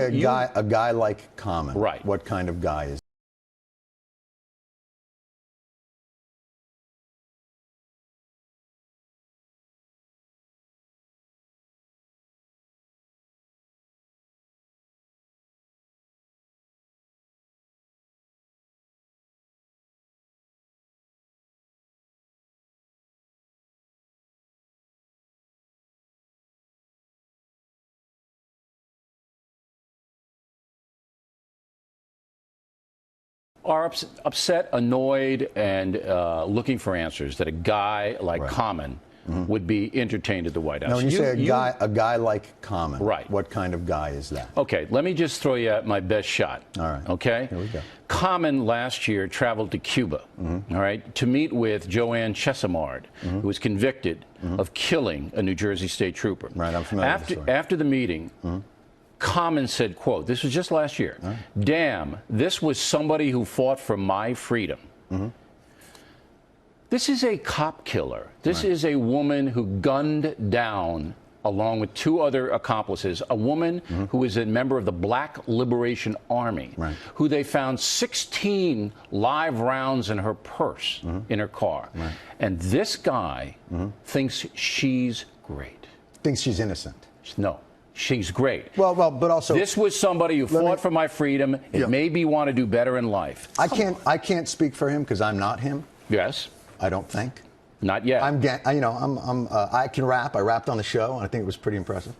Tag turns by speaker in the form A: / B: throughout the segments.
A: A guy like Common.
B: Right.
A: What kind of guy is?
B: Are upset, annoyed, and looking for answers that a guy like Common would be entertained at the White House.
A: Now, when you say a guy like Common,
B: right?
A: What kind of guy is that?
B: Okay, let me just throw you my best shot.
A: All right.
B: Okay.
A: Here we go.
B: Common last year traveled to Cuba, all right, to meet with Joanne Chesimard, who was convicted of killing a New Jersey state trooper.
A: Right. I'm familiar with the story.
B: After the meeting. Common said, quote, this was just last year, damn, this was somebody who fought for my freedom. This is a cop killer. This is a woman who gunned down, along with two other accomplices, a woman who is a member of the Black Liberation Army, who they found 16 live rounds in her purse, in her car. And this guy thinks she's great.
A: Thinks she's innocent.
B: No. She's great.
A: Well, but also
B: this was somebody who fought for my freedom. It made me want to do better in life.
A: I can't speak for him because I'm not him.
B: Yes.
A: I don't think.
B: Not yet.
A: I can rap. I rapped on the show, and I think it was pretty impressive.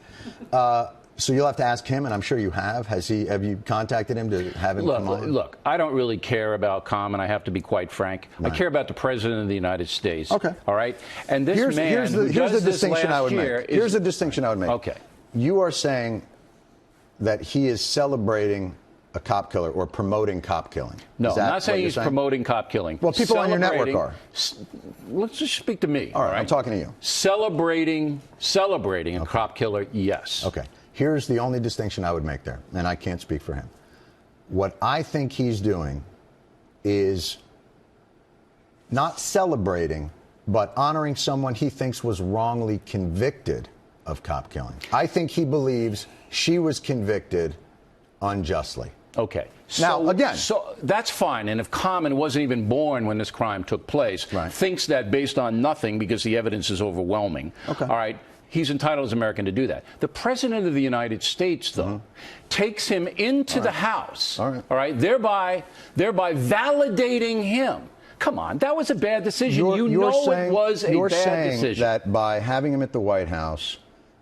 A: So you'll have to ask him, and I'm sure you have. Have you contacted him to have him come on?
B: Look, I don't really care about Common. I have to be quite frank. Right. I care about the President of the United States.
A: Okay.
B: All right. And this
A: here's the distinction I would make. Here's the distinction I would make.
B: Okay.
A: You are saying that he is celebrating a cop killer or promoting cop killing.
B: No, I'm not saying he's promoting cop killing.
A: Well, people on your network are.
B: Let's just speak to me.
A: All right, I'm talking to you.
B: Celebrating a cop killer, yes.
A: Okay. Here's the only distinction I would make there, and I can't speak for him. What I think he's doing is not celebrating, but honoring someone he thinks was wrongly convicted of cop killing. I think he believes she was convicted unjustly.
B: Okay.
A: Now, again.
B: So that's fine. And if Common wasn't even born when this crime took place, thinks that based on nothing because the evidence is overwhelming, all right, he's entitled as an American to do that. The President of the United States, though, takes him into the House, all right, thereby validating him. Come on, that was a bad decision. It was a bad decision.
A: You're saying that by having him at the White House,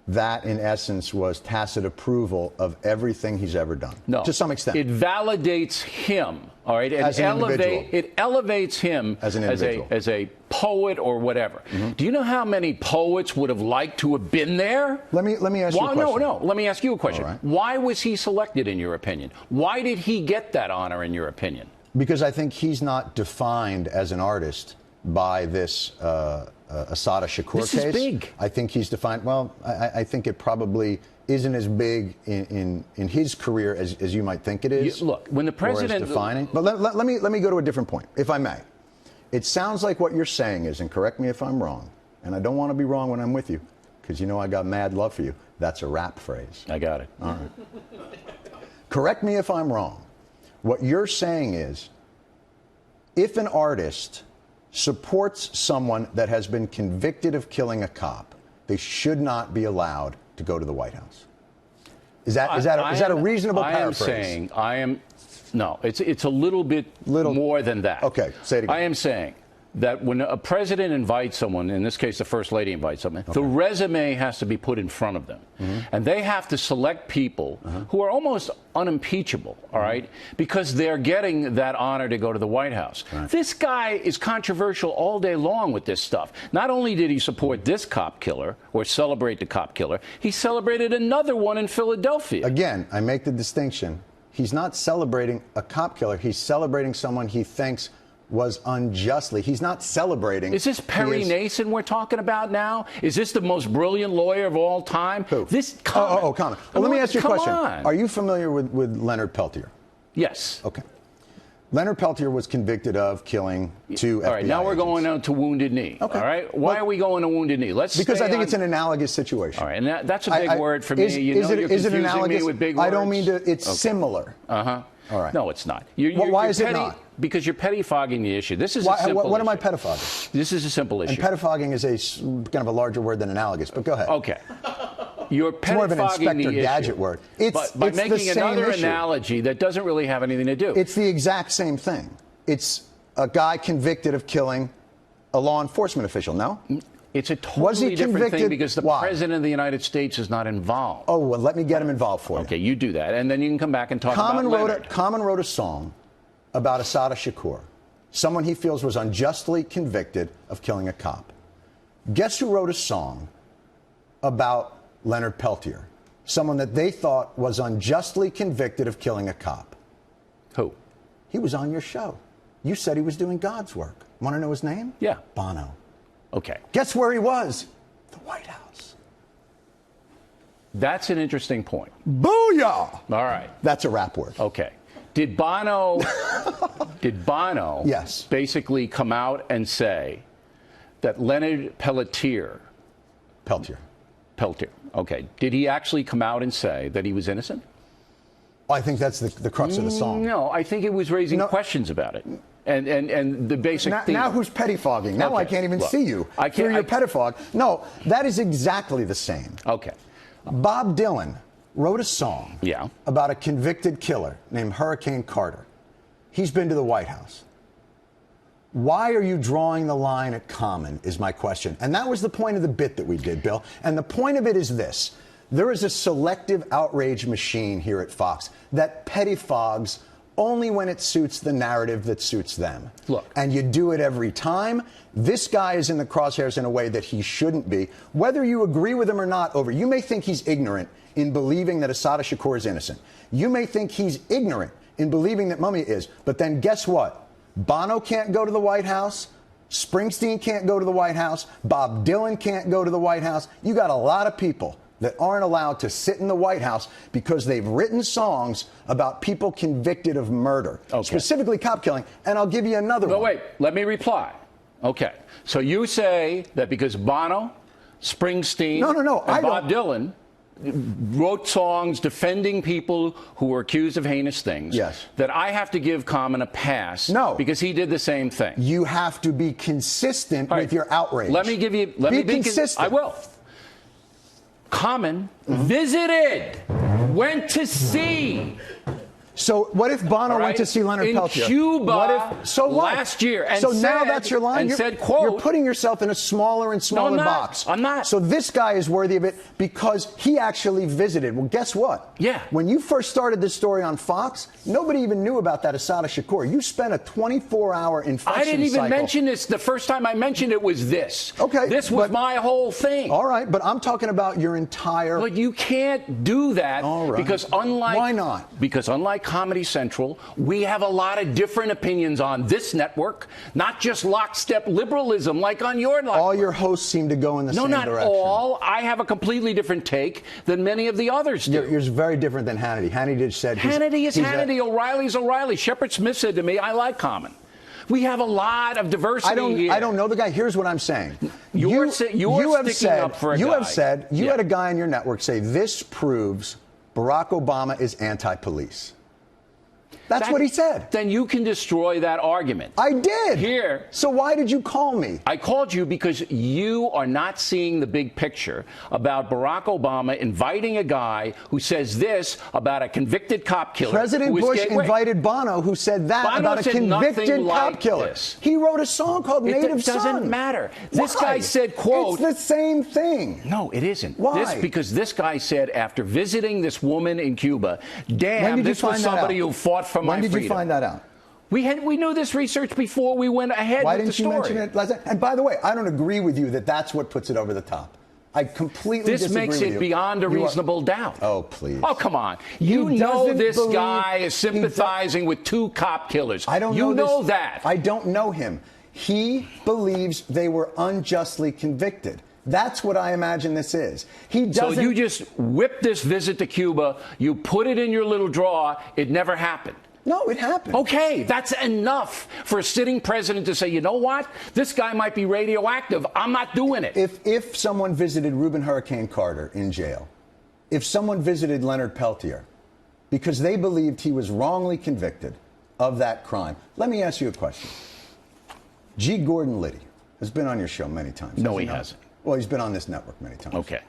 A: that, in essence, was tacit approval of everything he's ever done.
B: No.
A: To some extent.
B: It validates him, all right?
A: As an individual.
B: It elevates him
A: as an individual.
B: As a poet or whatever. Do you know how many poets would have liked to have been there?
A: Let me ask you a question.
B: No. Let me ask you a question.
A: All right.
B: Why was he selected, in your opinion? Why did he get that honor, in your opinion?
A: Because I think he's not defined as an artist by this Assata Shakur case.
B: This is big.
A: I think he's defined. Well, I think it probably isn't as big in his career as you might think it is.
B: Look, when the president
A: defining. But let me go to a different point, if I may. It sounds like what you're saying is, and correct me if I'm wrong, and I don't want to be wrong when I'm with you, because you know I got mad love for you. That's a rap phrase.
B: I got it.
A: All right. Correct me if I'm wrong. What you're saying is, if an artist supports someone that has been convicted of killing a cop, they should not be allowed to go to the White House. Is that a reasonable paraphrase?
B: No, it's a little bit more than that.
A: Okay, say it again.
B: I am saying that when a president invites someone, in this case the First Lady invites someone, the resume has to be put in front of them. And they have to select people who are almost unimpeachable, all right, because they're getting that honor to go to the White House. This guy is controversial all day long with this stuff. Not only did he support this cop killer or celebrate the cop killer, he celebrated another one in Philadelphia.
A: Again, I make the distinction. He's not celebrating a cop killer. He's celebrating someone he thinks was unjustly. He's not celebrating.
B: Is this Perry Mason we're talking about now? Is this the most brilliant lawyer of all time?
A: Who?
B: This Common.
A: Common. Well, let me ask you a question.
B: On.
A: Are you familiar with Leonard Peltier?
B: Yes.
A: Okay. Leonard Peltier was convicted of killing 2 FBI
B: All right, now we're
A: agents.
B: going on to Wounded Knee.
A: Okay.
B: All right? Why are we going to Wounded Knee?
A: Because I think it's an analogous situation.
B: All right, and that's a big word for me. You're confusing me with big words.
A: I don't mean to. It's similar.
B: Uh-huh.
A: All right.
B: No, it's not.
A: Why is it not?
B: Because you're pettifogging the issue. This is a simple issue.
A: What am I pettifogging?
B: This is a simple issue.
A: And pettifogging is kind of a larger word than analogous, but go ahead.
B: Okay. You're
A: it's more of an Inspector Gadget word.
B: But by making another analogy that doesn't really have anything to do.
A: It's the exact same thing. It's a guy convicted of killing a law enforcement official, no?
B: It's a totally different thing because the
A: Why?
B: President of the United States is not involved.
A: Oh, well, let me get him involved for you.
B: Okay, you do that, and then you can come back and talk about Leonard.
A: Common wrote a song about Assata Shakur, someone he feels was unjustly convicted of killing a cop. Guess who wrote a song about Leonard Peltier, someone that they thought was unjustly convicted of killing a cop?
B: Who?
A: He was on your show. You said he was doing God's work. Want to know his name?
B: Yeah.
A: Bono.
B: Okay.
A: Guess where he was? The White House.
B: That's an interesting point.
A: Booyah!
B: All right.
A: That's a rap word.
B: Okay. Did Bono
A: yes.
B: basically come out and say that Leonard Peltier, okay, did he actually come out and say that he was innocent?
A: I think that's the crux of the song.
B: No, I think it was raising questions about it. And the basic theme.
A: Now who's pettifogging? Now I can't even see you through your pettifog. No, that is exactly the same.
B: Okay.
A: Bob Dylan wrote a song about a convicted killer named Hurricane Carter. He's been to the White House. Why are you drawing the line at Common is my question. And that was the point of the bit that we did, Bill. And the point of it is this. There is a selective outrage machine here at Fox that pettifogs only when it suits the narrative that suits them.
B: Look.
A: And you do it every time. This guy is in the crosshairs in a way that he shouldn't be. Whether you agree with him or not, you may think he's ignorant in believing that Assata Shakur is innocent. You may think he's ignorant in believing that Mumia is. But then guess what? Bono can't go to the White House. Springsteen can't go to the White House. Bob Dylan can't go to the White House. You got a lot of people that aren't allowed to sit in the White House because they've written songs about people convicted of murder, specifically cop killing. And I'll give you another one.
B: No, wait, let me reply. Okay. So you say that because Bono, Springsteen, and Bob Dylan wrote songs defending people who were accused of heinous things, that I have to give Common a pass because he did the same thing.
A: You have to be consistent with your outrage.
B: Let me give you...
A: Be consistent.
B: I will. Common visited, went to see.
A: So what if Bono went to see Leonard Peltier?
B: In Cuba last year. And
A: so now that's your line?
B: And said, quote...
A: You're putting yourself in a smaller and smaller box.
B: I'm not.
A: So this guy is worthy of it because he actually visited. Well, guess what?
B: Yeah.
A: When you first started this story on Fox, nobody even knew about that Assata Shakur. You spent a 24-hour infection cycle.
B: I didn't even mention this. The first time I mentioned it was this.
A: Okay.
B: This was my whole thing.
A: All right, but I'm talking about your entire...
B: But you can't do that because unlike...
A: Why not?
B: Because unlike Comedy Central, we have a lot of different opinions on this network, not just lockstep liberalism like on your network.
A: All your hosts seem to go in the same direction.
B: No, not all. I have a completely different take than many of the others do.
A: You're very different than Hannity. Hannity just said
B: Hannity is Hannity. O'Reilly's O'Reilly. Shepard Smith said to me, I like Common. We have a lot of diversity here.
A: I don't know the guy. Here's what I'm saying.
B: You have said you
A: had a guy on your network say this proves Barack Obama is anti-police. That's what he said.
B: Then you can destroy that argument.
A: I did.
B: Here.
A: So why did you call me?
B: I called you because you are not seeing the big picture about Barack Obama inviting a guy who says this about a convicted cop killer.
A: President Bush invited Bono, who said that about a convicted cop killer. He wrote a song called Native Son.
B: It doesn't matter. This guy said, quote...
A: It's the same thing.
B: No, it isn't.
A: Why?
B: Because this guy said after visiting this woman in Cuba, damn, this was somebody who fought for my freedom.
A: When did you find that out?
B: We knew this research before we went ahead with the story.
A: Why didn't you mention it last night? And by the way, I don't agree with you that that's what puts it over the top. I completely disagree with you.
B: This makes it beyond a reasonable doubt.
A: Oh, please.
B: Oh, come on. You know this guy is sympathizing with two cop killers.
A: I don't know
B: You know that.
A: I don't know him. He believes they were unjustly convicted. That's what I imagine this is. So you just whipped this visit to Cuba, you put it in your little drawer, it never happened. No, it happened.
B: Okay, that's enough for a sitting president to say, you know what? This guy might be radioactive. I'm not doing it.
A: If someone visited Reuben Hurricane Carter in jail, if someone visited Leonard Peltier because they believed he was wrongly convicted of that crime, let me ask you a question. G. Gordon Liddy has been on your show many times.
B: No, he hasn't.
A: Well, he's been on this network many times.
B: Okay.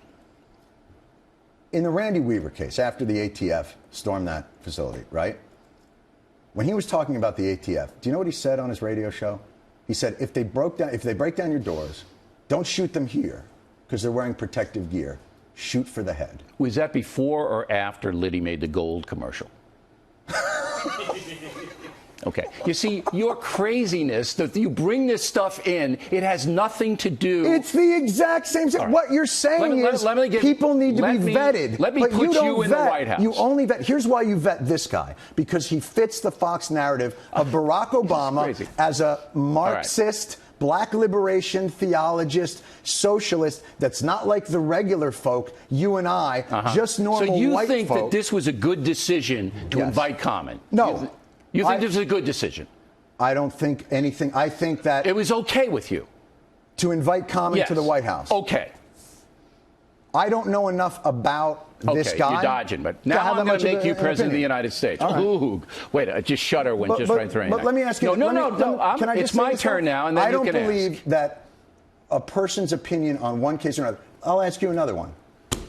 A: In the Randy Weaver case, after the ATF stormed that facility, right? When he was talking about the ATF, do you know what he said on his radio show? He said, if they break down your doors, don't shoot them here because they're wearing protective gear. Shoot for the head.
B: Was that before or after Liddy made the gold commercial? Okay. You see, your craziness, that you bring this stuff in, it has nothing to do.
A: It's the exact same thing. Right. What you're saying is people need to be vetted.
B: Let me put you in the White House.
A: You only vet. Here's why you vet this guy. Because he fits the Fox narrative of Barack Obama as a Marxist, black liberation theologist, socialist that's not like the regular folk, you and I, just normal white folk.
B: So you think that this was a good decision to invite comment?
A: No.
B: You think this was a good decision?
A: I don't think anything. I think that
B: it was okay with you
A: to invite comment to the White House.
B: Okay.
A: I don't know enough about this guy.
B: You're dodging, but now I'm going to make you president of the United States.
A: Right.
B: Ooh, wait, I just shudder when just right through.
A: But let me ask you.
B: No. It's my turn now, and then
A: I
B: you can
A: don't believe that a person's opinion on one case or another. I'll ask you another one.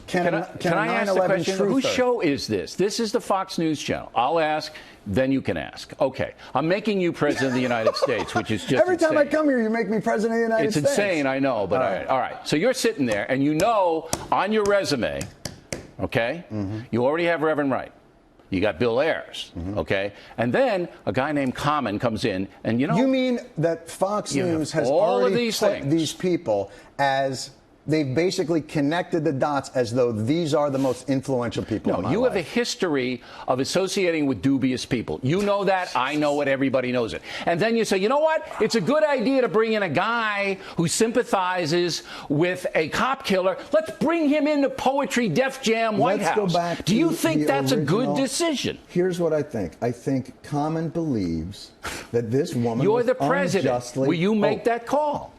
A: Can I ask the question?
B: Whose show is this? This is the Fox News channel. I'll ask, then you can ask. Okay. I'm making you president of the United States, which is just
A: Every time I come here, you make me president of the United States.
B: It's insane, I know, but all right. So you're sitting there, and you know on your resume, okay, you already have Reverend Wright. You got Bill Ayers, okay? And then a guy named Common comes in, and you know...
A: You mean that Fox News has already put these people as... They've basically connected the dots as though these are the most influential people in my life.
B: You have a history of associating with dubious people. You know that. I know it. Everybody knows it. And then you say, you know what? It's a good idea to bring in a guy who sympathizes with a cop killer. Let's bring him into Poetry Def Jam White House.
A: Let's go back
B: Do you think that's a good decision?
A: Here's what I think. I think Common believes that this woman
B: You're the president. Will you make that call?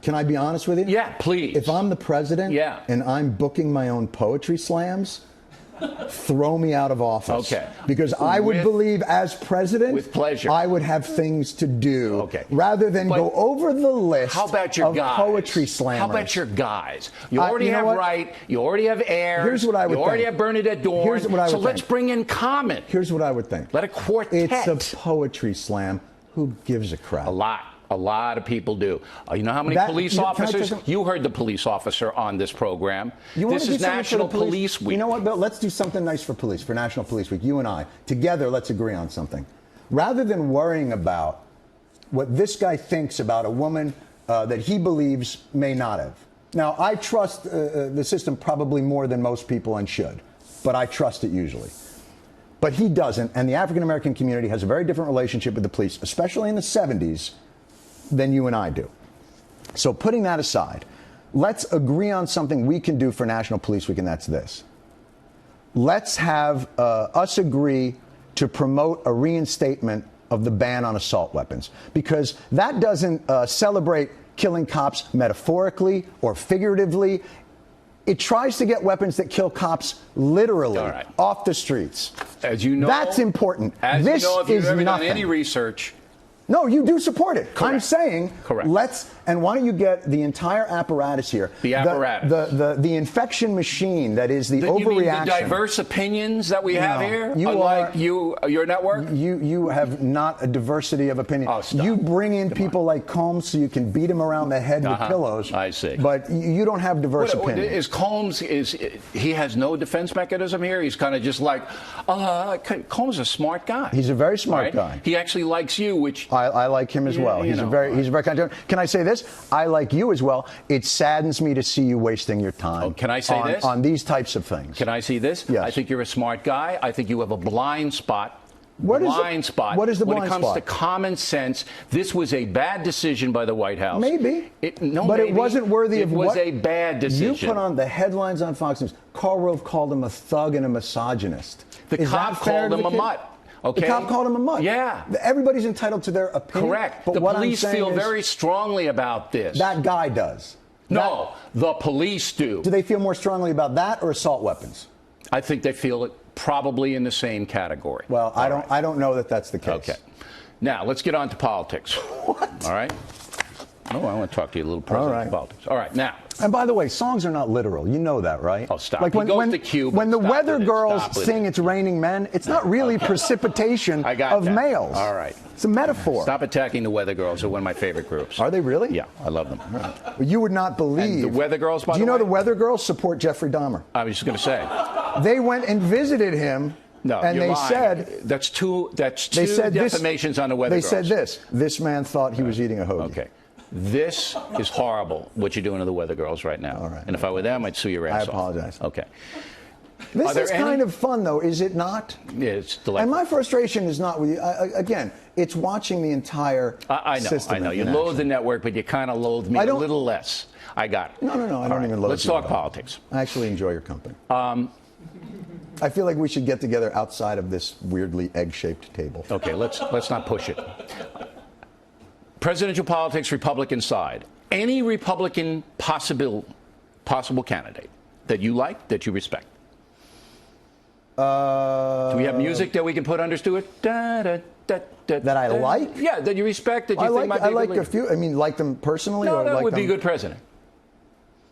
A: Can I be honest with you?
B: Yeah, please.
A: If I'm the president and I'm booking my own poetry slams, throw me out of office.
B: Okay.
A: Because I would believe as president,
B: with pleasure,
A: I would have things to do rather than go over the list
B: of
A: poetry slammers.
B: How about your guys? You already have Wright. You already have Ayers.
A: Here's what I would think.
B: You already have Bernadette Dorn.
A: Here's what I would think.
B: So let's bring in Common.
A: Here's what I would think.
B: Let a quartet.
A: It's a poetry slam. Who gives a crap?
B: A lot of people do. You know how many police officers? You heard the police officer on this program. This is National Police Week.
A: You know what, Bill? Let's do something nice for police, for National Police Week. You and I. Together, let's agree on something. Rather than worrying about what this guy thinks about a woman that he believes may not have. Now, I trust the system probably more than most people and should, but I trust it usually. But he doesn't, and the African-American community has a very different relationship with the police, especially in the 70s, than you and I do. So putting that aside, let's agree on something we can do for National Police Week, and that's this. Let's have us agree to promote a reinstatement of the ban on assault weapons, because that doesn't celebrate killing cops metaphorically or figuratively. It tries to get weapons that kill cops literally off the streets.
B: As you know,
A: that's important.
B: This if you've ever done any research.
A: No, you do support it.
B: Correct.
A: I'm saying, and why don't you get the entire apparatus here?
B: The apparatus.
A: The infection machine that is the overreaction.
B: You mean the diverse opinions that we have here? Unlike your network?
A: You have not a diversity of opinion.
B: Oh, stop.
A: You bring in people like Combs so you can beat him around the head with pillows.
B: I see.
A: But you don't have diverse opinions.
B: Is Combs, he has no defense mechanism here? He's kind of just like, Combs is a smart guy.
A: He's a very smart guy.
B: He actually likes you, which...
A: I like him as well. He's a very kind of. Can I say this? I like you as well. It saddens me to see you wasting your time.
B: Can I say this?
A: On these types of things.
B: Can I see this?
A: Yes.
B: I think you're a smart guy. I think you have a blind spot.
A: What is the blind spot?
B: When it comes to common sense, this was a bad decision by the White House.
A: Maybe. It wasn't worthy of what?
B: It was a bad decision.
A: You put on the headlines on Fox News. Karl Rove called him a thug and a misogynist.
B: The cop called him a mutt. Okay?
A: The cop called him a mutt.
B: Yeah.
A: Everybody's entitled to their opinion.
B: Correct.
A: But
B: the
A: what
B: police
A: I'm saying
B: feel
A: is,
B: very strongly about this.
A: that guy does.
B: No, the police do.
A: Do they feel more strongly about that or assault weapons?
B: I think they feel it probably in the same category.
A: Well, I don't know that that's the case.
B: Okay. Now, let's get on to politics.
A: What?
B: All right? Oh, I want to talk to you a little presidential politics. All right, now.
A: And by the way, songs are not literal. You know that, right?
B: Oh, stop.
A: Like
B: He goes to Cuba.
A: when the
B: Stop
A: weather
B: with it.
A: girls
B: Stop with
A: sing
B: it.
A: "It's Raining Men," it's not really precipitation
B: I got
A: of
B: that.
A: males.
B: All right.
A: It's a metaphor.
B: Stop attacking the Weather Girls. They're one of my favorite groups.
A: Are they really?
B: Yeah, I love them.
A: You would not believe.
B: And the Weather Girls, by
A: Do
B: the
A: you know
B: way?
A: the Weather Girls support Jeffrey Dahmer?
B: I was just going to say.
A: They went and visited him.
B: No,
A: and
B: you're
A: they
B: lying.
A: said
B: that's two
A: they said
B: defamations on the Weather
A: They
B: Girls.
A: said this man thought he was eating a hoagie.
B: Okay. This is horrible, what you're doing to the Weather Girls right now.
A: All right.
B: And if I were them, I'd sue your ass off.
A: I apologize.
B: Okay.
A: This is kind of fun, though, is it not?
B: Yeah, it's delightful.
A: And my frustration is not with you. Again, it's watching the entire system.
B: I know. You
A: in
B: loathe
A: action.
B: the network, but you kind of loathe me a little less. I got it.
A: No. I don't even loathe
B: Let's
A: you
B: talk
A: at all.
B: politics.
A: I actually enjoy your company. I feel like we should get together outside of this weirdly egg-shaped table.
B: Okay, let's not push it. Presidential politics, Republican side. Any Republican possible candidate that you like, that you respect? Do we have music that we can put under Stewart?
A: That I like?
B: Yeah, that you respect, that you think might be
A: I like
B: good
A: a few. I mean, like them personally?
B: No,
A: or
B: that
A: like
B: would be a
A: them,
B: good president.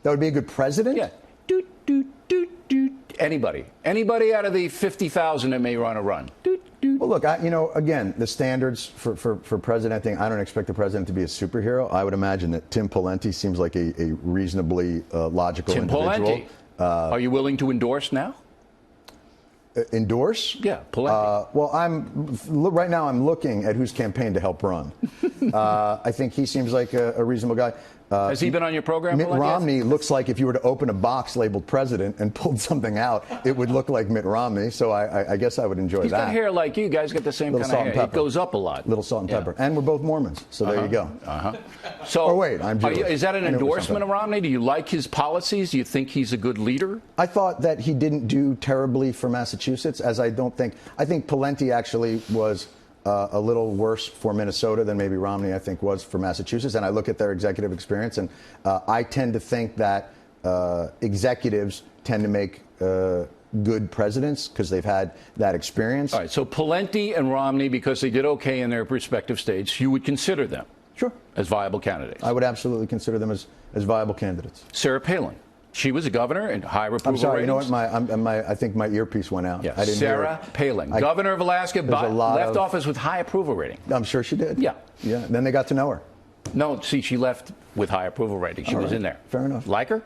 A: That would be a good president?
B: Yeah. Doot, doot, doot, doot. Anybody out of the 50,000 that may want to run. Doot, doot.
A: Well, look, again, the standards for president thing, I don't expect the president to be a superhero. I would imagine that Tim Pawlenty seems like a reasonably logical individual.
B: Tim Pawlenty. Are you willing to endorse now?
A: Endorse?
B: Yeah, Pawlenty.
A: Well, right now I'm looking at whose campaign to help run. I think he seems like a reasonable guy.
B: Has he been on your program?
A: Mitt Romney looks like if you were to open a box labeled president and pulled something out, it would look like Mitt Romney. So I guess I would enjoy that.
B: He's got hair like you guys. Got the same kind of hair. It goes up a lot.
A: Little salt and pepper. And we're both Mormons. So there you go.
B: So,
A: or wait, I'm Jewish.
B: Is that an endorsement of Romney? Do you like his policies? Do you think he's a good leader?
A: I thought that he didn't do terribly for Massachusetts, as I think Pawlenty actually was a little worse for Minnesota than maybe Romney, I think, was for Massachusetts. And I look at their executive experience, and I tend to think that executives tend to make good presidents because they've had that experience.
B: All right, so Pawlenty and Romney, because they did okay in their respective states, you would consider them as viable candidates?
A: I would absolutely consider them as viable candidates.
B: Sarah Palin. She was a governor and high approval
A: I'm sorry,
B: ratings.
A: you know what? I think my earpiece went out.
B: Yeah.
A: I didn't
B: Sarah Palin, governor of Alaska, left office with high approval rating.
A: I'm sure she did.
B: Yeah.
A: Yeah. Then they got to know her.
B: No, see, she left with high approval rating. She was in there.
A: Fair enough.
B: Like her?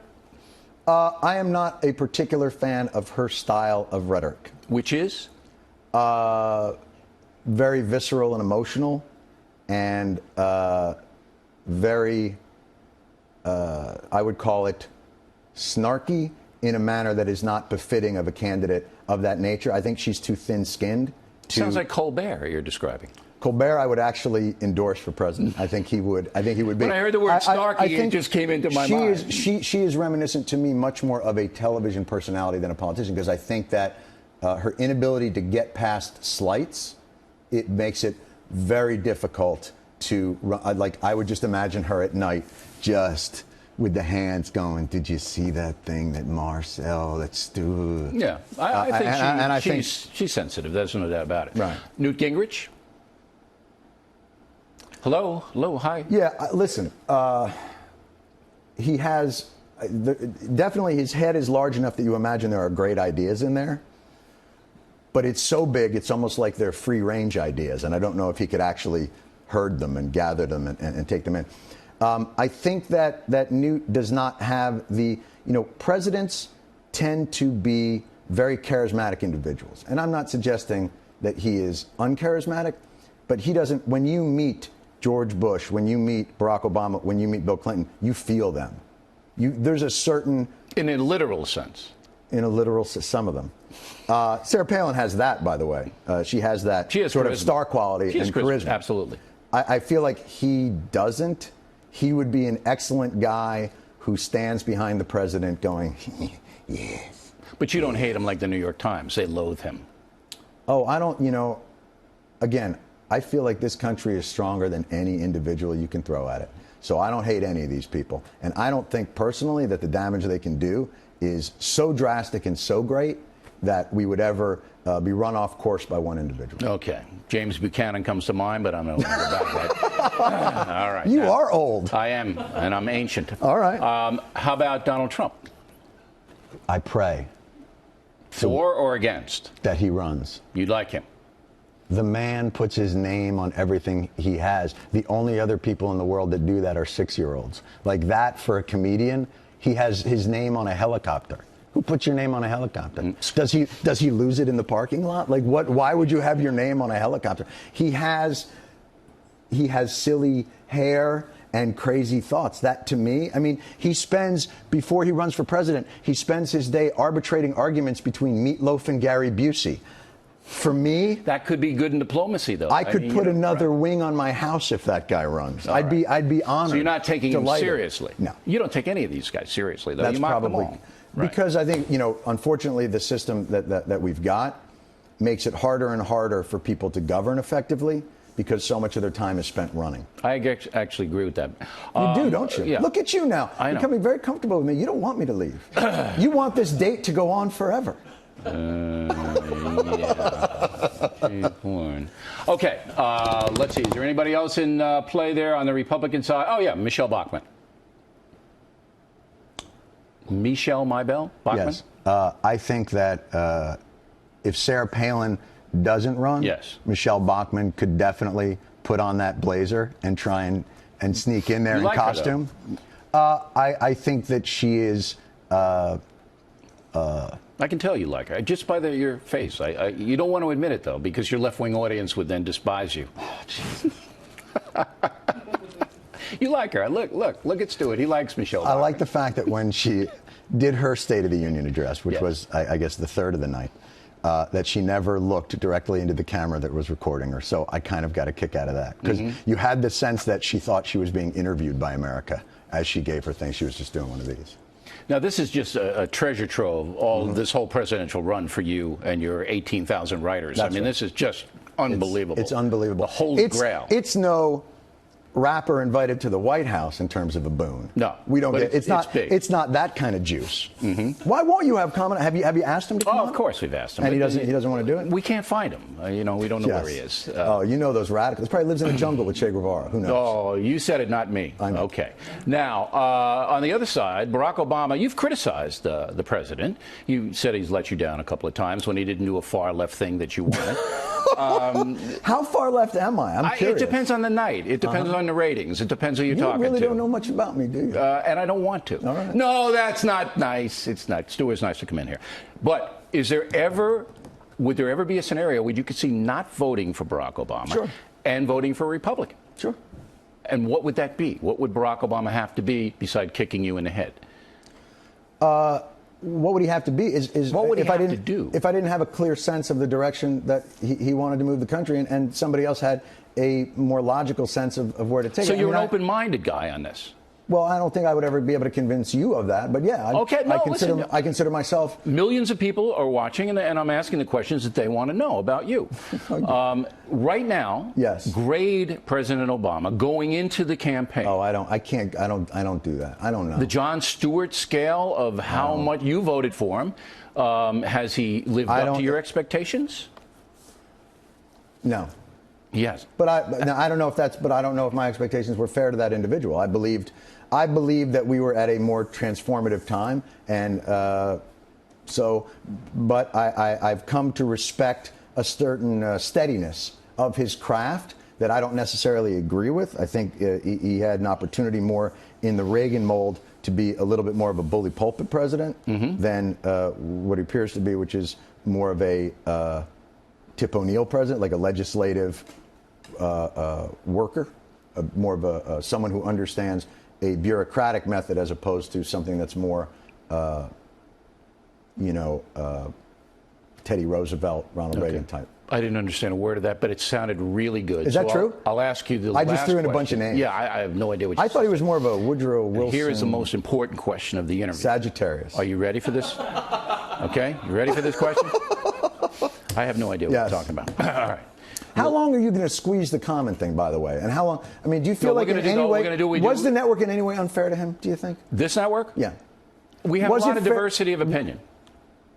A: I am not a particular fan of her style of rhetoric.
B: Which is?
A: Very visceral and emotional, and very, I would call it, snarky in a manner that is not befitting of a candidate of that nature. I think she's too thin-skinned.
B: Sounds like Colbert you're describing.
A: Colbert, I would actually endorse for president. I think he would be.
B: When I heard the word snarky, it just came into my mind.
A: She is reminiscent to me much more of a television personality than a politician, because I think that her inability to get past slights, it makes it very difficult to, I would just imagine her at night just with the hands going, did you see that thing that Marcel, that Stu?
B: Yeah, I think she's sensitive. There's no doubt about it.
A: Right.
B: Newt Gingrich? Hello, hi.
A: Yeah, listen, he has, definitely his head is large enough that you imagine there are great ideas in there. But it's so big, it's almost like they're free-range ideas, and I don't know if he could actually herd them and gather them and take them in. I think that Newt does not have the, presidents tend to be very charismatic individuals. And I'm not suggesting that he is uncharismatic, but he doesn't, when you meet George Bush, when you meet Barack Obama, when you meet Bill Clinton, you feel them. There's a certain...
B: In a literal sense.
A: In a literal sense, some of them. Sarah Palin has that, by the way. She has that sort of star quality and charisma.
B: Absolutely.
A: I feel like he doesn't. He would be an excellent guy who stands behind the president going, yes.
B: But you don't hate him like the New York Times. They loathe him.
A: Oh, I don't, again, I feel like this country is stronger than any individual you can throw at it. So I don't hate any of these people. And I don't think personally that the damage they can do is so drastic and so great that we would ever be run off course by one individual.
B: Okay. James Buchanan comes to mind, but I'm no longer about that. All right.
A: You are old.
B: I am, and I'm ancient.
A: All right.
B: How about Donald Trump?
A: I pray.
B: For or against?
A: That he runs.
B: You'd like him?
A: The man puts his name on everything he has. The only other people in the world that do that are 6-year-olds. Like that for a comedian, he has his name on a helicopter. Who puts your name on a helicopter? Does he lose it in the parking lot? Like what? Why would you have your name on a helicopter? He has silly hair and crazy thoughts. That to me, I mean, he spends, before he runs for president, he spends his day arbitrating arguments between Meatloaf and Gary Busey. For me,
B: that could be good in diplomacy, though.
A: I could put another wing on my house if that guy runs. I'd be honored.
B: So you're not taking him seriously?
A: No.
B: You don't take any of these guys seriously, though.
A: That's
B: you mock
A: probably
B: them all. Right.
A: Because I think, unfortunately, the system that we've got makes it harder and harder for people to govern effectively because so much of their time is spent running.
B: I actually agree with that.
A: You do, don't you?
B: Yeah.
A: Look at you now.
B: I know.
A: You're becoming very comfortable with me. You don't want me to leave. You want this date to go on forever.
B: Yeah. Okay, let's see. Is there anybody else in play there on the Republican side? Oh, yeah, Michelle Bachmann. Michelle Bachmann?
A: Yes. I think that if Sarah Palin doesn't run,
B: yes,
A: Michelle Bachmann could definitely put on that blazer and try and sneak in there in costume. I think that she is...
B: I can tell you like her, just by your face. You don't want to admit it, though, because your left-wing audience would then despise you. Oh, you like her. Look at Stewart. He likes Michelle Bachmann.
A: I like the fact that when she did her State of the Union address, which was, I guess, the third of the night, that she never looked directly into the camera that was recording her. So I kind of got a kick out of that. Because you had the sense that she thought she was being interviewed by America as she gave her thing. She was just doing one of these.
B: Now, this is just a treasure trove, this whole presidential run for you and your 18,000 writers.
A: That's
B: I mean,
A: right.
B: This is just unbelievable.
A: It's unbelievable.
B: The Holy Grail.
A: It's no rapper invited to the White House in terms of a boon.
B: No.
A: We don't get
B: it's
A: not
B: big.
A: It's not that kind of juice. Why won't you have comment? Have you asked him to come on?
B: Of course we've asked him.
A: And he doesn't want to do it?
B: We can't find him. We don't know where he is.
A: You know those radicals. He probably lives in a jungle with Che Guevara. Who knows?
B: Oh, you said it, not me.
A: I know.
B: Okay. Now, on the other side, Barack Obama, you've criticized the president. You said he's let you down a couple of times when he didn't do a far left thing that you wanted.
A: How far left am I? I'm curious.
B: It depends on the night. It depends on the ratings. It depends who you're talking to.
A: You really don't know much about me, do you?
B: And I don't want to.
A: All right.
B: No, that's not nice. It's not. Stuart's nice to come in here. But would there ever be a scenario where you could see not voting for Barack Obama and voting for a Republican?
A: Sure.
B: And what would that be? What would Barack Obama have to be besides kicking you in the head?
A: What would he have to be?
B: What would he have to do?
A: If I didn't have a clear sense of the direction that he wanted to move the country in, and somebody else had a more logical sense of where to take it.
B: So you're an open-minded guy on this?
A: Well, I don't think I would ever be able to convince you of that, but yeah, I consider myself...
B: Millions of people are watching, and I'm asking the questions that they want to know about you. Right now, grade President Obama going into the campaign.
A: Oh, I don't do that. I don't know.
B: The Jon Stewart scale of how much you voted for him, has he lived up to your expectations?
A: No.
B: Yes.
A: But I don't know if my expectations were fair to that individual. I believed that we were at a more transformative time, and but I've come to respect a certain steadiness of his craft that I don't necessarily agree with. I think he had an opportunity more in the Reagan mold to be a little bit more of a bully pulpit president than what he appears to be, which is more of a Tip O'Neill president, like a legislative worker, more of a someone who understands a bureaucratic method as opposed to something that's more, Teddy Roosevelt, Ronald Reagan type.
B: I didn't understand a word of that, but it sounded really good.
A: Is that true?
B: I'll ask you the last
A: question. I just threw in a bunch of names.
B: Yeah, I have no idea what you
A: I thought he was more of a Woodrow Wilson.
B: Here is the most important question of the interview.
A: Sagittarius.
B: Are you ready for this? Okay, you ready for this question? I have no idea what you're talking about. All right.
A: How long are you going to squeeze the comment thing, by the way? And how long? I mean, do you feel like in any way was the network in any way unfair to him? Do you think
B: this network?
A: Yeah,
B: we have a lot of diversity of opinion.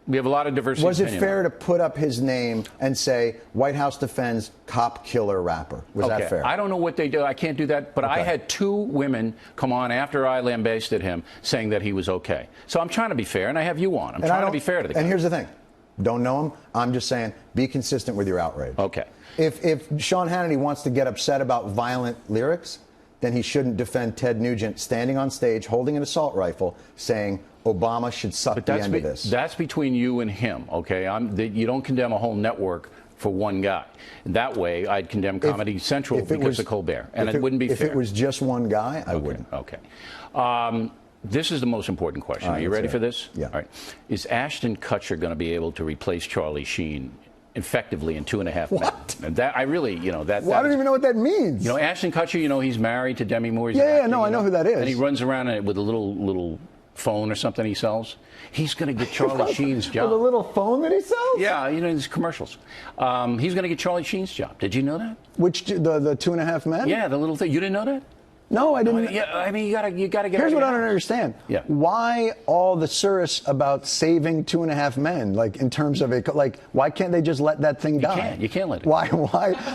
B: We have a lot of diversity.
A: Was it fair to put up his name and say White House defends cop killer rapper? Was that fair?
B: I don't know what they do. I can't do that. But I had 2 women come on after I lambasted him saying that he was okay. So I'm trying to be fair, and I have you on. I'm trying to be fair to the guy.
A: And here's the thing. Don't know him. I'm just saying be consistent with your outrage.
B: Okay.
A: If Sean Hannity wants to get upset about violent lyrics, then he shouldn't defend Ted Nugent standing on stage holding an assault rifle saying Obama should suck the end of this.
B: That's between you and him, okay? You don't condemn a whole network for one guy. That way, I'd condemn Comedy Central because of Colbert, and it wouldn't be fair.
A: If it was just one guy, I wouldn't.
B: Okay. This is the most important question. Are you ready for this?
A: Yeah.
B: All right. Is Ashton Kutcher going to be able to replace Charlie Sheen effectively in 2.5 Men?
A: What?
B: And that I really, that.
A: Well, I don't even know what that means.
B: Ashton Kutcher. He's married to Demi Moore.
A: I know who that is.
B: And he runs around with a little phone or something he sells. He's going to get Charlie Sheen's job.
A: With a little phone that he sells?
B: Yeah, these commercials. He's going to get Charlie Sheen's job. Did you know that?
A: Which the 2.5 Men?
B: Yeah, the little thing. You didn't know that?
A: No, I didn't.
B: I mean, you gotta get.
A: Here's what I don't understand.
B: Yeah.
A: Why all the surus about saving 2.5 Men? Like in terms of it, like why can't they just let that thing die?
B: You can't let it.
A: Why?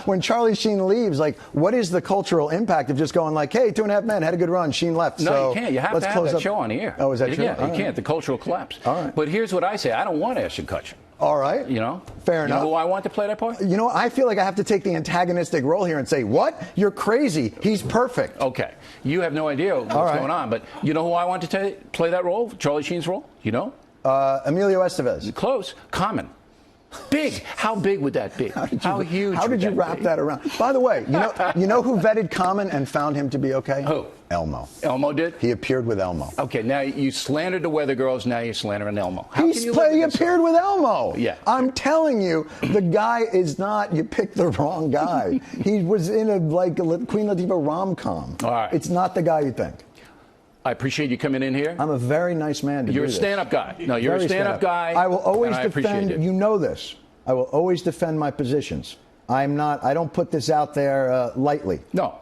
A: When Charlie Sheen leaves, like what is the cultural impact of just going like, hey, 2.5 Men had a good run, Sheen left.
B: No,
A: so
B: you can't. You have to have that show on the air.
A: Oh, is that true?
B: Yeah, you can't. The cultural collapse.
A: All right.
B: But here's what I say: I don't want Ashton Kutcher.
A: All right. Fair enough.
B: You know who I want to play that part?
A: I feel like I have to take the antagonistic role here and say, what? You're crazy. He's perfect.
B: Okay. You have no idea what's going on, but you know who I want to play that role? Charlie Sheen's role? You know?
A: Emilio Estevez.
B: Close. Common. Big. How big would that be? How huge?
A: How did you wrap that around? By the way, you know who vetted Common and found him to be okay?
B: Who?
A: Elmo.
B: Elmo did?
A: He appeared with Elmo.
B: Okay, now you slandered the Weather Girls, now you're slandering Elmo.
A: He appeared with Elmo.
B: Yeah.
A: I'm telling you, the guy is not, you picked the wrong guy. He was in a Queen Latifah rom-com.
B: All right.
A: It's not the guy you think.
B: I appreciate you coming in here.
A: I'm a very nice man to
B: You're a stand-up guy. No, you're a stand-up guy.
A: I will always defend, you know this. I will always defend my positions. I don't put this out there lightly.
B: No.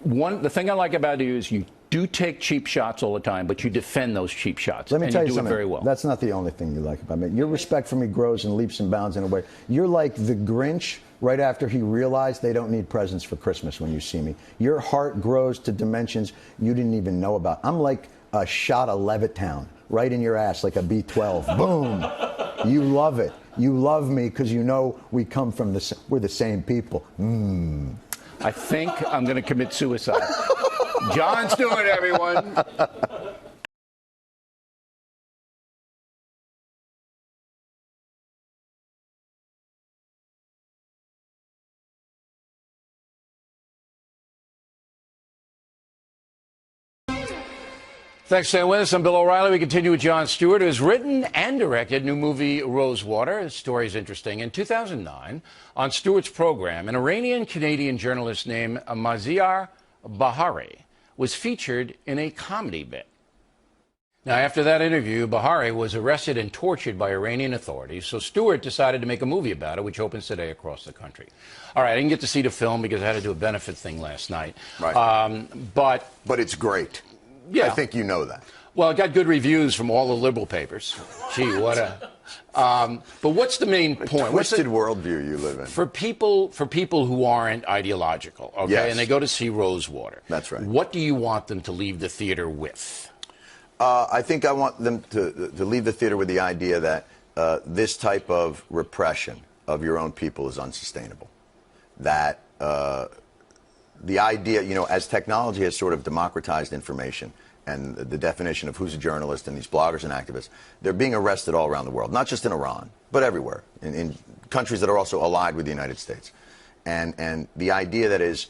B: The thing I like about you is you do take cheap shots all the time, but you defend those cheap shots.
A: Let me tell you something.
B: And you do it very well.
A: That's not the only thing you like about me. Your respect for me grows in leaps and bounds in a way. You're like the Grinch right after he realized they don't need presents for Christmas when you see me. Your heart grows to dimensions you didn't even know about. I'm like a shot of Levittown right in your ass like a B-12. Boom. You love it. You love me because you know we're the same people.
B: I think I'm going to commit suicide. Jon Stewart, everyone. Thanks for staying with us. I'm Bill O'Reilly. We continue with Jon Stewart, who has written and directed new movie Rosewater. The story is interesting. In 2009, on Stewart's program, an Iranian-Canadian journalist named Maziar Bahari was featured in a comedy bit. Now, after that interview, Bahari was arrested and tortured by Iranian authorities, so Stewart decided to make a movie about it, which opens today across the country. All right, I didn't get to see the film because I had to do a benefit thing last night.
A: Right.
B: But
A: it's great.
B: Yeah.
A: I think you know that.
B: Well, it got good reviews from all the liberal papers. Gee, what a... but what's the main point?
C: Twisted worldview you live in.
B: For people who aren't ideological, okay,
C: yes.
B: And they go to see Rosewater.
C: That's right.
B: What do you want them to leave the theater with?
C: I think I want them to leave the theater with the idea that this type of repression of your own people is unsustainable. That the idea, as technology has sort of democratized information and the definition of who's a journalist and these bloggers and activists, they're being arrested all around the world, not just in Iran, but everywhere, in countries that are also allied with the United States. And the idea that is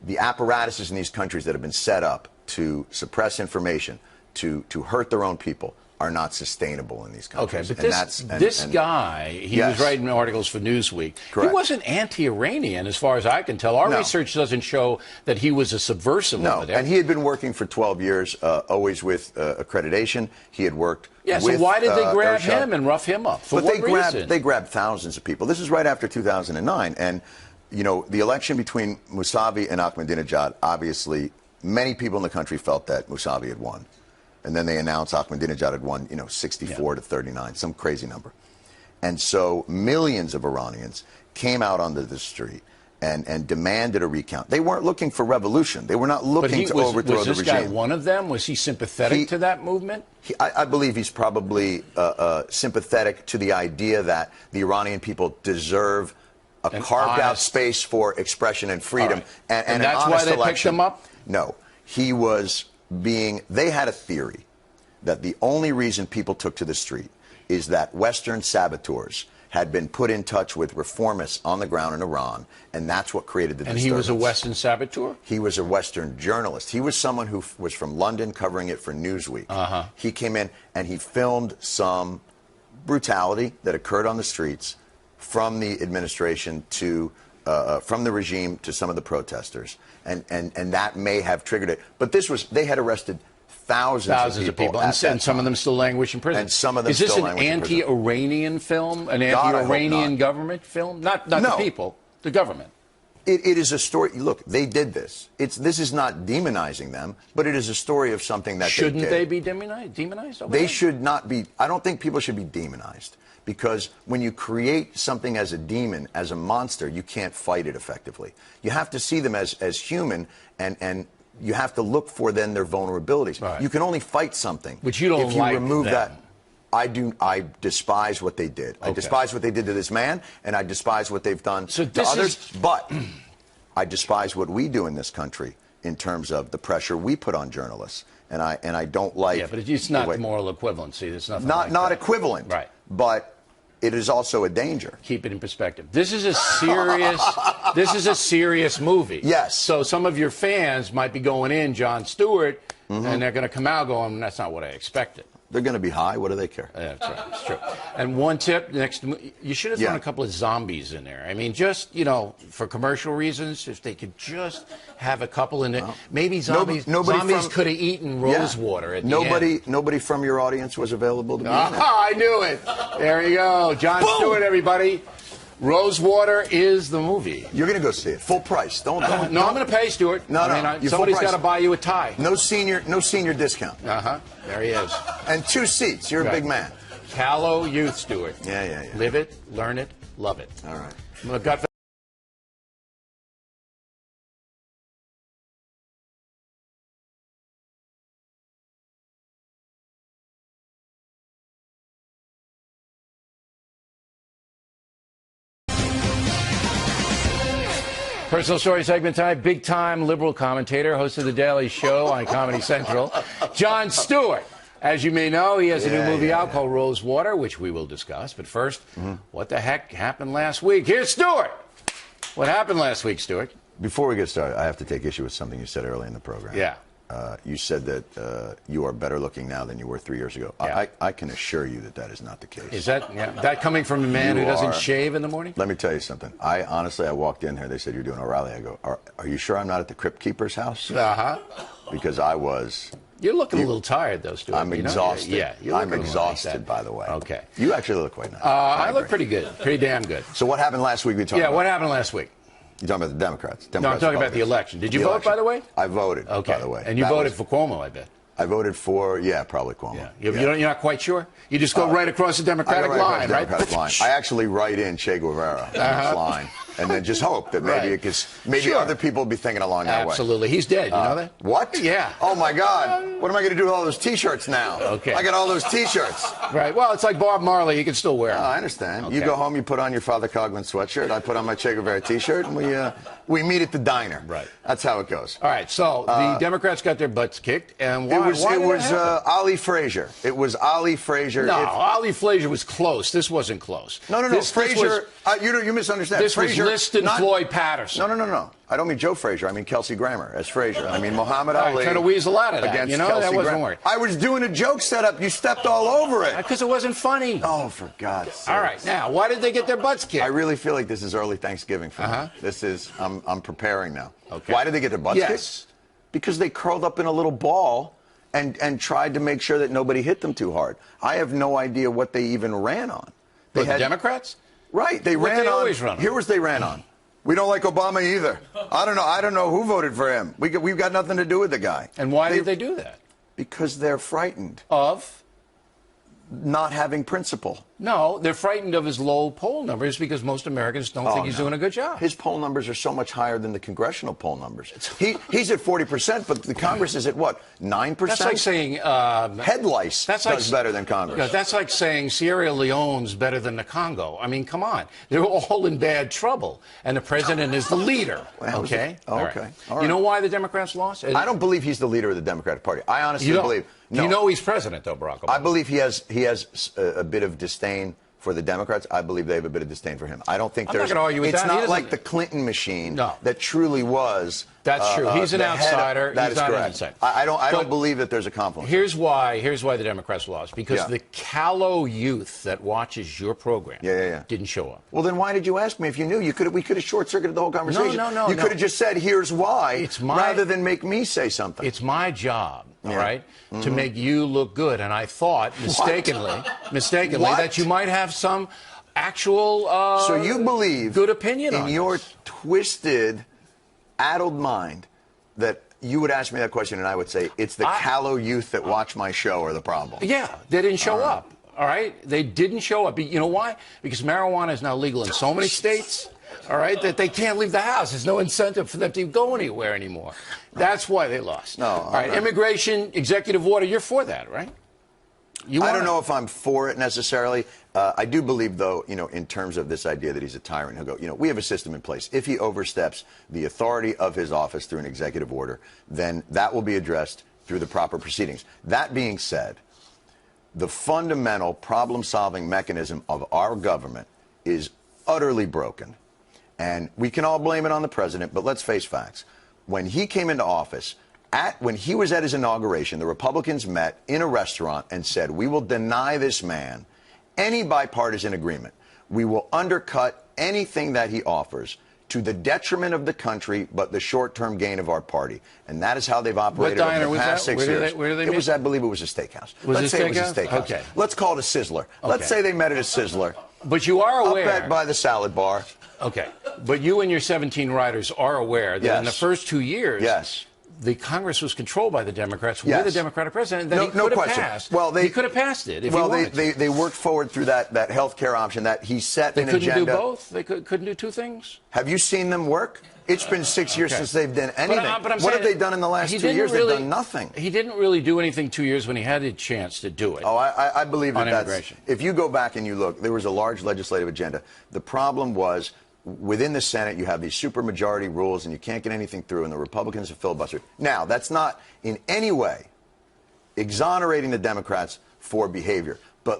C: the apparatuses in these countries that have been set up to suppress information, to hurt their own people, are not sustainable in these countries.
B: Okay, but this guy, he was writing articles for Newsweek.
C: Correct.
B: He wasn't anti-Iranian, as far as I can tell. Our research doesn't show that he was a subversive over there.
C: And he had been working for 12 years, always with accreditation. He had worked with
B: so why did they grab
C: Ershad.
B: him and rough him up? For what reason?
C: They grabbed thousands of people. This is right after 2009. And, you know, the election between Mousavi and Ahmadinejad, obviously, many people in the country felt that Mousavi had won. And then they announced Ahmadinejad had won, 64 to 39, some crazy number. And so millions of Iranians came out onto the street and demanded a recount. They weren't looking for revolution. They were not looking to overthrow the regime.
B: Was this guy one of them? Was he sympathetic to that movement?
C: I believe he's probably sympathetic to the idea that the Iranian people deserve a carved-out space for expression and freedom.
B: Right.
C: And
B: that's
C: an
B: why
C: honest
B: they
C: election.
B: picked him up?
C: No. He was they had a theory that the only reason people took to the street is that Western saboteurs had been put in touch with reformists on the ground in Iran, and that's what created the disturbance.
B: And he was a Western saboteur?
C: He was a Western journalist. He was someone who was from London covering it for Newsweek. He came in and he filmed some brutality that occurred on the streets from the administration to from the regime to some of the protesters. And that may have triggered it. But they had arrested thousands of people.
B: And some of them still languish in prison.
C: And some of them
B: Is this
C: still
B: an
C: languish in prison.
B: anti-Iranian film? An anti-Iranian government film? Not the people, the government.
C: It is a story. Look, they did this. This is not demonizing them, but it is a story of something that
B: Shouldn't
C: they
B: be demonized? Over
C: they
B: there?
C: should not be. I don't think people should be demonized. Because when you create something as a demon, as a monster, you can't fight it effectively. You have to see them as human, and you have to look for then their vulnerabilities.
B: Right.
C: You can only fight something
B: But you don't
C: if you
B: like
C: remove
B: them.
C: that. I despise what they did. I despise what they did to this man, and I despise what they've done to others. But I despise what we do in this country in terms of the pressure we put on journalists. And I don't like.
B: Yeah, but it's not the moral equivalency. There's nothing like
C: not
B: that.
C: equivalent.
B: Right.
C: But it is also a danger.
B: Keep it in perspective. This is a serious movie.
C: Yes.
B: So some of your fans might be going in Jon Stewart, and they're going to come out going, that's not what I expected.
C: They're going to be high. What do they care?
B: That's right. It's true. And one tip, you should have thrown a couple of zombies in there. I mean, just, for commercial reasons, if they could just have a couple in it. Well, maybe zombies could have eaten Rosewater at the end.
C: Nobody from your audience was available to be in it.
B: I knew it. There you go. Jon Stewart, everybody. Rosewater is the movie.
C: You're going to go see it. Full price. Don't.
B: No, I'm going to pay, Stuart.
C: No.
B: Somebody's got to buy you a tie.
C: No senior discount.
B: There he is.
C: And 2 seats. You're a big man.
B: Callow Youth, Stuart.
C: Yeah.
B: Live it, learn it, love it.
C: All right.
B: Personal story segment tonight. Big-time liberal commentator, host of The Daily Show on Comedy Central, Jon Stewart. As you may know, he has a new movie out called Rosewater, which we will discuss. But first, what the heck happened last week? Here's Stewart. What happened last week, Stewart?
C: Before we get started, I have to take issue with something you said earlier in the program.
B: Yeah.
C: You said that you are better looking now than you were 3 years ago.
B: Yeah.
C: I can assure you that is not the case.
B: Is that coming from a man who doesn't shave in the morning?
C: Let me tell you something. I walked in here. They said, you're doing O'Reilly. I go, are you sure I'm not at the Crypt Keeper's house? Because I was.
B: You're looking a little tired, though, Stuart.
C: I'm exhausted. I'm exhausted,
B: like
C: by the way.
B: Okay.
C: You actually look quite nice.
B: I look pretty good. Pretty damn good.
C: So what happened last week?
B: What happened last week?
C: You're talking about the Democrats.
B: No, I'm talking about the election. Did you vote, by the way?
C: I voted, by the way.
B: And you voted for Cuomo, I bet.
C: I voted for, probably Cuomo.
B: Yeah. You're not quite sure? You just go right across the Democratic line, right?
C: I actually write in Che Guevara in this line, and then just hope that maybe other people will be thinking along that way.
B: Absolutely. He's dead. You know that?
C: What?
B: Yeah.
C: Oh, my God. What am I going to do with all those T-shirts now?
B: Okay.
C: I got all those T-shirts.
B: Right. Well, it's like Bob Marley. You can still wear them.
C: I understand. Okay. You go home, you put on your Father Coughlin sweatshirt. I put on my Che Guevara T-shirt, and we meet at the diner.
B: Right.
C: That's how it goes.
B: All right. So the Democrats got their butts kicked, and why?
C: It was Ali Frazier. It was Ali Frazier.
B: No, Ali Frazier was close. This wasn't close.
C: No. Frazier. You misunderstand.
B: This
C: Frazier
B: enlisted Floyd Patterson.
C: No. I don't mean Joe Frazier. I mean Kelsey Grammer as Frazier. I mean Muhammad Ali.
B: Try to weasel out of that.
C: Against
B: You know,
C: Kelsey
B: that wasn't
C: Grammer.
B: working.
C: I was doing a joke setup. You stepped all over it.
B: Because it wasn't funny.
C: Oh, for God's sake.
B: All right. Now, why did they get their butts kicked?
C: I really feel like this is early Thanksgiving for me. This is, I'm preparing now.
B: Okay.
C: Why did they get their butts kicked? Because they curled up in a little ball and tried to make sure that nobody hit them too hard. I have no idea what they even ran on.
B: The Democrats?
C: Right. They ran on.
B: Always run on.
C: Here was they ran on. We don't like Obama either. I don't know who voted for him. We've got nothing to do with the guy.
B: And why did they do that?
C: Because they're frightened
B: Of?
C: not having principle.
B: No, they're frightened of his low poll numbers because most Americans don't think he's doing a good job.
C: His poll numbers are so much higher than the congressional poll numbers. He's at 40%, but the Congress is at what, 9%?
B: That's like saying
C: head lice does better than Congress.
B: Yeah, that's like saying Sierra Leone's better than the Congo. I mean, come on. They're all in bad trouble, and the president is the leader. Okay?
C: All right.
B: You know why the Democrats lost?
C: I don't believe he's the leader of the Democratic Party. I honestly believe. No.
B: You know he's president, though, Barack Obama.
C: I believe he has a bit of disdain for the Democrats. I believe they have a bit of disdain for him. I don't think
B: I'm not going to argue with
C: it's
B: that.
C: not like the Clinton machine that truly was.
B: That's true. He's an outsider.
C: That
B: he's
C: is
B: not
C: correct.
B: an insider.
C: I don't believe that there's a confluence.
B: Here's why the Democrats lost. Because the callow youth that watches your program didn't show up.
C: Well, then why did you ask me if you knew? We could have short-circuited the whole conversation.
B: No.
C: You could have just said, here's why, rather than make me say something.
B: It's my job, all right, to make you look good. And I thought, mistakenly, that you might have some actual
C: so you believe
B: good opinion on
C: your twisted, addled mind that you would ask me that question and I would say it's the callow youth that watch my show are the problem.
B: Yeah, they didn't show up. All right, they didn't show up. You know why? Because marijuana is now legal in so many states. All right, that they can't leave the house. There's no incentive for them to go anywhere anymore. That's why they lost.
C: No.
B: All right, immigration, executive order. You're for that, right?
C: I don't know if I'm for it necessarily. I do believe, though, in terms of this idea that he's a tyrant, he'll go, we have a system in place. If he oversteps the authority of his office through an executive order, then that will be addressed through the proper proceedings. That being said, the fundamental problem-solving mechanism of our government is utterly broken. And we can all blame it on the president, but let's face facts. When he came into office, when he was at his inauguration, the Republicans met in a restaurant and said, we will deny this man any bipartisan agreement. We will undercut anything that he offers to the detriment of the country, but the short-term gain of our party. And that is how they've operated over the past 6 years.
B: Where did they meet?
C: I believe it was a steakhouse.
B: Let's say it was a steakhouse?
C: Okay. Let's call it a Sizzler. Okay. Let's say they met at a Sizzler.
B: But you are aware.
C: Up by the salad bar.
B: Okay. But you and your 17 writers are aware that in the first 2 years, the Congress was controlled by the Democrats with a Democratic president. That he could have passed. Well, he could have passed it if he wanted to.
C: They worked forward through that health care option that he set an agenda.
B: They couldn't do both? They couldn't do two things?
C: Have you seen them work? It's been 6 years since they've done anything. But what have they done in the last 2 years? They've done nothing.
B: He didn't really do anything 2 years when he had a chance to do it.
C: Oh, I believe that
B: immigration.
C: If you go back and you look, there was a large legislative agenda. The problem was, within the Senate, you have these supermajority rules, and you can't get anything through, and the Republicans have filibustered. Now, that's not in any way exonerating the Democrats for behavior. But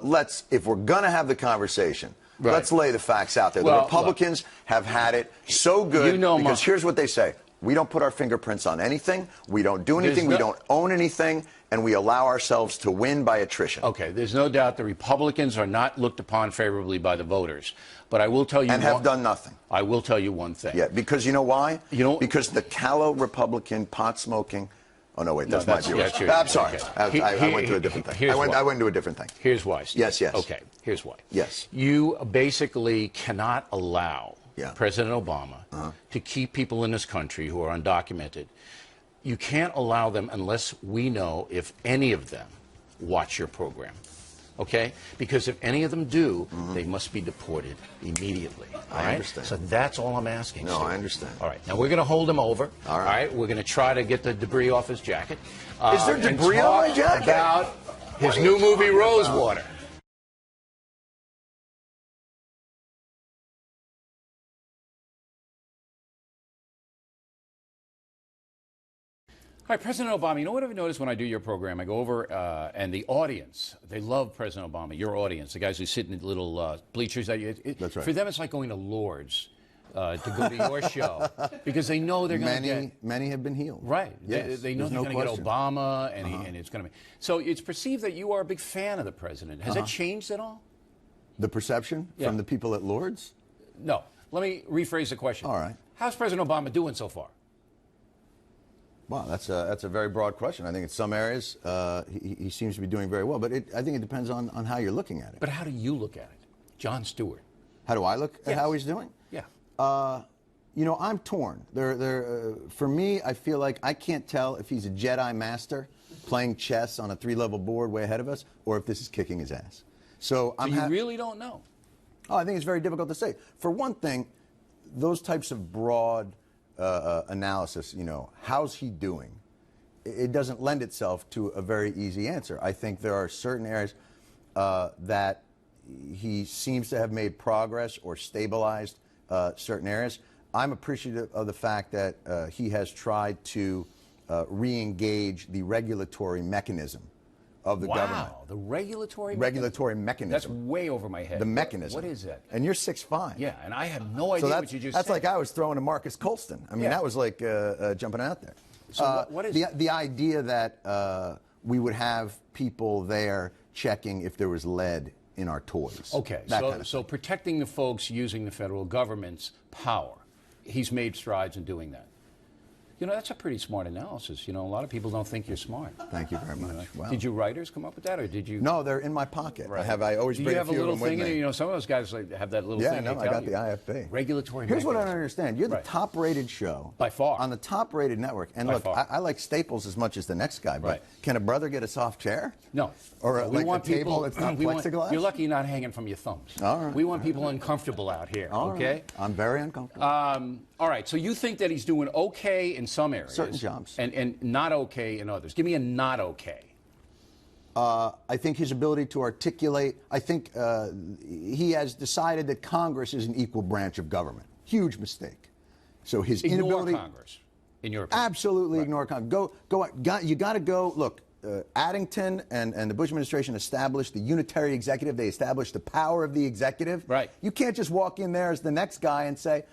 C: if we're going to have the conversation, let's lay the facts out there. The Republicans have had it so good because here's what they say. We don't put our fingerprints on anything. We don't do anything. We don't own anything. And we allow ourselves to win by attrition.
B: Okay, there's no doubt the Republicans are not looked upon favorably by the voters. But I will tell you...
C: And have done nothing.
B: I will tell you one thing.
C: Yeah, because you know why? Because the callow Republican pot-smoking... Oh, no, wait, that's my viewers. I'm sorry. Okay. I went to a different thing. I went to a different thing.
B: Here's why, Steve.
C: Yes.
B: Okay, here's why.
C: Yes.
B: You basically cannot allow President Obama to keep people in this country who are undocumented. You can't allow them unless we know if any of them watch your program. Okay? Because if any of them do, they must be deported immediately.
C: I understand.
B: So that's all I'm asking.
C: No, I understand.
B: All right. Now, we're going to hold him over. All right. We're going to try to get the debris off his jacket.
C: Is there debris on my jacket?
B: About his new movie, Rosewater. All right, President Obama, you know what I've noticed when I do your program? I go over, and the audience, they love President Obama, your audience, the guys who sit in the little bleachers.
A: That's right.
B: For them, it's like going to Lourdes. to go to your show because they know they're going to get...
A: Many have been healed.
B: Right.
A: Yes,
B: they know they're going to get Obama, and it's going to be... So it's perceived that you are a big fan of the president. Has that changed at all?
A: The perception from the people at Lord's?
B: No. Let me rephrase the question.
A: All right.
B: How's President Obama doing so far?
A: Wow, that's a very broad question. I think in some areas he seems to be doing very well, but I think it depends on how you're looking at it.
B: But how do you look at it? Jon Stewart.
A: How do I look at how he's doing?
B: Yeah.
A: You know, I'm torn. For me, I feel like I can't tell if he's a Jedi master playing chess on a 3-level board way ahead of us, or if this is kicking his ass. So
B: you really don't know?
A: Oh, I think it's very difficult to say. For one thing, those types of broad analysis, you know, how's he doing? It doesn't lend itself to a very easy answer. I think there are certain areas that he seems to have made progress or stabilized certain areas. I'm appreciative of the fact that he has tried to re-engage the regulatory mechanism of the government.
B: Wow, the regulatory
A: mechanism.
B: That's way over my head.
A: The mechanism.
B: What is that?
A: And you're 6'5".
B: Yeah, and I had no idea what you just said.
A: That's like I was throwing a Marcus Colston. I mean, that was like jumping out there.
B: So what is
A: the idea that we would have people there checking if there was lead in our toys?
B: Okay, so protecting the folks using the federal government's power. He's made strides in doing that. You know, that's a pretty smart analysis. You know, a lot of people don't think you're smart.
A: Thank you very much.
B: Wow. Did you writers come up with that, or did you?
A: No, they're in my pocket.
B: Right.
A: I always bring a few of them with me.
B: Do you have a little thing? You know, some of those guys have that little thing.
A: Yeah, no, I got the IFB.
B: Regulatory.
A: Here's what I don't understand. You're the top-rated show
B: by far
A: on the top-rated network. And look, I like Staples as much as the next guy, but can a brother get a soft chair?
B: No.
A: Or
B: we
A: like
B: want
A: a table that's not plexiglass?
B: You're lucky you're not hanging from your thumbs.
A: All right.
B: We want people uncomfortable out here. Okay.
A: Right. I'm very uncomfortable.
B: All right. So you think that he's doing okay in some areas,
A: certain jobs,
B: and not okay in others. Give me a not okay.
A: I think his ability to articulate. I think he has decided that Congress is an equal branch of government. Huge mistake. So his inability.
B: Congress, in your opinion.
A: Absolutely ignore Congress. You got to go. Look, Addington and the Bush administration established the unitary executive. They established the power of the executive.
B: Right.
A: You can't just walk in there as the next guy and say,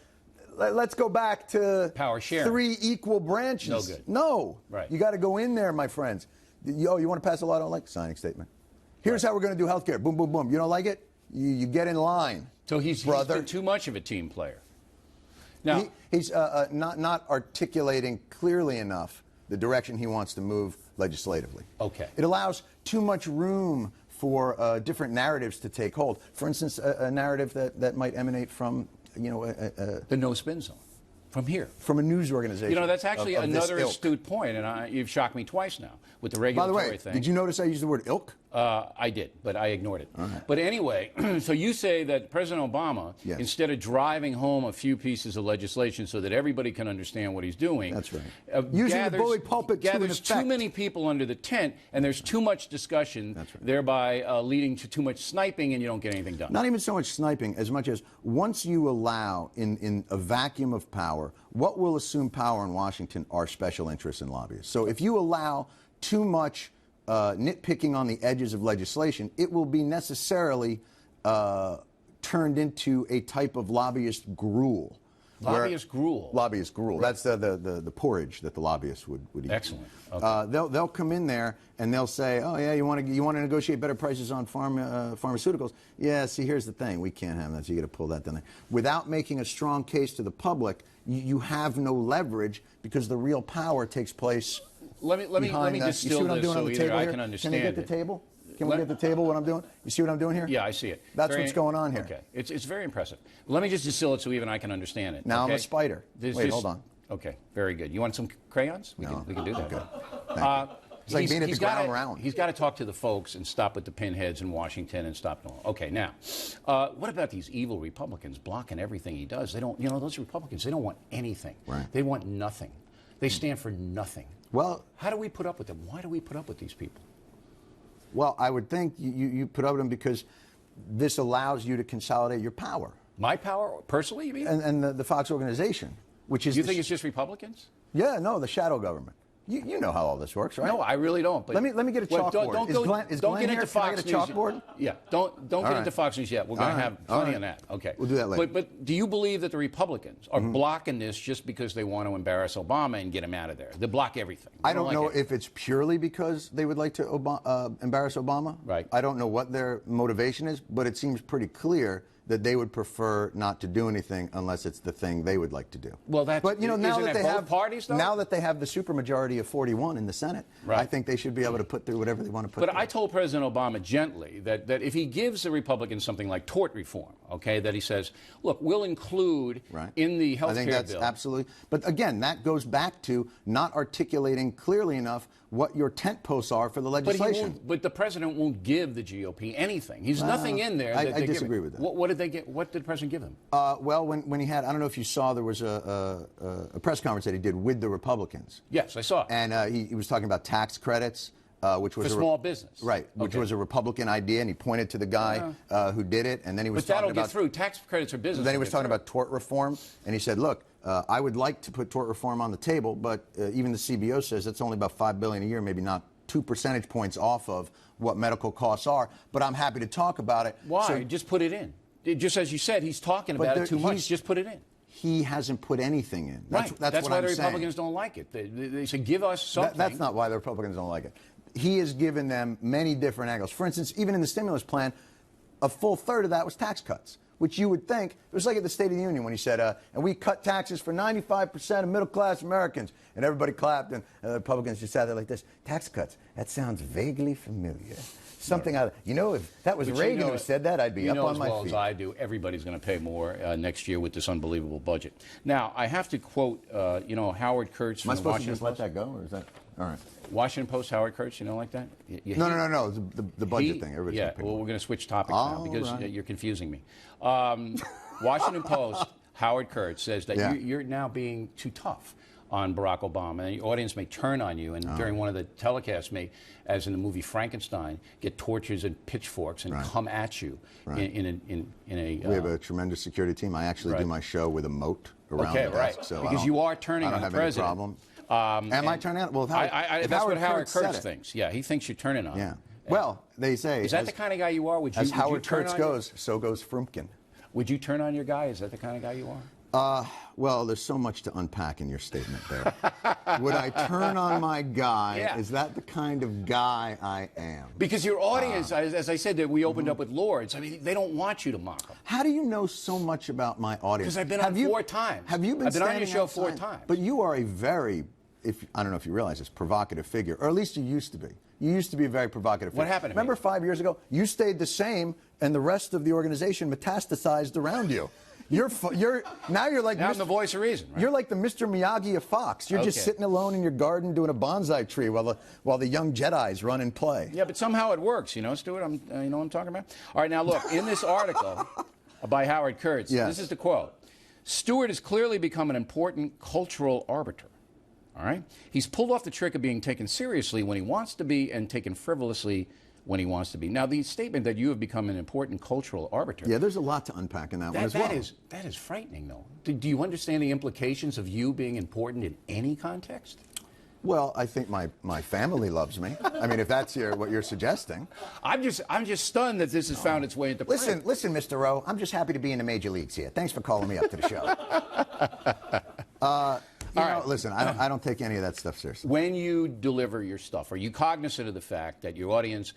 A: let's go back to
B: power sharing.
A: 3 equal branches.
B: No good.
A: No.
B: Right.
A: You got to go in there, my friends. You want to pass a law I don't like? Signing statement. Here's how we're going to do health care. Boom, boom, boom. You don't like it? You get in line.
B: So he's been too much of a team player. Now
A: he's not articulating clearly enough the direction he wants to move legislatively.
B: Okay.
A: It allows too much room for different narratives to take hold. For instance, a narrative that might emanate from, you know,
B: the no spin zone. From here.
A: From a news organization.
B: You know, that's actually another astute point, and you've shocked me twice now with the regulatory thing.
A: By the way, did you notice I used the word ilk?
B: I did, but I ignored it.
A: All right.
B: But anyway, so you say that President Obama, instead of driving home a few pieces of legislation so that everybody can understand what he's doing,
A: that's right. Using the bully pulpit
B: gathers too many people under the tent, and there's too much discussion, thereby leading to too much sniping, and you don't get anything done.
A: Not even so much sniping, as much as once you allow, in a vacuum of power, what will assume power in Washington are special interests and lobbyists. So if you allow too much nitpicking on the edges of legislation, it will be necessarily turned into a type of lobbyist gruel.
B: Lobbyist gruel.
A: Lobbyist gruel. Right. That's the porridge that the lobbyists would eat.
B: Excellent. Okay.
A: They'll come in there and they'll say, oh yeah, you want to negotiate better prices on pharmaceuticals? Yeah. See, here's the thing: we can't have that. So you got to pull that down there. Without making a strong case to the public, you have no leverage because the real power takes place.
B: Let me distill this so either I can understand it.
A: Can we get the table? Can we get the table, what I'm doing? You see what I'm doing here?
B: Yeah, I see it.
A: That's what's going on here.
B: Okay. It's very impressive. Let me just distill it so even I can understand it.
A: Now
B: okay?
A: I'm a spider. Wait, hold on.
B: Okay, very good. You want some crayons? We can do that.
A: Okay. It's like being at the ground round.
B: He's got to talk to the folks and stop with the pinheads in Washington and stop. Okay, now, what about these evil Republicans blocking everything he does? They don't, those Republicans, they don't want anything.
A: Right.
B: They want nothing. They stand for nothing.
A: Well,
B: how do we put up with them? Why do we put up with these people?
A: Well, I would think you put up with them because this allows you to consolidate your power.
B: My power, personally, you mean?
A: And the Fox organization, which is...
B: You think it's just Republicans?
A: Yeah, no, the shadow government. You know how all this works, right?
B: No, I really don't. But
A: let me get a chalkboard.
B: Don't get into Fox
A: News. Can I get a chalkboard?
B: Yeah, don't get into Fox News yet. We're going to have plenty on that. Okay,
A: we'll do that later.
B: But do you believe that the Republicans are blocking this just because they want to embarrass Obama and get him out of there? They block everything.
A: I don't know if it's purely because they would like to embarrass Obama.
B: Right.
A: I don't know what their motivation is, but it seems pretty clear that they would prefer not to do anything unless it's the thing they would like to do.
B: Well, that's
A: but now that they have
B: parties, though?
A: Now that they have the supermajority of 41 in the Senate, I think they should be able to put through whatever they want to put.
B: But I told President Obama gently that if he gives the Republicans something like tort reform, okay, that he says, look, we'll include in the health care bill.
A: I think that's absolutely. But again, that goes back to not articulating clearly enough what your tent posts are for the legislation.
B: But the president won't give the GOP anything. He's nothing in there.
A: I disagree with that.
B: What did they get? What did the president give them?
A: Well, when he had, I don't know if you saw, there was a press conference that he did with the Republicans.
B: Yes, I saw.
A: And he was talking about tax credits, which was
B: for small business,
A: right? Which was a Republican idea, and he pointed to the guy who did it, and then he was talking about.
B: But that'll get through. Tax credits for business.
A: Then he was talking about tort reform, and he said, "Look, I would like to put tort reform on the table, but even the CBO says it's only about $5 billion a year, maybe not 2 percentage points off of what medical costs are. But I'm happy to talk about it."
B: Why?
A: So,
B: just put it in. Just as you said, he's talking about it too much. Just put it in.
A: He hasn't put anything in. That's
B: why the Republicans don't like it. They say, give us something.
A: That's not why the Republicans don't like it. He has given them many different angles. For instance, even in the stimulus plan, a full third of that was tax cuts, which you would think, it was like at the State of the Union when he said, and we cut taxes for 95% of middle-class Americans. And everybody clapped, and the Republicans just sat there like this. Tax cuts, that sounds vaguely familiar. Something out of, if that was Reagan who said that, I'd be up on my feet.
B: As well as I do, everybody's going to pay more next year with this unbelievable budget. Now, I have to quote, Howard Kurtz from the Washington Post. Am I supposed to
A: just let that go, or is that, all right.
B: Washington Post, Howard Kurtz, like that?
A: No, the budget thing. Everybody's
B: we're going to switch topics now because you're confusing me. Washington Post, Howard Kurtz says that you're now being too tough on Barack Obama, and the audience may turn on you, and during one of the telecasts may, as in the movie Frankenstein, get torches and pitchforks and come at you in a.
A: We have a tremendous security team. I actually do my show with a moat around the desk, so
B: because you are turning on the president.
A: I don't have any problem. Am I turning on? Well,
B: that's what Howard Kurtz thinks. Yeah, he thinks you're turning on.
A: Yeah. Well, they say.
B: Is that the kind of guy you are?
A: As Howard Kurtz goes, so goes Frumpkin.
B: Would you turn on your guy? Is that the kind of guy you are?
A: Well, there's so much to unpack in your statement there. Would I turn on my guy? Yeah. Is that the kind of guy I am?
B: Because your audience, as I said, that we opened up with Lords, I mean, they don't want you to mock them.
A: How do you know so much about my audience?
B: Because I've been on 4 times.
A: Have you been?
B: I've been on your show
A: outside?
B: 4 times.
A: But you are a very, I don't know if you realize this, provocative figure, or at least you used to be. You used to be a very provocative figure.
B: What happened to me?
A: Remember 5 years ago? You stayed the same, and the rest of the organization metastasized around you. Now you're like
B: I'm the voice of reason. Right?
A: You're like the Mr. Miyagi of Fox. You're just sitting alone in your garden doing a bonsai tree while the young Jedis run and play.
B: Yeah, but somehow it works, Stuart. You know what I'm talking about. All right, now look, in this article by Howard Kurtz, this is the quote: Stewart has clearly become an important cultural arbiter. All right, he's pulled off the trick of being taken seriously when he wants to be and taken frivolously when he wants to be. Now, the statement that you have become an important cultural arbiter.
A: Yeah, there's a lot to unpack in that one as well.
B: That is frightening, though. Do you understand the implications of you being important in any context?
A: Well, I think my family loves me. I mean, if that's what you're suggesting.
B: I'm just stunned that this has found its way into print.
A: Listen, Mr. Rowe, I'm just happy to be in the major leagues here. Thanks for calling me up to the show. Listen, I don't take any of that stuff seriously.
B: When you deliver your stuff, are you cognizant of the fact that your audience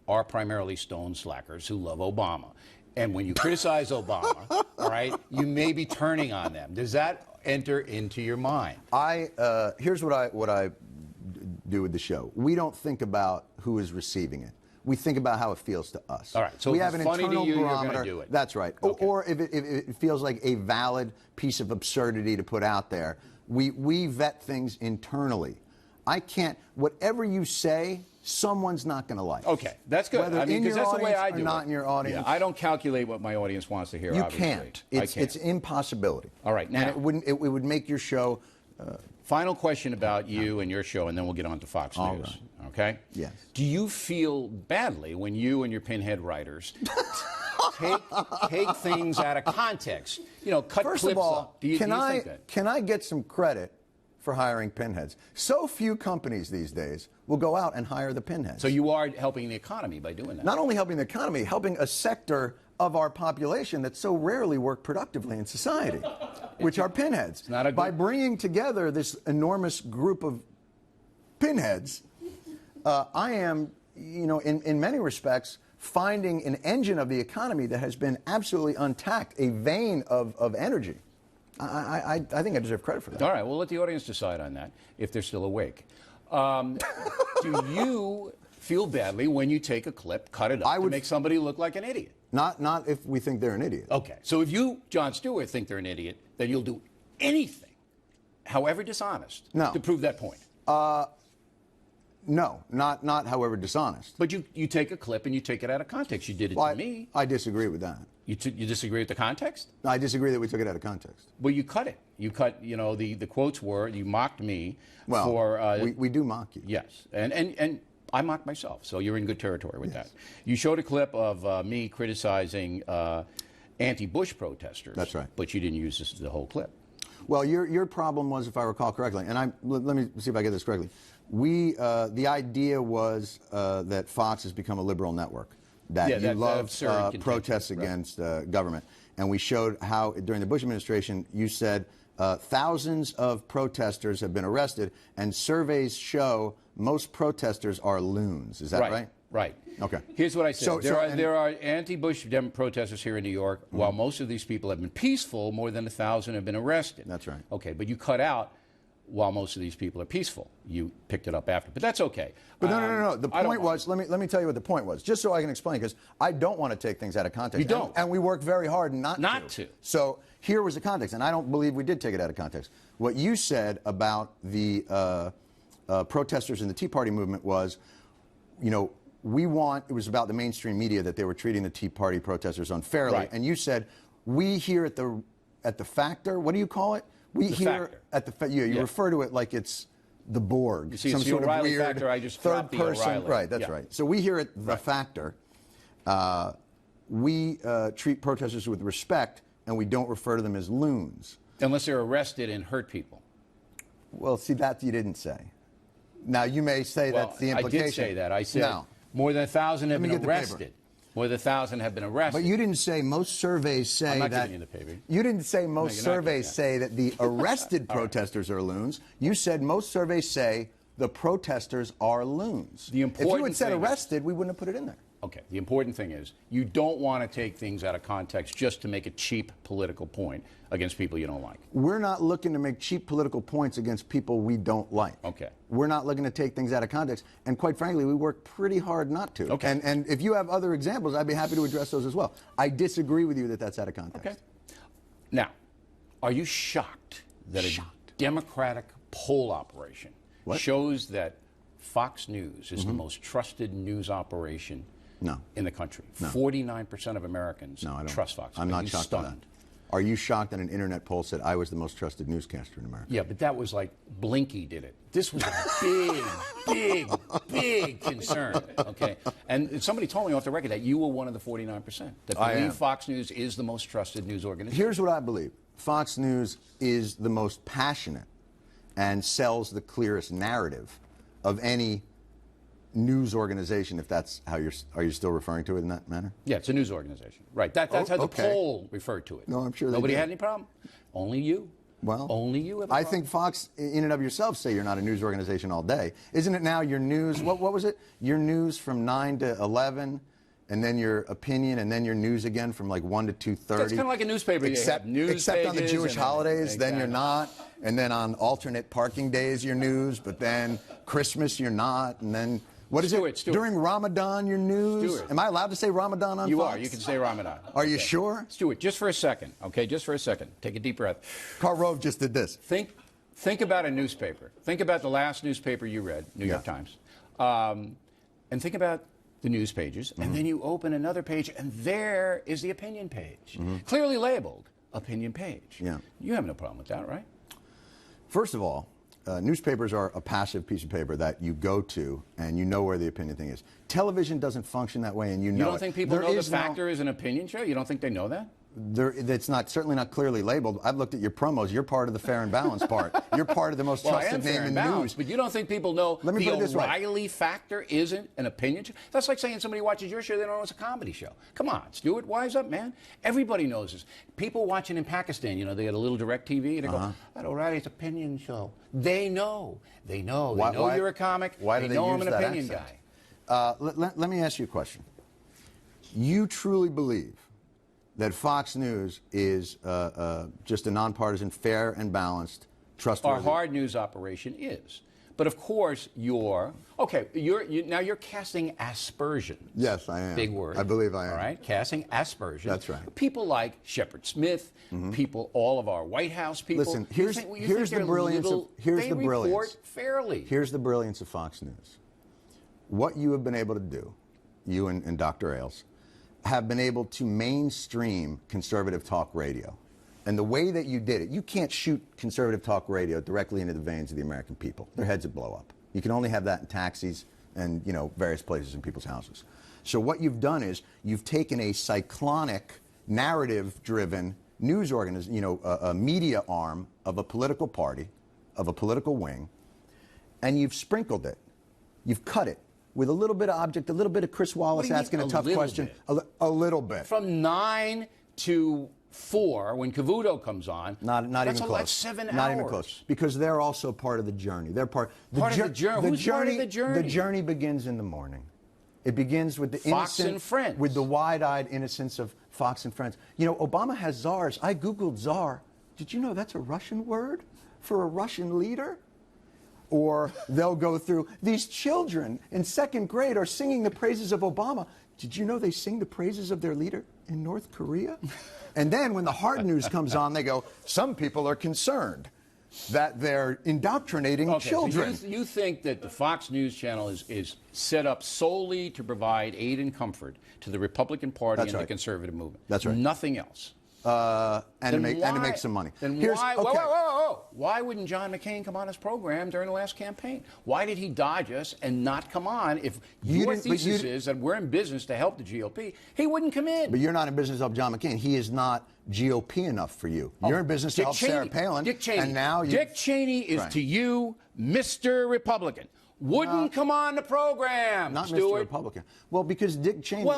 B: are primarily stone slackers who love Obama? And when you criticize Obama, all right, you may be turning on them. Does that enter into your mind?
A: Here's what I do with the show. We don't think about who is receiving it. We think about how it feels to us.
B: All right, so
A: we
B: if
A: have
B: it's
A: an
B: funny
A: internal
B: to you,
A: barometer.
B: you're going to do it.
A: That's right.
B: Okay.
A: Or if it feels like a valid piece of absurdity to put out there, we vet things internally. I can't. Whatever you say, someone's not going to like.
B: Okay, that's good.
A: Whether in your
B: that's the way I do
A: or not
B: it.
A: in your audience.
B: Yeah, I don't calculate what my audience wants to hear.
A: You
B: obviously.
A: can't. It's an impossibility.
B: All right, now
A: and it would make your show.
B: Final question about you and your show, and then we'll get on to Fox News.
A: Right.
B: Okay?
A: Yes.
B: Do you feel badly when you and your pinhead writers take things out of context? Cut
A: First
B: clips
A: of all,
B: up. Do you think that?
A: Can I get some credit for hiring pinheads. So few companies these days will go out and hire the pinheads.
B: So you are helping the economy by doing that.
A: Not only helping the economy, helping a sector of our population that so rarely work productively in society, which are pinheads. By bringing together this enormous group of pinheads, I am, in many respects, finding an engine of the economy that has been absolutely untapped, a vein of energy. I think I deserve credit for that.
B: All right, we'll let the audience decide on that if they're still awake. Do you feel badly when you take a clip, cut it up to make somebody look like an idiot?
A: Not if we think they're an idiot.
B: Okay, so if you, Jon Stewart, think they're an idiot, then you'll do anything, however dishonest, to prove that point.
A: No, not however dishonest.
B: But you take a clip and you take it out of context. You did it to me.
A: I disagree with that.
B: You disagree with the context?
A: I disagree that we took it out of context.
B: Well, you cut it. You cut, the quotes were, you mocked me
A: we do mock you.
B: Yes, and I mocked myself, so you're in good territory with that. You showed a clip of me criticizing anti-Bush protesters.
A: That's right.
B: But you didn't use the whole clip.
A: Well, your problem was, if I recall correctly, and let me see if I get this correctly. The idea was that Fox has become a liberal network, that you love protests against government. And we showed how, during the Bush administration, you said thousands of protesters have been arrested, and surveys show most protesters are loons. Is that right?
B: Right.
A: Okay.
B: Here's what I said. There are anti-Bush protesters here in New York. While most of these people have been peaceful, more than 1,000 have been arrested.
A: That's right.
B: Okay, but you cut out while most of these people are peaceful. You picked it up after, but that's okay.
A: But no. The point was, let me tell you what the point was, just so I can explain, because I don't want to take things out of context.
B: You don't.
A: And we work very hard not to. So here was the context, and I don't believe we did take it out of context. What you said about the protesters in the Tea Party movement was, it was about the mainstream media, that they were treating the Tea Party protesters unfairly.
B: Right.
A: And you said, we here at the Factor, what do you call it? We here at the you refer to it like it's the Borg,
B: you see,
A: some sort of weird
B: factor, I just
A: third person.
B: O'Reilly.
A: Right, that's right. So we here at the Factor, we treat protesters with respect, and we don't refer to them as loons.
B: Unless they're arrested and hurt people.
A: Well, see, that you didn't say. Now, you may say that's the implication.
B: I did say that. I said more than 1,000 have been arrested. More than 1,000 have been arrested.
A: But you didn't say most surveys say
B: I'm not
A: that.
B: giving you the paper.
A: You didn't say most surveys say that the arrested protesters are loons. You said most surveys say the protesters are loons. If you had said arrested, we wouldn't have put it in there.
B: Okay. The important thing is you don't want to take things out of context just to make a cheap political point against people you don't like.
A: We're not looking to make cheap political points against people we don't like.
B: Okay.
A: We're not looking to take things out of context. And quite frankly, we work pretty hard not to.
B: Okay.
A: And if you have other examples, I'd be happy to address those as well. I disagree with you that that's out of context.
B: Okay. Now, are you shocked that a Democratic poll operation shows that Fox News is the most trusted news operation in the country? 49% of Americans trust Fox News.
A: I'm not shocked by that. Are you shocked that an internet poll said I was the most trusted newscaster in America?
B: Yeah, but that was like Blinky did it. This was a big concern. Okay, and somebody told me off the record that you were one of the 49% that believe Fox News is the most trusted news organization.
A: Here's what I believe: Fox News is the most passionate and sells the clearest narrative of any news organization, if that's how are you still referring to it in that manner?
B: Yeah, it's a news organization. Right. That's how the poll referred to it.
A: No, I'm sure
B: nobody had any problem. Only you.
A: Well,
B: only you have a
A: I
B: problem.
A: think Fox, in and of yourself, say you're not a news organization all day. Isn't it now your news? What was it? Your news from 9 to 11, and then your opinion, and then your news again from like 1 to 2:30.
B: That's kind of like a newspaper.
A: Except on the Jewish holidays, then you're not. And then on alternate parking days, your news. But then Christmas, you're not. And then what is it? During Ramadan, your news? Am I allowed to say Ramadan on Fox?
B: You are. You can say Ramadan.
A: Are you sure?
B: Stewart, just for a second. Okay, just for a second. Take a deep breath.
A: Karl Rove just did this.
B: Think about a newspaper. Think about the last newspaper you read, New York Times. And think about the news pages, and then you open another page, and there is the opinion page, clearly labeled opinion page.
A: Yeah.
B: You have no problem with that, right?
A: First of all, newspapers are a passive piece of paper that you go to and you know where the opinion thing is. Television doesn't function that way, and you know it.
B: You don't think people know The Factor is an opinion show? You don't think they know that?
A: That's certainly not clearly labeled. I've looked at your promos. You're part of the fair and balanced part. You're part of the most trusted name in news.
B: But you don't think people know
A: Let me
B: the
A: put it this way.
B: O'Reilly factor isn't an opinion? That's like saying somebody watches your show, they don't know it's a comedy show. Come on, Stewart, wise up, man. Everybody knows this. People watching in Pakistan, they get a little direct TV, and they go, that O'Reilly's opinion show. They know. They know you're a comic.
A: Why do they
B: know
A: use
B: I'm an
A: that
B: opinion
A: accent?
B: guy.
A: Let me ask you a question. You truly believe that Fox News is just a nonpartisan, fair and balanced, trustworthy?
B: Our hard news operation is. But of course, you're casting aspersions.
A: Yes, I am.
B: Big word.
A: I believe I am.
B: All right, casting aspersions.
A: That's right.
B: People like Shepard Smith, people, all of our White House people.
A: Listen, here's the brilliance
B: they report fairly.
A: Here's the brilliance of Fox News. What you have been able to do, you and Dr. Ailes, have been able to mainstream conservative talk radio. And the way that you did it, you can't shoot conservative talk radio directly into the veins of the American people. Their heads would blow up. You can only have that in taxis and, various places in people's houses. So what you've done is you've taken a cyclonic, narrative-driven news organization, a media arm of a political party, of a political wing, and you've sprinkled it. You've cut it with a little bit of object, a little bit of Chris Wallace asking a tough question, a little bit.
B: From 9 to 4, when Cavuto comes on,
A: not even close.
B: That's 7 hours.
A: Not even close, because they're also part of the journey. They're part of the journey.
B: Who's part of the journey?
A: The journey begins in the morning. It begins with the
B: Fox and Friends,
A: with the wide-eyed innocence of Fox and Friends. Obama has czars. I googled czar. Did you know that's a Russian word for a Russian leader? Or they'll go through, these children in 2nd grade are singing the praises of Obama. Did you know they sing the praises of their leader in North Korea? And then when the hard news comes on, they go, some people are concerned that they're indoctrinating children.
B: So you think that the Fox News channel is set up solely to provide aid and comfort to the Republican Party and the conservative movement?
A: That's right.
B: Nothing else.
A: And to make some money.
B: Then why wouldn't John McCain come on his program during the last campaign? Why did he dodge us and not come on? If your thesis is that we're in business to help the GOP, he wouldn't come in.
A: But you're not in business to help John McCain. He is not GOP enough for you. You're in business to help Sarah Palin.
B: Dick Cheney.
A: And now
B: Dick Cheney is to you Mr. Republican. Wouldn't come on the program,
A: not
B: Stewart.
A: Mr. Republican. Well, because Dick Cheney,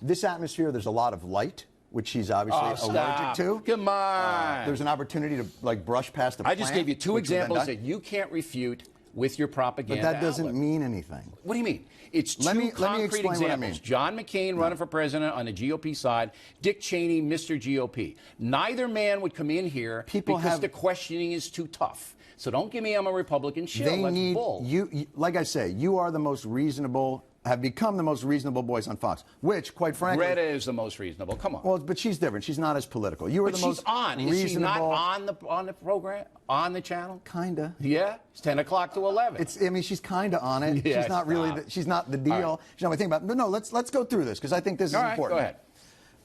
A: this atmosphere, there's a lot of light, which he's obviously allergic to.
B: Come on.
A: There's an opportunity to brush past the plant.
B: I just gave you 2 examples that you can't refute with your propaganda.
A: But that doesn't mean anything.
B: What do you mean? It's two concrete examples.
A: What I mean.
B: John McCain running for president on the GOP side, Dick Cheney, Mr. GOP. Neither man would come in here because the questioning is too tough. So don't give me I'm a Republican shill. That's bull.
A: Like I say, you are the most reasonable, have become the most reasonable voice on Fox, which, quite frankly...
B: Greta is the most reasonable. Come on.
A: Well, but she's different. She's not as political. You are the most reasonable...
B: Is she not on the program, on the channel?
A: Kinda.
B: Yeah? It's 10 o'clock to 11.
A: She's kinda on it.
B: Yeah,
A: she's not really... she's not the deal.
B: Right.
A: She's not my thing about... No, let's go through this, because I think this is important.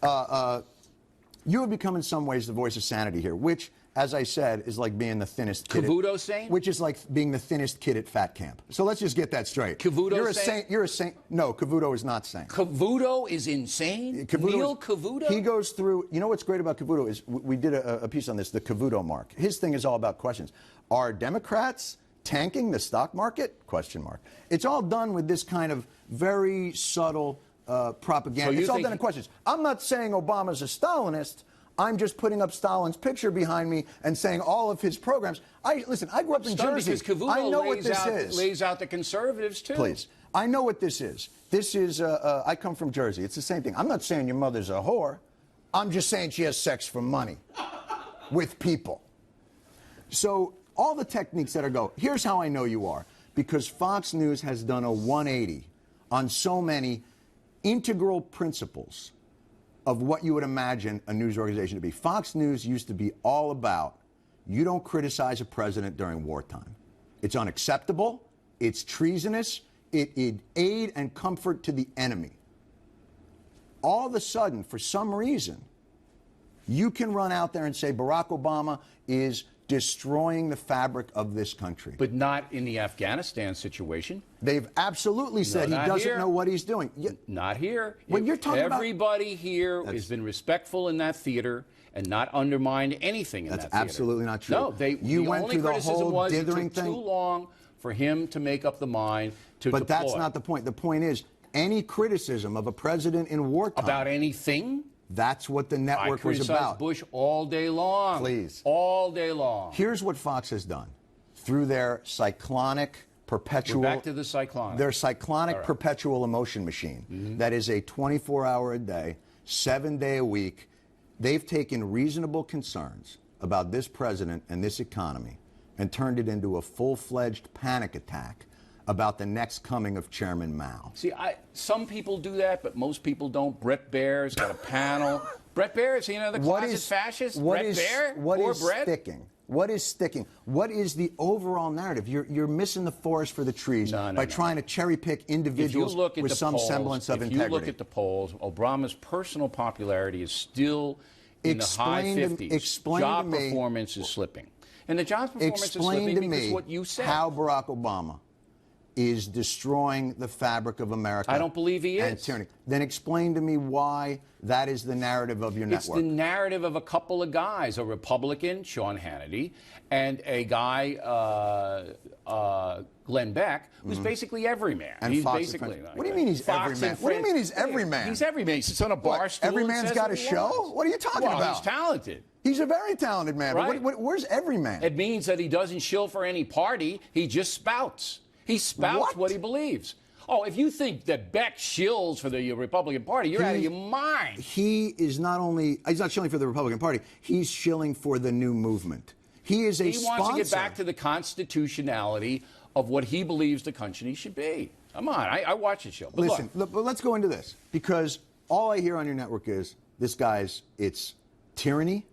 B: Go ahead.
A: You have become in some ways the voice of sanity here, which, as I said, is like being the thinnest kid.
B: Cavuto sane?
A: Which is like being the thinnest kid at fat camp. So let's just get that straight.
B: Cavuto
A: You're a
B: sane?
A: saint. You're a saint. No, Cavuto is not sane.
B: Cavuto is insane? Neil Cavuto?
A: He goes through... You know what's great about Cavuto is we did a piece on this, the Cavuto mark. His thing is all about questions. Are Democrats tanking the stock market? Question mark. It's all done with this kind of very subtle propaganda.
B: So
A: it's all done in questions. I'm not saying Obama's a Stalinist. I'm just putting up Stalin's picture behind me and saying all of his programs. Listen, I grew up in Jersey.
B: Because Cavuto
A: I know what this is.
B: Lays out the conservatives, too.
A: Please. I know what this is. This is, I come from Jersey. It's the same thing. I'm not saying your mother's a whore. I'm just saying she has sex for money with people. So all the techniques that here's how I know you are. Because Fox News has done a 180 on so many integral principles of what you would imagine a news organization to be. Fox News used to be all about, you don't criticize a president during wartime. It's unacceptable, it's treasonous, it aid and comfort to the enemy. All of a sudden, for some reason, you can run out there and say Barack Obama is destroying the fabric of this country.
B: But not in the Afghanistan situation.
A: They've absolutely said he doesn't know what he's doing.
B: Not here.
A: When you're talking
B: everybody here has been respectful in that theater and not undermined anything in that theater.
A: That's absolutely not true.
B: No,
A: you went through the whole dithering thing.
B: It took too long for him to make up the mind to deploy.
A: But that's not the point. The point is, any criticism of a president in wartime
B: about anything.
A: That's what the network was about.
B: I criticize Bush all day long.
A: Please.
B: All day long.
A: Here's what Fox has done. Through their cyclonic, perpetual...
B: We're back to the cyclonic.
A: Their cyclonic perpetual emotion machine. That is a 24-hour-a-day, 7-day-a-week. They've taken reasonable concerns about this president and this economy and turned it into a full-fledged panic attack about the next coming of Chairman Mao.
B: See, some people do that, but most people don't. Brett Baer's got a panel. Brett Baer, is he another closet fascist? Brett Baer?
A: What is sticking? What is sticking? What is the overall narrative? You're missing the forest for the trees by trying to cherry pick individuals with some semblance of integrity.
B: If you look at the polls, Obama's personal popularity is still in the high 50s. Job performance is slipping. And the job performance is slipping because of what you said.
A: How Barack Obama is destroying the fabric of America.
B: I don't believe he is.
A: And tyranny. Then explain to me why that is the narrative of your network.
B: It's the narrative of a couple of guys, a Republican, Sean Hannity, and a guy, Glenn Beck, who's basically every man.
A: And
B: he's
A: Fox
B: basically
A: what do you mean he's every man? What do you mean he's every man?
B: He's every man. He sits on a bar stool.
A: Every man's got a show? What are you talking about?
B: He's talented.
A: He's a very talented man.
B: Right.
A: But where's every man?
B: It means that he doesn't shill for any party. He just spouts. He spouts what he believes. Oh, if you think that Beck shills for the Republican Party, you're out of your mind.
A: He is not only, he's not shilling for the Republican Party, he's shilling for the new movement. He is a sponsor.
B: He wants to get back to the constitutionality of what he believes the country should be. Come on, I watch the show. But
A: listen, but let's go into this, because all I hear on your network is this guy's, it's tyranny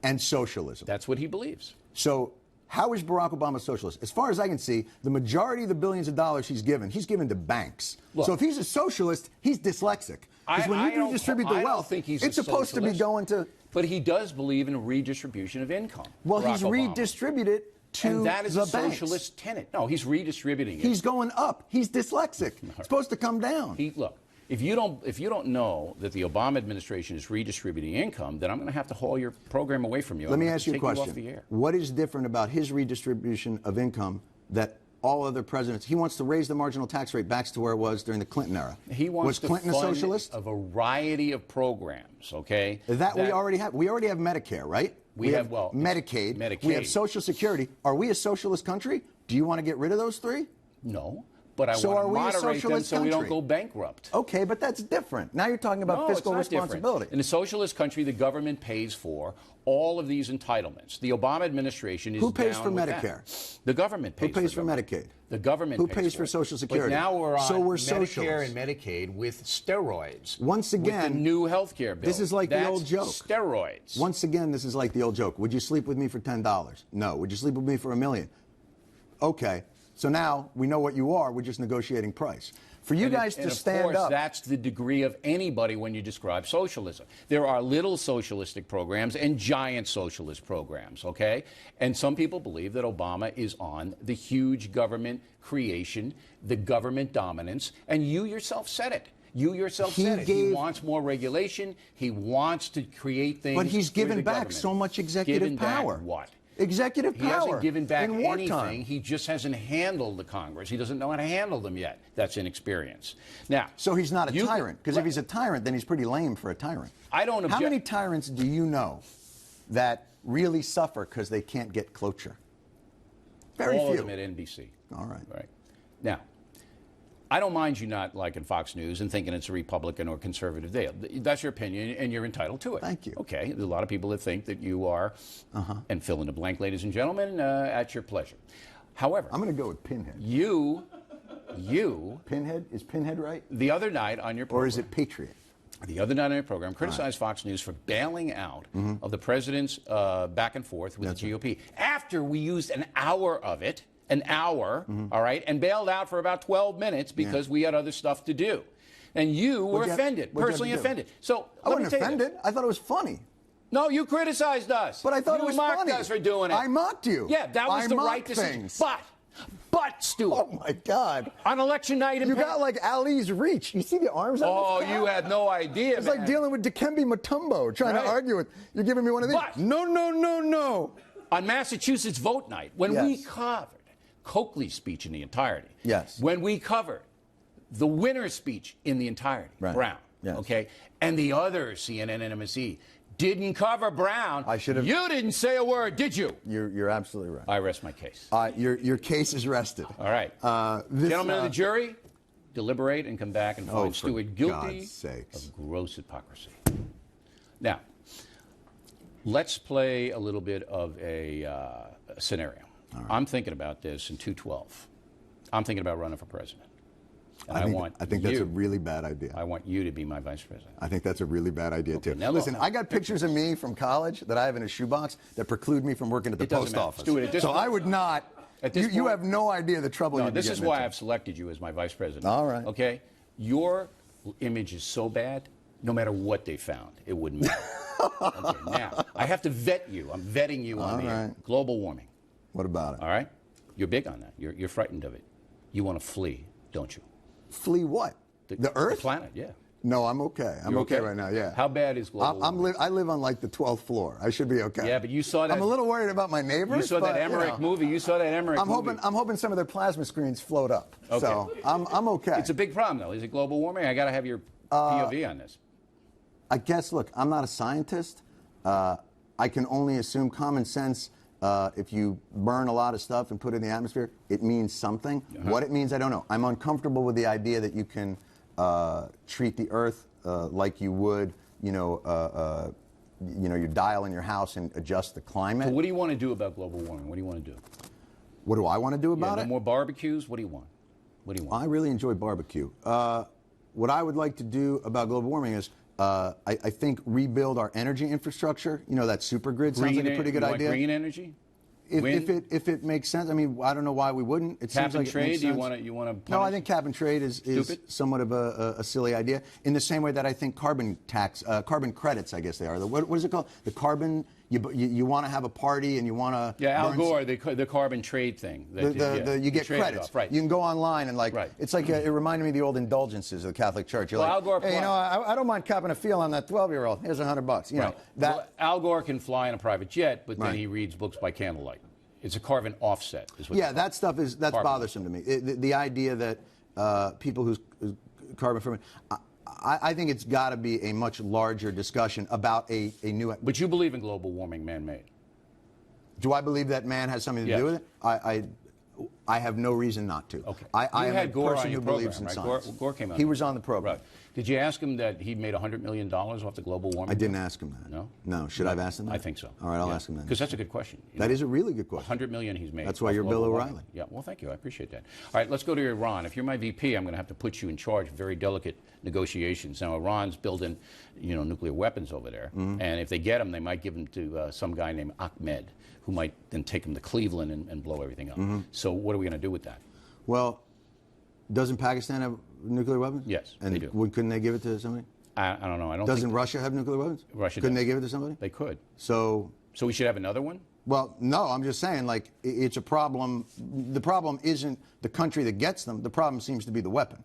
A: and socialism.
B: That's what he believes.
A: So how is Barack Obama a socialist? As far as I can see, the majority of the billions of dollars he's given to banks. Look, so if he's a socialist, he's dyslexic. Because when you redistribute the wealth, it's supposed to be going to...
B: But he does believe in a redistribution of income.
A: Well, he's redistributed to
B: and that is
A: the
B: a socialist tenet. No, he's redistributing it.
A: He's going up. He's dyslexic. It's supposed to come down.
B: Look. If you don't know that the Obama administration is redistributing income, then I'm going to have to haul your program away from you.
A: Let me ask you a question. What is different about his redistribution of income that all other presidents? He wants to raise the marginal tax rate back to where it was during the Clinton era.
B: Was
A: Clinton a socialist?
B: A variety of programs. Okay.
A: That we already have. We already have Medicare, right?
B: We have
A: Medicaid. We have Social Security. Are we a socialist country? Do you want to get rid of those three?
B: No. But I want to moderate them so we don't go bankrupt.
A: Okay, but that's different. Now you're talking about fiscal responsibility.
B: Different. In a socialist country, the government pays for all of these entitlements. The Obama administration is
A: Who pays for
B: down with
A: Medicare?
B: That. The government pays.
A: Who pays for Medicaid?
B: The government
A: Who
B: pays
A: for Social Security?
B: But now we're on Medicare
A: socialists.
B: and Medicaid with steroids.
A: Once again,
B: with the new health care bill.
A: This is like the old joke.
B: Steroids.
A: Once again, this is like the old joke. Would you sleep with me for $10? No. Would you sleep with me for $1 million? Okay. So now we know what you are. We're just negotiating price. For you guys to stand up.
B: That's the degree of anybody when you describe socialism. There are little socialistic programs and giant socialist programs, okay? And some people believe that Obama is on the huge government creation, the government dominance, and you yourself said it. You yourself said it. He wants more regulation. He wants to create things.
A: But he's given back so much executive power.
B: Back what?
A: Executive power.
B: He hasn't given back
A: in
B: anything. He just hasn't handled the Congress. He doesn't know how to handle them yet. That's inexperience. Now,
A: so he's not a tyrant, because if he's a tyrant, then he's pretty lame for a tyrant.
B: I don't object.
A: How many tyrants do you know that really suffer because they can't get cloture? Very few.
B: All of them at NBC.
A: All right.
B: Right. Now, I don't mind you not liking Fox News and thinking it's a Republican or conservative deal. That's your opinion, and you're entitled to it.
A: Thank you.
B: Okay. There's a lot of people that think that you are, and fill in the blank, ladies and gentlemen, at your pleasure. However,
A: I'm going to go with Pinhead.
B: You.
A: Pinhead? Is Pinhead right?
B: The other night on your program.
A: Or is it Patriot?
B: The other night on your program, criticized Fox News for bailing out of the president's back and forth with the GOP. After we used an hour of it, all right, and bailed out for about 12 minutes because we had other stuff to do. And you were offended, personally offended. So
A: I wasn't offended. I thought it was funny.
B: No, you criticized us.
A: But I thought it was
B: mocked
A: funny.
B: us for doing it.
A: I mocked you.
B: Yeah, that was the right decision.
A: Things.
B: But, Stewart.
A: Oh, my God.
B: On election night...
A: You got like Ali's reach. You see the arms on this guy?
B: You had no idea,
A: It's like dealing with Dikembe Mutombo, trying to argue with... You're giving me one of these.
B: But,
A: no.
B: On Massachusetts vote night, when we covered Coakley's speech in the entirety...
A: Yes.
B: When we covered the winner's speech in the entirety, Brown, okay, and the other CNN and MSE didn't cover Brown.
A: I should have.
B: You didn't say a word, did you?
A: You're absolutely right.
B: I rest my case.
A: Your case is rested.
B: All right. Gentlemen of the jury, deliberate and come back and find Stewart guilty of gross hypocrisy. Now, let's play a little bit of a scenario. Right. I'm thinking about this in 2012. I'm thinking about running for president. And I think
A: that's a really bad idea.
B: I want you to be my vice president.
A: I think that's a really bad idea, too.
B: Now,
A: listen, I got pictures of me from college that I have in a shoebox that preclude me from working at the post office. So I would not. You have no idea the trouble you'd be getting into.
B: This is why I've selected you as my vice president.
A: All right.
B: Okay? Your image is so bad, no matter what they found, it wouldn't matter. Okay, now, I have to vet you. I'm vetting you on the global warming.
A: What about it?
B: All right? You're big on that. You're frightened of it. You want to flee, don't you?
A: Flee what? The Earth?
B: The planet, yeah.
A: No, I'm okay. I'm okay right now, yeah.
B: How bad is global warming?
A: I live on like the 12th floor. I should be okay.
B: Yeah, but you saw that.
A: I'm a little worried about my neighbors.
B: You saw that Emmerich movie. You saw that Emmerich movie.
A: I'm hoping some of their plasma screens float up.
B: Okay.
A: So I'm okay.
B: It's a big problem, though. Is it global warming? I got to have your POV on this.
A: I guess, look, I'm not a scientist. I can only assume common sense. If you burn a lot of stuff and put it in the atmosphere, it means something. What it means, I don't know. I'm uncomfortable with the idea that you can treat the Earth like you would, your dial in your house and adjust the climate.
B: So what do you want to do about global warming? What do you want to do?
A: What do I want to do about it?
B: No more barbecues? What do you want? What do you want?
A: I really enjoy barbecue. What I would like to do about global warming is I think rebuild our energy infrastructure. That super grid sounds like a pretty good idea.
B: Green energy?
A: If it makes sense. I mean, I don't know why we wouldn't. It seems like it makes sense.
B: You want to?
A: No, I think cap and trade is somewhat of a silly idea. In the same way that I think carbon credits, I guess they are. What is it called? The carbon. You want to have a party and you want to.
B: Yeah, Al Gore, the carbon trade thing.
A: You get credits.
B: Right.
A: You can go online and it's like it reminded me of the old indulgences of the Catholic Church. You're
B: Al Gore
A: hey, I don't mind copping a feel on that 12-year-old. Here's $100. You know that.
B: Al Gore can fly in a private jet, but then he reads books by candlelight. It's a carbon offset.
A: That stuff that's bothersome to me. The idea that people whose carbon footprint. I think it's got to be a much larger discussion about a new.
B: But you believe in global warming, man-made?
A: Do I believe that man has something to do with it? I have no reason not to.
B: Okay.
A: I am a
B: Gore
A: person who believes in science.
B: Gore came on.
A: He was on the program.
B: Right. Did you ask him that he'd made $100 million off the global warming?
A: I didn't ask him that.
B: No?
A: No. Should I have asked him that?
B: I think so.
A: All right, I'll ask him that.
B: Because that's a good question.
A: That is a really good question.
B: $100 million he's made.
A: That's why you're Bill O'Reilly.
B: Yeah, well, thank you. I appreciate that. All right, let's go to Iran. If you're my VP, I'm going to have to put you in charge of very delicate negotiations. Now, Iran's building, nuclear weapons over there. Mm-hmm. And if they get them, they might give them to some guy named Ahmed, who might then take them to Cleveland and blow everything up. Mm-hmm. So what are we going to do with that?
A: Well, doesn't Pakistan have nuclear weapons?
B: Yes,
A: and
B: they do.
A: Couldn't they give it to somebody?
B: I don't know.
A: Doesn't Russia have nuclear weapons?
B: Russia
A: Couldn't
B: does.
A: they give it to somebody?
B: They could.
A: So
B: we should have another one?
A: Well, no, I'm just saying, it's a problem. The problem isn't the country that gets them. The problem seems to be the weapon,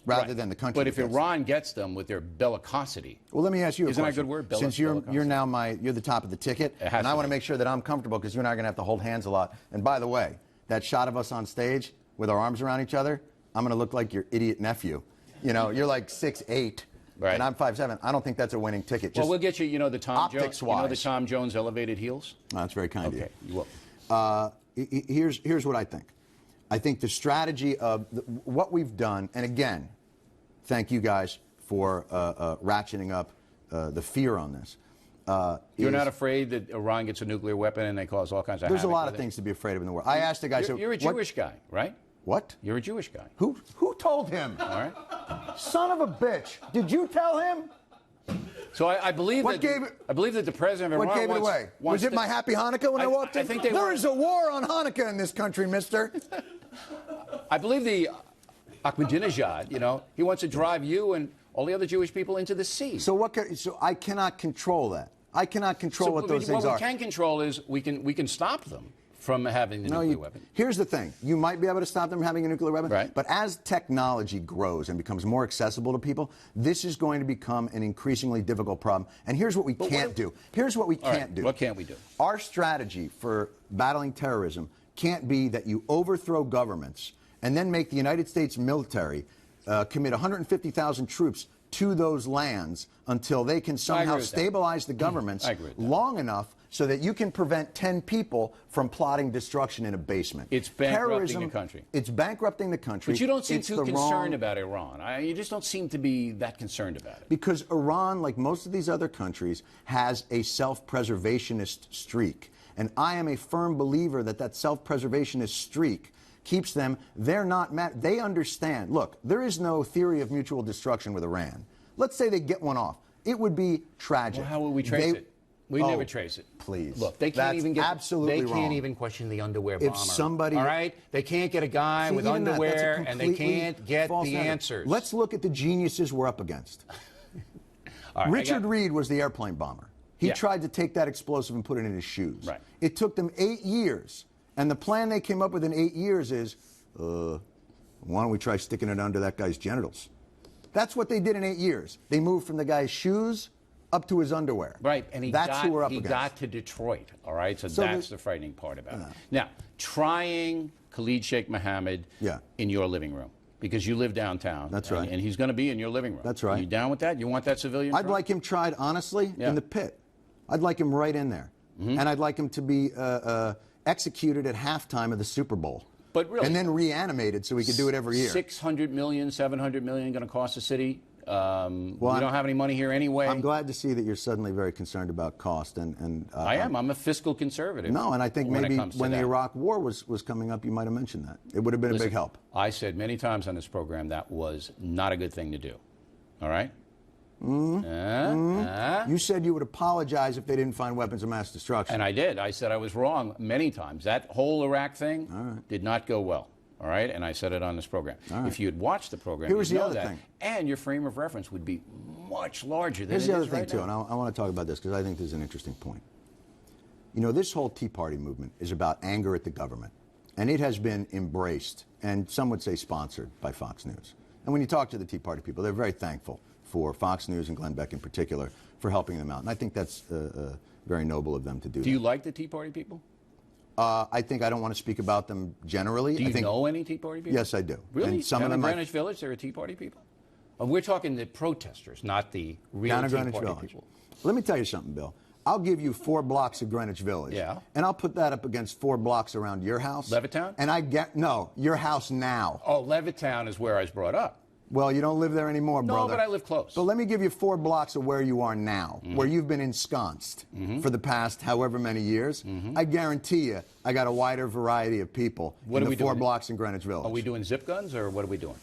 A: rather than the country.
B: But if Iran gets them with their bellicosity,
A: well, let me ask you a question.
B: Isn't that a good word?
A: Since you're the top of the ticket, and I want to make sure that I'm comfortable because you and I are going to have to hold hands a lot. And by the way, that shot of us on stage with our arms around each other, I'm going to look like your idiot nephew. You're like 6'8". Right. And I'm 5'7". I don't think that's a winning ticket.
B: Well, we'll get you. The Tom Jones.
A: The
B: Tom Jones elevated heels.
A: Oh, that's very kind of you.
B: Okay, you will.
A: Here's what I think. I think the strategy of what we've done, and again, thank you guys for ratcheting up the fear on this.
B: You're not afraid that Iran gets a nuclear weapon and they cause all kinds of.
A: There's a lot of things to be afraid of in the world. I asked the guy.
B: You're a Jewish guy, right?
A: What?
B: You're a Jewish guy.
A: Who told him?
B: All right.
A: Son of a bitch! Did you tell him?
B: So I believe I believe that the president of Iran
A: What gave it away? Was it my happy Hanukkah when I walked in?
B: I think
A: there is a war on Hanukkah in this country, mister.
B: I believe the Ahmadinejad, he wants to drive you and all the other Jewish people into the sea.
A: So I cannot control that. I cannot control what those things are.
B: What we can control is we can stop them from having the nuclear weapon.
A: Here's the thing. You might be able to stop them from having a nuclear weapon,
B: right.
A: But as technology grows and becomes more accessible to people, this is going to become an increasingly difficult problem. And here's what we can't do. Here's what we can't do.
B: What can't we do?
A: Our strategy for battling terrorism can't be that you overthrow governments and then make the United States military commit 150,000 troops to those lands until they can somehow stabilize the governments long enough so that you can prevent 10 people from plotting destruction in a basement.
B: It's bankrupting the country.
A: It's bankrupting the country.
B: But you don't seem too concerned about Iran. You just don't seem to be that concerned about it.
A: Because Iran, like most of these other countries, has a self-preservationist streak. And I am a firm believer that that self-preservationist streak keeps them, they're not mad. They understand. Look, there is no theory of mutual destruction with Iran. Let's say they get one off. It would be tragic.
B: Well, how will we trace it? We never trace it.
A: Please.
B: Look, they can't even get
A: absolutely
B: They can't even question the underwear bomber.
A: If somebody,
B: all right, they can't get a guy with underwear, and they can't get the answers.
A: Let's look at the geniuses we're up against. Right, Richard Reed was the airplane bomber. He tried to take that explosive and put it in his shoes.
B: Right.
A: It took them 8 years, and the plan they came up with in 8 years is, why don't we try sticking it under that guy's genitals? That's what they did in 8 years. They moved from the guy's shoes up to his underwear.
B: Right, and he got to Detroit, all right? So that's the frightening part about it. Now, trying Khalid Sheikh Mohammed in your living room, because you live downtown.
A: That's right.
B: And he's going to be in your living room.
A: That's right.
B: Are you down with that? You want that civilian
A: I'd like him tried, honestly, in the pit. I'd like him right in there. And I'd like him to be executed at halftime of the Super Bowl.
B: But really,
A: and then reanimated so we could do it every year.
B: 600 million, 700 million going to cost the city. We don't have any money here anyway.
A: I'm glad to see that you're suddenly very concerned about cost.
B: I am. I'm a fiscal conservative.
A: No, and I think maybe when the Iraq War was coming up, you might have mentioned that. It would have been a big help.
B: I said many times on this program that was not a good thing to do. All right?
A: You said you would apologize if they didn't find weapons of mass destruction.
B: And I did. I said I was wrong many times. That whole Iraq thing did not go well. All right? And I said it on this program. If you had watched the program, you'd know that. And your frame of reference would be much larger than it is right now.
A: Here's the other thing, too, and I want to talk about this because I think this is an interesting point. You know, this whole Tea Party movement is about anger at the government. And it has been embraced, and some would say sponsored, by Fox News. And when you talk to the Tea Party people, they're very thankful for Fox News and Glenn Beck in particular for helping them out. And I think that's very noble of them to do that.
B: Do you like the Tea Party people?
A: I think I don't want to speak about them generally.
B: Do you know any Tea Party people?
A: Yes, I do.
B: Really?
A: And some of them
B: in Greenwich Village, there are Tea Party people? We're talking the protesters, not the real Tea Party people.
A: Let me tell you something, Bill. I'll give you 4 blocks of Greenwich Village.
B: Yeah.
A: And I'll put that up against 4 blocks around your house.
B: Levittown?
A: And no, your house now.
B: Oh, Levittown is where I was brought up.
A: Well, you don't live there anymore, brother.
B: No, but I live close.
A: But let me give you 4 blocks of where you are now, where you've been ensconced for the past however many years. I guarantee you, I got a wider variety of people in the 4 blocks in Greenwich Village.
B: Are we doing zip guns, or what are we doing?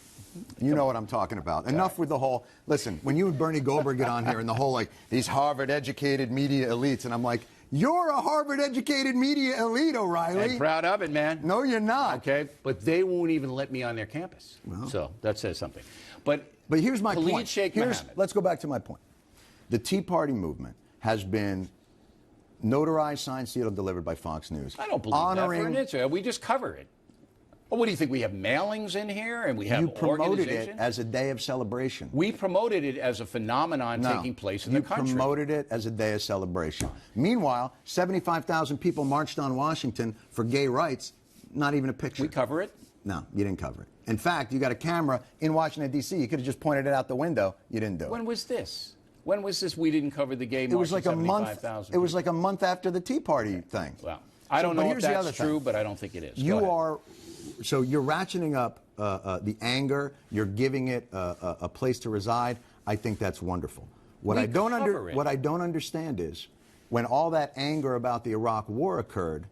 A: You know what I'm talking about. Enough with the whole, listen, when you and Bernie Goldberg get on here and the whole, like, these Harvard-educated media elites, and I'm like, you're a Harvard-educated media elite, O'Reilly.
B: I'm proud of it, man.
A: No, you're not.
B: Okay, but they won't even let me on their campus. Well, so that says something. But
A: here's my point.
B: Khalid Sheikh Mohammed.
A: Let's go back to my point. The Tea Party movement has been notarized, signed, sealed, and delivered by Fox News.
B: I don't believe that for an instant. We just cover it. Well, what do you think? We have mailings in here, and we have
A: promoted it as a day of celebration.
B: We promoted it as a phenomenon taking place in the country.
A: You promoted it as a day of celebration. Meanwhile, 75,000 people marched on Washington for gay rights. Not even a picture.
B: We cover it?
A: No, you didn't cover it. In fact, you got a camera in Washington, D.C. You could have just pointed it out the window. You didn't do it.
B: When was this? When was this we didn't cover the gay march? It was like a month.
A: It was like a month after the Tea Party thing.
B: Well, I don't know if that's true, but I don't think it is.
A: So you're ratcheting up the anger. You're giving it a place to reside. I think that's wonderful. What I don't understand is when all that anger about the Iraq War occurred,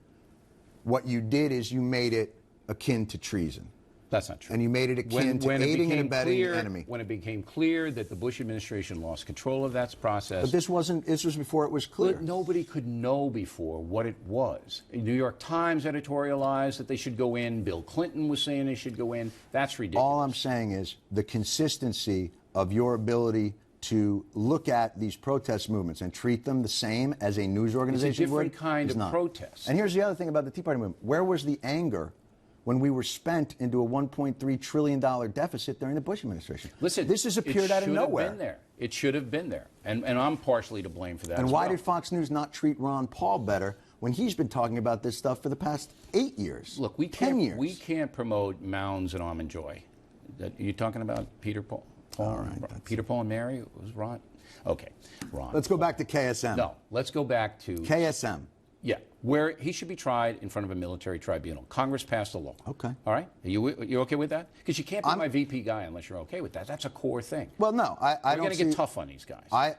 A: what you did is you made it akin to treason.
B: That's not true.
A: And you made it akin to aiding and abetting the enemy.
B: When it became clear that the Bush administration lost control of that process.
A: But this was before it was clear.
B: But nobody could know before what it was. The New York Times editorialized that they should go in. Bill Clinton was saying they should go in. That's ridiculous.
A: All I'm saying is the consistency of your ability to look at these protest movements and treat them the same as a news organization
B: It's a different
A: would,
B: kind
A: is
B: of
A: not.
B: protest.
A: And here's the other thing about the Tea Party movement. Where was the anger when we were spent into a $1.3 trillion deficit during the Bush administration?
B: Listen,
A: this has appeared out of nowhere.
B: It should have been there. It should have been there. And I'm partially to blame for that.
A: And
B: as
A: why
B: well.
A: did Fox News not treat Ron Paul better when he's been talking about this stuff for the past 8 years?
B: Look, we
A: 10 years.
B: can't promote Mounds and Almond Joy. Are you talking about Peter Paul?
A: All right,
B: Peter, Paul, and Mary? It was Ron? Okay, Ron.
A: Let's go back to KSM.
B: No, let's go back to...
A: KSM.
B: Yeah, where he should be tried in front of a military tribunal. Congress passed a law.
A: Okay.
B: All right? You're okay with that? Because you can't be my VP guy unless you're okay with that. That's a core thing.
A: Well, no, I
B: We're
A: don't
B: going to get tough on these guys.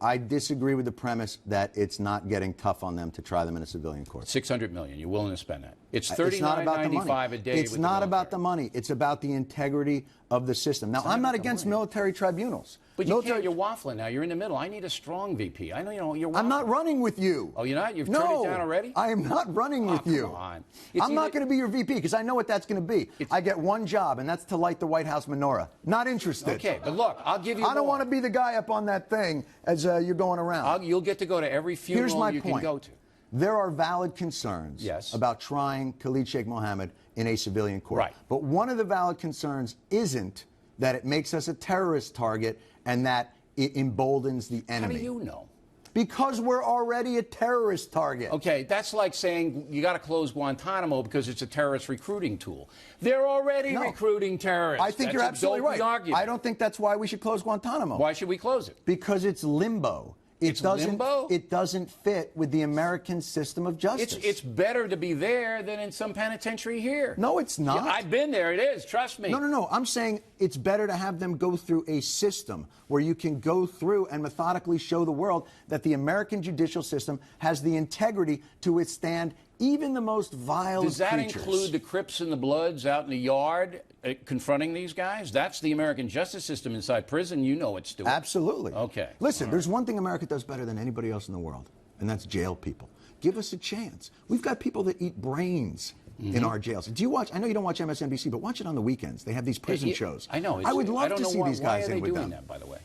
A: I disagree with the premise that it's not getting tough on them to try them in a civilian court.
B: $600 million. You're willing to spend that? It's
A: $39.95
B: a day.
A: It's not about the money. It's about the integrity of the system. Now, I'm not against military tribunals.
B: But you're waffling now. You're in the middle. I need a strong VP. I know you're waffling.
A: I'm not running with you.
B: Oh, you're not? You've turned it down already?
A: I am not running with you.
B: Come on.
A: I'm not going to be your VP because I know what that's going to be. I get one job, and that's to light the White House menorah. Not interested.
B: Okay, but look, I'll give you
A: I don't want to be the guy up on that thing as you're going around.
B: You'll get to go to every funeral you can go to.
A: There are valid concerns about trying Khalid Sheikh Mohammed in a civilian court.
B: Right.
A: But one of the valid concerns isn't that it makes us a terrorist target and that it emboldens the enemy.
B: How do you know?
A: Because we're already a terrorist target.
B: Okay, that's like saying you got to close Guantanamo because it's a terrorist recruiting tool. They're already recruiting terrorists.
A: I think you're absolutely right.
B: Argument.
A: I don't think that's why we should close Guantanamo.
B: Why should we close it?
A: Because it's limbo.
B: Limbo?
A: It doesn't fit with the American system of justice.
B: It's better to be there than in some penitentiary here.
A: No, it's not.
B: Yeah, I've been there. It is. Trust me.
A: No. I'm saying it's better to have them go through a system where you can go through and methodically show the world that the American judicial system has the integrity to withstand even the most vile
B: Does that
A: creatures.
B: include the Crips and the Bloods out in the yard confronting these guys? That's the American justice system inside prison. You know it, Stewart.
A: Absolutely.
B: Okay.
A: Listen, there's one thing America does better than anybody else in the world, and that's jail people. Give us a chance. We've got people that eat brains in our jails. Do you watch? I know you don't watch MSNBC, but watch it on the weekends. They have these prison shows.
B: I know.
A: I would love to see these guys in with them.
B: Why are they doing that, by the way?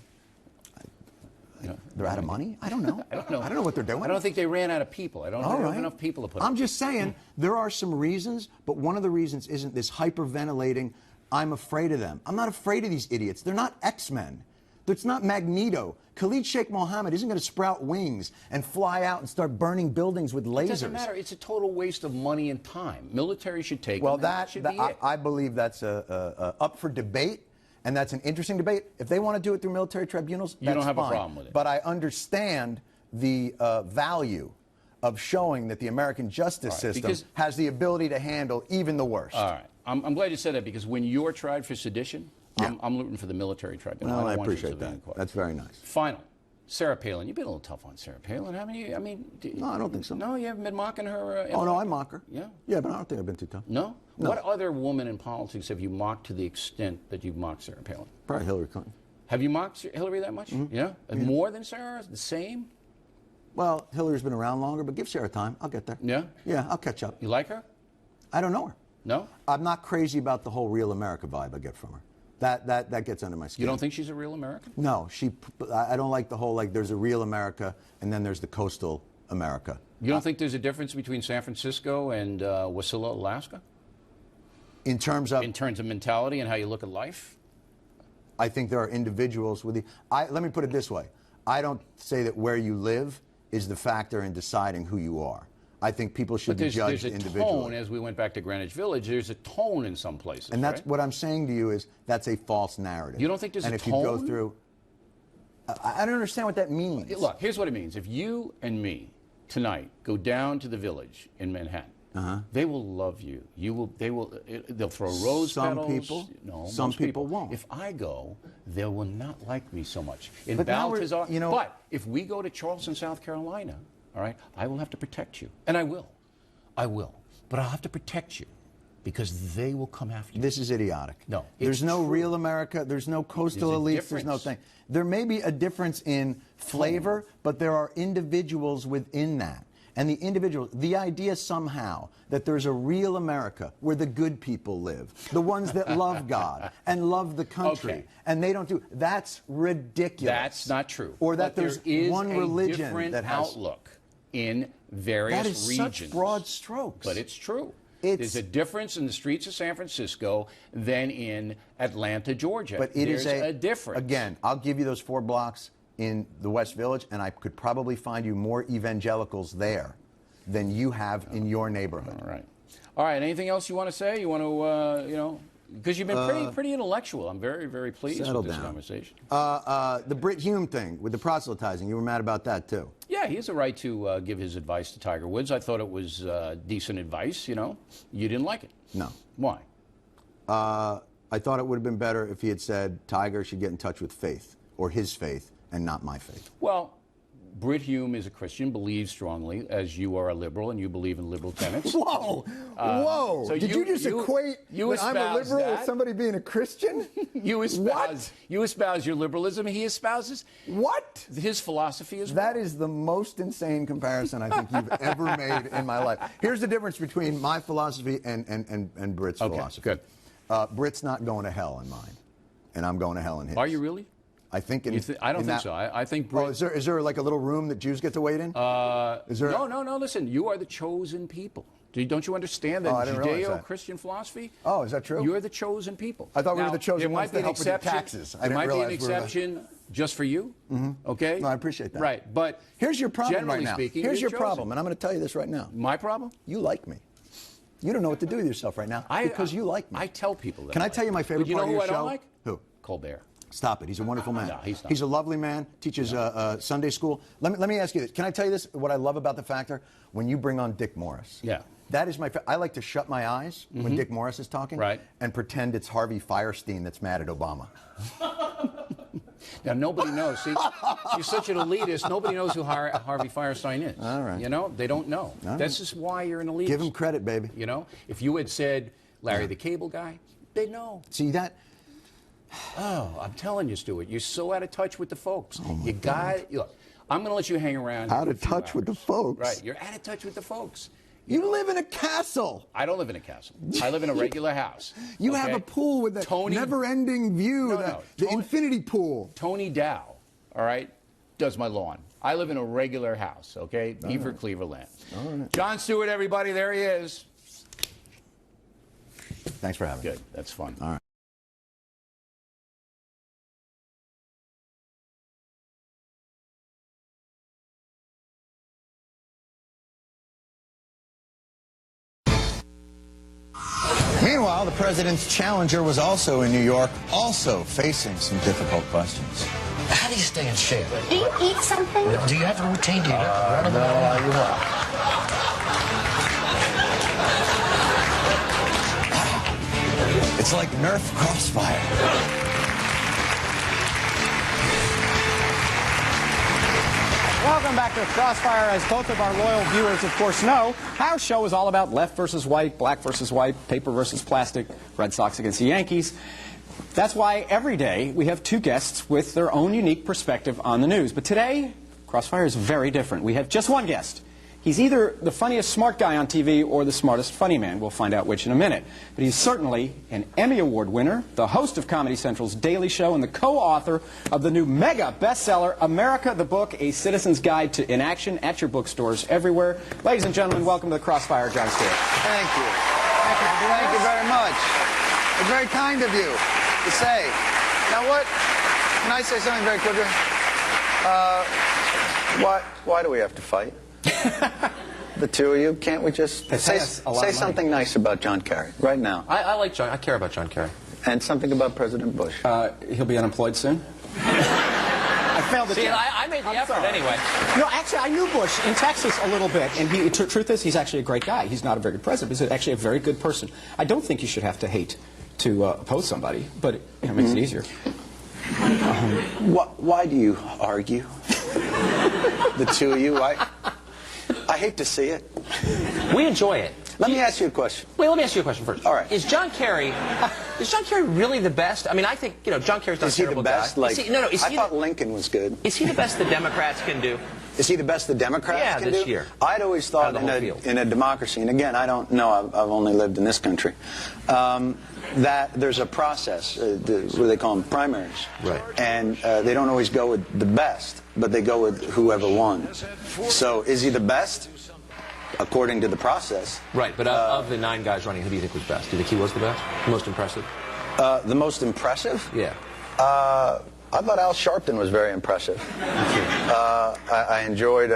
A: They're out of money? I don't know.
B: I don't know.
A: I don't know what they're doing.
B: I don't think they ran out of people. I don't know if they have enough people to put
A: I'm just saying there are some reasons, but one of the reasons isn't this hyperventilating, I'm afraid of them. I'm not afraid of these idiots. They're not X-Men. It's not Magneto. Khalid Sheikh Mohammed isn't going to sprout wings and fly out and start burning buildings with lasers.
B: It doesn't matter. It's a total waste of money and time. Military should take
A: well,
B: them. That should be it.
A: I believe that's up for debate. And that's an interesting debate. If they want to do it through military tribunals, that's
B: you don't have
A: fine.
B: a problem with it.
A: But I understand the value of showing that the American justice system has the ability to handle even the worst.
B: All right. I'm glad you said that because when you're tried for sedition, I'm rooting for the military tribunal.
A: Well, I appreciate that. That's very nice.
B: Final. Sarah Palin. You've been a little tough on Sarah Palin, haven't you? I mean,
A: no, I don't think so.
B: No, you haven't been mocking her.
A: Oh, no, I mock her.
B: Yeah?
A: Yeah, but I don't think I've been too tough.
B: No? What other woman in politics have you mocked to the extent that you've mocked Sarah Palin?
A: Probably Hillary Clinton.
B: Have you mocked Hillary that much?
A: Mm-hmm.
B: Yeah? More than Sarah? The same?
A: Well, Hillary's been around longer, but give Sarah time. I'll get there.
B: Yeah?
A: Yeah, I'll catch up.
B: You like her?
A: I don't know her.
B: No?
A: I'm not crazy about the whole real America vibe I get from her. That gets under my skin.
B: You don't think she's a real American?
A: No, I don't like the whole, like, there's a real America and then there's the coastal America.
B: You don't think there's a difference between San Francisco and Wasilla, Alaska?
A: In terms of
B: mentality and how you look at life?
A: I think there are individuals with let me put it this way. I don't say that where you live is the factor in deciding who you are. I think people should be judged individually.
B: There's a tone, as we went back to Greenwich Village, there's a tone in some places,
A: and that's what I'm saying to you is that's a false narrative.
B: You don't think there's a tone?
A: And if you go through, I don't understand what that means.
B: Look, here's what it means. If you and me tonight go down to the Village in Manhattan, they will love you. They'll throw rose petals.
A: Some people.
B: No,
A: some people won't.
B: If I go, they will not like me so much. In
A: but
B: Balthazar, but if we go to Charleston, South Carolina, all right, I will have to protect you. And I will. But I'll have to protect you because they will come after you.
A: This is idiotic.
B: No.
A: There's no real America. There's no coastal elites. There's no thing. There may be a difference in flavor, but there are individuals within that. and the individual, the idea somehow that there's a real America where the good people live, the ones that love God and love the country, and they don't do, that's ridiculous.
B: That's not true.
A: Or that
B: but
A: there's
B: there is
A: one
B: a
A: religion
B: different
A: that has
B: outlook in various
A: that is
B: regions.
A: Such broad strokes.
B: But it's true. There's a difference in the streets of San Francisco than in Atlanta, Georgia.
A: But it
B: There's
A: is
B: a difference.
A: Again, I'll give you those 4 blocks in the West Village, and I could probably find you more evangelicals there than you have in your neighborhood.
B: All right. All right. Anything else you want to say? You want to, you know, because you've been pretty intellectual. I'm very, very pleased with this conversation.
A: The Brit Hume thing with the proselytizing, you were mad about that, too.
B: Yeah, he has a right to give his advice to Tiger Woods. I thought it was decent advice, you know. You didn't like it.
A: No.
B: Why?
A: I thought it would have been better if he had said Tiger should get in touch with faith, or his faith, and not my faith.
B: Well, Brit Hume is a Christian, believes strongly, as you are a liberal, and you believe in liberal tenets.
A: Whoa! Whoa!
B: So
A: Did you just equate that I'm a liberal with somebody being a Christian?
B: You espouse your liberalism. He espouses
A: what?
B: His philosophy is
A: that is the most insane comparison I think you've ever made in my life. Here's the difference between my philosophy and Brit's philosophy.
B: Good.
A: Brit's not going to hell in mine, and I'm going to hell in his.
B: Are you really?
A: I think
B: I don't think so. I think Brit...
A: Oh, is there like a little room that Jews get to wait in?
B: Is there? No. Listen, you are the chosen people. Don't you understand that Judeo-Christian philosophy?
A: Oh, is that true?
B: You're the chosen people.
A: I thought we were the chosen ones to help with your taxes.
B: There might be an exception just for you. Okay.
A: No, I appreciate that.
B: Right, but
A: here's your problem
B: generally
A: right now.
B: speaking,
A: here's your
B: chosen.
A: problem, and I'm going to tell you this right now.
B: My problem?
A: You like me. You don't know what to do with yourself right now because you like me.
B: I tell people that.
A: Can I tell you my favorite part of your show?
B: You know who I don't like?
A: Who?
B: Colbert.
A: Stop it. He's a wonderful man.
B: No, he's not.
A: He's a lovely man, teaches Sunday school. Let me ask you this. Can I tell you this, what I love about the factor? When you bring on Dick Morris.
B: Yeah.
A: That is I like to shut my eyes when Dick Morris is talking and pretend it's Harvey Fierstein that's mad at Obama.
B: Now, nobody knows. See, you're such an elitist. Nobody knows who Harvey Fierstein is.
A: All right.
B: You know, they don't know. This is why you're an elitist.
A: Give him credit, baby.
B: You know, if you had said Larry the Cable Guy, they'd know.
A: See that?
B: Oh, I'm telling you, Stuart, you're so out of touch with the folks. You got look. I'm going to let you hang around.
A: Out of touch with the folks.
B: Right, you're out of touch with the folks.
A: You live in a castle.
B: I don't live in a castle. I live in a regular house.
A: You have a pool with a never-ending view, the infinity pool.
B: Tony Dow, all right, does my lawn. I live in a regular house, okay? Beaver Cleaverland.
A: All right.
B: Jon Stewart, everybody, there he is.
A: Thanks for having me.
B: Good, that's fun.
A: All right. Meanwhile, the president's challenger was also in New York, also facing some difficult questions.
D: How do you stay in shape?
E: Do you eat something?
D: Do you have a routine? Do you run in the morning?
A: It's like Nerf Crossfire.
F: Welcome back to Crossfire. As both of our loyal viewers, of course, know, our show is all about left versus white, black versus white, paper versus plastic, Red Sox against the Yankees. That's why every day we have 2 guests with their own unique perspective on the news. But today, Crossfire is very different. We have just one guest. He's either the funniest smart guy on TV or the smartest funny man. We'll find out which in a minute. But he's certainly an Emmy Award winner, the host of Comedy Central's Daily Show, and the co-author of the new mega bestseller, America the Book, A Citizen's Guide to Inaction, at your bookstores everywhere. Ladies and gentlemen, welcome to the Crossfire, Jon Stewart.
A: Thank you. Thank you very much. It's very kind of you to say. Now what? Can I say something very quickly? Why do we have to fight? The two of you, can't we just say something nice about John Kerry right now?
G: I like John. I care about John Kerry.
A: And something about President Bush.
F: He'll be unemployed soon. I failed the test.
G: I made the effort anyway.
F: No, actually, I knew Bush in Texas a little bit, and truth is, he's actually a great guy. He's not a very good president, but he's actually a very good person. I don't think you should have to hate to oppose somebody, but it makes it easier.
A: Why do you argue? The two of you? I hate to see it.
G: We enjoy it.
A: Let me ask you a question.
G: Wait, let me ask you a question first.
A: All right.
G: Is John Kerry really the best? I mean, I think, John Kerry's not a terrible guy.
A: Is he the best? I thought Lincoln was good.
G: Is he the best the Democrats can do?
E: Is he the best the Democrats can do?
G: this year.
E: I'd always thought in a democracy, and again, I don't know, I've only lived in this country, that there's a process, what they call them, primaries.
G: Right.
E: And they don't always go with the best, but they go with whoever won. So is he the best? According to the process.
G: Right, but of the 9 guys running, who do you think was best? Do you think he was the best? The most impressive?
E: The most impressive?
G: Yeah.
E: I thought Al Sharpton was very impressive. I enjoyed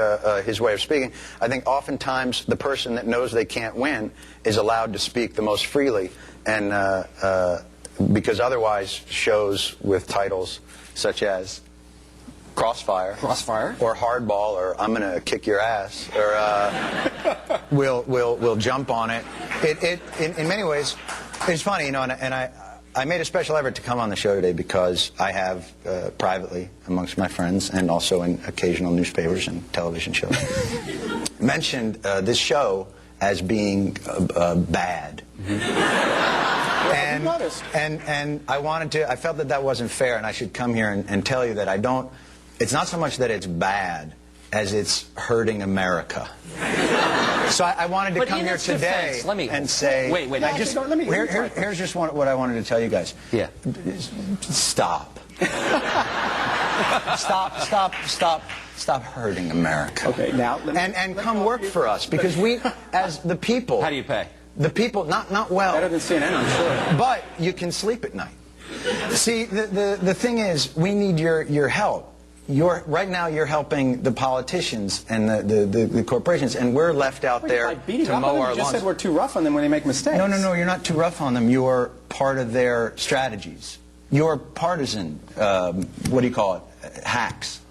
E: his way of speaking. I think oftentimes the person that knows they can't win is allowed to speak the most freely, and because otherwise shows with titles such as Crossfire, or Hardball, or I'm going to kick your ass, or we'll jump on it. In many ways, it's funny, you know, and I made a special effort to come on the show today because I have privately amongst my friends and also in occasional newspapers and television shows mentioned this show as being bad. And I wanted to. I felt that wasn't fair, and I should come here and tell you that I don't. It's not so much that it's bad as it's hurting America. So I wanted to come here today and say,
G: wait.
E: Here's just what I wanted to tell you guys.
G: Yeah.
E: Stop. Stop hurting America.
F: Okay, now
E: and come work for us, because we, as the people.
G: How do you pay?
E: The people, not well.
F: Better than CNN, I'm sure.
E: But you can sleep at night. See, the thing is, we need your help. Right now you're helping the politicians and the corporations, and we're left out there to mow our lawns.
F: You just said we're too rough on them when they make mistakes.
E: No, you're not too rough on them. You're part of their strategies. You're partisan, what do you call it, hacks.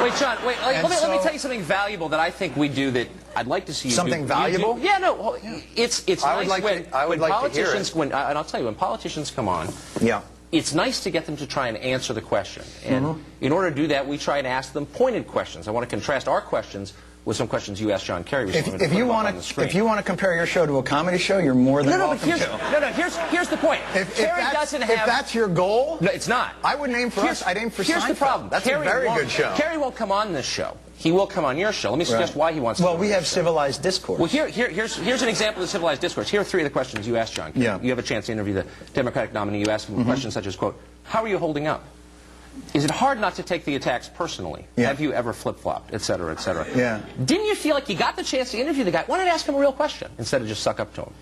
G: Wait, John, let me tell you something valuable that I think we do that I'd like to see you
E: something
G: do.
E: valuable?
G: Yeah, no, it's
E: I
G: nice
E: would like to hear it.
G: And I'll tell you, when politicians come on,
E: yeah,
G: it's nice to get them to try and answer the question. And in order to do that, we try and ask them pointed questions. I want to contrast our questions with some questions you asked John Kerry.
E: If you want to compare your show to a comedy show, you're more than welcome to.
G: Here's the point.
E: If that's your goal,
G: no, it's not.
E: I wouldn't aim for us. I'd aim for Seinfeld.
G: Here's the problem.
E: That's a very good show.
G: Kerry won't come on this show. He will come on your show. Let me suggest why he wants to.
E: Well, we have civilized discourse.
G: Well, here's an example of civilized discourse. Here are 3 of the questions you asked John Kerry. Yeah. You have a chance to interview the Democratic nominee. You ask him questions such as, quote, how are you holding up? Is it hard not to take the attacks personally? Yeah. Have you ever flip-flopped, et cetera, et cetera? Yeah. Didn't you feel like you got the chance to interview the guy? Why not ask him a real question instead of just suck up to him?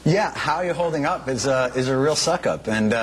E: Yeah, how are you holding up is a real suck-up. And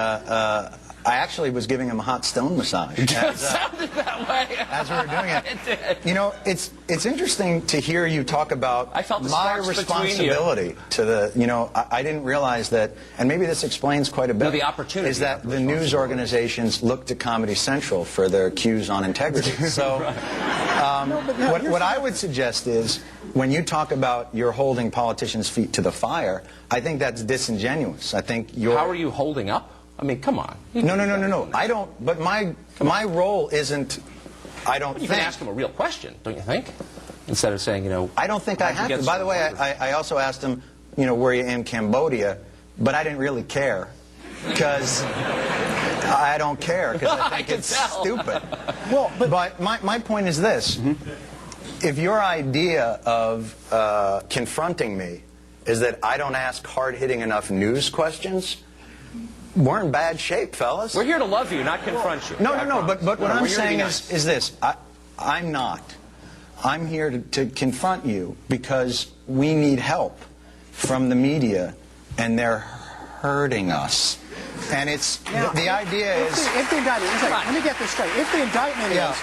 E: I actually was giving him a hot stone massage.
G: It sounded that way.
E: As we were doing it.
G: It did.
E: You know, it's interesting to hear you talk about
G: I felt the
E: my responsibility to the, you know, I didn't realize that, and maybe this explains quite a bit.
G: No, the opportunity
E: is that the news organizations look to Comedy Central for their cues on integrity. So what I would suggest is, when you talk about you're holding politicians' feet to the fire, I think that's disingenuous. I think you're...
G: How are you holding up? I mean, come on.
E: No. I don't. But my role isn't. I don't.
G: You can ask him a real question, don't you think? Instead of saying, you know.
E: I don't think I have to. By the way, I also asked him, you know, were you in Cambodia? But I didn't really care, because I don't care, because I think it's stupid. Well, but my point is this: if your idea of confronting me is that I don't ask hard-hitting enough news questions, we're in bad shape, fellas.
G: We're here to love you, not confront you.
E: No. But what I'm saying is this. I'm not. I'm here to confront you because we need help from the media, and they're hurting us. And it's the idea is.
F: If the indictment, let me get this straight. If the indictment is.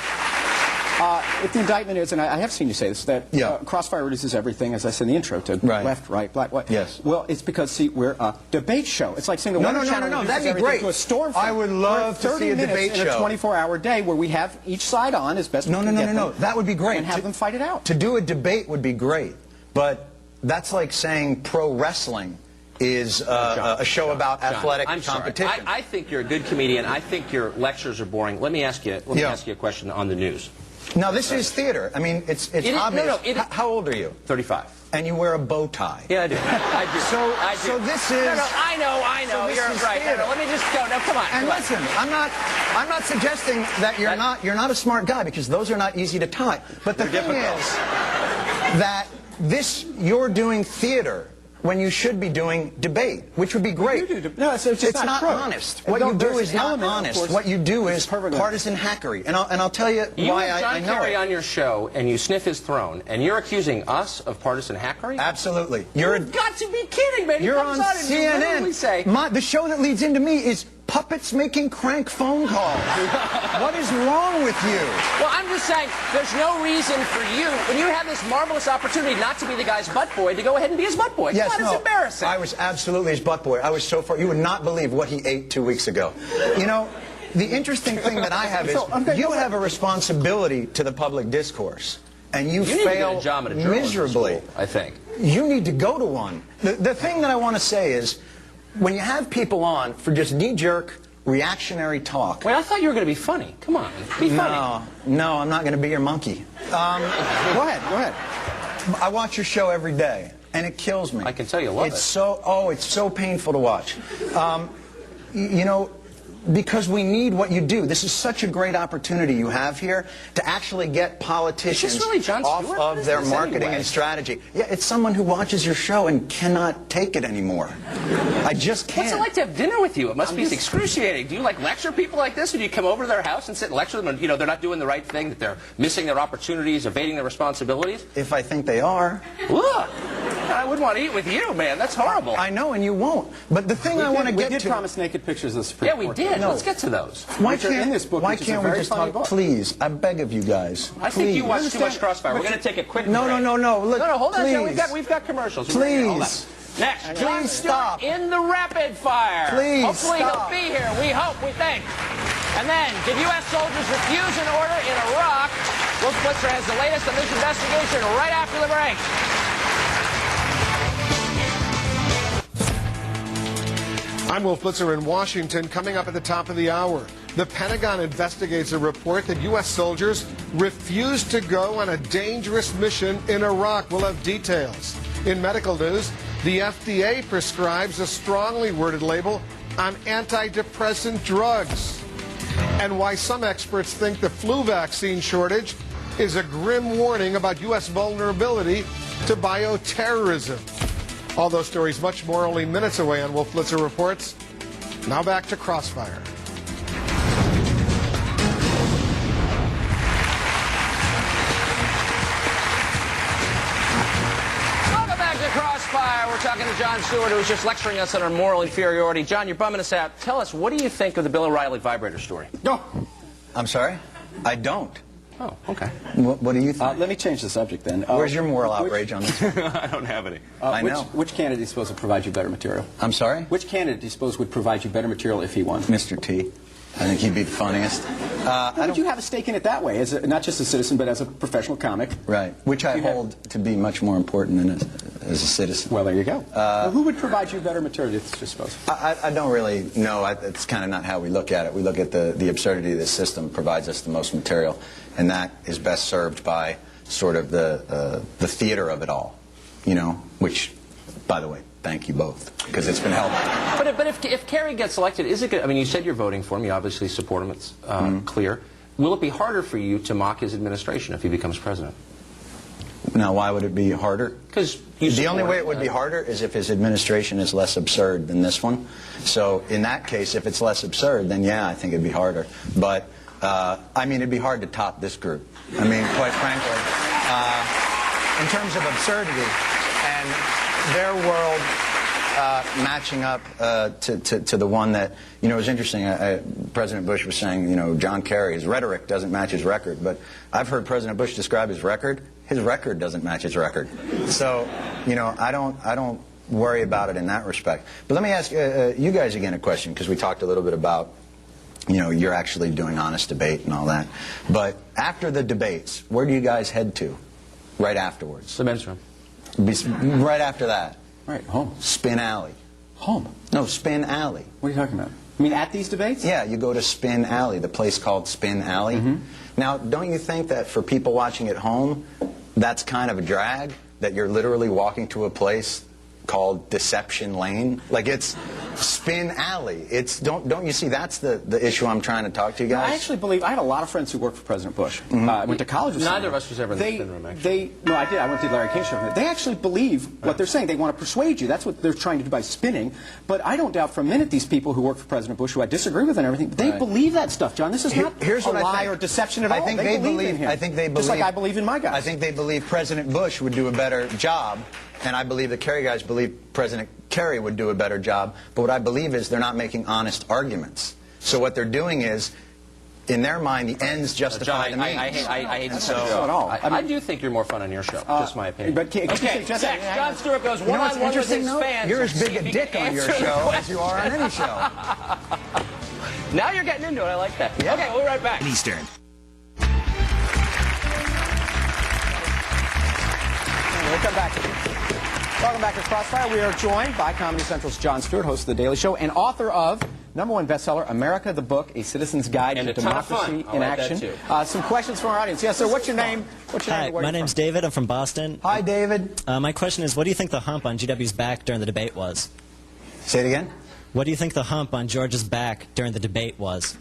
F: If the indictment is, and I have seen you say this, that Crossfire reduces everything, as I said in the intro, to left, right, black, white.
E: Yes.
F: Well, it's because, see, we're a debate show. It's like saying the Weather Channel reduces
E: that'd be great.
F: To a storm front.
E: I would love to see a debate show.
F: In a 24-hour day where we have each side on as best we can get them.
E: No. That would be great.
F: And have them fight it out.
E: To do a debate would be great. But that's like saying pro wrestling is a show about athletic competition.
G: I think you're a good comedian. I think your lectures are boring. Let me ask you a question on the news.
E: Now, this is theater. I mean, it's obvious. How old are you?
G: 35.
E: And you wear a bow tie.
G: Yeah, I do. I do.
E: So this is...
G: No, I know.
E: So
G: You're right. No, let me just go. No, come on.
E: And listen, I'm not suggesting that you're not a smart guy, because those are not easy to tie. But the thing is that you're doing theater when you should be doing debate, which would be great.
F: No, it's
E: not honest. What you do is not honest. What you do is partisan hackery. And I'll tell you why I know it.
G: You have John Kerry on your show, and you sniff his throne, and you're accusing us of partisan hackery?
E: Absolutely.
G: You've got to be kidding, man.
E: You're on CNN. The show that leads into me is puppets making crank phone calls. What is wrong with you?
G: Well, I'm just saying, there's no reason for you, when you have this marvelous opportunity not to be the guy's butt boy, to go ahead and be his butt boy.
E: Yes,
G: It's embarrassing.
E: I was absolutely his butt boy. I was so far. You would not believe what he ate 2 weeks ago. You know, the interesting thing that I have is you have a responsibility to the public discourse. And you fail miserably.
G: School, I think.
E: You need to go to one. The thing that I want to say is, when you have people on for just knee-jerk, reactionary talk...
G: Wait, I thought you were going to be funny. Come on, be funny.
E: No, I'm not going to be your monkey. Go ahead. I watch your show every day, and it kills me.
G: I can tell you love it.
E: It's so painful to watch. You know, because we need what you do. This is such a great opportunity you have here to actually get politicians off of their marketing and strategy. Yeah, it's someone who watches your show and cannot take it anymore. I just can't.
G: What's it like to have dinner with you? It must be excruciating. Do you like lecture people like this? Or do you come over to their house and sit and lecture them? And, you know, they're not doing the right thing, that they're missing their opportunities, evading their responsibilities?
E: If I think they are.
G: Look, I wouldn't want to eat with you, man. That's horrible.
E: I know, and you won't. But the thing I want to get to...
F: We did promise naked pictures of the Supreme Court.
G: Yeah, we did. No. Let's get to those.
E: Why can't we just talk? Please, I beg of you guys.
G: I think you watch too much Crossfire. We're going to take a quick break.
E: No. Look,
G: hold on.
E: Please.
G: We've got commercials.
E: Please.
G: Next, Jon Stewart in the rapid fire.
E: Please.
G: Hopefully he'll be here. We hope. We think. And then, did U.S. soldiers refuse an order in Iraq? Will Blitzer has the latest on this investigation right after the break.
H: I'm Wolf Blitzer in Washington. Coming up at the top of the hour, the Pentagon investigates a report that U.S. soldiers refused to go on a dangerous mission in Iraq. We'll have details. In medical news, the FDA prescribes a strongly worded label on antidepressant drugs. And why some experts think the flu vaccine shortage is a grim warning about U.S. vulnerability to bioterrorism. All those stories, much more, only minutes away on Wolf Blitzer Reports. Now back to Crossfire.
G: Welcome back to Crossfire. We're talking to Jon Stewart, who was just lecturing us on our moral inferiority. John, you're bumming us out. Tell us, what do you think of the Bill O'Reilly vibrator story?
E: No. I'm sorry? I don't.
G: Oh, okay.
E: What do you think?
F: Let me change the subject then.
E: Where's your moral outrage on this?
G: I don't have any.
E: I know.
F: Which candidate do you suppose would provide you better material?
E: I'm sorry?
F: Which candidate do you suppose would provide you better material if he won?
E: Mr. T. I think he'd be the funniest.
F: But you have a stake in it that way, as not just a citizen, but as a professional comic.
E: Right. Which I hold to be much more important than as a citizen.
F: Well, there you go. Well, who would provide you better material, do you suppose?
E: I don't really know. It's kind of not how we look at it. We look at the absurdity of this system provides us the most material, and that is best served by sort of the theater of it all, you know, which, by the way, thank you both, because it's been helpful.
G: But if Kerry gets elected, is it good? I mean, you said you're voting for him. You obviously support him. It's clear. Will it be harder for you to mock his administration if he becomes president?
E: Now, why would it be harder?
G: Because
E: the only way it would be harder is if his administration is less absurd than this one. So in that case, if it's less absurd, then yeah, I think it'd be harder. But I mean, it'd be hard to top this group. I mean, quite frankly, in terms of absurdity and their world matching up to the one that, you know, it was interesting. President Bush was saying, you know, John Kerry, his rhetoric doesn't match his record. But I've heard President Bush describe his record. His record doesn't match his record. So, you know, I don't worry about it in that respect. But let me ask you guys again a question, because we talked a little bit about, you know, you're actually doing honest debate and all that. But after the debates, where do you guys head to right afterwards?
G: The men's room.
E: Right after that.
F: Right, home.
E: Spin Alley.
F: Home?
E: No, Spin Alley.
F: What are you talking about? I mean, at these debates?
E: Yeah, you go to Spin Alley, the place called Spin Alley. Now, don't you think that for people watching at home, that's kind of a drag, that you're literally walking to a place called Deception Lane? Like, it's Spin Alley. It's don't you see that's the issue I'm trying to talk to you guys?
F: I actually believe I had a lot of friends who worked for President Bush. I went to college with
G: Neither
F: some.
G: of us was ever in the spin room, actually.
F: No, I did. I went to Larry King show. They actually believe what they're saying. They want to persuade you. That's what they're trying to do by spinning. But I don't doubt for a minute these people who work for President Bush, who I disagree with and everything, they believe that stuff, John. This is not
E: Here's
F: a
E: what
F: lie
E: I think.
F: or deception at all.
E: I think
F: they believe in him.
E: I think they believe.
F: Just like I believe in my guys.
E: I think they believe President Bush would do a better job, and I believe the Kerry guys believe President Kerry would do a better job. But what I believe is they're not making honest arguments. So what they're doing is, in their mind, the ends justify the means.
G: I hate
F: That's not true at all.
G: I do think you're more fun on your show. Just my opinion.
F: But
G: Next, Jon Stewart goes one-on-one with his fans.
E: You're as big a dick on your show as you are on any show.
G: Now you're getting into it. I like that.
E: Yeah.
G: Okay, we'll be right back.
I: Eastern.
F: Welcome back to Crossfire. We are joined by Comedy Central's Jon Stewart, host of The Daily Show, and author of #1 bestseller, America the Book, A Citizen's Guide
G: And
F: to
G: a ton of
F: Democracy
G: fun.
F: in
G: I like that
F: Action.
G: too.
F: Some questions from our audience. Yes, sir. What's your name? What's your
J: Hi,
F: name? Where are
J: my
F: you
J: name's
F: from?
J: David. I'm from Boston.
E: Hi, David.
J: My question is, what do you think the hump on GW's back during the debate was?
E: Say it again.
J: What do you think the hump on George's back during the debate was?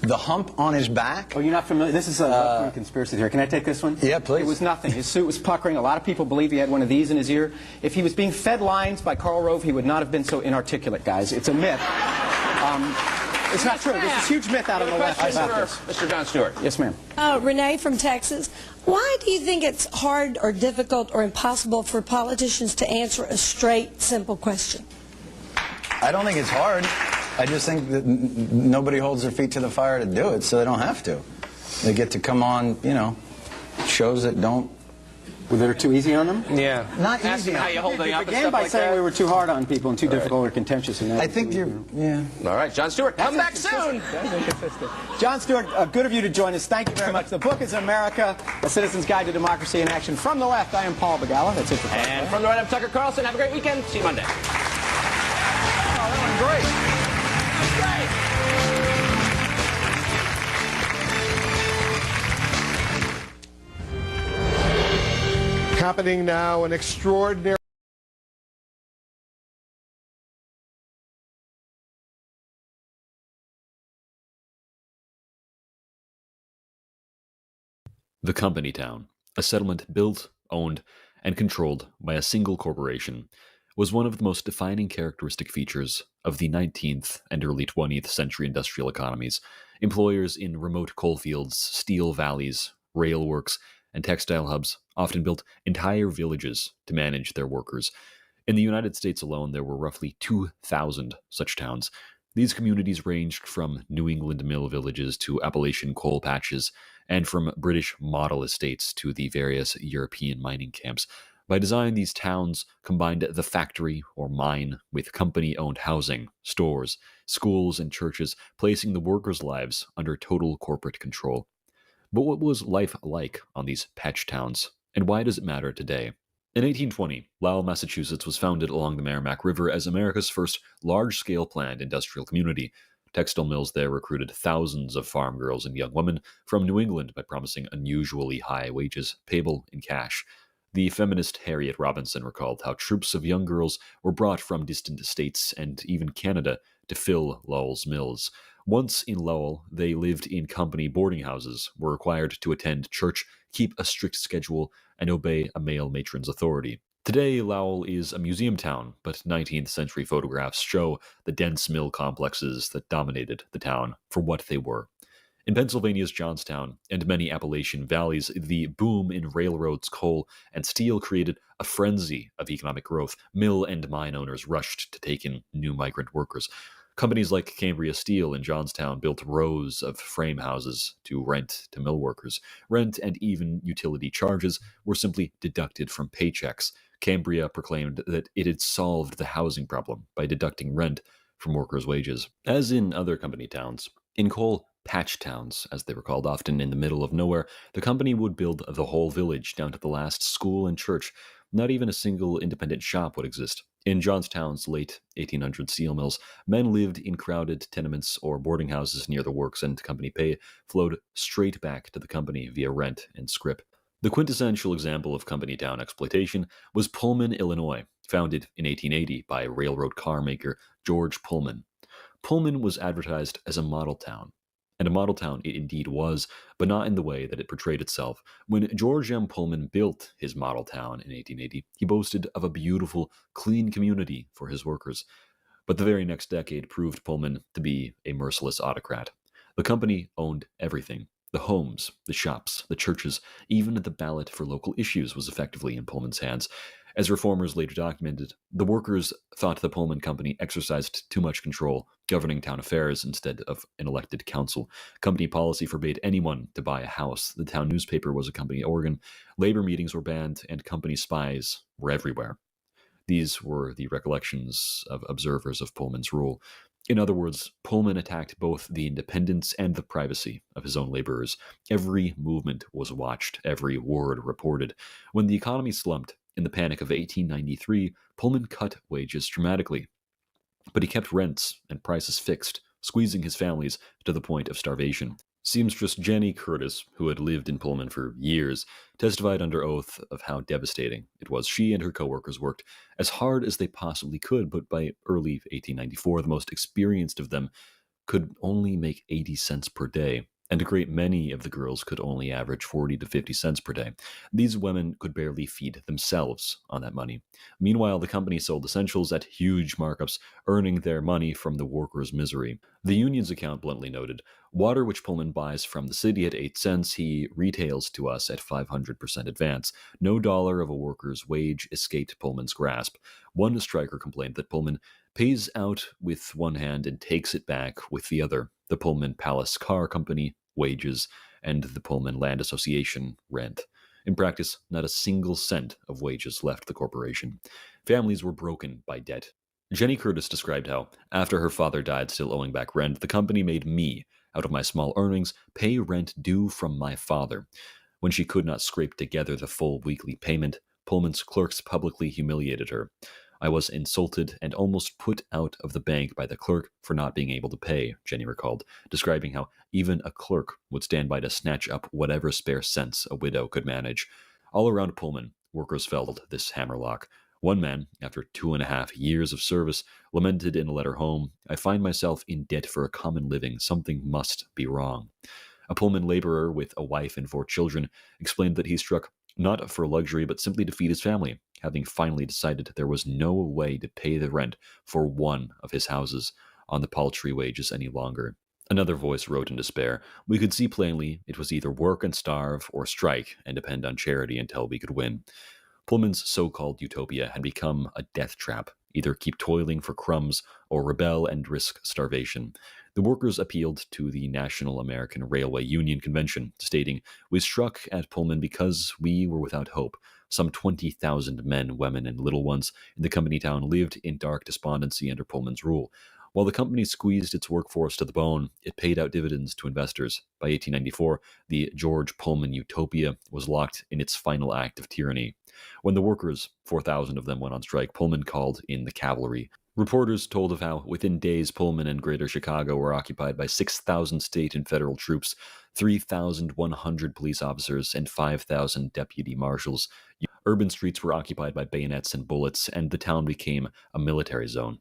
E: The hump on his back?
F: Oh, you're not familiar? This is a conspiracy theory. Can I take this one?
E: Yeah, please.
F: It was nothing. His suit was puckering. A lot of people believe he had one of these in his ear. If he was being fed lines by Karl Rove, he would not have been so inarticulate, guys. It's a myth. It's not true. There's this huge myth out on the left about this.
G: Mr. Jon Stewart.
F: Yes, ma'am.
K: Renee from Texas. Why do you think it's hard or difficult or impossible for politicians to answer a straight, simple question?
E: I don't think it's hard. I just think that nobody holds their feet to the fire to do it, so they don't have to. They get to come on, shows that don't.
F: Were they too easy on them?
G: Yeah.
E: Not
G: Ask
E: easy.
G: him how you hold
F: You
G: it up and
F: began
G: stuff
F: by
G: like
F: saying
G: that.
F: we were too hard on people and too difficult or contentious. And
E: I think you're. Yeah.
G: All right, Jon Stewart, come back soon.
F: Jon Stewart, good of you to join us. Thank you very much. The book is America, A Citizen's Guide to Democracy in Action. From the left, I am Paul Begala. That's it for Crossfire.
G: And from the right, I'm Tucker Carlson. Have a great weekend. See you Monday.
F: Oh, that went great.
H: Happening now, an extraordinary.
L: The Company Town, a settlement built, owned, and controlled by a single corporation, was one of the most defining characteristic features of the 19th and early 20th century industrial economies. Employers in remote coalfields, steel valleys, rail works, and textile hubs often built entire villages to manage their workers. In the United States alone, there were roughly 2,000 such towns. These communities ranged from New England mill villages to Appalachian coal patches, and from British model estates to the various European mining camps. By design, these towns combined the factory or mine with company-owned housing, stores, schools, and churches, placing the workers' lives under total corporate control. But what was life like on these patch towns, and why does it matter today? In 1820, Lowell, Massachusetts was founded along the Merrimack River as America's first large-scale planned industrial community. Textile mills there recruited thousands of farm girls and young women from New England by promising unusually high wages, payable in cash. The feminist Harriet Robinson recalled how troops of young girls were brought from distant states and even Canada to fill Lowell's mills. Once in Lowell, they lived in company boarding houses, were required to attend church, keep a strict schedule, and obey a male matron's authority. Today, Lowell is a museum town, but 19th century photographs show the dense mill complexes that dominated the town for what they were. In Pennsylvania's Johnstown and many Appalachian valleys, the boom in railroads, coal, and steel created a frenzy of economic growth. Mill and mine owners rushed to take in new migrant workers. Companies like Cambria Steel in Johnstown built rows of frame houses to rent to mill workers. Rent and even utility charges were simply deducted from paychecks. Cambria proclaimed that it had solved the housing problem by deducting rent from workers' wages. As in other company towns, in coal patch towns, as they were called, often in the middle of nowhere, the company would build the whole village down to the last school and church. not even a single independent shop would exist. In Johnstown's late 1800s steel mills, men lived in crowded tenements or boarding houses near the works, and company pay flowed straight back to the company via rent and scrip. The quintessential example of company town exploitation was Pullman, Illinois, founded in 1880 by railroad car maker George Pullman. Pullman was advertised as a model town. And a model town it indeed was, but not in the way that it portrayed itself. When George M. Pullman built his model town in 1880, he boasted of a beautiful, clean community for his workers. But the very next decade proved Pullman to be a merciless autocrat. The company owned everything. The homes, the shops, the churches, even the ballot for local issues was effectively in Pullman's hands. As reformers later documented, the workers thought the Pullman Company exercised too much control, governing town affairs instead of an elected council. Company policy forbade anyone to buy a house. The town newspaper was a company organ. Labor meetings were banned, and company spies were everywhere. These were the recollections of observers of Pullman's rule. In other words, Pullman attacked both the independence and the privacy of his own laborers. Every movement was watched, every word reported. When the economy slumped, in the panic of 1893, Pullman cut wages dramatically. But he kept rents and prices fixed, squeezing his families to the point of starvation. Seamstress Jenny Curtis, who had lived in Pullman for years, testified under oath of how devastating it was. She and her co-workers worked as hard as they possibly could, but by early 1894, the most experienced of them could only make 80 cents per day, and a great many of the girls could only average 40 to 50 cents per day. These women could barely feed themselves on that money. Meanwhile, the company sold essentials at huge markups, earning their money from the workers' misery. The union's account bluntly noted, "Water which Pullman buys from the city at 8 cents, he retails to us at 500% advance. No dollar of a worker's wage escaped Pullman's grasp." One striker complained that Pullman pays out with one hand and takes it back with the other. The Pullman Palace Car Company, wages, and the Pullman Land Association, rent. In practice, not a single cent of wages left the corporation. Families were broken by debt. Jenny Curtis described how, after her father died still owing back rent, the company made me, out of my small earnings, pay rent due from my father. When she could not scrape together the full weekly payment, Pullman's clerks publicly humiliated her. "I was insulted and almost put out of the bank by the clerk for not being able to pay," Jenny recalled, describing how even a clerk would stand by to snatch up whatever spare cents a widow could manage. All around Pullman, workers felt this hammerlock. One man, after 2.5 years of service, lamented in a letter home, "I find myself in debt for a common living. Something must be wrong." A Pullman laborer with a wife and 4 children explained that he struck not for luxury but simply to feed his family, having finally decided there was no way to pay the rent for one of his houses on the paltry wages any longer. Another voice wrote in despair, "We could see plainly it was either work and starve or strike and depend on charity until we could win." Pullman's so-called utopia had become a death trap. Either keep toiling for crumbs or rebel and risk starvation. The workers appealed to the National American Railway Union Convention, stating, "We struck at Pullman because we were without hope. Some 20,000 men, women, and little ones in the company town lived in dark despondency under Pullman's rule. While the company squeezed its workforce to the bone, it paid out dividends to investors. By 1894, the George Pullman utopia was locked in its final act of tyranny. When the workers, 4,000 of them, went on strike, Pullman called in the cavalry. Reporters told of how, within days, Pullman and Greater Chicago were occupied by 6,000 state and federal troops, 3,100 police officers, and 5,000 deputy marshals. Urban streets were occupied by bayonets and bullets, and the town became a military zone.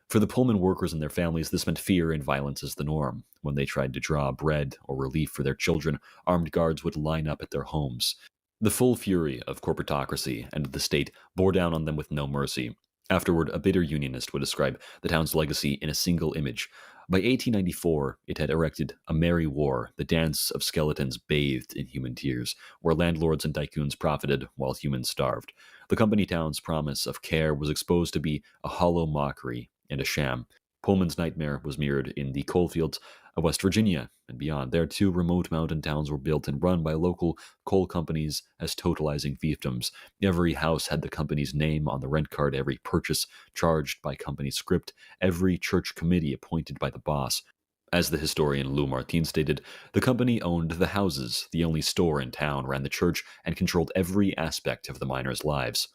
L: For the Pullman workers and their families, this meant fear and violence as the norm. When they tried to draw bread or relief for their children, armed guards would line up at their homes. The full fury of corporatocracy and the state bore down on them with no mercy. Afterward, a bitter unionist would describe the town's legacy in a single image. By 1894, it had erected a merry war, the dance of skeletons bathed in human tears, where landlords and tycoons profited while humans starved. The company town's promise of care was exposed to be a hollow mockery and a sham. Pullman's nightmare was mirrored in the coalfields of West Virginia and beyond. There, 2 remote mountain towns were built and run by local coal companies as totalizing fiefdoms. Every house had the company's name on the rent card, every purchase charged by company script, every church committee appointed by the boss. As the historian Lou Martin stated, the company owned the houses, the only store in town ran the church, and controlled every aspect of the miners' lives.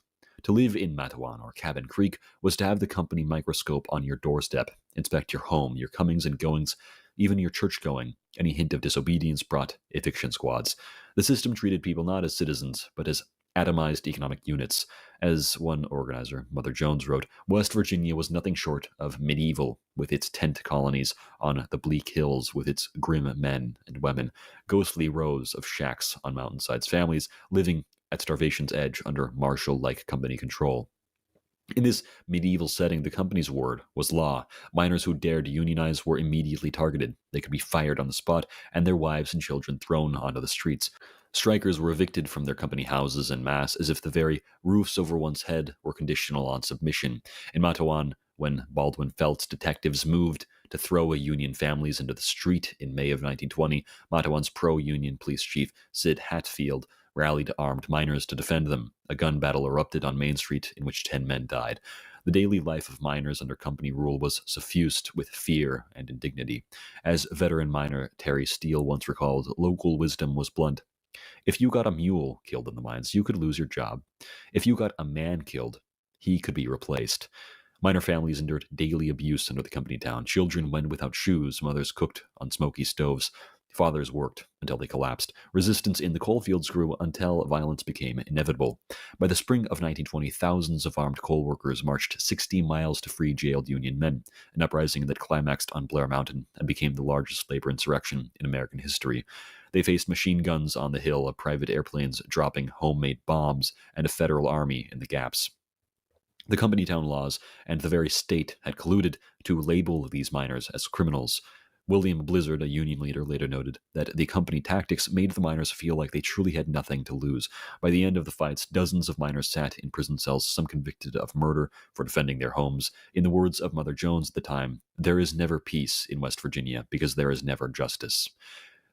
L: To live in Matawan or Cabin Creek was to have the company microscope on your doorstep, inspect your home, your comings and goings, even your church going. Any hint of disobedience brought eviction squads. The system treated people not as citizens, but as atomized economic units. As one organizer, Mother Jones, wrote, West Virginia was nothing short of medieval, with its tent colonies on the bleak hills, with its grim men and women, ghostly rows of shacks on mountainsides, families living at starvation's edge under martial-like company control. In this medieval setting, the company's word was law. Miners who dared unionize were immediately targeted. They could be fired on the spot, and their wives and children thrown onto the streets. Strikers were evicted from their company houses en masse, as if the very roofs over one's head were conditional on submission. In Matawan, when Baldwin Felt's detectives moved to throw union families into the street in May of 1920, Matawan's pro-union police chief, Sid Hatfield, rallied armed miners to defend them. A gun battle erupted on Main Street in which 10 men died. The daily life of miners under company rule was suffused with fear and indignity. As veteran miner Terry Steele once recalled, local wisdom was blunt. If you got a mule killed in the mines, you could lose your job. If you got a man killed, he could be replaced. Miner families endured daily abuse under the company town. Children went without shoes. Mothers cooked on smoky stoves. Fathers worked until they collapsed. Resistance in the coalfields grew until violence became inevitable. By the spring of 1920, thousands of armed coal workers marched 60 miles to free jailed Union men, an uprising that climaxed on Blair Mountain and became the largest labor insurrection in American history. They faced machine guns on the hill, private airplanes dropping homemade bombs, and a federal army in the gaps. The company town laws and the very state had colluded to label these miners as criminals. William Blizzard, a union leader, later noted that the company tactics made the miners feel like they truly had nothing to lose. By the end of the fights, dozens of miners sat in prison cells, some convicted of murder for defending their homes. In the words of Mother Jones at the time, there is never peace in West Virginia because there is never justice.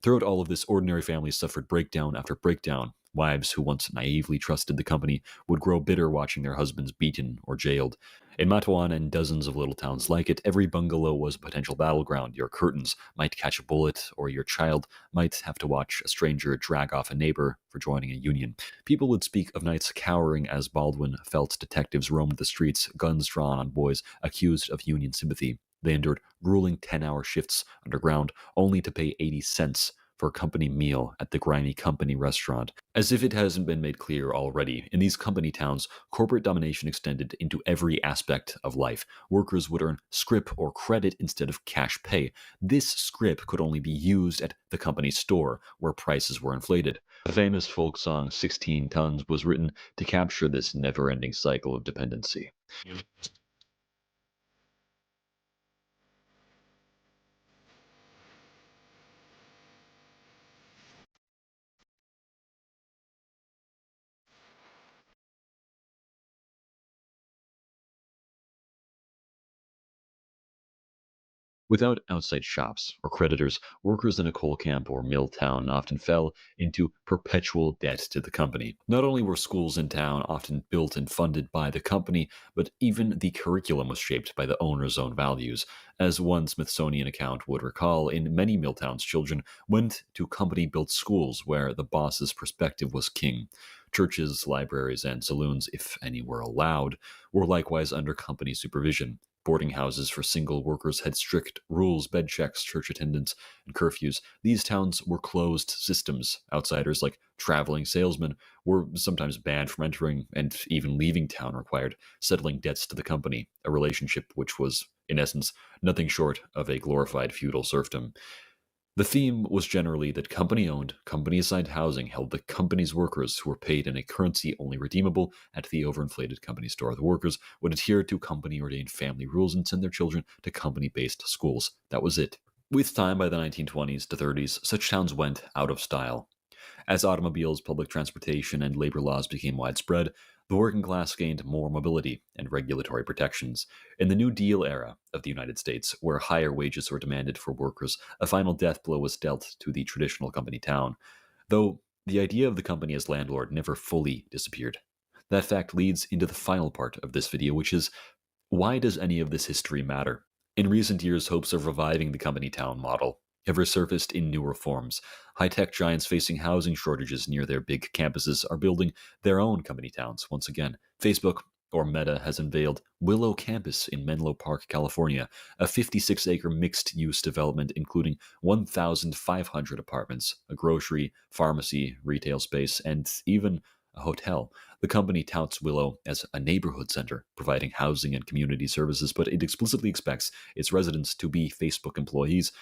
L: Throughout all of this, ordinary families suffered breakdown after breakdown. Wives who once naively trusted the company would grow bitter watching their husbands beaten or jailed. In Matawan and dozens of little towns like it, every bungalow was a potential battleground. Your curtains might catch a bullet, or your child might have to watch a stranger drag off a neighbor for joining a union. People would speak of nights cowering as Baldwin Felt's detectives roamed the streets, guns drawn on boys accused of union sympathy. They endured grueling 10-hour shifts underground, only to pay 80 cents for a company meal at the grimy company restaurant. As if it hasn't been made clear already, in these company towns, corporate domination extended into every aspect of life. Workers would earn scrip or credit instead of cash pay. This scrip could only be used at the company store, where prices were inflated. The famous folk song 16 Tons was written to capture this never-ending cycle of dependency. Without outside shops or creditors, workers in a coal camp or mill town often fell into perpetual debt to the company. Not only were schools in town often built and funded by the company, but even the curriculum was shaped by the owner's own values. As one Smithsonian account would recall, in many mill towns, children went to company-built schools where the boss's perspective was king. Churches, libraries, and saloons, if any were allowed, were likewise under company supervision. Boarding houses for single workers had strict rules, bed checks, church attendance, and curfews. These towns were closed systems. Outsiders, like traveling salesmen, were sometimes banned from entering, and even leaving town required settling debts to the company, a relationship which was, in essence, nothing short of a glorified feudal serfdom. The theme was generally that company-owned, company-assigned housing held the company's workers, who were paid in a currency only redeemable at the overinflated company store. The workers would adhere to company-ordained family rules and send their children to company-based schools. That was it. With time, by the 1920s to 30s, such towns went out of style. As automobiles, public transportation, and labor laws became widespread, the working class gained more mobility and regulatory protections. In the New Deal era of the United States, where higher wages were demanded for workers, a final death blow was dealt to the traditional company town, though the idea of the company as landlord never fully disappeared. That fact leads into the final part of this video, which is, why does any of this history matter? In recent years, hopes of reviving the company town model have resurfaced in newer forms. High-tech giants facing housing shortages near their big campuses are building their own company towns once again. Facebook, or Meta, has unveiled Willow Campus in Menlo Park, California, a 56-acre mixed-use development including 1,500 apartments, a grocery, pharmacy, retail space, and even a hotel. The company touts Willow as a neighborhood center, providing housing and community services, but it explicitly expects its residents to be Facebook employees,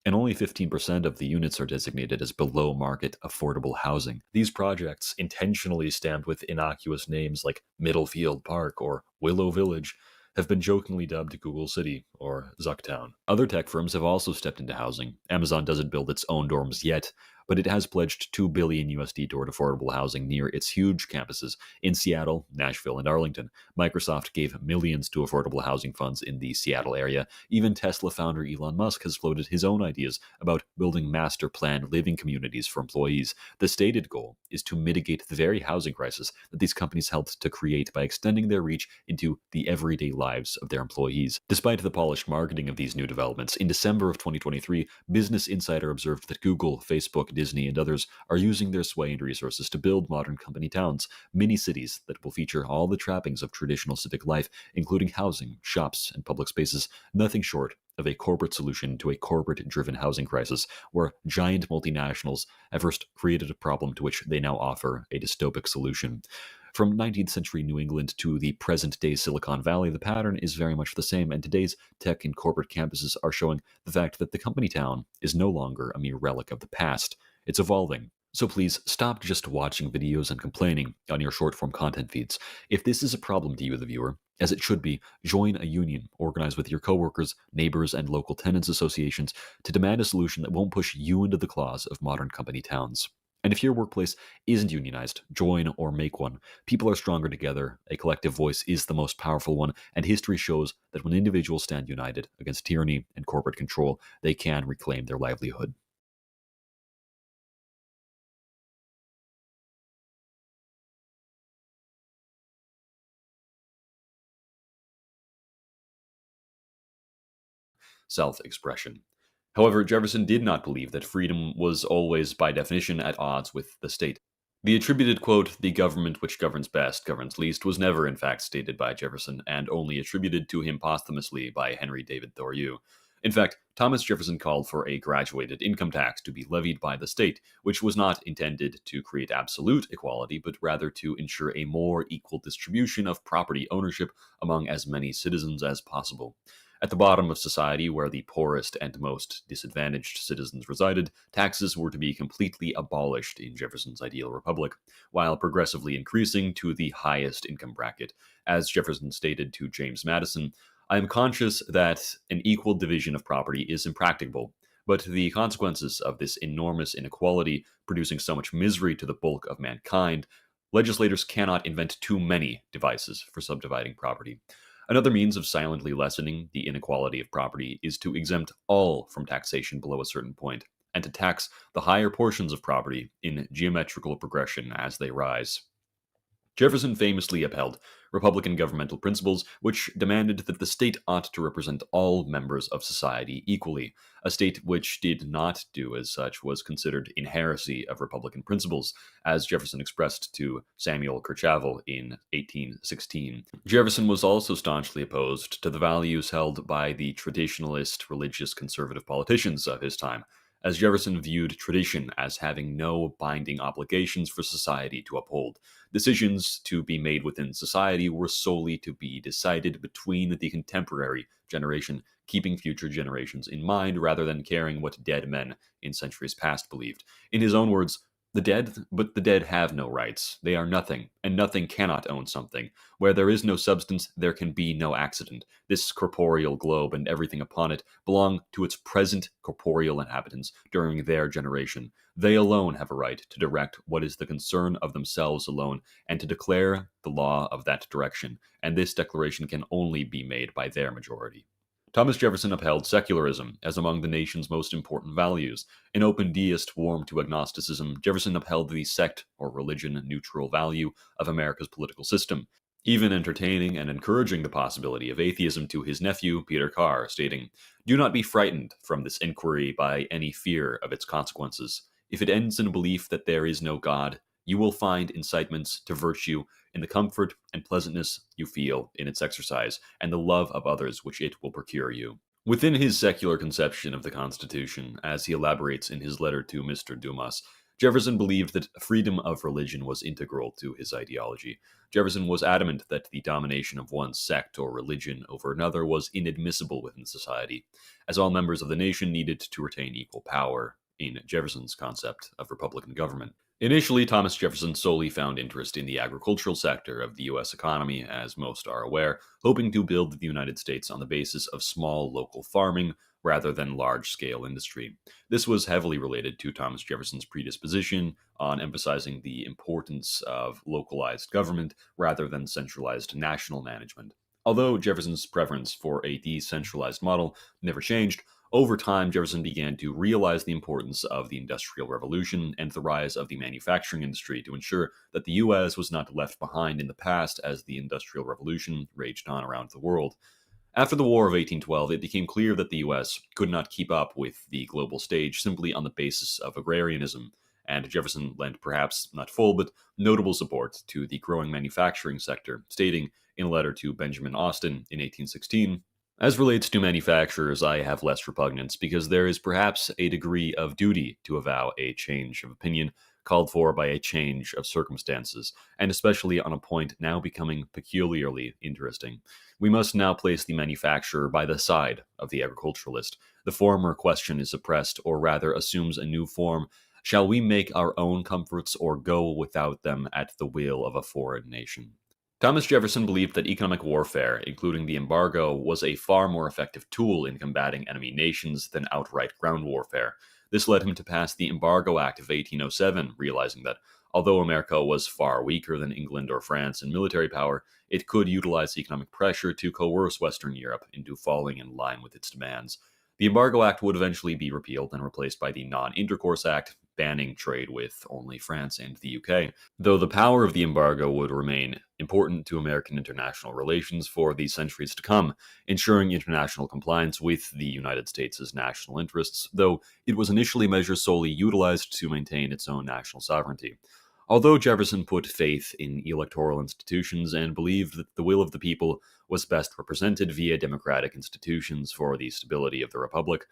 L: and only 15% of the units are designated as below-market affordable housing. These projects, intentionally stamped with innocuous names like Middlefield Park or Willow Village, have been jokingly dubbed Google City or Zucktown. Other tech firms have also stepped into housing. Amazon doesn't build its own dorms yet, but it has pledged $2 billion toward affordable housing near its huge campuses in Seattle, Nashville, and Arlington. Microsoft gave millions to affordable housing funds in the Seattle area. Even Tesla founder Elon Musk has floated his own ideas about building master planned living communities for employees. The stated goal is to mitigate the very housing crisis that these companies helped to create by extending their reach into the everyday lives of their employees. Despite the polished marketing of these new developments, in December of 2023, Business Insider observed that Google, Facebook, Disney, and others are using their sway and resources to build modern company towns, mini-cities that will feature all the trappings of traditional civic life, including housing, shops, and public spaces, nothing short of a corporate solution to a corporate-driven housing crisis, where giant multinationals have first created a problem to which they now offer a dystopic solution. From 19th century New England to the present-day Silicon Valley, the pattern is very much the same, and today's tech and corporate campuses are showing the fact that the company town is no longer a mere relic of the past. It's evolving. So please stop just watching videos and complaining on your short-form content feeds. If this is a problem to you, the viewer, as it should be, join a union, organize with your coworkers, neighbors, and local tenants associations to demand a solution that won't push you into the claws of modern company towns. And if your workplace isn't unionized, join or make one. People are stronger together. A collective voice is the most powerful one, and history shows that when individuals stand united against tyranny and corporate control, they can reclaim their livelihood. Self-expression. However, Jefferson did not believe that freedom was always, by definition, at odds with the state. The attributed quote, "the government which governs best governs least," was never in fact stated by Jefferson, and only attributed to him posthumously by Henry David Thoreau. In fact, Thomas Jefferson called for a graduated income tax to be levied by the state, which was not intended to create absolute equality, but rather to ensure a more equal distribution of property ownership among as many citizens as possible. At the bottom of society, where the poorest and most disadvantaged citizens resided, taxes were to be completely abolished in Jefferson's ideal republic, while progressively increasing to the highest income bracket. As Jefferson stated to James Madison, "I am conscious that an equal division of property is impracticable, but the consequences of this enormous inequality producing so much misery to the bulk of mankind, legislators cannot invent too many devices for subdividing property. Another means of silently lessening the inequality of property is to exempt all from taxation below a certain point, and to tax the higher portions of property in geometrical progression as they rise." Jefferson famously upheld Republican governmental principles which demanded that the state ought to represent all members of society equally. A state which did not do as such was considered in heresy of Republican principles, as Jefferson expressed to Samuel Kercheval in 1816. Jefferson was also staunchly opposed to the values held by the traditionalist religious conservative politicians of his time, as Jefferson viewed tradition as having no binding obligations for society to uphold. Decisions to be made within society were solely to be decided between the contemporary generation, keeping future generations in mind rather than caring what dead men in centuries past believed. In his own words, the dead have no rights. They are nothing, and nothing cannot own something. Where there is no substance, there can be no accident. This corporeal globe and everything upon it belong to its present corporeal inhabitants during their generation. They alone have a right to direct what is the concern of themselves alone, and to declare the law of that direction, and this declaration can only be made by their majority. Thomas Jefferson upheld secularism as among the nation's most important values. An open deist warm to agnosticism, Jefferson upheld the sect or religion neutral value of America's political system. even entertaining and encouraging the possibility of atheism to his nephew, Peter Carr, stating, "Do not be frightened from this inquiry by any fear of its consequences. If it ends in a belief that there is no God, you will find incitements to virtue in the comfort and pleasantness you feel in its exercise, and the love of others which it will procure you." Within his secular conception of the Constitution, as he elaborates in his letter to Mr. Dumas, Jefferson believed that freedom of religion was integral to his ideology. Jefferson was adamant that the domination of one sect or religion over another was inadmissible within society, as all members of the nation needed to retain equal power in Jefferson's concept of republican government. Initially, Thomas Jefferson solely found interest in the agricultural sector of the U.S. economy, as most are aware, hoping to build the United States on the basis of small local farming rather than large-scale industry. This was heavily related to Thomas Jefferson's predisposition on emphasizing the importance of localized government rather than centralized national management. Although Jefferson's preference for a decentralized model never changed, over time, Jefferson began to realize the importance of the Industrial Revolution and the rise of the manufacturing industry to ensure that the U.S. was not left behind in the past as the Industrial Revolution raged on around the world. After the War of 1812, it became clear that the U.S. could not keep up with the global stage simply on the basis of agrarianism, and Jefferson lent perhaps not full but notable support to the growing manufacturing sector, stating in a letter to Benjamin Austin in 1816, "As relates to manufacturers, I have less repugnance, because there is perhaps a degree of duty to avow a change of opinion called for by a change of circumstances, and especially on a point now becoming peculiarly interesting. We must now place the manufacturer by the side of the agriculturalist. The former question is suppressed, or rather assumes a new form. Shall we make our own comforts, or go without them at the will of a foreign nation?" Thomas Jefferson believed that economic warfare, including the embargo, was a far more effective tool in combating enemy nations than outright ground warfare. This led him to pass the Embargo Act of 1807, realizing that, although America was far weaker than England or France in military power, it could utilize economic pressure to coerce Western Europe into falling in line with its demands. The Embargo Act would eventually be repealed and replaced by the Non-Intercourse Act, banning trade with only France and the UK, though the power of the embargo would remain important to American international relations for the centuries to come, ensuring international compliance with the United States' national interests, though it was initially a measure solely utilized to maintain its own national sovereignty. Although Jefferson put faith in electoral institutions and believed that the will of the people was best represented via democratic institutions for the stability of the republic,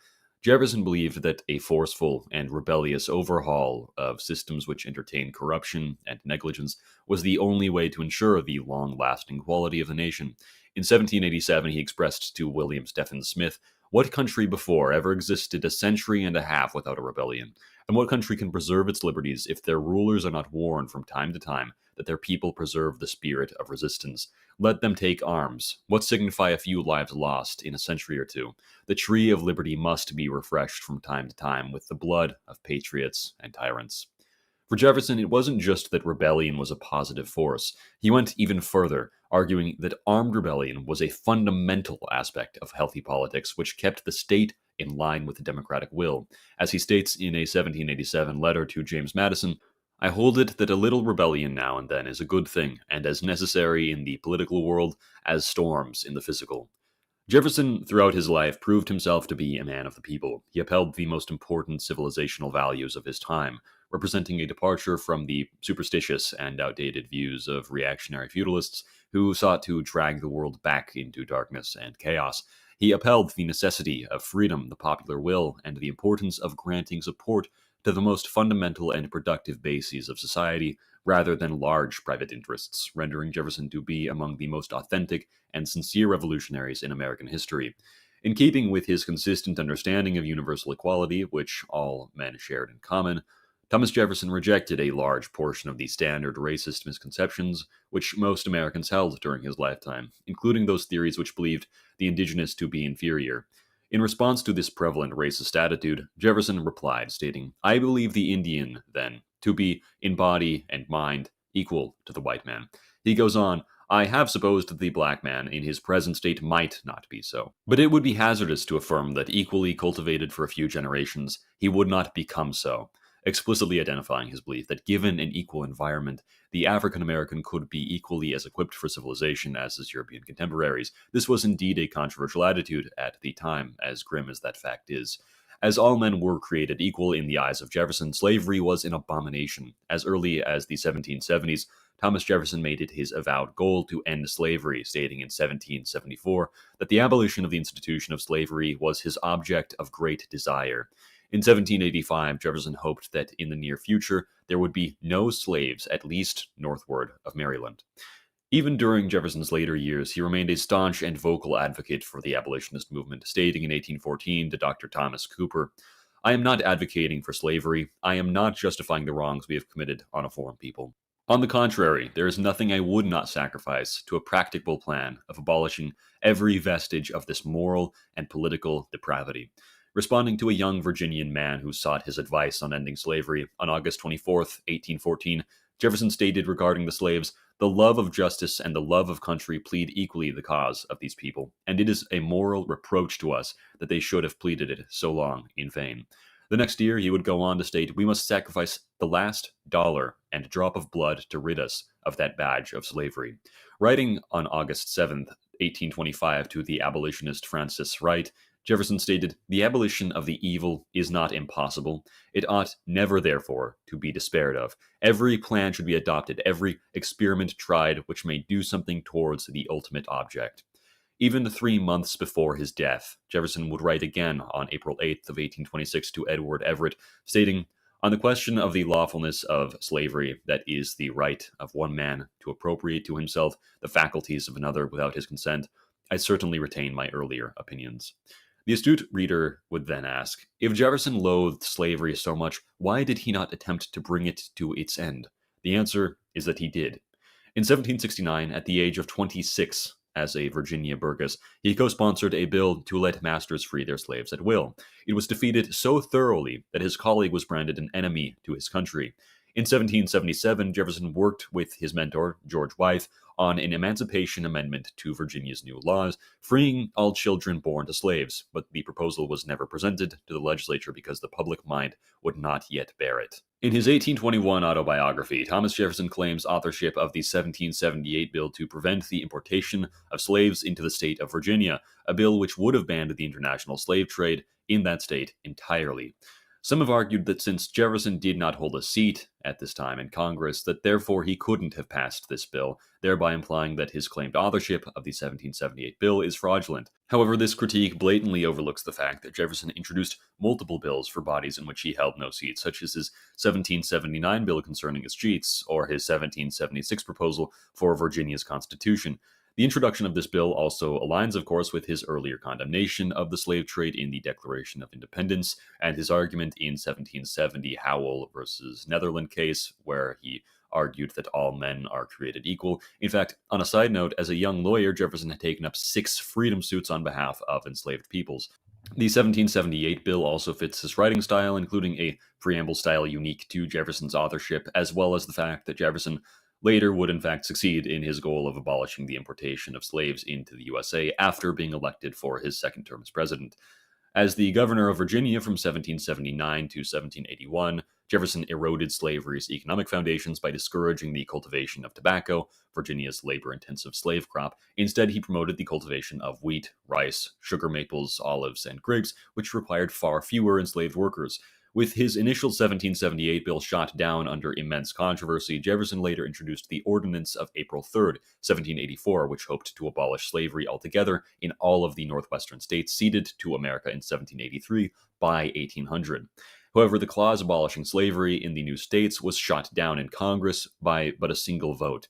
L: Jefferson believed that a forceful and rebellious overhaul of systems which entertain corruption and negligence was the only way to ensure the long-lasting quality of the nation. In 1787, he expressed to William Stephen Smith, "What country before ever existed a century and a half without a rebellion? And what country can preserve its liberties if their rulers are not warned from time to time that their people preserve the spirit of resistance? Let them take arms. What signify a few lives lost in a century or two? The tree of liberty must be refreshed from time to time with the blood of patriots and tyrants." For Jefferson, it wasn't just that rebellion was a positive force. He went even further, arguing that armed rebellion was a fundamental aspect of healthy politics which kept the state in line with the democratic will. As he states in a 1787 letter to James Madison, "I hold it that a little rebellion now and then is a good thing, and as necessary in the political world as storms in the physical." Jefferson, throughout his life, proved himself to be a man of the people. He upheld the most important civilizational values of his time, representing a departure from the superstitious and outdated views of reactionary feudalists who sought to drag the world back into darkness and chaos. He upheld the necessity of freedom, the popular will, and the importance of granting support to the most fundamental and productive bases of society, rather than large private interests, rendering Jefferson to be among the most authentic and sincere revolutionaries in American history. In keeping with his consistent understanding of universal equality, which all men shared in common, Thomas Jefferson rejected a large portion of the standard racist misconceptions which most Americans held during his lifetime, including those theories which believed the indigenous to be inferior. In response to this prevalent racist attitude, Jefferson replied, stating, "I believe the Indian, then, to be, in body and mind, equal to the white man." He goes on, "I have supposed that the black man in his present state might not be so. But it would be hazardous to affirm that, equally cultivated for a few generations, he would not become so. explicitly identifying his belief that given an equal environment, the African American could be equally as equipped for civilization as his European contemporaries. This was indeed a controversial attitude at the time, as grim as that fact is. As all men were created equal in the eyes of Jefferson, slavery was an abomination. As early as the 1770s, Thomas Jefferson made it his avowed goal to end slavery, stating in 1774 that the abolition of the institution of slavery was his object of great desire. In 1785, Jefferson hoped that in the near future there would be no slaves, at least northward of Maryland. Even during Jefferson's later years, he remained a staunch and vocal advocate for the abolitionist movement, stating in 1814 to Dr. Thomas Cooper, "I am not advocating for slavery. I am not justifying the wrongs we have committed on a foreign people. On the contrary, there is nothing I would not sacrifice to a practicable plan of abolishing every vestige of this moral and political depravity." Responding to a young Virginian man who sought his advice on ending slavery on August 24, 1814, Jefferson stated regarding the slaves, "The love of justice and the love of country plead equally the cause of these people, and it is a moral reproach to us that they should have pleaded it so long in vain." The next year, he would go on to state, "We must sacrifice the last dollar and drop of blood to rid us of that badge of slavery." Writing on August 7, 1825, to the abolitionist Francis Wright, Jefferson stated, "The abolition of the evil is not impossible. It ought never, therefore, to be despaired of. Every plan should be adopted, every experiment tried which may do something towards the ultimate object." Even 3 months before his death, Jefferson would write again on April 8th of 1826 to Edward Everett, stating, "On the question of the lawfulness of slavery, that is the right of one man to appropriate to himself the faculties of another without his consent, I certainly retain my earlier opinions." The astute reader would then ask, if Jefferson loathed slavery so much, why did he not attempt to bring it to its end? The answer is that he did. In 1769, at the age of 26, as a Virginia burgess, he co-sponsored a bill to let masters free their slaves at will. It was defeated so thoroughly that his colleague was branded an enemy to his country. In 1777, Jefferson worked with his mentor, George Wythe, on an emancipation amendment to Virginia's new laws, freeing all children born to slaves, but the proposal was never presented to the legislature because the public mind would not yet bear it. In his 1821 autobiography, Thomas Jefferson claims authorship of the 1778 bill to prevent the importation of slaves into the state of Virginia, a bill which would have banned the international slave trade in that state entirely. Some have argued that since Jefferson did not hold a seat at this time in Congress, that therefore he couldn't have passed this bill, thereby implying that his claimed authorship of the 1778 bill is fraudulent. However, this critique blatantly overlooks the fact that Jefferson introduced multiple bills for bodies in which he held no seat, such as his 1779 bill concerning escheats, or his 1776 proposal for Virginia's Constitution. The introduction of this bill also aligns, of course, with his earlier condemnation of the slave trade in the Declaration of Independence and his argument in 1770 Howell versus Netherland case, where he argued that all men are created equal. In fact, on a side note, as a young lawyer, Jefferson had taken up 6 freedom suits on behalf of enslaved peoples. The 1778 bill also fits his writing style, including a preamble style unique to Jefferson's authorship, as well as the fact that Jefferson later would in fact succeed in his goal of abolishing the importation of slaves into the USA after being elected for his second term as president. As the governor of Virginia from 1779 to 1781, Jefferson eroded slavery's economic foundations by discouraging the cultivation of tobacco, Virginia's labor-intensive slave crop. Instead, he promoted the cultivation of wheat, rice, sugar maples, olives, and grapes, which required far fewer enslaved workers. With his initial 1778 bill shot down under immense controversy, Jefferson later introduced the Ordinance of April 3, 1784, which hoped to abolish slavery altogether in all of the northwestern states ceded to America in 1783 by 1800. However, the clause abolishing slavery in the new states was shot down in Congress by but a single vote.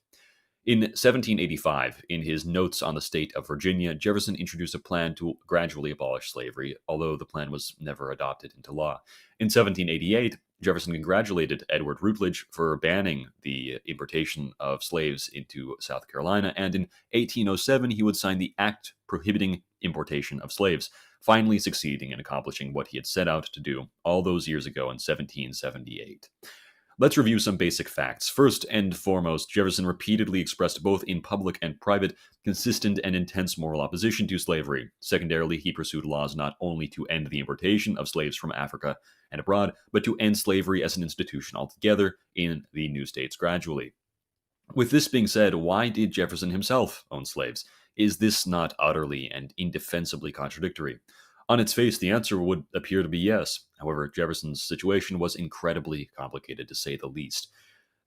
L: In 1785, in his Notes on the State of Virginia, Jefferson introduced a plan to gradually abolish slavery, although the plan was never adopted into law. In 1788, Jefferson congratulated Edward Rutledge for banning the importation of slaves into South Carolina, and in 1807 he would sign the Act prohibiting importation of slaves, finally succeeding in accomplishing what he had set out to do all those years ago in 1778. Let's review some basic facts. First and foremost, Jefferson repeatedly expressed both in public and private consistent and intense moral opposition to slavery. Secondarily, he pursued laws not only to end the importation of slaves from Africa and abroad, but to end slavery as an institution altogether in the new states gradually. With this being said, why did Jefferson himself own slaves? Is this not utterly and indefensibly contradictory? On its face, the answer would appear to be yes. However, Jefferson's situation was incredibly complicated, to say the least.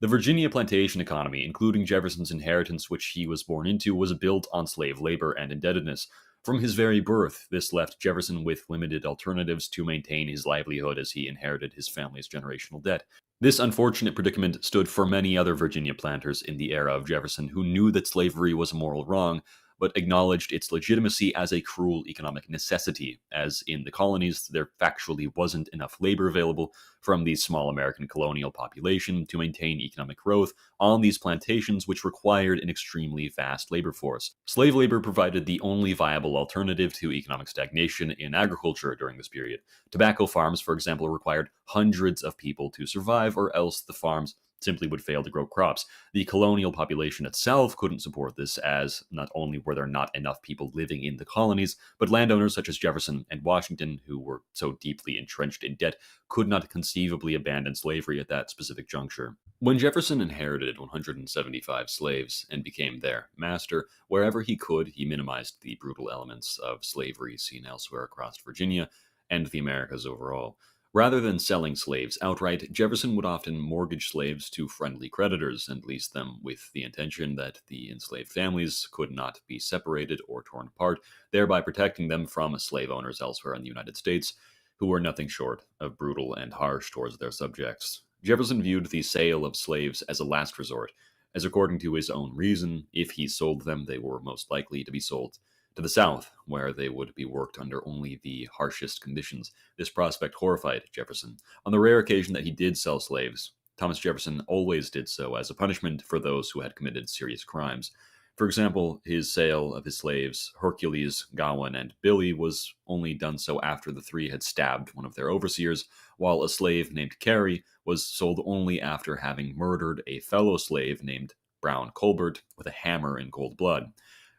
L: The Virginia plantation economy, including Jefferson's inheritance, which he was born into, was built on slave labor and indebtedness. From his very birth, this left Jefferson with limited alternatives to maintain his livelihood as he inherited his family's generational debt. This unfortunate predicament stood for many other Virginia planters in the era of Jefferson who knew that slavery was a moral wrong, but acknowledged its legitimacy as a cruel economic necessity, as in the colonies there factually wasn't enough labor available from the small American colonial population to maintain economic growth on these plantations, which required an extremely vast labor force. Slave labor provided the only viable alternative to economic stagnation in agriculture during this period. Tobacco farms, for example, required hundreds of people to survive, or else the farms simply would fail to grow crops. The colonial population itself couldn't support this, as not only were there not enough people living in the colonies, but landowners such as Jefferson and Washington, who were so deeply entrenched in debt, could not conceivably abandon slavery at that specific juncture. When Jefferson inherited 175 slaves and became their master, wherever he could, he minimized the brutal elements of slavery seen elsewhere across Virginia and the Americas overall. Rather than selling slaves outright, Jefferson would often mortgage slaves to friendly creditors and lease them with the intention that the enslaved families could not be separated or torn apart, thereby protecting them from slave owners elsewhere in the United States, who were nothing short of brutal and harsh towards their subjects. Jefferson viewed the sale of slaves as a last resort, as according to his own reason, if he sold them, they were most likely to be sold to the South, where they would be worked under only the harshest conditions. This prospect horrified Jefferson. On the rare occasion that he did sell slaves, Thomas Jefferson always did so as a punishment for those who had committed serious crimes. For example, his sale of his slaves, Hercules, Gawain, and Billy, was only done so after the three had stabbed one of their overseers, while a slave named Carey was sold only after having murdered a fellow slave named Brown Colbert with a hammer in cold blood.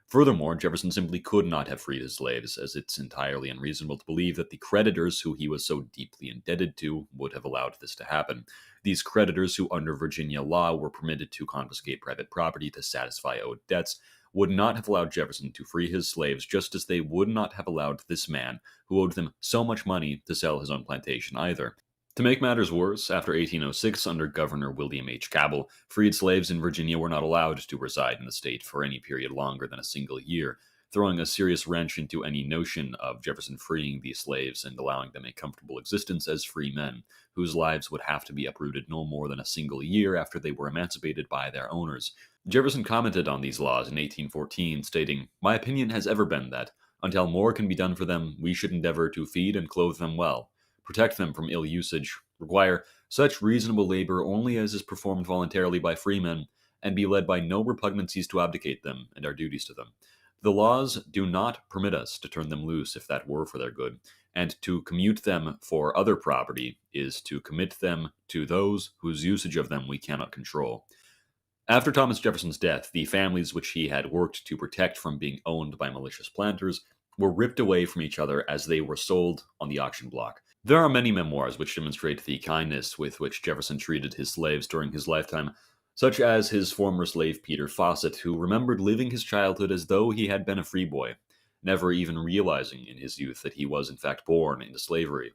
L: Furthermore, Jefferson simply could not have freed his slaves, as it's entirely unreasonable to believe that the creditors who he was so deeply indebted to would have allowed this to happen. These creditors, who under Virginia law were permitted to confiscate private property to satisfy owed debts, would not have allowed Jefferson to free his slaves, just as they would not have allowed this man, who owed them so much money, to sell his own plantation either. To make matters worse, after 1806, under Governor William H. Cabell, freed slaves in Virginia were not allowed to reside in the state for any period longer than a single year, throwing a serious wrench into any notion of Jefferson freeing these slaves and allowing them a comfortable existence as free men, whose lives would have to be uprooted no more than a single year after they were emancipated by their owners. Jefferson commented on these laws in 1814, stating, "My opinion has ever been that, until more can be done for them, we should endeavor to feed and clothe them well, protect them from ill usage, require such reasonable labor only as is performed voluntarily by freemen, and be led by no repugnancies to abdicate them and our duties to them. The laws do not permit us to turn them loose if that were for their good, and to commute them for other property is to commit them to those whose usage of them we cannot control." After Thomas Jefferson's death, the families which he had worked to protect from being owned by malicious planters were ripped away from each other as they were sold on the auction block. There are many memoirs which demonstrate the kindness with which Jefferson treated his slaves during his lifetime, such as his former slave Peter Fawcett, who remembered living his childhood as though he had been a free boy, never even realizing in his youth that he was in fact born into slavery.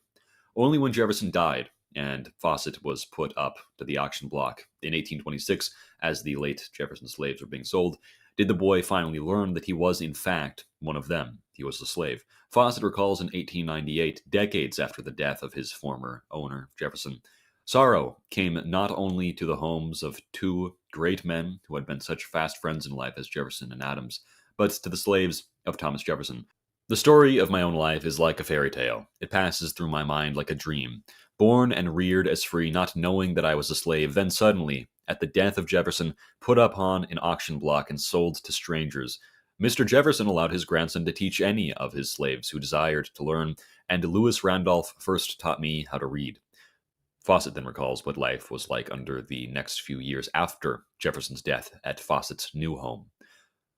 L: Only when Jefferson died, and Fawcett was put up to the auction block in 1826, as the late Jefferson slaves were being sold, did the boy finally learn that he was in fact one of them. He was a slave. Fawcett recalls in 1898, decades after the death of his former owner, Jefferson, sorrow came not only to the homes of two great men who had been such fast friends in life as Jefferson and Adams, but to the slaves of Thomas Jefferson. The story of my own life is like a fairy tale. It passes through my mind like a dream. Born and reared as free, not knowing that I was a slave, then suddenly, at the death of Jefferson, put upon an auction block and sold to strangers. Mr. Jefferson allowed his grandson to teach any of his slaves who desired to learn, and Lewis Randolph first taught me how to read. Fawcett then recalls what life was like under the next few years after Jefferson's death at Fawcett's new home.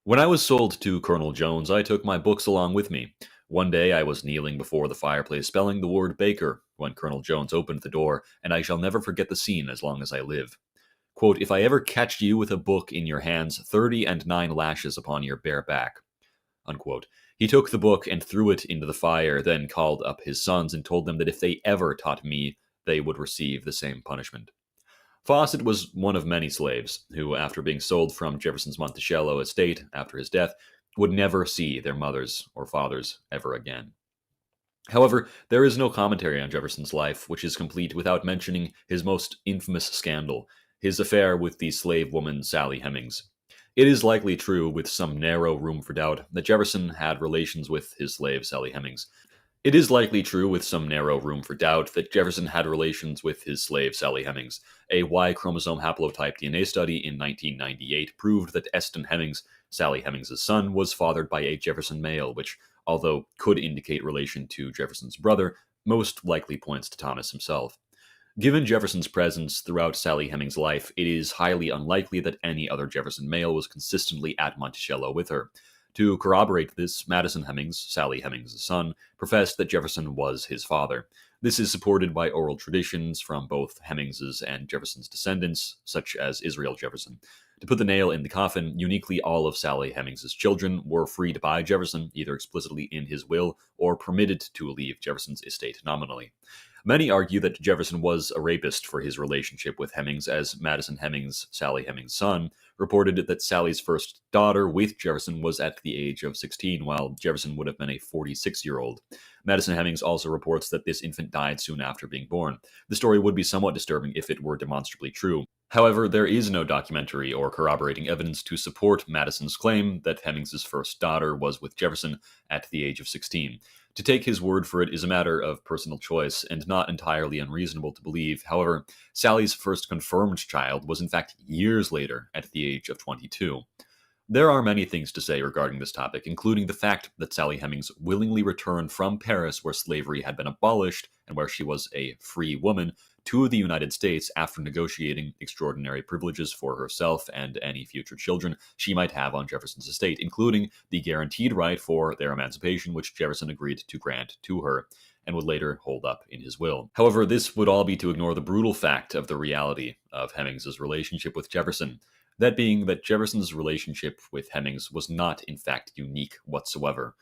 L: When I was sold to Colonel Jones, I took my books along with me. One day I was kneeling before the fireplace spelling the word baker, when Colonel Jones opened the door, and I shall never forget the scene as long as I live. Quote, "If I ever catch you with a book in your hands, 30 and 9 lashes upon your bare back." Unquote. He took the book and threw it into the fire, then called up his sons and told them that if they ever taught me, they would receive the same punishment. Fawcett was one of many slaves who, after being sold from Jefferson's Monticello estate after his death, would never see their mothers or fathers ever again. However, there is no commentary on Jefferson's life which is complete without mentioning his most infamous scandal, his affair with the slave woman Sally Hemings. It is likely true, with some narrow room for doubt, that Jefferson had relations with his slave Sally Hemings. It is likely true, with some narrow room for doubt, that Jefferson had relations with his slave Sally Hemings. A Y chromosome haplotype DNA study in 1998 proved that Eston Hemings, Sally Hemings' son, was fathered by a Jefferson male, which, although could indicate relation to Jefferson's brother, most likely points to Thomas himself. Given Jefferson's presence throughout Sally Hemings' life, it is highly unlikely that any other Jefferson male was consistently at Monticello with her. To corroborate this, Madison Hemings, Sally Hemings' son, professed that Jefferson was his father. This is supported by oral traditions from both Hemings' and Jefferson's descendants, such as Israel Jefferson. To put the nail in the coffin, uniquely all of Sally Hemings' children were freed by Jefferson, either explicitly in his will or permitted to leave Jefferson's estate nominally. Many argue that Jefferson was a rapist for his relationship with Hemings, as Madison Hemings, Sally Hemings' son, reported that Sally's first daughter with Jefferson was at the age of 16, while Jefferson would have been a 46-year-old. Madison Hemings also reports that this infant died soon after being born. The story would be somewhat disturbing if it were demonstrably true. However, there is no documentary or corroborating evidence to support Madison's claim that Hemings' first daughter was with Jefferson at the age of 16. To take his word for it is a matter of personal choice and not entirely unreasonable to believe. However, Sally's first confirmed child was in fact years later at the age of 22. There are many things to say regarding this topic, including the fact that Sally Hemings willingly returned from Paris, where slavery had been abolished and where she was a free woman, to the United States after negotiating extraordinary privileges for herself and any future children she might have on Jefferson's estate, including the guaranteed right for their emancipation, which Jefferson agreed to grant to her and would later hold up in his will. However, this would all be to ignore the brutal fact of the reality of Hemings' relationship with Jefferson. That being that Jefferson's relationship with Hemings was not, in fact, unique whatsoever.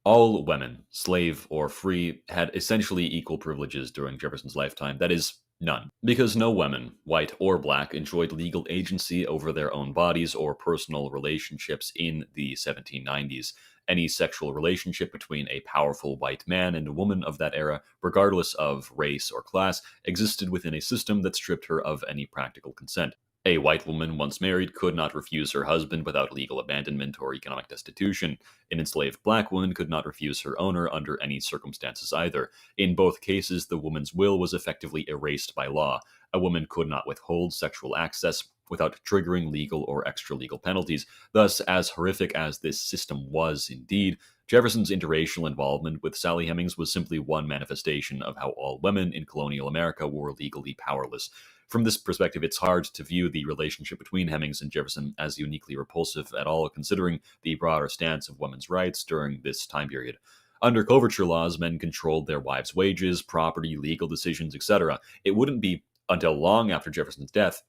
L: All women, slave or free, had essentially equal privileges during Jefferson's lifetime. That is, none. Because no women, white or black, enjoyed legal agency over their own bodies or personal relationships in the 1790s. Any sexual relationship between a powerful white man and a woman of that era, regardless of race or class, existed within a system that stripped her of any practical consent. A white woman, once married, could not refuse her husband without legal abandonment or economic destitution. An enslaved black woman could not refuse her owner under any circumstances either. In both cases, the woman's will was effectively erased by law. A woman could not withhold sexual access without triggering legal or extra-legal penalties. Thus, as horrific as this system was indeed, Jefferson's interracial involvement with Sally Hemings was simply one manifestation of how all women in colonial America were legally powerless. From this perspective, it's hard to view the relationship between Hemings and Jefferson as uniquely repulsive at all, considering the broader stance of women's rights during this time period. Under coverture laws, men controlled their wives' wages, property, legal decisions, etc. It wouldn't be until long after Jefferson's death,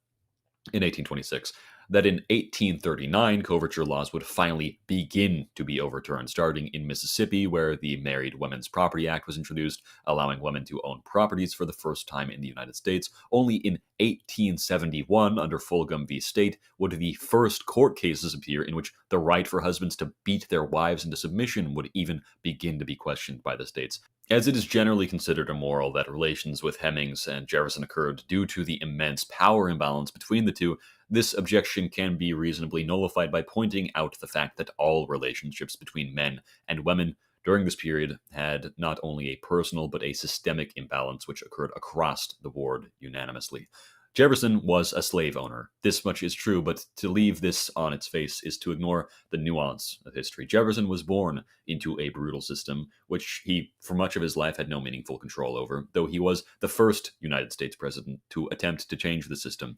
L: in 1826, that in 1839, coverture laws would finally begin to be overturned, starting in Mississippi, where the Married Women's Property Act was introduced, allowing women to own properties for the first time in the United States. Only in 1871, under Fulgham v. State, would the first court cases appear in which the right for husbands to beat their wives into submission would even begin to be questioned by the states. As it is generally considered immoral that relations with Hemings and Jefferson occurred due to the immense power imbalance between the two, this objection can be reasonably nullified by pointing out the fact that all relationships between men and women during this period had not only a personal but a systemic imbalance which occurred across the board unanimously. Jefferson was a slave owner. This much is true, but to leave this on its face is to ignore the nuance of history. Jefferson was born into a brutal system, which he, for much of his life, had no meaningful control over, though he was the first United States president to attempt to change the system.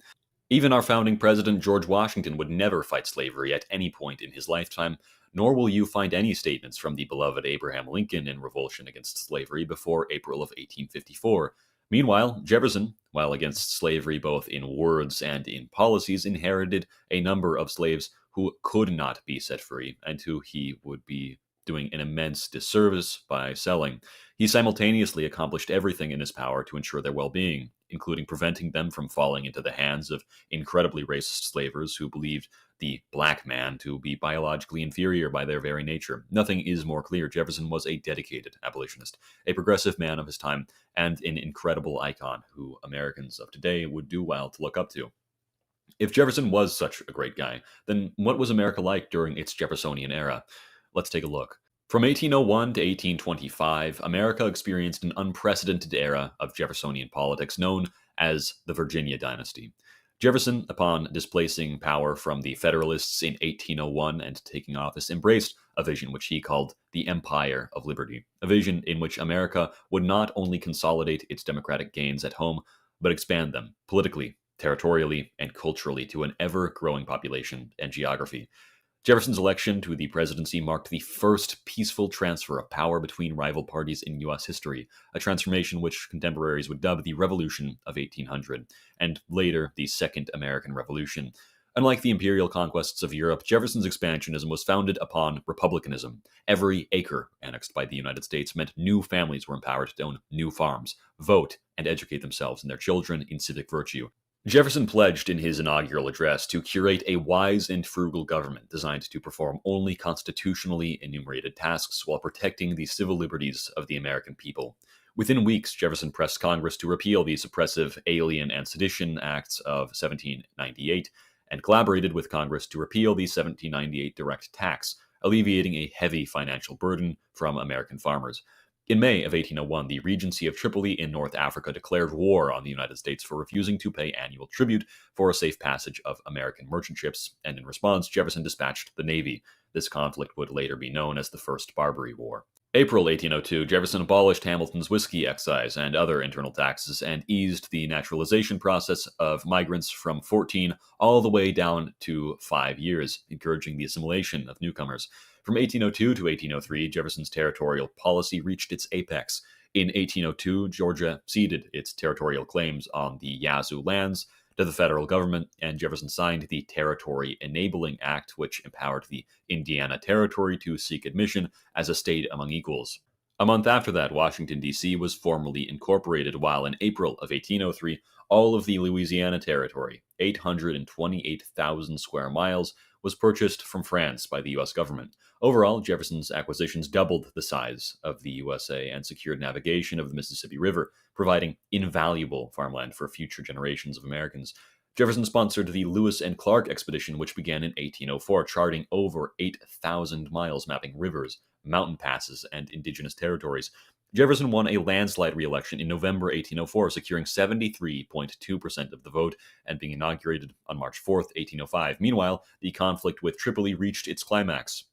L: Even our founding president, George Washington, would never fight slavery at any point in his lifetime, nor will you find any statements from the beloved Abraham Lincoln in revulsion against slavery before April of 1854. Meanwhile, Jefferson, while against slavery both in words and in policies, inherited a number of slaves who could not be set free and who he would be doing an immense disservice by selling. He simultaneously accomplished everything in his power to ensure their well-being, including preventing them from falling into the hands of incredibly racist slavers who believed the black man to be biologically inferior by their very nature. Nothing is more clear. Jefferson was a dedicated abolitionist, a progressive man of his time, and an incredible icon who Americans of today would do well to look up to. If Jefferson was such a great guy, then what was America like during its Jeffersonian era? Let's take a look. From 1801 to 1825, America experienced an unprecedented era of Jeffersonian politics known as the Virginia Dynasty. Jefferson, upon displacing power from the Federalists in 1801 and taking office, embraced a vision which he called the Empire of Liberty, a vision in which America would not only consolidate its democratic gains at home, but expand them politically, territorially, and culturally to an ever-growing population and geography. Jefferson's election to the presidency marked the first peaceful transfer of power between rival parties in U.S. history, a transformation which contemporaries would dub the Revolution of 1800, and later the Second American Revolution. Unlike the imperial conquests of Europe, Jefferson's expansionism was founded upon republicanism. Every acre annexed by the United States meant new families were empowered to own new farms, vote, and educate themselves and their children in civic virtue. Jefferson pledged in his inaugural address to curate a wise and frugal government designed to perform only constitutionally enumerated tasks while protecting the civil liberties of the American people. Within weeks, Jefferson pressed Congress to repeal the suppressive Alien and Sedition Acts of 1798 and collaborated with Congress to repeal the 1798 direct tax, alleviating a heavy financial burden from American farmers. In May of 1801, the Regency of Tripoli in North Africa declared war on the United States for refusing to pay annual tribute for a safe passage of American merchant ships, and in response, Jefferson dispatched the Navy. This conflict would later be known as the First Barbary War. April 1802, Jefferson abolished Hamilton's whiskey excise and other internal taxes and eased the naturalization process of migrants from 14 all the way down to 5 years, encouraging the assimilation of newcomers. From 1802 to 1803, Jefferson's territorial policy reached its apex. In 1802, Georgia ceded its territorial claims on the Yazoo lands to the federal government, and Jefferson signed the Territory Enabling Act, which empowered the Indiana Territory to seek admission as a state among equals. A month after that, Washington, D.C. was formally incorporated, while in April of 1803, all of the Louisiana Territory, 828,000 square miles, was purchased from France by the U.S. government. Overall, Jefferson's acquisitions doubled the size of the USA and secured navigation of the Mississippi River, providing invaluable farmland for future generations of Americans. Jefferson sponsored the Lewis and Clark expedition, which began in 1804, charting over 8,000 miles mapping rivers, mountain passes, and indigenous territories. Jefferson won a landslide re-election in November 1804, securing 73.2% of the vote and being inaugurated on March 4, 1805. Meanwhile, the conflict with Tripoli reached its climax.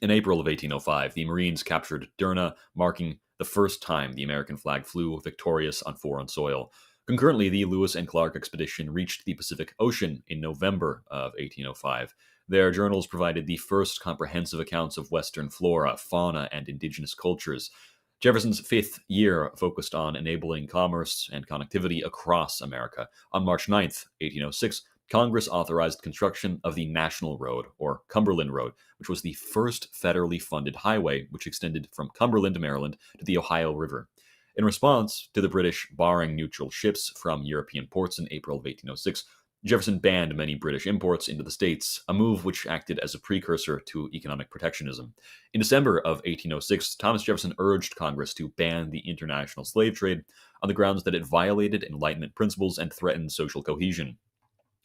L: In April of 1805, the Marines captured Derna, marking the first time the American flag flew victorious on foreign soil. Concurrently, the Lewis and Clark expedition reached the Pacific Ocean in November of 1805. Their journals provided the first comprehensive accounts of Western flora, fauna, and indigenous cultures. Jefferson's fifth year focused on enabling commerce and connectivity across America. On March 9, 1806, Congress authorized construction of the National Road, or Cumberland Road, which was the first federally funded highway which extended from Cumberland, Maryland, to the Ohio River. In response to the British barring neutral ships from European ports in April of 1806, Jefferson banned many British imports into the states, a move which acted as a precursor to economic protectionism. In December of 1806, Thomas Jefferson urged Congress to ban the international slave trade on the grounds that it violated Enlightenment principles and threatened social cohesion.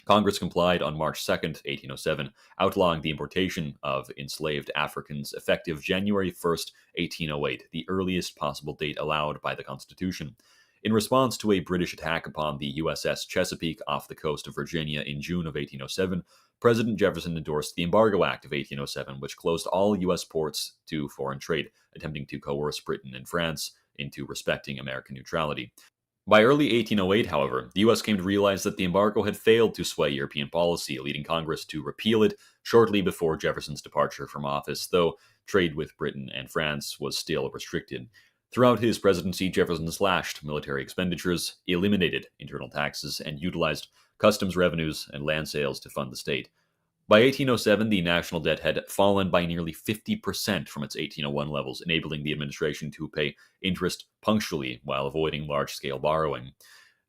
L: Congress complied on March 2, 1807, outlawing the importation of enslaved Africans effective January 1, 1808, the earliest possible date allowed by the Constitution. In response to a British attack upon the USS Chesapeake off the coast of Virginia in June of 1807, President Jefferson endorsed the Embargo Act of 1807, which closed all U.S. ports to foreign trade, attempting to coerce Britain and France into respecting American neutrality. By early 1808, however, the U.S. came to realize that the embargo had failed to sway European policy, leading Congress to repeal it shortly before Jefferson's departure from office, though trade with Britain and France was still restricted. Throughout his presidency, Jefferson slashed military expenditures, eliminated internal taxes, and utilized customs revenues and land sales to fund the state. By 1807, the national debt had fallen by nearly 50% from its 1801 levels, enabling the administration to pay interest punctually while avoiding large-scale borrowing.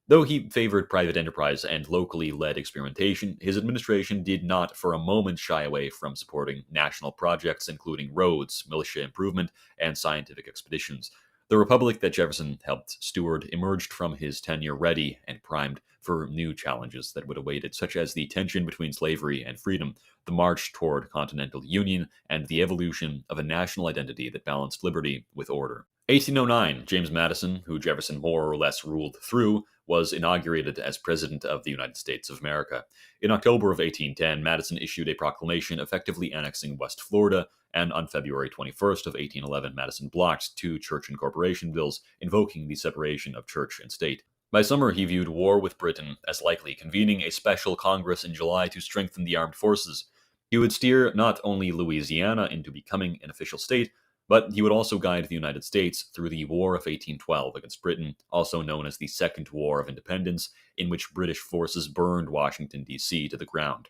L: Though he favored private enterprise and locally led experimentation, his administration did not for a moment shy away from supporting national projects including roads, militia improvement, and scientific expeditions. The republic that Jefferson helped steward emerged from his tenure ready and primed for new challenges that would await it, such as the tension between slavery and freedom, the march toward continental union, and the evolution of a national identity that balanced liberty with order. 1809, James Madison, who Jefferson more or less ruled through, was inaugurated as President of the United States of America. In October of 1810, Madison issued a proclamation effectively annexing West Florida, and on February 21st of 1811, Madison blocked two church and corporation bills invoking the separation of church and state. By summer, he viewed war with Britain as likely, convening a special Congress in July to strengthen the armed forces. He would steer not only Louisiana into becoming an official state, but he would also guide the United States through the War of 1812 against Britain, also known as the Second War of Independence, in which British forces burned Washington, D.C. to the ground.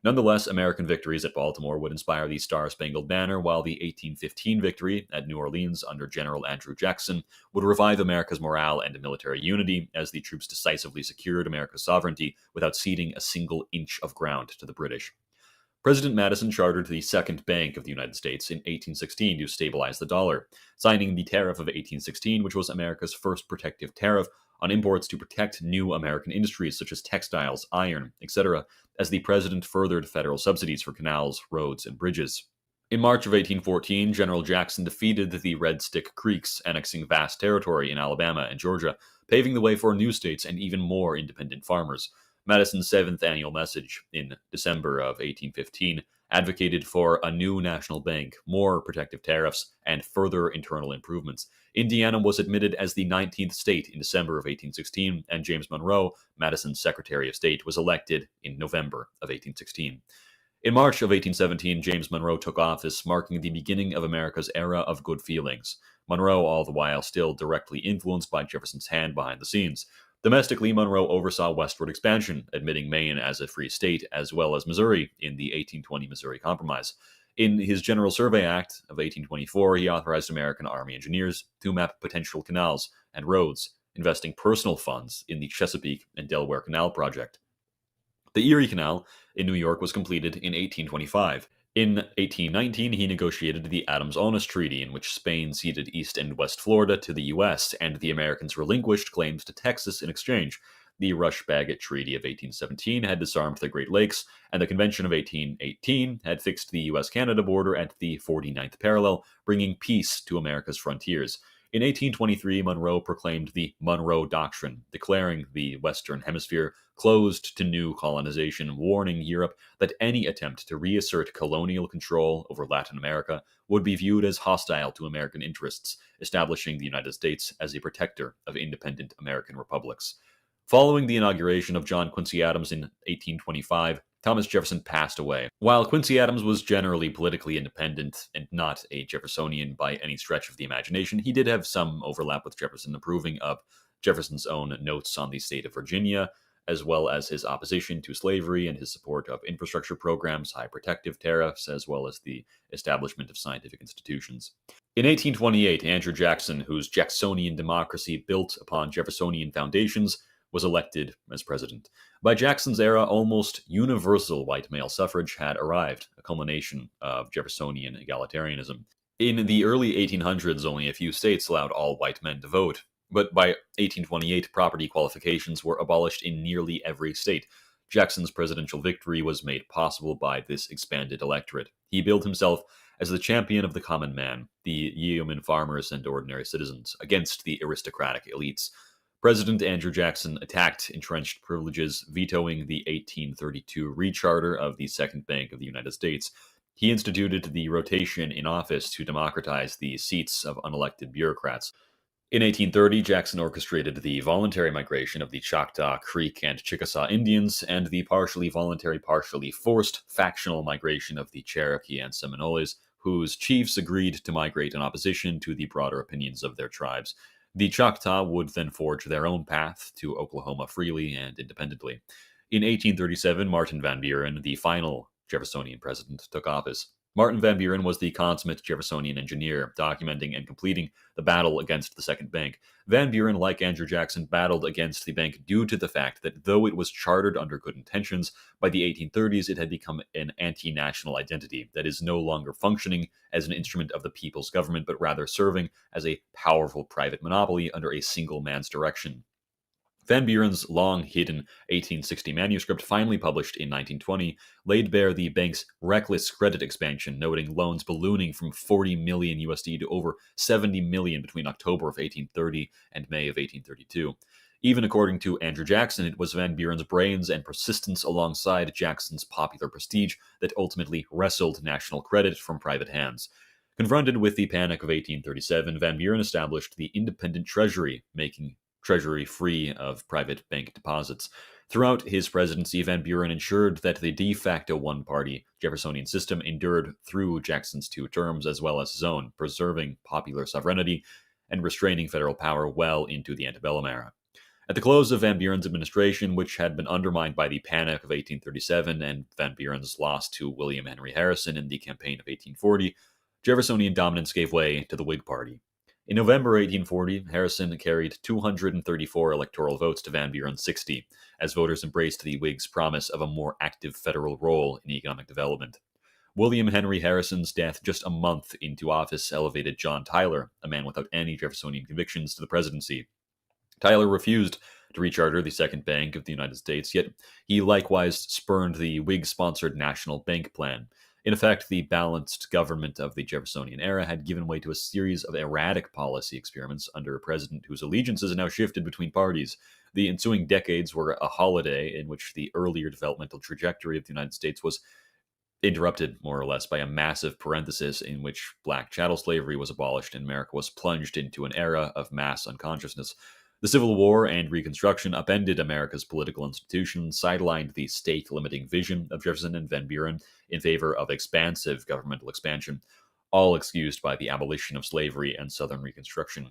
L: Nonetheless, American victories at Baltimore would inspire the Star-Spangled Banner, while the 1815 victory at New Orleans under General Andrew Jackson would revive America's morale and military unity as the troops decisively secured America's sovereignty without ceding a single inch of ground to the British. President Madison chartered the Second Bank of the United States in 1816 to stabilize the dollar, signing the Tariff of 1816, which was America's first protective tariff on imports to protect new American industries such as textiles, iron, etc., as the president furthered federal subsidies for canals, roads, and bridges. In March of 1814, General Jackson defeated the Red Stick Creeks, annexing vast territory in Alabama and Georgia, paving the way for new states and even more independent farmers. Madison's seventh annual message in December of 1815 advocated for a new national bank, more protective tariffs, and further internal improvements. Indiana was admitted as the 19th state in December of 1816, and James Monroe, Madison's Secretary of State, was elected in November of 1816. In March of 1817, James Monroe took office, marking the beginning of America's era of good feelings. Monroe, all the while still directly influenced by Jefferson's hand behind the scenes. Domestically, Monroe oversaw westward expansion, admitting Maine as a free state, as well as Missouri in the 1820 Missouri Compromise. In his General Survey Act of 1824, he authorized American Army engineers to map potential canals and roads, investing personal funds in the Chesapeake and Delaware Canal project. The Erie Canal in New York was completed in 1825. In 1819, he negotiated the Adams-Onis Treaty, in which Spain ceded East and West Florida to the U.S., and the Americans relinquished claims to Texas in exchange. The Rush-Bagot Treaty of 1817 had disarmed the Great Lakes, and the Convention of 1818 had fixed the U.S.-Canada border at the 49th parallel, bringing peace to America's frontiers. In 1823, Monroe proclaimed the Monroe Doctrine, declaring the Western Hemisphere closed to new colonization, warning Europe that any attempt to reassert colonial control over Latin America would be viewed as hostile to American interests, establishing the United States as a protector of independent American republics. Following the inauguration of John Quincy Adams in 1825, Thomas Jefferson passed away. While Quincy Adams was generally politically independent and not a Jeffersonian by any stretch of the imagination, he did have some overlap with Jefferson, approving of Jefferson's own notes on the state of Virginia, as well as his opposition to slavery and his support of infrastructure programs, high protective tariffs, as well as the establishment of scientific institutions. In 1828, Andrew Jackson, whose Jacksonian democracy built upon Jeffersonian foundations, was elected as president. By Jackson's era, almost universal white male suffrage had arrived, a culmination of Jeffersonian egalitarianism. In the early 1800s, only a few states allowed all white men to vote, but by 1828, property qualifications were abolished in nearly every state. Jackson's presidential victory was made possible by this expanded electorate. He billed himself as the champion of the common man, the yeoman farmers and ordinary citizens, against the aristocratic elites. President Andrew Jackson attacked entrenched privileges, vetoing the 1832 recharter of the Second Bank of the United States. He instituted the rotation in office to democratize the seats of unelected bureaucrats. In 1830, Jackson orchestrated the voluntary migration of the Choctaw, Creek, and Chickasaw Indians, and the partially voluntary, partially forced factional migration of the Cherokee and Seminoles, whose chiefs agreed to migrate in opposition to the broader opinions of their tribes. The Choctaw would then forge their own path to Oklahoma freely and independently. In 1837, Martin Van Buren, the final Jeffersonian president, took office. Martin Van Buren was the consummate Jeffersonian engineer, documenting and completing the battle against the Second Bank. Van Buren, like Andrew Jackson, battled against the bank due to the fact that though it was chartered under good intentions, by the 1830s it had become an anti-national identity that is no longer functioning as an instrument of the people's government, but rather serving as a powerful private monopoly under a single man's direction. Van Buren's long-hidden 1860 manuscript, finally published in 1920, laid bare the bank's reckless credit expansion, noting loans ballooning from 40 million USD to over 70 million between October of 1830 and May of 1832. Even according to Andrew Jackson, it was Van Buren's brains and persistence alongside Jackson's popular prestige that ultimately wrestled national credit from private hands. Confronted with the panic of 1837, Van Buren established the independent treasury, making Treasury free of private bank deposits. Throughout his presidency, Van Buren ensured that the de facto one-party Jeffersonian system endured through Jackson's 2 terms as well as his own, preserving popular sovereignty and restraining federal power well into the antebellum era. At the close of Van Buren's administration, which had been undermined by the Panic of 1837 and Van Buren's loss to William Henry Harrison in the campaign of 1840, Jeffersonian dominance gave way to the Whig Party. In November 1840, Harrison carried 234 electoral votes to Van Buren's 60, as voters embraced the Whigs' promise of a more active federal role in economic development. William Henry Harrison's death just a month into office elevated John Tyler, a man without any Jeffersonian convictions, to the presidency. Tyler refused to recharter the Second Bank of the United States, yet he likewise spurned the Whig-sponsored National Bank Plan. In effect, the balanced government of the Jeffersonian era had given way to a series of erratic policy experiments under a president whose allegiances had now shifted between parties. The ensuing decades were a holiday in which the earlier developmental trajectory of the United States was interrupted, more or less, by a massive parenthesis in which black chattel slavery was abolished and America was plunged into an era of mass unconsciousness. The Civil War and Reconstruction upended America's political institutions, sidelined the state-limiting vision of Jefferson and Van Buren in favor of expansive governmental expansion, all excused by the abolition of slavery and Southern Reconstruction.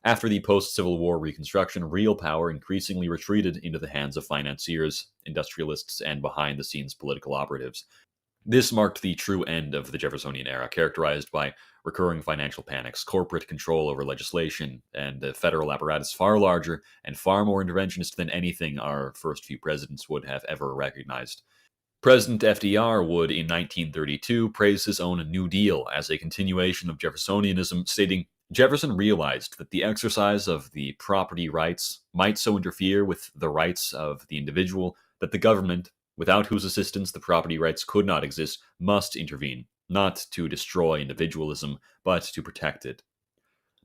L: After the post-Civil War Reconstruction, real power increasingly retreated into the hands of financiers, industrialists, and behind-the-scenes political operatives. This marked the true end of the Jeffersonian era, characterized by recurring financial panics, corporate control over legislation, and a federal apparatus far larger and far more interventionist than anything our first few presidents would have ever recognized. President FDR would, in 1932, praise his own New Deal as a continuation of Jeffersonianism, stating, "Jefferson realized that the exercise of the property rights might so interfere with the rights of the individual that the government, without whose assistance the property rights could not exist, must intervene, not to destroy individualism, but to protect it."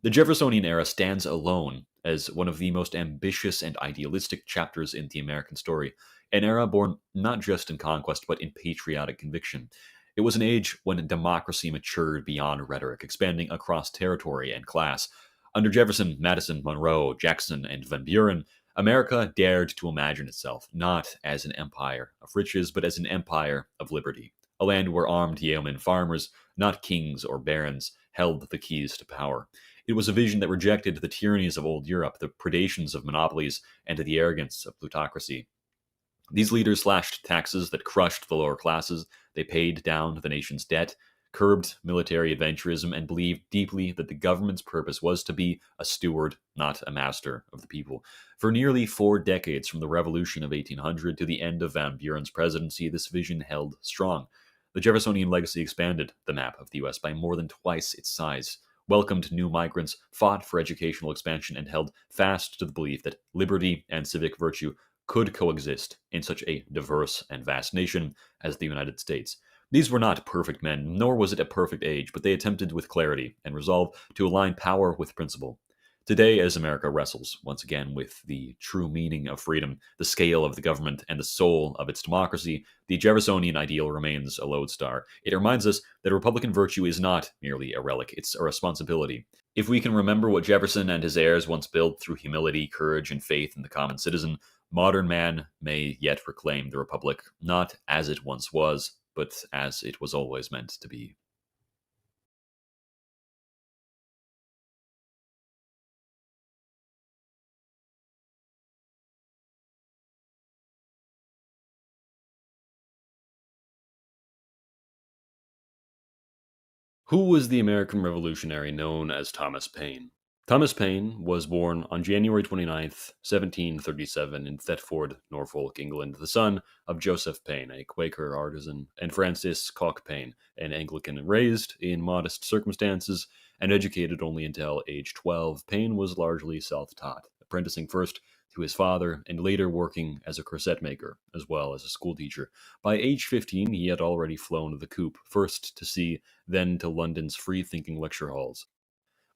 L: The Jeffersonian era stands alone as one of the most ambitious and idealistic chapters in the American story, an era born not just in conquest, but in patriotic conviction. It was an age when democracy matured beyond rhetoric, expanding across territory and class. Under Jefferson, Madison, Monroe, Jackson, and Van Buren, America dared to imagine itself not as an empire of riches, but as an empire of liberty, a land where armed yeomen farmers, not kings or barons, held the keys to power. It was a vision that rejected the tyrannies of old Europe, the predations of monopolies, and the arrogance of plutocracy. These leaders slashed taxes that crushed the lower classes, they paid down the nation's debt, curbed military adventurism, and believed deeply that the government's purpose was to be a steward, not a master of the people. For nearly 4 decades, from the Revolution of 1800 to the end of Van Buren's presidency, this vision held strong. The Jeffersonian legacy expanded the map of the U.S. by more than twice its size, welcomed new migrants, fought for educational expansion, and held fast to the belief that liberty and civic virtue could coexist in such a diverse and vast nation as the United States. These were not perfect men, nor was it a perfect age, but they attempted with clarity and resolve to align power with principle. Today, as America wrestles once again with the true meaning of freedom, the scale of the government, and the soul of its democracy, the Jeffersonian ideal remains a lodestar. It reminds us that Republican virtue is not merely a relic, it's a responsibility. If we can remember what Jefferson and his heirs once built through humility, courage, and faith in the common citizen, modern man may yet proclaim the Republic not as it once was, but as it was always meant to be. Who was the American revolutionary known as Thomas Paine? Thomas Paine was born on January 29th, 1737 in Thetford, Norfolk, England, the son of Joseph Paine, a Quaker artisan, and Frances Cock Paine, an Anglican. Raised in modest circumstances and educated only until age 12, Paine was largely self-taught, apprenticing first to his father and later working as a corset maker, as well as a schoolteacher. By age 15, he had already flown the coop, first to sea, then to London's free-thinking lecture halls.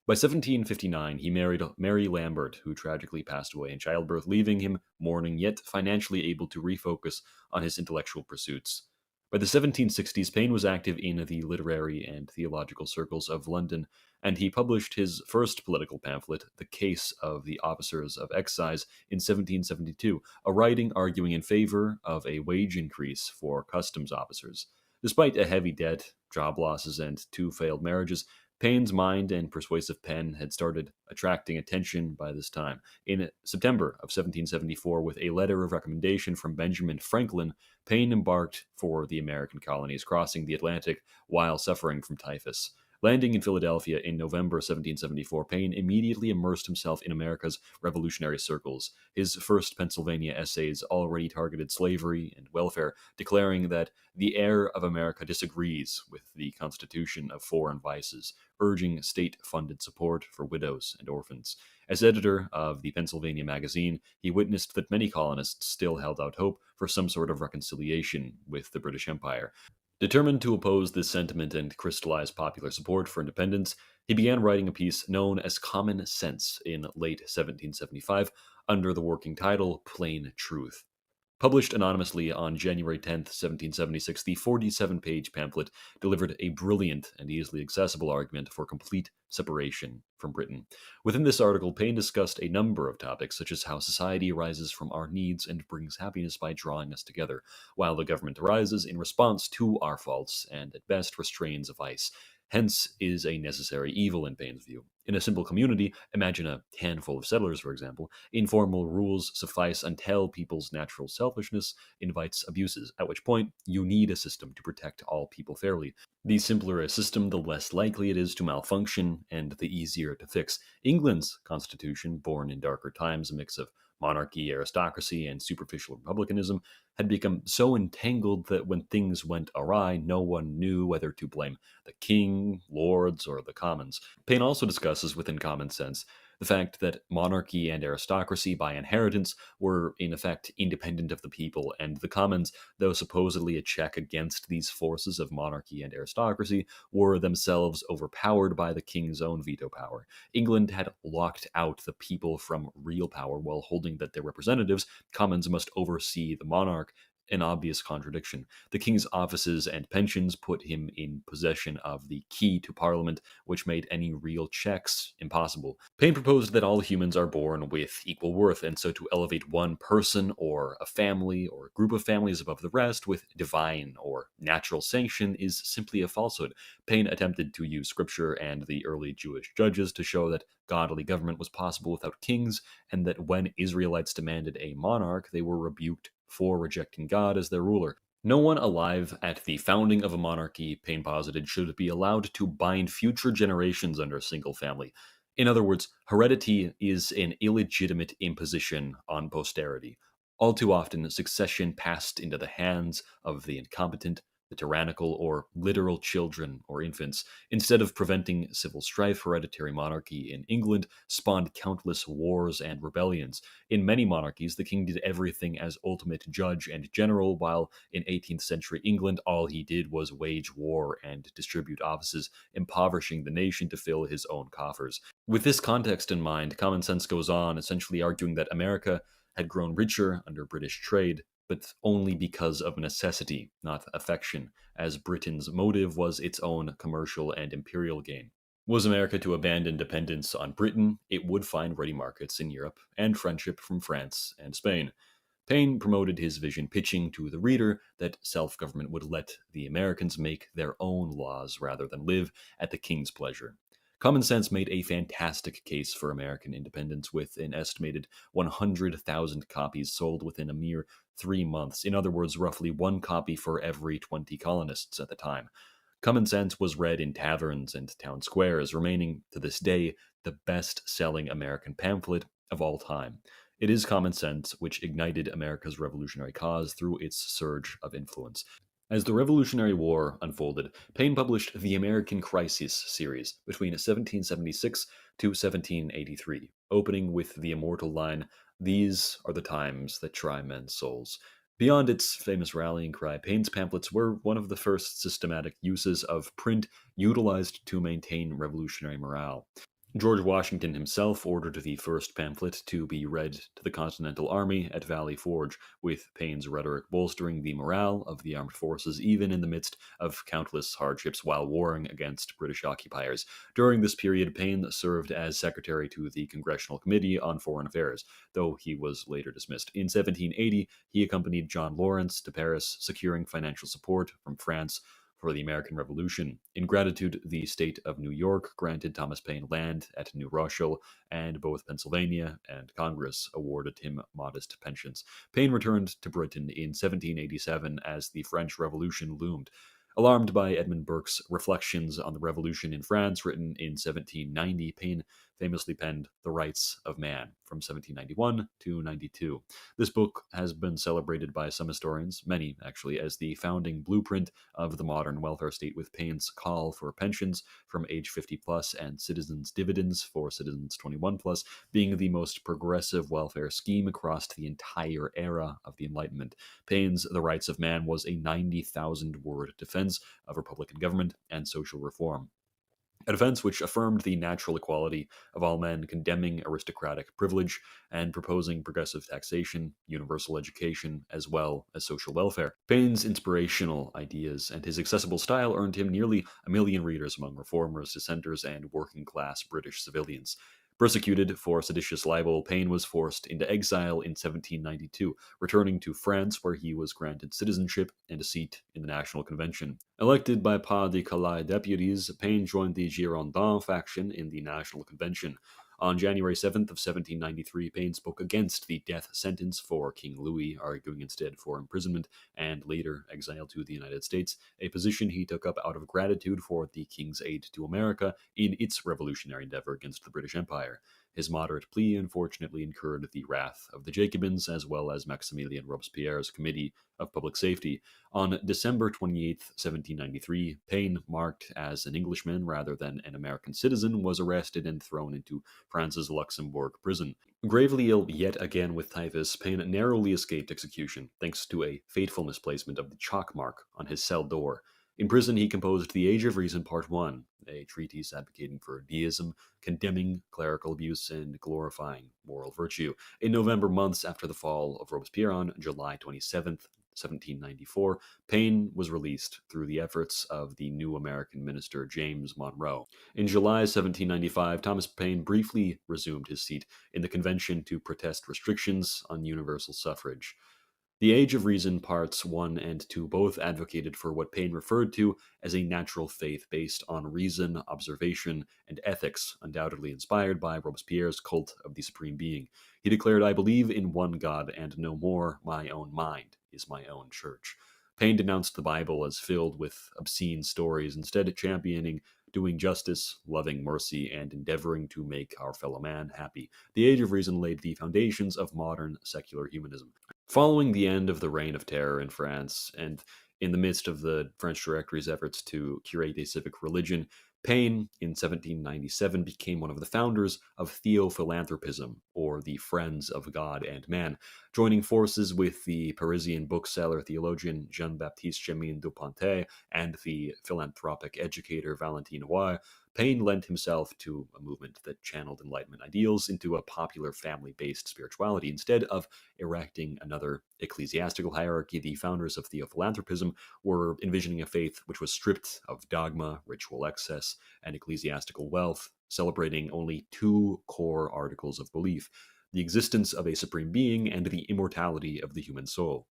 L: By 1759, he married Mary Lambert, who tragically passed away in childbirth, leaving him mourning yet financially able to refocus on his intellectual pursuits. By the 1760s, Paine was active in the literary and theological circles of London, and he published his first political pamphlet, The Case of the Officers of Excise, in 1772, a writing arguing in favor of a wage increase for customs officers. Despite a heavy debt, job losses, and 2 failed marriages, Paine's mind and persuasive pen had started attracting attention by this time. In September of 1774, with a letter of recommendation from Benjamin Franklin, Paine embarked for the American colonies, crossing the Atlantic while suffering from typhus. Landing in Philadelphia in November 1774, Paine immediately immersed himself in America's revolutionary circles. His first Pennsylvania essays already targeted slavery and welfare, declaring that the heir of America disagrees with the constitution of foreign vices, urging state-funded support for widows and orphans. As editor of the Pennsylvania Magazine, he witnessed that many colonists still held out hope for some sort of reconciliation with the British Empire. Determined to oppose this sentiment and crystallize popular support for independence, he began writing a piece known as Common Sense in late 1775 under the working title Plain Truth. Published anonymously on January 10, 1776, the 47-page pamphlet delivered a brilliant and easily accessible argument for complete separation from Britain. Within this article, Paine discussed a number of topics, such as how society arises from our needs and brings happiness by drawing us together, while the government arises in response to our faults and at best restrains a vice. Hence is a necessary evil in Paine's view. In a simple community, imagine a handful of settlers, for example, informal rules suffice until people's natural selfishness invites abuses, at which point you need a system to protect all people fairly. The simpler a system, the less likely it is to malfunction, and the easier to fix. England's constitution, born in darker times, a mix of monarchy, aristocracy, and superficial republicanism, had become so entangled that when things went awry, no one knew whether to blame the king, lords, or the commons. Paine also discusses within Common Sense the fact that monarchy and aristocracy by inheritance were in effect independent of the people, and the commons, though supposedly a check against these forces of monarchy and aristocracy, were themselves overpowered by the king's own veto power. England had locked out the people from real power while holding that their representatives, commons, must oversee the monarch, an obvious contradiction. The king's offices and pensions put him in possession of the key to Parliament, which made any real checks impossible. Paine proposed that all humans are born with equal worth, and so to elevate one person or a family or a group of families above the rest with divine or natural sanction is simply a falsehood. Paine attempted to use scripture and the early Jewish judges to show that godly government was possible without kings, and that when Israelites demanded a monarch, they were rebuked for rejecting God as their ruler. No one alive at the founding of a monarchy, Paine posited, should be allowed to bind future generations under a single family. In other words, heredity is an illegitimate imposition on posterity. All too often, succession passed into the hands of the incompetent, the tyrannical or literal children or infants. Instead of preventing civil strife, hereditary monarchy in England spawned countless wars and rebellions. In many monarchies, the king did everything as ultimate judge and general, while in 18th century England, all he did was wage war and distribute offices, impoverishing the nation to fill his own coffers. With this context in mind, Common Sense goes on, essentially arguing that America had grown richer under British trade, but only because of necessity, not affection, as Britain's motive was its own commercial and imperial gain. Was America to abandon dependence on Britain, it would find ready markets in Europe and friendship from France and Spain. Paine promoted his vision, pitching to the reader that self-government would let the Americans make their own laws rather than live at the king's pleasure. Common Sense made a fantastic case for American independence, with an estimated 100,000 copies sold within a mere 3 months. In other words, roughly 1 copy for every 20 colonists at the time. Common Sense was read in taverns and town squares, remaining to this day the best-selling American pamphlet of all time. It is Common Sense which ignited America's revolutionary cause through its surge of influence. As the Revolutionary War unfolded, Paine published the American Crisis series between 1776 to 1783, opening with the immortal line, "These are the times that try men's souls." Beyond its famous rallying cry, Paine's pamphlets were one of the first systematic uses of print utilized to maintain revolutionary morale. George Washington himself ordered the first pamphlet to be read to the Continental Army at Valley Forge, with Paine's rhetoric bolstering the morale of the armed forces even in the midst of countless hardships while warring against British occupiers. During this period, Paine served as secretary to the Congressional Committee on Foreign Affairs, though he was later dismissed. In 1780, he accompanied John Lawrence to Paris, securing financial support from France for the American Revolution. In gratitude, the state of New York granted Thomas Paine land at New Rochelle, and both Pennsylvania and Congress awarded him modest pensions. Paine returned to Britain in 1787 as the French Revolution loomed. Alarmed by Edmund Burke's Reflections on the Revolution in France, written in 1790, Paine famously penned The Rights of Man from 1791 to 92. This book has been celebrated by some historians, many actually, as the founding blueprint of the modern welfare state, with Paine's call for pensions from age 50 plus and citizens' dividends for citizens 21 plus being the most progressive welfare scheme across the entire era of the Enlightenment. Paine's The Rights of Man was a 90,000-word defense of Republican government and social reform. A defense which affirmed the natural equality of all men, condemning aristocratic privilege, and proposing progressive taxation, universal education, as well as social welfare. Paine's inspirational ideas and his accessible style earned him nearly 1 million readers among reformers, dissenters, and working-class British civilians. Persecuted for seditious libel, Paine was forced into exile in 1792, returning to France, where he was granted citizenship and a seat in the National Convention. Elected by Pas de Calais deputies, Paine joined the Girondin faction in the National Convention. On January 7th of 1793, Paine spoke against the death sentence for King Louis, arguing instead for imprisonment and later exile to the United States, a position he took up out of gratitude for the King's aid to America in its revolutionary endeavor against the British Empire. His moderate plea unfortunately incurred the wrath of the Jacobins as well as Maximilien Robespierre's Committee of Public Safety. On December 28, 1793, Paine, marked as an Englishman rather than an American citizen, was arrested and thrown into France's Luxembourg prison. Gravely ill yet again with typhus, Paine narrowly escaped execution thanks to a fateful misplacement of the chalk mark on his cell door. In prison, he composed The Age of Reason Part 1, a treatise advocating for deism, condemning clerical abuse, and glorifying moral virtue. In November, months after the fall of Robespierre on July 27th, 1794, Paine was released through the efforts of the new American minister James Monroe. In July 1795, Thomas Paine briefly resumed his seat in the convention to protest restrictions on universal suffrage. The Age of Reason Parts 1 and 2 both advocated for what Paine referred to as a natural faith based on reason, observation, and ethics, undoubtedly inspired by Robespierre's cult of the Supreme Being. He declared, "I believe in one God and no more. My own mind is my own church." Paine denounced the Bible as filled with obscene stories, instead championing doing justice, loving mercy, and endeavoring to make our fellow man happy. The Age of Reason laid the foundations of modern secular humanism. Following the end of the Reign of Terror in France, and In the midst of the French Directory's efforts to curate a civic religion, Paine, in 1797, became one of the founders of Theophilanthropism, or the Friends of God and Man. Joining forces with the Parisian bookseller theologian Jean-Baptiste Chemin Dupontet and the philanthropic educator Valentine Roy, Paine lent himself to a movement that channeled Enlightenment ideals into a popular family-based spirituality. Instead of erecting another ecclesiastical hierarchy, the founders of Theophilanthropism were envisioning a faith which was stripped of dogma, ritual excess, and ecclesiastical wealth, celebrating only two core articles of belief: the existence of a supreme being and the immortality of the human soul.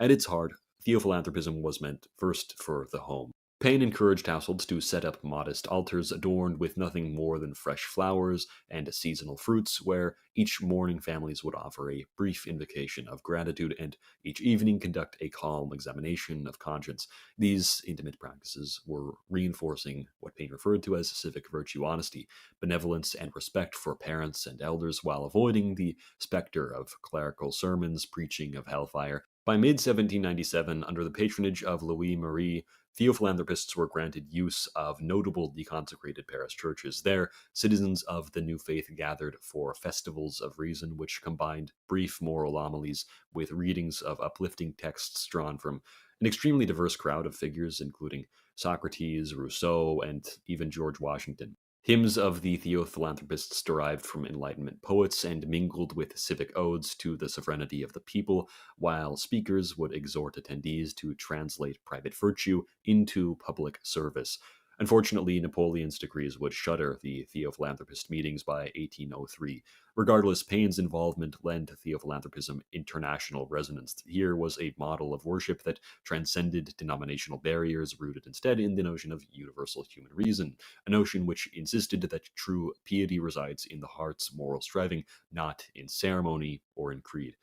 L: At its heart, Theophilanthropism was meant first for the home. Paine encouraged households to set up modest altars adorned with nothing more than fresh flowers and seasonal fruits, where each morning families would offer a brief invocation of gratitude and each evening conduct a calm examination of conscience. These intimate practices were reinforcing what Paine referred to as civic virtue, honesty, benevolence, and respect for parents and elders, while avoiding the specter of clerical sermons preaching of hellfire. By mid-1797, under the patronage of Louis Marie, Theophilanthropists were granted use of notable deconsecrated Paris churches. There, citizens of the new faith gathered for festivals of reason, which combined brief moral homilies with readings of uplifting texts drawn from an extremely diverse crowd of figures, including Socrates, Rousseau, and even George Washington. Hymns of the Theophilanthropists derived from Enlightenment poets and mingled with civic odes to the sovereignty of the people, while speakers would exhort attendees to translate private virtue into public service. Unfortunately, Napoleon's decrees would shutter the Theophilanthropist meetings by 1803. Regardless, Paine's involvement lent Theophilanthropism international resonance. Here was a model of worship that transcended denominational barriers, rooted instead in the notion of universal human reason, a notion which insisted that true piety resides in the heart's moral striving, not in ceremony or in creed.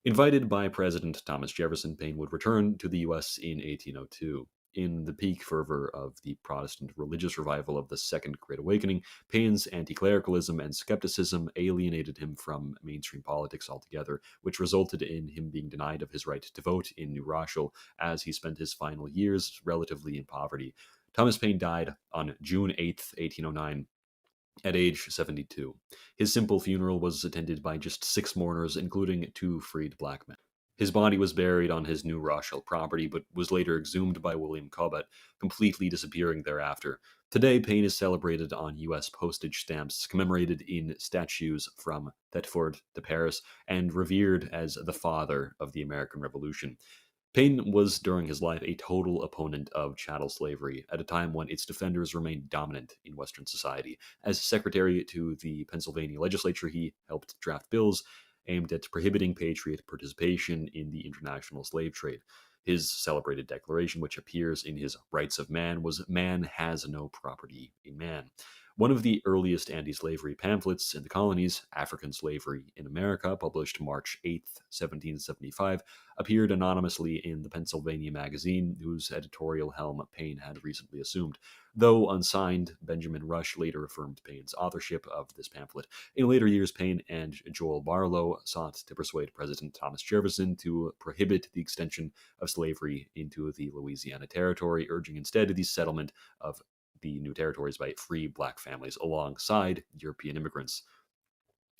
L: Invited by President Thomas Jefferson, Paine would return to the U.S. in 1802. In the peak fervor of the Protestant religious revival of the Second Great Awakening, Paine's anti-clericalism and skepticism alienated him from mainstream politics altogether, which resulted in him being denied of his right to vote in New Rochelle as he spent his final years relatively in poverty. Thomas Paine died on June 8, 1809, at age 72. His simple funeral was attended by just 6 mourners, including 2 freed black men. His body was buried on his New Rochelle property, but was later exhumed by William Cobbett, completely disappearing thereafter. Today, Paine is celebrated on U.S. postage stamps, commemorated in statues from Thetford to Paris, and revered as the father of the American Revolution. Paine was, during his life, a total opponent of chattel slavery at a time when its defenders remained dominant in Western society. As secretary to the Pennsylvania legislature, he helped draft bills aimed at prohibiting patriot participation in the international slave trade. His celebrated declaration, which appears in his Rights of Man, was "Man has no property in man." One of the earliest anti-slavery pamphlets in the colonies, African Slavery in America, published March 8, 1775, appeared anonymously in the Pennsylvania Magazine, whose editorial helm Paine had recently assumed. Though unsigned, Benjamin Rush later affirmed Paine's authorship of this pamphlet. In later years, Paine and Joel Barlow sought to persuade President Thomas Jefferson to prohibit the extension of slavery into the Louisiana Territory, urging instead the settlement of the new territories by free black families alongside European immigrants.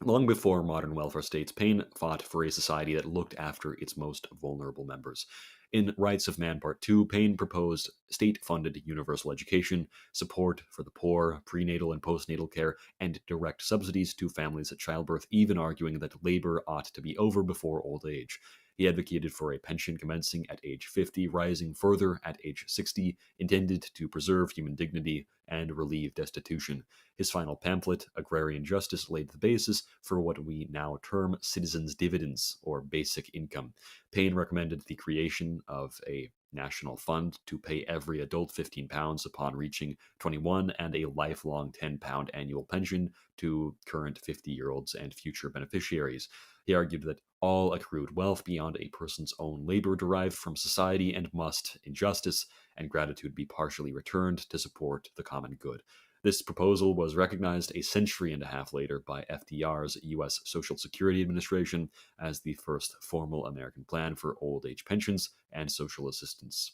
L: Long before modern welfare states, Paine fought for a society that looked after its most vulnerable members. In Rights of Man Part 2, Paine proposed state-funded universal education, support for the poor, prenatal and postnatal care, and direct subsidies to families at childbirth, even arguing that labor ought to be over before old age. He advocated for a pension commencing at age 50, rising further at age 60, intended to preserve human dignity and relieve destitution. His final pamphlet, Agrarian Justice, laid the basis for what we now term citizens' dividends, or basic income. Paine recommended the creation of a national fund to pay every adult £15 upon reaching 21 and a lifelong £10 annual pension to current 50-year-olds and future beneficiaries. He argued that all accrued wealth beyond a person's own labor derived from society and must, in justice and gratitude, be partially returned to support the common good. This proposal was recognized a century and a half later by FDR's U.S. Social Security Administration as the first formal American plan for old age pensions and social assistance.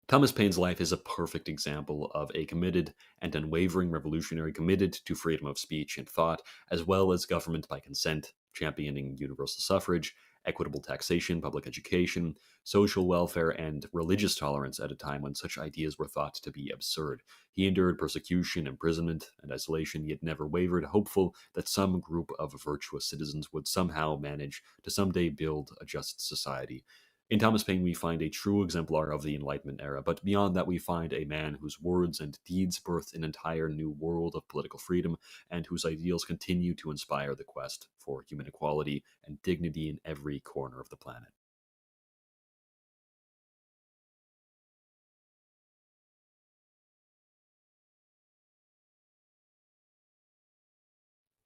L: Thomas Paine's life is a perfect example of a committed and unwavering revolutionary committed to freedom of speech and thought, as well as government by consent, championing universal suffrage, equitable taxation, public education, social welfare, and religious tolerance at a time when such ideas were thought to be absurd. He endured persecution, imprisonment, and isolation, yet never wavered, hopeful that some group of virtuous citizens would somehow manage to someday build a just society. In Thomas Paine, we find a true exemplar of the Enlightenment era, but beyond that, we find a man whose words and deeds birthed an entire new world of political freedom, and whose ideals continue to inspire the quest for human equality and dignity in every corner of the planet.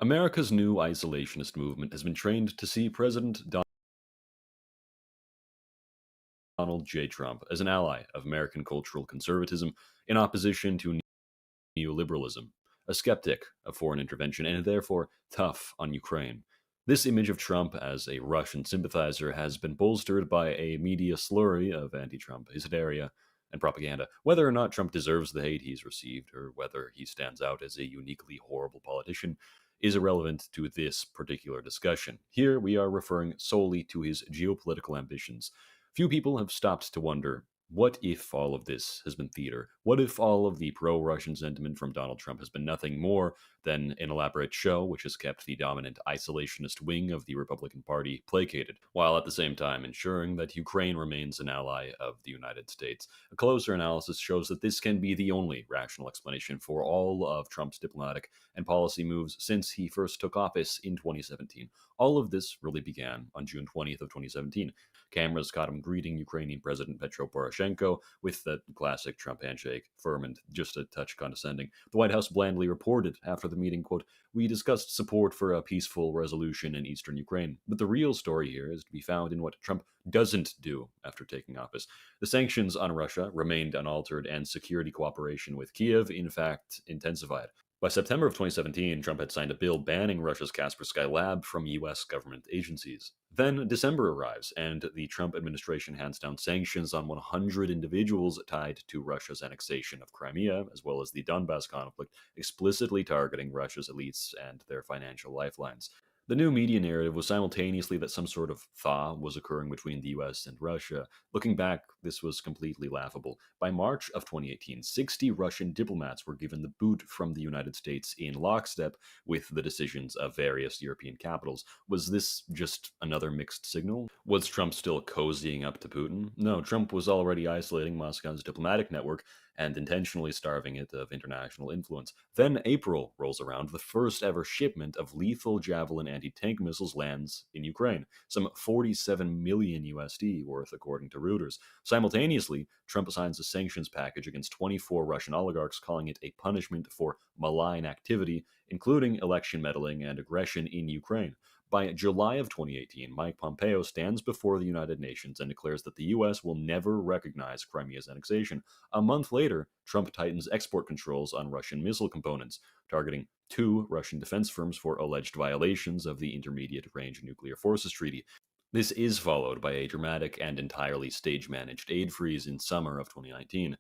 L: America's new isolationist movement has been trained to see President Donald J. Trump as an ally of American cultural conservatism in opposition to neoliberalism, a skeptic of foreign intervention, and therefore tough on Ukraine. This image of Trump as a Russian sympathizer has been bolstered by a media slurry of anti-Trump hysteria and propaganda. Whether or not Trump deserves the hate he's received, or whether he stands out as a uniquely horrible politician, is irrelevant to this particular discussion. Here we are referring solely to his geopolitical ambitions. Few people have stopped to wonder, what if all of this has been theater? What if all of the pro-Russian sentiment from Donald Trump has been nothing more than an elaborate show which has kept the dominant isolationist wing of the Republican Party placated, while at the same time ensuring that Ukraine remains an ally of the United States? A closer analysis shows that this can be the only rational explanation for all of Trump's diplomatic and policy moves since he first took office in 2017. All of this really began on June 20th of 2017. Cameras caught him greeting Ukrainian President Petro Poroshenko with the classic Trump handshake, firm and just a touch condescending. The White House blandly reported after the meeting, quote, "We discussed support for a peaceful resolution in eastern Ukraine." But the real story here is to be found in what Trump doesn't do after taking office. The sanctions on Russia remained unaltered, and security cooperation with Kiev, in fact, intensified. By September of 2017, Trump had signed a bill banning Russia's Kaspersky Lab from U.S. government agencies. Then December arrives, and the Trump administration hands down sanctions on 100 individuals tied to Russia's annexation of Crimea, as well as the Donbas conflict, explicitly targeting Russia's elites and their financial lifelines. The new media narrative was simultaneously that some sort of thaw was occurring between the US and Russia. Looking back, this was completely laughable. By March of 2018, 60 Russian diplomats were given the boot from the United States in lockstep with the decisions of various European capitals. Was this just another mixed signal? Was Trump still cozying up to Putin? No, Trump was already isolating Moscow's diplomatic network and intentionally starving it of international influence. Then April rolls around. The first ever shipment of lethal Javelin anti-tank missiles lands in Ukraine, some 47 million USD worth, according to Reuters. Simultaneously, Trump assigns a sanctions package against 24 Russian oligarchs, calling it a punishment for malign activity, including election meddling and aggression in Ukraine. By July of 2018, Mike Pompeo stands before the United Nations and declares that the U.S. will never recognize Crimea's annexation. A month later, Trump tightens export controls on Russian missile components, targeting 2 Russian defense firms for alleged violations of the Intermediate Range Nuclear Forces Treaty. This is followed by a dramatic and entirely stage-managed aid freeze in summer of 2019.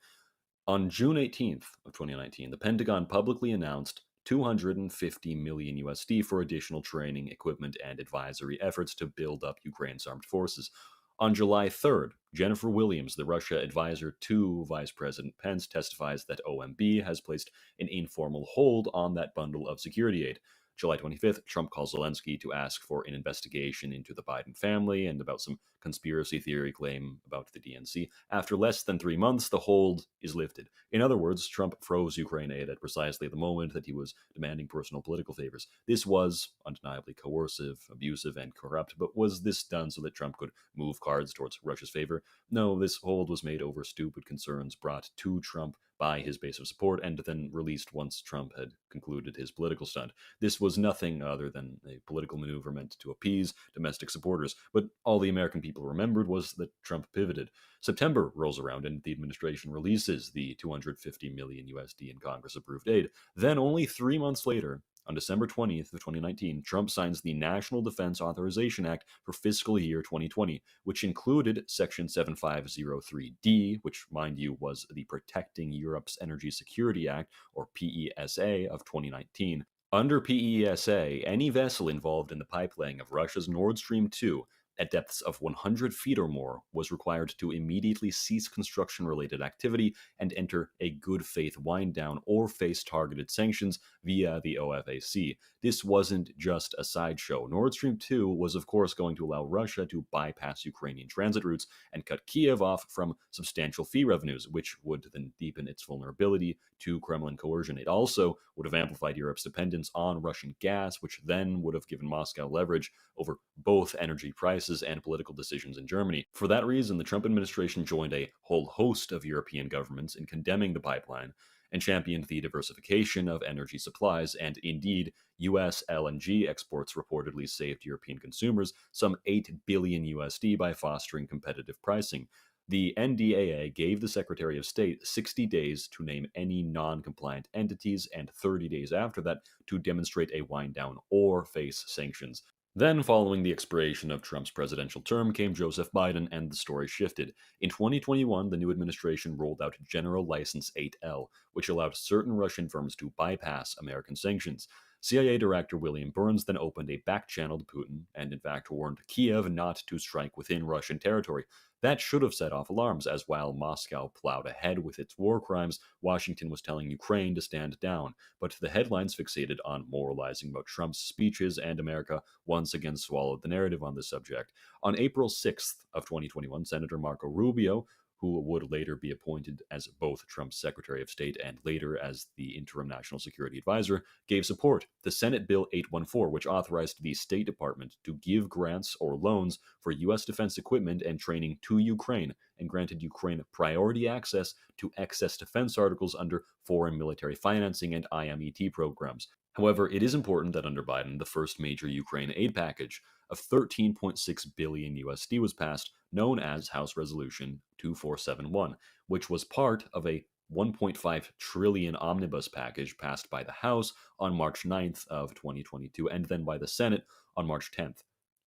L: On June 18th of 2019, the Pentagon publicly announced 250 million USD for additional training, equipment, and advisory efforts to build up Ukraine's armed forces. On July 3rd, Jennifer Williams, the Russia advisor to Vice President Pence, testifies that OMB has placed an informal hold on that bundle of security aid. July 25th, Trump calls Zelensky to ask for an investigation into the Biden family and about some conspiracy theory claim about the DNC. After less than 3 months, the hold is lifted. In other words, Trump froze Ukraine aid at precisely the moment that he was demanding personal political favors. This was undeniably coercive, abusive, and corrupt, but was this done so that Trump could move cards towards Russia's favor? No, this hold was made over stupid concerns brought to Trump by his base of support and then released once Trump had concluded his political stunt. This was nothing other than a political maneuver meant to appease domestic supporters, but all the American people remembered was that Trump pivoted. September rolls around and the administration releases the 250 million USD in Congress-approved aid. Then only 3 months later, on December 20th of 2019, Trump signs the National Defense Authorization Act for fiscal year 2020, which included Section 7503D, which, mind you, was the Protecting Europe's Energy Security Act, or PESA, of 2019. Under PESA, any vessel involved in the pipelaying of Russia's Nord Stream 2 at depths of 100 feet or more was required to immediately cease construction-related activity and enter a good faith wind-down or face targeted sanctions via the OFAC. This wasn't just a sideshow. Nord Stream 2 was, of course, going to allow Russia to bypass Ukrainian transit routes and cut Kiev off from substantial fee revenues, which would then deepen its vulnerability to Kremlin coercion. It also would have amplified Europe's dependence on Russian gas, which then would have given Moscow leverage over both energy prices and political decisions in Germany. For that reason, the Trump administration joined a whole host of European governments in condemning the pipeline and championed the diversification of energy supplies, and indeed, U.S. LNG exports reportedly saved European consumers some $8 billion USD by fostering competitive pricing. The NDAA gave the Secretary of State 60 days to name any non-compliant entities and 30 days after that to demonstrate a wind-down or face sanctions. Then, following the expiration of Trump's presidential term, came Joseph Biden, and the story shifted. In 2021, the new administration rolled out General License 8L, which allowed certain Russian firms to bypass American sanctions. CIA Director William Burns then opened a back channel to Putin and, in fact, warned Kiev not to strike within Russian territory. That should have set off alarms, as while Moscow plowed ahead with its war crimes, Washington was telling Ukraine to stand down. But the headlines fixated on moralizing about Trump's speeches, and America once again swallowed the narrative on this subject. On April 6th of 2021, Senator Marco Rubio, who would later be appointed as both Trump's Secretary of State and later as the interim National Security Advisor, gave support to Senate Bill 814, which authorized the State Department to give grants or loans for U.S. defense equipment and training to Ukraine, and granted Ukraine priority access to excess defense articles under foreign military financing and IMET programs. However, it is important that under Biden, the first major Ukraine aid package of 13.6 billion USD was passed, known as House Resolution 2471, which was part of a 1.5 trillion omnibus package passed by the House on March 9th of 2022 and then by the Senate on March 10th.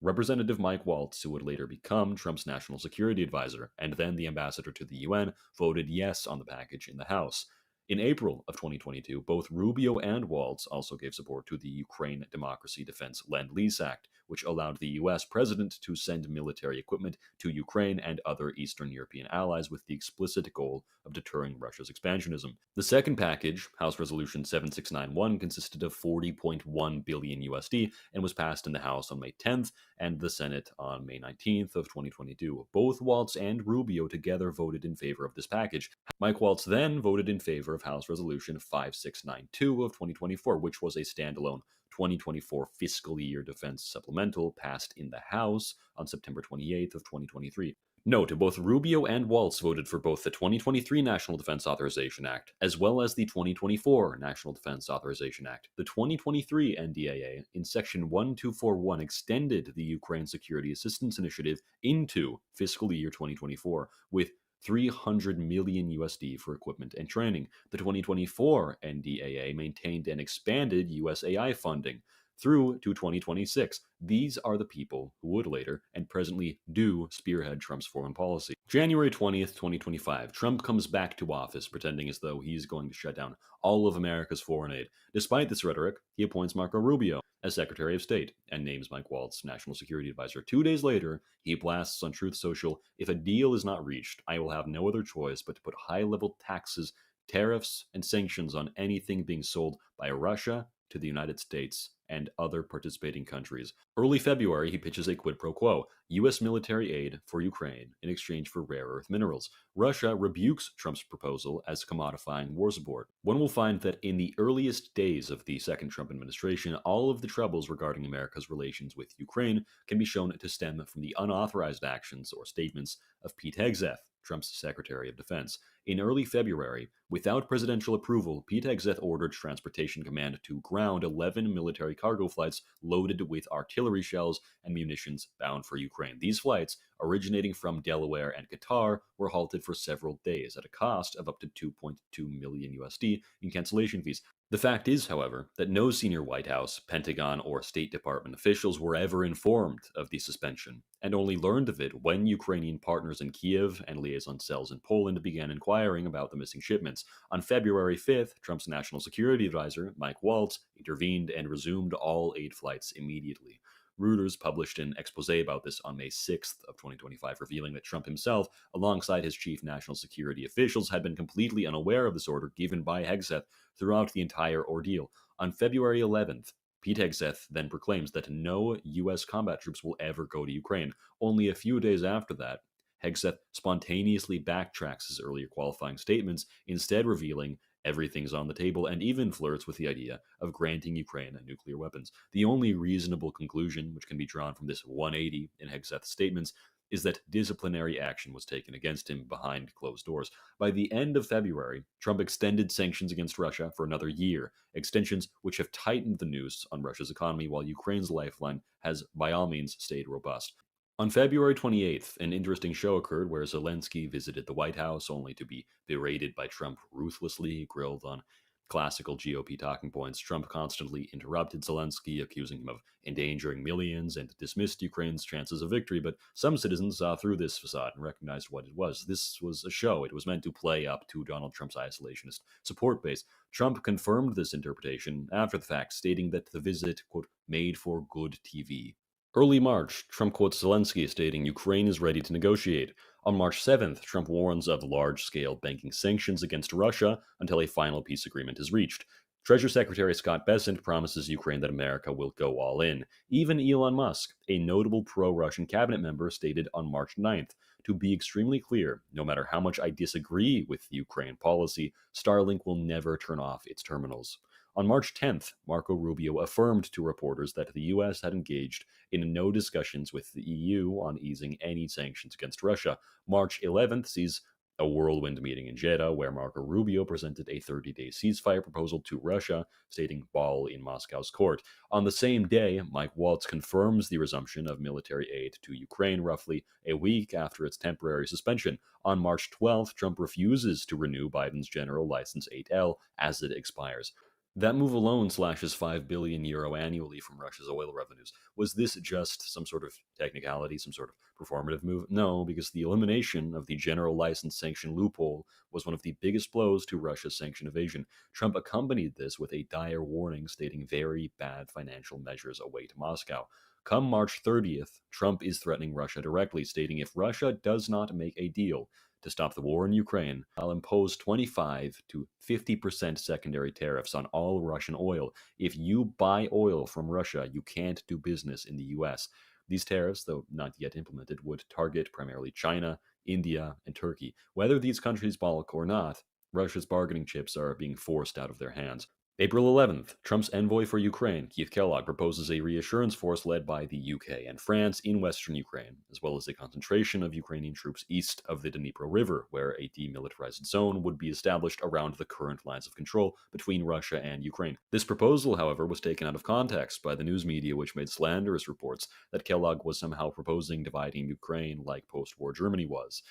L: Representative Mike Waltz, who would later become Trump's national security advisor and then the ambassador to the UN, voted yes on the package in the House. In April of 2022, both Rubio and Waltz also gave support to the Ukraine Democracy Defense Lend-Lease Act, which allowed the U.S. president to send military equipment to Ukraine and other Eastern European allies with the explicit goal of deterring Russia's expansionism. The second package, House Resolution 7691, consisted of 40.1 billion USD and was passed in the House on May 10th and the Senate on May 19th of 2022. Both Waltz and Rubio together voted in favor of this package. Mike Waltz then voted in favor of House Resolution 5692 of 2024, which was a standalone 2024 fiscal year defense supplemental passed in the House on September 28th of 2023. Note, both Rubio and Waltz voted for both the 2023 National Defense Authorization Act as well as the 2024 National Defense Authorization Act. The 2023 NDAA in Section 1241 extended the Ukraine Security Assistance Initiative into fiscal year 2024 with 300 million USD for equipment and training. The 2024 NDAA maintained and expanded USAI funding through to 2026. These are the people who would later and presently do spearhead Trump's foreign policy. January 20th, 2025, Trump comes back to office pretending as though he's going to shut down all of America's foreign aid. Despite this rhetoric, he appoints Marco Rubio as Secretary of State and names Mike Waltz National Security Advisor. 2 days later, he blasts on Truth Social, "If a deal is not reached, I will have no other choice but to put high-level taxes, tariffs, and sanctions on anything being sold by Russia to the United States and other participating countries." Early February, he pitches a quid pro quo, U.S. military aid for Ukraine in exchange for rare earth minerals. Russia rebukes Trump's proposal as commodifying war support. One will find that in the earliest days of the second Trump administration, all of the troubles regarding America's relations with Ukraine can be shown to stem from the unauthorized actions or statements of Pete Hegseth, Trump's Secretary of Defense. In early February, without presidential approval, Pete Hegseth ordered Transportation Command to ground 11 military cargo flights loaded with artillery shells and munitions bound for Ukraine. These flights, originating from Delaware and Qatar, were halted for several days at a cost of up to 2.2 million USD in cancellation fees. The fact is, however, that no senior White House, Pentagon, or State Department officials were ever informed of the suspension, and only learned of it when Ukrainian partners in Kiev and liaison cells in Poland began inquiring about the missing shipments. On February 5th, Trump's national security advisor, Mike Waltz, intervened and resumed all 8 flights immediately. Reuters published an expose about this on May 6th of 2025, revealing that Trump himself, alongside his chief national security officials, had been completely unaware of this order given by Hegseth throughout the entire ordeal. On February 11th, Pete Hegseth then proclaims that no U.S. combat troops will ever go to Ukraine. Only a few days after that, Hegseth spontaneously backtracks his earlier qualifying statements, instead revealing everything's on the table, and even flirts with the idea of granting Ukraine nuclear weapons. The only reasonable conclusion which can be drawn from this 180 in Hegseth's statements is that disciplinary action was taken against him behind closed doors. By the end of February, Trump extended sanctions against Russia for another year, extensions which have tightened the noose on Russia's economy, while Ukraine's lifeline has by all means stayed robust. On February 28th, an interesting show occurred where Zelensky visited the White House only to be berated by Trump ruthlessly, grilled on classical GOP talking points. Trump constantly interrupted Zelensky, accusing him of endangering millions, and dismissed Ukraine's chances of victory, but some citizens saw through this facade and recognized what it was. This was a show. It was meant to play up to Donald Trump's isolationist support base. Trump confirmed this interpretation after the fact, stating that the visit, quote, made for good TV. Early March, Trump quotes Zelensky, stating Ukraine is ready to negotiate. On March 7th, Trump warns of large-scale banking sanctions against Russia until a final peace agreement is reached. Treasury Secretary Scott Bessent promises Ukraine that America will go all in. Even Elon Musk, a notable pro-Russian cabinet member, stated on March 9th, to be extremely clear, no matter how much I disagree with the Ukraine policy, Starlink will never turn off its terminals. On March 10th, Marco Rubio affirmed to reporters that the U.S. had engaged in no discussions with the EU on easing any sanctions against Russia. March 11th sees a whirlwind meeting in Jeddah where Marco Rubio presented a 30-day ceasefire proposal to Russia, stating ball in Moscow's court. On the same day, Mike Waltz confirms the resumption of military aid to Ukraine roughly a week after its temporary suspension. On March 12th, Trump refuses to renew Biden's General License 8L as it expires. That move alone slashes €5 billion annually from Russia's oil revenues. Was this just some sort of technicality, some sort of performative move? No, because the elimination of the general license sanction loophole was one of the biggest blows to Russia's sanction evasion. Trump accompanied this with a dire warning stating very bad financial measures await Moscow. Come March 30th, Trump is threatening Russia directly, stating if Russia does not make a deal to stop the war in Ukraine, I'll impose 25 to 50% secondary tariffs on all Russian oil. If you buy oil from Russia, you can't do business in the U.S. These tariffs, though not yet implemented, would target primarily China, India, and Turkey. Whether these countries balk or not, Russia's bargaining chips are being forced out of their hands. April 11th, Trump's envoy for Ukraine, Keith Kellogg, proposes a reassurance force led by the UK and France in western Ukraine, as well as a concentration of Ukrainian troops east of the Dnipro River, where a demilitarized zone would be established around the current lines of control between Russia and Ukraine. This proposal, however, was taken out of context by the news media, which made slanderous reports that Kellogg was somehow proposing dividing Ukraine like post-war Germany was.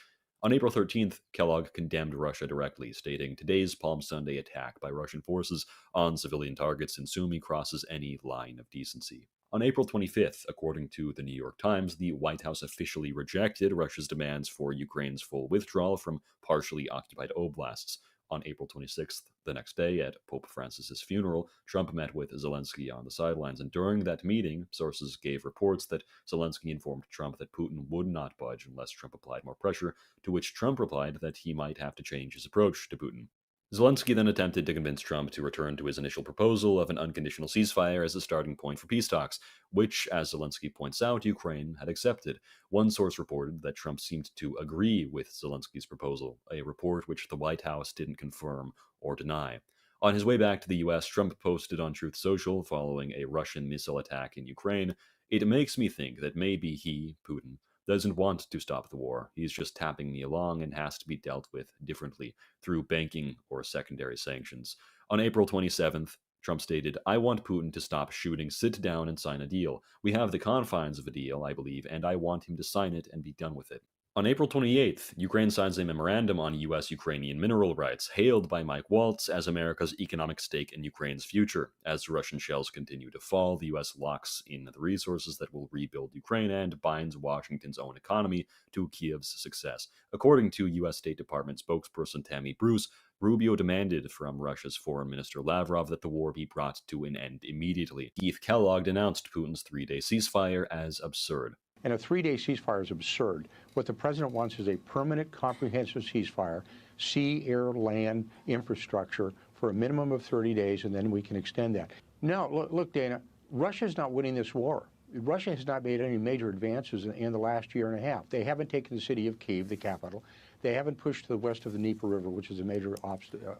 L: On April 13th, Kellogg condemned Russia directly, stating, today's Palm Sunday attack by Russian forces on civilian targets in Sumy crosses any line of decency. On April 25th, according to the New York Times, the White House officially rejected Russia's demands for Ukraine's full withdrawal from partially occupied oblasts. On April 26th, the next day, at Pope Francis's funeral, Trump met with Zelensky on the sidelines, and during that meeting, sources gave reports that Zelensky informed Trump that Putin would not budge unless Trump applied more pressure, to which Trump replied that he might have to change his approach to Putin. Zelensky then attempted to convince Trump to return to his initial proposal of an unconditional ceasefire as a starting point for peace talks, which, as Zelensky points out, Ukraine had accepted. One source reported that Trump seemed to agree with Zelensky's proposal, a report which the White House didn't confirm or deny. On his way back to the U.S., Trump posted on Truth Social following a Russian missile attack in Ukraine, "It makes me think that maybe he, Putin, doesn't want to stop the war. He's just tapping me along and has to be dealt with differently through banking or secondary sanctions. On April 27th, Trump stated, "I want Putin to stop shooting, sit down and sign a deal. We have the confines of a deal, I believe, and I want him to sign it and be done with it." On April 28th, Ukraine signs a memorandum on U.S.-Ukrainian mineral rights, hailed by Mike Waltz as America's economic stake in Ukraine's future. As Russian shells continue to fall, the U.S. locks in the resources that will rebuild Ukraine and binds Washington's own economy to Kiev's success. According to U.S. State Department spokesperson Tammy Bruce, Rubio demanded from Russia's Foreign Minister Lavrov that the war be brought to an end immediately. Keith Kellogg denounced Putin's three-day ceasefire as absurd.
I: And a three-day ceasefire is absurd. What the president wants is a permanent, comprehensive ceasefire, sea, air, land, infrastructure for a minimum of 30 days, and then we can extend that. No, look, Dana, Russia's not winning this war. Russia has not made any major advances in the last year and a half. They haven't taken the city of Kyiv, the capital. They haven't pushed to the west of the Dnieper River, which is a major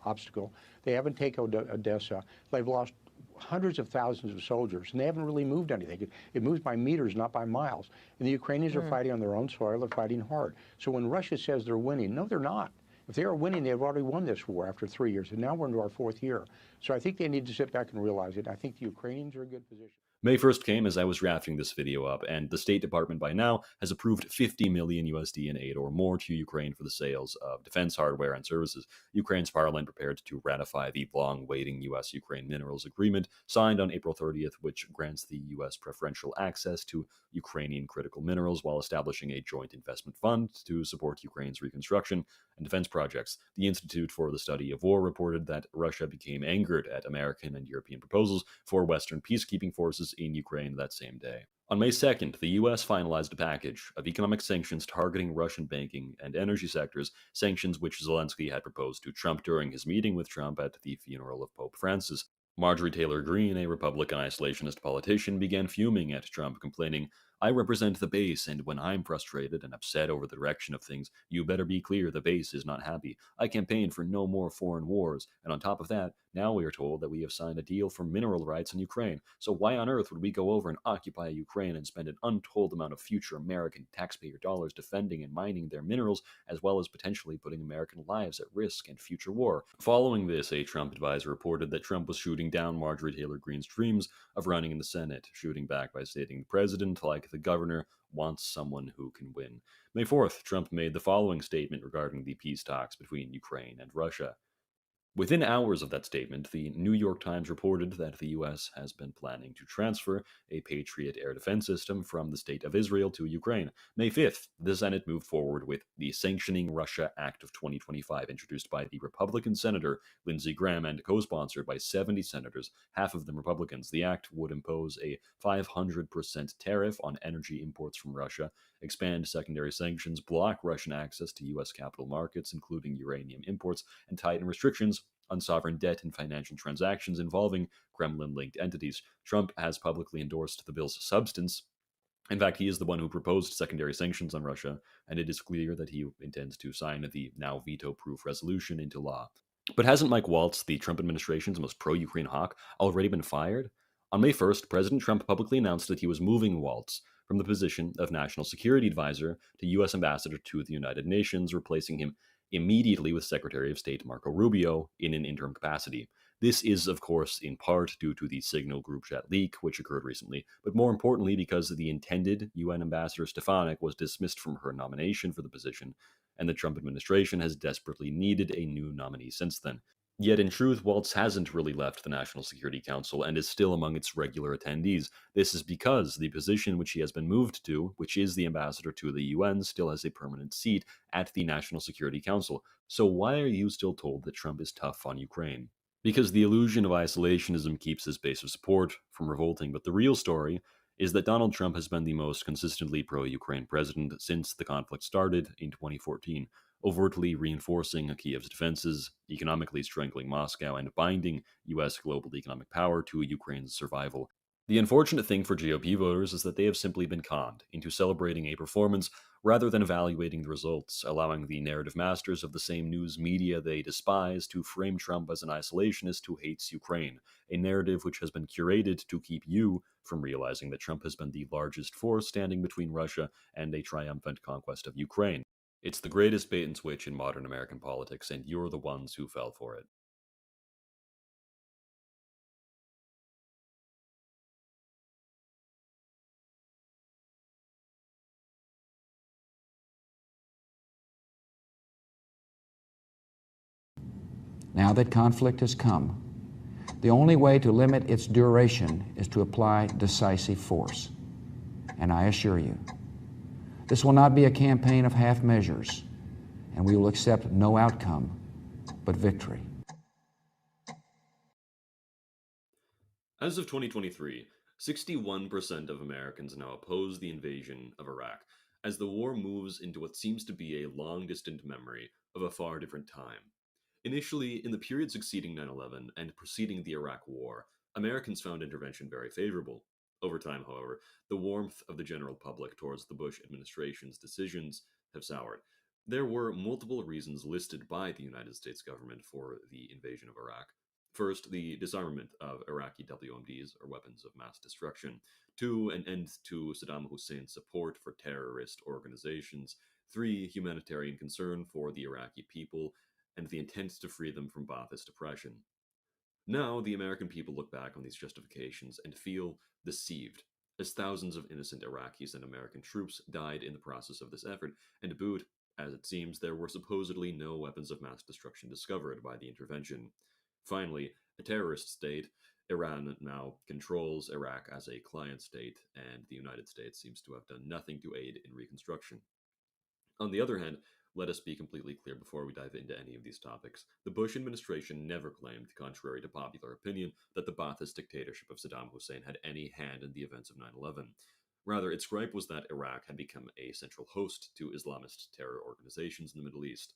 I: obstacle. They haven't taken Odessa. They've lost hundreds of thousands of soldiers, and they haven't really moved anything. It moves by meters, not by miles. And the Ukrainians are fighting on their own soil. They're fighting hard. So when Russia says they're winning, no, they're not. If they are winning, they've already won this war after 3 years, and now we're into our fourth year. So I think they need to sit back and realize it. I think the Ukrainians are in a good position.
L: May 1st came as I was drafting this video up, and the State Department by now has approved 50 million USD in aid or more to Ukraine for the sales of defense hardware and services. Ukraine's parliament prepared to ratify the long-waiting U.S.-Ukraine Minerals Agreement signed on April 30th, which grants the U.S. preferential access to Ukrainian critical minerals while establishing a joint investment fund to support Ukraine's reconstruction and defense projects. The Institute for the Study of War reported that Russia became angered at American and European proposals for Western peacekeeping forces in Ukraine that same day. On May 2nd, the U.S. finalized a package of economic sanctions targeting Russian banking and energy sectors, sanctions which Zelensky had proposed to Trump during his meeting with Trump at the funeral of Pope Francis. Marjorie Taylor Greene, a Republican isolationist politician, began fuming at Trump, complaining, "I represent the base, and when I'm frustrated and upset over the direction of things, you better be clear the base is not happy. I campaign for no more foreign wars, and on top of that, now we are told that we have signed a deal for mineral rights in Ukraine. So why on earth would we go over and occupy Ukraine and spend an untold amount of future American taxpayer dollars defending and mining their minerals, as well as potentially putting American lives at risk in future war?" Following this, a Trump advisor reported that Trump was shooting down Marjorie Taylor Greene's dreams of running in the Senate, shooting back by stating the president, like the governor, wants someone who can win. May 4th, Trump made the following statement regarding the peace talks between Ukraine and Russia. Within hours of that statement, the New York Times reported that the U.S. has been planning to transfer a Patriot air defense system from the State of Israel to Ukraine. May 5th, the Senate moved forward with the Sanctioning Russia Act of 2025, introduced by the Republican Senator Lindsey Graham and co-sponsored by 70 senators, half of them Republicans. The act would impose a 500% tariff on energy imports from Russia, expand secondary sanctions, block Russian access to U.S. capital markets, including uranium imports, and tighten restrictions on sovereign debt and financial transactions involving Kremlin-linked entities. Trump has publicly endorsed the bill's substance. In fact, he is the one who proposed secondary sanctions on Russia, and it is clear that he intends to sign the now veto-proof resolution into law. But hasn't Mike Waltz, the Trump administration's most pro-Ukraine hawk, already been fired? On May 1st, President Trump publicly announced that he was moving Waltz from the position of National Security Advisor to U.S. Ambassador to the United Nations, replacing him immediately with Secretary of State Marco Rubio in an interim capacity. This is, of course, in part due to the Signal group chat leak, which occurred recently, but more importantly because the intended UN Ambassador Stefanik was dismissed from her nomination for the position, and the Trump administration has desperately needed a new nominee since then. Yet in truth, Waltz hasn't really left the National Security Council and is still among its regular attendees. This is because the position which he has been moved to, which is the ambassador to the UN, still has a permanent seat at the National Security Council. So why are you still told that Trump is tough on Ukraine? Because the illusion of isolationism keeps his base of support from revolting, but the real story is that Donald Trump has been the most consistently pro-Ukraine president since the conflict started in 2014. Overtly reinforcing Kiev's defenses, economically strangling Moscow, and binding U.S. global economic power to Ukraine's survival. The unfortunate thing for GOP voters is that they have simply been conned into celebrating a performance rather than evaluating the results, allowing the narrative masters of the same news media they despise to frame Trump as an isolationist who hates Ukraine, a narrative which has been curated to keep you from realizing that Trump has been the largest force standing between Russia and a triumphant conquest of Ukraine. It's the greatest bait and switch in modern American politics, and you're the ones who fell for it.
M: Now that conflict has come, the only way to limit its duration is to apply decisive force. And I assure you, this will not be a campaign of half measures, and we will accept no outcome but victory.
L: As of 2023, 61% of Americans now oppose the invasion of Iraq, as the war moves into what seems to be a long-distant memory of a far different time. Initially, in the period succeeding 9/11 and preceding the Iraq War, Americans found intervention very favorable. Over time, however, the warmth of the general public towards the Bush administration's decisions have soured. There were multiple reasons listed by the United States government for the invasion of Iraq. First, the disarmament of Iraqi WMDs, or weapons of mass destruction. Two, an end to Saddam Hussein's support for terrorist organizations. Three, humanitarian concern for the Iraqi people, and the intent to free them from Ba'athist oppression. Now, the American people look back on these justifications and feel deceived, as thousands of innocent Iraqis and American troops died in the process of this effort, and to boot, as it seems, there were supposedly no weapons of mass destruction discovered by the intervention. Finally, a terrorist state, Iran now controls Iraq as a client state, and the United States seems to have done nothing to aid in reconstruction. On the other hand, let us be completely clear before we dive into any of these topics. The Bush administration never claimed, contrary to popular opinion, that the Ba'athist dictatorship of Saddam Hussein had any hand in the events of 9/11. Rather, its gripe was that Iraq had become a central host to Islamist terror organizations in the Middle East.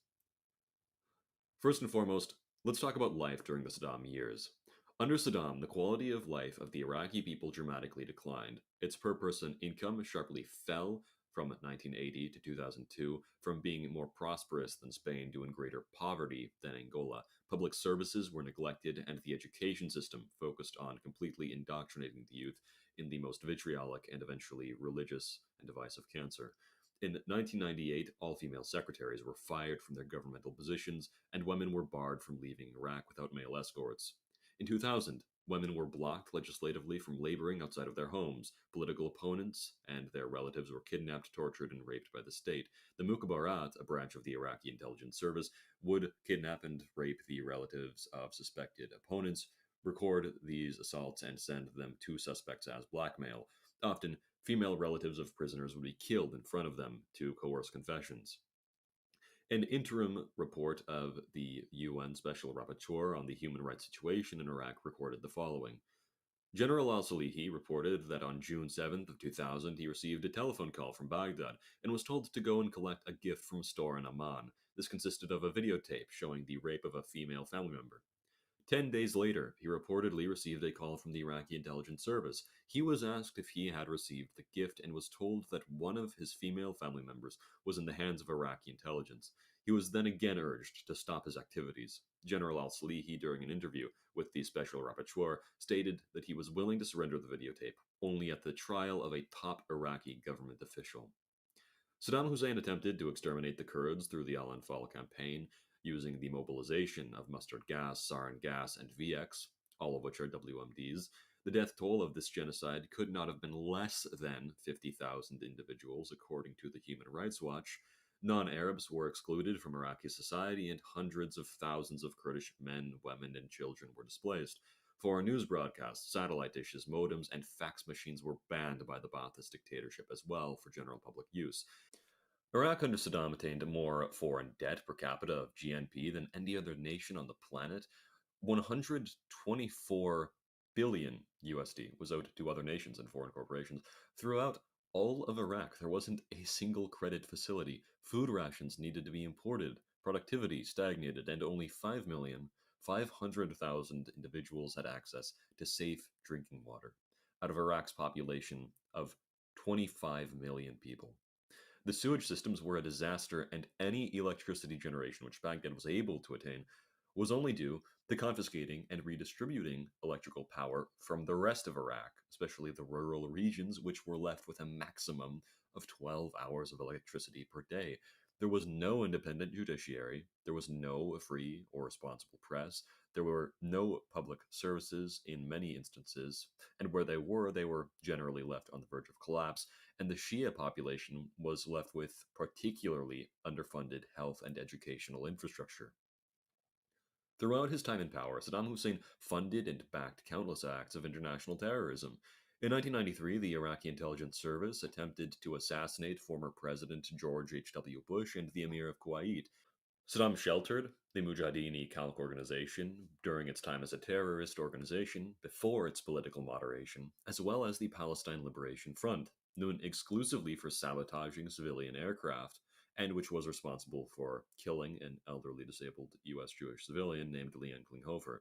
L: First and foremost, let's talk about life during the Saddam years. Under Saddam, the quality of life of the Iraqi people dramatically declined. Its per-person income sharply fell from 1980 to 2002, from being more prosperous than Spain to in greater poverty than Angola. Public services were neglected, and the education system focused on completely indoctrinating the youth in the most vitriolic and eventually religious and divisive cancer. In 1998, all female secretaries were fired from their governmental positions, and women were barred from leaving Iraq without male escorts. In 2000, women were blocked legislatively from laboring outside of their homes. Political opponents and their relatives were kidnapped, tortured, and raped by the state. The Mukhabarat, a branch of the Iraqi intelligence service, would kidnap and rape the relatives of suspected opponents, record these assaults, and send them to suspects as blackmail. Often, female relatives of prisoners would be killed in front of them to coerce confessions. An interim report of the UN Special Rapporteur on the human rights situation in Iraq recorded the following. General al-Salehi reported that on June 7th of 2000, he received a telephone call from Baghdad and was told to go and collect a gift from a store in Amman. This consisted of a videotape showing the rape of a female family member. 10 days later, he reportedly received a call from the Iraqi intelligence service. He was asked if he had received the gift and was told that one of his female family members was in the hands of Iraqi intelligence. He was then again urged to stop his activities. General al-Salehi, during an interview with the Special Rapporteur, stated that he was willing to surrender the videotape, only at the trial of a top Iraqi government official. Saddam Hussein attempted to exterminate the Kurds through the Al-Anfal campaign, using the mobilization of mustard gas, sarin gas, and VX, all of which are WMDs. The death toll of this genocide could not have been less than 50,000 individuals, according to the Human Rights Watch. Non-Arabs were excluded from Iraqi society, and hundreds of thousands of Kurdish men, women, and children were displaced. Foreign news broadcasts, satellite dishes, modems, and fax machines were banned by the Ba'athist dictatorship as well for general public use. Iraq under Saddam attained more foreign debt per capita of GNP than any other nation on the planet. 124 billion USD was owed to other nations and foreign corporations. Throughout all of Iraq, there wasn't a single credit facility. Food rations needed to be imported. Productivity stagnated, and only 5,500,000 individuals had access to safe drinking water. out of Iraq's population of 25 million people. The sewage systems were a disaster, and any electricity generation which Baghdad was able to attain was only due to confiscating and redistributing electrical power from the rest of Iraq, especially the rural regions, which were left with a maximum of 12 hours of electricity per day. There was no independent judiciary, there was no free or responsible press, there were no public services in many instances, and where they were generally left on the verge of collapse, and the Shia population was left with particularly underfunded health and educational infrastructure. Throughout his time in power, Saddam Hussein funded and backed countless acts of international terrorism. In 1993, the Iraqi intelligence service attempted to assassinate former President George H.W. Bush and the Emir of Kuwait. Saddam sheltered the Mujahideen-e-Khalq organization during its time as a terrorist organization before its political moderation, as well as the Palestine Liberation Front, known exclusively for sabotaging civilian aircraft, and which was responsible for killing an elderly disabled U.S. Jewish civilian named Leon Klinghoffer.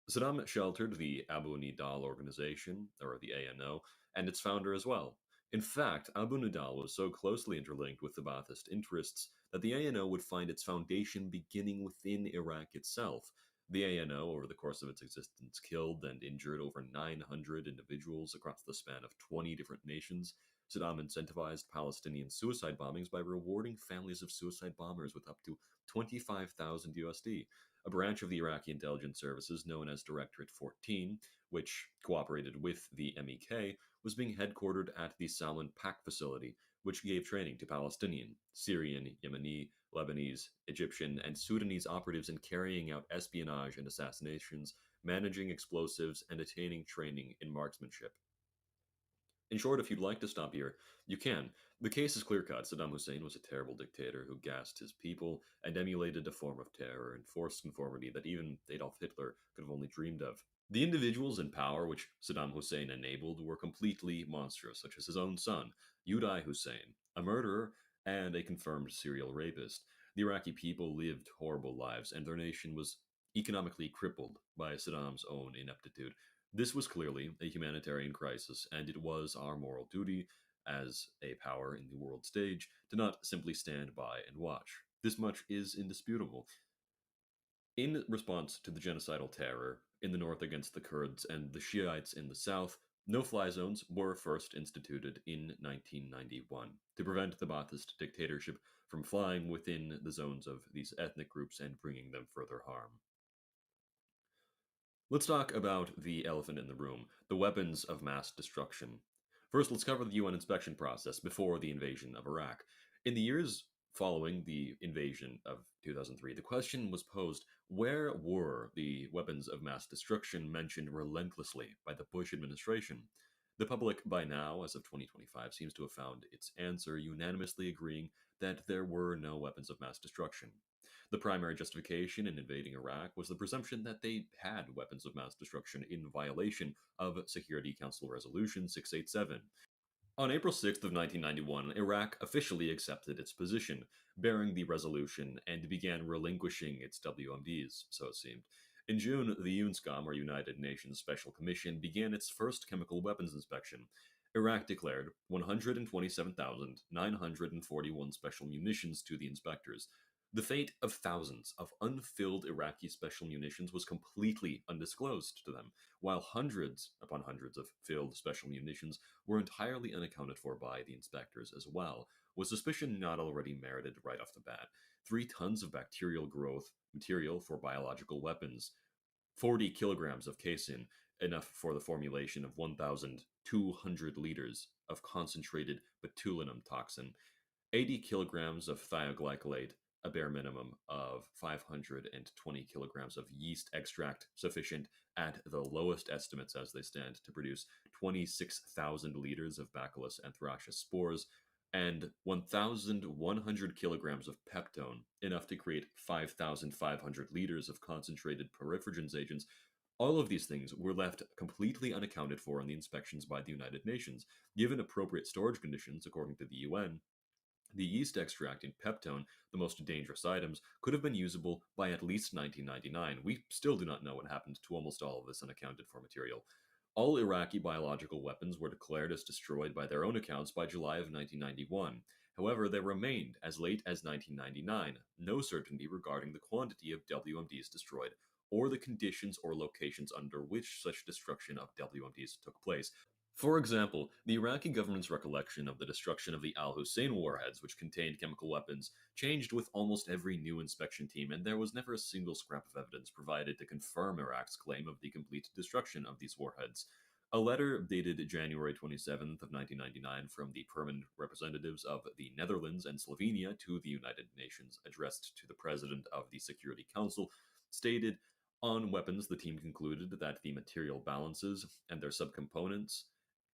L: Saddam sheltered the Abu Nidal organization, or the ANO, and its founder as well. In fact, Abu Nidal was so closely interlinked with the Ba'athist interests that the ANO would find its foundation beginning within Iraq itself. The ANO, over the course of its existence, killed and injured over 900 individuals across the span of 20 different nations. Saddam incentivized Palestinian suicide bombings by rewarding families of suicide bombers with up to 25,000 USD. A branch of the Iraqi intelligence services known as Directorate 14, which cooperated with the MEK, was being headquartered at the Salman Pak facility, which gave training to Palestinian, Syrian, Yemeni, Lebanese, Egyptian, and Sudanese operatives in carrying out espionage and assassinations, managing explosives, and attaining training in marksmanship. In short, if you'd like to stop here, you can. The case is clear-cut. Saddam Hussein was a terrible dictator who gassed his people and emulated a form of terror and forced conformity that even Adolf Hitler could have only dreamed of. The individuals in power which Saddam Hussein enabled were completely monstrous, such as his own son, Uday Hussein, a murderer and a confirmed serial rapist. The Iraqi people lived horrible lives, and their nation was economically crippled by Saddam's own ineptitude. This was clearly a humanitarian crisis, and it was our moral duty as a power in the world stage to not simply stand by and watch. This much is indisputable. In response to the genocidal terror in the north against the Kurds and the Shiites in the south, no-fly zones were first instituted in 1991 to prevent the Ba'athist dictatorship from flying within the zones of these ethnic groups and bringing them further harm. Let's talk about the elephant in the room, the weapons of mass destruction. First, let's cover the UN inspection process before the invasion of Iraq. In the years following the invasion of 2003, the question was posed, where were the weapons of mass destruction mentioned relentlessly by the Bush administration? The public, by now, as of 2025, seems to have found its answer, unanimously agreeing that there were no weapons of mass destruction. The primary justification in invading Iraq was the presumption that they had weapons of mass destruction in violation of Security Council Resolution 687. On April 6th of 1991, Iraq officially accepted its position, bearing the resolution, and began relinquishing its WMDs, so it seemed. In June, the UNSCOM, or United Nations Special Commission, began its first chemical weapons inspection. Iraq declared 127,941 special munitions to the inspectors. The fate of thousands of unfilled Iraqi special munitions was completely undisclosed to them, while hundreds upon hundreds of filled special munitions were entirely unaccounted for by the inspectors as well. Was suspicion not already merited right off the bat? 3 tons of bacterial growth material for biological weapons, 40 kilograms of casein, enough for the formulation of 1,200 liters of concentrated botulinum toxin, 80 kilograms of thioglycolate, a bare minimum of 520 kilograms of yeast extract, sufficient at the lowest estimates as they stand to produce 26,000 liters of Bacillus anthracis spores, and 1,100 kilograms of peptone, enough to create 5,500 liters of concentrated pyrifragens agents. All of these things were left completely unaccounted for in the inspections by the United Nations. Given appropriate storage conditions, according to the UN, the yeast extract in peptone, the most dangerous items, could have been usable by at least 1999. We still do not know what happened to almost all of this unaccounted for material. All Iraqi biological weapons were declared as destroyed by their own accounts by July of 1991. However, there remained, as late as 1999, no certainty regarding the quantity of WMDs destroyed, or the conditions or locations under which such destruction of WMDs took place. For example, the Iraqi government's recollection of the destruction of the Al-Hussein warheads, which contained chemical weapons, changed with almost every new inspection team, and there was never a single scrap of evidence provided to confirm Iraq's claim of the complete destruction of these warheads. A letter dated January 27th of 1999 from the permanent representatives of the Netherlands and Slovenia to the United Nations, addressed to the President of the Security Council, stated, on weapons, the team concluded that the material balances and their subcomponents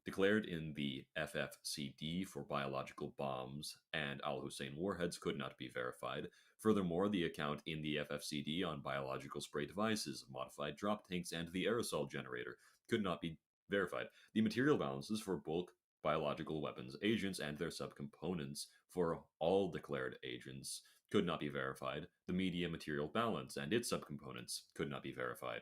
L: declared in the FFCD for biological bombs and Al-Hussein warheads could not be verified. Furthermore, the account in the FFCD on biological spray devices, modified drop tanks, and the aerosol generator could not be verified. The material balances for bulk biological weapons agents and their subcomponents for all declared agents could not be verified. The media material balance and its subcomponents could not be verified.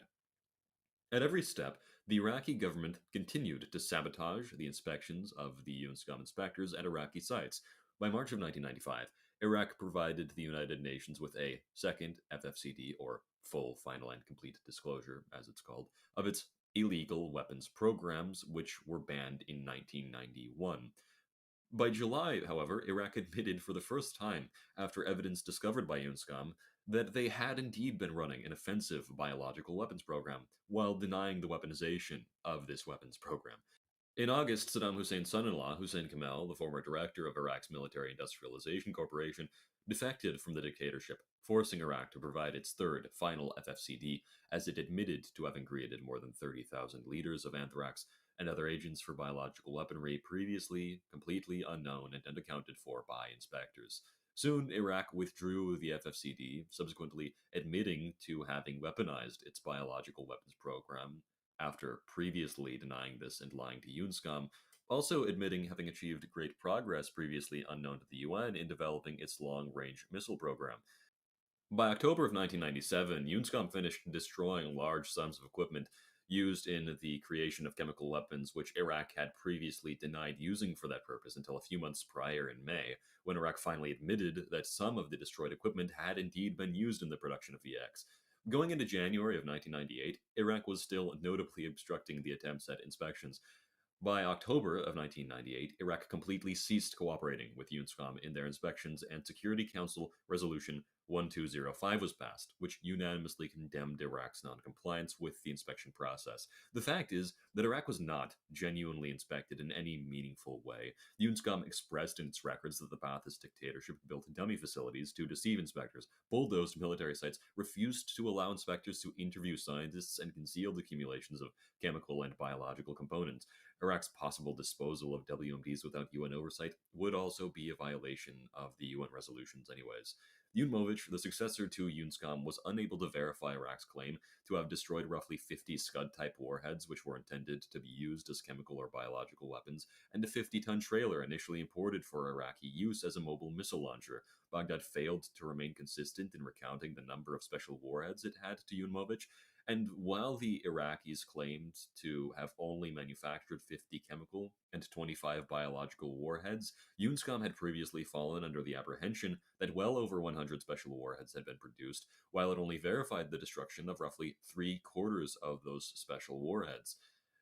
L: At every step, the Iraqi government continued to sabotage the inspections of the UNSCOM inspectors at Iraqi sites. By March of 1995, Iraq provided the United Nations with a second FFCD, or full, final, and complete disclosure, as it's called, of its illegal weapons programs, which were banned in 1991. By July, however, Iraq admitted for the first time, after evidence discovered by UNSCOM, that they had indeed been running an offensive biological weapons program, while denying the weaponization of this weapons program. In August, Saddam Hussein's son-in-law, Hussein Kamal, the former director of Iraq's Military Industrialization Corporation, defected from the dictatorship, forcing Iraq to provide its third, final FFCD, as it admitted to having created more than 30,000 liters of anthrax and other agents for biological weaponry previously completely unknown and unaccounted for by inspectors. Soon, Iraq withdrew the FFCD, subsequently admitting to having weaponized its biological weapons program, after previously denying this and lying to UNSCOM, also admitting having achieved great progress previously unknown to the UN in developing its long-range missile program. By October of 1997, UNSCOM finished destroying large sums of equipment used in the creation of chemical weapons, which Iraq had previously denied using for that purpose until a few months prior in May, when Iraq finally admitted that some of the destroyed equipment had indeed been used in the production of VX. Going into January of 1998, Iraq was still notably obstructing the attempts at inspections. By October of 1998, Iraq completely ceased cooperating with UNSCOM in their inspections, and Security Council Resolution 1205 was passed, which unanimously condemned Iraq's noncompliance with the inspection process. The fact is that Iraq was not genuinely inspected in any meaningful way. UNSCOM expressed in its records that the Ba'athist dictatorship built dummy facilities to deceive inspectors, bulldozed military sites, refused to allow inspectors to interview scientists, and concealed accumulations of chemical and biological components. Iraq's possible disposal of WMDs without UN oversight would also be a violation of the UN resolutions anyways. Yunmovich, the successor to UNSCOM, was unable to verify Iraq's claim to have destroyed roughly 50 Scud-type warheads, which were intended to be used as chemical or biological weapons, and a 50-ton trailer initially imported for Iraqi use as a mobile missile launcher. Baghdad failed to remain consistent in recounting the number of special warheads it had to Yunmovich, and while the Iraqis claimed to have only manufactured 50 chemical and 25 biological warheads, UNSCOM had previously fallen under the apprehension that well over 100 special warheads had been produced, while it only verified the destruction of roughly 3/4 of those special warheads.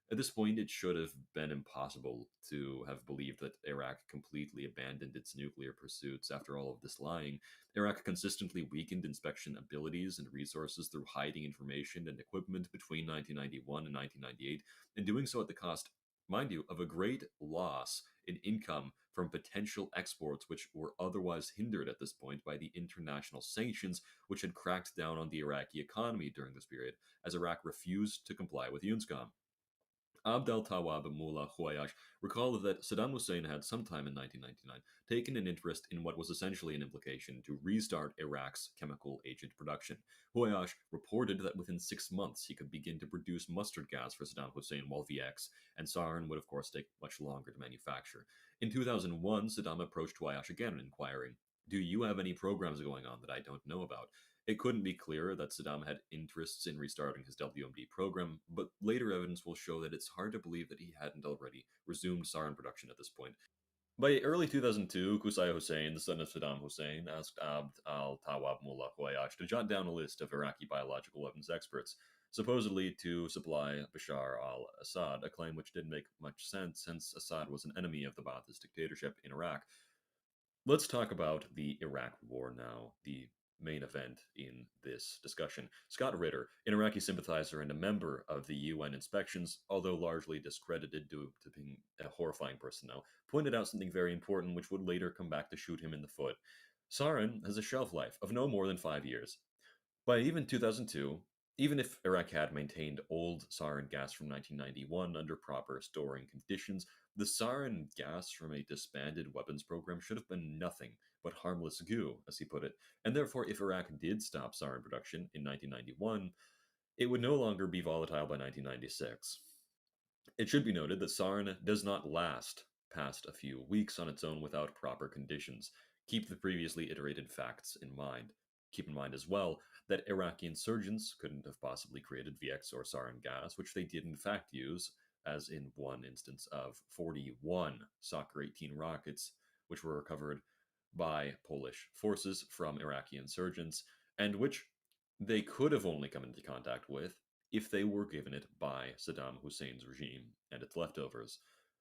L: At this point, it should have been impossible to have believed that Iraq completely abandoned its nuclear pursuits after all of this lying. Iraq consistently weakened inspection abilities and resources through hiding information and equipment between 1991 and 1998, and doing so at the cost, mind you, of a great loss in income from potential exports, which were otherwise hindered at this point by the international sanctions which had cracked down on the Iraqi economy during this period, as Iraq refused to comply with UNSCOM. Abd al-Tawwab Mullah Huwayash recalled that Saddam Hussein had sometime in 1999 taken an interest in what was essentially an implication to restart Iraq's chemical agent production. Huwayash reported that within 6 months he could begin to produce mustard gas for Saddam Hussein, while VX and sarin would of course take much longer to manufacture. In 2001, Saddam approached Huwayash again, inquiring, "Do you have any programs going on that I don't know about?" It couldn't be clearer that Saddam had interests in restarting his WMD program, but later evidence will show that it's hard to believe that he hadn't already resumed sarin production at this point. By early 2002, Qusay Hussein, the son of Saddam Hussein, asked Abd al-Tawwab Mullah Huayyash to jot down a list of Iraqi biological weapons experts, supposedly to supply Bashar al-Assad, a claim which didn't make much sense since Assad was an enemy of the Ba'athist dictatorship in Iraq. Let's talk about the Iraq War now, the main event in this discussion. Scott Ritter, an Iraqi sympathizer and a member of the UN inspections, although largely discredited due to being a horrifying person now, pointed out something very important which would later come back to shoot him in the foot. Sarin has a shelf life of no more than 5 years. By even 2002, even if Iraq had maintained old sarin gas from 1991 under proper storing conditions, the sarin gas from a disbanded weapons program should have been nothing but harmless goo, as he put it. And therefore, if Iraq did stop sarin production in 1991, it would no longer be volatile by 1996. It should be noted that sarin does not last past a few weeks on its own without proper conditions. Keep the previously iterated facts in mind. Keep in mind as well that Iraqi insurgents couldn't have possibly created VX or sarin gas, which they did in fact use, as in one instance of 41 Soccer 18 rockets, which were recovered by Polish forces from Iraqi insurgents, and which they could have only come into contact with if they were given it by Saddam Hussein's regime and its leftovers.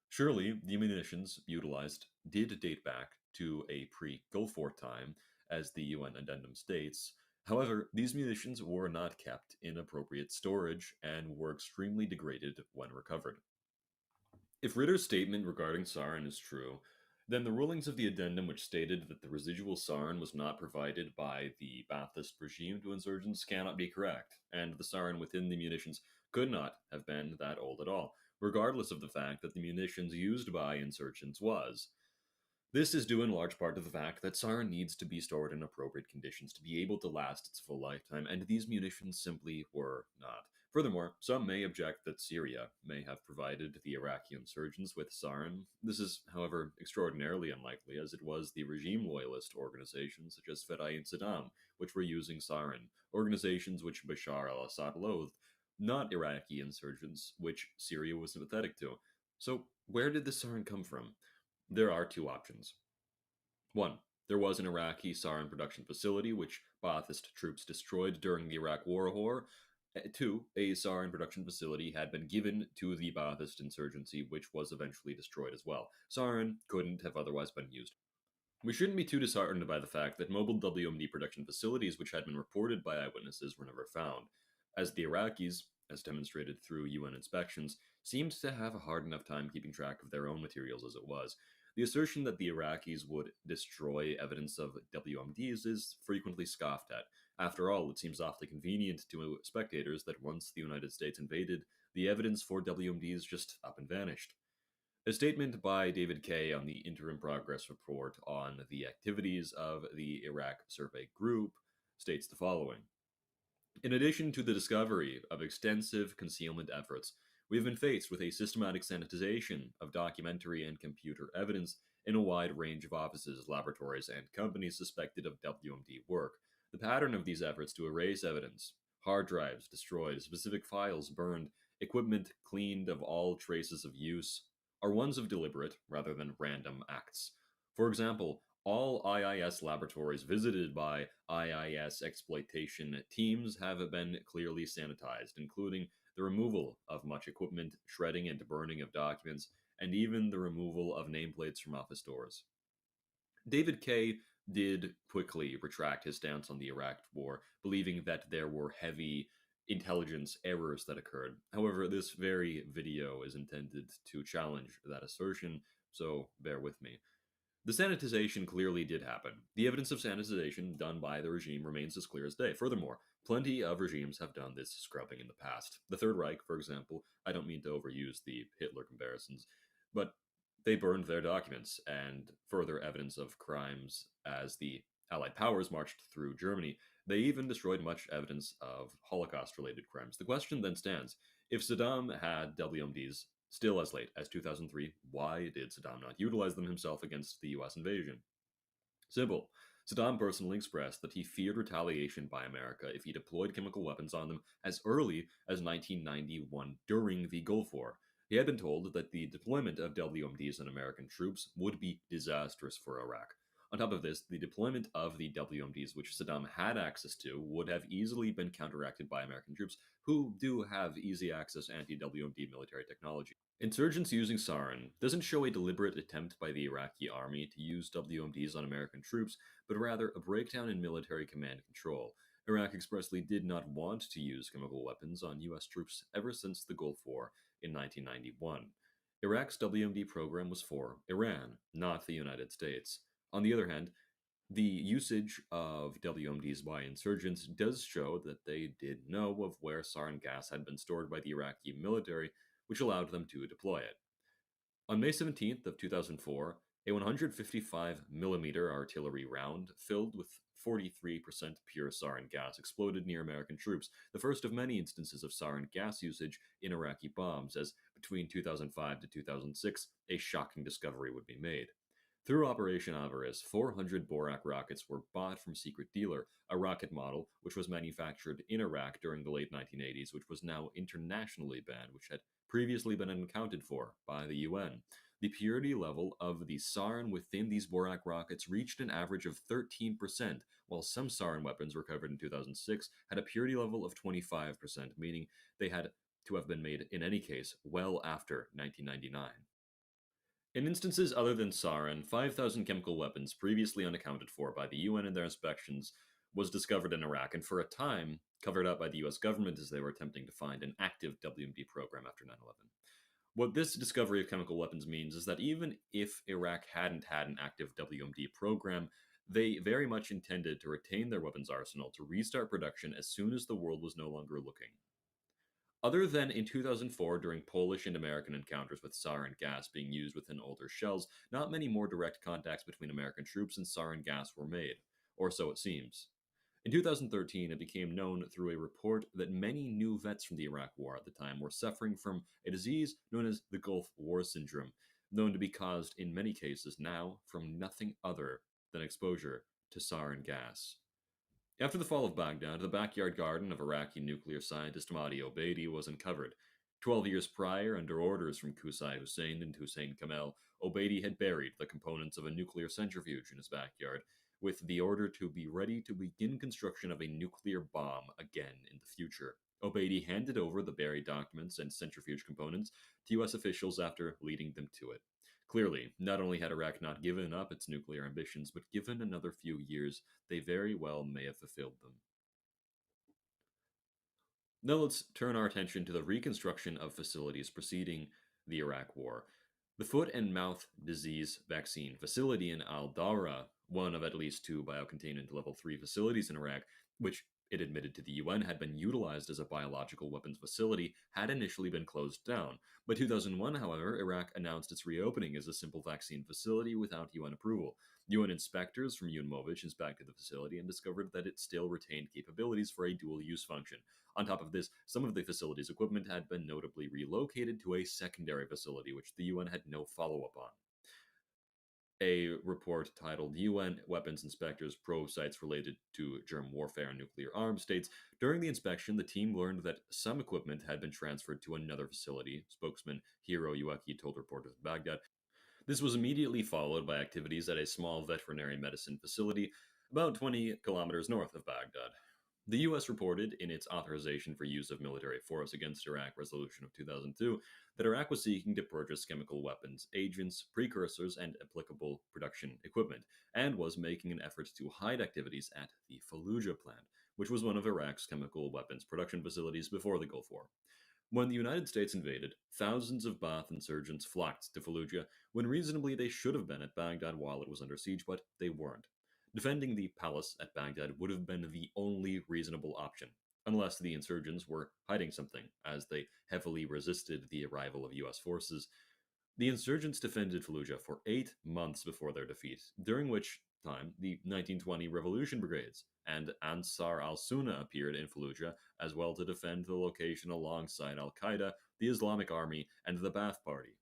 L: Surely, the munitions utilized did date back to a pre-Gulf War time, as the UN addendum states. However, these munitions were not kept in appropriate storage and were extremely degraded when recovered. If Ritter's statement regarding sarin is true, then the rulings of the addendum which stated that the residual sarin was not provided by the Ba'athist regime to insurgents cannot be correct, and the sarin within the munitions could not have been that old at all, regardless of the fact that the munitions used by insurgents was. This is due in large part to the fact that sarin needs to be stored in appropriate conditions to be able to last its full lifetime, and these munitions simply were not. Furthermore, some may object that Syria may have provided the Iraqi insurgents with sarin. This is, however, extraordinarily unlikely, as it was the regime-loyalist organizations such as Ferai and Saddam which were using sarin, organizations which Bashar al-Assad loathed, not Iraqi insurgents which Syria was sympathetic to. So, where did the sarin come from? There are two options. One, there was an Iraqi sarin production facility which Ba'athist troops destroyed during the Iraq War. Two, a sarin production facility had been given to the Ba'athist insurgency which was eventually destroyed as well. Sarin couldn't have otherwise been used. We shouldn't be too disheartened by the fact that mobile WMD production facilities which had been reported by eyewitnesses were never found, as the Iraqis, as demonstrated through UN inspections, seemed to have a hard enough time keeping track of their own materials as it was. The assertion that the Iraqis would destroy evidence of WMDs is frequently scoffed at. After all, it seems awfully convenient to spectators that once the United States invaded, the evidence for WMDs just up and vanished. A statement by David Kay on the Interim Progress Report on the activities of the Iraq Survey Group states the following. In addition to the discovery of extensive concealment efforts, we have been faced with a systematic sanitization of documentary and computer evidence in a wide range of offices, laboratories, and companies suspected of WMD work. The pattern of these efforts to erase evidence, hard drives destroyed, specific files burned, equipment cleaned of all traces of use, are ones of deliberate rather than random acts. For example, all IIS laboratories visited by IIS exploitation teams have been clearly sanitized, including the removal of much equipment, shredding and burning of documents, and even the removal of nameplates from office doors. David Kay did quickly retract his stance on the Iraq War, believing that there were heavy intelligence errors that occurred. However, this very video is intended to challenge that assertion, so bear with me. The sanitization clearly did happen. The evidence of sanitization done by the regime remains as clear as day. Furthermore, plenty of regimes have done this scrubbing in the past. The Third Reich, for example, I don't mean to overuse the Hitler comparisons, but they burned their documents, and further evidence of crimes as the Allied powers marched through Germany. They even destroyed much evidence of Holocaust-related crimes. The question then stands, if Saddam had WMDs still as late as 2003, why did Saddam not utilize them himself against the US invasion? Simple. Saddam personally expressed that he feared retaliation by America if he deployed chemical weapons on them as early as 1991 during the Gulf War. He had been told that the deployment of WMDs on American troops would be disastrous for Iraq. On top of this, the deployment of the WMDs, which Saddam had access to, would have easily been counteracted by American troops, who do have easy access anti-WMD military technology. Insurgents using sarin doesn't show a deliberate attempt by the Iraqi army to use WMDs on American troops, but rather a breakdown in military command control. Iraq expressly did not want to use chemical weapons on U.S. troops ever since the Gulf War in 1991. Iraq's WMD program was for Iran, not the United States. On the other hand, the usage of WMDs by insurgents does show that they did know of where sarin gas had been stored by the Iraqi military, which allowed them to deploy it. On May 17th of 2004, a 155mm artillery round filled with 43% pure sarin gas exploded near American troops, the first of many instances of sarin gas usage in Iraqi bombs, as between 2005 to 2006, a shocking discovery would be made. Through Operation Avarice, 400 Borak rockets were bought from Secret Dealer, a rocket model which was manufactured in Iraq during the late 1980s, which was now internationally banned, which had previously been unaccounted for by the UN. The purity level of the sarin within these Borak rockets reached an average of 13%, while some sarin weapons recovered in 2006 had a purity level of 25%, meaning they had to have been made, in any case, well after 1999. In instances other than sarin, 5,000 chemical weapons previously unaccounted for by the UN in their inspections was discovered in Iraq, and for a time covered up by the US government as they were attempting to find an active WMD program after 9/11. What this discovery of chemical weapons means is that even if Iraq hadn't had an active WMD program, they very much intended to retain their weapons arsenal to restart production as soon as the world was no longer looking. Other than in 2004 during Polish and American encounters with sarin gas being used within older shells, not many more direct contacts between American troops and sarin gas were made, or so it seems. In 2013, it became known through a report that many new vets from the Iraq War at the time were suffering from a disease known as the Gulf War Syndrome, known to be caused in many cases now from nothing other than exposure to sarin gas. After the fall of Baghdad, the backyard garden of Iraqi nuclear scientist Mahdi Obeidi was uncovered. 12 years prior, under orders from Qusay Hussein and Hussein Kamel, Obeidi had buried the components of a nuclear centrifuge in his backyard, with the order to be ready to begin construction of a nuclear bomb again in the future. Obeidi handed over the buried documents and centrifuge components to U.S. officials after leading them to it. Clearly, not only had Iraq not given up its nuclear ambitions, but given another few years, they very well may have fulfilled them. Now let's turn our attention to the reconstruction of facilities preceding the Iraq War. The foot and mouth disease vaccine facility in Al-Dawra, one of at least 2 biocontainment level 3 facilities in Iraq, which it admitted to the UN had been utilized as a biological weapons facility, had initially been closed down. By 2001, however, Iraq announced its reopening as a simple vaccine facility without UN approval. UN inspectors from UNMOVIC inspected the facility and discovered that it still retained capabilities for a dual-use function. On top of this, some of the facility's equipment had been notably relocated to a secondary facility, which the UN had no follow-up on. A report titled UN Weapons Inspectors Probe Sites Related to Germ Warfare and Nuclear Arms states, during the inspection, the team learned that some equipment had been transferred to another facility, spokesman Hiro Yuaki told reporters in Baghdad. This was immediately followed by activities at a small veterinary medicine facility about 20 kilometers north of Baghdad. The U.S. reported in its authorization for use of military force against Iraq resolution of 2002 that Iraq was seeking to purchase chemical weapons, agents, precursors, and applicable production equipment, and was making an effort to hide activities at the Fallujah plant, which was one of Iraq's chemical weapons production facilities before the Gulf War. When the United States invaded, thousands of Ba'ath insurgents flocked to Fallujah when reasonably they should have been at Baghdad while it was under siege, but they weren't. Defending the palace at Baghdad would have been the only reasonable option, unless the insurgents were hiding something, as they heavily resisted the arrival of U.S. forces. The insurgents defended Fallujah for 8 months before their defeat, during which time the 1920 Revolution Brigades and Ansar al-Sunnah appeared in Fallujah as well to defend the location alongside al-Qaeda, the Islamic Army, and the Ba'ath Party.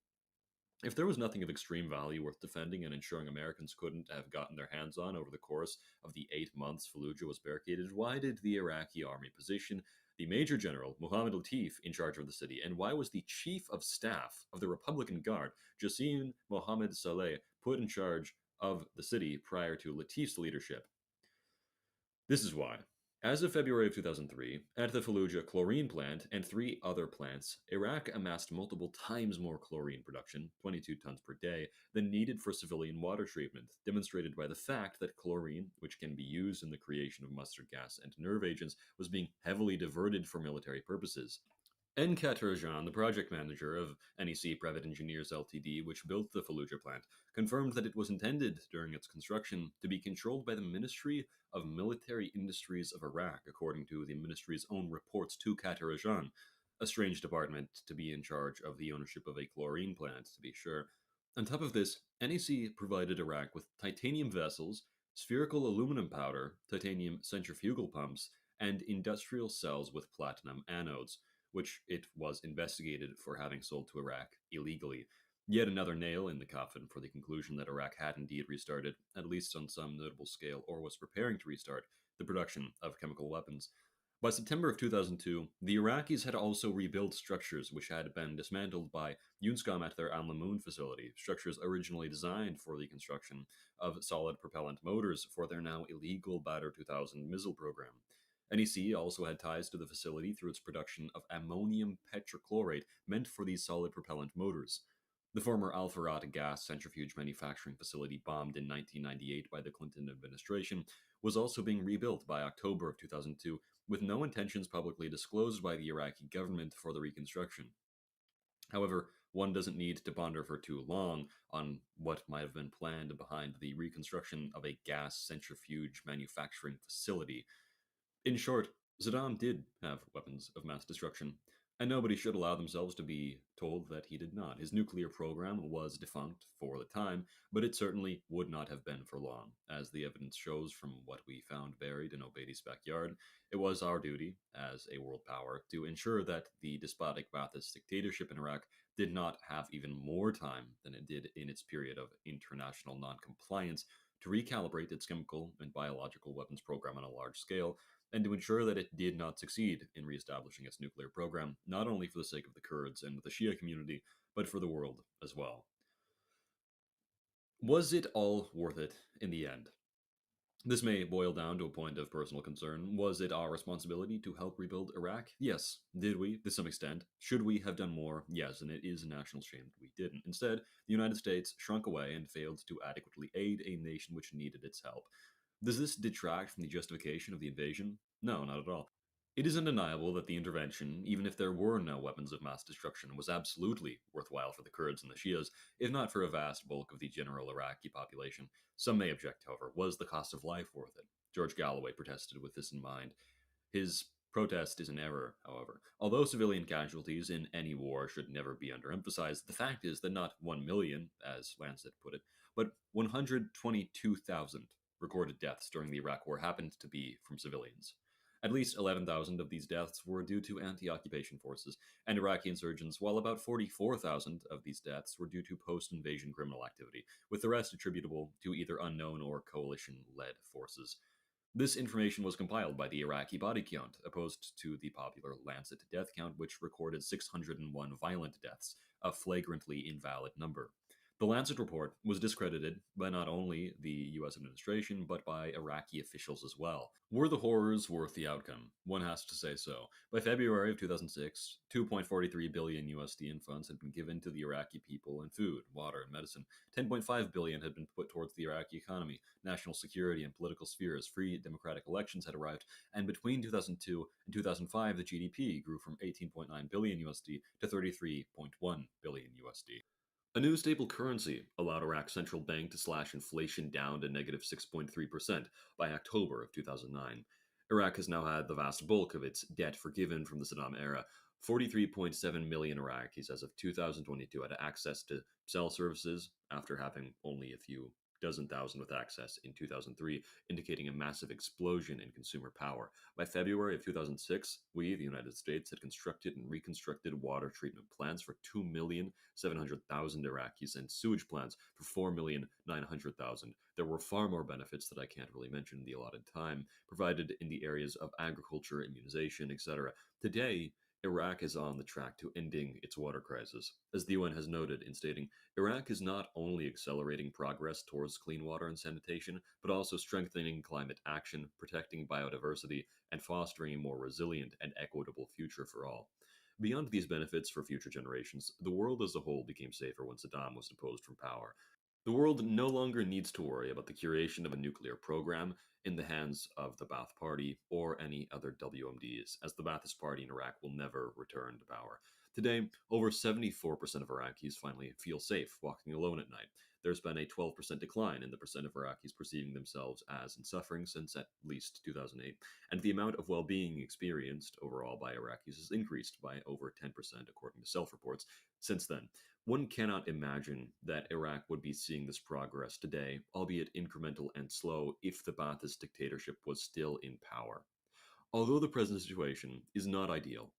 L: If there was nothing of extreme value worth defending and ensuring Americans couldn't have gotten their hands on over the course of the 8 months Fallujah was barricaded, why did the Iraqi army position the Major General Mohammed Latif in charge of the city? And why was the Chief of Staff of the Republican Guard, Jassim Mohammed Saleh, put in charge of the city prior to Latif's leadership? This is why. As of February of 2003, at the Fallujah chlorine plant and 3 other plants, Iraq amassed multiple times more chlorine production, 22 tons per day, than needed for civilian water treatment, demonstrated by the fact that chlorine, which can be used in the creation of mustard gas and nerve agents, was being heavily diverted for military purposes. Enkat Rajan, the project manager of NEC Private Engineers Ltd., which built the Fallujah plant, confirmed that it was intended, during its construction, to be controlled by the Ministry of Military Industries of Iraq, according to the ministry's own reports to Qatar Rajan, a strange department to be in charge of the ownership of a chlorine plant, to be sure. On top of this, NEC provided Iraq with titanium vessels, spherical aluminum powder, titanium centrifugal pumps, and industrial cells with platinum anodes, which it was investigated for having sold to Iraq illegally. Yet another nail in the coffin for the conclusion that Iraq had indeed restarted, at least on some notable scale, or was preparing to restart, the production of chemical weapons. By September of 2002, the Iraqis had also rebuilt structures which had been dismantled by UNSCOM at their Al Mamoun facility, structures originally designed for the construction of solid propellant motors for their now illegal Badr 2000 missile program. NEC also had ties to the facility through its production of ammonium tetrachlorate meant for these solid propellant motors. The former Al Farad gas centrifuge manufacturing facility, bombed in 1998 by the Clinton administration, was also being rebuilt by October of 2002, with no intentions publicly disclosed by the Iraqi government for the reconstruction. However, one doesn't need to ponder for too long on what might have been planned behind the reconstruction of a gas centrifuge manufacturing facility. In short, Saddam did have weapons of mass destruction, and nobody should allow themselves to be told that he did not. His nuclear program was defunct for the time, but it certainly would not have been for long. As the evidence shows from what we found buried in Obeidy's backyard, it was our duty, as a world power, to ensure that the despotic Ba'athist dictatorship in Iraq did not have even more time than it did in its period of international non-compliance to recalibrate its chemical and biological weapons program on a large scale, and to ensure that it did not succeed in reestablishing its nuclear program, not only for the sake of the Kurds and the Shia community, but for the world as well. Was it all worth it in the end? This may boil down to a point of personal concern. Was it our responsibility to help rebuild Iraq? Yes. Did we? To some extent. Should we have done more? Yes, and it is a national shame that we didn't. Instead, the United States shrunk away and failed to adequately aid a nation which needed its help. Does this detract from the justification of the invasion? No, not at all. It is undeniable that the intervention, even if there were no weapons of mass destruction, was absolutely worthwhile for the Kurds and the Shias, if not for a vast bulk of the general Iraqi population. Some may object, however, was the cost of life worth it? George Galloway protested with this in mind. His protest is an error, however. Although civilian casualties in any war should never be underemphasized, the fact is that not 1 million, as Lancet put it, but 122,000 recorded deaths during the Iraq War happened to be from civilians. At least 11,000 of these deaths were due to anti-occupation forces and Iraqi insurgents, while about 44,000 of these deaths were due to post-invasion criminal activity, with the rest attributable to either unknown or coalition-led forces. This information was compiled by the Iraqi body count, opposed to the popular Lancet death count, which recorded 601 violent deaths, a flagrantly invalid number. The Lancet report was discredited by not only the US administration, but by Iraqi officials as well. Were the horrors worth the outcome? One has to say so. By February of 2006, 2.43 billion USD in funds had been given to the Iraqi people in food, water, and medicine. 10.5 billion had been put towards the Iraqi economy, national security, and political spheres. Free democratic elections had arrived, and between 2002 and 2005, the GDP grew from 18.9 billion USD to 33.1 billion USD. A new stable currency allowed Iraq's central bank to slash inflation down to negative 6.3% by October of 2009. Iraq has now had the vast bulk of its debt forgiven from the Saddam era. 43.7 million Iraqis as of 2022 had access to cell services after having only a few dozen thousand with access in 2003, indicating a massive explosion in consumer power. By February of 2006, we, the United States, had constructed and reconstructed water treatment plants for 2,700,000 Iraqis and sewage plants for 4,900,000. There were far more benefits that I can't really mention in the allotted time, provided in the areas of agriculture, immunization, etc. Today, Iraq is on the track to ending its water crisis. As the UN has noted in stating, Iraq is not only accelerating progress towards clean water and sanitation, but also strengthening climate action, protecting biodiversity, and fostering a more resilient and equitable future for all. Beyond these benefits for future generations, the world as a whole became safer when Saddam was deposed from power. The world no longer needs to worry about the curation of a nuclear program in the hands of the Ba'ath Party or any other WMDs, as the Ba'athist Party in Iraq will never return to power. Today, over 74% of Iraqis finally feel safe walking alone at night. There's been a 12% decline in the percent of Iraqis perceiving themselves as in suffering since at least 2008, and the amount of well-being experienced overall by Iraqis has increased by over 10%, according to self-reports, since then. One cannot imagine that Iraq would be seeing this progress today, albeit incremental and slow, if the Ba'athist dictatorship was still in power. Although the present situation is not ideal,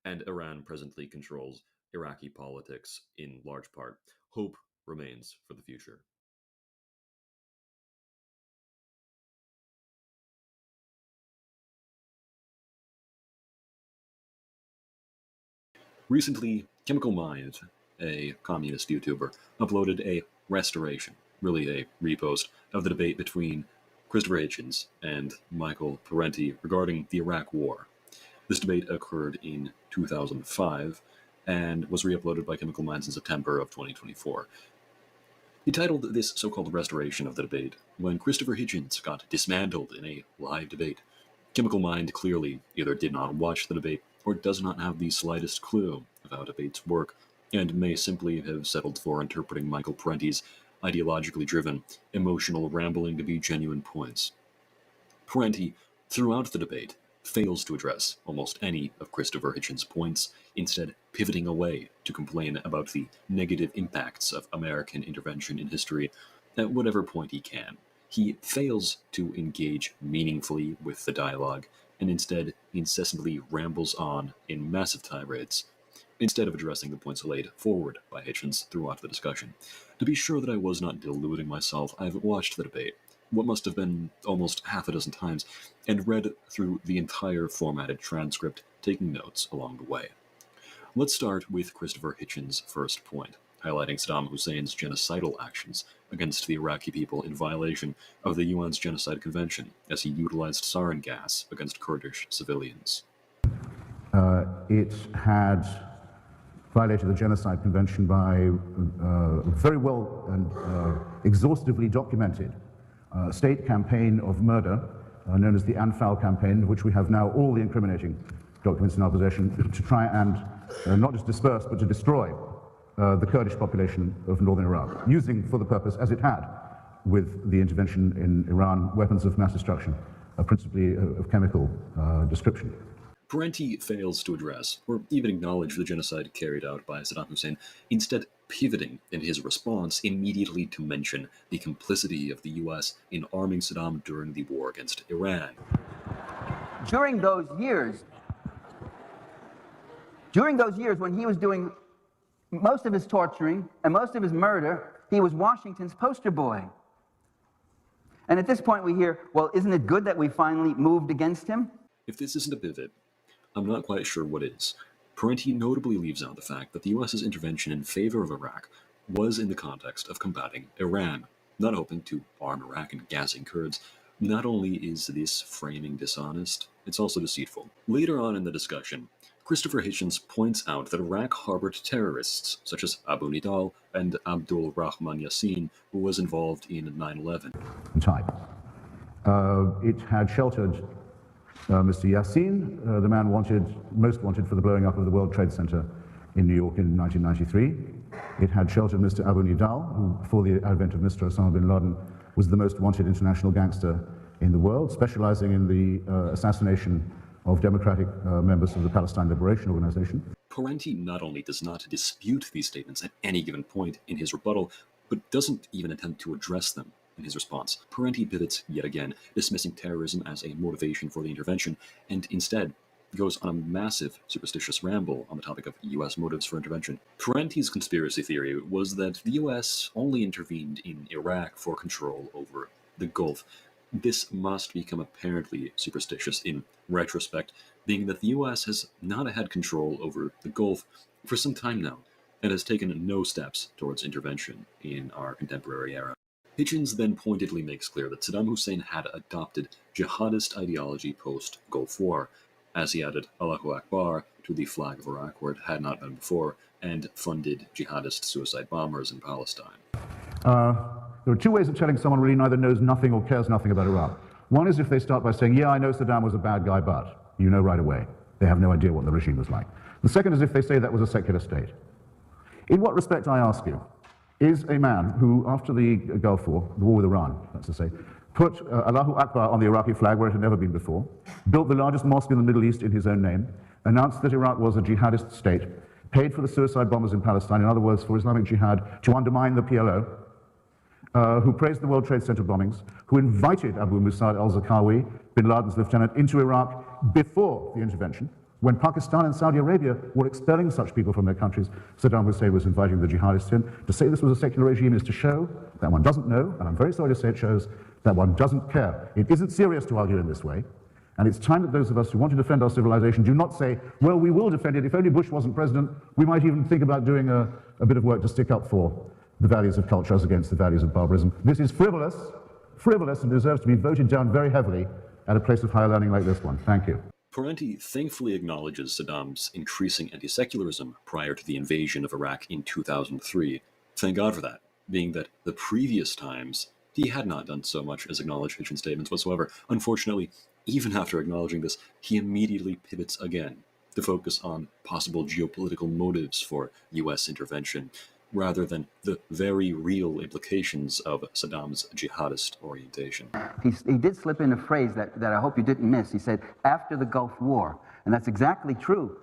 L: and Iran presently controls Iraqi politics in large part, hope remains for the future. Recently, Chemical Mind, a communist YouTuber, uploaded a restoration, really a repost, of the debate between Christopher Hitchens and Michael Parenti regarding the Iraq War. This debate occurred in 2005 and was re-uploaded by Chemical Minds in September of 2024. He titled this so-called restoration of the debate, "When Christopher Hitchens Got Dismantled in a Live Debate." Chemical Mind clearly either did not watch the debate or does not have the slightest clue of how debates work, and may simply have settled for interpreting Michael Parenti's ideologically driven, emotional rambling to be genuine points. Parenti, throughout the debate, fails to address almost any of Christopher Hitchens' points, instead pivoting away to complain about the negative impacts of American intervention in history at whatever point he can. He fails to engage meaningfully with the dialogue, and instead incessantly rambles on in massive tirades, instead of addressing the points laid forward by Hitchens throughout the discussion. To be sure that I was not deluding myself, I've watched the debate, what must have been almost half a dozen times, and read through the entire formatted transcript, taking notes along the way. Let's start with Christopher Hitchens' first point, highlighting Saddam Hussein's genocidal actions against the Iraqi people in violation of the UN's Genocide Convention, as he utilized sarin gas against Kurdish civilians.
N: It had violated the Genocide Convention by very well and exhaustively documented state campaign of murder, known as the Anfal campaign, which we have now all the incriminating documents in our possession, to try and not just disperse, but to destroy the Kurdish population of northern Iraq, using for the purpose, as it had with the intervention in Iran, weapons of mass destruction, principally of chemical description.
L: Parenti fails to address or even acknowledge the genocide carried out by Saddam Hussein, instead pivoting in his response immediately to mention the complicity of the U.S. in arming Saddam during the war against Iran.
O: During those years when he was doing most of his torturing and most of his murder, he was Washington's poster boy. And at this point we hear, well, isn't it good that we finally moved against him?
L: If this isn't a pivot, I'm not quite sure what is. Parenti notably leaves out the fact that the US's intervention in favor of Iraq was in the context of combating Iran, not hoping to arm Iraq and gassing Kurds. Not only is this framing dishonest, it's also deceitful. Later on in the discussion, Christopher Hitchens points out that Iraq harbored terrorists, such as Abu Nidal and Abdul Rahman Yassin, who was involved in 9/11.
N: Type. It had sheltered Mr. Yassin, the man most wanted for the blowing up of the World Trade Center in New York in 1993. It had sheltered Mr. Abu Nidal, who, before the advent of Mr. Osama bin Laden, was the most wanted international gangster in the world, specializing in the assassination of democratic members of the Palestine Liberation Organization.
L: Parenti not only does not dispute these statements at any given point in his rebuttal, but doesn't even attempt to address them. in his response. Parenti pivots yet again, dismissing terrorism as a motivation for the intervention, and instead goes on a massive superstitious ramble on the topic of U.S. motives for intervention. Parenti's conspiracy theory was that the U.S. only intervened in Iraq for control over the Gulf. This must become apparently superstitious in retrospect, being that the U.S. has not had control over the Gulf for some time now, and has taken no steps towards intervention in our contemporary era. Hitchens then pointedly makes clear that Saddam Hussein had adopted jihadist ideology post-Gulf War, as he added Allahu Akbar to the flag of Iraq where it had not been before, and funded jihadist suicide bombers in Palestine.
N: There are two ways of telling someone really neither knows nothing or cares nothing about Iraq. One is if they start by saying, yeah, I know Saddam was a bad guy, but you know right away. They have no idea what the regime was like. The second is if they say that was a secular state. In what respect, I ask you, is a man who, after the Gulf War, the war with Iran, that's to say, put Allahu Akbar on the Iraqi flag where it had never been before, built the largest mosque in the Middle East in his own name, announced that Iraq was a jihadist state, paid for the suicide bombers in Palestine, in other words, for Islamic Jihad to undermine the PLO, who praised the World Trade Center bombings, who invited Abu Musab al-Zarqawi, bin Laden's lieutenant, into Iraq before the intervention. When Pakistan and Saudi Arabia were expelling such people from their countries, Saddam Hussein was inviting the jihadists in. To say this was a secular regime is to show that one doesn't know, and I'm very sorry to say it shows that one doesn't care. It isn't serious to argue in this way, and it's time that those of us who want to defend our civilization do not say, well, we will defend it. If only Bush wasn't president, we might even think about doing a bit of work to stick up for the values of culture as against the values of barbarism. This is frivolous, and deserves to be voted down very heavily at a place of higher learning like this one. Thank you.
L: Parenti thankfully acknowledges Saddam's increasing anti-secularism prior to the invasion of Iraq in 2003. Thank God for that, being that the previous times he had not done so much as acknowledge Hitchens' statements whatsoever. Unfortunately, even after acknowledging this, he immediately pivots again to focus on possible geopolitical motives for U.S. intervention, rather than the very real implications of Saddam's jihadist orientation.
O: He did slip in a phrase that I hope you didn't miss. He said, after the Gulf War. And that's exactly true,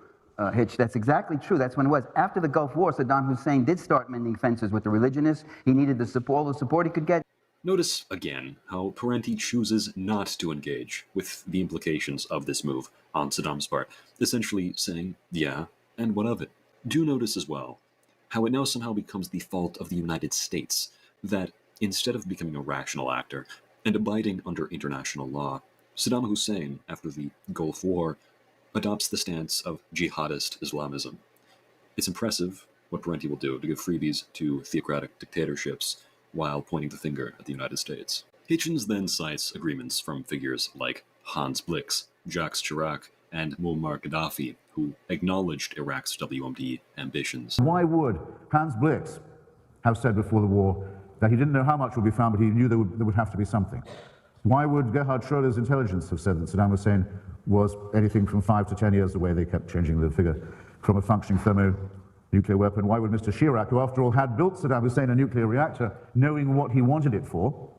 O: Hitch. That's exactly true. That's when it was. After the Gulf War, Saddam Hussein did start mending fences with the religionists. He needed all the support he could get.
L: Notice, again, how Parenti chooses not to engage with the implications of this move on Saddam's part, essentially saying, yeah, and what of it? Do notice as well how it now somehow becomes the fault of the United States that, instead of becoming a rational actor and abiding under international law, Saddam Hussein, after the Gulf War, adopts the stance of jihadist Islamism. It's impressive what Parenti will do to give freebies to theocratic dictatorships while pointing the finger at the United States. Hitchens then cites agreements from figures like Hans Blix, Jacques Chirac, and Muammar Gaddafi, who acknowledged Iraq's WMD ambitions.
N: Why would Hans Blix have said before the war that he didn't know how much would be found, but he knew there would have to be something? Why would Gerhard Schröder's intelligence have said that Saddam Hussein was anything from 5 to 10 years away? They kept changing the figure from a functioning thermonuclear weapon. Why would Mr. Chirac, who after all had built Saddam Hussein a nuclear reactor, knowing what he wanted it for,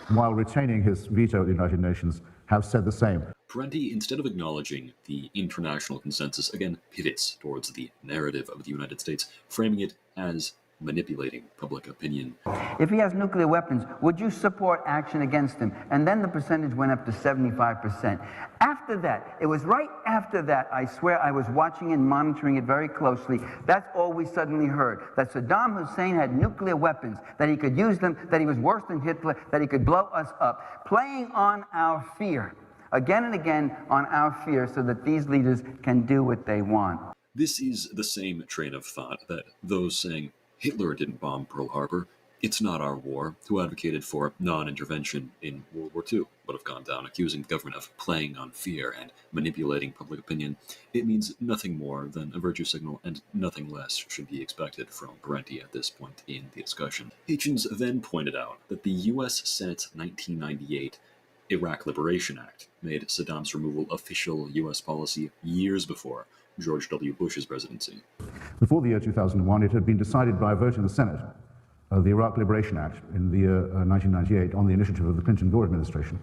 N: while retaining his veto at the United Nations, have said the same?
L: Parenti, instead of acknowledging the international consensus, again pivots towards the narrative of the United States, framing it as manipulating public opinion.
O: If he has nuclear weapons, would you support action against him? And then the percentage went up to 75%. After that, it was right after that, I swear I was watching and monitoring it very closely, that's all we suddenly heard, that Saddam Hussein had nuclear weapons, that he could use them, that he was worse than Hitler, that he could blow us up, playing on our fear. Again and again on our fear so that these leaders can do what they want.
L: This is the same train of thought that those saying Hitler didn't bomb Pearl Harbor, it's not our war, who advocated for non-intervention in World War II, would have gone down, accusing the government of playing on fear and manipulating public opinion. It means nothing more than a virtue signal, and nothing less should be expected from Parenti at this point in the discussion. Hitchens then pointed out that the U.S. Senate's 1998 Iraq Liberation Act made Saddam's removal official U.S. policy years before George W. Bush's presidency.
N: Before the year 2001, it had been decided by a vote in the Senate, the Iraq Liberation Act in the year 1998, on the initiative of the Clinton-Gore administration,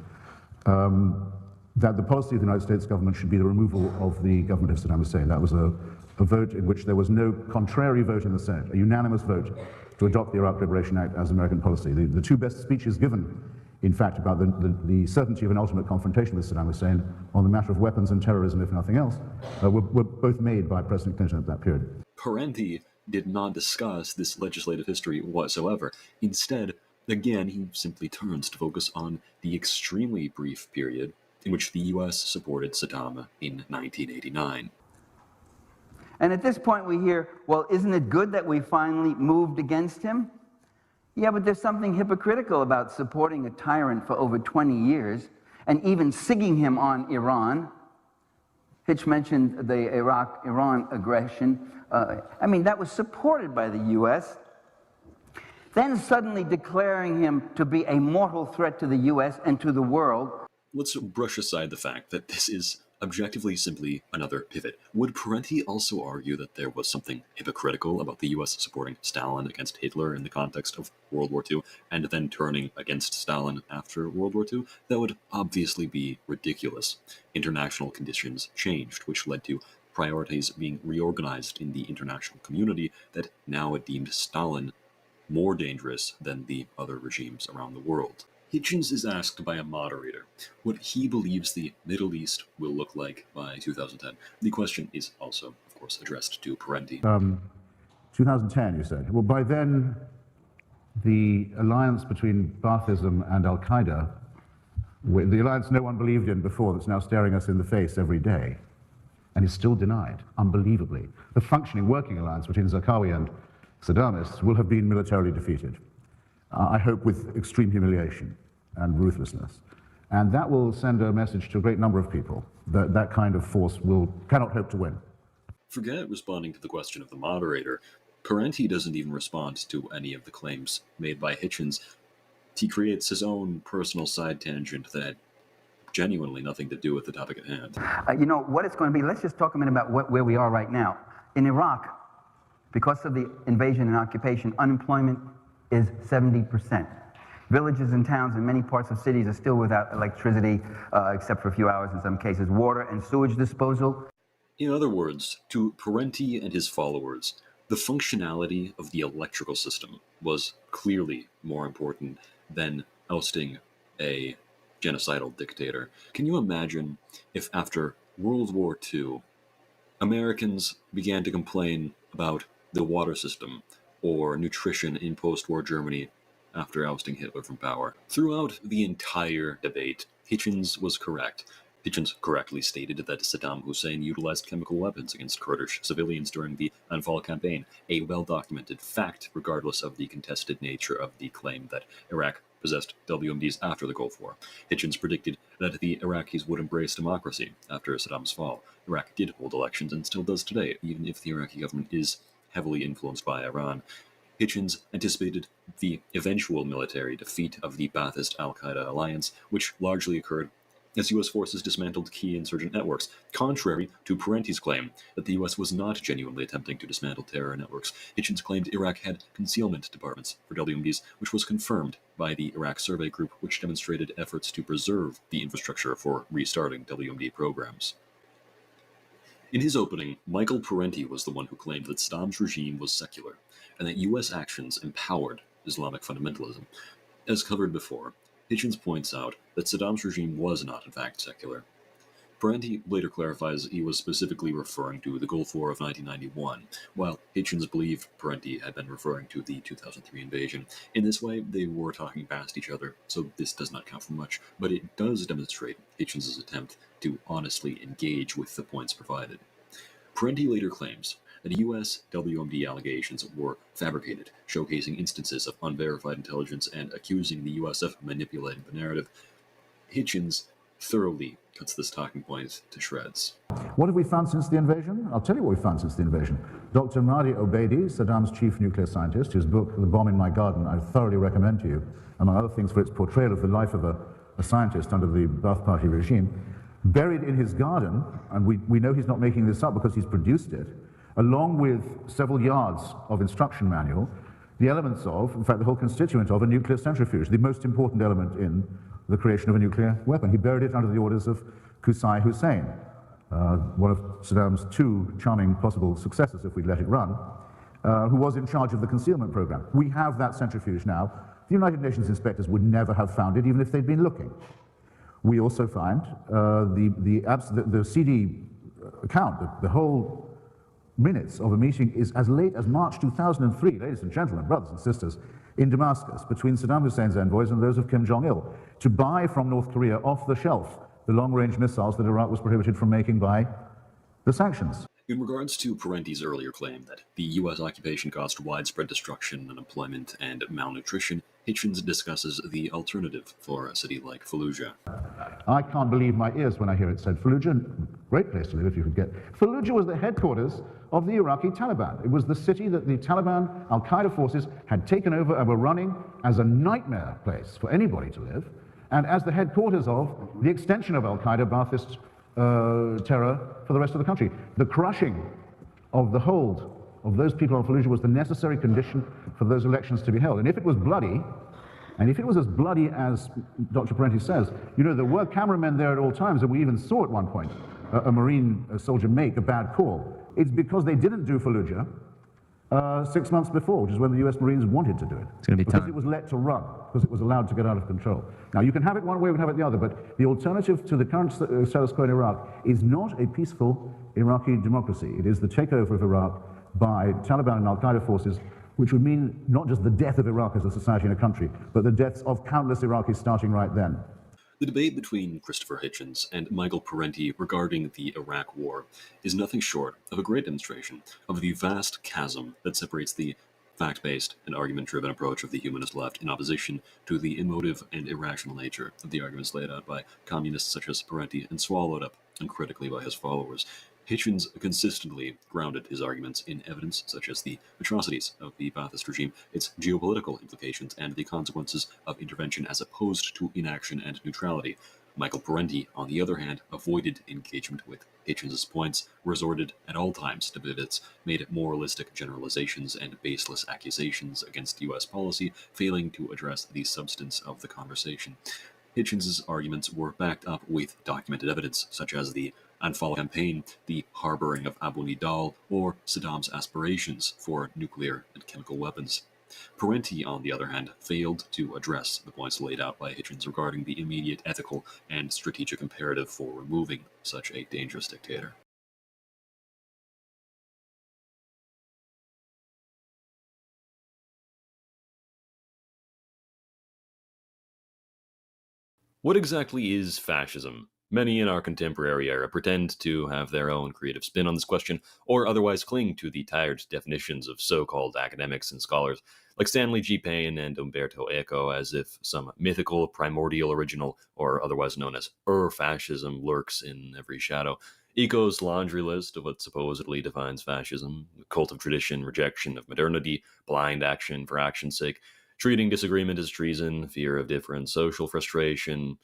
N: that the policy of the United States government should be the removal of the government of Saddam Hussein. That was a vote in which there was no contrary vote in the Senate, a unanimous vote to adopt the Iraq Liberation Act as American policy. The two best speeches given, in fact, about the certainty of an ultimate confrontation with Saddam Hussein on the matter of weapons and terrorism, if nothing else, were both made by President Clinton at that period.
L: Parenti did not discuss this legislative history whatsoever. Instead, again, he simply turns to focus on the extremely brief period in which the U.S. supported Saddam in 1989.
O: And at this point we hear, well, isn't it good that we finally moved against him? Yeah, but there's something hypocritical about supporting a tyrant for over 20 years and even sigging him on Iran. Hitch mentioned the Iraq-Iran aggression. I mean, that was supported by the U.S. Then suddenly declaring him to be a mortal threat to the U.S. and to the world.
L: Let's brush aside the fact that this is objectively simply another pivot. Would Parenti also argue that there was something hypocritical about the U.S. supporting Stalin against Hitler in the context of World War II, and then turning against Stalin after World War II? That would obviously be ridiculous. International conditions changed, which led to priorities being reorganized in the international community that now deemed Stalin more dangerous than the other regimes around the world. Hitchens is asked by a moderator what he believes the Middle East will look like by 2010. The question is also, of course, addressed to Parenti.
N: 2010, you said. Well, by then, the alliance between Baathism and Al-Qaeda, the alliance no one believed in before, that's now staring us in the face every day, and is still denied, unbelievably. The functioning working alliance between Zarqawi and Saddamists will have been militarily defeated. I hope with extreme humiliation and ruthlessness. And that will send a message to a great number of people that that kind of force cannot hope to win.
L: Forget responding to the question of the moderator. Parenti doesn't even respond to any of the claims made by Hitchens. He creates his own personal side tangent that had genuinely nothing to do with the topic at hand.
O: You know, what it's going to be, let's just talk a minute about where we are right now. In Iraq, because of the invasion and occupation, unemployment is 70%. Villages and towns in many parts of cities are still without electricity, except for a few hours in some cases, water and sewage disposal.
L: In other words, to Parenti and his followers, the functionality of the electrical system was clearly more important than ousting a genocidal dictator. Can you imagine if after World War II, Americans began to complain about the water system or nutrition in post-war Germany after ousting Hitler from power? Throughout the entire debate, Hitchens was correct. Hitchens correctly stated that Saddam Hussein utilized chemical weapons against Kurdish civilians during the Anfal campaign, a well-documented fact regardless of the contested nature of the claim that Iraq possessed WMDs after the Gulf War. Hitchens predicted that the Iraqis would embrace democracy after Saddam's fall. Iraq did hold elections and still does today, even if the Iraqi government is heavily influenced by Iran. Hitchens anticipated the eventual military defeat of the Ba'athist al-Qaeda alliance, which largely occurred as U.S. forces dismantled key insurgent networks, contrary to Parenti's claim that the U.S. was not genuinely attempting to dismantle terror networks. Hitchens claimed Iraq had concealment departments for WMDs, which was confirmed by the Iraq Survey Group, which demonstrated efforts to preserve the infrastructure for restarting WMD programs. In his opening, Michael Parenti was the one who claimed that Saddam's regime was secular, and that U.S. actions empowered Islamic fundamentalism. As covered before, Hitchens points out that Saddam's regime was not in fact secular. Parenti later clarifies he was specifically referring to the Gulf War of 1991, while Hitchens believed Parenti had been referring to the 2003 invasion. In this way, they were talking past each other, so this does not count for much, but it does demonstrate Hitchens' attempt to honestly engage with the points provided. Parenti later claims that U.S. WMD allegations were fabricated, showcasing instances of unverified intelligence and accusing the U.S. of manipulating the narrative. Hitchens thoroughly cuts this talking point to shreds.
N: What have we found since the invasion? I'll tell you what we found since the invasion. Dr. Mahdi Obeidi, Saddam's chief nuclear scientist, whose book, The Bomb in My Garden, I thoroughly recommend to you, among other things for its portrayal of the life of a scientist under the Ba'ath Party regime, buried in his garden, and we know he's not making this up because he's produced it, along with several yards of instruction manual, the elements of, in fact, the whole constituent of a nuclear centrifuge, the most important element in the creation of a nuclear weapon. He buried it under the orders of Qusay Hussein, one of Saddam's two charming possible successors if we'd let it run. who was in charge of the concealment program. We have that centrifuge now. The United Nations inspectors would never have found it, even if they'd been looking. We also find the CD account, the whole minutes of a meeting is as late as March 2003, ladies and gentlemen, brothers and sisters, in Damascus, between Saddam Hussein's envoys and those of Kim Jong-il, to buy from North Korea off the shelf the long-range missiles that Iraq was prohibited from making by the sanctions.
L: In regards to Parenti's earlier claim that the U.S. occupation caused widespread destruction, unemployment, and malnutrition, Hitchens discusses the alternative for a city like Fallujah.
N: I can't believe my ears when I hear it said. Fallujah, great place to live if you could get. Fallujah was the headquarters of the Iraqi Taliban. It was the city that the Taliban Al-Qaeda forces had taken over and were running as a nightmare place for anybody to live, and as the headquarters of the extension of Al-Qaeda Ba'athist terror for the rest of the country. The crushing of the hold of those people on Fallujah was the necessary condition for those elections to be held. And if it was bloody, and if it was as bloody as Dr. Parenti says, you know, there were cameramen there at all times, and we even saw at one point a Marine soldier make a bad call. It's because they didn't do Fallujah 6 months before, which is when the US Marines wanted to do it.
P: It's going to be
N: because it was let to run, because it was allowed to get out of control. Now, you can have it one way, you can have it the other, but the alternative to the current status quo in Iraq is not a peaceful Iraqi democracy. It is the takeover of Iraq by Taliban and Al-Qaeda forces, which would mean not just the death of Iraq as a society and a country, but the deaths of countless Iraqis starting right then.
L: The debate between Christopher Hitchens and Michael Parenti regarding the Iraq War is nothing short of a great demonstration of the vast chasm that separates the fact-based and argument-driven approach of the humanist left in opposition to the emotive and irrational nature of the arguments laid out by communists such as Parenti and swallowed up uncritically by his followers. Hitchens consistently grounded his arguments in evidence such as the atrocities of the Ba'athist regime, its geopolitical implications, and the consequences of intervention as opposed to inaction and neutrality. Michael Parenti, on the other hand, avoided engagement with Hitchens' points, resorted at all times to pivots, made moralistic generalizations and baseless accusations against U.S. policy, failing to address the substance of the conversation. Hitchens' arguments were backed up with documented evidence, such as the Anfal campaign, the harboring of Abu Nidal, or Saddam's aspirations for nuclear and chemical weapons. Parenti, on the other hand, failed to address the points laid out by Hitchens regarding the immediate ethical and strategic imperative for removing such a dangerous dictator. What exactly is fascism? Many in our contemporary era pretend to have their own creative spin on this question, or otherwise cling to the tired definitions of so-called academics and scholars, like Stanley G. Payne and Umberto Eco, as if some mythical, primordial original, or otherwise known as fascism, lurks in every shadow. Eco's laundry list of what supposedly defines fascism: cult of tradition, rejection of modernity, blind action for action's sake, treating disagreement as treason, fear of difference, social frustration,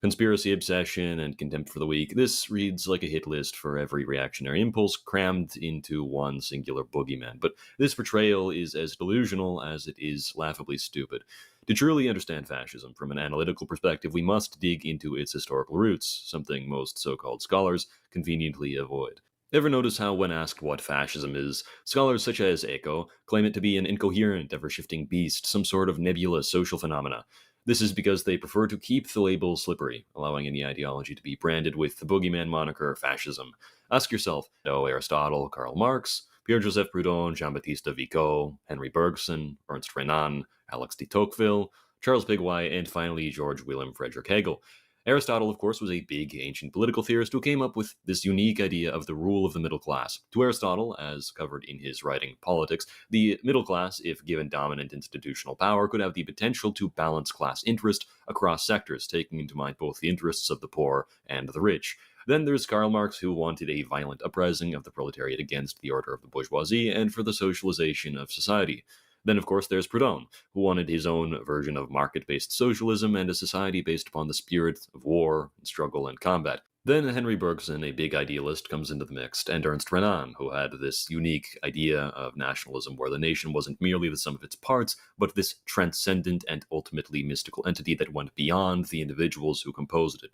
L: conspiracy obsession, and contempt for the weak. This reads like a hit list for every reactionary impulse crammed into one singular boogeyman. But this portrayal is as delusional as it is laughably stupid. To truly understand fascism from an analytical perspective, we must dig into its historical roots, something most so-called scholars conveniently avoid. Ever notice how, when asked what fascism is, scholars such as Eco claim it to be an incoherent, ever-shifting beast, some sort of nebulous social phenomena? This is because they prefer to keep the label slippery, allowing any ideology to be branded with the boogeyman moniker fascism. Ask yourself, Aristotle, Karl Marx, Pierre-Joseph Proudhon, Jean-Baptiste Vico, Henry Bergson, Ernst Renan, Alex de Tocqueville, Charles Pigouin, and finally George Wilhelm Friedrich Hegel. Aristotle, of course, was a big ancient political theorist who came up with this unique idea of the rule of the middle class. To Aristotle, as covered in his writing Politics, the middle class, if given dominant institutional power, could have the potential to balance class interest across sectors, taking into mind both the interests of the poor and the rich. Then there's Karl Marx, who wanted a violent uprising of the proletariat against the order of the bourgeoisie and for the socialization of society. Then, of course, there's Proudhon, who wanted his own version of market-based socialism and a society based upon the spirit of war, struggle, and combat. Then Henry Bergson, a big idealist, comes into the mix, and Ernst Renan, who had this unique idea of nationalism where the nation wasn't merely the sum of its parts, but this transcendent and ultimately mystical entity that went beyond the individuals who composed it.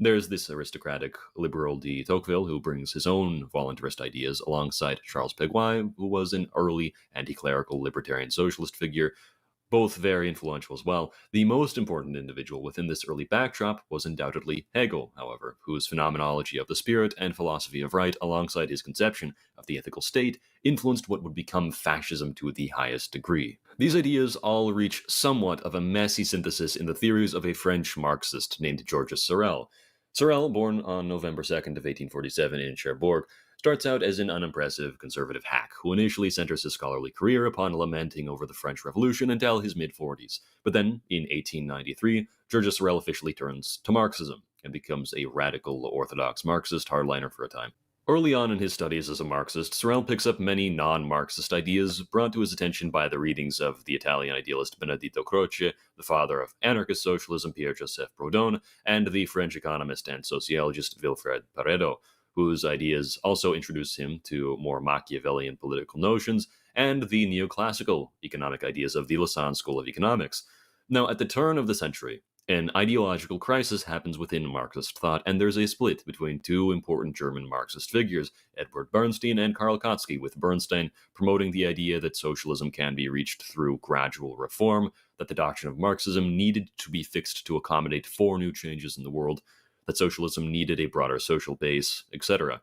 L: There's this aristocratic liberal de Tocqueville who brings his own voluntarist ideas alongside Charles Péguy, who was an early anti-clerical libertarian socialist figure, both very influential as well. The most important individual within this early backdrop was undoubtedly Hegel, however, whose phenomenology of the spirit and philosophy of right, alongside his conception of the ethical state, influenced what would become fascism to the highest degree. These ideas all reach somewhat of a messy synthesis in the theories of a French Marxist named Georges Sorel. Sorel, born on November 2nd of 1847 in Cherbourg, starts out as an unimpressive conservative hack who initially centers his scholarly career upon lamenting over the French Revolution until his mid-40s. But then, in 1893, Georges Sorel officially turns to Marxism and becomes a radical orthodox Marxist hardliner for a time. Early on in his studies as a Marxist, Sorel picks up many non-Marxist ideas brought to his attention by the readings of the Italian idealist Benedetto Croce, the father of anarchist socialism Pierre-Joseph Proudhon, and the French economist and sociologist Wilfred Pareto, whose ideas also introduce him to more Machiavellian political notions and the neoclassical economic ideas of the Lausanne School of Economics. Now, at the turn of the century, an ideological crisis happens within Marxist thought, and there's a split between two important German Marxist figures, Edward Bernstein and Karl Kautsky, with Bernstein promoting the idea that socialism can be reached through gradual reform, that the doctrine of Marxism needed to be fixed to accommodate four new changes in the world, that socialism needed a broader social base, etc.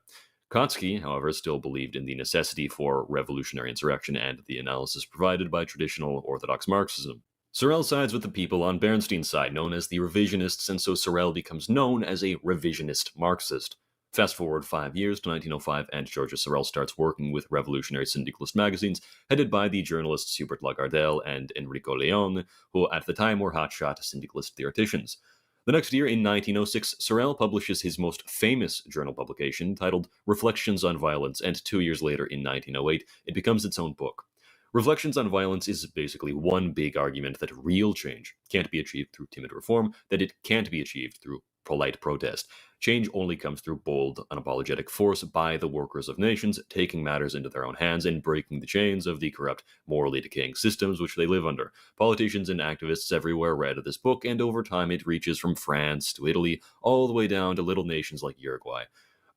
L: Kautsky, however, still believed in the necessity for revolutionary insurrection and the analysis provided by traditional orthodox Marxism. Sorel sides with the people on Bernstein's side, known as the revisionists, and so Sorel becomes known as a revisionist Marxist. Fast forward 5 years to 1905, and Georges Sorel starts working with revolutionary syndicalist magazines headed by the journalists Hubert Lagardelle and Enrico Leone, who at the time were hotshot syndicalist theoreticians. The next year, in 1906, Sorel publishes his most famous journal publication, titled Reflections on Violence, and 2 years later, in 1908, it becomes its own book. Reflections on Violence is basically one big argument that real change can't be achieved through timid reform, that it can't be achieved through polite protest. Change only comes through bold, unapologetic force by the workers of nations, taking matters into their own hands and breaking the chains of the corrupt, morally decaying systems which they live under. Politicians and activists everywhere read this book, and over time it reaches from France to Italy, all the way down to little nations like Uruguay.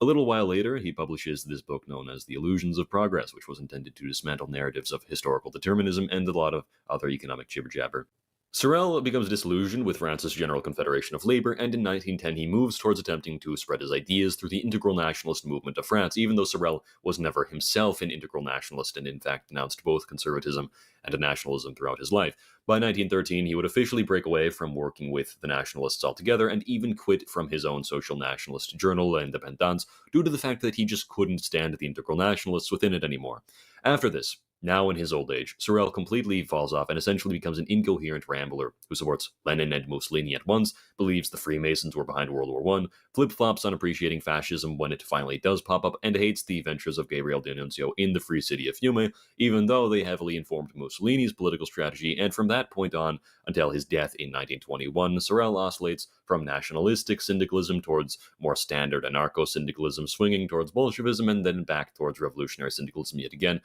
L: A little while later, he publishes this book known as The Illusions of Progress, which was intended to dismantle narratives of historical determinism and a lot of other economic jibber-jabber. Sorel becomes disillusioned with France's General Confederation of Labour, and in 1910 he moves towards attempting to spread his ideas through the integral nationalist movement of France, even though Sorel was never himself an integral nationalist and in fact denounced both conservatism and nationalism throughout his life. By 1913, he would officially break away from working with the nationalists altogether and even quit from his own social nationalist journal, L'Indépendance, due to the fact that he just couldn't stand the integral nationalists within it anymore. After this, now in his old age, Sorel completely falls off and essentially becomes an incoherent rambler who supports Lenin and Mussolini at once, believes the Freemasons were behind World War I, flip-flops on appreciating fascism when it finally does pop up, and hates the ventures of Gabriel D'Annunzio in the Free City of Fiume, even though they heavily informed Mussolini's political strategy, and from that point on, until his death in 1921, Sorel oscillates from nationalistic syndicalism towards more standard anarcho-syndicalism, swinging towards Bolshevism, and then back towards revolutionary syndicalism yet again.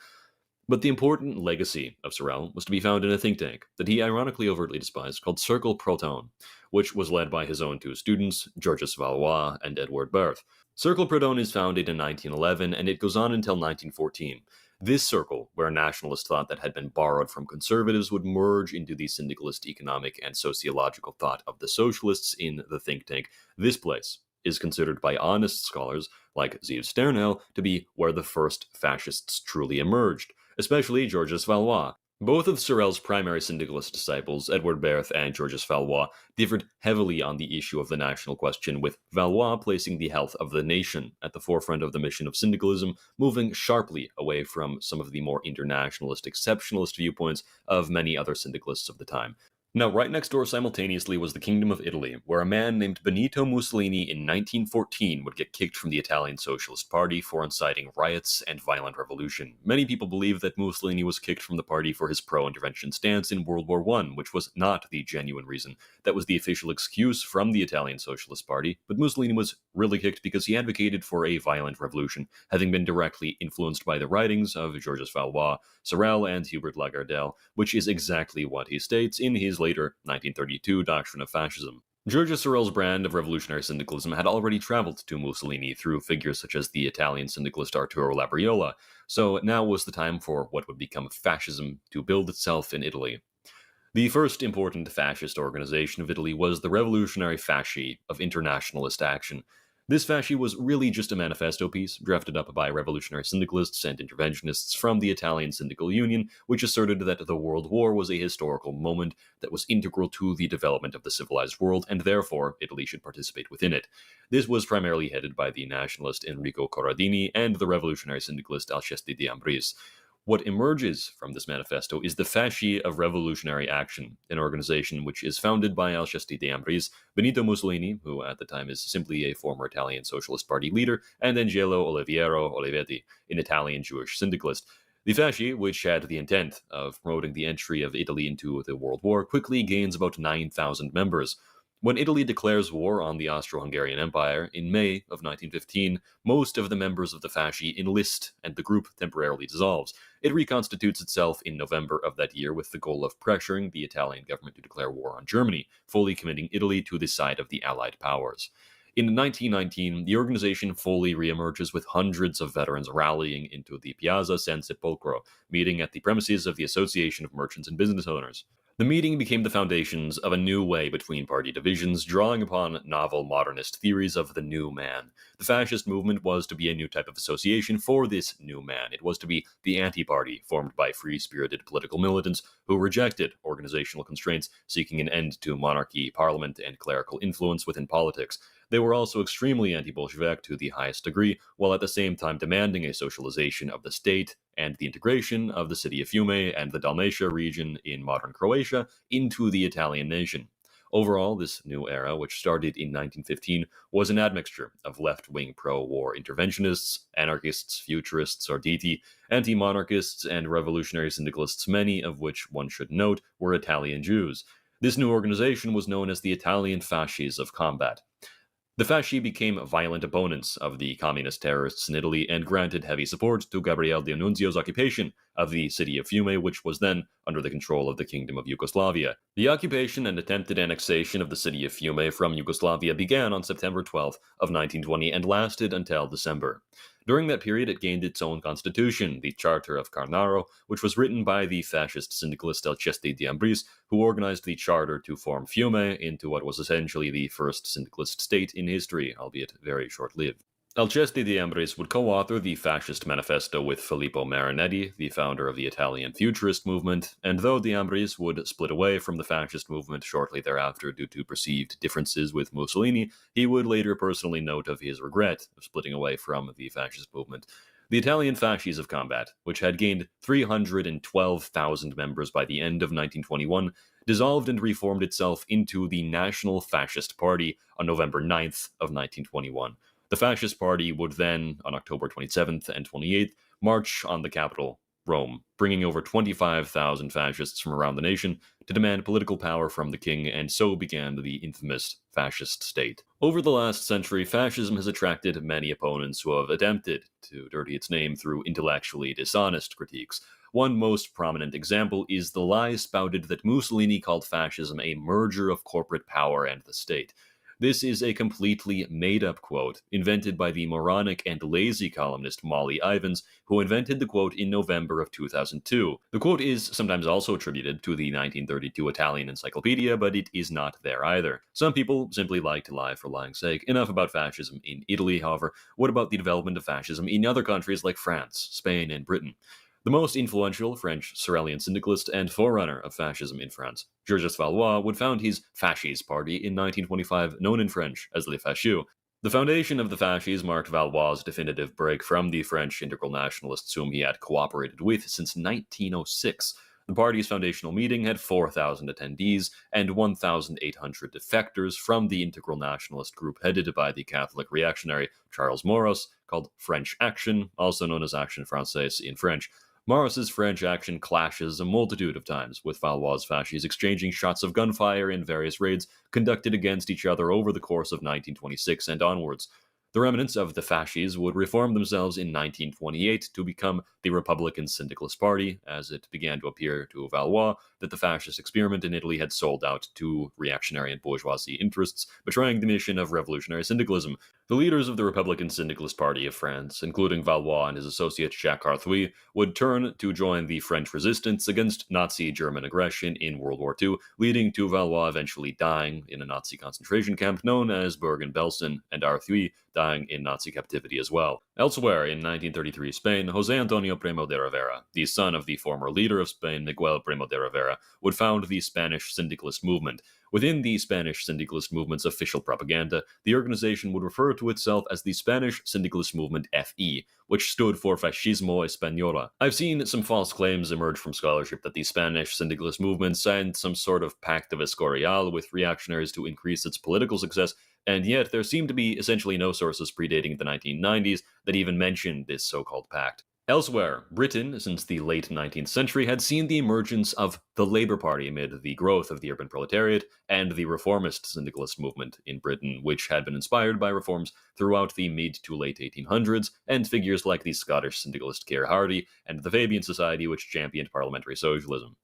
L: But the important legacy of Sorel was to be found in a think tank that he ironically overtly despised called Cercle Proton, which was led by his own two students, Georges Valois and Edward Berth. Cercle Proton is founded in 1911, and it goes on until 1914. This circle, where nationalist thought that had been borrowed from conservatives would merge into the syndicalist economic and sociological thought of the socialists in the think tank, this place is considered by honest scholars like Zeev Sternhell to be where the first fascists truly emerged, especially Georges Valois. Both of Sorel's primary syndicalist disciples, Edward Berth and Georges Valois, differed heavily on the issue of the national question, with Valois placing the health of the nation at the forefront of the mission of syndicalism, moving sharply away from some of the more internationalist, exceptionalist viewpoints of many other syndicalists of the time. Now, right next door simultaneously was the Kingdom of Italy, where a man named Benito Mussolini in 1914 would get kicked from the Italian Socialist Party for inciting riots and violent revolution. Many people believe that Mussolini was kicked from the party for his pro-intervention stance in World War I, which was not the genuine reason. That was the official excuse from the Italian Socialist Party, but Mussolini was really kicked because he advocated for a violent revolution, having been directly influenced by the writings of Georges Valois, Sorel, and Hubert Lagardelle, which is exactly what he states in his later 1932 Doctrine of Fascism. Giorgio Sorel's brand of revolutionary syndicalism had already traveled to Mussolini through figures such as the Italian syndicalist Arturo Labriola, so now was the time for what would become fascism to build itself in Italy. The first important fascist organization of Italy was the Revolutionary Fasci of Internationalist Action. This fasci was really just a manifesto piece drafted up by revolutionary syndicalists and interventionists from the Italian Syndical Union, which asserted that the World War was a historical moment that was integral to the development of the civilized world, and therefore Italy should participate within it. This was primarily headed by the nationalist Enrico Corradini and the revolutionary syndicalist Alcesti de Ambris. What emerges from this manifesto is the Fasci of Revolutionary Action, an organization which is founded by Alcesti de Ambris, Benito Mussolini, who at the time is simply a former Italian Socialist Party leader, and Angelo Olivetti, an Italian Jewish syndicalist. The Fasci, which had the intent of promoting the entry of Italy into the World War, quickly gains about 9,000 members. When Italy declares war on the Austro-Hungarian Empire in May of 1915, most of the members of the Fasci enlist and the group temporarily dissolves. It reconstitutes itself in November of that year with the goal of pressuring the Italian government to declare war on Germany, fully committing Italy to the side of the Allied powers. In 1919, the organization fully reemerges with hundreds of veterans rallying into the Piazza San Sepolcro, meeting at the premises of the Association of Merchants and Business Owners. The meeting became the foundations of a new way between party divisions, drawing upon novel modernist theories of the new man. The fascist movement was to be a new type of association for this new man. It was to be the anti-party, formed by free-spirited political militants who rejected organizational constraints, seeking an end to monarchy, parliament, and clerical influence within politics. They were also extremely anti-Bolshevik to the highest degree, while at the same time demanding a socialization of the state and the integration of the city of Fiume and the Dalmatia region in modern Croatia into the Italian nation. Overall, this new era, which started in 1915, was an admixture of left-wing pro-war interventionists, anarchists, futurists, arditi, anti-monarchists, and revolutionary syndicalists, many of which, one should note, were Italian Jews. This new organization was known as the Italian Fascis of Combat. The Fasci became violent opponents of the communist terrorists in Italy and granted heavy support to Gabriele D'Annunzio's occupation of the city of Fiume, which was then under the control of the Kingdom of Yugoslavia. The occupation and attempted annexation of the city of Fiume from Yugoslavia began on September 12th of 1920 and lasted until December. During that period, it gained its own constitution, the Charter of Carnaro, which was written by the fascist syndicalist Alcesti de Ambris, who organized the charter to form Fiume into what was essentially the first syndicalist state in history, albeit very short-lived. Alcesti de Ambris would co-author the Fascist Manifesto with Filippo Marinetti, the founder of the Italian Futurist movement, and though de Ambris would split away from the fascist movement shortly thereafter due to perceived differences with Mussolini, he would later personally note of his regret of splitting away from the fascist movement. The Italian Fascis of Combat, which had gained 312,000 members by the end of 1921, dissolved and reformed itself into the National Fascist Party on November 9th of 1921. The Fascist Party would then, on October 27th and 28th, march on the capital, Rome, bringing over 25,000 fascists from around the nation to demand political power from the king, and so began the infamous fascist state. Over the last century, fascism has attracted many opponents who have attempted to dirty its name through intellectually dishonest critiques. One most prominent example is the lie spouted that Mussolini called fascism a merger of corporate power and the state. This is a completely made-up quote, invented by the moronic and lazy columnist Molly Ivins, who invented the quote in November of 2002. The quote is sometimes also attributed to the 1932 Italian Encyclopedia, but it is not there either. Some people simply like to lie for lying's sake. Enough about fascism in Italy, however. What about the development of fascism in other countries like France, Spain, and Britain? The most influential French Sorelian syndicalist and forerunner of fascism in France, Georges Valois, would found his Fasciste party in 1925, known in French as Les Facheux. The foundation of the Fascistes marked Valois' definitive break from the French integral nationalists whom he had cooperated with since 1906. The party's foundational meeting had 4,000 attendees and 1,800 defectors from the integral nationalist group headed by the Catholic reactionary Charles Maurras, called French Action, also known as Action Française in French. Maurras's French action clashes a multitude of times, with Valois' fascists exchanging shots of gunfire in various raids conducted against each other over the course of 1926 and onwards. The remnants of the fascists would reform themselves in 1928 to become the the Republican Syndicalist Party, as it began to appear to Valois that the fascist experiment in Italy had sold out to reactionary and bourgeoisie interests, betraying the mission of revolutionary syndicalism. The leaders of the Republican Syndicalist Party of France, including Valois and his associate Jacques Arthuis, would turn to join the French resistance against Nazi German aggression in World War II, leading to Valois eventually dying in a Nazi concentration camp known as Bergen-Belsen, and Arthuis dying in Nazi captivity as well. Elsewhere, in 1933 Spain, José Antonio Primo de Rivera, the son of the former leader of Spain, Miguel Primo de Rivera, would found the Spanish Syndicalist movement. Within the Spanish Syndicalist movement's official propaganda, the organization would refer to itself as the Spanish Syndicalist Movement FE, which stood for Fascismo Española. I've seen some false claims emerge from scholarship that the Spanish Syndicalist movement signed some sort of pact of Escorial with reactionaries to increase its political success, and yet there seem to be essentially no sources predating the 1990s that even mention this so-called pact. Elsewhere, Britain, since the late 19th century, had seen the emergence of the Labour Party amid the growth of the urban proletariat and the reformist syndicalist movement in Britain, which had been inspired by reforms throughout the mid to late 1800s, and figures like the Scottish syndicalist Keir Hardie and the Fabian Society, which championed parliamentary socialism.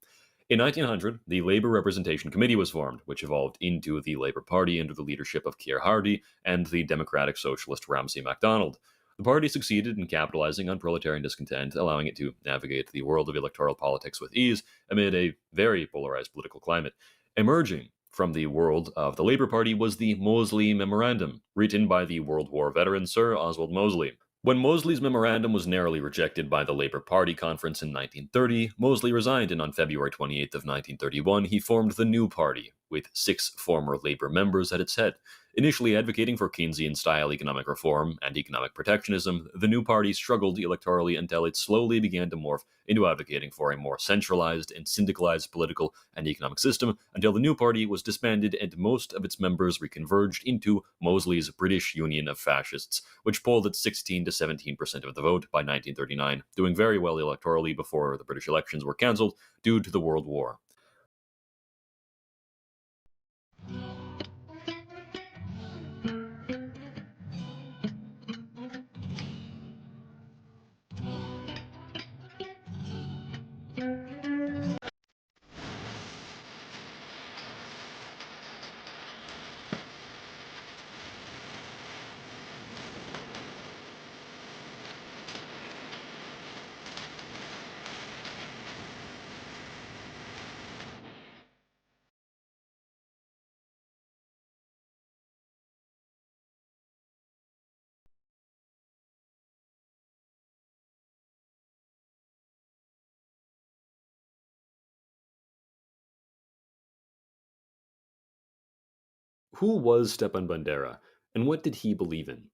L: In 1900, the Labour Representation Committee was formed, which evolved into the Labour Party under the leadership of Keir Hardie and the Democratic Socialist Ramsay MacDonald. The party succeeded in capitalizing on proletarian discontent, allowing it to navigate the world of electoral politics with ease amid a very polarized political climate. Emerging from the world of the Labour Party was the Mosley Memorandum, written by the World War veteran Sir Oswald Mosley. When Mosley's memorandum was narrowly rejected by the Labour Party conference in 1930, Mosley resigned, and on February 28th of 1931 he formed the new party, with 6 former Labour members at its head. Initially advocating for Keynesian-style economic reform and economic protectionism, the new party struggled electorally until it slowly began to morph into advocating for a more centralized and syndicalized political and economic system, until the new party was disbanded and most of its members reconverged into Mosley's British Union of Fascists, which polled at 16 to 17% of the vote by 1939, doing very well electorally before the British elections were cancelled due to the World War. Who was Stepan Bandera, and what did he believe in?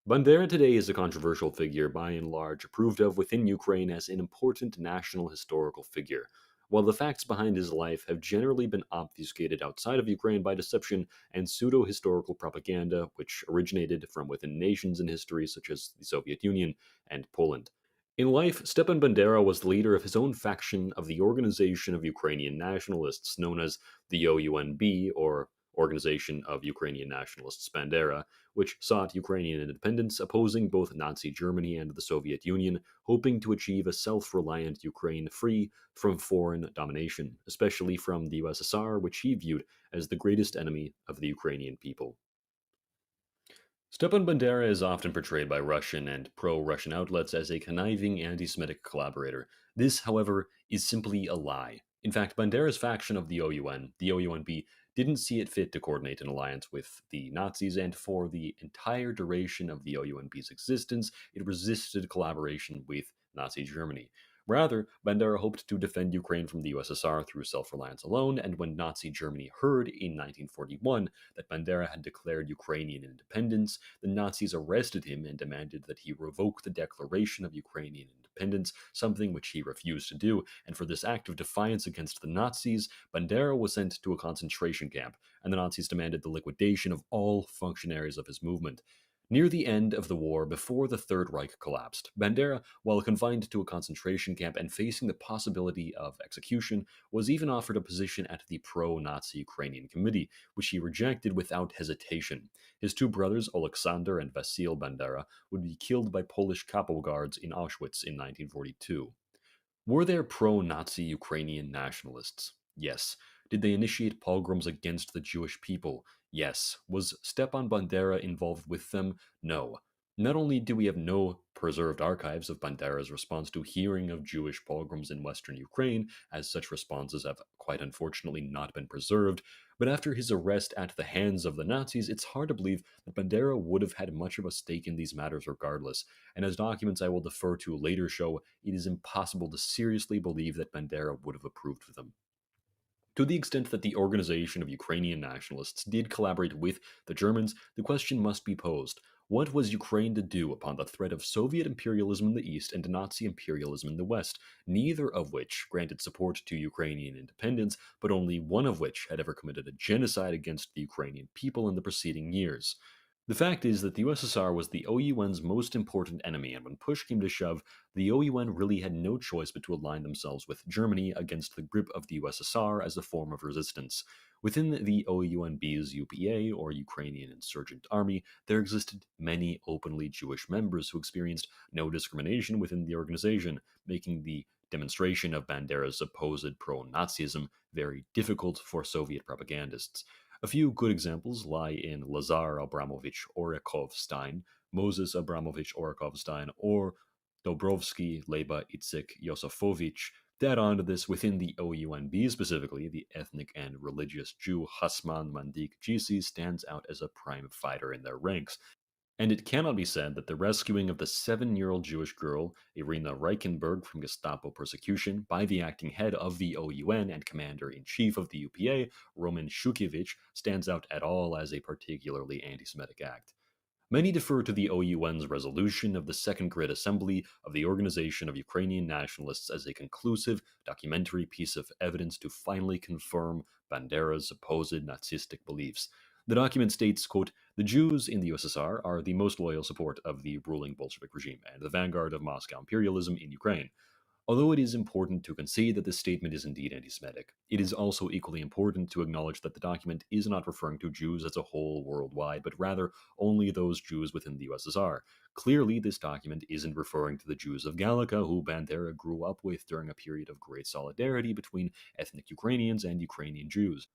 L: Bandera today is a controversial figure, by and large approved of within Ukraine as an important national historical figure, while the facts behind his life have generally been obfuscated outside of Ukraine by deception and pseudo-historical propaganda, which originated from within nations in history such as the Soviet Union and Poland. In life, Stepan Bandera was the leader of his own faction of the Organization of Ukrainian Nationalists, known as the OUNB, or Organization of Ukrainian Nationalists Bandera, which sought Ukrainian independence, opposing both Nazi Germany and the Soviet Union, hoping to achieve a self-reliant Ukraine free from foreign domination, especially from the USSR, which he viewed as the greatest enemy of the Ukrainian people. Stepan Bandera is often portrayed by Russian and pro-Russian outlets as a conniving anti-Semitic collaborator. This, however, is simply a lie. In fact, Bandera's faction of the OUN, the OUNB, didn't see it fit to coordinate an alliance with the Nazis, and for the entire duration of the OUNB's existence, it resisted collaboration with Nazi Germany. Rather, Bandera hoped to defend Ukraine from the USSR through self-reliance alone, and when Nazi Germany heard in 1941 that Bandera had declared Ukrainian independence, the Nazis arrested him and demanded that he revoke the declaration of Ukrainian independence, something which he refused to do, and for this act of defiance against the Nazis, Bandera was sent to a concentration camp, and the Nazis demanded the liquidation of all functionaries of his movement. Near the end of the war, before the Third Reich collapsed, Bandera, while confined to a concentration camp and facing the possibility of execution, was even offered a position at the pro-Nazi Ukrainian Committee, which he rejected without hesitation. His two brothers, Alexander and Vasil Bandera, would be killed by Polish capo guards in Auschwitz in 1942. Were there pro-Nazi Ukrainian nationalists? Yes. Did they initiate pogroms against the Jewish people? Yes. Was Stepan Bandera involved with them? No. Not only do we have no preserved archives of Bandera's response to hearing of Jewish pogroms in western Ukraine, as such responses have quite unfortunately not been preserved, but after his arrest at the hands of the Nazis, it's hard to believe that Bandera would have had much of a stake in these matters regardless, and as documents I will defer to later show, it is impossible to seriously believe that Bandera would have approved of them. To the extent that the Organization of Ukrainian Nationalists did collaborate with the Germans, the question must be posed. What was Ukraine to do upon the threat of Soviet imperialism in the East and Nazi imperialism in the West, neither of which granted support to Ukrainian independence, but only one of which had ever committed a genocide against the Ukrainian people in the preceding years? The fact is that the USSR was the OUN's most important enemy, and when push came to shove, the OUN really had no choice but to align themselves with Germany against the grip of the USSR as a form of resistance. Within the OUNB's UPA, or Ukrainian Insurgent Army, there existed many openly Jewish members who experienced no discrimination within the organization, making the demonstration of Bandera's supposed pro-Nazism very difficult for Soviet propagandists. A few good examples lie in Lazar Abramovich Orekhovstein, Moses Abramovich Orekhovstein, or Dobrovsky Leba Itzik Yosefovich. To add on to this, within the OUNB specifically, the ethnic and religious Jew Hasman Mandik Gisi stands out as a prime fighter in their ranks. And it cannot be said that the rescuing of the 7-year-old Jewish girl, Irina Reichenberg, from Gestapo persecution by the acting head of the OUN and commander-in-chief of the UPA, Roman Shukevich, stands out at all as a particularly anti-Semitic act. Many defer to the OUN's resolution of the Second Grid Assembly of the Organization of Ukrainian Nationalists as a conclusive, documentary piece of evidence to finally confirm Bandera's supposed Nazistic beliefs. The document states, quote, "The Jews in the USSR are the most loyal support of the ruling Bolshevik regime and the vanguard of Moscow imperialism in Ukraine." Although it is important to concede that this statement is indeed anti-Semitic, it is also equally important to acknowledge that the document is not referring to Jews as a whole worldwide, but rather only those Jews within the USSR. Clearly, this document isn't referring to the Jews of Gallica, who Bandera grew up with during a period of great solidarity between ethnic Ukrainians and Ukrainian Jews.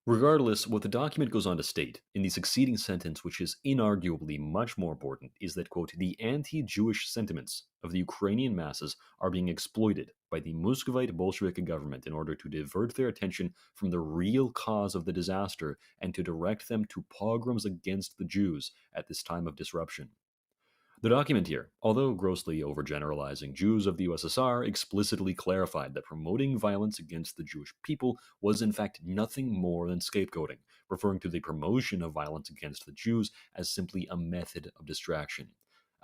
L: Regardless, what the document goes on to state, in the succeeding sentence, which is inarguably much more important, is that, quote, "the anti-Jewish sentiments of the Ukrainian masses are being exploited by the Muscovite Bolshevik government in order to divert their attention from the real cause of the disaster and to direct them to pogroms against the Jews at this time of disruption." The document here, although grossly overgeneralizing Jews of the USSR, explicitly clarified that promoting violence against the Jewish people was in fact nothing more than scapegoating, referring to the promotion of violence against the Jews as simply a method of distraction.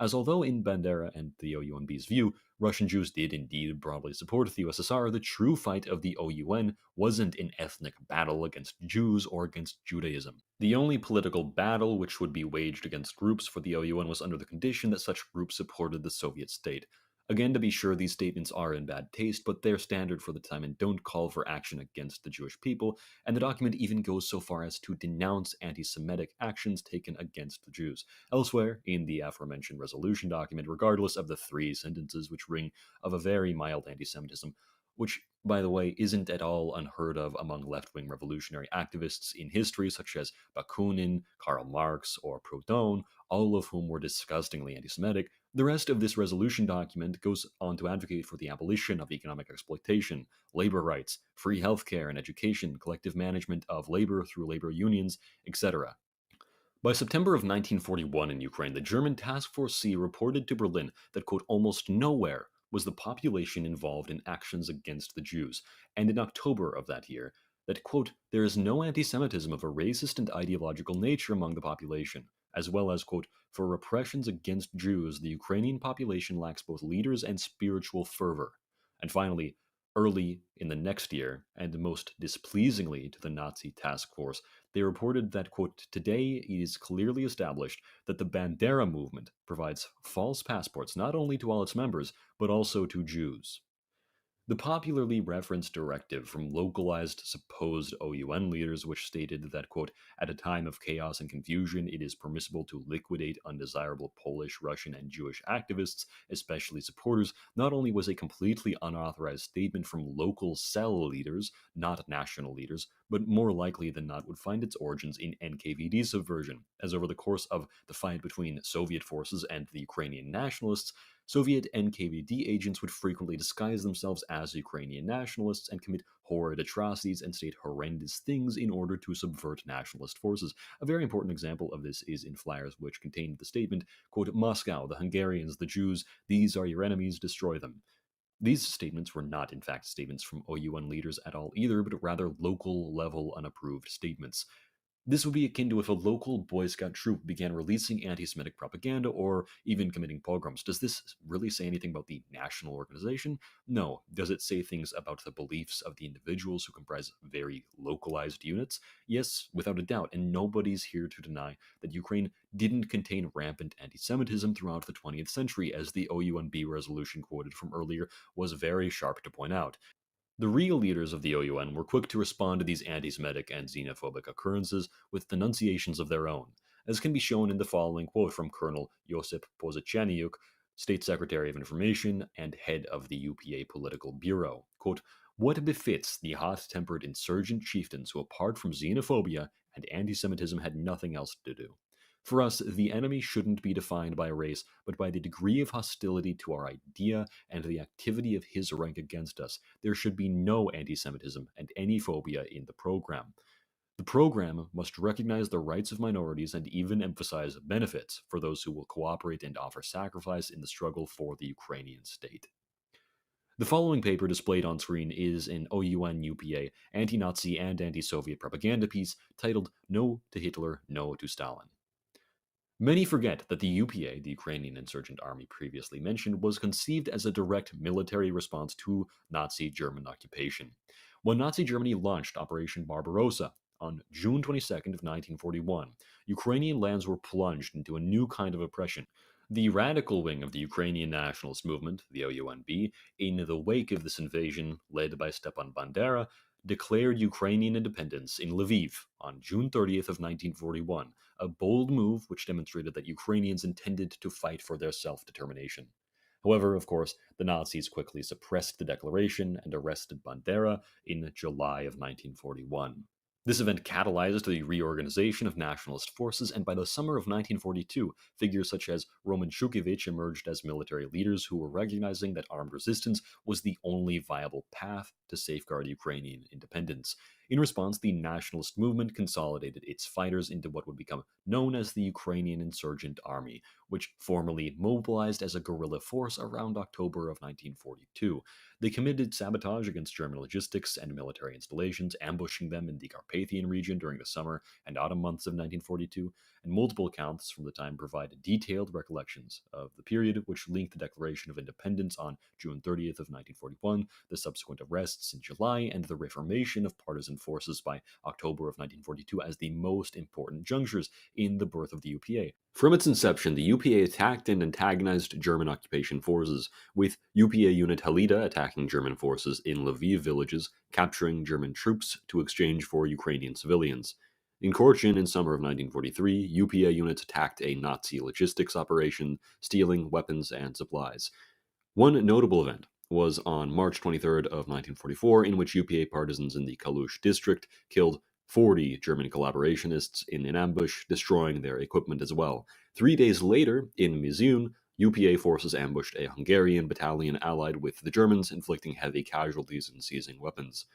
L: As although in Bandera and the OUNB's view, Russian Jews did indeed broadly support the USSR, the true fight of the OUN wasn't an ethnic battle against Jews or against Judaism. The only political battle which would be waged against groups for the OUN was under the condition that such groups supported the Soviet state. Again, to be sure, these statements are in bad taste, but they're standard for the time and don't call for action against the Jewish people, and the document even goes so far as to denounce anti-Semitic actions taken against the Jews. Elsewhere, in the aforementioned resolution document, regardless of the 3 sentences which ring of a very mild anti-Semitism, which, by the way, isn't at all unheard of among left-wing revolutionary activists in history, such as Bakunin, Karl Marx, or Proudhon, all of whom were disgustingly anti-Semitic, the rest of this resolution document goes on to advocate for the abolition of economic exploitation, labor rights, free healthcare and education, collective management of labor through labor unions, etc. By September of 1941 in Ukraine, the German Task Force C reported to Berlin that, quote, "almost nowhere was the population involved in actions against the Jews," and in October of that year, that, quote, "there is no anti-Semitism of a racist and ideological nature among the population," as well as, quote, "for repressions against Jews, the Ukrainian population lacks both leaders and spiritual fervor." And finally, Early in the next year, and most displeasingly to the Nazi task force, they reported that, quote, today it is clearly established that the Bandera movement provides false passports not only to all its members, but also to Jews. The popularly referenced directive from localized supposed OUN leaders, which stated that, quote, at a time of chaos and confusion, it is permissible to liquidate undesirable Polish, Russian, and Jewish activists, especially supporters, not only was a completely unauthorized statement from local cell leaders, not national leaders, but more likely than not would find its origins in NKVD subversion, as over the course of the fight between Soviet forces and the Ukrainian nationalists, Soviet NKVD agents would frequently disguise themselves as Ukrainian nationalists and commit horrid atrocities and state horrendous things in order to subvert nationalist forces. A very important example of this is in flyers which contained the statement, quote, Moscow, the Hungarians, the Jews, these are your enemies, destroy them. These statements were not, in fact, statements from OUN leaders at all either, but rather local-level unapproved statements. This would be akin to if a local Boy Scout troop began releasing anti-Semitic propaganda or even committing pogroms. Does this really say anything about the national organization? No. Does it say things about the beliefs of the individuals who comprise very localized units? Yes, without a doubt, and nobody's here to deny that Ukraine didn't contain rampant anti-Semitism throughout the 20th century, as the OUNB resolution quoted from earlier was very sharp to point out. The real leaders of the OUN were quick to respond to these anti-Semitic and xenophobic occurrences with denunciations of their own, as can be shown in the following quote from Colonel Josip Poziceniuk, State Secretary of Information and head of the UPA Political Bureau. Quote, what befits the hot-tempered insurgent chieftains who, apart from xenophobia and anti-Semitism, had nothing else to do? For us, the enemy shouldn't be defined by race, but by the degree of hostility to our idea and the activity of his rank against us. There should be no anti-Semitism and any phobia in the program. The program must recognize the rights of minorities and even emphasize benefits for those who will cooperate and offer sacrifice in the struggle for the Ukrainian state. The following paper displayed on screen is an OUN-UPA anti-Nazi and anti-Soviet propaganda piece titled No to Hitler, No to Stalin. Many forget that the UPA, the Ukrainian insurgent army previously mentioned, was conceived as a direct military response to Nazi German occupation. When Nazi Germany launched Operation Barbarossa on June 22nd of 1941, Ukrainian lands were plunged into a new kind of oppression. The radical wing of the Ukrainian nationalist movement, the OUNB, in the wake of this invasion, led by Stepan Bandera, declared Ukrainian independence in Lviv on June 30th of 1941, a bold move which demonstrated that Ukrainians intended to fight for their self-determination. However, of course, the Nazis quickly suppressed the declaration and arrested Bandera in July of 1941. This event catalyzed the reorganization of nationalist forces, and by the summer of 1942, figures such as Roman Shukevich emerged as military leaders who were recognizing that armed resistance was the only viable path to safeguard Ukrainian independence. In response, the nationalist movement consolidated its fighters into what would become known as the Ukrainian Insurgent Army, which formally mobilized as a guerrilla force around October of 1942. They committed sabotage against German logistics and military installations, ambushing them in the Carpathian region during the summer and autumn months of 1942, and multiple accounts from the time provide detailed recollections of the period which linked the Declaration of Independence on June 30th of 1941, the subsequent arrests in July, and the reformation of partisan forces by October of 1942 as the most important junctures in the birth of the UPA. From its inception, the UPA attacked and antagonized German occupation forces, with UPA unit Halida attacking German forces in Lviv villages, capturing German troops to exchange for Ukrainian civilians. In Korchin in summer of 1943, UPA units attacked a Nazi logistics operation, stealing weapons and supplies. One notable event was on March 23rd of 1944, in which UPA partisans in the Kalush district killed 40 German collaborationists in an ambush, destroying their equipment as well. 3 days later, in Mizun, UPA forces ambushed a Hungarian battalion allied with the Germans, inflicting heavy casualties and seizing weapons.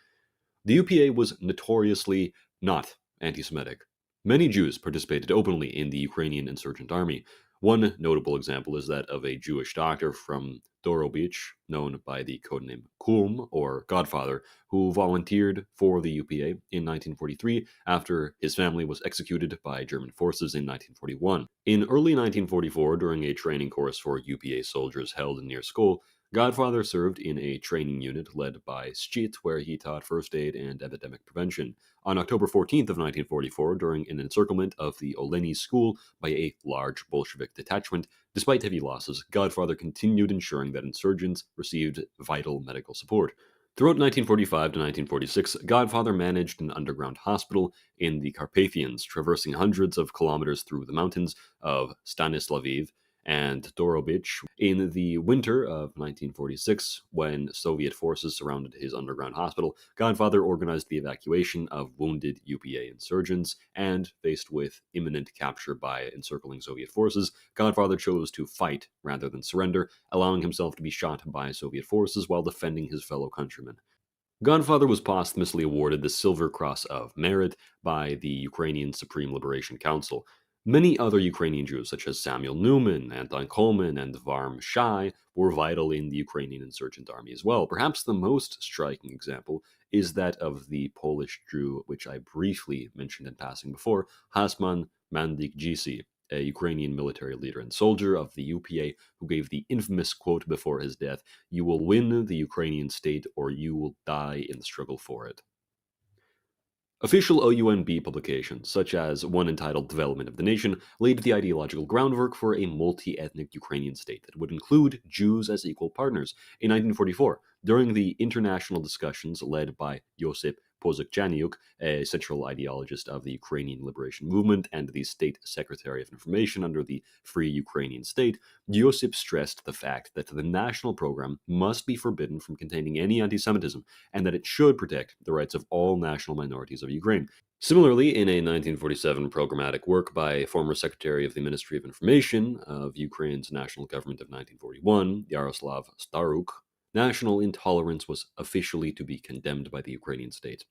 L: The UPA was notoriously not anti-Semitic. Many Jews participated openly in the Ukrainian insurgent army. One notable example is that of a Jewish doctor from Dorobich, known by the codename Kulm, or Godfather, who volunteered for the UPA in 1943 after his family was executed by German forces in 1941. In early 1944, during a training course for UPA soldiers held near Skol, Godfather served in a training unit led by Szczyt, where he taught first aid and epidemic prevention. On October 14th of 1944, during an encirclement of the Oleni school by a large Bolshevik detachment, despite heavy losses, Godfather continued ensuring that insurgents received vital medical support. Throughout 1945 to 1946, Godfather managed an underground hospital in the Carpathians, traversing hundreds of kilometers through the mountains of Stanislaviv and Dorobich. In the winter of 1946, when Soviet forces surrounded his underground hospital, Godfather organized the evacuation of wounded UPA insurgents, and faced with imminent capture by encircling Soviet forces, Godfather chose to fight rather than surrender, allowing himself to be shot by Soviet forces while defending his fellow countrymen. Godfather was posthumously awarded the Silver Cross of Merit by the Ukrainian Supreme Liberation Council. Many other Ukrainian Jews, such as Samuel Newman, Anton Coleman, and Varm Shai, were vital in the Ukrainian insurgent army as well. Perhaps the most striking example is that of the Polish Jew, which I briefly mentioned in passing before, Hasman Mandik-Dzisi, a Ukrainian military leader and soldier of the UPA who gave the infamous quote before his death, "You will win the Ukrainian state or you will die in the struggle for it." Official OUNB publications, such as one entitled Development of the Nation, laid the ideological groundwork for a multi-ethnic Ukrainian state that would include Jews as equal partners. In 1944, during the international discussions led by Josip Pozykchaniuk, a central ideologist of the Ukrainian Liberation Movement and the State Secretary of Information under the Free Ukrainian State, Josip stressed the fact that the national program must be forbidden from containing any anti-Semitism, and that it should protect the rights of all national minorities of Ukraine. Similarly, in a 1947 programmatic work by former Secretary of the Ministry of Information of Ukraine's national government of 1941, Yaroslav Staruk, national intolerance was officially to be condemned by the Ukrainian state.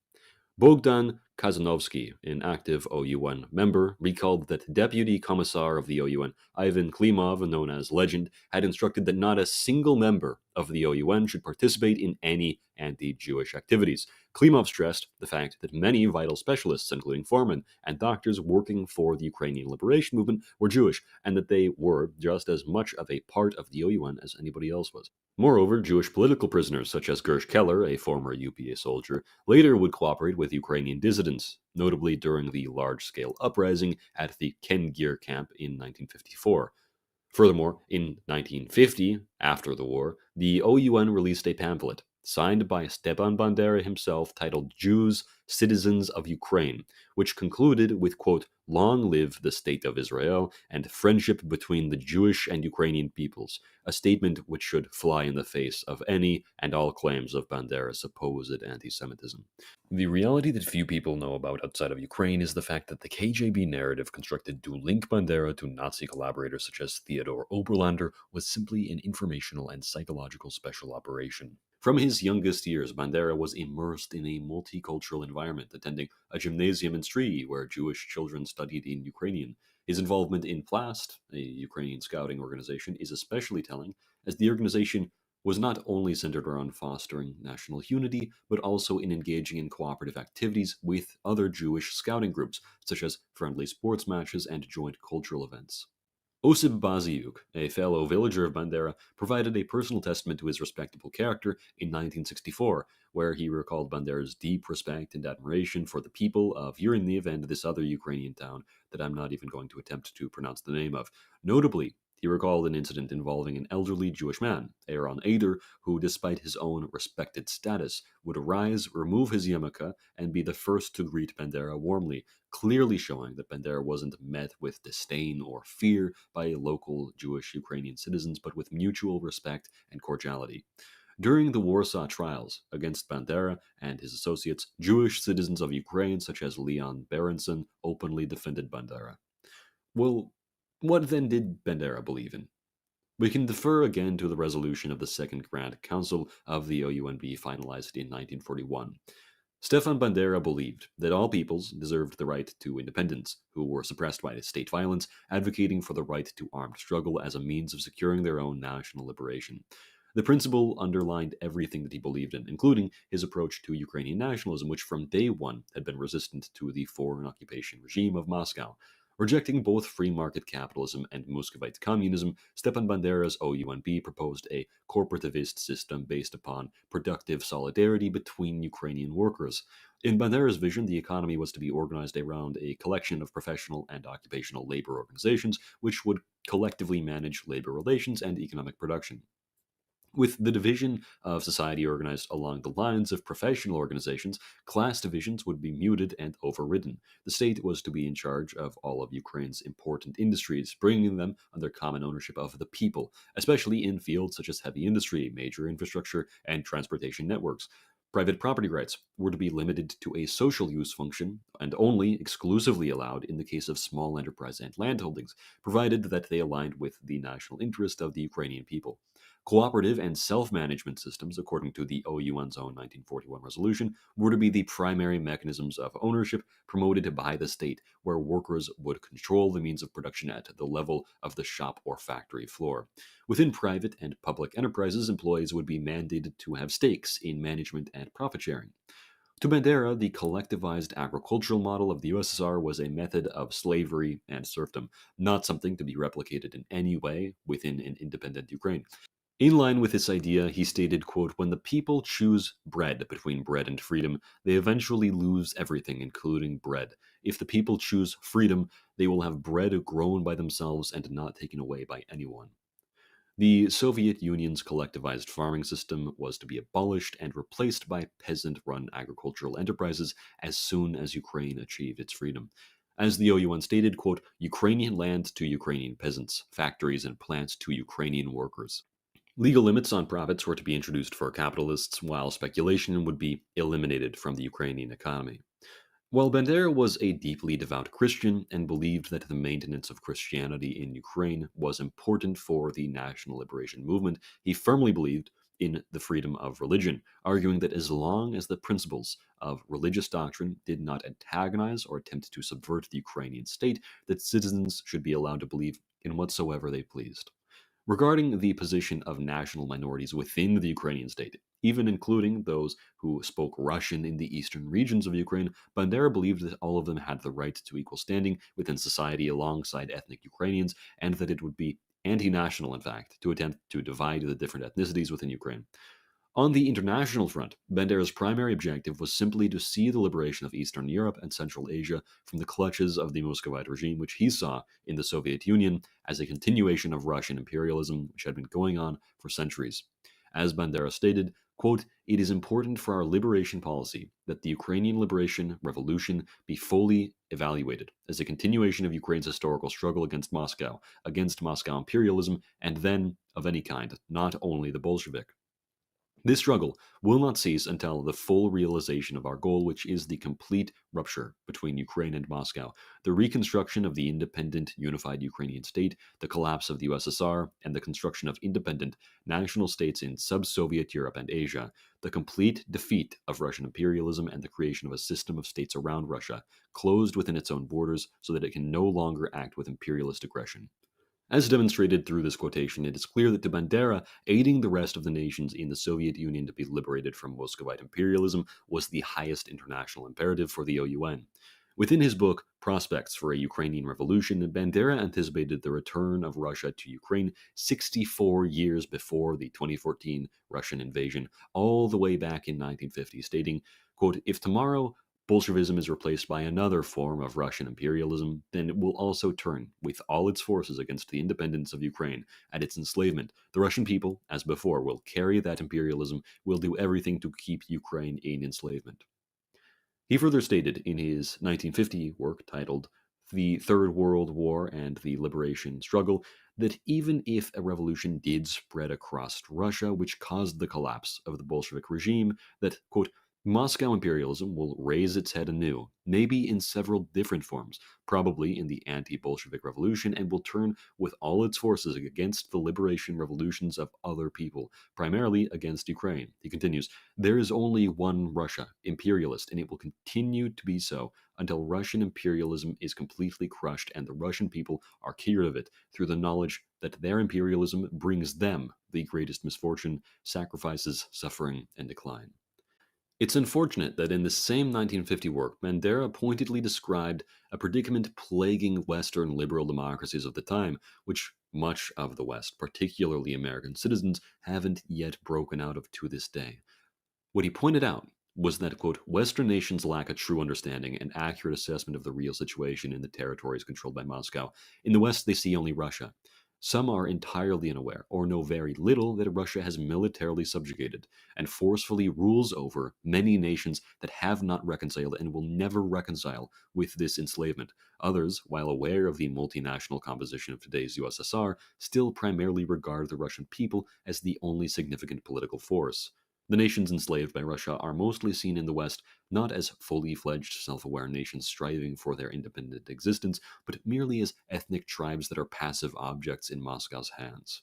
L: Bogdan Kazanovsky, an active OUN member, recalled that Deputy Commissar of the OUN, Ivan Klimov, known as Legend, had instructed that not a single member of the OUN should participate in any anti-Jewish activities. Klimov stressed the fact that many vital specialists, including foremen and doctors working for the Ukrainian Liberation Movement, were Jewish, and that they were just as much of a part of the OUN as anybody else was. Moreover, Jewish political prisoners such as Gersh Keller, a former UPA soldier, later would cooperate with Ukrainian dissidents, notably during the large-scale uprising at the Kengir camp in 1954. Furthermore, in 1950, after the war, the OUN released a pamphlet signed by Stepan Bandera himself titled Jews, Citizens of Ukraine, which concluded with, quote, "Long live the State of Israel and friendship between the Jewish and Ukrainian peoples," a statement which should fly in the face of any and all claims of Bandera's supposed anti-Semitism. The reality that few people know about outside of Ukraine is the fact that the KGB narrative constructed to link Bandera to Nazi collaborators such as Theodor Oberlander was simply an informational and psychological special operation. From his youngest years, Bandera was immersed in a multicultural environment, attending a gymnasium in Stry where Jewish children studied in Ukrainian. His involvement in PLAST, a Ukrainian scouting organization, is especially telling, as the organization was not only centered around fostering national unity, but also in engaging in cooperative activities with other Jewish scouting groups, such as friendly sports matches and joint cultural events. Osip Baziuk, a fellow villager of Bandera, provided a personal testament to his respectable character in 1964, where he recalled Bandera's deep respect and admiration for the people of Uriniv and this other Ukrainian town that I'm not even going to attempt to pronounce the name of. Notably, he recalled an incident involving an elderly Jewish man, Aaron Ader, who, despite his own respected status, would arise, remove his yarmulke, and be the first to greet Bandera warmly, clearly showing that Bandera wasn't met with disdain or fear by local Jewish Ukrainian citizens, but with mutual respect and cordiality. During the Warsaw trials against Bandera and his associates, Jewish citizens of Ukraine, such as Leon Berenson, openly defended Bandera. Well, what then did Bandera believe in? We can defer again to the resolution of the Second Grand Council of the OUNB finalized in 1941. Stefan Bandera believed that all peoples deserved the right to independence, who were suppressed by state violence, advocating for the right to armed struggle as a means of securing their own national liberation. The principle underlined everything that he believed in, including his approach to Ukrainian nationalism, which from day one had been resistant to the foreign occupation regime of Moscow. Rejecting both free market capitalism and Muscovite communism, Stepan Bandera's OUNB proposed a corporativist system based upon productive solidarity between Ukrainian workers. In Bandera's vision, the economy was to be organized around a collection of professional and occupational labor organizations, which would collectively manage labor relations and economic production. With the division of society organized along the lines of professional organizations, class divisions would be muted and overridden. The state was to be in charge of all of Ukraine's important industries, bringing them under common ownership of the people, especially in fields such as heavy industry, major infrastructure, and transportation networks. Private property rights were to be limited to a social use function and only exclusively allowed in the case of small enterprise and landholdings, provided that they aligned with the national interest of the Ukrainian people. Cooperative and self-management systems, according to the OUN's own 1941 resolution, were to be the primary mechanisms of ownership promoted by the state, where workers would control the means of production at the level of the shop or factory floor. Within private and public enterprises, employees would be mandated to have stakes in management and profit sharing. To Bandera, the collectivized agricultural model of the USSR was a method of slavery and serfdom, not something to be replicated in any way within an independent Ukraine. In line with this idea, he stated, quote, "When the people choose bread between bread and freedom, they eventually lose everything, including bread. If the people choose freedom, they will have bread grown by themselves and not taken away by anyone." The Soviet Union's collectivized farming system was to be abolished and replaced by peasant-run agricultural enterprises as soon as Ukraine achieved its freedom. As the OUN stated, quote, "Ukrainian land to Ukrainian peasants, factories and plants to Ukrainian workers." Legal limits on profits were to be introduced for capitalists, while speculation would be eliminated from the Ukrainian economy. While Bandera was a deeply devout Christian and believed that the maintenance of Christianity in Ukraine was important for the national liberation movement, he firmly believed in the freedom of religion, arguing that as long as the principles of religious doctrine did not antagonize or attempt to subvert the Ukrainian state, that citizens should be allowed to believe in whatsoever they pleased. Regarding the position of national minorities within the Ukrainian state, even including those who spoke Russian in the eastern regions of Ukraine, Bandera believed that all of them had the right to equal standing within society alongside ethnic Ukrainians, and that it would be anti-national, in fact, to attempt to divide the different ethnicities within Ukraine. On the international front, Bandera's primary objective was simply to see the liberation of Eastern Europe and Central Asia from the clutches of the Muscovite regime, which he saw in the Soviet Union as a continuation of Russian imperialism, which had been going on for centuries. As Bandera stated, quote, "It is important for our liberation policy that the Ukrainian liberation revolution be fully evaluated as a continuation of Ukraine's historical struggle against Moscow imperialism, and then of any kind, not only the Bolshevik. This struggle will not cease until the full realization of our goal, which is the complete rupture between Ukraine and Moscow, the reconstruction of the independent, unified Ukrainian state, the collapse of the USSR, and the construction of independent national states in sub-Soviet Europe and Asia, the complete defeat of Russian imperialism, and the creation of a system of states around Russia, closed within its own borders so that it can no longer act with imperialist aggression." As demonstrated through this quotation, it is clear that to Bandera, aiding the rest of the nations in the Soviet Union to be liberated from Muscovite imperialism was the highest international imperative for the OUN. Within his book, Prospects for a Ukrainian Revolution, Bandera anticipated the return of Russia to Ukraine 64 years before the 2014 Russian invasion, all the way back in 1950, stating, quote, "If tomorrow Bolshevism is replaced by another form of Russian imperialism, then it will also turn with all its forces against the independence of Ukraine and its enslavement. The Russian people, as before, will carry that imperialism, will do everything to keep Ukraine in enslavement." He further stated in his 1950 work titled The Third World War and the Liberation Struggle that even if a revolution did spread across Russia, which caused the collapse of the Bolshevik regime, that, quote, "Moscow imperialism will raise its head anew, maybe in several different forms, probably in the anti-Bolshevik revolution, and will turn with all its forces against the liberation revolutions of other people, primarily against Ukraine." He continues, "There is only one Russia, imperialist, and it will continue to be so until Russian imperialism is completely crushed and the Russian people are cured of it through the knowledge that their imperialism brings them the greatest misfortune, sacrifices, suffering, and decline." It's unfortunate that in the same 1950 work, Bandera pointedly described a predicament plaguing Western liberal democracies of the time, which much of the West, particularly American citizens, haven't yet broken out of to this day. What he pointed out was that, quote, Western nations lack a true understanding and accurate assessment of the real situation in the territories controlled by Moscow. In the West, they see only Russia. Some are entirely unaware or know very little that Russia has militarily subjugated and forcefully rules over many nations that have not reconciled and will never reconcile with this enslavement. Others, while aware of the multinational composition of today's USSR, still primarily regard the Russian people as the only significant political force. The nations enslaved by Russia are mostly seen in the West not as fully fledged self-aware nations striving for their independent existence, but merely as ethnic tribes that are passive objects in Moscow's hands.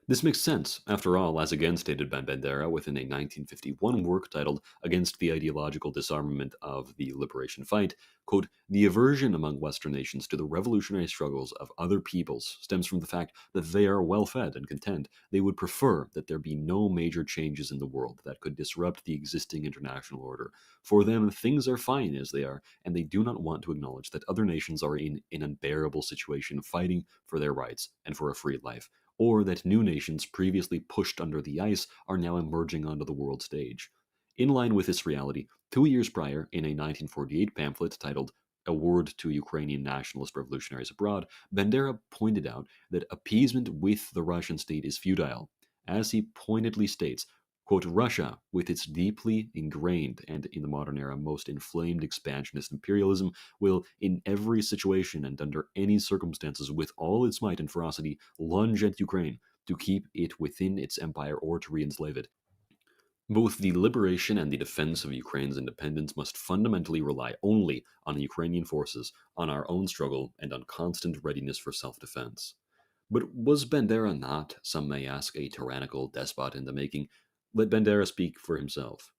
L: This makes sense, after all, as again stated by Bandera within a 1951 work titled Against the Ideological Disarmament of the Liberation Fight, quote, the aversion among Western nations to the revolutionary struggles of other peoples stems from the fact that they are well-fed and content. They would prefer that there be no major changes in the world that could disrupt the existing international order. For them, things are fine as they are, and they do not want to acknowledge that other nations are in an unbearable situation fighting for their rights and for a free life, or that new nations previously pushed under the ice are now emerging onto the world stage. In line with this reality, 2 years prior, in a 1948 pamphlet titled A Word to Ukrainian Nationalist Revolutionaries Abroad, Bandera pointed out that appeasement with the Russian state is futile. As he pointedly states, quote, Russia, with its deeply ingrained and in the modern era most inflamed expansionist imperialism, will in every situation and under any circumstances with all its might and ferocity lunge at Ukraine to keep it within its empire or to re-enslave it. Both the liberation and the defense of Ukraine's independence must fundamentally rely only on the Ukrainian forces, on our own struggle, and on constant readiness for self-defense. But was Bandera not, some may ask, a tyrannical despot in the making? Let Bandera speak for himself.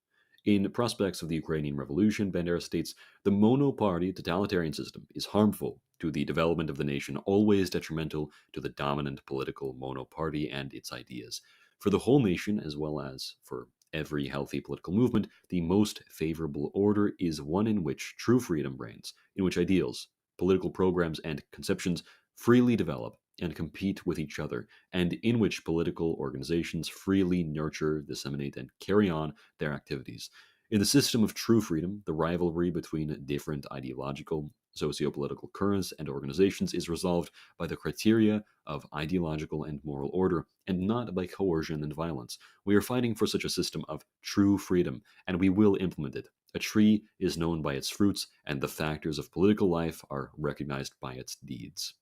L: In Prospects of the Ukrainian Revolution, Bandera states, the mono-party totalitarian system is harmful to the development of the nation, always detrimental to the dominant political mono-party and its ideas. For the whole nation, as well as for every healthy political movement, the most favorable order is one in which true freedom reigns, in which ideals, political programs, and conceptions freely develop and compete with each other, and in which political organizations freely nurture, disseminate, and carry on their activities. In the system of true freedom, the rivalry between different ideological, socio-political currents and organizations is resolved by the criteria of ideological and moral order, and not by coercion and violence. We are fighting for such a system of true freedom, and we will implement it. A tree is known by its fruits, and the factors of political life are recognized by its deeds.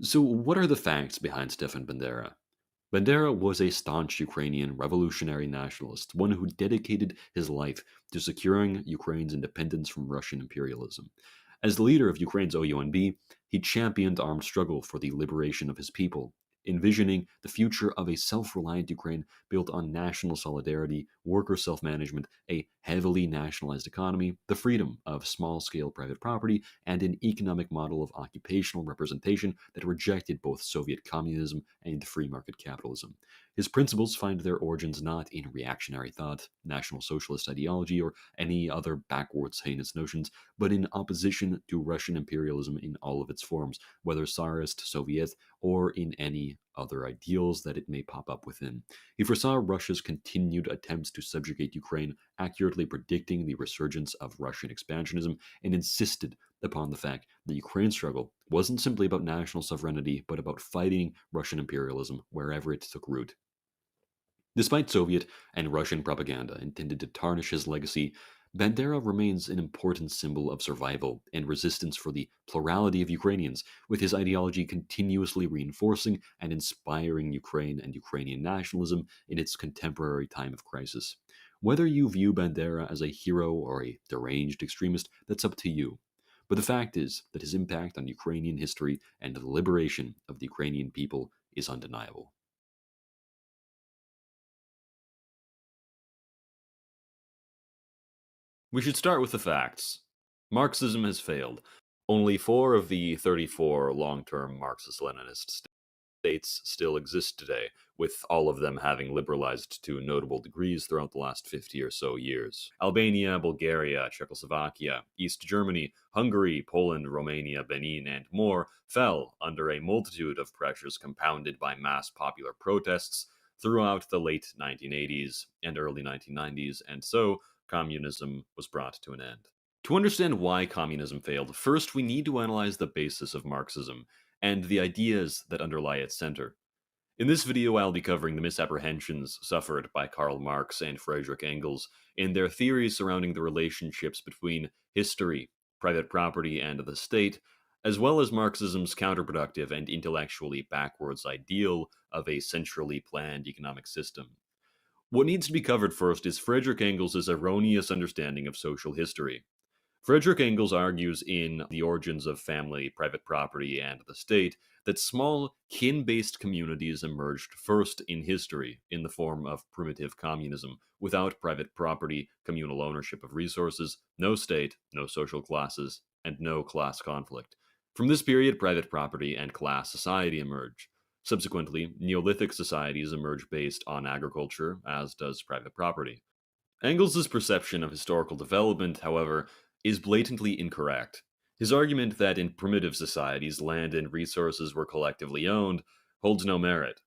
L: So, what are the facts behind Stefan Bandera? Bandera was a staunch Ukrainian revolutionary nationalist, one who dedicated his life to securing Ukraine's independence from Russian imperialism. As the leader of Ukraine's OUNB, he championed armed struggle for the liberation of his people, envisioning the future of a self-reliant Ukraine built on national solidarity, worker self-management, a heavily nationalized economy, the freedom of small-scale private property, and an economic model of occupational representation that rejected both Soviet communism and free market capitalism. His principles find their origins not in reactionary thought, National Socialist ideology, or any other backwards heinous notions, but in opposition to Russian imperialism in all of its forms, whether Tsarist, Soviet, or in any other ideals that it may pop up within. He foresaw Russia's continued attempts to subjugate Ukraine, accurately predicting the resurgence of Russian expansionism, and insisted upon the fact that Ukraine's struggle wasn't simply about national sovereignty, but about fighting Russian imperialism wherever it took root. Despite Soviet and Russian propaganda intended to tarnish his legacy, Bandera remains an important symbol of survival and resistance for the plurality of Ukrainians, with his ideology continuously reinforcing and inspiring Ukraine and Ukrainian nationalism in its contemporary time of crisis. Whether you view Bandera as a hero or a deranged extremist, that's up to you. But the fact is that his impact on Ukrainian history and the liberation of the Ukrainian people is undeniable. We should start with the facts. Marxism has failed. Only 4 of the 34 long-term Marxist-Leninists states still exist today, with all of them having liberalized to notable degrees throughout the last 50 or so years. Albania, Bulgaria, Czechoslovakia, East Germany, Hungary, Poland, Romania, Benin, and more fell under a multitude of pressures compounded by mass popular protests throughout the late 1980s and early 1990s, and so communism was brought to an end. To understand why communism failed, first we need to analyze the basis of Marxism and the ideas that underlie its center. In this video, I'll be covering the misapprehensions suffered by Karl Marx and Friedrich Engels in their theories surrounding the relationships between history, private property, and the state, as well as Marxism's counterproductive and intellectually backwards ideal of a centrally planned economic system. What needs to be covered first is Friedrich Engels' erroneous understanding of social history. Friedrich Engels argues in The Origins of Family, Private Property, and the State that small, kin-based communities emerged first in history in the form of primitive communism, without private property, communal ownership of resources, no state, no social classes, and no class conflict. From this period, private property and class society emerge. Subsequently, Neolithic societies emerge based on agriculture, as does private property. Engels' perception of historical development, however, is blatantly incorrect. His argument that in primitive societies land and resources were collectively owned holds no merit.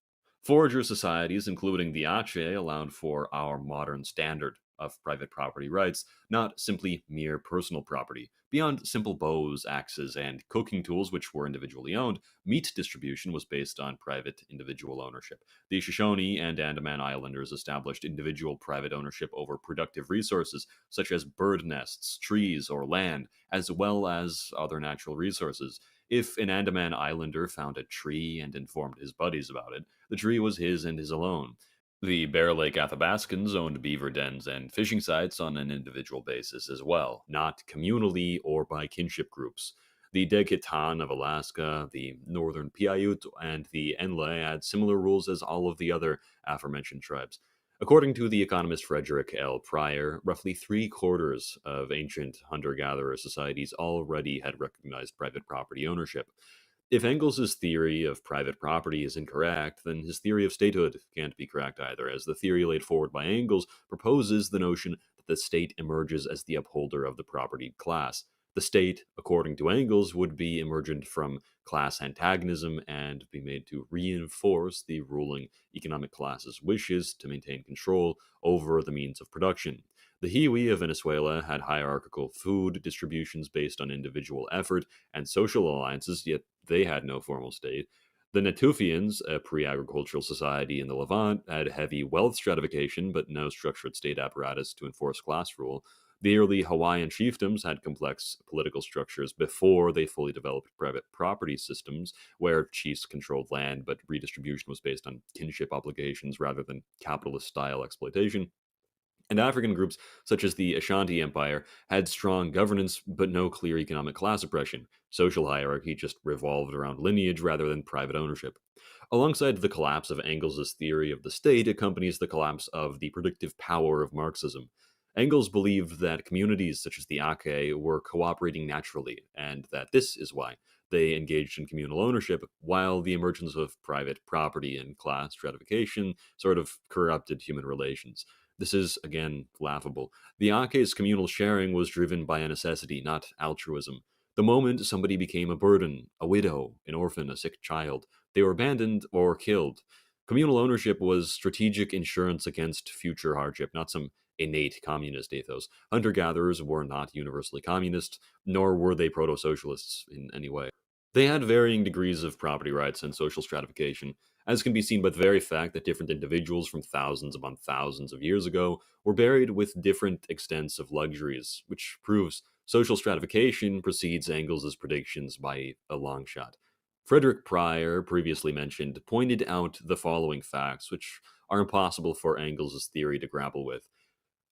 L: Forager societies, including the Aceh, allowed for our modern standard of private property rights, not simply mere personal property. Beyond simple bows, axes, and cooking tools, which were individually owned, meat distribution was based on private individual ownership. The Shoshone and Andaman Islanders established individual private ownership over productive resources, such as bird nests, trees, or land, as well as other natural resources. If an Andaman Islander found a tree and informed his buddies about it, the tree was his and his alone. The Bear Lake Athabascans owned beaver dens and fishing sites on an individual basis as well, not communally or by kinship groups. The Dekitan of Alaska, the Northern Paiute, and the Enle had similar rules as all of the other aforementioned tribes. According to the economist Frederick L. Pryor, roughly 3/4 of ancient hunter-gatherer societies already had recognized private property ownership. If Engels' theory of private property is incorrect, then his theory of statehood can't be correct either, as the theory laid forward by Engels proposes the notion that the state emerges as the upholder of the propertied class. The state, according to Engels, would be emergent from class antagonism and be made to reinforce the ruling economic class's wishes to maintain control over the means of production. The Hiwi of Venezuela had hierarchical food distributions based on individual effort and social alliances, yet they had no formal state. The Natufians, a pre-agricultural society in the Levant, had heavy wealth stratification but no structured state apparatus to enforce class rule. The early Hawaiian chiefdoms had complex political structures before they fully developed private property systems, where chiefs controlled land but redistribution was based on kinship obligations rather than capitalist-style exploitation. And African groups, such as the Ashanti Empire, had strong governance but no clear economic class oppression. Social hierarchy just revolved around lineage rather than private ownership. Alongside the collapse of Engels' theory of the state accompanies the collapse of the predictive power of Marxism. Engels believed that communities such as the Aceh were cooperating naturally, and that this is why they engaged in communal ownership, while the emergence of private property and class stratification sort of corrupted human relations. This is, again, laughable. The Aceh's communal sharing was driven by a necessity, not altruism. The moment somebody became a burden, a widow, an orphan, a sick child, they were abandoned or killed. Communal ownership was strategic insurance against future hardship, not some innate communist ethos. Hunter-gatherers were not universally communist, nor were they proto-socialists in any way. They had varying degrees of property rights and social stratification, as can be seen by the very fact that different individuals from thousands upon thousands of years ago were buried with different extents of luxuries, which proves social stratification precedes Engels' predictions by a long shot. Frederick Pryor, previously mentioned, pointed out the following facts, which are impossible for Engels' theory to grapple with.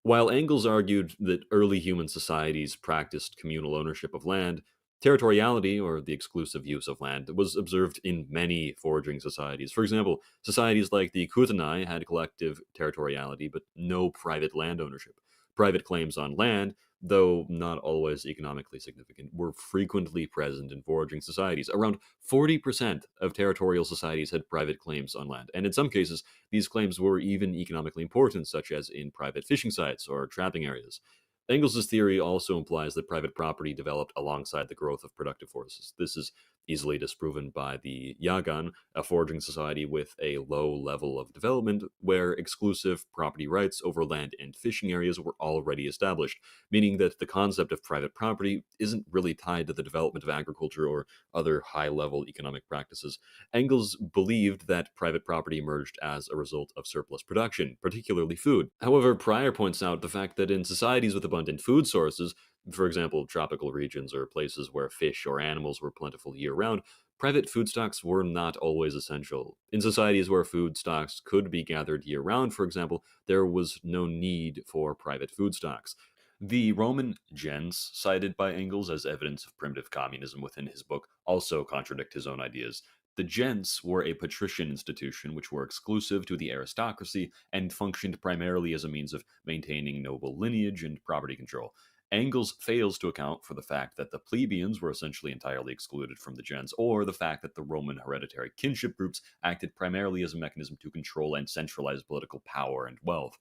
L: While Engels argued that early human societies practiced communal ownership of land, territoriality, or the exclusive use of land, was observed in many foraging societies. For example, societies like the Kootenai had collective territoriality, but no private land ownership. Private claims on land though not always economically significant, were frequently present in foraging societies. Around 40% of territorial societies had private claims on land, and in some cases, these claims were even economically important, such as in private fishing sites or trapping areas. Engels' theory also implies that private property developed alongside the growth of productive forces. This is easily disproven by the Yagan, a foraging society with a low level of development where exclusive property rights over land and fishing areas were already established, meaning that the concept of private property isn't really tied to the development of agriculture or other high-level economic practices. Engels believed that private property emerged as a result of surplus production, particularly food. However, Pryor points out the fact that in societies with abundant food sources, for example, tropical regions or places where fish or animals were plentiful year-round, private food stocks were not always essential. In societies where food stocks could be gathered year-round, for example, there was no need for private food stocks. The Roman gens, cited by Engels as evidence of primitive communism within his book, also contradict his own ideas. The gens were a patrician institution which were exclusive to the aristocracy and functioned primarily as a means of maintaining noble lineage and property control. Engels fails to account for the fact that the plebeians were essentially entirely excluded from the gens, or the fact that the Roman hereditary kinship groups acted primarily as a mechanism to control and centralize political power and wealth.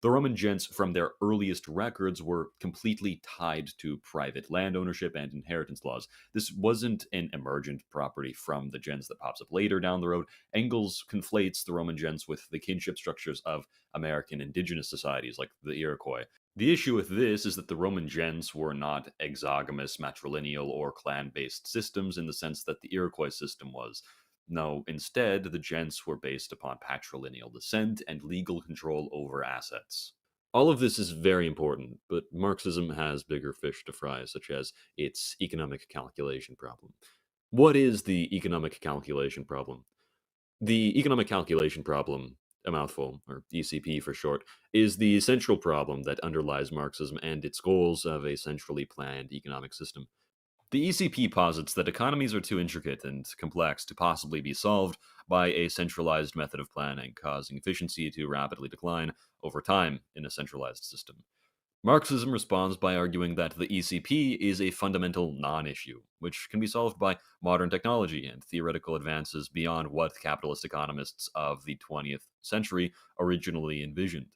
L: The Roman gents, from their earliest records, were completely tied to private land ownership and inheritance laws. This wasn't an emergent property from the gens that pops up later down the road. Engels conflates the Roman gents with the kinship structures of American indigenous societies like the Iroquois. The issue with this is that the Roman gens were not exogamous, matrilineal, or clan-based systems in the sense that the Iroquois system was. No, instead, the gents were based upon patrilineal descent and legal control over assets. All of this is very important, but Marxism has bigger fish to fry, such as its economic calculation problem. What is the economic calculation problem? The economic calculation problem, a mouthful, or ECP for short, is the central problem that underlies Marxism and its goals of a centrally planned economic system. The ECP posits that economies are too intricate and complex to possibly be solved by a centralized method of planning, causing efficiency to rapidly decline over time in a centralized system. Marxism responds by arguing that the ECP is a fundamental non-issue, which can be solved by modern technology and theoretical advances beyond what capitalist economists of the 20th century originally envisioned.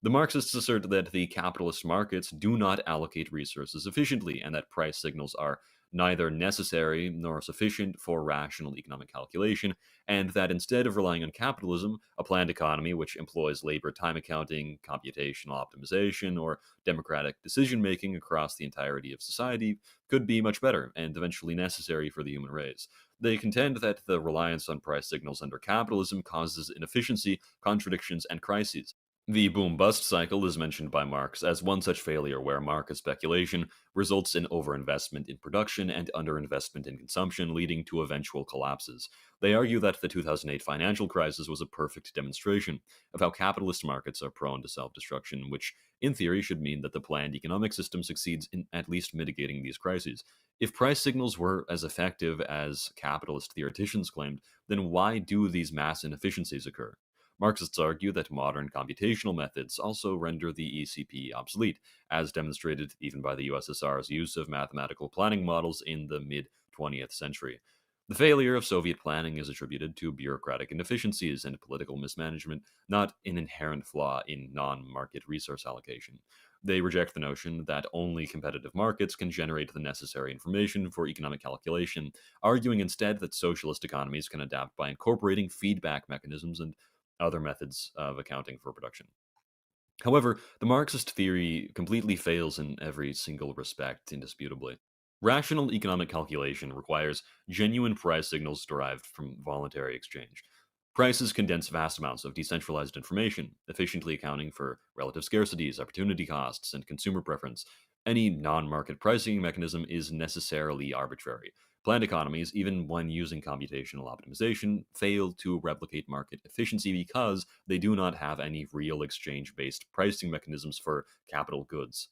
L: The Marxists assert that the capitalist markets do not allocate resources efficiently and that price signals are neither necessary nor sufficient for rational economic calculation, and that instead of relying on capitalism, a planned economy which employs labor time accounting, computational optimization, or democratic decision making across the entirety of society could be much better and eventually necessary for the human race. They contend that the reliance on price signals under capitalism causes inefficiency, contradictions, and crises. The boom-bust cycle is mentioned by Marx as one such failure where market speculation results in overinvestment in production and underinvestment in consumption, leading to eventual collapses. They argue that the 2008 financial crisis was a perfect demonstration of how capitalist markets are prone to self-destruction, which in theory should mean that the planned economic system succeeds in at least mitigating these crises. If price signals were as effective as capitalist theoreticians claimed, then why do these mass inefficiencies occur? Marxists argue that modern computational methods also render the ECP obsolete, as demonstrated even by the USSR's use of mathematical planning models in the mid-20th century. The failure of Soviet planning is attributed to bureaucratic inefficiencies and political mismanagement, not an inherent flaw in non-market resource allocation. They reject the notion that only competitive markets can generate the necessary information for economic calculation, arguing instead that socialist economies can adapt by incorporating feedback mechanisms and other methods of accounting for production. However, the Marxist theory completely fails in every single respect, indisputably. Rational economic calculation requires genuine price signals derived from voluntary exchange. Prices condense vast amounts of decentralized information, efficiently accounting for relative scarcities, opportunity costs, and consumer preference. Any non-market pricing mechanism is necessarily arbitrary. Planned economies, even when using computational optimization, fail to replicate market efficiency because they do not have any real exchange-based pricing mechanisms for capital goods.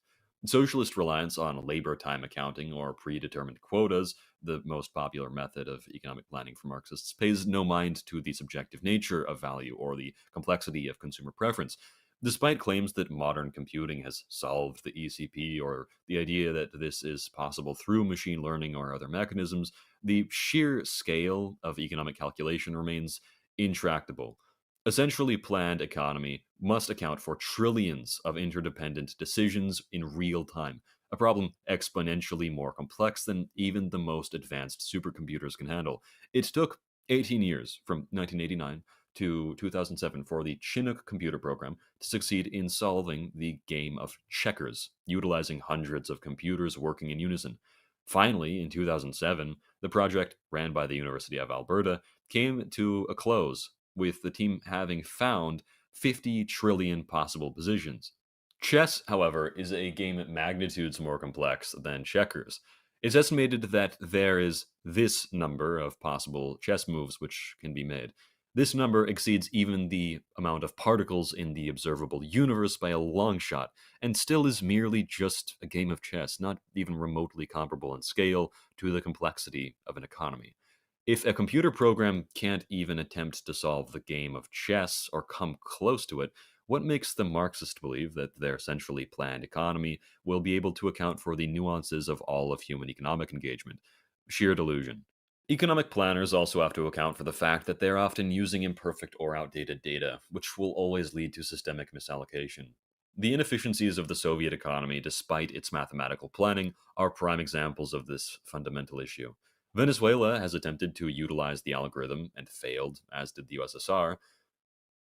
L: Socialist reliance on labor time accounting or predetermined quotas, the most popular method of economic planning for Marxists, pays no mind to the subjective nature of value or the complexity of consumer preference. Despite claims that modern computing has solved the ECP or the idea that this is possible through machine learning or other mechanisms, the sheer scale of economic calculation remains intractable. A centrally planned economy must account for trillions of interdependent decisions in real time, a problem exponentially more complex than even the most advanced supercomputers can handle. It took 18 years, from 1989 to 2007, for the Chinook computer program to succeed in solving the game of checkers, utilizing hundreds of computers working in unison. Finally, in 2007, the project, ran by the University of Alberta, came to a close, with the team having found 50 trillion possible positions. Chess, however, is a game at magnitudes more complex than checkers. It's estimated that there is this number of possible chess moves which can be made. This number exceeds even the amount of particles in the observable universe by a long shot, and still is merely just a game of chess, not even remotely comparable in scale to the complexity of an economy. If a computer program can't even attempt to solve the game of chess or come close to it, what makes the Marxists believe that their centrally planned economy will be able to account for the nuances of all of human economic engagement? Sheer delusion. Economic planners also have to account for the fact that they're often using imperfect or outdated data, which will always lead to systemic misallocation. The inefficiencies of the Soviet economy, despite its mathematical planning, are prime examples of this fundamental issue. Venezuela has attempted to utilize the algorithm and failed, as did the USSR.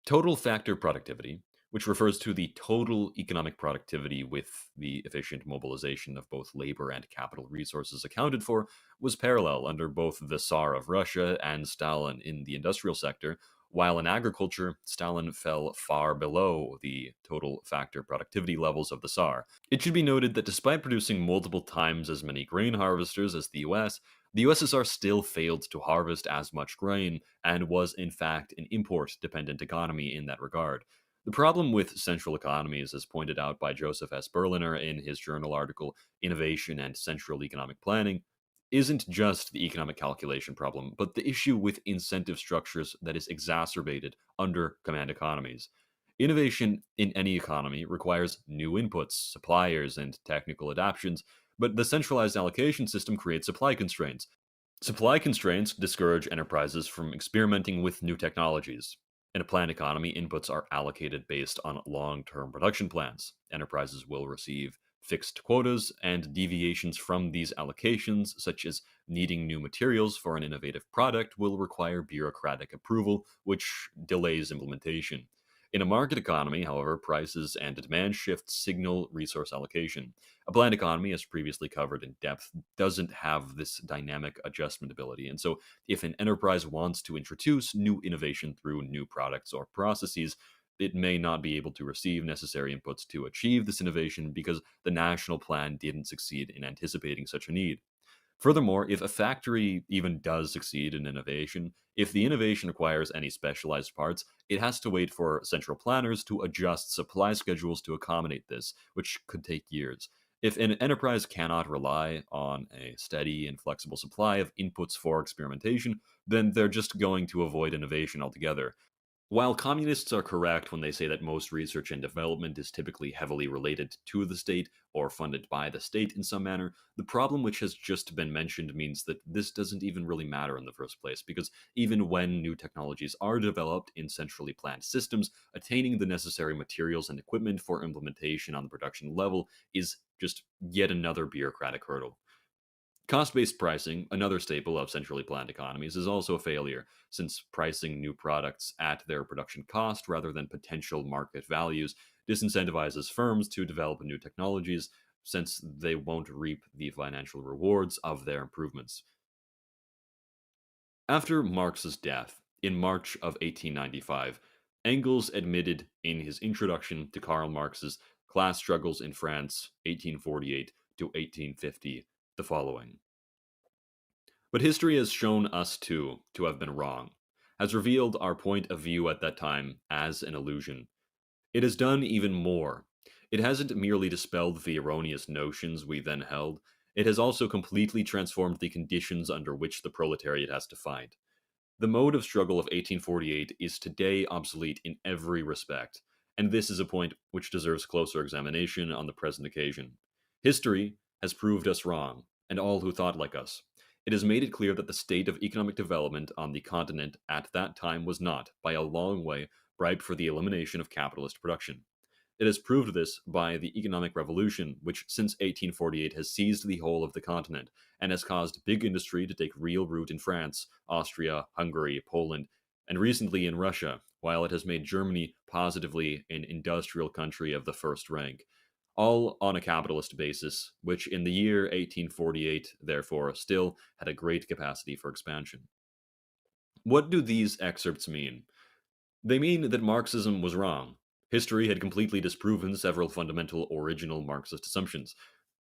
L: Total factor productivity, which refers to the total economic productivity with the efficient mobilization of both labor and capital resources accounted for, was parallel under both the Tsar of Russia and Stalin in the industrial sector, while in agriculture, Stalin fell far below the total factor productivity levels of the Tsar. It should be noted that despite producing multiple times as many grain harvesters as the the USSR still failed to harvest as much grain and was in fact an import-dependent economy in that regard. The problem with central economies, as pointed out by Joseph S. Berliner in his journal article Innovation and Central Economic Planning, isn't just the economic calculation problem, but the issue with incentive structures that is exacerbated under command economies. Innovation in any economy requires new inputs, suppliers, and technical adaptations, but the centralized allocation system creates supply constraints. Supply constraints discourage enterprises from experimenting with new technologies. In a planned economy, inputs are allocated based on long-term production plans. Enterprises will receive fixed quotas, and deviations from these allocations, such as needing new materials for an innovative product, will require bureaucratic approval, which delays implementation. In a market economy, however, prices and demand shifts signal resource allocation. A planned economy, as previously covered in depth, doesn't have this dynamic adjustment ability, and so if an enterprise wants to introduce new innovation through new products or processes, it may not be able to receive necessary inputs to achieve this innovation because the national plan didn't succeed in anticipating such a need. Furthermore, if a factory even does succeed in innovation, if the innovation requires any specialized parts, it has to wait for central planners to adjust supply schedules to accommodate this, which could take years. If an enterprise cannot rely on a steady and flexible supply of inputs for experimentation, then they're just going to avoid innovation altogether. While communists are correct when they say that most research and development is typically heavily related to the state or funded by the state in some manner, the problem which has just been mentioned means that this doesn't even really matter in the first place, because even when new technologies are developed in centrally planned systems, attaining the necessary materials and equipment for implementation on the production level is just yet another bureaucratic hurdle. Cost-based pricing, another staple of centrally planned economies, is also a failure, since pricing new products at their production cost rather than potential market values disincentivizes firms to develop new technologies, since they won't reap the financial rewards of their improvements. After Marx's death, in March of 1895, Engels admitted in his introduction to Karl Marx's Class Struggles in France, 1848 to 1850, the following. But history has shown us too to have been wrong, has revealed our point of view at that time as an illusion. It has done even more. It hasn't merely dispelled the erroneous notions we then held, it has also completely transformed the conditions under which the proletariat has to fight. The mode of struggle of 1848 is today obsolete in every respect, and this is a point which deserves closer examination on the present occasion. History has proved us wrong, and all who thought like us. It has made it clear that the state of economic development on the continent at that time was not, by a long way, ripe for the elimination of capitalist production. It has proved this by the economic revolution, which since 1848 has seized the whole of the continent and has caused big industry to take real root in France, Austria, Hungary, Poland, and recently in Russia, while it has made Germany positively an industrial country of the first rank, all on a capitalist basis, which in the year 1848, therefore, still had a great capacity for expansion. What do these excerpts mean? They mean that Marxism was wrong. History had completely disproven several fundamental original Marxist assumptions.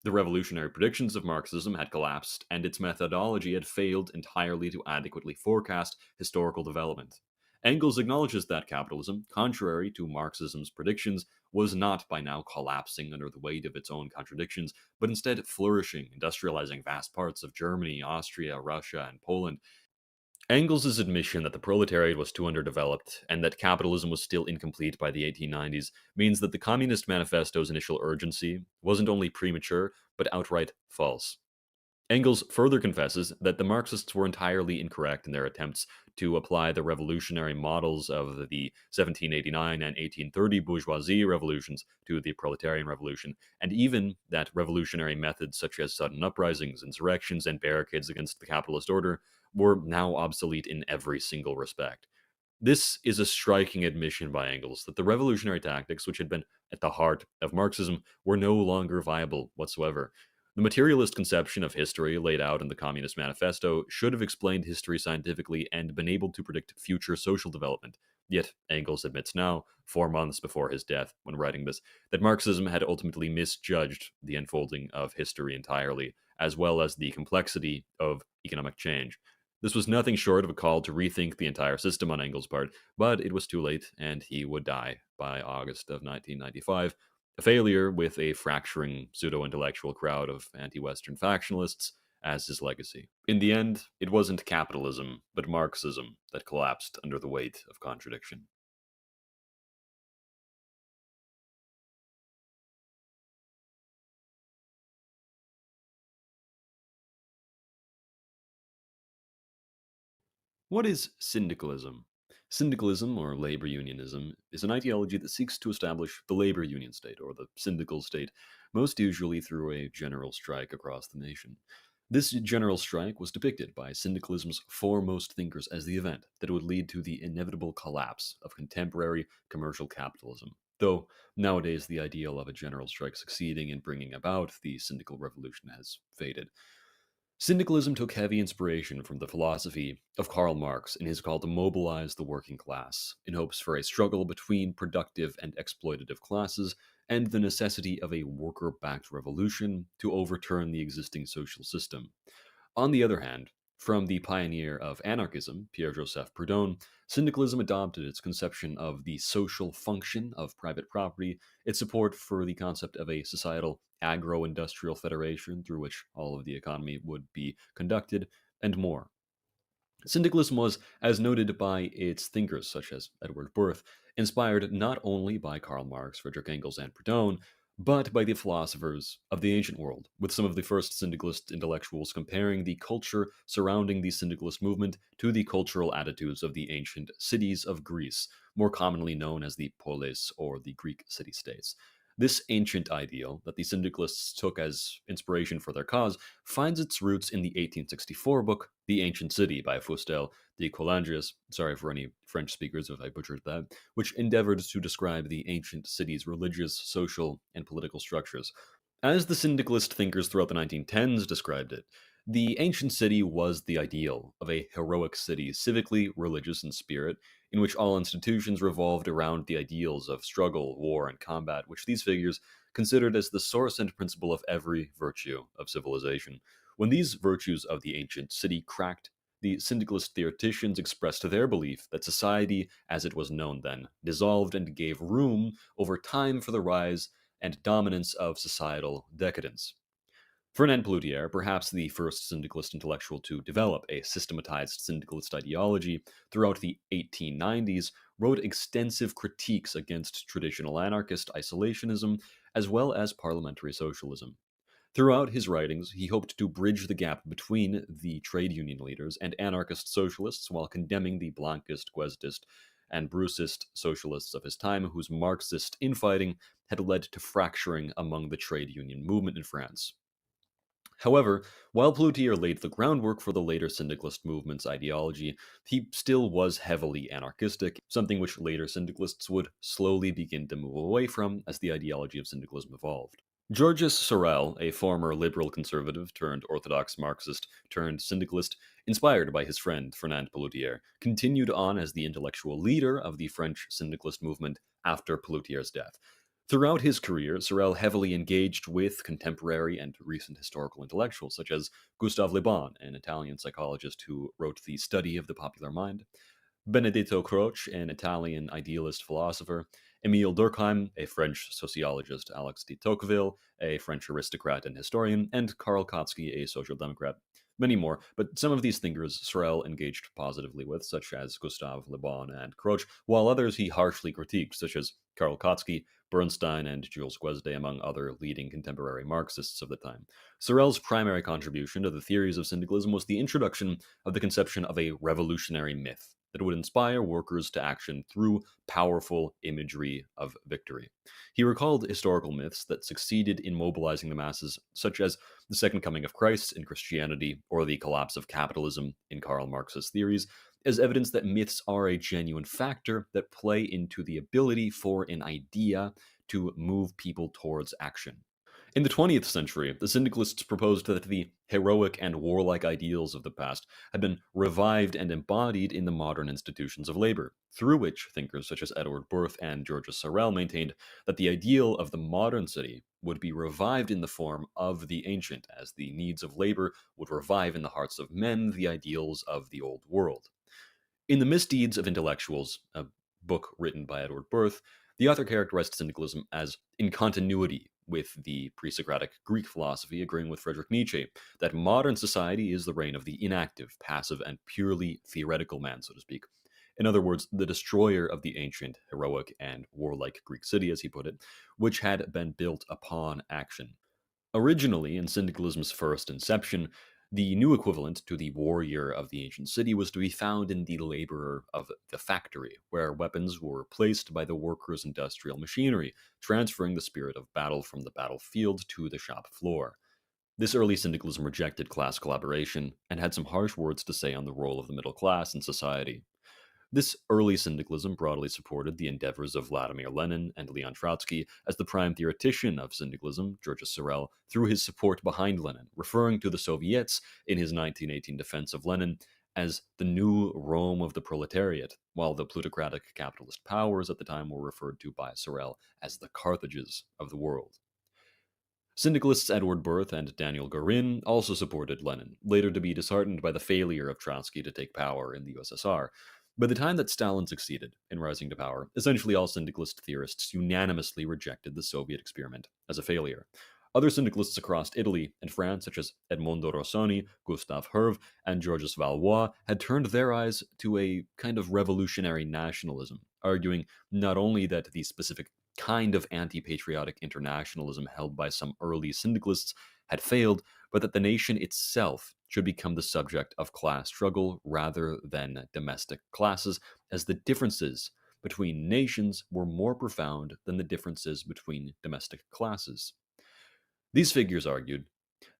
L: The revolutionary predictions of Marxism had collapsed, and its methodology had failed entirely to adequately forecast historical development. Engels acknowledges that capitalism, contrary to Marxism's predictions, was not by now collapsing under the weight of its own contradictions, but instead flourishing, industrializing vast parts of Germany, Austria, Russia, and Poland. Engels' admission that the proletariat was too underdeveloped and that capitalism was still incomplete by the 1890s means that the Communist Manifesto's initial urgency wasn't only premature, but outright false. Engels further confesses that the Marxists were entirely incorrect in their attempts to apply the revolutionary models of the 1789 and 1830 bourgeoisie revolutions to the proletarian revolution, and even that revolutionary methods such as sudden uprisings, insurrections, and barricades against the capitalist order were now obsolete in every single respect. This is a striking admission by Engels that the revolutionary tactics which had been at the heart of Marxism were no longer viable whatsoever. The materialist conception of history laid out in the Communist Manifesto should have explained history scientifically and been able to predict future social development. Yet, Engels admits now, 4 months before his death, when writing this, that Marxism had ultimately misjudged the unfolding of history entirely, as well as the complexity of economic change. This was nothing short of a call to rethink the entire system on Engels' part, but it was too late, and he would die by August of 1995, a failure with a fracturing pseudo-intellectual crowd of anti-Western factionalists as his legacy. In the end, it wasn't capitalism, but Marxism that collapsed under the weight of contradiction. What is syndicalism? Syndicalism, or labor unionism, is an ideology that seeks to establish the labor union state, or the syndical state, most usually through a general strike across the nation. This general strike was depicted by syndicalism's foremost thinkers as the event that would lead to the inevitable collapse of contemporary commercial capitalism, though nowadays the ideal of a general strike succeeding in bringing about the syndical revolution has faded. Syndicalism took heavy inspiration from the philosophy of Karl Marx in his call to mobilize the working class, in hopes for a struggle between productive and exploitative classes, and the necessity of a worker-backed revolution to overturn the existing social system. On the other hand, from the pioneer of anarchism, Pierre-Joseph Proudhon, syndicalism adopted its conception of the social function of private property, its support for the concept of a societal agro-industrial federation through which all of the economy would be conducted, and more. Syndicalism was, as noted by its thinkers such as Edward Burth, inspired not only by Karl Marx, Friedrich Engels, and Proudhon, but by the philosophers of the ancient world, with some of the first syndicalist intellectuals comparing the culture surrounding the syndicalist movement to the cultural attitudes of the ancient cities of Greece, more commonly known as the polis, or the Greek city-states. This ancient ideal that the syndicalists took as inspiration for their cause finds its roots in the 1864 book The Ancient City by Fustel de Coulanges, sorry for any French speakers if I butchered that, which endeavored to describe the ancient city's religious, social, and political structures. As the syndicalist thinkers throughout the 1910s described it, the ancient city was the ideal of a heroic city, civically religious in spirit, in which all institutions revolved around the ideals of struggle, war, and combat, which these figures considered as the source and principle of every virtue of civilization. When these virtues of the ancient city cracked, the syndicalist theoreticians expressed their belief that society, as it was known then, dissolved and gave room over time for the rise and dominance of societal decadence. Fernand Pelloutier, perhaps the first syndicalist intellectual to develop a systematized syndicalist ideology throughout the 1890s, wrote extensive critiques against traditional anarchist isolationism as well as parliamentary socialism. Throughout his writings, he hoped to bridge the gap between the trade union leaders and anarchist socialists while condemning the Blanquist, Guesdist, and Brucist socialists of his time, whose Marxist infighting had led to fracturing among the trade union movement in France. However, while Pelloutier laid the groundwork for the later syndicalist movement's ideology, he still was heavily anarchistic, something which later syndicalists would slowly begin to move away from as the ideology of syndicalism evolved. Georges Sorel, a former liberal conservative turned orthodox Marxist turned syndicalist, inspired by his friend Fernand Pelloutier, continued on as the intellectual leader of the French syndicalist movement after Pelloutier's death. Throughout his career, Sorel heavily engaged with contemporary and recent historical intellectuals such as Gustave Le Bon, an Italian psychologist who wrote The Study of the Popular Mind, Benedetto Croce, an Italian idealist philosopher, Émile Durkheim, a French sociologist, Alex de Tocqueville, a French aristocrat and historian, and Karl Kautsky, a social democrat. Many more, but some of these thinkers Sorel engaged positively with, such as Gustave Le Bon and Croce, while others he harshly critiqued, such as Karl Kautsky, Bernstein, and Jules Guesde, among other leading contemporary Marxists of the time. Sorel's primary contribution to the theories of syndicalism was the introduction of the conception of a revolutionary myth that would inspire workers to action through powerful imagery of victory. He recalled historical myths that succeeded in mobilizing the masses, such as the Second Coming of Christ in Christianity or the collapse of capitalism in Karl Marx's theories, as evidence that myths are a genuine factor that play into the ability for an idea to move people towards action. In the 20th century, the syndicalists proposed that the heroic and warlike ideals of the past had been revived and embodied in the modern institutions of labor, through which thinkers such as Edward Berth and Georges Sorel maintained that the ideal of the modern city would be revived in the form of the ancient, as the needs of labor would revive in the hearts of men the ideals of the old world. In The Misdeeds of Intellectuals, a book written by Edward Berth, the author characterized syndicalism as in continuity with the pre-Socratic Greek philosophy, agreeing with Friedrich Nietzsche that modern society is the reign of the inactive, passive, and purely theoretical man, so to speak. In other words, the destroyer of the ancient, heroic, and warlike Greek city, as he put it, which had been built upon action. Originally, in syndicalism's first inception, the new equivalent to the warrior of the ancient city was to be found in the laborer of the factory, where weapons were replaced by the worker's industrial machinery, transferring the spirit of battle from the battlefield to the shop floor. This early syndicalism rejected class collaboration and had some harsh words to say on the role of the middle class in society. This early syndicalism broadly supported the endeavors of Vladimir Lenin and Leon Trotsky, as the prime theoretician of syndicalism, Georges Sorel, threw his support behind Lenin, referring to the Soviets in his 1918 defense of Lenin as the new Rome of the proletariat, while the plutocratic capitalist powers at the time were referred to by Sorel as the Carthages of the world. Syndicalists Edward Berth and Daniel Gorin also supported Lenin, later to be disheartened by the failure of Trotsky to take power in the USSR. By the time that Stalin succeeded in rising to power, essentially all syndicalist theorists unanimously rejected the Soviet experiment as a failure. Other syndicalists across Italy and France, such as Edmondo Rossoni, Gustave Herve, and Georges Valois, had turned their eyes to a kind of revolutionary nationalism, arguing not only that the specific kind of anti-patriotic internationalism held by some early syndicalists had failed, but that the nation itself should become the subject of class struggle rather than domestic classes, as the differences between nations were more profound than the differences between domestic classes. These figures argued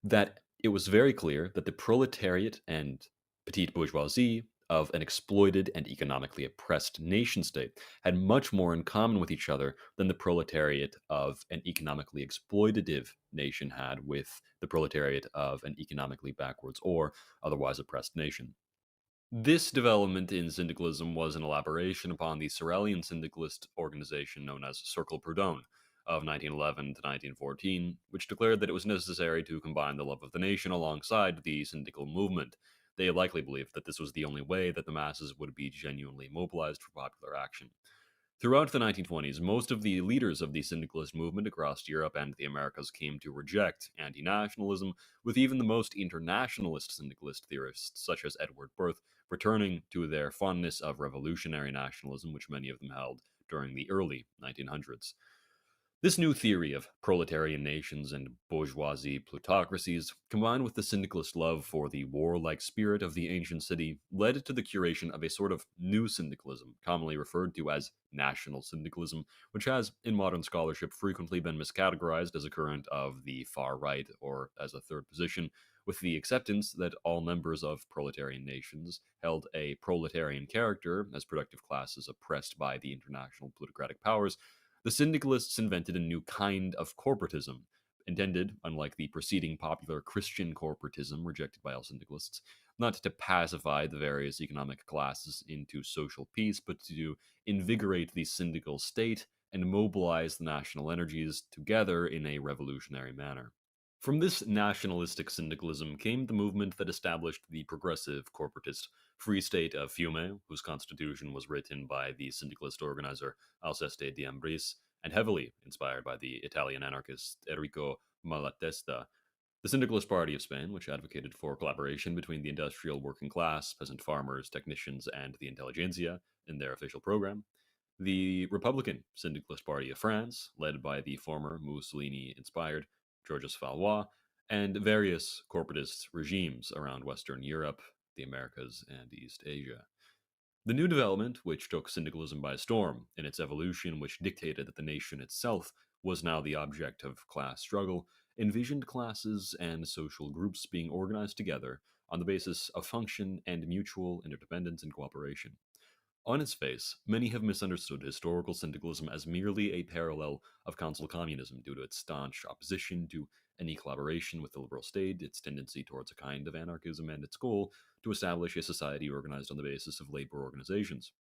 L: that it was very clear that the proletariat and petite bourgeoisie of an exploited and economically oppressed nation-state had much more in common with each other than the proletariat of an economically exploitative nation had with the proletariat of an economically backwards or otherwise oppressed nation. This development in syndicalism was an elaboration upon the Sorelian syndicalist organization known as Cercle Proudhon of 1911 to 1914, which declared that it was necessary to combine the love of the nation alongside the syndical movement. They likely believed that this was the only way that the masses would be genuinely mobilized for popular action. Throughout the 1920s, most of the leaders of the syndicalist movement across Europe and the Americas came to reject anti-nationalism, with even the most internationalist syndicalist theorists, such as Edward Berth, returning to their fondness of revolutionary nationalism, which many of them held during the early 1900s. This new theory of proletarian nations and bourgeoisie plutocracies, combined with the syndicalist love for the warlike spirit of the ancient city, led to the curation of a sort of new syndicalism, commonly referred to as national syndicalism, which has, in modern scholarship, frequently been miscategorized as a current of the far right or as a third position, with the acceptance that all members of proletarian nations held a proletarian character as productive classes oppressed by the international plutocratic powers. The syndicalists invented a new kind of corporatism, intended, unlike the preceding popular Christian corporatism rejected by all syndicalists, not to pacify the various economic classes into social peace, but to invigorate the syndical state and mobilize the national energies together in a revolutionary manner. From this nationalistic syndicalism came the movement that established the progressive corporatist Free State of Fiume, whose constitution was written by the syndicalist organizer Alceste de Ambris, and heavily inspired by the Italian anarchist Enrico Malatesta. The Syndicalist Party of Spain, which advocated for collaboration between the industrial working class, peasant farmers, technicians, and the intelligentsia in their official program. The Republican Syndicalist Party of France, led by the former Mussolini-inspired Georges Valois, and various corporatist regimes around Western Europe, the Americas, and East Asia. The new development, which took syndicalism by storm in its evolution, which dictated that the nation itself was now the object of class struggle, envisioned classes and social groups being organized together on the basis of function and mutual interdependence and cooperation. On its face, many have misunderstood historical syndicalism as merely a parallel of council communism due to its staunch opposition to any collaboration with the liberal state, its tendency towards a kind of anarchism, and its goal to establish a society organized on the basis of labor organizations.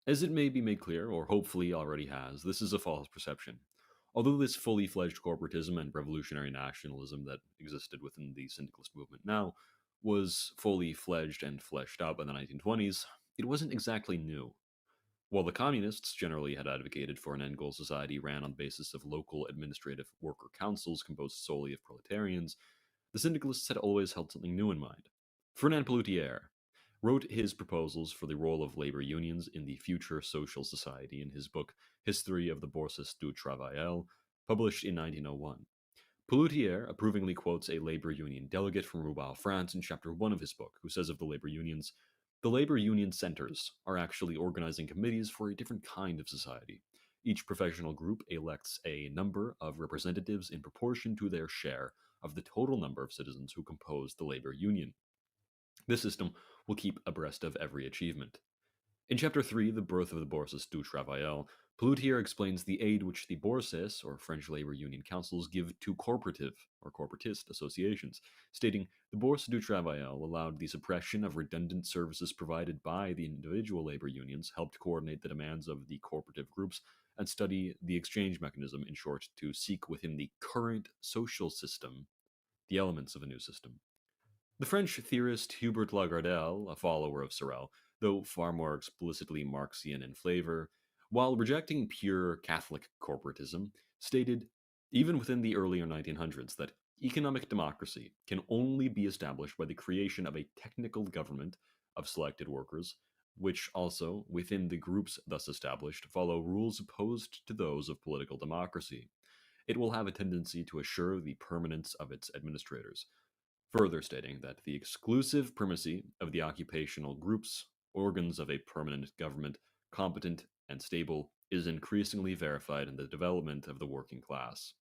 L: As it may be made clear, or hopefully already has, this is a false perception. Although this fully fledged corporatism and revolutionary nationalism that existed within the syndicalist movement now was fully fledged and fleshed out by the 1920s, it wasn't exactly new. While the communists generally had advocated for an end-goal society ran on the basis of local administrative worker councils composed solely of proletarians, the syndicalists had always held something new in mind. Fernand Pelloutier wrote his proposals for the role of labor unions in the future social society in his book History of the Bourses du Travail, published in 1901. Pelloutier approvingly quotes a labor union delegate from Roubaix, France, in chapter 1 of his book, who says of the labor unions, "The labor union centers are actually organizing committees for a different kind of society. Each professional group elects a number of representatives in proportion to their share of the total number of citizens who compose the labor union. This system will keep abreast of every achievement." In Chapter 3, The Birth of the Bourses du Travail, Pelloutier explains the aid which the Bourses, or French labor union councils, give to corporative, or corporatist, associations, stating, "The Bourse du Travail allowed the suppression of redundant services provided by the individual labor unions, helped coordinate the demands of the corporative groups, and study the exchange mechanism, in short, to seek within the current social system the elements of a new system." The French theorist Hubert Lagardelle, a follower of Sorel, though far more explicitly Marxian in flavor, while rejecting pure Catholic corporatism, stated, even within the earlier 1900s, that economic democracy can only be established by the creation of a technical government of selected workers, which also, within the groups thus established, follow rules opposed to those of political democracy. It will have a tendency to assure the permanence of its administrators, further stating that the exclusive primacy of the occupational groups, organs of a permanent government, competent and stable, is increasingly verified in the development of the working class.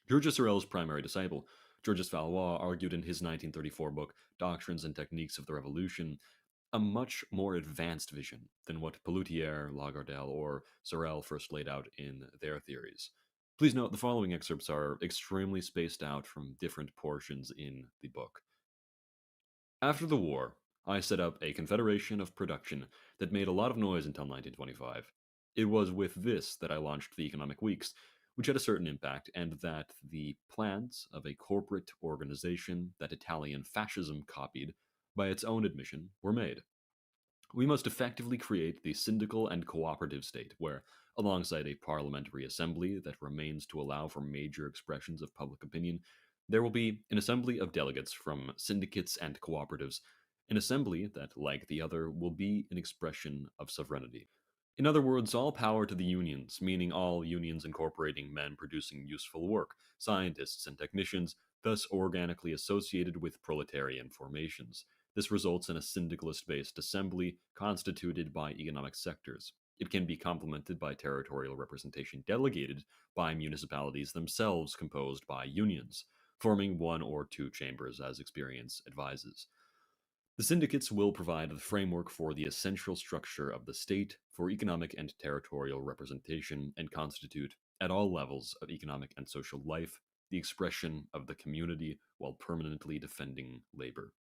L: Georges Sorel's primary disciple, Georges Valois, argued in his 1934 book, Doctrines and Techniques of the Revolution, a much more advanced vision than what Pelloutier, Lagardelle, or Sorel first laid out in their theories. Please note the following excerpts are extremely spaced out from different portions in the book. After the war, I set up a confederation of production that made a lot of noise until 1925. It was with this that I launched the Economic Weeks, which had a certain impact, and that the plans of a corporate organization that Italian fascism copied, by its own admission, were made. We must effectively create the syndical and cooperative state, where, alongside a parliamentary assembly that remains to allow for major expressions of public opinion, there will be an assembly of delegates from syndicates and cooperatives, an assembly that, like the other, will be an expression of sovereignty. In other words, all power to the unions, meaning all unions incorporating men producing useful work, scientists and technicians, thus organically associated with proletarian formations. This results in a syndicalist-based assembly constituted by economic sectors. It can be complemented by territorial representation delegated by municipalities themselves composed by unions, forming one or two chambers as experience advises. The syndicates will provide the framework for the essential structure of the state for economic and territorial representation and constitute, at all levels of economic and social life, the expression of the community while permanently defending labor.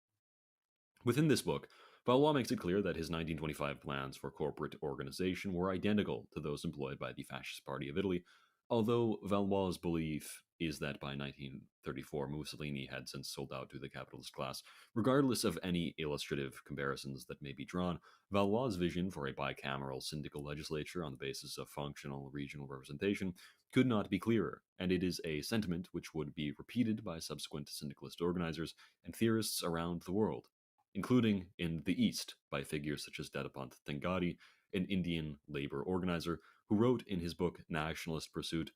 L: Within this book, Valois makes it clear that his 1925 plans for corporate organization were identical to those employed by the Fascist Party of Italy, although Valois' belief is that by 1934 Mussolini had since sold out to the capitalist class. Regardless of any illustrative comparisons that may be drawn, Valois' vision for a bicameral syndical legislature on the basis of functional regional representation could not be clearer, and it is a sentiment which would be repeated by subsequent syndicalist organizers and theorists around the world, including in the East by figures such as Dadapant Tengari, an Indian labor organizer, who wrote in his book Nationalist Pursuit,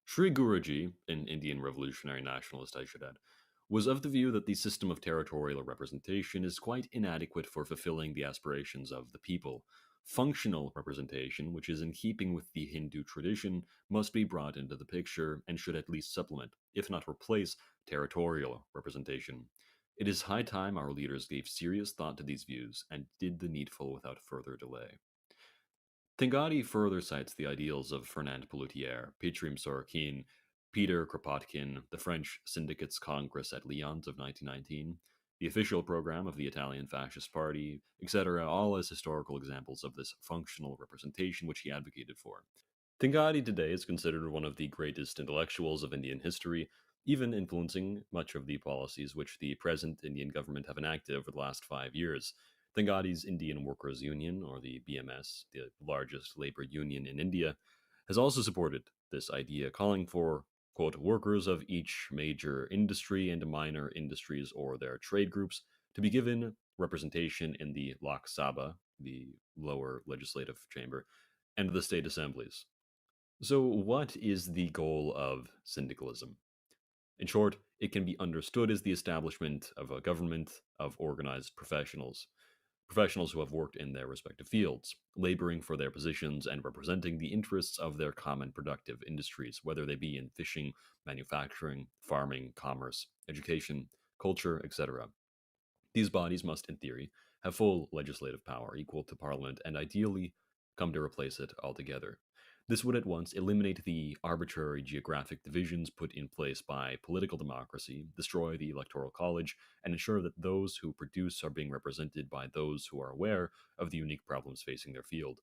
L: Sri Guruji, an Indian revolutionary nationalist I should add, was of the view that the system of territorial representation is quite inadequate for fulfilling the aspirations of the people. Functional representation, which is in keeping with the Hindu tradition, must be brought into the picture and should at least supplement, if not replace, territorial representation. It is high time our leaders gave serious thought to these views and did the needful without further delay. Tengari further cites the ideals of Fernand Pelloutier, Petrim Sorokin, Peter Kropotkin, the French Syndicates Congress at Lyons of 1919, the official program of the Italian Fascist Party, etc., all as historical examples of this functional representation which he advocated for. Tengari today is considered one of the greatest intellectuals of Indian history, even influencing much of the policies which the present Indian government have enacted over the last 5 years. Tengari's Indian Workers' Union, or the BMS, the largest labor union in India, has also supported this idea, calling for, quote, workers of each major industry and minor industries or their trade groups to be given representation in the Lok Sabha, the lower legislative chamber, and the state assemblies. So, what is the goal of syndicalism? In short, it can be understood as the establishment of a government of organized professionals who have worked in their respective fields, laboring for their positions and representing the interests of their common productive industries, whether they be in fishing, manufacturing, farming, commerce, education, culture, etc. These bodies must, in theory, have full legislative power equal to Parliament and ideally come to replace it altogether. This would at once eliminate the arbitrary geographic divisions put in place by political democracy, destroy the Electoral College, and ensure that those who produce are being represented by those who are aware of the unique problems facing their field.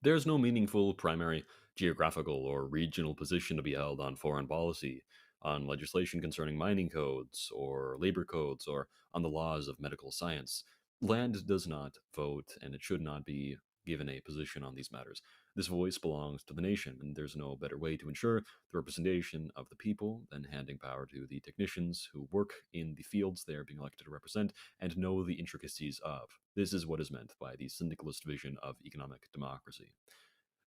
L: There is no meaningful primary geographical or regional position to be held on foreign policy, on legislation concerning mining codes or labor codes, or on the laws of medical science. Land does not vote, and it should not be given a position on these matters. This voice belongs to the nation, and there's no better way to ensure the representation of the people than handing power to the technicians who work in the fields they are being elected to represent and know the intricacies of. This is what is meant by the syndicalist vision of economic democracy.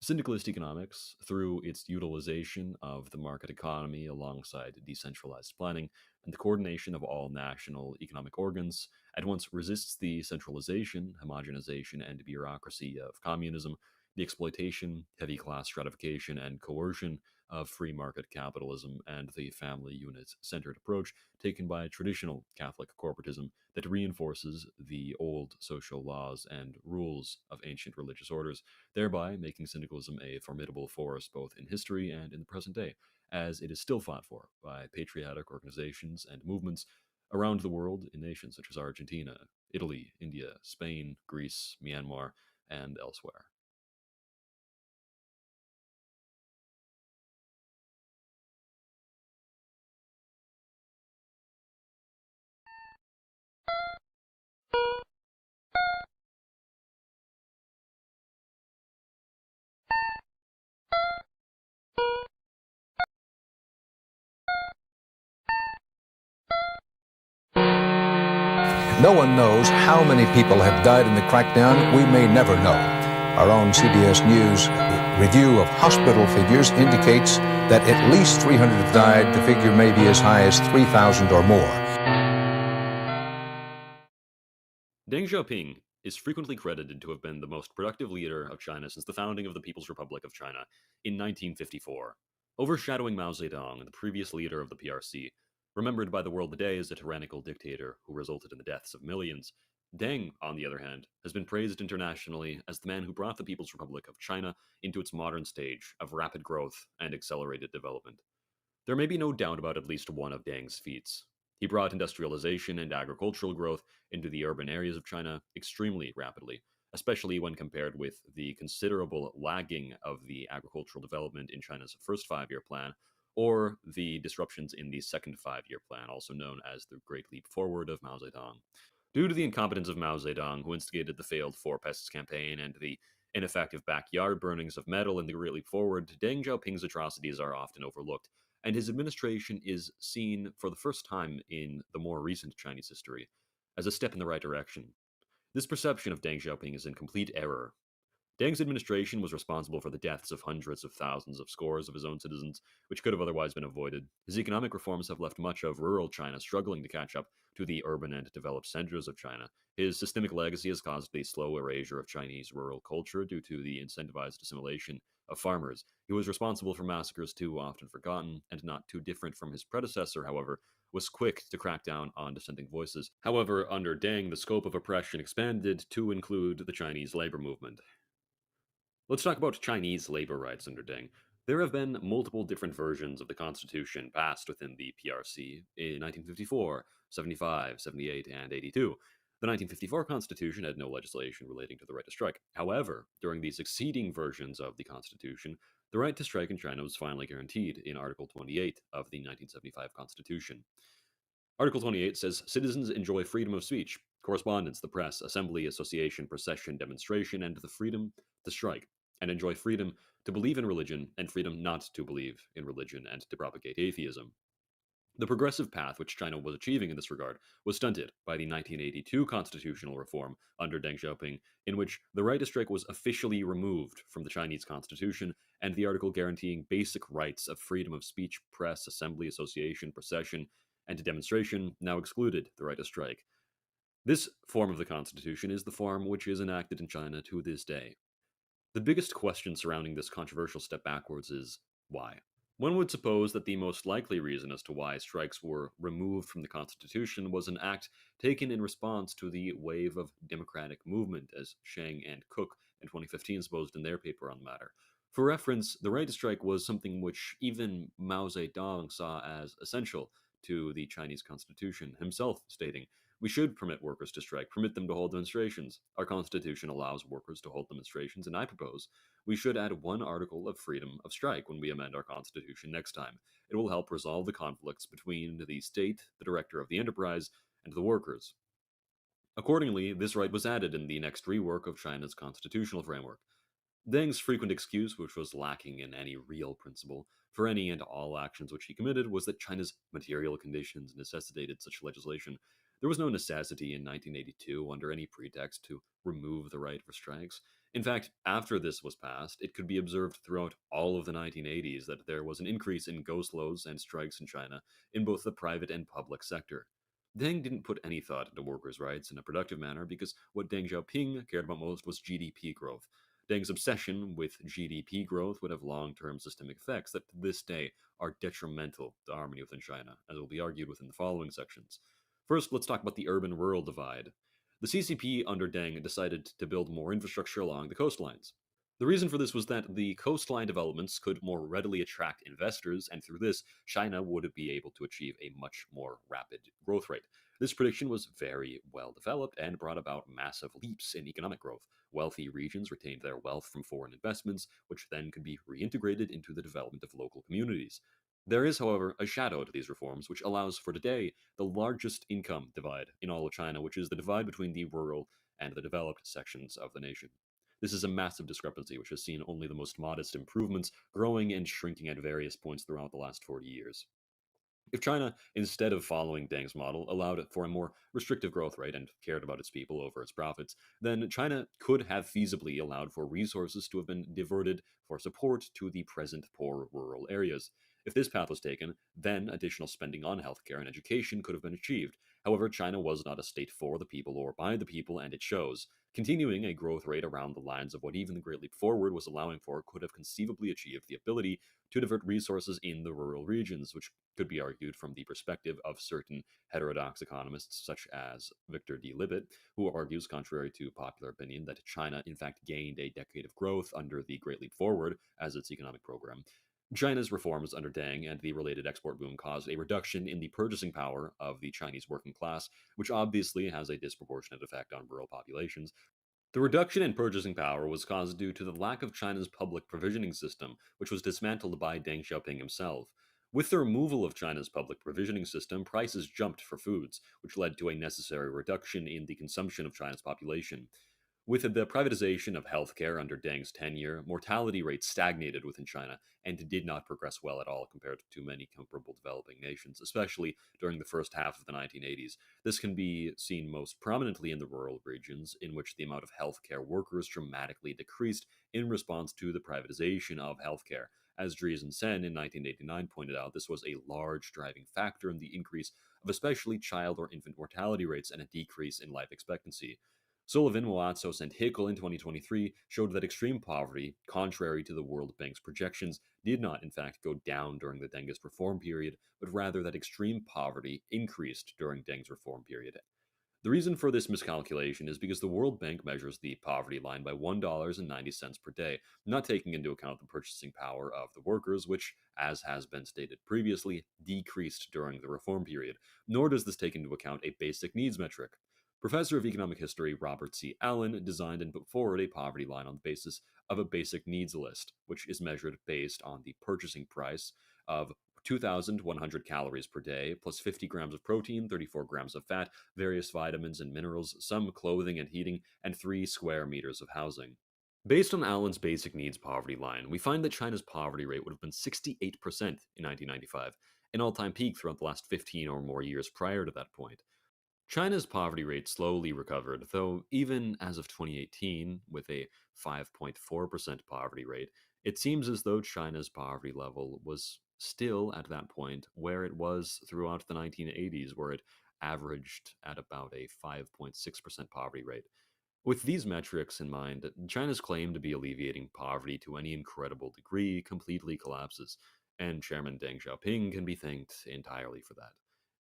L: Syndicalist economics, through its utilization of the market economy alongside decentralized planning and the coordination of all national economic organs, at once resists the centralization, homogenization, and bureaucracy of communism, the exploitation, heavy class stratification, and coercion of free market capitalism, and the family unit centered approach taken by traditional Catholic corporatism that reinforces the old social laws and rules of ancient religious orders, thereby making syndicalism a formidable force both in history and in the present day, as it is still fought for by patriotic organizations and movements around the world in nations such as Argentina, Italy, India, Spain, Greece, Myanmar, and elsewhere.
P: No one knows how many people have died in the crackdown. We may never know. Our own CBS News review of hospital figures indicates that at least 300 have died. The figure may be as high as 3,000 or more.
L: Deng Xiaoping is frequently credited to have been the most productive leader of China since the founding of the People's Republic of China in 1954, overshadowing Mao Zedong, the previous leader of the PRC. Remembered by the world today as a tyrannical dictator who resulted in the deaths of millions, Deng, on the other hand, has been praised internationally as the man who brought the People's Republic of China into its modern stage of rapid growth and accelerated development. There may be no doubt about at least one of Deng's feats. He brought industrialization and agricultural growth into the urban areas of China extremely rapidly, especially when compared with the considerable lagging of the agricultural development in China's first five-year plan, or the disruptions in the second five-year plan, also known as the Great Leap Forward of Mao Zedong. Due to the incompetence of Mao Zedong, who instigated the failed Four Pests campaign and the ineffective backyard burnings of metal in the Great Leap Forward, Deng Xiaoping's atrocities are often overlooked, and his administration is seen for the first time in the more recent Chinese history as a step in the right direction. This perception of Deng Xiaoping is in complete error. Deng's administration was responsible for the deaths of hundreds of thousands of scores of his own citizens, which could have otherwise been avoided. His economic reforms have left much of rural China struggling to catch up to the urban and developed centers of China. His systemic legacy has caused the slow erasure of Chinese rural culture due to the incentivized assimilation of farmers. He was responsible for massacres too often forgotten, and not too different from his predecessor, however, was quick to crack down on dissenting voices. However, under Deng, the scope of oppression expanded to include the Chinese labor movement. Let's talk about Chinese labor rights under Deng. There have been multiple different versions of the Constitution passed within the PRC in 1954, 75, 78, and 82. The 1954 Constitution had no legislation relating to the right to strike. However, during the succeeding versions of the Constitution, the right to strike in China was finally guaranteed in Article 28 of the 1975 Constitution. Article 28 says citizens enjoy freedom of speech, correspondence, the press, assembly, association, procession, demonstration, and the freedom to strike, and enjoy freedom to believe in religion and freedom not to believe in religion and to propagate atheism. The progressive path which China was achieving in this regard was stunted by the 1982 constitutional reform under Deng Xiaoping, in which the right to strike was officially removed from the Chinese constitution, and the article guaranteeing basic rights of freedom of speech, press, assembly, association, procession, and demonstration now excluded the right to strike. This form of the constitution is the form which is enacted in China to this day. The biggest question surrounding this controversial step backwards is why? One would suppose that the most likely reason as to why strikes were removed from the Constitution was an act taken in response to the wave of democratic movement, as Sheng and Cook in 2015 supposed in their paper on the matter. For reference, the right to strike was something which even Mao Zedong saw as essential to the Chinese Constitution, himself stating, "We should permit workers to strike, permit them to hold demonstrations. Our Constitution allows workers to hold demonstrations, and I propose we should add one article of freedom of strike when we amend our Constitution next time. It will help resolve the conflicts between the state, the director of the enterprise, and the workers." Accordingly, this right was added in the next rework of China's constitutional framework. Deng's frequent excuse, which was lacking in any real principle, for any and all actions which he committed was that China's material conditions necessitated such legislation. There was no necessity in 1982, under any pretext, to remove the right for strikes. In fact, after this was passed, it could be observed throughout all of the 1980s that there was an increase in go-slows and strikes in China in both the private and public sector. Deng didn't put any thought into workers' rights in a productive manner because what Deng Xiaoping cared about most was GDP growth. Deng's obsession with GDP growth would have long-term systemic effects that to this day are detrimental to harmony within China, as will be argued within the following sections. First, let's talk about the urban-rural divide. The CCP under Deng decided to build more infrastructure along the coastlines. The reason for this was that the coastline developments could more readily attract investors, and through this, China would be able to achieve a much more rapid growth rate. This prediction was very well developed and brought about massive leaps in economic growth. Wealthy regions retained their wealth from foreign investments, which then could be reintegrated into the development of local communities. There is, however, a shadow to these reforms, which allows for today the largest income divide in all of China, which is the divide between the rural and the developed sections of the nation. This is a massive discrepancy which has seen only the most modest improvements growing and shrinking at various points throughout the last 40 years. If China, instead of following Deng's model, allowed for a more restrictive growth rate and cared about its people over its profits, then China could have feasibly allowed for resources to have been diverted for support to the present poor rural areas. If this path was taken, then additional spending on healthcare and education could have been achieved. However, China was not a state for the people or by the people, and it shows. Continuing a growth rate around the lines of what even the Great Leap Forward was allowing for could have conceivably achieved the ability to divert resources in the rural regions, which could be argued from the perspective of certain heterodox economists, such as Victor D. Libet, who argues, contrary to popular opinion, that China in fact gained a decade of growth under the Great Leap Forward as its economic program. China's reforms under Deng and the related export boom caused a reduction in the purchasing power of the Chinese working class, which obviously has a disproportionate effect on rural populations. The reduction in purchasing power was caused due to the lack of China's public provisioning system, which was dismantled by Deng Xiaoping himself. With the removal of China's public provisioning system, prices jumped for foods, which led to a necessary reduction in the consumption of China's population. With the privatization of healthcare under Deng's tenure, mortality rates stagnated within China and did not progress well at all compared to many comparable developing nations, especially during the first half of the 1980s. This can be seen most prominently in the rural regions, in which the amount of healthcare workers dramatically decreased in response to the privatization of healthcare. As Driesen Sen in 1989 pointed out, this was a large driving factor in the increase of especially child or infant mortality rates and a decrease in life expectancy. Sullivan, Moatsos, and Hickel in 2023 showed that extreme poverty, contrary to the World Bank's projections, did not in fact go down during the Dengist reform period, but rather that extreme poverty increased during Deng's reform period. The reason for this miscalculation is because the World Bank measures the poverty line by $1.90 per day, not taking into account the purchasing power of the workers, which, as has been stated previously, decreased during the reform period, nor does this take into account a basic needs metric. Professor of Economic History Robert C. Allen designed and put forward a poverty line on the basis of a basic needs list, which is measured based on the purchasing price of 2,100 calories per day, plus 50 grams of protein, 34 grams of fat, various vitamins and minerals, some clothing and heating, and 3 square meters of housing. Based on Allen's basic needs poverty line, we find that China's poverty rate would have been 68% in 1995, an all-time peak throughout the last 15 or more years prior to that point. China's poverty rate slowly recovered, though even as of 2018, with a 5.4% poverty rate, it seems as though China's poverty level was still at that point where it was throughout the 1980s, where it averaged at about a 5.6% poverty rate. With these metrics in mind, China's claim to be alleviating poverty to any incredible degree completely collapses, and Chairman Deng Xiaoping can be thanked entirely for that.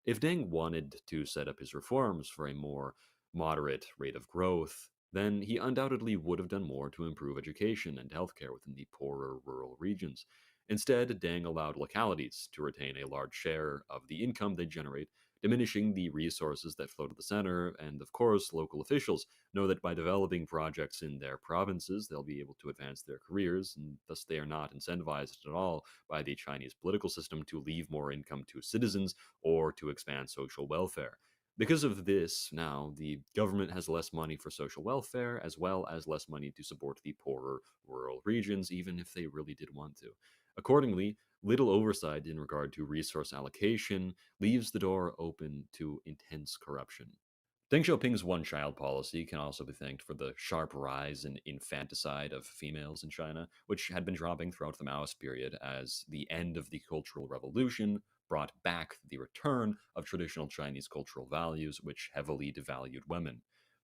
L: If Deng wanted to set up his reforms for a more moderate rate of growth, then he undoubtedly would have done more to improve education and healthcare within the poorer rural regions. Instead, Deng allowed localities to retain a large share of the income they generate, diminishing the resources that flow to the center, and of course, local officials know that by developing projects in their provinces, they'll be able to advance their careers, and thus they are not incentivized at all by the Chinese political system to leave more income to citizens or to expand social welfare. Because of this, now the government has less money for social welfare, as well as less money to support the poorer rural regions, even if they really did want to. Accordingly, little oversight in regard to resource allocation leaves the door open to intense corruption. Deng Xiaoping's one-child policy can also be thanked for the sharp rise in infanticide of females in China, which had been dropping throughout the Maoist period as the end of the Cultural Revolution brought back the return of traditional Chinese cultural values, which heavily devalued women.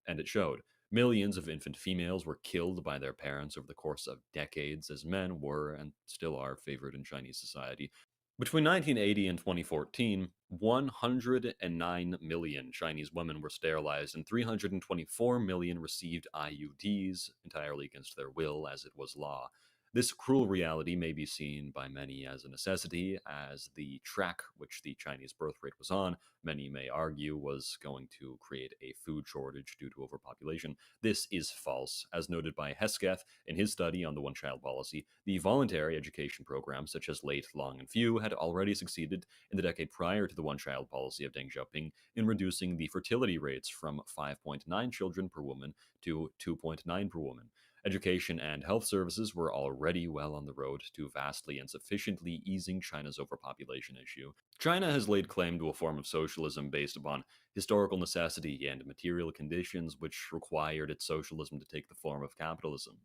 L: And it showed. Millions of infant females were killed by their parents over the course of decades, as men were and still are favored in Chinese society. Between 1980 and 2014, 109 million Chinese women were sterilized and 324 million received IUDs entirely against their will, as it was law. This cruel reality may be seen by many as a necessity, as the track which the Chinese birth rate was on, many may argue, was going to create a food shortage due to overpopulation. This is false. As noted by Hesketh in his study on the one-child policy, the voluntary education programs such as Late, Long, and Few had already succeeded in the decade prior to the one-child policy of Deng Xiaoping in reducing the fertility rates from 5.9 children per woman to 2.9 per woman. Education and health services were already well on the road to vastly and sufficiently easing China's overpopulation issue. China has laid claim to a form of socialism based upon historical necessity and material conditions which required its socialism to take the form of capitalism.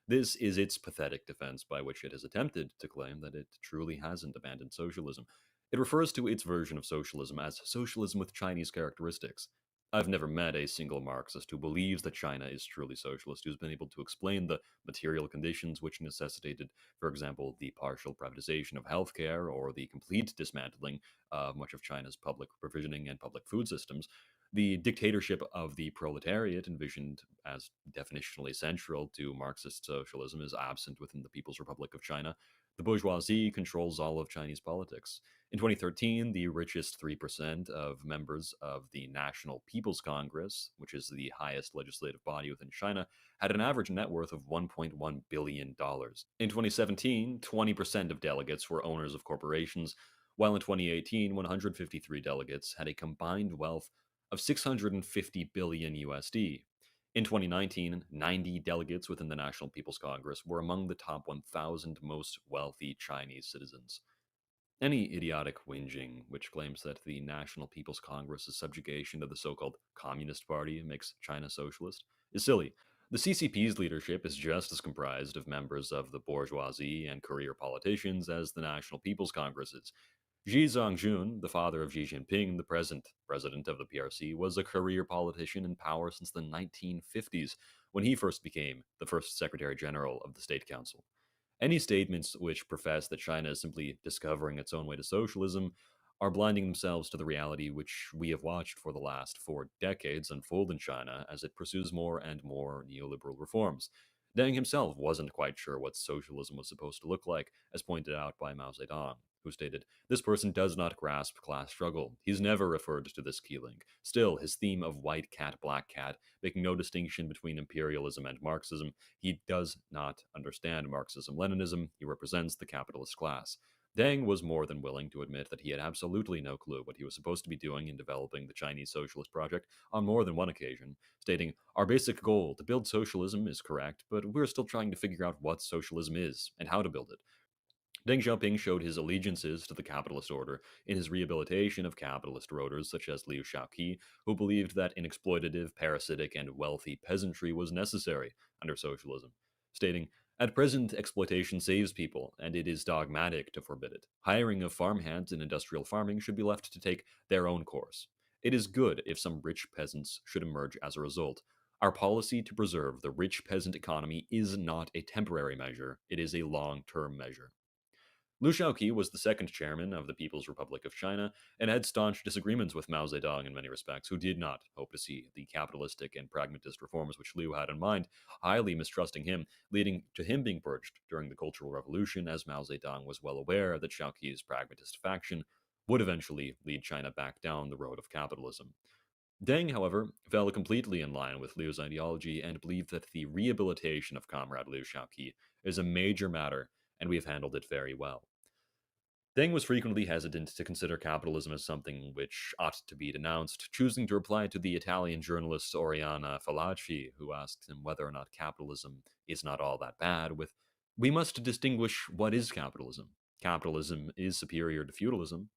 L: This is its pathetic defense by which it has attempted to claim that it truly hasn't abandoned socialism. It refers to its version of socialism as socialism with Chinese characteristics. I've never met a single Marxist who believes that China is truly socialist, who's been able to explain the material conditions which necessitated, for example, the partial privatization of healthcare or the complete dismantling of much of China's public provisioning and public food systems. The dictatorship of the proletariat, envisioned as definitionally central to Marxist socialism, is absent within the People's Republic of China. The bourgeoisie controls all of Chinese politics. In 2013, the richest 3% of members of the National People's Congress, which is the highest legislative body within China, had an average net worth of $1.1 billion. In 2017, 20% of delegates were owners of corporations, while in 2018, 153 delegates had a combined wealth of 650 billion USD. In 2019, 90 delegates within the National People's Congress were among the top 1,000 most wealthy Chinese citizens. Any idiotic whinging which claims that the National People's Congress's subjugation to the so-called Communist Party makes China socialist is silly. The CCP's leadership is just as comprised of members of the bourgeoisie and career politicians as the National People's Congress is. Xi Zhongjun, the father of Xi Jinping, the present president of the PRC, was a career politician in power since the 1950s, when he first became the first Secretary General of the State Council. Any statements which profess that China is simply discovering its own way to socialism are blinding themselves to the reality which we have watched for the last 4 decades unfold in China as it pursues more and more neoliberal reforms. Deng himself wasn't quite sure what socialism was supposed to look like, as pointed out by Mao Zedong, who stated, "This person does not grasp class struggle. He's never referred to this key link. Still, his theme of white cat, black cat, making no distinction between imperialism and Marxism, he does not understand Marxism-Leninism. He represents the capitalist class." Deng was more than willing to admit that he had absolutely no clue what he was supposed to be doing in developing the Chinese Socialist project on more than one occasion, stating, "Our basic goal to build socialism is correct, but we're still trying to figure out what socialism is and how to build it." Deng Xiaoping showed his allegiances to the capitalist order in his rehabilitation of capitalist rulers such as Liu Shaoqi, who believed that an exploitative, parasitic, and wealthy peasantry was necessary under socialism, stating, "At present, exploitation saves people, and it is dogmatic to forbid it. Hiring of farmhands in industrial farming should be left to take their own course. It is good if some rich peasants should emerge as a result. Our policy to preserve the rich peasant economy is not a temporary measure, it is a long-term measure." Liu Shaoqi was the second chairman of the People's Republic of China and had staunch disagreements with Mao Zedong in many respects, who did not hope to see the capitalistic and pragmatist reforms which Liu had in mind, highly mistrusting him, leading to him being purged during the Cultural Revolution, as Mao Zedong was well aware that Shaoqi's pragmatist faction would eventually lead China back down the road of capitalism. Deng, however, fell completely in line with Liu's ideology and believed that the rehabilitation of Comrade Liu Shaoqi is a major matter, and we have handled it very well. Deng was frequently hesitant to consider capitalism as something which ought to be denounced, choosing to reply to the Italian journalist Oriana Fallaci, who asked him whether or not capitalism is not all that bad, with, "We must distinguish what is capitalism. Capitalism is superior to feudalism."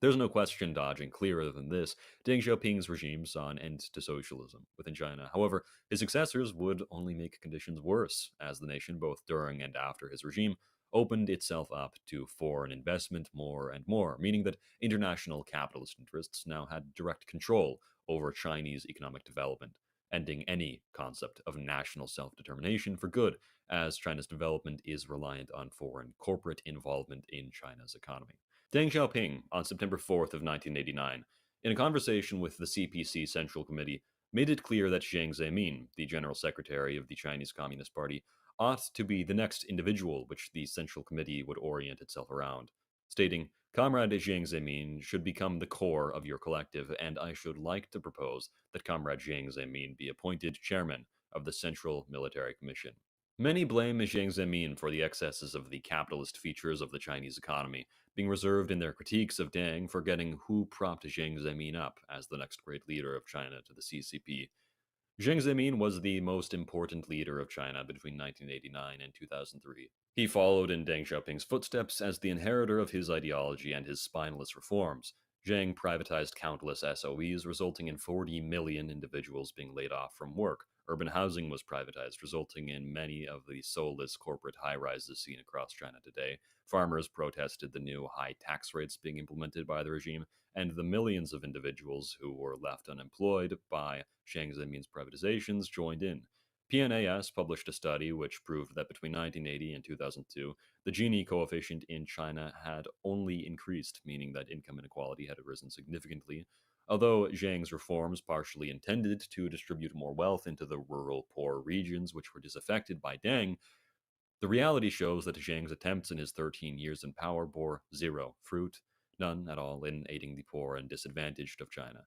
L: There's no question dodging clearer than this. Deng Xiaoping's regime saw an end to socialism within China. However, his successors would only make conditions worse, as the nation, both during and after his regime, opened itself up to foreign investment more and more, meaning that international capitalist interests now had direct control over Chinese economic development, ending any concept of national self-determination for good, as China's development is reliant on foreign corporate involvement in China's economy. Deng Xiaoping, on September 4th of 1989, in a conversation with the CPC Central Committee, made it clear that Jiang Zemin, the General Secretary of the Chinese Communist Party, ought to be the next individual which the Central Committee would orient itself around, stating, "Comrade Jiang Zemin should become the core of your collective, and I should like to propose that Comrade Jiang Zemin be appointed chairman of the Central Military Commission." Many blame Jiang Zemin for the excesses of the capitalist features of the Chinese economy, being reserved in their critiques of Deng, forgetting who propped Jiang Zemin up as the next great leader of China to the CCP. Jiang Zemin was the most important leader of China between 1989 and 2003. He followed in Deng Xiaoping's footsteps as the inheritor of his ideology and his spineless reforms. Jiang privatized countless SOEs, resulting in 40 million individuals being laid off from work. Urban housing was privatized, resulting in many of the soulless corporate high-rises seen across China today. Farmers protested the new high tax rates being implemented by the regime, and the millions of individuals who were left unemployed by Jiang Zemin's privatizations joined in. PNAS published a study which proved that between 1980 and 2002, the Gini coefficient in China had only increased, meaning that income inequality had risen significantly. Although Jiang's reforms partially intended to distribute more wealth into the rural poor regions which were disaffected by Deng, the reality shows that Jiang's attempts in his 13 years in power bore zero fruit, none at all in aiding the poor and disadvantaged of China.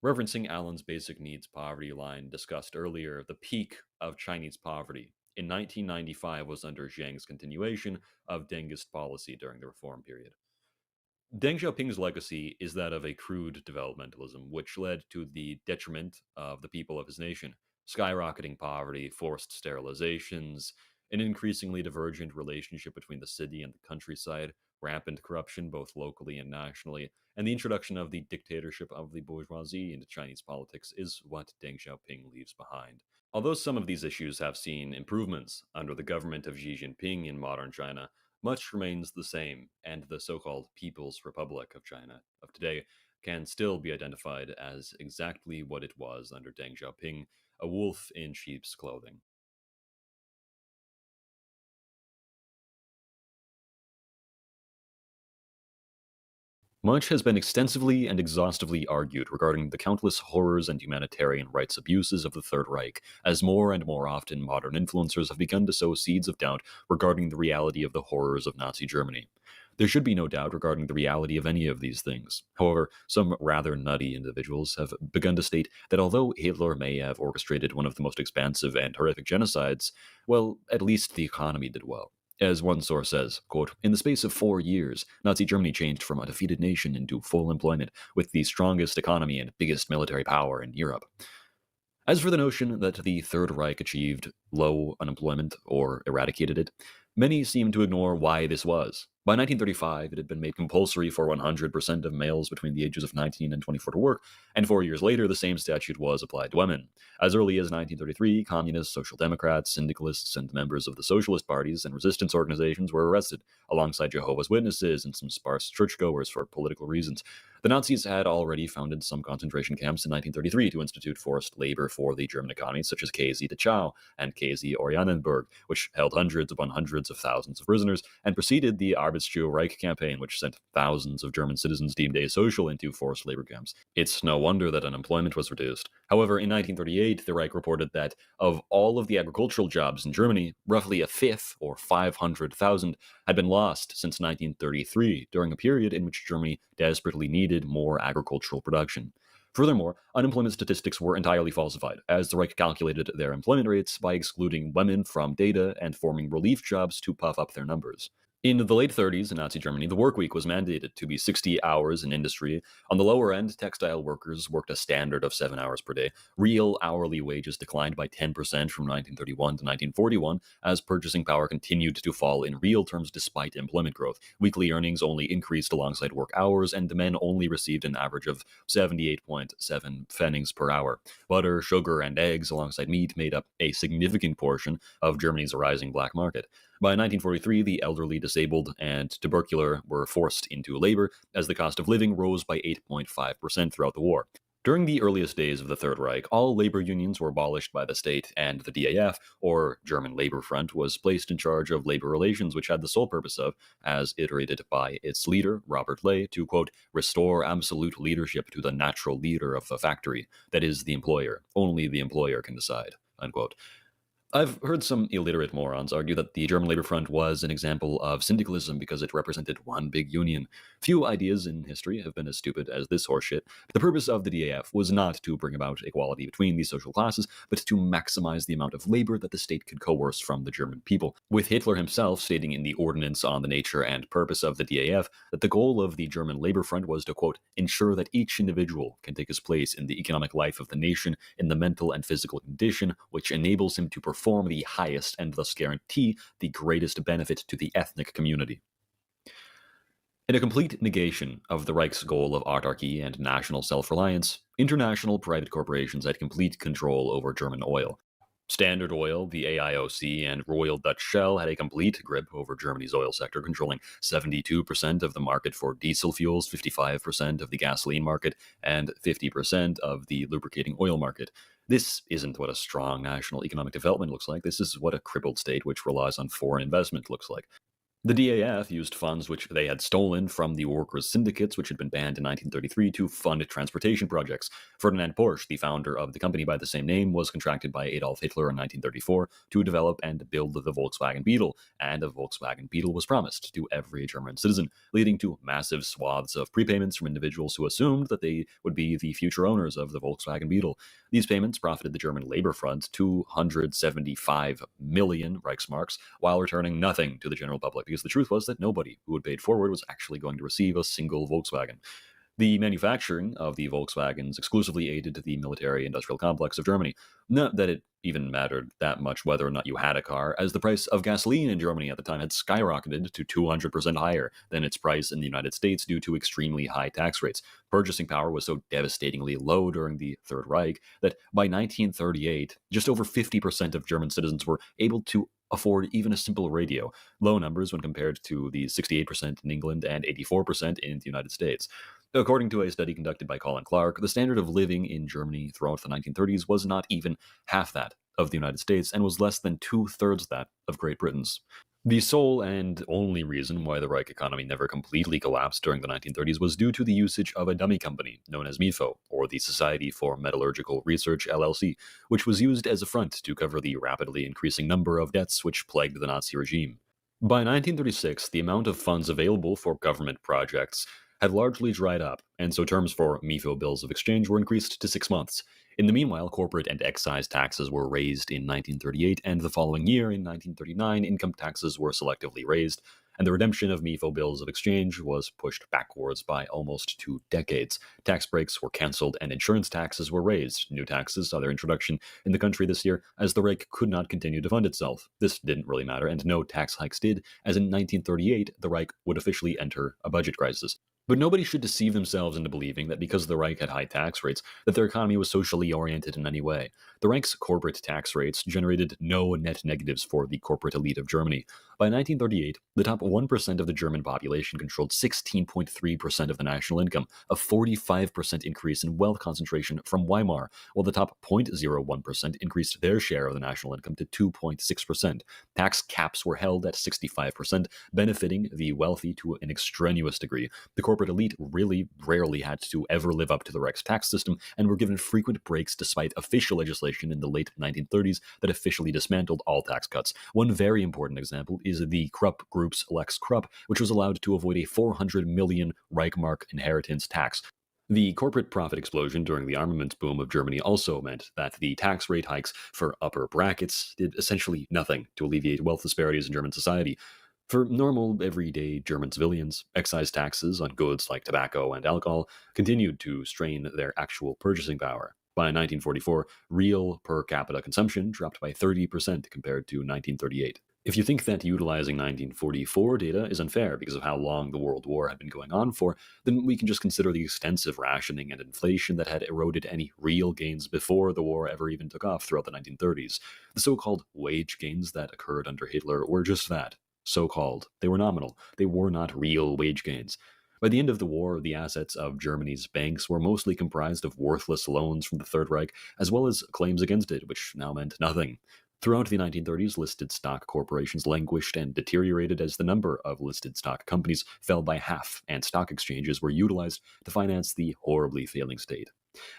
L: Referencing Allen's basic needs poverty line discussed earlier, the peak of Chinese poverty in 1995 was under Jiang's continuation of Dengist policy during the reform period. Deng Xiaoping's legacy is that of a crude developmentalism, which led to the detriment of the people of his nation. Skyrocketing poverty, forced sterilizations, an increasingly divergent relationship between the city and the countryside, rampant corruption both locally and nationally, and the introduction of the dictatorship of the bourgeoisie into Chinese politics is what Deng Xiaoping leaves behind. Although some of these issues have seen improvements under the government of Xi Jinping in modern China, much remains the same, and the so-called People's Republic of China of today can still be identified as exactly what it was under Deng Xiaoping, a wolf in sheep's clothing. Much has been extensively and exhaustively argued regarding the countless horrors and humanitarian rights abuses of the Third Reich, as more and more often modern influencers have begun to sow seeds of doubt regarding the reality of the horrors of Nazi Germany. There should be no doubt regarding the reality of any of these things. However, some rather nutty individuals have begun to state that although Hitler may have orchestrated one of the most expansive and horrific genocides, well, at least the economy did well. As one source says, quote, "In the space of 4 years, Nazi Germany changed from a defeated nation into full employment, with the strongest economy and biggest military power in Europe." As for the notion that the Third Reich achieved low unemployment or eradicated it, many seem to ignore why this was. By 1935, it had been made compulsory for 100% of males between the ages of 19 and 24 to work, and 4 years later, the same statute was applied to women. As early as 1933, communists, social democrats, syndicalists, and members of the socialist parties and resistance organizations were arrested, alongside Jehovah's Witnesses and some sparse churchgoers for political reasons. The Nazis had already founded some concentration camps in 1933 to institute forced labor for the German economy, such as KZ Dachau and KZ Oranienburg, which held hundreds upon hundreds of thousands of prisoners, and preceded the Arbeitsjude Reich campaign, which sent thousands of German citizens deemed asocial into forced labor camps. It's no wonder that unemployment was reduced. However, in 1938, the Reich reported that of all of the agricultural jobs in Germany, roughly a fifth, or 500,000, had been lost since 1933, during a period in which Germany desperately needed more agricultural production. Furthermore, unemployment statistics were entirely falsified, as the Reich calculated their employment rates by excluding women from data and forming relief jobs to puff up their numbers. In the late 30s in Nazi Germany, the work week was mandated to be 60 hours in industry. On the lower end, textile workers worked a standard of 7 hours per day. Real hourly wages declined by 10% from 1931 to 1941, as purchasing power continued to fall in real terms despite employment growth. Weekly earnings only increased alongside work hours, and the men only received an average of 78.7 pfennigs per hour. Butter, sugar, and eggs alongside meat made up a significant portion of Germany's rising black market. By 1943, the elderly, disabled, and tubercular were forced into labor as the cost of living rose by 8.5% throughout the war. During the earliest days of the Third Reich, all labor unions were abolished by the state, and the DAF, or German Labor Front, was placed in charge of labor relations, which had the sole purpose of, as iterated by its leader, Robert Ley, to, quote, "restore absolute leadership to the natural leader of the factory, that is, the employer. Only the employer can decide," unquote. I've heard some illiterate morons argue that the German Labor Front was an example of syndicalism because it represented one big union. Few ideas in history have been as stupid as this horseshit. The purpose of the DAF was not to bring about equality between these social classes, but to maximize the amount of labor that the state could coerce from the German people, with Hitler himself stating in the Ordinance on the Nature and Purpose of the DAF that the goal of the German Labor Front was to, quote, ensure that each individual can take his place in the economic life of the nation in the mental and physical condition which enables him to perform the highest and thus guarantee the greatest benefit to the ethnic community. In a complete negation of the Reich's goal of autarky and national self-reliance, international private corporations had complete control over German oil. Standard Oil, the AIOC, and Royal Dutch Shell had a complete grip over Germany's oil sector, controlling 72% of the market for diesel fuels, 55% of the gasoline market, and 50% of the lubricating oil market. This isn't what a strong national economic development looks like. This is what a crippled state which relies on foreign investment looks like. The DAF used funds which they had stolen from the workers' syndicates, which had been banned in 1933, to fund transportation projects. Ferdinand Porsche, the founder of the company by the same name, was contracted by Adolf Hitler in 1934 to develop and build the Volkswagen Beetle, and a Volkswagen Beetle was promised to every German citizen, leading to massive swaths of prepayments from individuals who assumed that they would be the future owners of the Volkswagen Beetle. These payments profited the German Labor Front 275 million Reichsmarks, while returning nothing to the general public, because the truth was that nobody who had paid forward was actually going to receive a single Volkswagen. The manufacturing of the Volkswagens exclusively aided the military-industrial complex of Germany. Not that it even mattered that much whether or not you had a car, as the price of gasoline in Germany at the time had skyrocketed to 200% higher than its price in the United States due to extremely high tax rates. Purchasing power was so devastatingly low during the Third Reich that by 1938, just over 50% of German citizens were able to afford even a simple radio, low numbers when compared to the 68% in England and 84% in the United States. According to a study conducted by Colin Clark, the standard of living in Germany throughout the 1930s was not even half that of the United States and was less than 2/3 that of Great Britain's. The sole and only reason why the Reich economy never completely collapsed during the 1930s was due to the usage of a dummy company known as MIFO, or the Society for Metallurgical Research LLC, which was used as a front to cover the rapidly increasing number of debts which plagued the Nazi regime. By 1936, the amount of funds available for government projects had largely dried up, and so terms for MIFO bills of exchange were increased to 6 months. In the meanwhile, corporate and excise taxes were raised in 1938, and the following year, in 1939, income taxes were selectively raised, and the redemption of MIFO bills of exchange was pushed backwards by almost 2 decades. Tax breaks were cancelled, and insurance taxes were raised. New taxes saw their introduction in the country this year, as the Reich could not continue to fund itself. This didn't really matter, and no tax hikes did, as in 1938, the Reich would officially enter a budget crisis. But nobody should deceive themselves into believing that because the Reich had high tax rates, that their economy was socially oriented in any way. The Reich's corporate tax rates generated no net negatives for the corporate elite of Germany. By 1938, the top 1% of the German population controlled 16.3% of the national income, a 45% increase in wealth concentration from Weimar, while the top 0.01% increased their share of the national income to 2.6%. Tax caps were held at 65%, benefiting the wealthy to an extraneous degree. The corporate elite really rarely had to ever live up to the Reich's tax system and were given frequent breaks despite official legislation in the late 1930s that officially dismantled all tax cuts. One very important example is the Krupp Group's Lex Krupp, which was allowed to avoid a 400 million Reichmark inheritance tax. The corporate profit explosion during the armaments boom of Germany also meant that the tax rate hikes for upper brackets did essentially nothing to alleviate wealth disparities in German society. For normal, everyday German civilians, excise taxes on goods like tobacco and alcohol continued to strain their actual purchasing power. By 1944, real per capita consumption dropped by 30% compared to 1938. If you think that utilizing 1944 data is unfair because of how long the World War had been going on for, then we can just consider the extensive rationing and inflation that had eroded any real gains before the war ever even took off throughout the 1930s. The so-called wage gains that occurred under Hitler were just that. So-called. They were nominal. They were not real wage gains. By the end of the war, the assets of Germany's banks were mostly comprised of worthless loans from the Third Reich, as well as claims against it, which now meant nothing. Throughout the 1930s, listed stock corporations languished and deteriorated as the number of listed stock companies fell by half, and stock exchanges were utilized to finance the horribly failing state.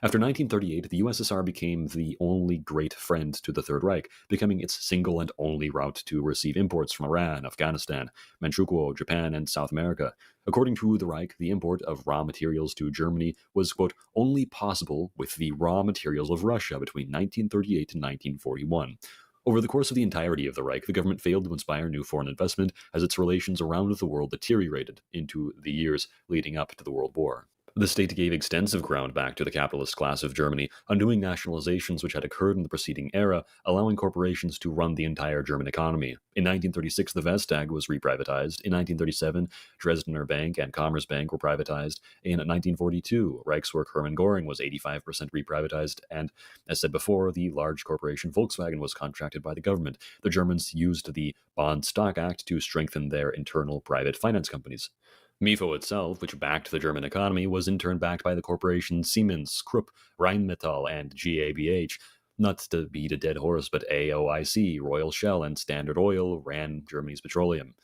L: After 1938, the USSR became the only great friend to the Third Reich, becoming its single and only route to receive imports from Iran, Afghanistan, Manchukuo, Japan, and South America. According to the Reich, the import of raw materials to Germany was, quote, only possible with the raw materials of Russia between 1938 and 1941. Over the course of the entirety of the Reich, the government failed to inspire new foreign investment as its relations around the world deteriorated into the years leading up to the World War. The state gave extensive ground back to the capitalist class of Germany, undoing nationalizations which had occurred in the preceding era, allowing corporations to run the entire German economy. In 1936, the Vestag was reprivatized. In 1937, Dresdner Bank and Commerzbank were privatized. In 1942, Reichswerk Hermann Göring was 85% reprivatized. And, as said before, the large corporation Volkswagen was contracted by the government. The Germans used the Bond-Stock Act to strengthen their internal private finance companies. MIFO itself, which backed the German economy, was in turn backed by the corporations Siemens, Krupp, Rheinmetall, and GmbH. Not to beat a dead horse, but AOIC, Royal Shell, and Standard Oil ran Germany's petroleum.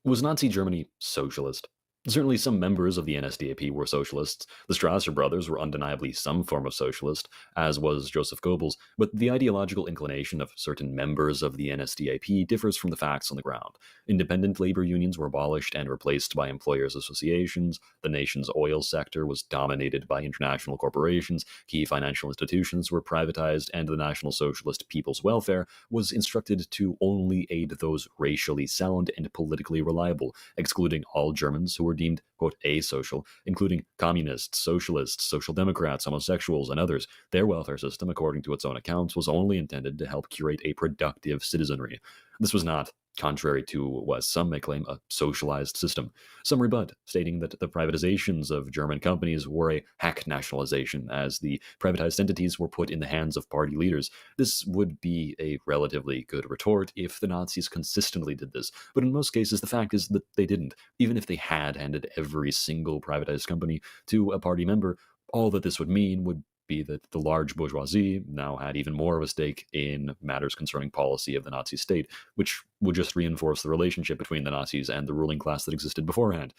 L: Was Nazi Germany socialist? Certainly some members of the NSDAP were socialists. The Strasser brothers were undeniably some form of socialist, as was Joseph Goebbels, but the ideological inclination of certain members of the NSDAP differs from the facts on the ground. Independent labor unions were abolished and replaced by employers' associations. The nation's oil sector was dominated by international corporations. Key financial institutions were privatized, and the National Socialist People's Welfare was instructed to only aid those racially sound and politically reliable, excluding all Germans who were deemed, quote, asocial, including communists, socialists, social democrats, homosexuals, and others. Their welfare system, according to its own accounts, was only intended to help curate a productive citizenry. This was not, contrary to what some may claim, a socialized system. Some rebut, stating that the privatizations of German companies were a hack nationalization, as the privatized entities were put in the hands of party leaders. This would be a relatively good retort if the Nazis consistently did this, but in most cases the fact is that they didn't. Even if they had handed every single privatized company to a party member, all that this would mean would be that the large bourgeoisie now had even more of a stake in matters concerning policy of the Nazi state, which would just reinforce the relationship between the Nazis and the ruling class that existed beforehand.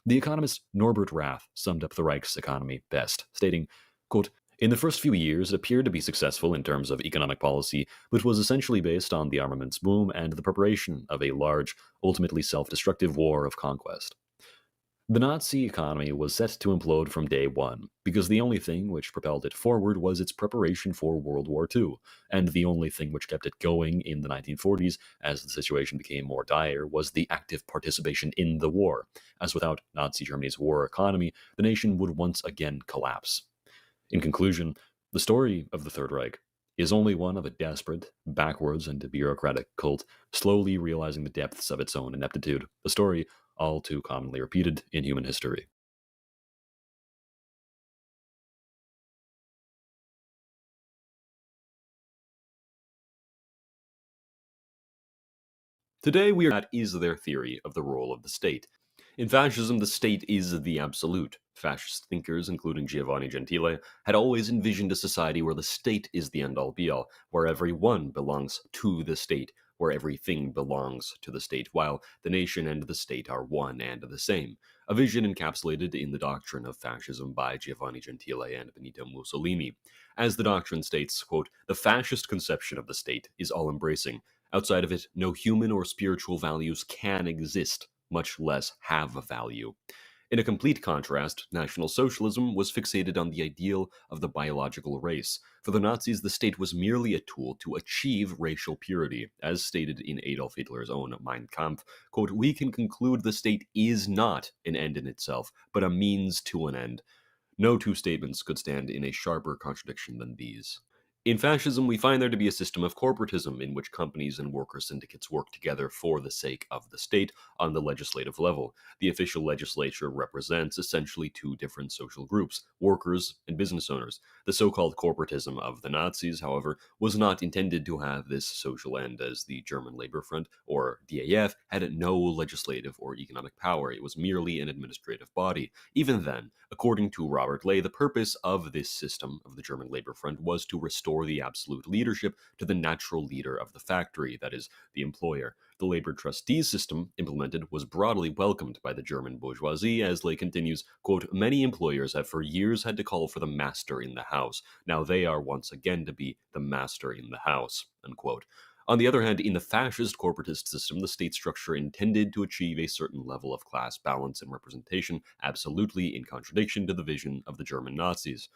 L: The economist Norbert Rath summed up the Reich's economy best, stating, quote, in the first few years, it appeared to be successful in terms of economic policy, but was essentially based on the armaments boom and the preparation of a large, ultimately self-destructive war of conquest. The Nazi economy was set to implode from day one, because the only thing which propelled it forward was its preparation for World War II, and the only thing which kept it going in the 1940s, as the situation became more dire, was the active participation in the war, as without Nazi Germany's war economy, the nation would once again collapse. In conclusion, the story of the Third Reich is only one of a desperate, backwards, and bureaucratic cult, slowly realizing the depths of its own ineptitude, a story all too commonly repeated in human history. Today we are at is their theory of the role of the state. In fascism, the state is the absolute. Fascist thinkers, including Giovanni Gentile, had always envisioned a society where the state is the end-all be-all, where everyone belongs to the state, where everything belongs to the state, while the nation and the state are one and the same. A vision encapsulated in the doctrine of fascism by Giovanni Gentile and Benito Mussolini. As the doctrine states, quote, the fascist conception of the state is all-embracing. Outside of it, no human or spiritual values can exist, much less have a value. In a complete contrast, National Socialism was fixated on the ideal of the biological race. For the Nazis, the state was merely a tool to achieve racial purity. As stated in Adolf Hitler's own Mein Kampf, quote, we can conclude the state is not an end in itself, but a means to an end. No two statements could stand in a sharper contradiction than these. In fascism, we find there to be a system of corporatism in which companies and worker syndicates work together for the sake of the state on the legislative level. The official legislature represents essentially two different social groups, workers and business owners. The so-called corporatism of the Nazis, however, was not intended to have this social end, as the German Labor Front, or DAF, had no legislative or economic power. It was merely an administrative body. Even then, according to Robert Ley, the purpose of this system of the German Labor Front was to restore restore the absolute leadership to the natural leader of the factory, that is, the employer. The labor trustees system implemented was broadly welcomed by the German bourgeoisie, as Lay continues, quote, many employers have for years had to call for the master in the house. Now they are once again to be the master in the house, unquote. On the other hand, in the fascist corporatist system, the state structure intended to achieve a certain level of class balance and representation, absolutely in contradiction to the vision of the German Nazis.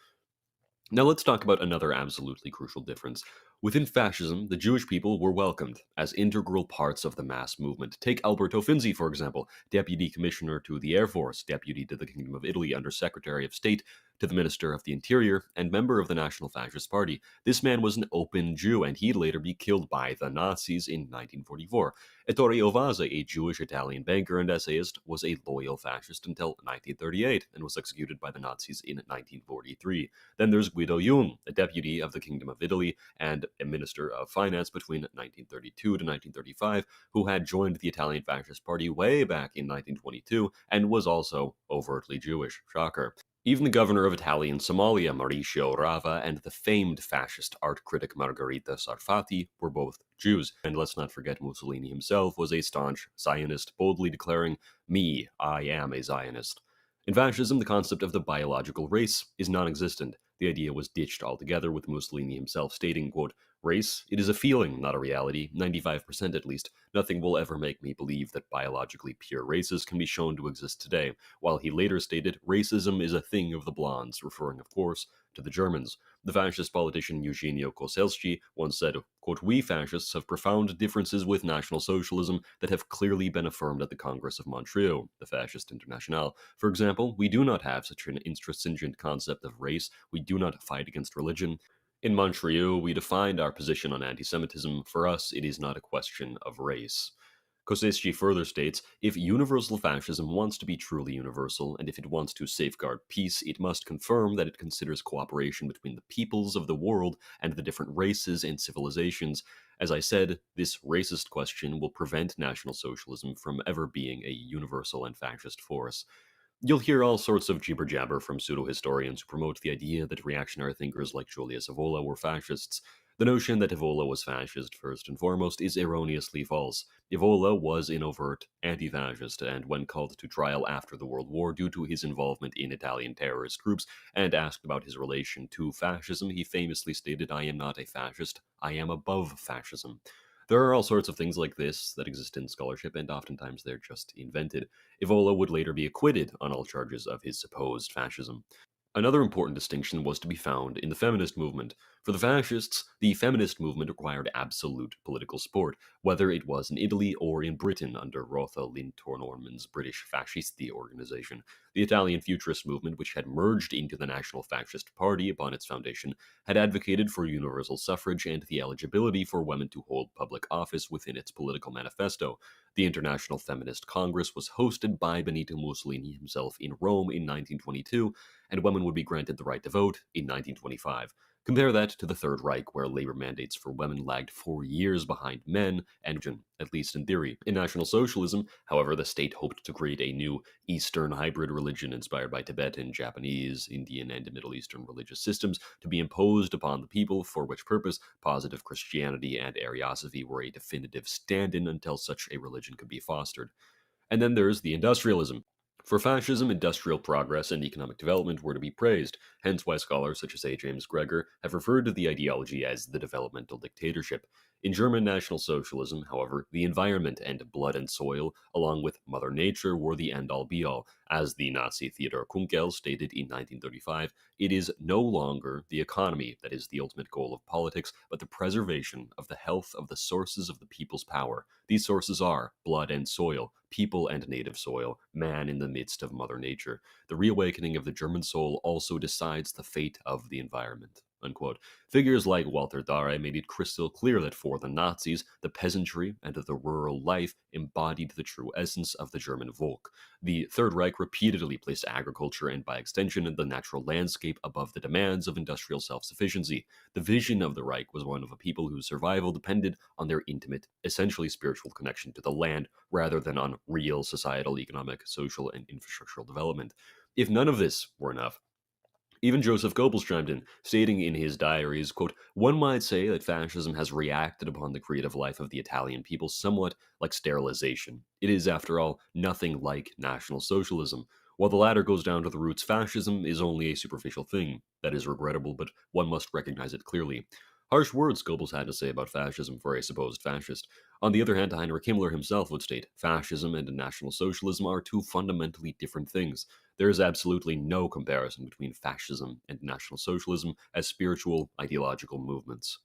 L: Now let's talk about another absolutely crucial difference. Within fascism, the Jewish people were welcomed as integral parts of the mass movement. Take Alberto Finzi, for example, Deputy Commissioner to the Air Force, Deputy to the Kingdom of Italy under Secretary of State to the Minister of the Interior, and member of the National Fascist Party. This man was an open Jew, and he'd later be killed by the Nazis in 1944. Ettore Ovaza, a Jewish-Italian banker and essayist, was a loyal fascist until 1938 and was executed by the Nazis in 1943. Then there's Guido Jung, a deputy of the Kingdom of Italy and a minister of finance between 1932 to 1935, who had joined the Italian Fascist Party way back in 1922 and was also overtly Jewish. Shocker. Even the governor of Italian Somalia, Mauricio Rava, and the famed fascist art critic Margherita Sarfati were both Jews. And let's not forget Mussolini himself was a staunch Zionist, boldly declaring, "Me, I am a Zionist." In fascism, the concept of the biological race is non-existent. The idea was ditched altogether, with Mussolini himself stating, quote, race, it is a feeling, not a reality, 95% at least. Nothing will ever make me believe that biologically pure races can be shown to exist today, while he later stated, racism is a thing of the blondes, referring, of course, to the Germans. The fascist politician Eugenio Koselski once said, quote, we fascists have profound differences with National Socialism that have clearly been affirmed at the Congress of Montreal, the Fascist Internationale. For example, we do not have such an intransigent concept of race. We do not fight against religion. In Montreal, we defined our position on anti-Semitism. For us, it is not a question of race. Koselski further states, if universal fascism wants to be truly universal, and if it wants to safeguard peace, it must confirm that it considers cooperation between the peoples of the world and the different races and civilizations. As I said, this racist question will prevent National Socialism from ever being a universal and fascist force. You'll hear all sorts of jibber-jabber from pseudo-historians who promote the idea that reactionary thinkers like Julius Evola were fascists. The notion that Evola was fascist, first and foremost, is erroneously false. Evola was an overt anti-fascist, and when called to trial after the World War due to his involvement in Italian terrorist groups and asked about his relation to fascism, he famously stated, I am not a fascist, I am above fascism. There are all sorts of things like this that exist in scholarship, and oftentimes they're just invented. Evola would later be acquitted on all charges of his supposed fascism. Another important distinction was to be found in the feminist movement. For the fascists, the feminist movement required absolute political support, whether it was in Italy or in Britain under Rotha Lintornorman's British Fascisti organization. The Italian futurist movement, which had merged into the National Fascist Party upon its foundation, had advocated for universal suffrage and the eligibility for women to hold public office within its political manifesto. The International Feminist Congress was hosted by Benito Mussolini himself in Rome in 1922, and women would be granted the right to vote in 1925. Compare that to the Third Reich, where labor mandates for women lagged 4 years behind men, and at least in theory. In National Socialism, however, the state hoped to create a new Eastern hybrid religion inspired by Tibetan, Japanese, Indian, and Middle Eastern religious systems to be imposed upon the people, for which purpose positive Christianity and Ariosophy were a definitive stand-in until such a religion could be fostered. And then there's the industrialism. For fascism, industrial progress and economic development were to be praised, hence why scholars such as A. James Gregor have referred to the ideology as the developmental dictatorship. In German National Socialism, however, the environment and blood and soil, along with Mother Nature, were the end-all be-all. As the Nazi Theodor Kuhnke stated in 1935, it is no longer the economy that is the ultimate goal of politics, but the preservation of the health of the sources of the people's power. These sources are blood and soil, people and native soil, man in the midst of Mother Nature. The reawakening of the German soul also decides the fate of the environment. Unquote. Figures like Walter Dare made it crystal clear that for the Nazis, the peasantry and the rural life embodied the true essence of the German Volk. The Third Reich repeatedly placed agriculture and, by extension, the natural landscape above the demands of industrial self-sufficiency. The vision of the Reich was one of a people whose survival depended on their intimate, essentially spiritual connection to the land, rather than on real societal, economic, social, and infrastructural development. If none of this were enough, Even Joseph Goebbels chimed in, stating in his diaries, quote, "One might say that fascism has reacted upon the creative life of the Italian people somewhat like sterilization. It is, after all, nothing like National Socialism. While the latter goes down to the roots, fascism is only a superficial thing. That is regrettable, but one must recognize it clearly." Harsh words Goebbels had to say about fascism for a supposed fascist. On the other hand, Heinrich Himmler himself would state, fascism and National Socialism are two fundamentally different things. There is absolutely no comparison between fascism and National Socialism as spiritual, ideological movements.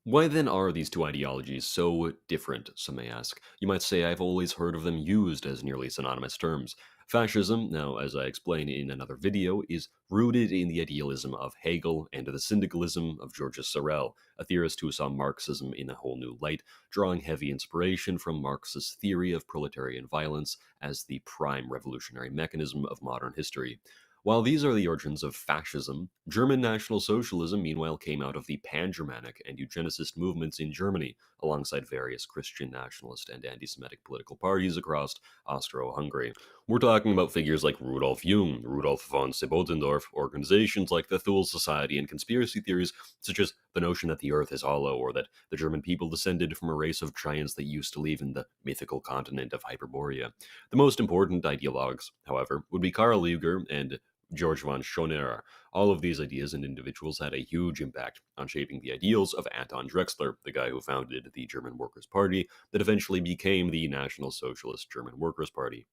L: Why then are these two ideologies so different, some may ask? You might say I've always heard of them used as nearly synonymous terms. Fascism, now as I explain in another video, is rooted in the idealism of Hegel and the syndicalism of Georges Sorel, a theorist who saw Marxism in a whole new light, drawing heavy inspiration from Marx's theory of proletarian violence as the prime revolutionary mechanism of modern history. While these are the origins of fascism, German National Socialism meanwhile came out of the pan-Germanic and eugenicist movements in Germany, alongside various Christian nationalist and anti-Semitic political parties across Austro-Hungary. We're talking about figures like Rudolf Jung, Rudolf von Sebottendorf, organizations like the Thule Society, and conspiracy theories such as the notion that the Earth is hollow or that the German people descended from a race of giants that used to live in the mythical continent of Hyperborea. The most important ideologues, however, would be Karl Lueger and George von Schonerer. All of these ideas and individuals had a huge impact on shaping the ideals of Anton Drexler, the guy who founded the German Workers' Party that eventually became the National Socialist German Workers' Party.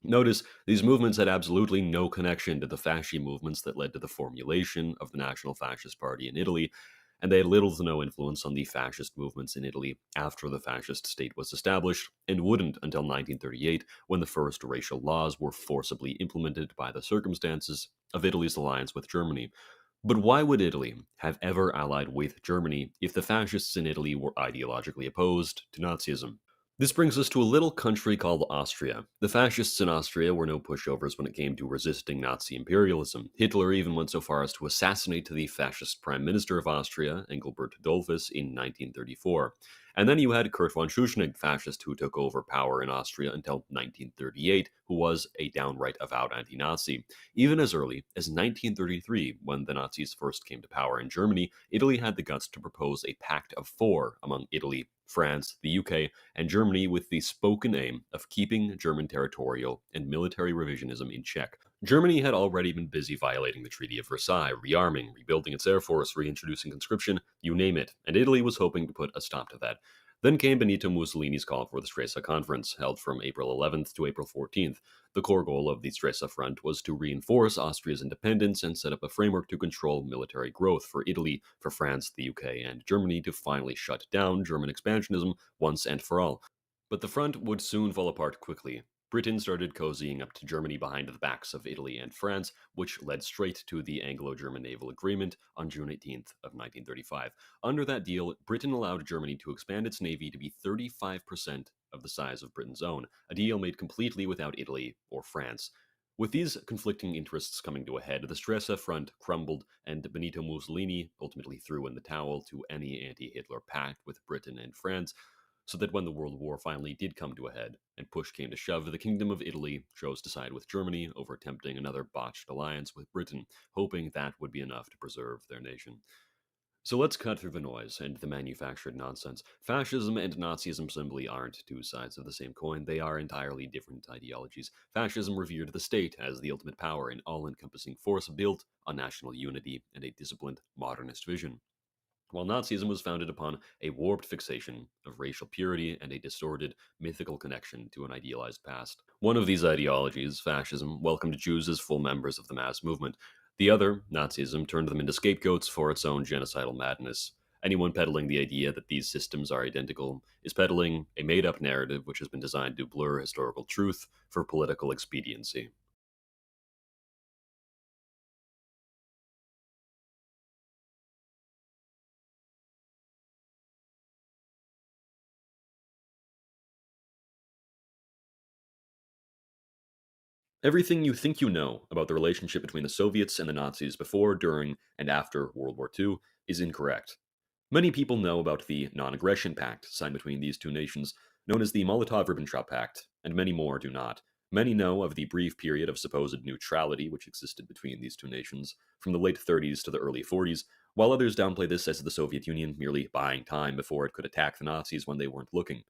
L: Notice, these movements had absolutely no connection to the fasci movements that led to the formulation of the National Fascist Party in Italy, and they had little to no influence on the fascist movements in Italy after the fascist state was established, and wouldn't until 1938, when the first racial laws were forcibly implemented by the circumstances of Italy's alliance with Germany. But why would Italy have ever allied with Germany if the fascists in Italy were ideologically opposed to Nazism? This brings us to a little country called Austria. The fascists in Austria were no pushovers when it came to resisting Nazi imperialism. Hitler even went so far as to assassinate the fascist prime minister of Austria, Engelbert Dollfuss, in 1934. And then you had Kurt von Schuschnigg, fascist who took over power in Austria until 1938, who was a downright avowed anti-Nazi. Even as early as 1933, when the Nazis first came to power in Germany, Italy had the guts to propose a pact of four among Italy, France, the UK, and Germany with the spoken aim of keeping German territorial and military revisionism in check. Germany had already been busy violating the Treaty of Versailles, rearming, rebuilding its air force, reintroducing conscription, you name it, and Italy was hoping to put a stop to that. Then came Benito Mussolini's call for the Stresa Conference, held from April 11th to April 14th. The core goal of the Stresa Front was to reinforce Austria's independence and set up a framework to control military growth for Italy, for France, the UK, and Germany to finally shut down German expansionism once and for all. But the front would soon fall apart quickly. Britain started cozying up to Germany behind the backs of Italy and France, which led straight to the Anglo-German Naval Agreement on June 18th of 1935. Under that deal, Britain allowed Germany to expand its navy to be 35% of the size of Britain's own, a deal made completely without Italy or France. With these conflicting interests coming to a head, the Stresa Front crumbled, and Benito Mussolini ultimately threw in the towel to any anti-Hitler pact with Britain and France, so that when the World War finally did come to a head, and push came to shove, the Kingdom of Italy chose to side with Germany over attempting another botched alliance with Britain, hoping that would be enough to preserve their nation. So let's cut through the noise and the manufactured nonsense. Fascism and Nazism simply aren't two sides of the same coin. They are entirely different ideologies. Fascism revered the state as the ultimate power, an all-encompassing force built on national unity and a disciplined modernist vision, while Nazism was founded upon a warped fixation of racial purity and a distorted, mythical connection to an idealized past. One of these ideologies, fascism, welcomed Jews as full members of the mass movement. The other, Nazism, turned them into scapegoats for its own genocidal madness. Anyone peddling the idea that these systems are identical is peddling a made-up narrative which has been designed to blur historical truth for political expediency. Everything you think you know about the relationship between the Soviets and the Nazis before, during, and after World War II is incorrect. Many people know about the Non-Aggression Pact signed between these two nations, known as the Molotov-Ribbentrop Pact, and many more do not. Many know of the brief period of supposed neutrality which existed between these two nations from the late 30s to the early 40s, while others downplay this as the Soviet Union merely buying time before it could attack the Nazis when they weren't looking.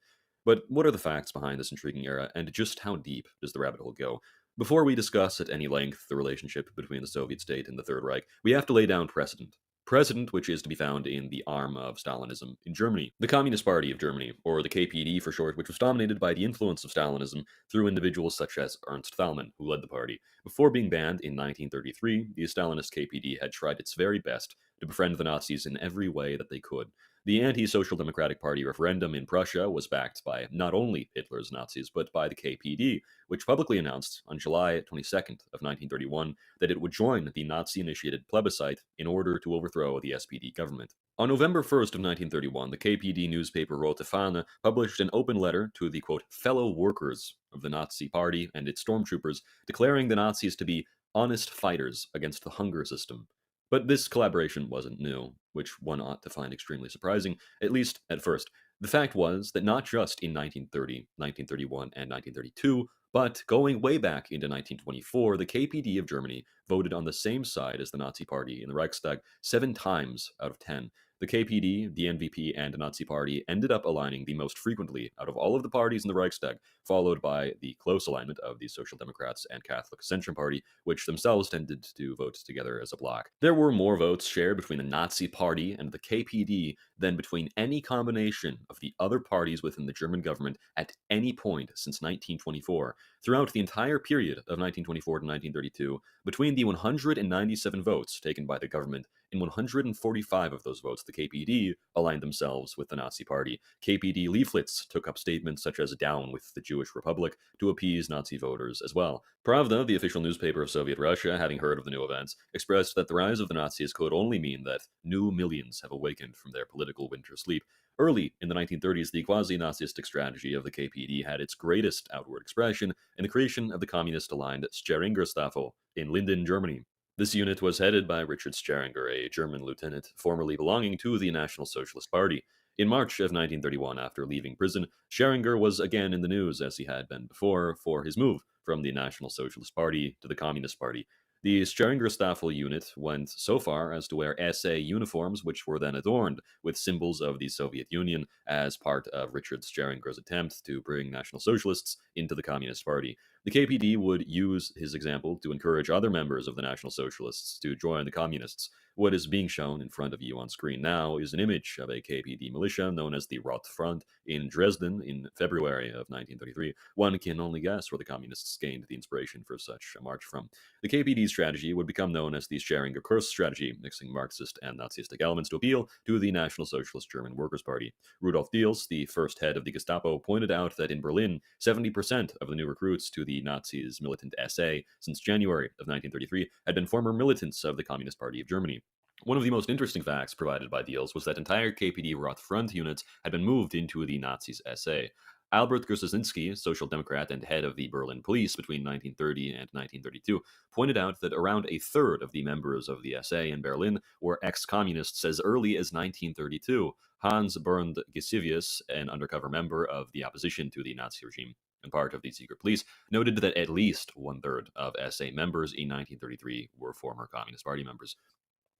L: But what are the facts behind this intriguing era, and just how deep does the rabbit hole go? Before we discuss at any length the relationship between the Soviet state and the Third Reich, we have to lay down precedent. Precedent which is to be found in the arm of Stalinism in Germany. The Communist Party of Germany, or the KPD for short, which was dominated by the influence of Stalinism through individuals such as Ernst Thälmann, who led the party. Before being banned in 1933, the Stalinist KPD had tried its very best to befriend the Nazis in every way that they could. The anti-Social Democratic Party referendum in Prussia was backed by not only Hitler's Nazis, but by the KPD, which publicly announced on July 22nd of 1931 that it would join the Nazi-initiated plebiscite in order to overthrow the SPD government. On November 1st of 1931, the KPD newspaper Rote Fahne published an open letter to the, quote, fellow workers of the Nazi Party and its stormtroopers, declaring the Nazis to be honest fighters against the hunger system. But this collaboration wasn't new, which one ought to find extremely surprising, at least at first. The fact was that not just in 1930, 1931, and 1932, but going way back into 1924, the KPD of Germany voted on the same side as the Nazi Party in the Reichstag 7 times out of 10. The KPD, the NVP, and the Nazi Party ended up aligning the most frequently out of all of the parties in the Reichstag, followed by the close alignment of the Social Democrats and Catholic Ascension Party, which themselves tended to vote together as a bloc. There were more votes shared between the Nazi Party and the KPD than between any combination of the other parties within the German government at any point since 1924. Throughout the entire period of 1924 to 1932, between the 197 votes taken by the government, in 145 of those votes, the KPD aligned themselves with the Nazi Party. KPD leaflets took up statements such as "Down with the Jewish Republic" to appease Nazi voters as well. Pravda, the official newspaper of Soviet Russia, having heard of the new events, expressed that the rise of the Nazis could only mean that new millions have awakened from their political winter sleep. Early in the 1930s, the quasi-Nazistic strategy of the KPD had its greatest outward expression in the creation of the communist-aligned Scheringerstaffel in Linden, Germany. This unit was headed by Richard Scheringer, a German lieutenant formerly belonging to the National Socialist Party. In March of 1931, after leaving prison, Scheringer was again in the news, as he had been before, for his move from the National Socialist Party to the Communist Party. The Scheringerstaffel unit went so far as to wear SA uniforms, which were then adorned with symbols of the Soviet Union as part of Richard Scheringer's attempt to bring National Socialists into the Communist Party. The KPD would use his example to encourage other members of the National Socialists to join the Communists. What is being shown in front of you on screen now is an image of a KPD militia known as the Rote Front in Dresden in February of 1933. One can only guess where the Communists gained the inspiration for such a march from. The KPD strategy would become known as the Scheringer Kurz strategy, mixing Marxist and Nazistic elements to appeal to the National Socialist German Workers' Party. Rudolf Diels, the first head of the Gestapo, pointed out that in Berlin, 70% of the new recruits to the Nazis' militant SA since January of 1933 had been former militants of the Communist Party of Germany. One of the most interesting facts provided by Diels was that entire KPD Rote Front units had been moved into the Nazis' SA. Albert Gruszinski, social democrat and head of the Berlin police between 1930 and 1932, pointed out that around a third of the members of the SA in Berlin were ex-communists as early as 1932. Hans Bernd Gisevius, an undercover member of the opposition to the Nazi regime and part of the secret police, noted that at least one-third of SA members in 1933 were former Communist Party members.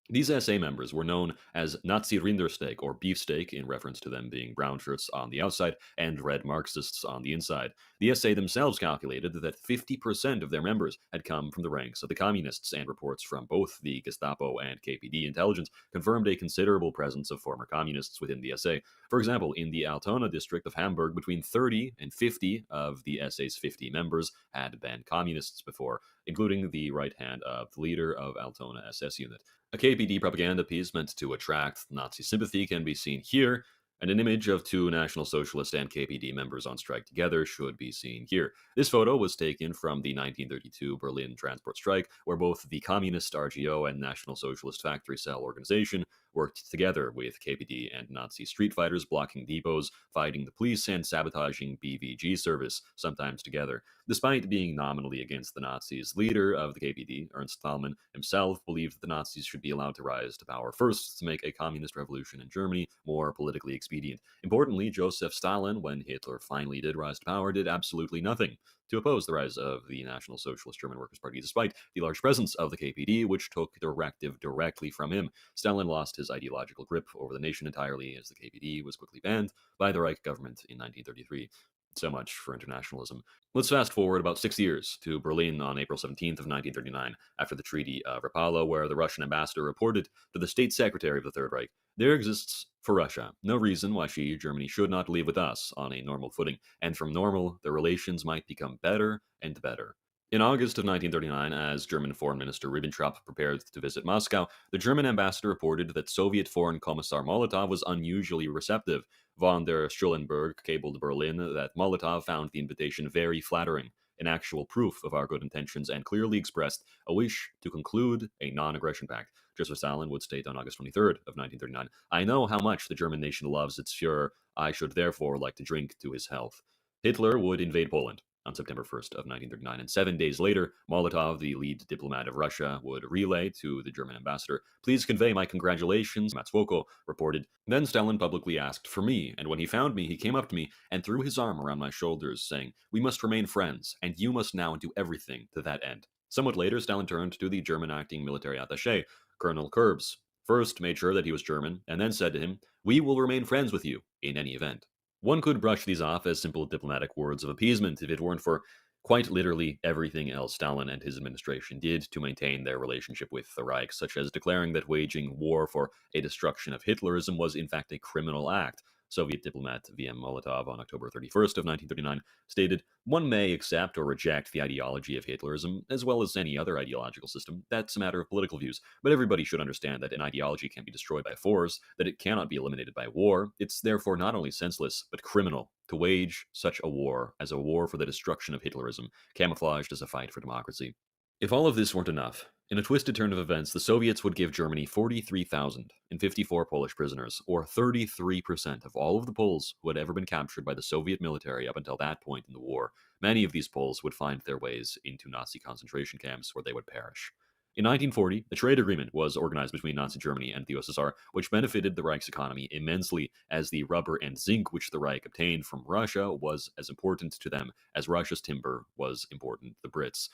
L: These SA members were known as Nazi Rindersteak, or beefsteak, in reference to them being brown shirts on the outside and red Marxists on the inside. The SA themselves calculated that 50% of their members had come from the ranks of the communists, and reports from both the Gestapo and KPD intelligence confirmed a considerable presence of former communists within the SA. For example, in the Altona district of Hamburg, between 30 and 50 of the SA's 50 members had been communists before, including the right hand of the leader of Altona SS unit. A KPD propaganda piece meant to attract Nazi sympathy can be seen here, and an image of two National Socialist and KPD members on strike together should be seen here. This photo was taken from the 1932 Berlin transport strike, where both the Communist RGO and National Socialist Factory Cell organization worked together with KPD and Nazi street fighters, blocking depots, fighting the police, and sabotaging BVG service, sometimes together. Despite being nominally against the Nazis, leader of the KPD, Ernst Thälmann, himself believed that the Nazis should be allowed to rise to power first to make a communist revolution in Germany more politically expedient. Importantly, Joseph Stalin, when Hitler finally did rise to power, did absolutely nothing to oppose the rise of the National Socialist German Workers' Party, despite the large presence of the KPD, which took directive directly from him. Stalin lost his ideological grip over the nation entirely as the KPD was quickly banned by the Reich government in 1933. So much for internationalism. Let's fast forward about 6 years to Berlin on April 17th of 1939, after the Treaty of Rapallo, where the Russian ambassador reported to the State Secretary of the Third Reich, "There exists for Russia no reason why she, Germany, should not live with us on a normal footing, and from normal, the relations might become better and better." In August of 1939, as German Foreign Minister Ribbentrop prepared to visit Moscow, the German ambassador reported that Soviet Foreign Commissar Molotov was unusually receptive. Von der Schulenburg cabled Berlin that Molotov found the invitation very flattering, an actual proof of our good intentions, and clearly expressed a wish to conclude a non-aggression pact. Joseph Stalin would state on August 23rd of 1939, "I know how much the German nation loves its Führer. I should therefore like to drink to his health." Hitler would invade Poland on September 1st of 1939, and 7 days later, Molotov, the lead diplomat of Russia, would relay to the German ambassador, "Please convey my congratulations," Matsvoko reported. Then Stalin publicly asked for me, and when he found me, he came up to me and threw his arm around my shoulders, saying, "We must remain friends, and you must now do everything to that end." Somewhat later, Stalin turned to the German acting military attaché, Colonel Kurbs. First, made sure that he was German, and then said to him, "We will remain friends with you in any event." One could brush these off as simple diplomatic words of appeasement if it weren't for quite literally everything else Stalin and his administration did to maintain their relationship with the Reich, such as declaring that waging war for a destruction of Hitlerism was in fact a criminal act. Soviet diplomat V.M. Molotov on October 31st of 1939 stated, "One may accept or reject the ideology of Hitlerism, as well as any other ideological system. That's a matter of political views. But everybody should understand that an ideology can't be destroyed by force, that it cannot be eliminated by war. It's therefore not only senseless, but criminal to wage such a war as a war for the destruction of Hitlerism, camouflaged as a fight for democracy." If all of this weren't enough, in a twisted turn of events, the Soviets would give Germany 43,054 Polish prisoners, or 33% of all of the Poles who had ever been captured by the Soviet military up until that point in the war. Many of these Poles would find their ways into Nazi concentration camps where they would perish. In 1940, a trade agreement was organized between Nazi Germany and the USSR, which benefited the Reich's economy immensely, as the rubber and zinc which the Reich obtained from Russia was as important to them as Russia's timber was important to the Brits.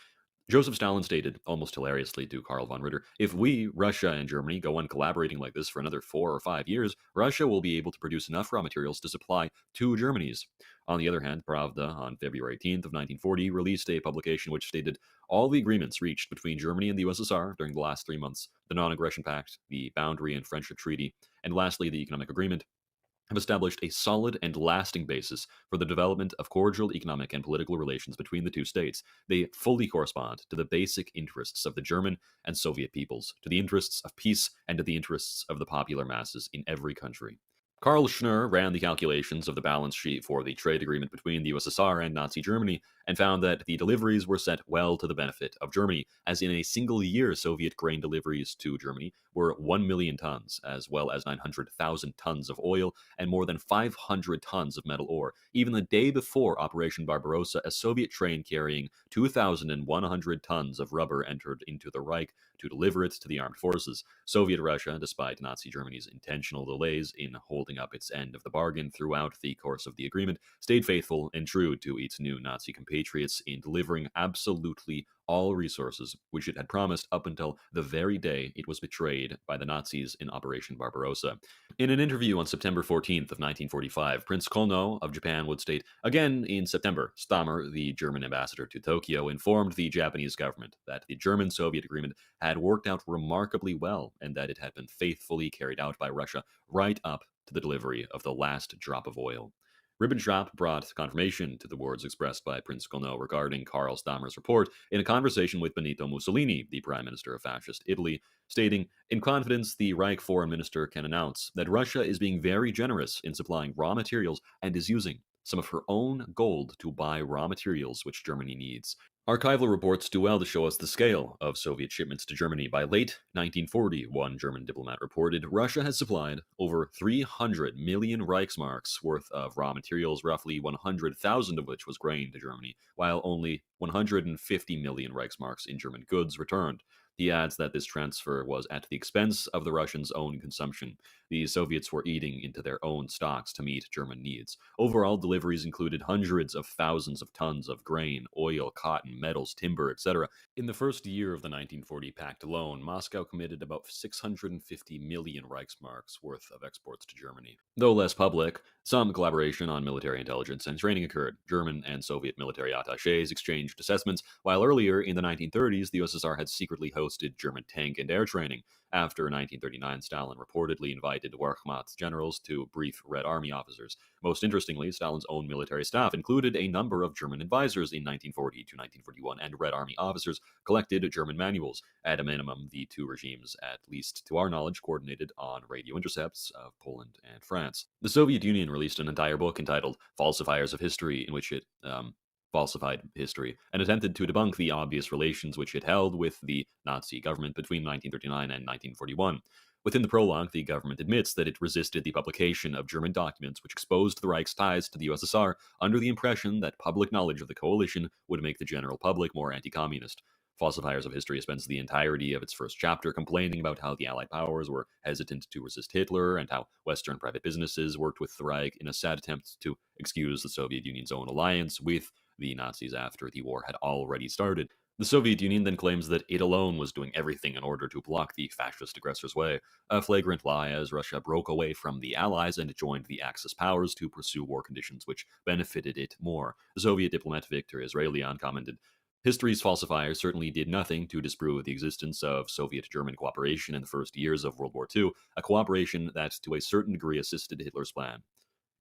L: Joseph Stalin stated, almost hilariously to Karl von Ritter, "If we, Russia and Germany, go on collaborating like this for another 4 or 5 years, Russia will be able to produce enough raw materials to supply 2 Germanys." On the other hand, Pravda, on February 18th of 1940, released a publication which stated, "All the agreements reached between Germany and the USSR during the last 3 months, the Non-Aggression Pact, the Boundary and Friendship Treaty, and lastly the Economic Agreement, have established a solid and lasting basis for the development of cordial economic and political relations between the two states. They fully correspond to the basic interests of the German and Soviet peoples, to the interests of peace, and to the interests of the popular masses in every country." Karl Schnur ran the calculations of the balance sheet for the trade agreement between the USSR and Nazi Germany and found that the deliveries were set well to the benefit of Germany, as in a single year Soviet grain deliveries to Germany were 1 million tons, as well as 900,000 tons of oil and more than 500 tons of metal ore. Even the day before Operation Barbarossa, a Soviet train carrying 2,100 tons of rubber entered into the Reich to deliver it to the armed forces. Soviet Russia, despite Nazi Germany's intentional delays in holding up its end of the bargain throughout the course of the agreement, stayed faithful and true to its new Nazi compatriots in delivering absolutely all resources which it had promised up until the very day it was betrayed by the Nazis in Operation Barbarossa. In an interview on September 14th of 1945, Prince Kono of Japan would state, "Again in September, Stammer, the German ambassador to Tokyo, informed the Japanese government that the German-Soviet agreement had worked out remarkably well and that it had been faithfully carried out by Russia right up to the delivery of the last drop of oil." Ribbentrop brought confirmation to the words expressed by Prince Kono regarding Karl Stammer's report in a conversation with Benito Mussolini, the Prime Minister of Fascist Italy, stating, "In confidence, the Reich Foreign Minister can announce that Russia is being very generous in supplying raw materials and is using some of her own gold to buy raw materials which Germany needs." Archival reports do well to show us the scale of Soviet shipments to Germany. By late 1940, one German diplomat reported, Russia has supplied over 300 million Reichsmarks worth of raw materials, roughly 100,000 of which was grain to Germany, while only 150 million Reichsmarks in German goods returned. He adds that this transfer was at the expense of the Russians' own consumption. The Soviets were eating into their own stocks to meet German needs. Overall, deliveries included hundreds of thousands of tons of grain, oil, cotton, metals, timber, etc. In the first year of the 1940 pact alone, Moscow committed about 650 million Reichsmarks worth of exports to Germany. Though less public, some collaboration on military intelligence and training occurred. German and Soviet military attachés exchanged assessments, while earlier in the 1930s, the USSR had secretly hosted German tank and air training. After 1939, Stalin reportedly invited Wehrmacht generals to brief Red Army officers. Most interestingly, Stalin's own military staff included a number of German advisors in 1940 to 1941, and Red Army officers collected German manuals. At a minimum, the two regimes, at least to our knowledge, coordinated on radio intercepts of Poland and France. The Soviet Union released an entire book entitled Falsifiers of History, in which it falsified history and attempted to debunk the obvious relations which it held with the Nazi government between 1939 and 1941. Within the prologue, the government admits that it resisted the publication of German documents which exposed the Reich's ties to the USSR under the impression that public knowledge of the coalition would make the general public more anti-communist. Falsifiers of History spends the entirety of its first chapter complaining about how the Allied powers were hesitant to resist Hitler and how Western private businesses worked with the Reich in a sad attempt to excuse the Soviet Union's own alliance with the Nazis after the war had already started. The Soviet Union then claims that it alone was doing everything in order to block the fascist aggressor's way, a flagrant lie as Russia broke away from the Allies and joined the Axis powers to pursue war conditions which benefited it more. The Soviet diplomat Viktor Israelian commented, "History's falsifiers certainly did nothing to disprove the existence of Soviet-German cooperation in the first years of World War II, a cooperation that to a certain degree assisted Hitler's plan."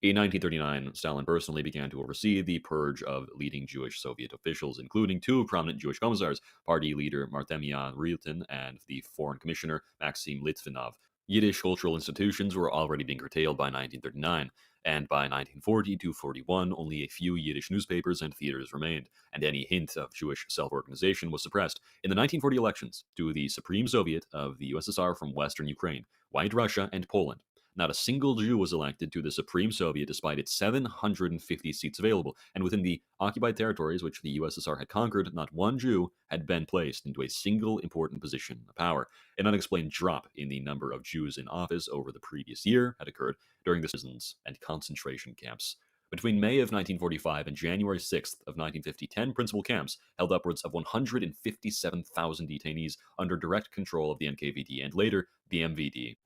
L: In 1939, Stalin personally began to oversee the purge of leading Jewish Soviet officials, including two prominent Jewish commissars, party leader Artemyan Ryutin and the foreign commissioner Maxim Litvinov. Yiddish cultural institutions were already being curtailed by 1939, and by 1940 to 41, only a few Yiddish newspapers and theaters remained, and any hint of Jewish self-organization was suppressed. In the 1940 elections to the Supreme Soviet of the USSR from Western Ukraine, White Russia, and Poland, not a single Jew was elected to the Supreme Soviet despite its 750 seats available, and within the occupied territories which the USSR had conquered, not one Jew had been placed into a single important position of power. An unexplained drop in the number of Jews in office over the previous year had occurred during the prisons and concentration camps. Between May of 1945 and January 6th of 1950, 10 principal camps held upwards of 157,000 detainees under direct control of the NKVD and later the MVD.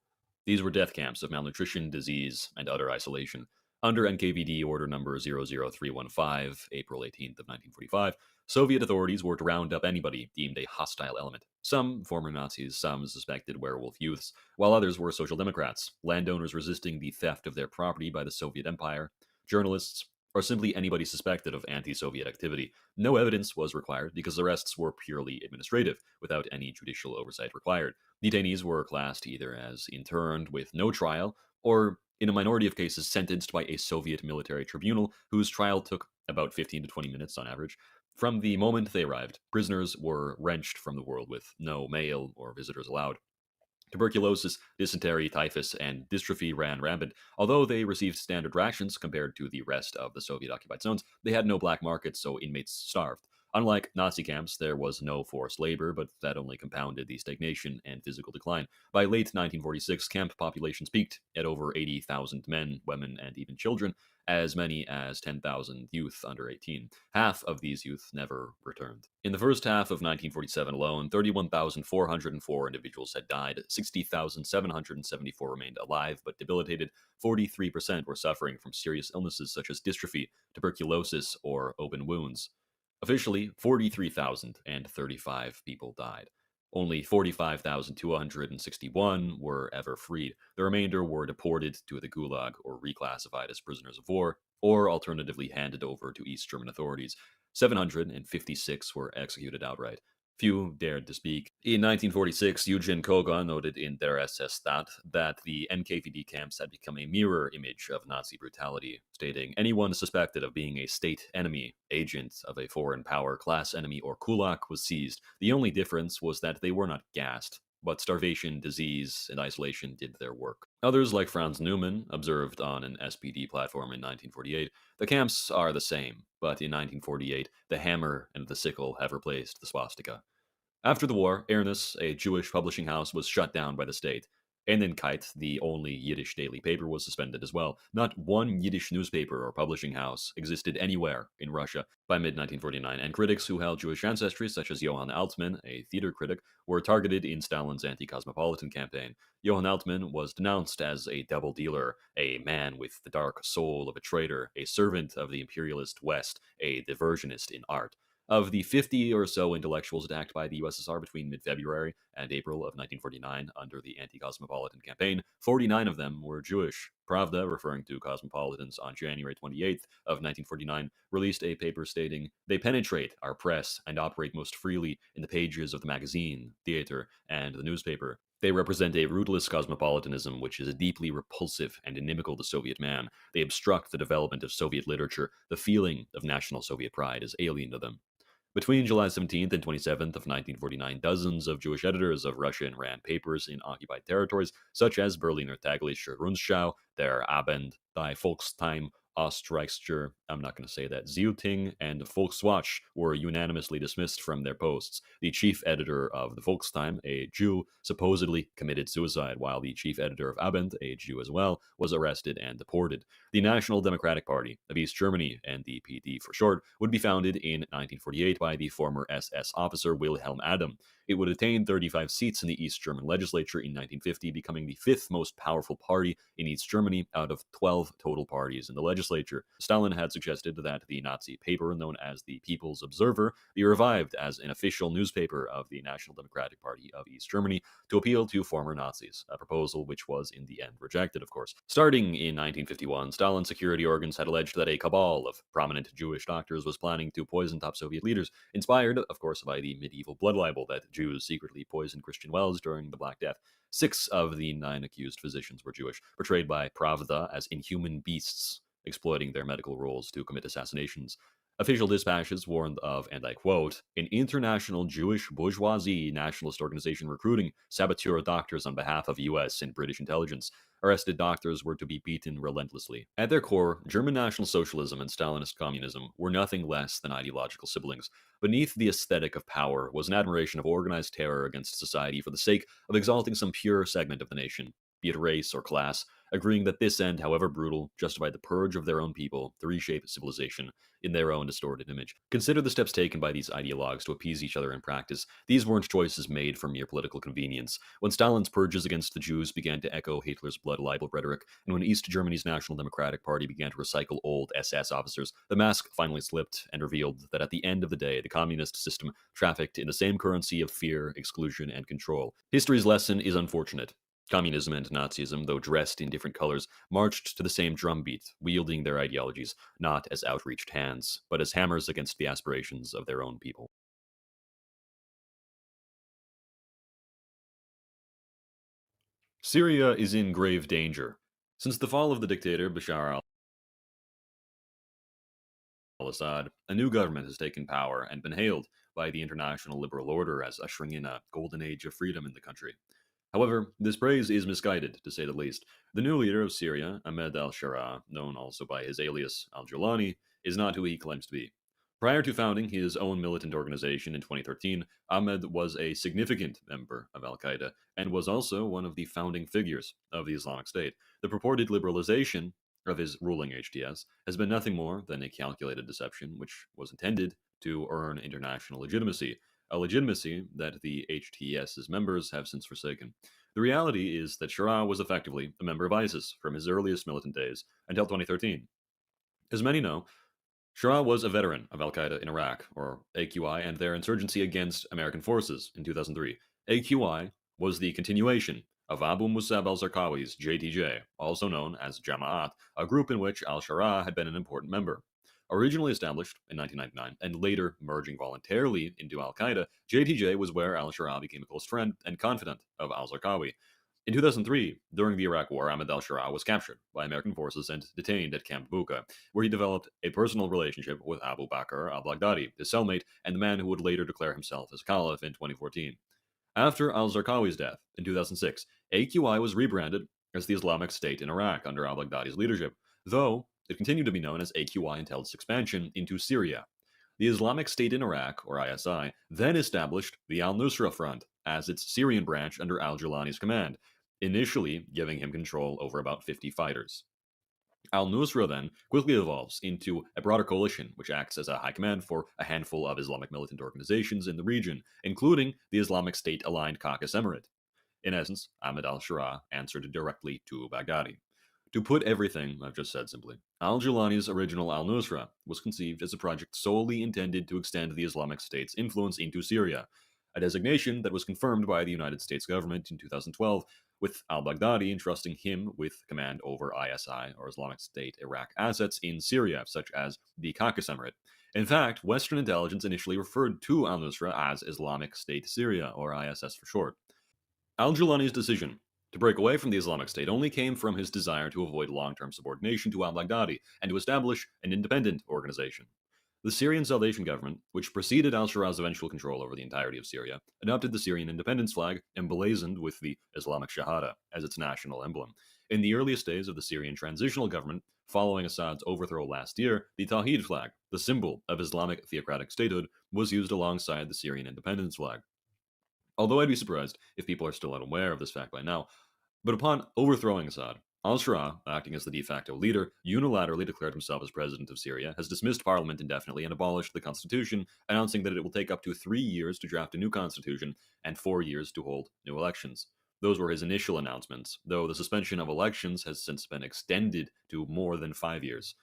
L: These were death camps of malnutrition, disease, and utter isolation. Under NKVD Order Number 00315, April 18th of 1945, Soviet authorities were to round up anybody deemed a hostile element. Some former Nazis, some suspected werewolf youths, while others were social democrats, landowners resisting the theft of their property by the Soviet Empire, journalists, or simply anybody suspected of anti-Soviet activity. No evidence was required because arrests were purely administrative, without any judicial oversight required. Detainees were classed either as interned with no trial, or, in a minority of cases, sentenced by a Soviet military tribunal whose trial took about 15 to 20 minutes on average. From the moment they arrived, prisoners were wrenched from the world with no mail or visitors allowed. Tuberculosis, dysentery, typhus, and dystrophy ran rampant. Although they received standard rations compared to the rest of the Soviet-occupied zones, they had no black markets, so inmates starved. Unlike Nazi camps, there was no forced labor, but that only compounded the stagnation and physical decline. By late 1946, camp populations peaked at over 80,000 men, women, and even children, as many as 10,000 youth under 18. Half of these youth never returned. In the first half of 1947 alone, 31,404 individuals had died, 60,774 remained alive but debilitated, 43% were suffering from serious illnesses such as dystrophy, tuberculosis, or open wounds. Officially, 43,035 people died. Only 45,261 were ever freed. The remainder were deported to the Gulag or reclassified as prisoners of war, or alternatively handed over to East German authorities. 756 were executed outright. Few dared to speak. In 1946, Eugen Kogan noted in Der SS Stat that the NKVD camps had become a mirror image of Nazi brutality, stating, "Anyone suspected of being a state enemy, agent of a foreign power, class enemy, or kulak was seized. The only difference was that they were not gassed, but starvation, disease, and isolation did their work." Others, like Franz Neumann, observed on an SPD platform in 1948, "The camps are the same, but in 1948, the hammer and the sickle have replaced the swastika." After the war, Ernest, a Jewish publishing house, was shut down by the state. Kite, the only Yiddish daily paper, was suspended as well. Not one Yiddish newspaper or publishing house existed anywhere in Russia by mid-1949, and critics who held Jewish ancestry, such as Johann Altman, a theater critic, were targeted in Stalin's anti-cosmopolitan campaign. Johann Altman was denounced as a double dealer, a man with the dark soul of a traitor, a servant of the imperialist West, a diversionist in art. Of the 50 or so intellectuals attacked by the USSR between mid-February and April of 1949 under the anti-cosmopolitan campaign, 49 of them were Jewish. Pravda, referring to cosmopolitans on January 28th of 1949, released a paper stating, "They penetrate our press and operate most freely in the pages of the magazine, theater, and the newspaper. They represent a rootless cosmopolitanism which is deeply repulsive and inimical to Soviet man. They obstruct the development of Soviet literature. The feeling of national Soviet pride is alien to them." Between July 17th and 27th of 1949, dozens of Jewish editors of Russian ran papers in occupied territories, such as Berliner Tägliche Rundschau, Der Abend, Die Volkstime, Ostreichscher, I'm not going to say that, Zeitung, and Volkswatch were unanimously dismissed from their posts. The chief editor of the Volkstime, a Jew, supposedly committed suicide, while the chief editor of Abend, a Jew as well, was arrested and deported. The National Democratic Party of East Germany, NDPD for short, would be founded in 1948 by the former SS officer Wilhelm Adam. It would attain 35 seats in the East German legislature in 1950, becoming the fifth most powerful party in East Germany out of 12 total parties in the legislature. Stalin had suggested that the Nazi paper, known as the People's Observer, be revived as an official newspaper of the National Democratic Party of East Germany to appeal to former Nazis, a proposal which was in the end rejected, of course. Starting in 1951, Stalin's security organs had alleged that a cabal of prominent Jewish doctors was planning to poison top Soviet leaders, inspired, of course, by the medieval blood libel that Jews secretly poisoned Christian Wells during the Black Death. 6 of the 9 accused physicians were Jewish, portrayed by Pravda as inhuman beasts, exploiting their medical roles to commit assassinations. Official dispatches warned of, and I quote, "an international Jewish bourgeoisie nationalist organization recruiting saboteur doctors on behalf of US and British intelligence. Arrested doctors were to be beaten relentlessly." At their core, German National Socialism and Stalinist communism were nothing less than ideological siblings. Beneath the aesthetic of power was an admiration of organized terror against society for the sake of exalting some pure segment of the nation, be it race or class, agreeing that this end, however brutal, justified the purge of their own people to reshape civilization in their own distorted image. Consider the steps taken by these ideologues to appease each other in practice. These weren't choices made for mere political convenience. When Stalin's purges against the Jews began to echo Hitler's blood libel rhetoric, and when East Germany's National Democratic Party began to recycle old SS officers, the mask finally slipped and revealed that at the end of the day, the communist system trafficked in the same currency of fear, exclusion, and control. History's lesson is unfortunate. Communism and Nazism, though dressed in different colors, marched to the same drumbeat, wielding their ideologies not as outreached hands, but as hammers against the aspirations of their own people. Syria is in grave danger. Since the fall of the dictator Bashar al-Assad, a new government has taken power and been hailed by the international liberal order as ushering in a golden age of freedom in the country. However, this praise is misguided, to say the least. The new leader of Syria, Ahmed al-Sharaa, known also by his alias al-Julani, is not who he claims to be. Prior to founding his own militant organization in 2013, Ahmed was a significant member of al-Qaeda and was also one of the founding figures of the Islamic State. The purported liberalization of his ruling HTS has been nothing more than a calculated deception which was intended to earn international legitimacy, a legitimacy that the HTS's members have since forsaken. The reality is that Sharaa was effectively a member of ISIS from his earliest militant days until 2013. As many know, Sharaa was a veteran of al-Qaeda in Iraq, or AQI, and their insurgency against American forces in 2003. AQI was the continuation of Abu Musab al-Zarqawi's JTJ, also known as Jama'at, a group in which al-Sharaa had been an important member. Originally established in 1999 and later merging voluntarily into al-Qaeda, JTJ was where al-Sharaa became a close friend and confidant of al-Zarqawi. In 2003, during the Iraq War, Ahmed al-Sharaa was captured by American forces and detained at Camp Bucca, where he developed a personal relationship with Abu Bakr al-Baghdadi, his cellmate, and the man who would later declare himself as Caliph in 2014. After al-Zarqawi's death in 2006, AQI was rebranded as the Islamic State in Iraq under al-Baghdadi's leadership, though it continued to be known as AQI until its expansion into Syria. the Islamic State in Iraq, or ISI, then established the al-Nusra Front as its Syrian branch under al-Jilani's command, initially giving him control over about 50 fighters. Al-Nusra then quickly evolves into a broader coalition, which acts as a high command for a handful of Islamic militant organizations in the region, including the Islamic State-aligned Caucasus Emirate. In essence, Ahmed al-Sharaa answered directly to Baghdadi. To put everything I've just said simply, al-Jilani's original al-Nusra was conceived as a project solely intended to extend the Islamic State's influence into Syria, a designation that was confirmed by the United States government in 2012, with al-Baghdadi entrusting him with command over ISI, or Islamic State Iraq assets in Syria, such as the Caucasus Emirate. In fact, Western intelligence initially referred to al-Nusra as Islamic State Syria, or ISS for short. Al-Jilani's decision to break away from the Islamic State only came from his desire to avoid long-term subordination to al-Baghdadi and to establish an independent organization. The Syrian Salvation Government, which preceded al-Sharaa's eventual control over the entirety of Syria, adopted the Syrian independence flag emblazoned with the Islamic Shahada as its national emblem. In the earliest days of the Syrian transitional government, following Assad's overthrow last year, the Tawhid flag, the symbol of Islamic theocratic statehood, was used alongside the Syrian independence flag. Although I'd be surprised if people are still unaware of this fact by now, but upon overthrowing Assad, al-Sharaa, acting as the de facto leader, unilaterally declared himself as president of Syria, has dismissed parliament indefinitely and abolished the constitution, announcing that it will take up to 3 years to draft a new constitution and 4 years to hold new elections. Those were his initial announcements, though the suspension of elections has since been extended to more than 5 years.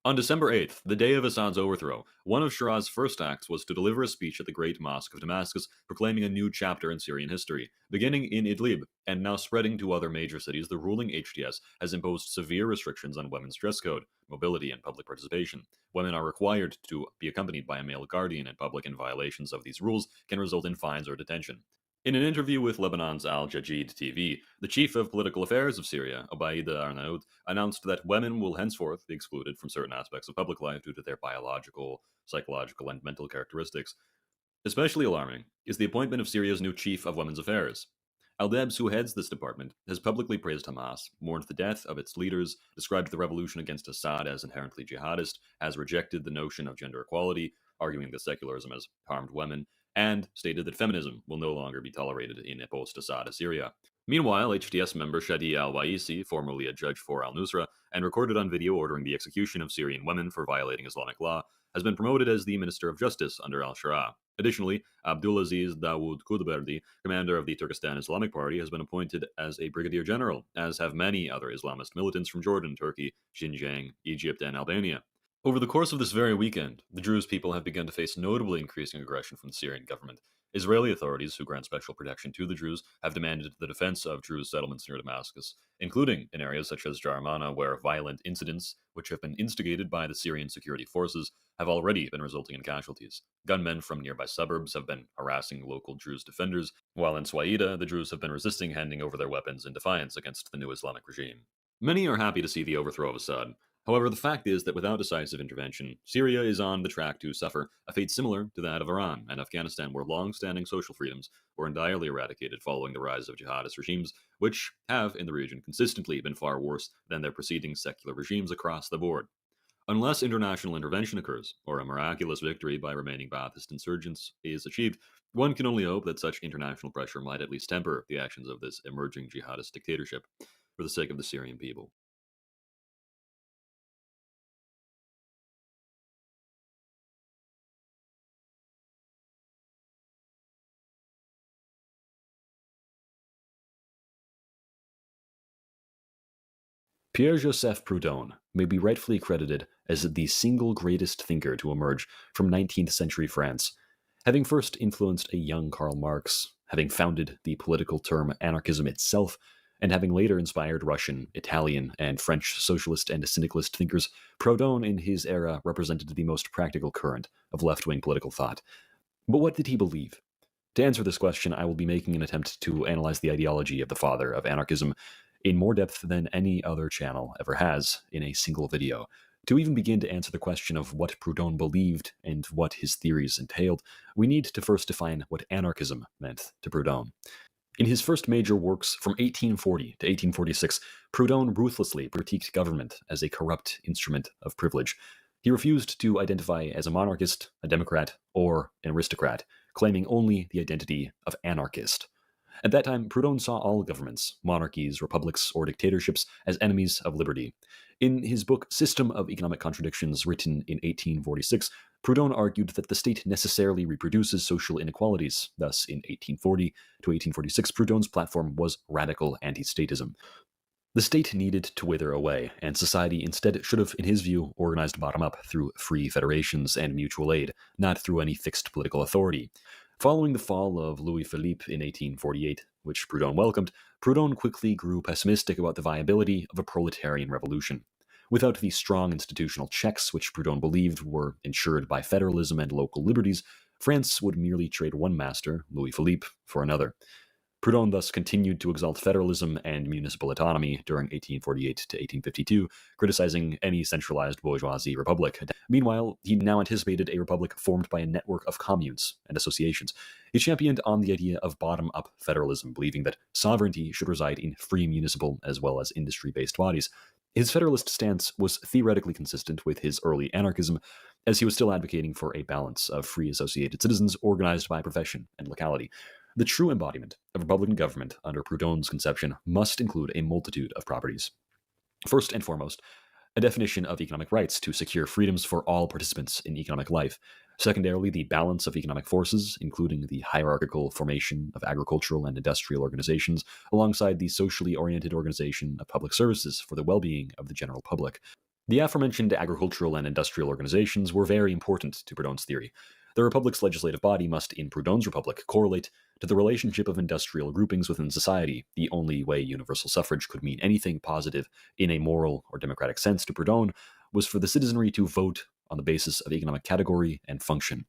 L: On December 8th, the day of Assad's overthrow, one of Sharaa's first acts was to deliver a speech at the Great Mosque of Damascus, proclaiming a new chapter in Syrian history. Beginning in Idlib and now spreading to other major cities, the ruling HTS has imposed severe restrictions on women's dress code, mobility, and public participation. Women are required to be accompanied by a male guardian in public, and violations of these rules can result in fines or detention. In an interview with Lebanon's Al Jadid TV, the chief of political affairs of Syria, Obaida Arnaout, announced that women will henceforth be excluded from certain aspects of public life due to their biological, psychological, and mental characteristics. Especially alarming is the appointment of Syria's new chief of women's affairs. Al-Debs, who heads this department, has publicly praised Hamas, mourned the death of its leaders, described the revolution against Assad as inherently jihadist, has rejected the notion of gender equality, arguing that secularism has harmed women, and stated that feminism will no longer be tolerated in a post-Assad Syria. Meanwhile, HTS member Shadi al-Waisi, formerly a judge for al-Nusra, and recorded on video ordering the execution of Syrian women for violating Islamic law, has been promoted as the Minister of Justice under al-Sharaa. Additionally, Abdulaziz Dawood Kudberdi, commander of the Turkestan Islamic Party, has been appointed as a brigadier general, as have many other Islamist militants from Jordan, Turkey, Xinjiang, Egypt, and Albania. Over the course of this very weekend, the Druze people have begun to face notably increasing aggression from the Syrian government. Israeli authorities, who grant special protection to the Druze, have demanded the defense of Druze settlements near Damascus, including in areas such as Jarmana, where violent incidents, which have been instigated by the Syrian security forces, have already been resulting in casualties. Gunmen from nearby suburbs have been harassing local Druze defenders, while in Swaida, the Druze have been resisting handing over their weapons in defiance against the new Islamic regime. Many are happy to see the overthrow of Assad. However, the fact is that without decisive intervention, Syria is on the track to suffer a fate similar to that of Iran and Afghanistan, where long-standing social freedoms were entirely eradicated following the rise of jihadist regimes, which have, in the region, consistently been far worse than their preceding secular regimes across the board. Unless international intervention occurs, or a miraculous victory by remaining Ba'athist insurgents is achieved, one can only hope that such international pressure might at least temper the actions of this emerging jihadist dictatorship for the sake of the Syrian people. Pierre-Joseph Proudhon may be rightfully credited as the single greatest thinker to emerge from 19th century France, having first influenced a young Karl Marx, having founded the political term anarchism itself, and having later inspired Russian, Italian, and French socialist and syndicalist thinkers. Proudhon in his era represented the most practical current of left-wing political thought. But what did he believe? To answer this question, I will be making an attempt to analyze the ideology of the father of anarchism in more depth than any other channel ever has in a single video. To even begin to answer the question of what Proudhon believed and what his theories entailed, we need to first define what anarchism meant to Proudhon. In his first major works from 1840 to 1846, Proudhon ruthlessly critiqued government as a corrupt instrument of privilege. He refused to identify as a monarchist, a democrat, or an aristocrat, claiming only the identity of anarchist. At that time, Proudhon saw all governments, monarchies, republics, or dictatorships, as enemies of liberty. In his book System of Economic Contradictions, written in 1846, Proudhon argued that the state necessarily reproduces social inequalities. Thus, in 1840 to 1846, Proudhon's platform was radical anti-statism. The state needed to wither away, and society instead should have, in his view, organized bottom-up through free federations and mutual aid, not through any fixed political authority. Following the fall of Louis-Philippe in 1848, which Proudhon welcomed, Proudhon quickly grew pessimistic about the viability of a proletarian revolution. Without the strong institutional checks which Proudhon believed were ensured by federalism and local liberties, France would merely trade one master, Louis-Philippe, for another. Proudhon thus continued to exalt federalism and municipal autonomy during 1848 to 1852, criticizing any centralized bourgeoisie republic. Meanwhile, he now anticipated a republic formed by a network of communes and associations. He championed on the idea of bottom-up federalism, believing that sovereignty should reside in free municipal as well as industry-based bodies. His federalist stance was theoretically consistent with his early anarchism, as he was still advocating for a balance of free associated citizens organized by profession and locality. The true embodiment of Republican government under Proudhon's conception must include a multitude of properties. First and foremost, a definition of economic rights to secure freedoms for all participants in economic life. Secondarily, the balance of economic forces, including the hierarchical formation of agricultural and industrial organizations, alongside the socially oriented organization of public services for the well-being of the general public. The aforementioned agricultural and industrial organizations were very important to Proudhon's theory. The republic's legislative body must, in Proudhon's republic, correlate to the relationship of industrial groupings within society. The only way universal suffrage could mean anything positive in a moral or democratic sense to Proudhon was for the citizenry to vote on the basis of economic category and function.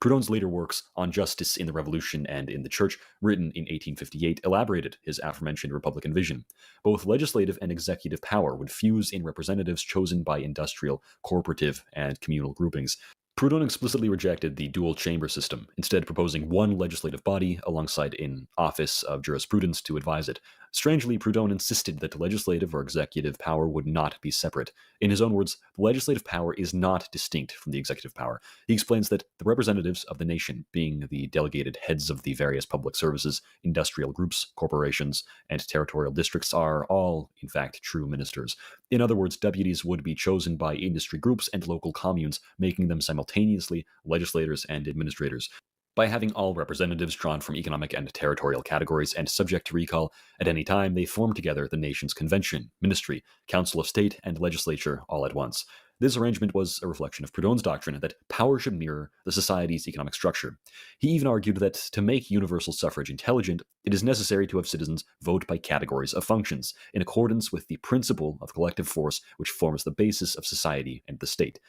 L: Proudhon's later works on justice in the Revolution and in the Church, written in 1858, elaborated his aforementioned Republican vision. Both legislative and executive power would fuse in representatives chosen by industrial, corporative, and communal groupings. Proudhon explicitly rejected the dual chamber system, instead proposing one legislative body alongside an office of jurisprudence to advise it. Strangely, Proudhon insisted that legislative or executive power would not be separate. In his own words, the legislative power is not distinct from the executive power. He explains that the representatives of the nation, being the delegated heads of the various public services, industrial groups, corporations, and territorial districts, are all, in fact, true ministers. In other words, deputies would be chosen by industry groups and local communes, making them simultaneously legislators and administrators. By having all representatives drawn from economic and territorial categories and subject to recall at any time, they form together the nation's convention, ministry, council of state, and legislature all at once. This arrangement was a reflection of Proudhon's doctrine that power should mirror the society's economic structure. He even argued that to make universal suffrage intelligent, it is necessary to have citizens vote by categories of functions, in accordance with the principle of collective force which forms the basis of society and the state.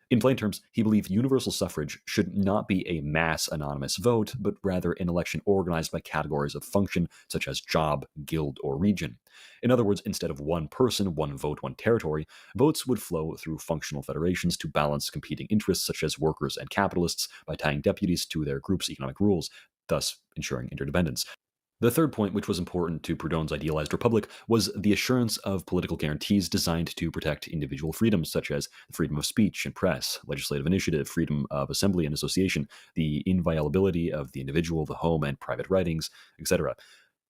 L: In plain terms, he believed universal suffrage should not be a mass anonymous vote, but rather an election organized by categories of function such as job, guild, or region. In other words, instead of one person, one vote, one territory, votes would flow through functional federations to balance competing interests such as workers and capitalists by tying deputies to their group's economic rules, thus ensuring interdependence. The third point, which was important to Proudhon's idealized republic, was the assurance of political guarantees designed to protect individual freedoms, such as the freedom of speech and press, legislative initiative, freedom of assembly and association, the inviolability of the individual, the home, and private writings, etc.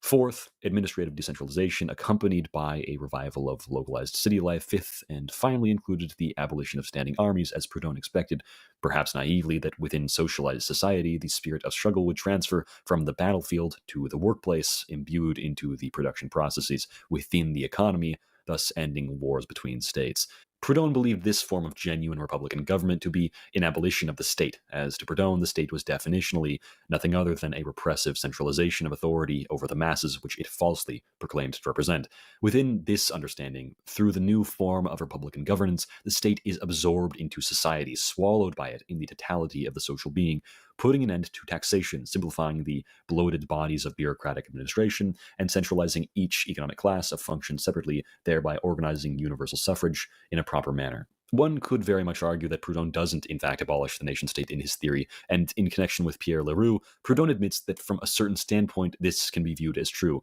L: Fourth, administrative decentralization, accompanied by a revival of localized city life. Fifth, and finally, included the abolition of standing armies, as Proudhon expected, perhaps naively, that within socialized society, the spirit of struggle would transfer from the battlefield to the workplace, imbued into the production processes within the economy, thus ending wars between states. Proudhon believed this form of genuine republican government to be an abolition of the state, as to Proudhon the state was definitionally nothing other than a repressive centralization of authority over the masses which it falsely proclaimed to represent. Within this understanding, through the new form of republican governance, the state is absorbed into society, swallowed by it in the totality of the social being, putting an end to taxation, simplifying the bloated bodies of bureaucratic administration, and centralizing each economic class of functions separately, thereby organizing universal suffrage in a proper manner. One could very much argue that Proudhon doesn't, in fact, abolish the nation-state in his theory, and in connection with Pierre Leroux, Proudhon admits that from a certain standpoint, this can be viewed as true.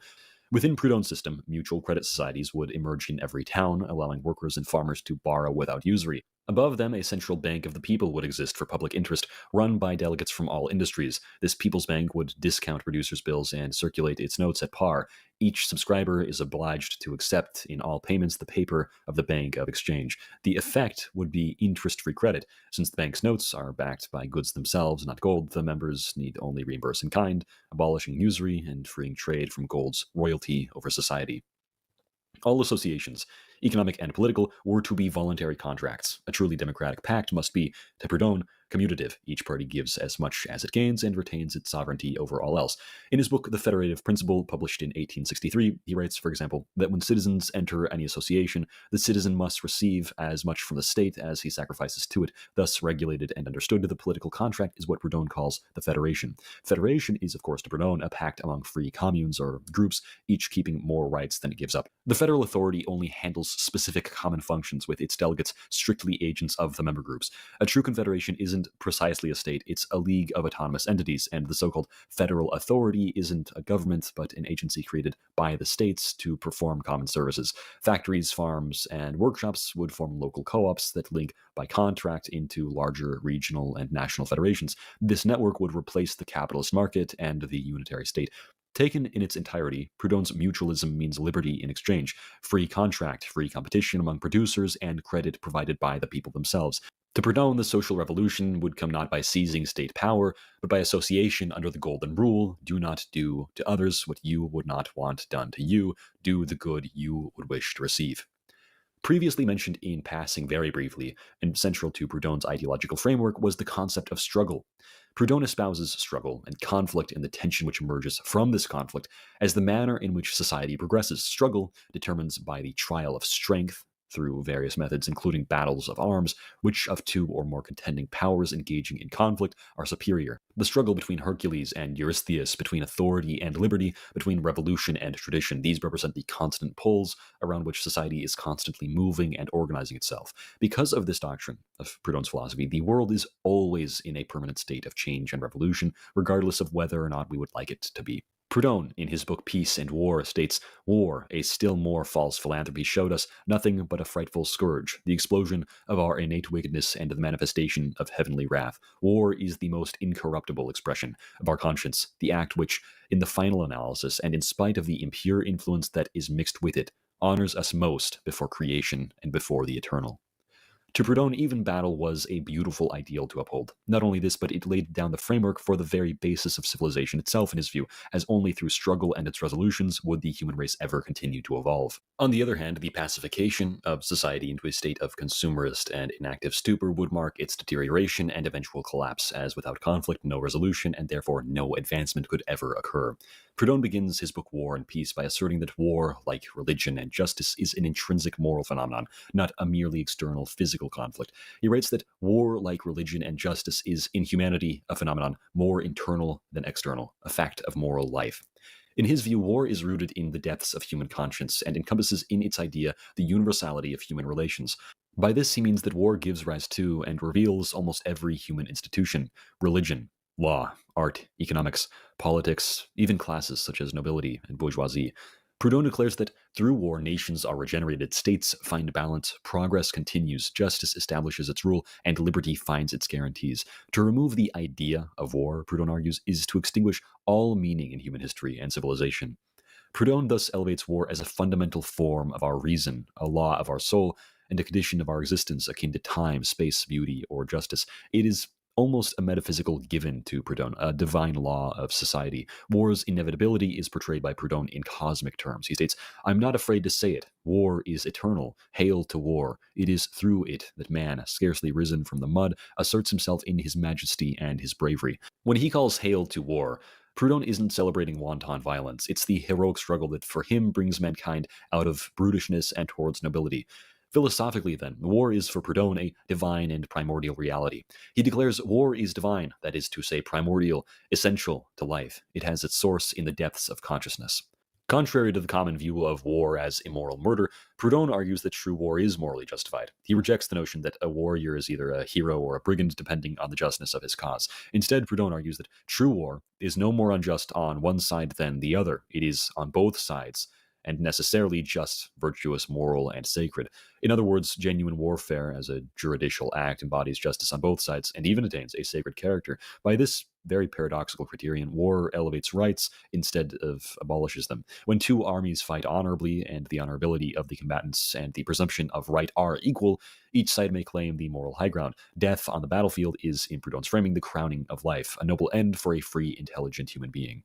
L: Within Proudhon's system, mutual credit societies would emerge in every town, allowing workers and farmers to borrow without usury. Above them, a central bank of the people would exist for public interest, run by delegates from all industries. This People's Bank would discount producers' bills and circulate its notes at par. Each subscriber is obliged to accept in all payments the paper of the Bank of Exchange. The effect would be interest-free credit. Since the bank's notes are backed by goods themselves, not gold, the members need only reimburse in kind, abolishing usury and freeing trade from gold's royalty over society. All associations, economic and political, were to be voluntary contracts. A truly democratic pact must be, to Proudhon, commutative. Each party gives as much as it gains and retains its sovereignty over all else. In his book, The Federative Principle, published in 1863, he writes, for example, that when citizens enter any association, the citizen must receive as much from the state as he sacrifices to it. Thus regulated and understood, the political contract is what Proudhon calls the federation. Federation is, of course, to Proudhon, a pact among free communes or groups, each keeping more rights than it gives up. The federal authority only handles specific common functions, with its delegates strictly agents of the member groups. A true confederation isn't precisely a state, it's a league of autonomous entities, and the so-called federal authority isn't a government, but an agency created by the states to perform common services. Factories, farms, and workshops would form local co-ops that link by contract into larger regional and national federations. This network would replace the capitalist market and the unitary state. Taken in its entirety, Proudhon's mutualism means liberty in exchange, free contract, free competition among producers, and credit provided by the people themselves. To Proudhon, the social revolution would come not by seizing state power, but by association under the golden rule: do not do to others what you would not want done to you, do the good you would wish to receive. Previously mentioned in passing very briefly, and central to Proudhon's ideological framework, was the concept of struggle. Proudhon espouses struggle and conflict and the tension which emerges from this conflict as the manner in which society progresses. Struggle determines by the trial of strength through various methods, including battles of arms, which of two or more contending powers engaging in conflict are superior. The struggle between Hercules and Eurystheus, between authority and liberty, between revolution and tradition, these represent the constant poles around which society is constantly moving and organizing itself. Because of this doctrine of Proudhon's philosophy, the world is always in a permanent state of change and revolution, regardless of whether or not we would like it to be. Proudhon, in his book Peace and War, states, "War, a still more false philanthropy, showed us nothing but a frightful scourge, the explosion of our innate wickedness and the manifestation of heavenly wrath. War is the most incorruptible expression of our conscience, the act which, in the final analysis, and in spite of the impure influence that is mixed with it, honors us most before creation and before the eternal." To Proudhon, even battle was a beautiful ideal to uphold. Not only this, but it laid down the framework for the very basis of civilization itself in his view, as only through struggle and its resolutions would the human race ever continue to evolve. On the other hand, the pacification of society into a state of consumerist and inactive stupor would mark its deterioration and eventual collapse, as without conflict, no resolution, and therefore no advancement could ever occur. Proudhon begins his book War and Peace by asserting that war, like religion and justice, is an intrinsic moral phenomenon, not a merely external physical conflict. He writes that war, like religion and justice, is in humanity a phenomenon more internal than external, a fact of moral life. In his view, war is rooted in the depths of human conscience and encompasses in its idea the universality of human relations. By this he means that war gives rise to and reveals almost every human institution: religion, law, art, economics, politics, even classes such as nobility and bourgeoisie. Proudhon declares that through war, nations are regenerated, states find balance, progress continues, justice establishes its rule, and liberty finds its guarantees. To remove the idea of war, Proudhon argues, is to extinguish all meaning in human history and civilization. Proudhon thus elevates war as a fundamental form of our reason, a law of our soul, and a condition of our existence akin to time, space, beauty, or justice. It is almost a metaphysical given to Proudhon, a divine law of society. War's inevitability is portrayed by Proudhon in cosmic terms. He states, "I'm not afraid to say it. War is eternal. Hail to war. It is through it that man, scarcely risen from the mud, asserts himself in his majesty and his bravery." When he calls hail to war, Proudhon isn't celebrating wanton violence. It's the heroic struggle that for him brings mankind out of brutishness and towards nobility. Philosophically, then, war is for Proudhon a divine and primordial reality. He declares war is divine, that is to say primordial, essential to life. It has its source in the depths of consciousness. Contrary to the common view of war as immoral murder, Proudhon argues that true war is morally justified. He rejects the notion that a warrior is either a hero or a brigand, depending on the justness of his cause. Instead, Proudhon argues that true war is no more unjust on one side than the other. It is on both sides, and necessarily just, virtuous, moral, and sacred. In other words, genuine warfare as a juridical act embodies justice on both sides and even attains a sacred character. By this very paradoxical criterion, war elevates rights instead of abolishes them. When two armies fight honorably and the honorability of the combatants and the presumption of right are equal, each side may claim the moral high ground. Death on the battlefield is, in Proudhon's framing, the crowning of life, a noble end for a free, intelligent human being.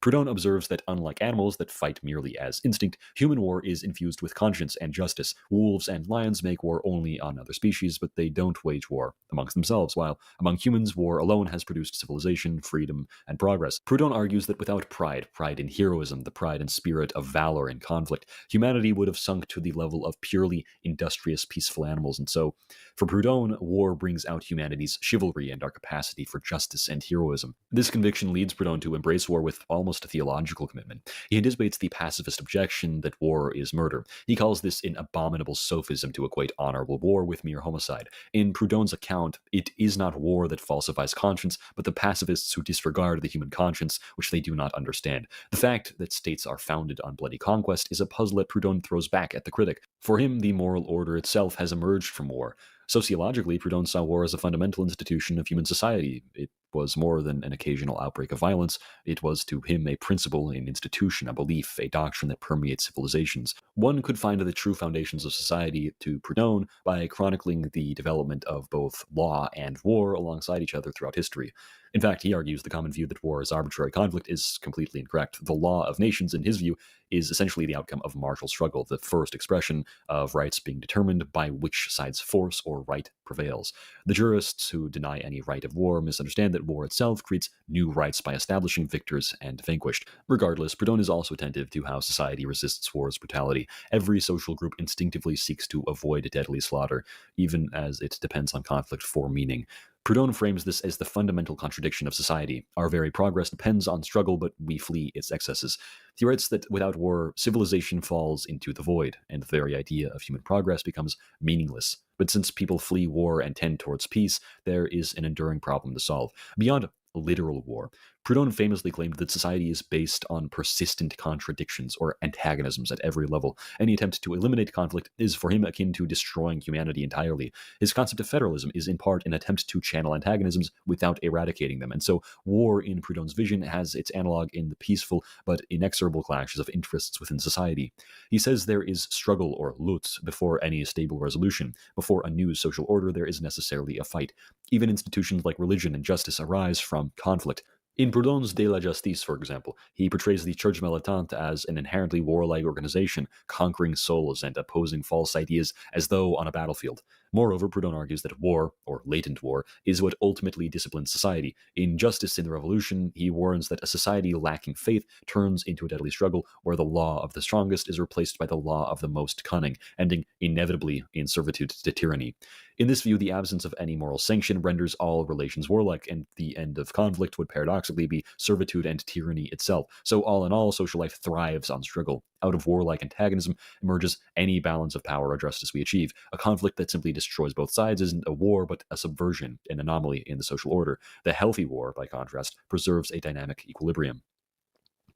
L: Proudhon observes that unlike animals that fight merely as instinct, human war is infused with conscience and justice. Wolves and lions make war only on other species, but they don't wage war amongst themselves, while among humans, war alone has produced civilization, freedom, and progress. Proudhon argues that without pride in heroism, the pride and spirit of valor in conflict, humanity would have sunk to the level of purely industrious, peaceful animals. And so, for Proudhon, war brings out humanity's chivalry and our capacity for justice and heroism. This conviction leads Proudhon to embrace war with almost a theological commitment. He anticipates the pacifist objection that war is murder. He calls this an abominable sophism to equate honorable war with mere homicide. In Proudhon's account, it is not war that falsifies conscience, but the pacifists who disregard the human conscience, which they do not understand. The fact that states are founded on bloody conquest is a puzzle that Proudhon throws back at the critic. For him, the moral order itself has emerged from war. Sociologically, Proudhon saw war as a fundamental institution of human society. It was more than an occasional outbreak of violence. It was to him a principle, an institution, a belief, a doctrine that permeates civilizations. One could find the true foundations of society to Proudhon by chronicling the development of both law and war alongside each other throughout history. In fact, he argues the common view that war is arbitrary conflict is completely incorrect. The law of nations, in his view, is essentially the outcome of martial struggle, the first expression of rights being determined by which side's force or right prevails. The jurists who deny any right of war misunderstand that war itself creates new rights by establishing victors and vanquished. Regardless, Proudhon is also attentive to how society resists war's brutality. Every social group instinctively seeks to avoid deadly slaughter, even as it depends on conflict for meaning. Proudhon frames this as the fundamental contradiction of society. Our very progress depends on struggle, but we flee its excesses. He writes that without war, civilization falls into the void, and the very idea of human progress becomes meaningless. But since people flee war and tend towards peace, there is an enduring problem to solve. Beyond literal war, Proudhon famously claimed that society is based on persistent contradictions or antagonisms at every level. Any attempt to eliminate conflict is for him akin to destroying humanity entirely. His concept of federalism is in part an attempt to channel antagonisms without eradicating them, and so war in Proudhon's vision has its analog in the peaceful but inexorable clashes of interests within society. He says there is struggle or lutte before any stable resolution. Before a new social order, there is necessarily a fight. Even institutions like religion and justice arise from conflict. In Proudhon's De la Justice, for example, he portrays the Church Militante as an inherently warlike organization, conquering souls and opposing false ideas as though on a battlefield. Moreover, Proudhon argues that war, or latent war, is what ultimately disciplines society. In Justice in the Revolution, he warns that a society lacking faith turns into a deadly struggle where the law of the strongest is replaced by the law of the most cunning, ending inevitably in servitude to tyranny. In this view, the absence of any moral sanction renders all relations warlike, and the end of conflict would paradoxically be servitude and tyranny itself. So all in all, social life thrives on struggle. Out of warlike antagonism emerges any balance of power or justice we achieve. A conflict that simply destroys both sides isn't a war, but a subversion, an anomaly in the social order. The healthy war, by contrast, preserves a dynamic equilibrium.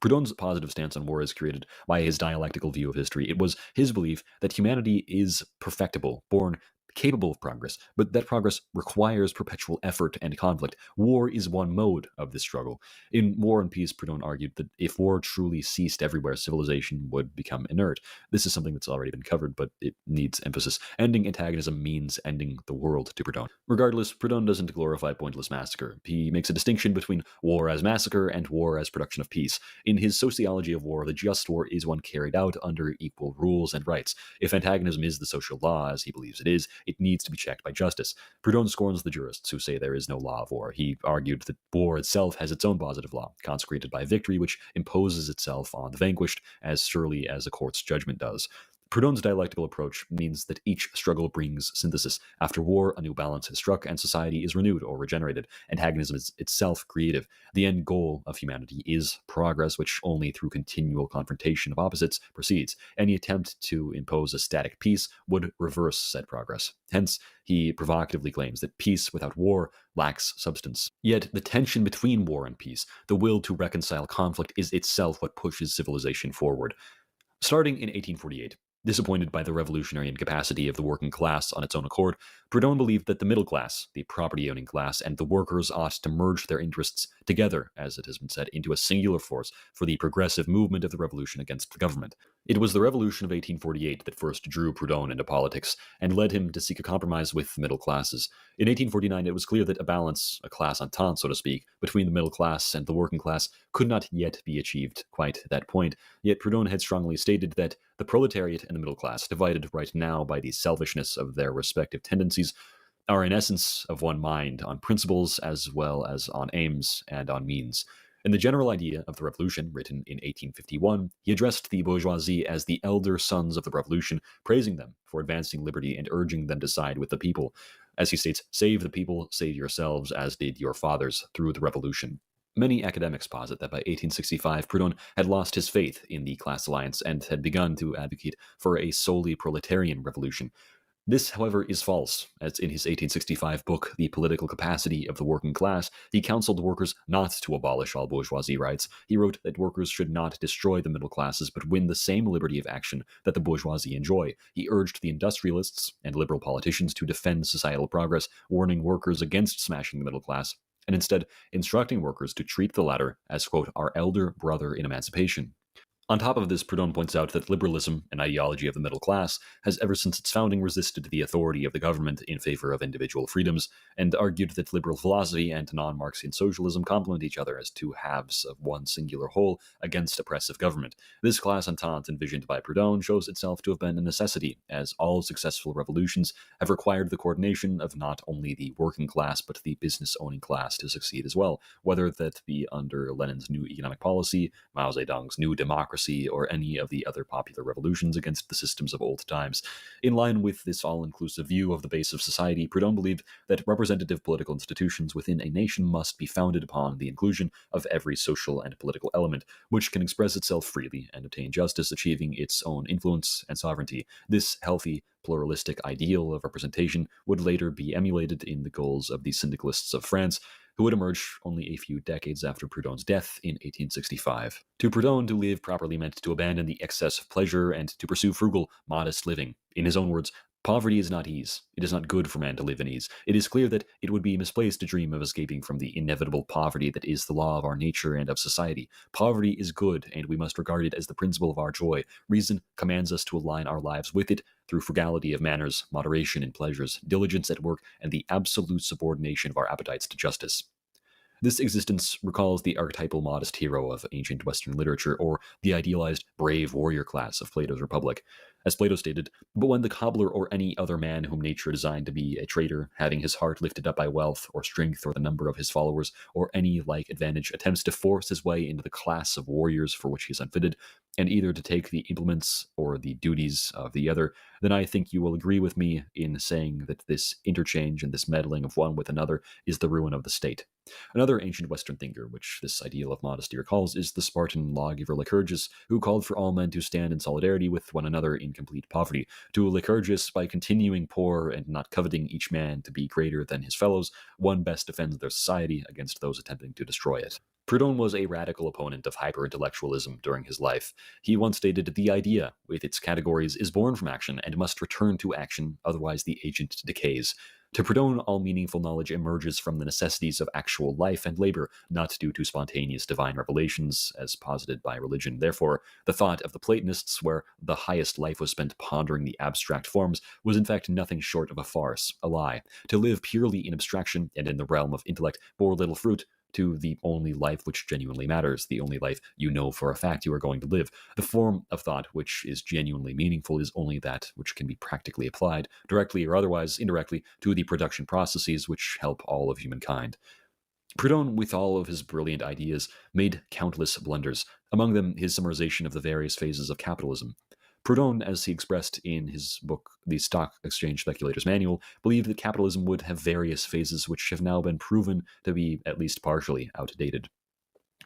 L: Proudhon's positive stance on war is created by his dialectical view of history. It was his belief that humanity is perfectible, born capable of progress, but that progress requires perpetual effort and conflict. War is one mode of this struggle. In War and Peace, Proudhon argued that if war truly ceased everywhere, civilization would become inert. This is something that's already been covered, but it needs emphasis. Ending antagonism means ending the world to Proudhon. Regardless, Proudhon doesn't glorify pointless massacre. He makes a distinction between war as massacre and war as production of peace. In his sociology of war, the just war is one carried out under equal rules and rights. If antagonism is the social law, as he believes it is, it needs to be checked by justice. Proudhon scorns the jurists who say there is no law of war. He argued that war itself has its own positive law, consecrated by victory, which imposes itself on the vanquished as surely as a court's judgment does. Proudhon's dialectical approach means that each struggle brings synthesis. After war, a new balance is struck and society is renewed or regenerated. Antagonism is itself creative. The end goal of humanity is progress, which only through continual confrontation of opposites proceeds. Any attempt to impose a static peace would reverse said progress. Hence, he provocatively claims that peace without war lacks substance. Yet, the tension between war and peace, the will to reconcile conflict, is itself what pushes civilization forward. Starting in 1848, Disappointed by the revolutionary incapacity of the working class on its own accord, Proudhon believed that the middle class, the property-owning class, and the workers ought to merge their interests together, as it has been said, into a singular force for the progressive movement of the revolution against the government. It was the revolution of 1848 that first drew Proudhon into politics and led him to seek a compromise with the middle classes. In 1849, it was clear that a balance, a class entente, so to speak, between the middle class and the working class could not yet be achieved quite at that point, yet Proudhon had strongly stated that the proletariat and the middle class, divided right now by the selfishness of their respective tendencies, are in essence of one mind on principles as well as on aims and on means. In the general idea of the revolution, written in 1851, he addressed the bourgeoisie as the elder sons of the revolution, praising them for advancing liberty and urging them to side with the people. As he states, "Save the people, save yourselves, as did your fathers through the revolution." Many academics posit that by 1865, Proudhon had lost his faith in the class alliance and had begun to advocate for a solely proletarian revolution. This, however, is false, as in his 1865 book, The Political Capacity of the Working Class, he counseled workers not to abolish all bourgeoisie rights. He wrote that workers should not destroy the middle classes, but win the same liberty of action that the bourgeoisie enjoy. He urged the industrialists and liberal politicians to defend societal progress, warning workers against smashing the middle class, and instead instructing workers to treat the latter as, quote, our elder brother in emancipation. On top of this, Proudhon points out that liberalism, an ideology of the middle class, has ever since its founding resisted the authority of the government in favor of individual freedoms, and argued that liberal philosophy and non-Marxian socialism complement each other as two halves of one singular whole against oppressive government. This class entente envisioned by Proudhon shows itself to have been a necessity, as all successful revolutions have required the coordination of not only the working class but the business-owning class to succeed as well, whether that be under Lenin's new economic policy, Mao Zedong's new democracy, or any of the other popular revolutions against the systems of old times. In line with this all-inclusive view of the base of society, Proudhon believed that representative political institutions within a nation must be founded upon the inclusion of every social and political element, which can express itself freely and obtain justice, achieving its own influence and sovereignty. This healthy, pluralistic ideal of representation would later be emulated in the goals of the syndicalists of France, who would emerge only a few decades after Proudhon's death in 1865. To Proudhon, to live properly meant to abandon the excess of pleasure and to pursue frugal, modest living. In his own words, poverty is not ease. It is not good for man to live in ease. It is clear that it would be misplaced to dream of escaping from the inevitable poverty that is the law of our nature and of society. Poverty is good, and we must regard it as the principle of our joy. Reason commands us to align our lives with it through frugality of manners, moderation in pleasures, diligence at work, and the absolute subordination of our appetites to justice. This existence recalls the archetypal modest hero of ancient Western literature, or the idealized brave warrior class of Plato's Republic. As Plato stated, but when the cobbler or any other man whom nature designed to be a traitor, having his heart lifted up by wealth or strength or the number of his followers or any like advantage, attempts to force his way into the class of warriors for which he is unfitted, and either to take the implements or the duties of the other, then I think you will agree with me in saying that this interchange and this meddling of one with another is the ruin of the state. Another ancient Western thinker, which this ideal of modesty recalls, is the Spartan lawgiver Lycurgus, who called for all men to stand in solidarity with one another in complete poverty. To Lycurgus, by continuing poor and not coveting each man to be greater than his fellows, one best defends their society against those attempting to destroy it. Proudhon was a radical opponent of hyper-intellectualism during his life. He once stated, "The idea, with its categories, is born from action and must return to action, otherwise the agent decays." To Proudhon, all meaningful knowledge emerges from the necessities of actual life and labor, not due to spontaneous divine revelations, as posited by religion. Therefore, the thought of the Platonists, where the highest life was spent pondering the abstract forms, was in fact nothing short of a farce, a lie. To live purely in abstraction and in the realm of intellect bore little fruit to the only life which genuinely matters, the only life you know for a fact you are going to live. The form of thought which is genuinely meaningful is only that which can be practically applied, directly or otherwise indirectly, to the production processes which help all of humankind. Proudhon, with all of his brilliant ideas, made countless blunders, among them his summarization of the various phases of capitalism. Proudhon, as he expressed in his book, The Stock Exchange Speculator's Manual, believed that capitalism would have various phases which have now been proven to be at least partially outdated.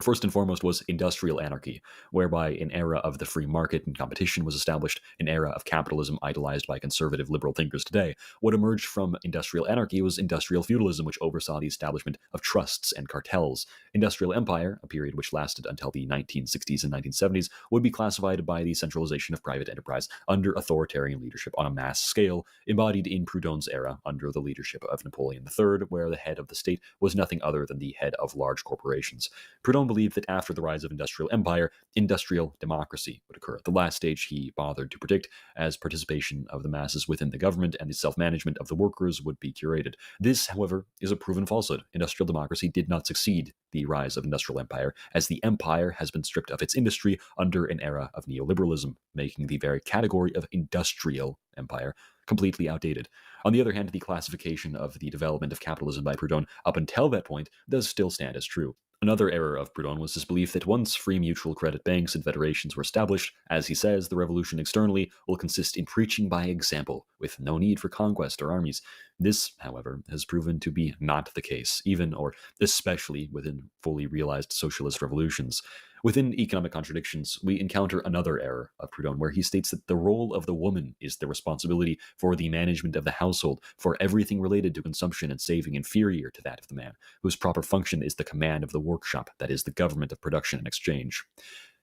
L: First and foremost was industrial anarchy, whereby an era of the free market and competition was established, an era of capitalism idolized by conservative liberal thinkers today. What emerged from industrial anarchy was industrial feudalism, which oversaw the establishment of trusts and cartels. Industrial empire, a period which lasted until the 1960s and 1970s, would be classified by the centralization of private enterprise under authoritarian leadership on a mass scale, embodied in Proudhon's era under the leadership of Napoleon III, where the head of the state was nothing other than the head of large corporations. Proudhon believed that after the rise of industrial empire, industrial democracy would occur, the last stage he bothered to predict, as participation of the masses within the government and the self-management of the workers would be curated. This, however, is a proven falsehood. Industrial democracy did not succeed the rise of industrial empire, as the empire has been stripped of its industry under an era of neoliberalism, making the very category of industrial empire completely outdated. On the other hand, the classification of the development of capitalism by Proudhon up until that point does still stand as true. Another error of Proudhon was his belief that once free mutual credit banks and federations were established, as he says, the revolution externally will consist in preaching by example, with no need for conquest or armies. This, however, has proven to be not the case, even or especially within fully realized socialist revolutions. Within Economic Contradictions, we encounter another error of Proudhon, where he states that the role of the woman is the responsibility for the management of the household, for everything related to consumption and saving inferior to that of the man, whose proper function is the command of the workshop, that is, the government of production and exchange.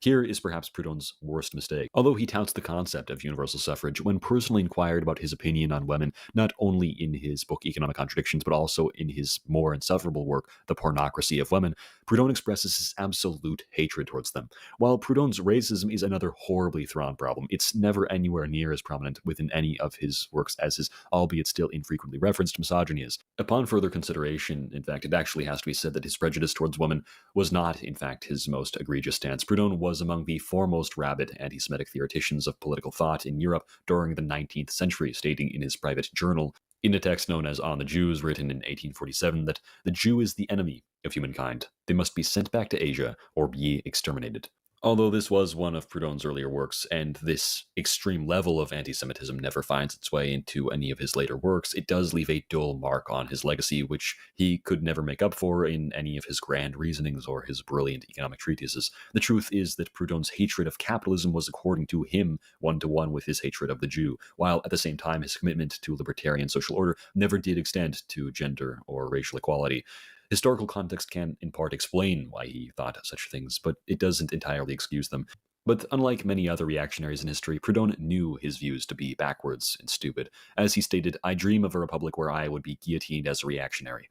L: Here is perhaps Proudhon's worst mistake. Although he touts the concept of universal suffrage, when personally inquired about his opinion on women, not only in his book Economic Contradictions, but also in his more insufferable work, The Pornocracy of Women, Proudhon expresses his absolute hatred towards them. While Proudhon's racism is another horribly thrown problem, it's never anywhere near as prominent within any of his works as his, albeit still infrequently referenced, misogyny is. Upon further consideration, in fact, it actually has to be said that his prejudice towards women was not, in fact, his most egregious stance. Proudhon was among the foremost rabid anti-Semitic theoreticians of political thought in Europe during the 19th century, stating in his private journal, in a text known as On the Jews, written in 1847, that the Jew is the enemy of humankind. They must be sent back to Asia or be exterminated. Although this was one of Proudhon's earlier works, and this extreme level of anti-Semitism never finds its way into any of his later works, it does leave a dull mark on his legacy, which he could never make up for in any of his grand reasonings or his brilliant economic treatises. The truth is that Proudhon's hatred of capitalism was, according to him, one-to-one with his hatred of the Jew, while at the same time his commitment to libertarian social order never did extend to gender or racial equality. Historical context can, in part, explain why he thought such things, but it doesn't entirely excuse them. But unlike many other reactionaries in history, Proudhon knew his views to be backwards and stupid. As he stated, "I dream of a republic where I would be guillotined as a reactionary."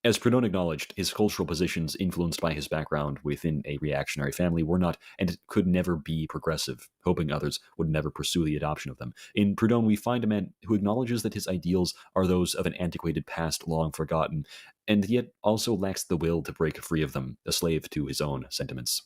L: As Proudhon acknowledged, his cultural positions influenced by his background within a reactionary family were not and could never be progressive, hoping others would never pursue the adoption of them. In Proudhon, we find a man who acknowledges that his ideals are those of an antiquated past long forgotten, and yet also lacks the will to break free of them, a slave to his own sentiments.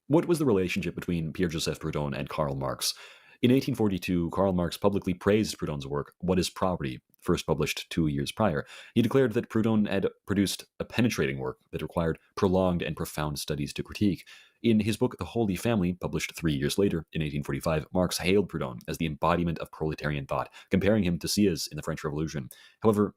L: What was the relationship between Pierre-Joseph Proudhon and Karl Marx? In 1842, Karl Marx publicly praised Proudhon's work, What is Property?, first published 2 years prior. He declared that Proudhon had produced a penetrating work that required prolonged and profound studies to critique. In his book The Holy Family, published 3 years later, in 1845, Marx hailed Proudhon as the embodiment of proletarian thought, comparing him to Sieyès in the French Revolution. However,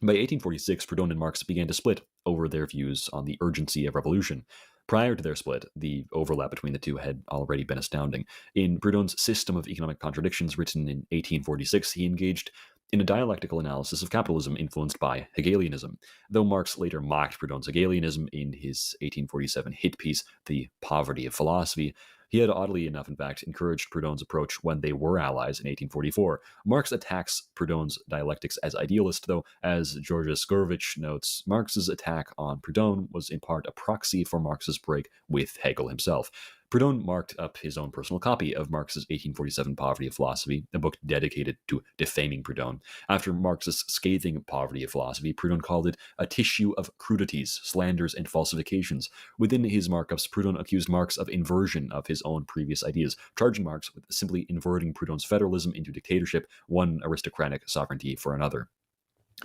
L: by 1846, Proudhon and Marx began to split over their views on the urgency of revolution. Prior to their split, the overlap between the two had already been astounding. In Proudhon's System of Economic Contradictions, written in 1846, he engaged in a dialectical analysis of capitalism influenced by Hegelianism. Though Marx later mocked Proudhon's Hegelianism in his 1847 hit piece, The Poverty of Philosophy, he had, oddly enough, in fact, encouraged Proudhon's approach when they were allies in 1844. Marx attacks Proudhon's dialectics as idealist, though, as Georges Gurevich notes, Marx's attack on Proudhon was in part a proxy for Marx's break with Hegel himself. Proudhon marked up his own personal copy of Marx's 1847 Poverty of Philosophy, a book dedicated to defaming Proudhon. After Marx's scathing Poverty of Philosophy, Proudhon called it a tissue of crudities, slanders, and falsifications. Within his markups, Proudhon accused Marx of inversion of his own previous ideas, charging Marx with simply inverting Proudhon's federalism into dictatorship, one aristocratic sovereignty for another.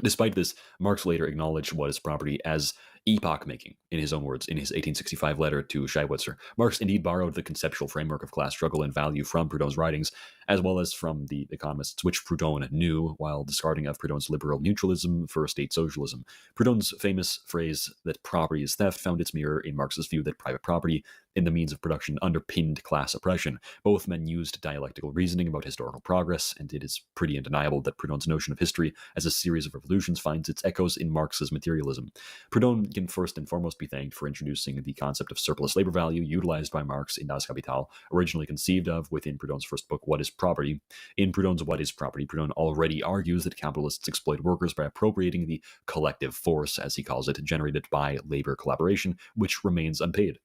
L: Despite this, Marx later acknowledged What is Property as epoch-making, in his own words, in his 1865 letter to Scheiwitzer. Marx indeed borrowed the conceptual framework of class struggle and value from Proudhon's writings, as well as from the economists, which Proudhon knew, while discarding of Proudhon's liberal mutualism for state socialism. Proudhon's famous phrase that property is theft found its mirror in Marx's view that private property in the means of production underpinned class oppression. Both men used dialectical reasoning about historical progress, and it is pretty undeniable that Proudhon's notion of history as a series of revolutions finds its echoes in Marx's materialism. Proudhon can first and foremost be thanked for introducing the concept of surplus labor value utilized by Marx in Das Kapital, originally conceived of within Proudhon's first book, What is Property? In Proudhon's What is Property, Proudhon already argues that capitalists exploit workers by appropriating the collective force, as he calls it, generated by labor collaboration, which remains unpaid.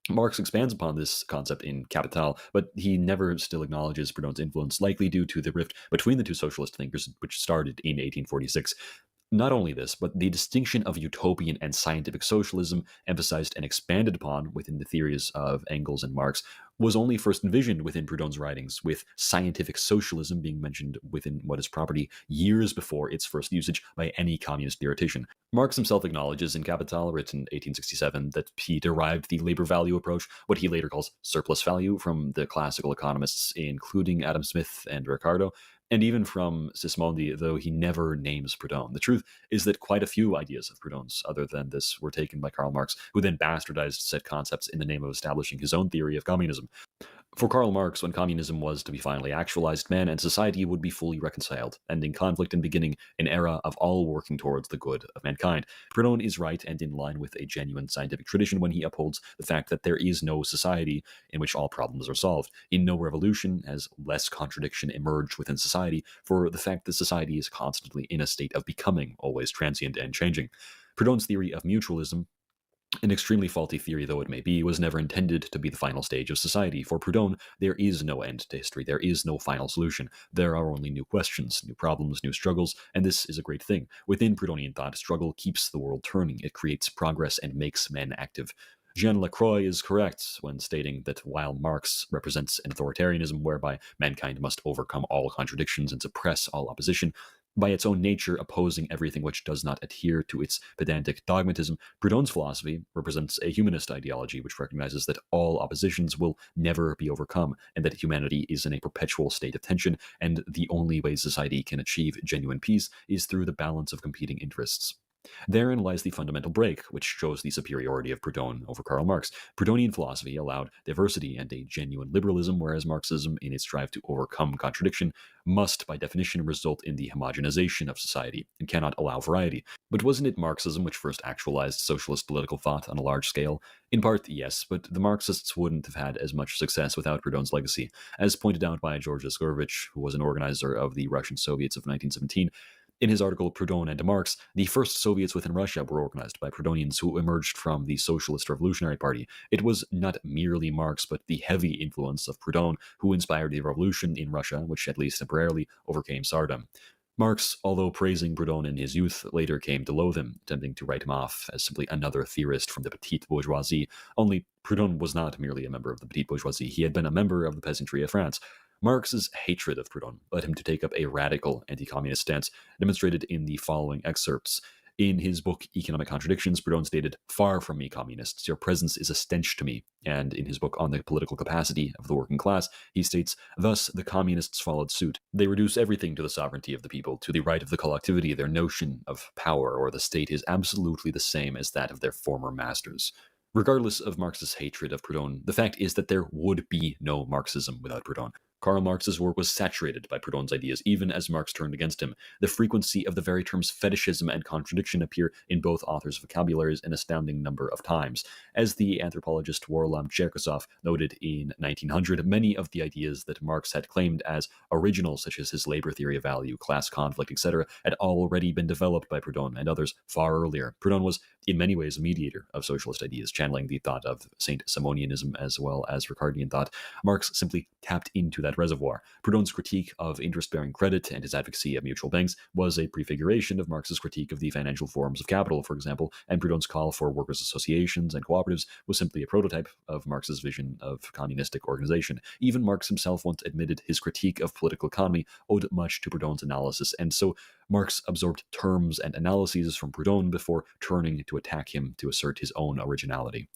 L: Marx expands upon this concept in Capital, but he never still acknowledges Proudhon's influence, likely due to the rift between the two socialist thinkers, which started in 1846. Not only this, but the distinction of utopian and scientific socialism, emphasized and expanded upon within the theories of Engels and Marx, was only first envisioned within Proudhon's writings, with scientific socialism being mentioned within What is Property years before its first usage by any communist theoretician. Marx himself acknowledges in Capital, written 1867, that he derived the labor value approach, what he later calls surplus value, from the classical economists, including Adam Smith and Ricardo, and even from Sismondi, though he never names Proudhon. The truth is that quite a few ideas of Proudhon's, other than this, were taken by Karl Marx, who then bastardized said concepts in the name of establishing his own theory of communism. For Karl Marx, when communism was to be finally actualized, man and society would be fully reconciled, ending conflict and beginning an era of all working towards the good of mankind. Proudhon is right and in line with a genuine scientific tradition when he upholds the fact that there is no society in which all problems are solved. In no revolution has less contradiction emerged within society, for the fact that society is constantly in a state of becoming, always transient and changing. Proudhon's theory of mutualism, an extremely faulty theory though it may be, was never intended to be the final stage of society. For Proudhon, there is no end to history. There is no final solution. There are only new questions, new problems, new struggles, and this is a great thing. Within Proudhonian thought, struggle keeps the world turning. It creates progress and makes men active. Jean Lacroix is correct when stating that while Marx represents an authoritarianism whereby mankind must overcome all contradictions and suppress all opposition, by its own nature opposing everything which does not adhere to its pedantic dogmatism, Proudhon's philosophy represents a humanist ideology which recognizes that all oppositions will never be overcome, and that humanity is in a perpetual state of tension, and the only way society can achieve genuine peace is through the balance of competing interests. Therein lies the fundamental break, which shows the superiority of Proudhon over Karl Marx. Proudhonian philosophy allowed diversity and a genuine liberalism, whereas Marxism, in its drive to overcome contradiction, must by definition result in the homogenization of society and cannot allow variety. But wasn't it Marxism which first actualized socialist political thought on a large scale? In part, yes, but the Marxists wouldn't have had as much success without Proudhon's legacy. As pointed out by George Escovitch, who was an organizer of the Russian Soviets of 1917, in his article Proudhon and Marx, the first Soviets within Russia were organized by Proudhonians who emerged from the Socialist Revolutionary Party. It was not merely Marx, but the heavy influence of Proudhon who inspired the revolution in Russia, which at least temporarily overcame Tsardom. Marx, although praising Proudhon in his youth, later came to loathe him, attempting to write him off as simply another theorist from the petite bourgeoisie. Only Proudhon was not merely a member of the petite bourgeoisie, he had been a member of the peasantry of France. Marx's hatred of Proudhon led him to take up a radical anti-communist stance, demonstrated in the following excerpts. In his book Economic Contradictions, Proudhon stated, "Far from me, communists, your presence is a stench to me." And in his book On the Political Capacity of the Working Class, he states, "Thus the communists followed suit. They reduce everything to the sovereignty of the people, to the right of the collectivity. Their notion of power or the state is absolutely the same as that of their former masters." Regardless of Marx's hatred of Proudhon, the fact is that there would be no Marxism without Proudhon. Karl Marx's work was saturated by Proudhon's ideas, even as Marx turned against him. The frequency of the very terms fetishism and contradiction appear in both authors' vocabularies an astounding number of times. As the anthropologist Warlam Cherkasov noted in 1900, many of the ideas that Marx had claimed as original, such as his labor theory of value, class conflict, etc., had already been developed by Proudhon and others far earlier. Proudhon was in many ways a mediator of socialist ideas, channeling the thought of Saint Simonianism as well as Ricardian thought. Marx simply tapped into that that reservoir. Proudhon's critique of interest-bearing credit and his advocacy of mutual banks was a prefiguration of Marx's critique of the financial forms of capital, for example, and Proudhon's call for workers' associations and cooperatives was simply a prototype of Marx's vision of communistic organization. Even Marx himself once admitted his critique of political economy owed much to Proudhon's analysis, and so Marx absorbed terms and analyses from Proudhon before turning to attack him to assert his own originality.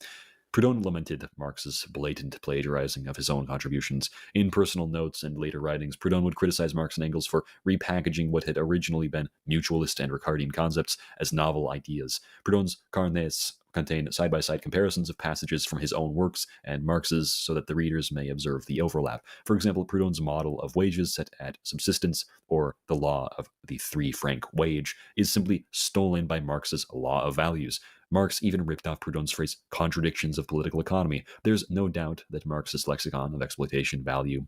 L: Proudhon lamented Marx's blatant plagiarizing of his own contributions. In personal notes and later writings, Proudhon would criticize Marx and Engels for repackaging what had originally been mutualist and Ricardian concepts as novel ideas. Proudhon's carnets contain side-by-side comparisons of passages from his own works and Marx's so that the readers may observe the overlap. For example, Proudhon's model of wages set at subsistence, or the law of the 3-franc wage, is simply stolen by Marx's law of values. Marx even ripped off Proudhon's phrase, contradictions of political economy. There's no doubt that Marx's lexicon of exploitation, value,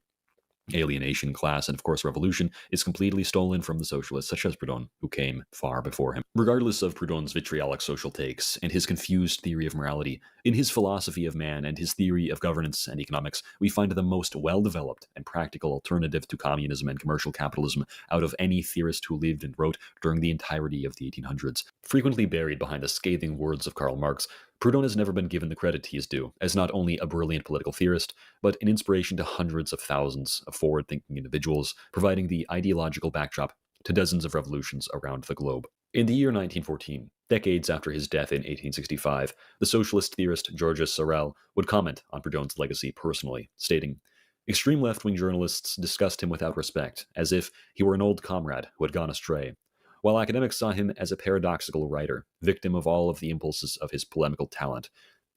L: alienation, class, and of course revolution is completely stolen from the socialists such as Proudhon, who came far before him. Regardless of Proudhon's vitriolic social takes and his confused theory of morality, in his philosophy of man and his theory of governance and economics, we find the most well-developed and practical alternative to communism and commercial capitalism out of any theorist who lived and wrote during the entirety of the 1800s. Frequently buried behind the scathing words of Karl Marx, Proudhon has never been given the credit he is due, as not only a brilliant political theorist, but an inspiration to hundreds of thousands of forward-thinking individuals, providing the ideological backdrop to dozens of revolutions around the globe. In the year 1914, decades after his death in 1865, the socialist theorist Georges Sorel would comment on Proudhon's legacy personally, stating, "Extreme left-wing journalists discussed him without respect, as if he were an old comrade who had gone astray, while academics saw him as a paradoxical writer, victim of all of the impulses of his polemical talent.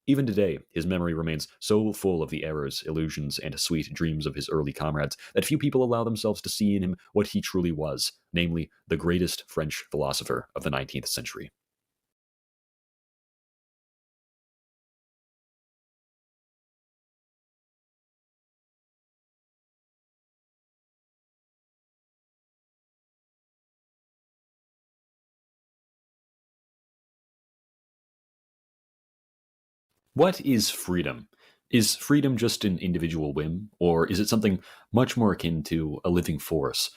L: Even today, his memory remains so full of the errors, illusions, and sweet dreams of his early comrades that few people allow themselves to see in him what he truly was, namely, the greatest French philosopher of the 19th century." What is freedom? Is freedom just an individual whim, or is it something much more akin to a living force?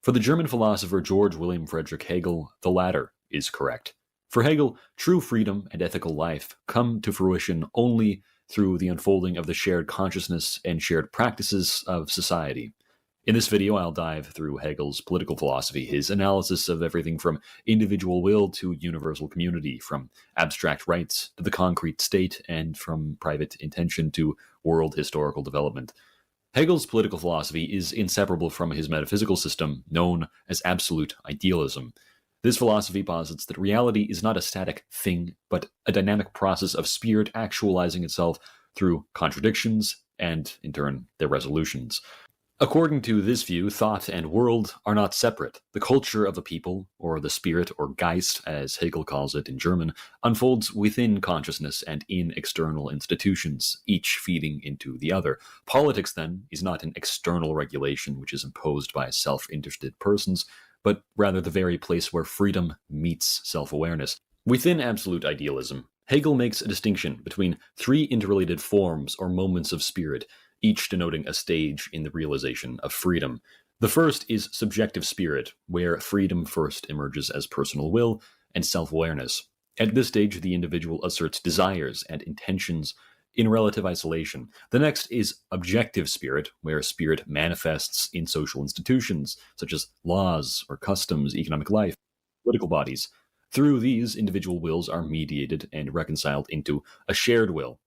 L: For the German philosopher George William Friedrich Hegel, the latter is correct. For Hegel, true freedom and ethical life come to fruition only through the unfolding of the shared consciousness and shared practices of society. In this video, I'll dive through Hegel's political philosophy, his analysis of everything from individual will to universal community, from abstract rights to the concrete state, and from private intention to world historical development. Hegel's political philosophy is inseparable from his metaphysical system, known as absolute idealism. This philosophy posits that reality is not a static thing, but a dynamic process of spirit actualizing itself through contradictions and, in turn, their resolutions. According to this view, thought and world are not separate. The culture of the people, or the spirit, or Geist, as Hegel calls it in German, unfolds within consciousness and in external institutions, each feeding into the other. Politics, then, is not an external regulation which is imposed by self-interested persons, but rather the very place where freedom meets self-awareness. Within absolute idealism, Hegel makes a distinction between three interrelated forms or moments of spirit, each denoting a stage in the realization of freedom. The first is subjective spirit, where freedom first emerges as personal will and self-awareness. At this stage, the individual asserts desires and intentions in relative isolation. The next is objective spirit, where spirit manifests in social institutions, such as laws or customs, economic life, political bodies. Through these, individual wills are mediated and reconciled into a shared will.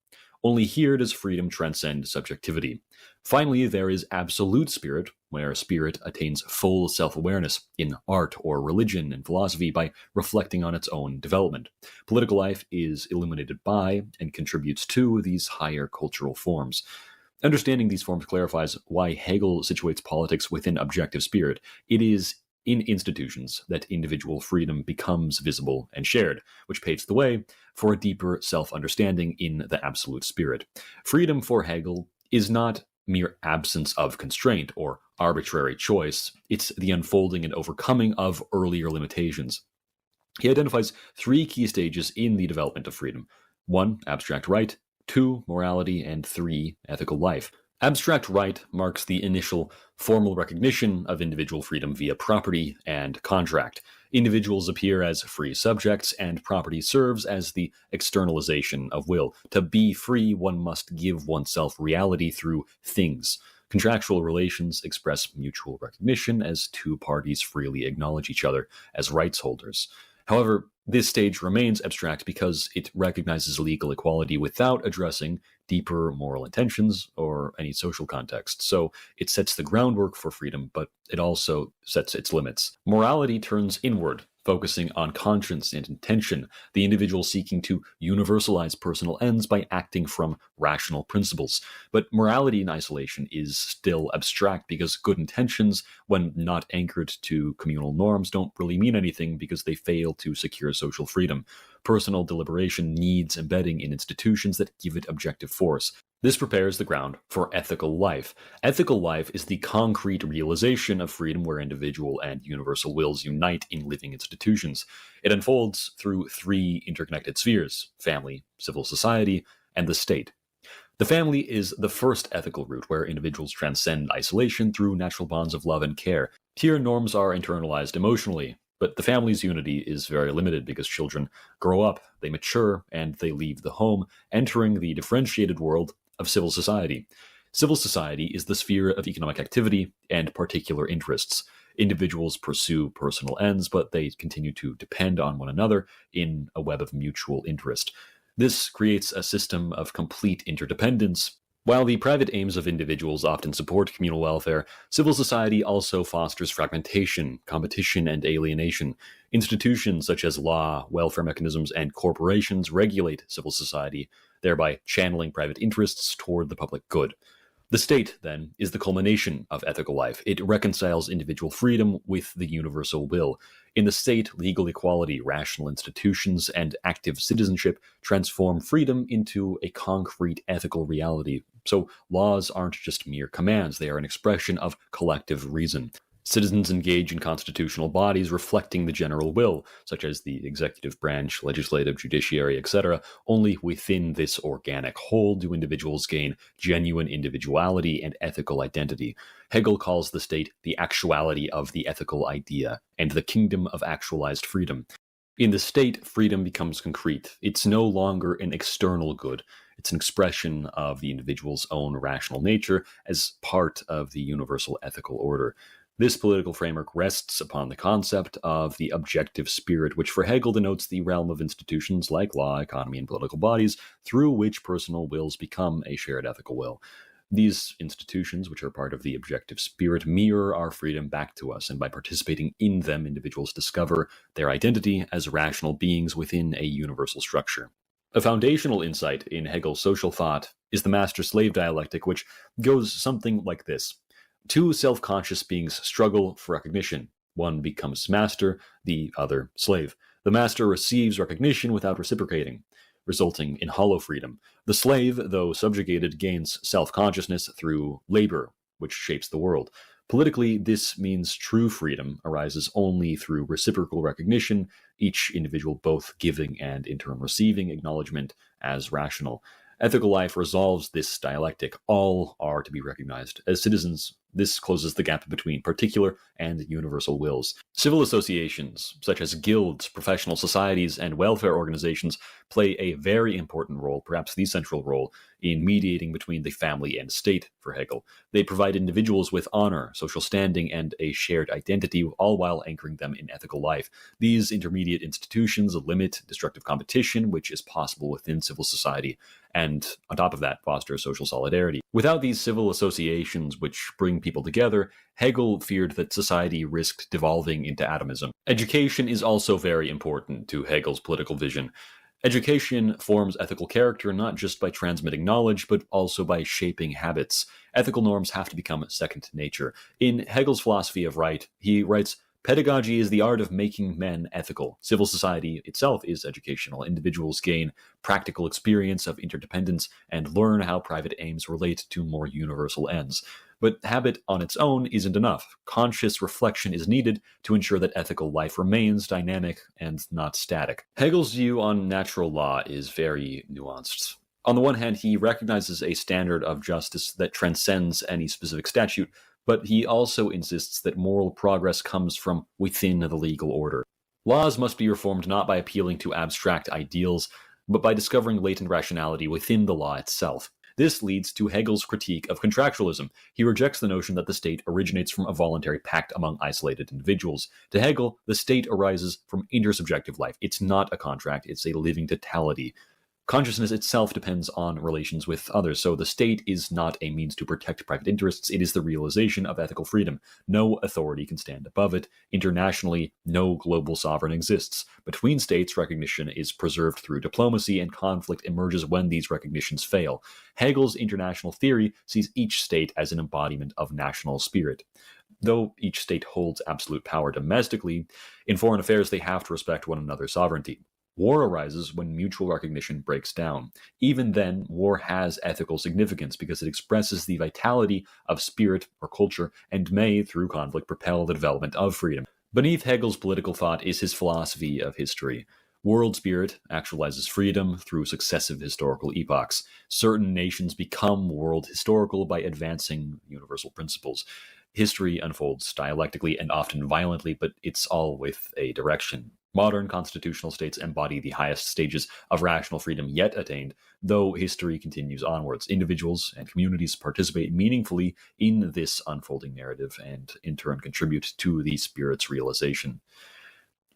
L: Only here does freedom transcend subjectivity. Finally, there is absolute spirit, where spirit attains full self-awareness in art or religion and philosophy by reflecting on its own development. Political life is illuminated by and contributes to these higher cultural forms. Understanding these forms clarifies why Hegel situates politics within objective spirit. It is in institutions that individual freedom becomes visible and shared, which paves the way for a deeper self-understanding in the absolute spirit. Freedom for Hegel is not mere absence of constraint or arbitrary choice. It's the unfolding and overcoming of earlier limitations. He identifies three key stages in the development of freedom. 1, abstract right. 2, morality. And 3, ethical life. Abstract right marks the initial formal recognition of individual freedom via property and contract. Individuals appear as free subjects, and property serves as the externalization of will. To be free, one must give oneself reality through things. Contractual relations express mutual recognition as two parties freely acknowledge each other as rights holders. However, this stage remains abstract because it recognizes legal equality without addressing deeper moral intentions or any social context. So it sets the groundwork for freedom, but it also sets its limits. Morality turns inward, focusing on conscience and intention, the individual seeking to universalize personal ends by acting from rational principles. But morality in isolation is still abstract because good intentions, when not anchored to communal norms, don't really mean anything because they fail to secure social freedom. Personal deliberation needs embedding in institutions that give it objective force. This prepares the ground for ethical life. Ethical life is the concrete realization of freedom where individual and universal wills unite in living institutions. It unfolds through three interconnected spheres: family, civil society, and the state. The family is the first ethical route where individuals transcend isolation through natural bonds of love and care. Here, norms are internalized emotionally, but the family's unity is very limited because children grow up, they mature, and they leave the home, entering the differentiated world of civil society. Civil society is the sphere of economic activity and particular interests. Individuals pursue personal ends, but they continue to depend on one another in a web of mutual interest. This creates a system of complete interdependence. While the private aims of individuals often support communal welfare, civil society also fosters fragmentation, competition, and alienation. Institutions such as law, welfare mechanisms, and corporations regulate civil society, thereby channeling private interests toward the public good. The state, then, is the culmination of ethical life. It reconciles individual freedom with the universal will. In the state, legal equality, rational institutions, and active citizenship transform freedom into a concrete ethical reality. So laws aren't just mere commands, they are an expression of collective reason. Citizens engage in constitutional bodies reflecting the general will, such as the executive branch, legislative, judiciary, etc. Only within this organic whole do individuals gain genuine individuality and ethical identity. Hegel calls the state the actuality of the ethical idea and the kingdom of actualized freedom. In the state, freedom becomes concrete. It's no longer an external good. It's an expression of the individual's own rational nature as part of the universal ethical order. This political framework rests upon the concept of the objective spirit, which for Hegel denotes the realm of institutions like law, economy, and political bodies, through which personal wills become a shared ethical will. These institutions, which are part of the objective spirit, mirror our freedom back to us, and by participating in them, individuals discover their identity as rational beings within a universal structure. A foundational insight in Hegel's social thought is the master-slave dialectic, which goes something like this. Two self-conscious beings struggle for recognition. One becomes master, the other slave. The master receives recognition without reciprocating, resulting in hollow freedom. The slave, though subjugated, gains self-consciousness through labor, which shapes the world. Politically, this means true freedom arises only through reciprocal recognition, each individual both giving and in turn receiving acknowledgement as rational. Ethical life resolves this dialectic. All are to be recognized as citizens. This closes the gap between particular and universal wills. Civil associations, such as guilds, professional societies, and welfare organizations, play a very important role, perhaps the central role, in mediating between the family and state for Hegel. They provide individuals with honor, social standing, and a shared identity, all while anchoring them in ethical life. These intermediate institutions limit destructive competition, which is possible within civil society, and on top of that, foster social solidarity. Without these civil associations, which bring people together, Hegel feared that society risked devolving into atomism. Education is also very important to Hegel's political vision. Education forms ethical character not just by transmitting knowledge, but also by shaping habits. Ethical norms have to become second nature. In Hegel's philosophy of right, he writes, "Pedagogy is the art of making men ethical. Civil society itself is educational. Individuals gain practical experience of interdependence and learn how private aims relate to more universal ends. But habit on its own isn't enough. Conscious reflection is needed to ensure that ethical life remains dynamic and not static." Hegel's view on natural law is very nuanced. On the one hand, he recognizes a standard of justice that transcends any specific statute, but he also insists that moral progress comes from within the legal order. Laws must be reformed not by appealing to abstract ideals, but by discovering latent rationality within the law itself. This leads to Hegel's critique of contractualism. He rejects the notion that the state originates from a voluntary pact among isolated individuals. To Hegel, the state arises from intersubjective life. It's not a contract, it's a living totality. Consciousness itself depends on relations with others, so the state is not a means to protect private interests, it is the realization of ethical freedom. No authority can stand above it. Internationally, no global sovereign exists. Between states, recognition is preserved through diplomacy, and conflict emerges when these recognitions fail. Hegel's international theory sees each state as an embodiment of national spirit. Though each state holds absolute power domestically, in foreign affairs they have to respect one another's sovereignty. War arises when mutual recognition breaks down. Even then, war has ethical significance because it expresses the vitality of spirit or culture and may, through conflict, propel the development of freedom. Beneath Hegel's political thought is his philosophy of history. World spirit actualizes freedom through successive historical epochs. Certain nations become world historical by advancing universal principles. History unfolds dialectically and often violently, but it's all with a direction. Modern constitutional states embody the highest stages of rational freedom yet attained, though history continues onwards. Individuals and communities participate meaningfully in this unfolding narrative and, in turn, contribute to the spirit's realization.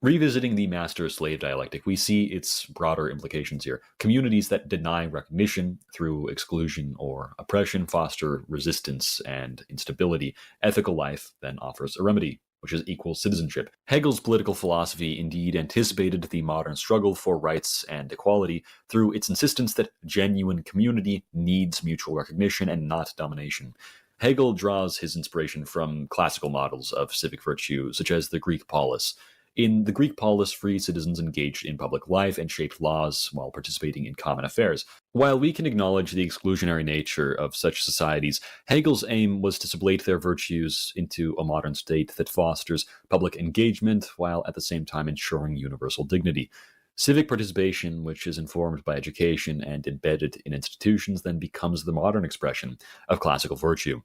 L: Revisiting the master-slave dialectic, we see its broader implications here. Communities that deny recognition through exclusion or oppression foster resistance and instability. Ethical life then offers a remedy, which is equal citizenship. Hegel's political philosophy indeed anticipated the modern struggle for rights and equality through its insistence that genuine community needs mutual recognition and not domination. Hegel draws his inspiration from classical models of civic virtue, such as the Greek polis. In the Greek polis, free citizens engaged in public life and shaped laws while participating in common affairs. While we can acknowledge the exclusionary nature of such societies, Hegel's aim was to sublate their virtues into a modern state that fosters public engagement while at the same time ensuring universal dignity. Civic participation, which is informed by education and embedded in institutions, then becomes the modern expression of classical virtue.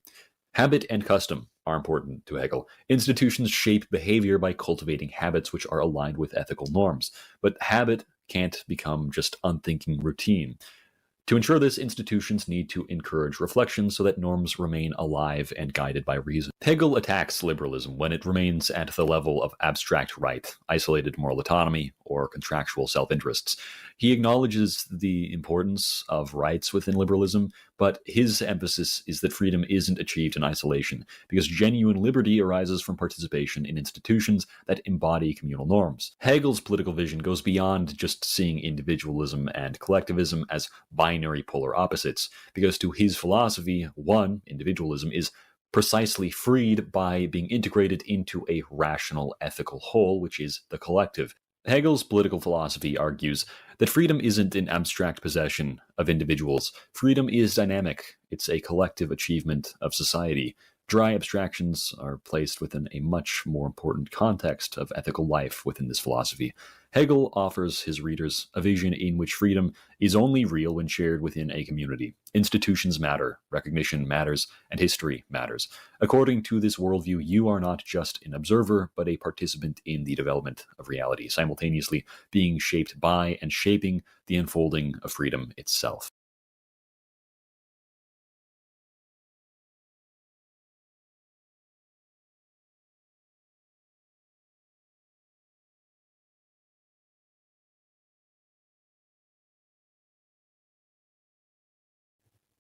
L: Habit and custom are important to Hegel. Institutions shape behavior by cultivating habits which are aligned with ethical norms. But habit can't become just unthinking routine. To ensure this, institutions need to encourage reflection so that norms remain alive and guided by reason. Hegel attacks liberalism when it remains at the level of abstract right, isolated moral autonomy, or contractual self-interests. He acknowledges the importance of rights within liberalism, but his emphasis is that freedom isn't achieved in isolation, because genuine liberty arises from participation in institutions that embody communal norms. Hegel's political vision goes beyond just seeing individualism and collectivism as binary polar opposites, because to his philosophy, one, individualism, is precisely freed by being integrated into a rational ethical whole, which is the collective. Hegel's political philosophy argues that freedom isn't an abstract possession of individuals. Freedom is dynamic. It's a collective achievement of society. Dry abstractions are placed within a much more important context of ethical life within this philosophy. Hegel offers his readers a vision in which freedom is only real when shared within a community. Institutions matter, recognition matters, and history matters. According to this worldview, you are not just an observer, but a participant in the development of reality, simultaneously being shaped by and shaping the unfolding of freedom itself.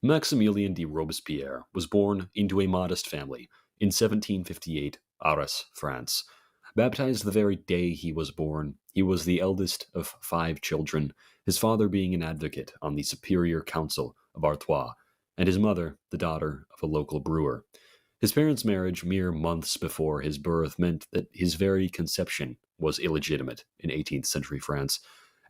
L: Maximilien de Robespierre was born into a modest family in 1758, Arras, France. Baptized the very day he was born, he was the eldest of 5 children, his father being an advocate on the Superior Council of Artois, and his mother the daughter of a local brewer. His parents' marriage mere months before his birth meant that his very conception was illegitimate in 18th century France.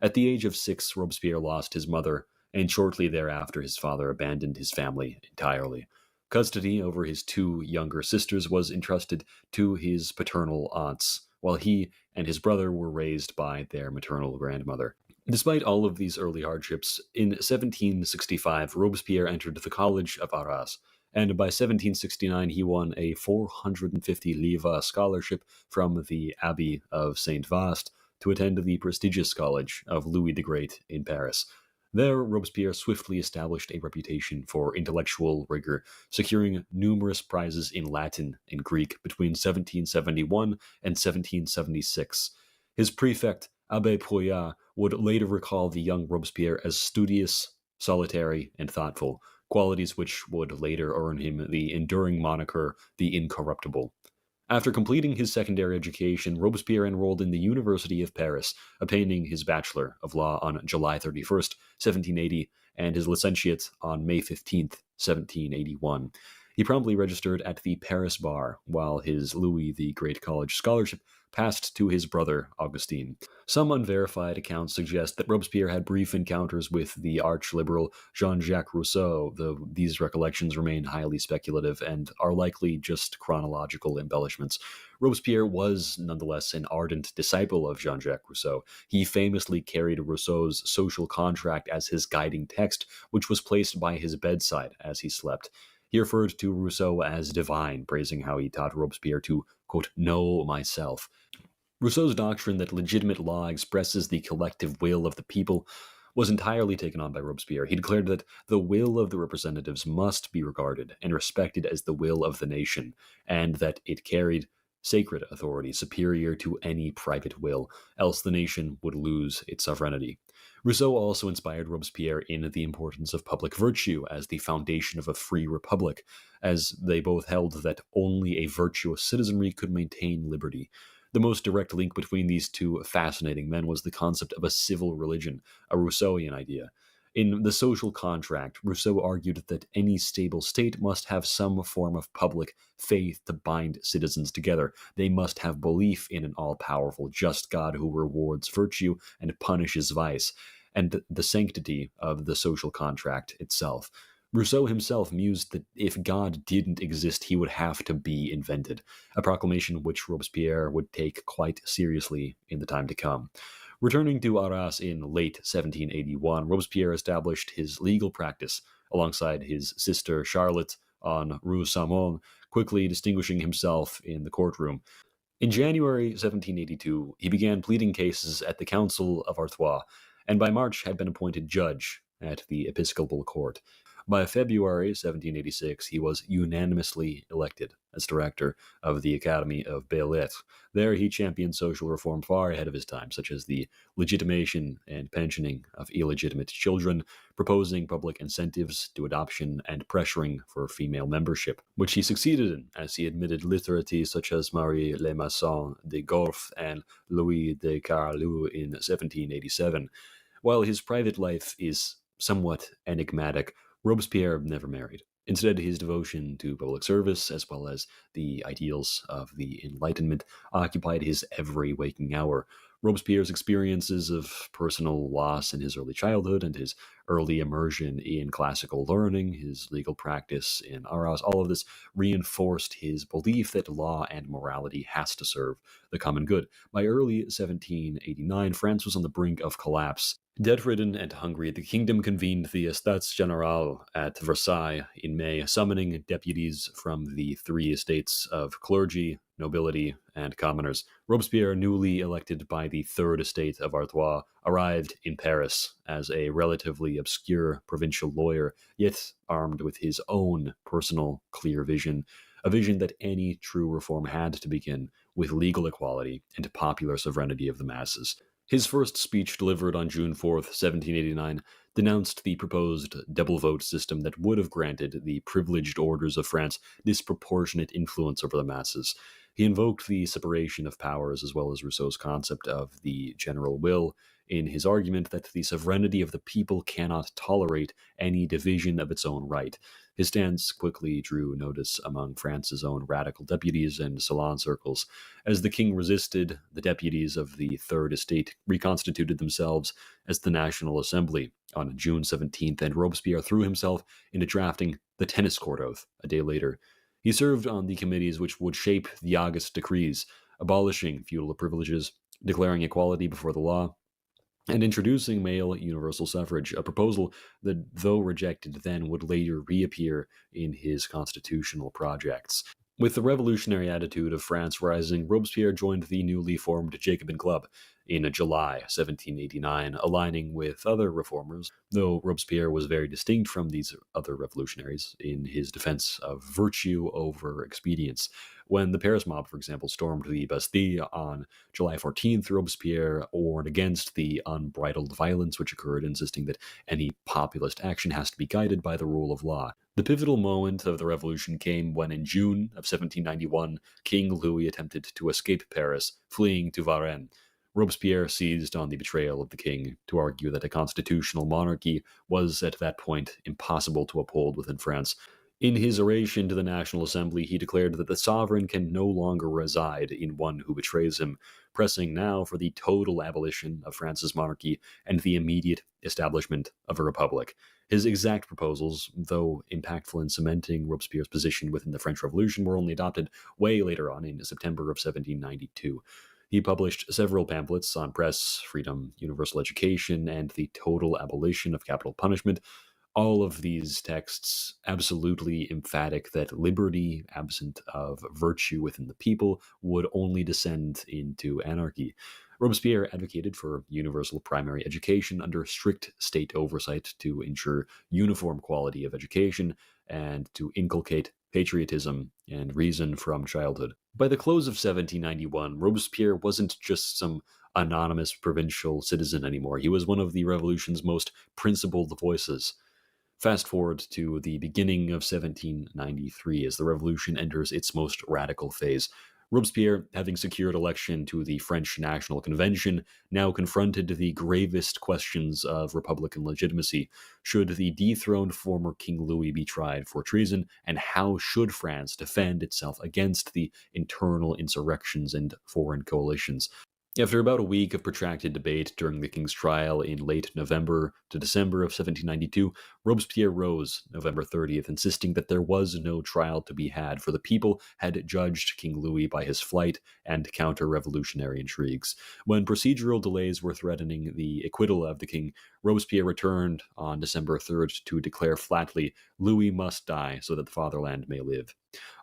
L: At the age of 6, Robespierre lost his mother, and shortly thereafter his father abandoned his family entirely. Custody over his 2 younger sisters was entrusted to his paternal aunts, while he and his brother were raised by their maternal grandmother. Despite all of these early hardships, in 1765 Robespierre entered the College of Arras, and by 1769 he won a 450 livres scholarship from the Abbey of Saint Vaast to attend the prestigious College of Louis the Great in Paris. There, Robespierre swiftly established a reputation for intellectual rigor, securing numerous prizes in Latin and Greek between 1771 and 1776. His prefect, Abbé Pouillard, would later recall the young Robespierre as studious, solitary, and thoughtful, qualities which would later earn him the enduring moniker the Incorruptible. After completing his secondary education, Robespierre enrolled in the University of Paris, obtaining his Bachelor of Law on July 31st, 1780, and his Licentiate on May 15th, 1781. He promptly registered at the Paris bar, while his Louis the Great College scholarship passed to his brother Augustine. Some unverified accounts suggest that Robespierre had brief encounters with the arch-liberal Jean-Jacques Rousseau, though these recollections remain highly speculative and are likely just chronological embellishments. Robespierre was nonetheless an ardent disciple of Jean-Jacques Rousseau. He famously carried Rousseau's Social Contract as his guiding text, which was placed by his bedside as he slept. He referred to Rousseau as divine, praising how he taught Robespierre to, quote, know myself. Rousseau's doctrine that legitimate law expresses the collective will of the people was entirely taken on by Robespierre. He declared that the will of the representatives must be regarded and respected as the will of the nation, and that it carried sacred authority superior to any private will, else the nation would lose its sovereignty. Rousseau also inspired Robespierre in the importance of public virtue as the foundation of a free republic, as they both held that only a virtuous citizenry could maintain liberty. The most direct link between these two fascinating men was the concept of a civil religion, a Rousseauian idea. In The Social Contract, Rousseau argued that any stable state must have some form of public faith to bind citizens together. They must have belief in an all-powerful, just God who rewards virtue and punishes vice, and the sanctity of the social contract itself. Rousseau himself mused that if God didn't exist, he would have to be invented, a proclamation which Robespierre would take quite seriously in the time to come. Returning to Arras in late 1781, Robespierre established his legal practice alongside his sister Charlotte on Rue Saumon, quickly distinguishing himself in the courtroom. In January 1782, he began pleading cases at the Council of Artois, and by March had been appointed judge at the Episcopal Court. By February 1786, he was unanimously elected as director of the Academy of Belles-Lettres. There he championed social reform far ahead of his time, such as the legitimation and pensioning of illegitimate children, proposing public incentives to adoption, and pressuring for female membership, which he succeeded in, as he admitted literates such as Marie Le Masson de Golf and Louis de Carlou in 1787. While his private life is somewhat enigmatic, Robespierre never married. Instead, his devotion to public service, as well as the ideals of the Enlightenment, occupied his every waking hour. Robespierre's experiences of personal loss in his early childhood and his early immersion in classical learning, his legal practice in Arras, all of this reinforced his belief that law and morality has to serve the common good. By early 1789, France was on the brink of collapse. Debt-ridden and hungry, the kingdom convened the Estates Generales at Versailles in May, summoning deputies from the three estates of clergy, nobility, and commoners. Robespierre, newly elected by the Third Estate of Artois, arrived in Paris as a relatively obscure provincial lawyer, yet armed with his own personal clear vision, a vision that any true reform had to begin with legal equality and popular sovereignty of the masses. His first speech, delivered on June 4th, 1789, denounced the proposed double vote system that would have granted the privileged orders of France disproportionate influence over the masses. He invoked the separation of powers as well as Rousseau's concept of the general will in his argument that the sovereignty of the people cannot tolerate any division of its own right. His stance quickly drew notice among France's own radical deputies and salon circles. As the king resisted, the deputies of the Third Estate reconstituted themselves as the National Assembly on June 17th, and Robespierre threw himself into drafting the Tennis Court Oath a day later. He served on the committees which would shape the August decrees, abolishing feudal privileges, declaring equality before the law, and introducing male universal suffrage, a proposal that, though rejected then, would later reappear in his constitutional projects. With the revolutionary attitude of France rising, Robespierre joined the newly formed Jacobin Club in July 1789, aligning with other reformers, though Robespierre was very distinct from these other revolutionaries in his defense of virtue over expedience. When the Paris mob, for example, stormed the Bastille on July 14th, Robespierre warned against the unbridled violence which occurred, insisting that any populist action has to be guided by the rule of law. The pivotal moment of the revolution came when, in June of 1791, King Louis attempted to escape Paris, fleeing to Varennes. Robespierre seized on the betrayal of the king to argue that a constitutional monarchy was at that point impossible to uphold within France. In his oration to the National Assembly, he declared that the sovereign can no longer reside in one who betrays him, pressing now for the total abolition of France's monarchy and the immediate establishment of a republic. His exact proposals, though impactful in cementing Robespierre's position within the French Revolution, were only adopted way later on, in September of 1792. He published several pamphlets on press, freedom, universal education, and the total abolition of capital punishment. All of these texts absolutely emphatic that liberty, absent of virtue within the people, would only descend into anarchy. Robespierre advocated for universal primary education under strict state oversight to ensure uniform quality of education and to inculcate patriotism and reason from childhood. By the close of 1791, Robespierre wasn't just some anonymous provincial citizen anymore. He was one of the revolution's most principled voices. Fast forward to the beginning of 1793 as the revolution enters its most radical phase. Robespierre, having secured election to the French National Convention, now confronted the gravest questions of Republican legitimacy. Should the dethroned former King Louis be tried for treason, and how should France defend itself against the internal insurrections and foreign coalitions? After about a week of protracted debate during the king's trial in late November to December of 1792, Robespierre rose November 30th, insisting that there was no trial to be had, for the people had judged King Louis by his flight and counter-revolutionary intrigues. When procedural delays were threatening the acquittal of the king, Robespierre returned on December 3rd to declare flatly, "Louis must die so that the fatherland may live."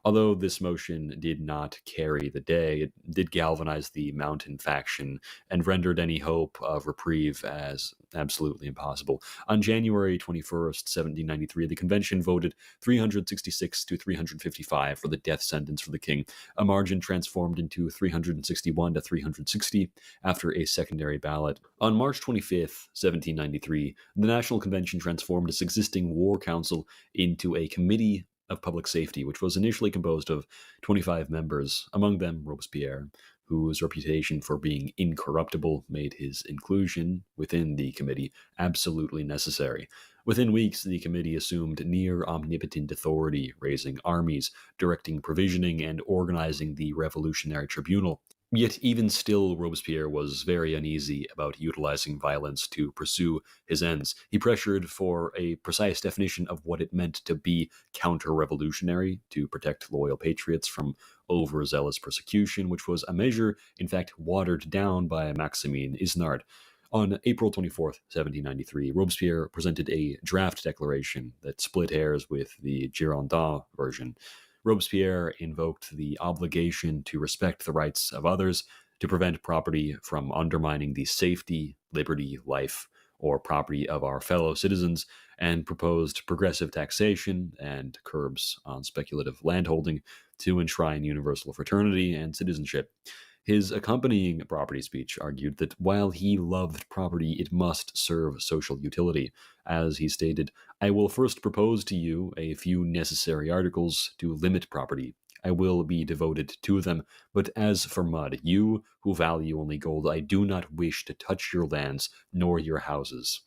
L: Although this motion did not carry the day, it did galvanize the Mountain faction and rendered any hope of reprieve as absolutely impossible. On January 21st, 1793, the convention voted 366 to 355 for the death sentence for the king, a margin transformed into 361 to 360 after a secondary ballot. On March 25th, 1793, the National Convention transformed its existing War Council into a Committee of Public Safety, which was initially composed of 25 members, among them Robespierre, whose reputation for being incorruptible made his inclusion within the committee absolutely necessary. Within weeks, the committee assumed near omnipotent authority, raising armies, directing provisioning, and organizing the Revolutionary Tribunal. Yet even still, Robespierre was very uneasy about utilizing violence to pursue his ends. He pressured for a precise definition of what it meant to be counter-revolutionary, to protect loyal patriots from overzealous persecution, which was a measure, in fact, watered down by Maximin Isnard. On April 24th, 1793, Robespierre presented a draft declaration that split hairs with the Girondin version. Robespierre invoked the obligation to respect the rights of others, to prevent property from undermining the safety, liberty, life, or property of our fellow citizens, and proposed progressive taxation and curbs on speculative landholding to enshrine universal fraternity and citizenship. His accompanying property speech argued that while he loved property, it must serve social utility. As he stated, "I will first propose to you a few necessary articles to limit property. I will be devoted to them, but as for mud, you who value only gold, I do not wish to touch your lands nor your houses."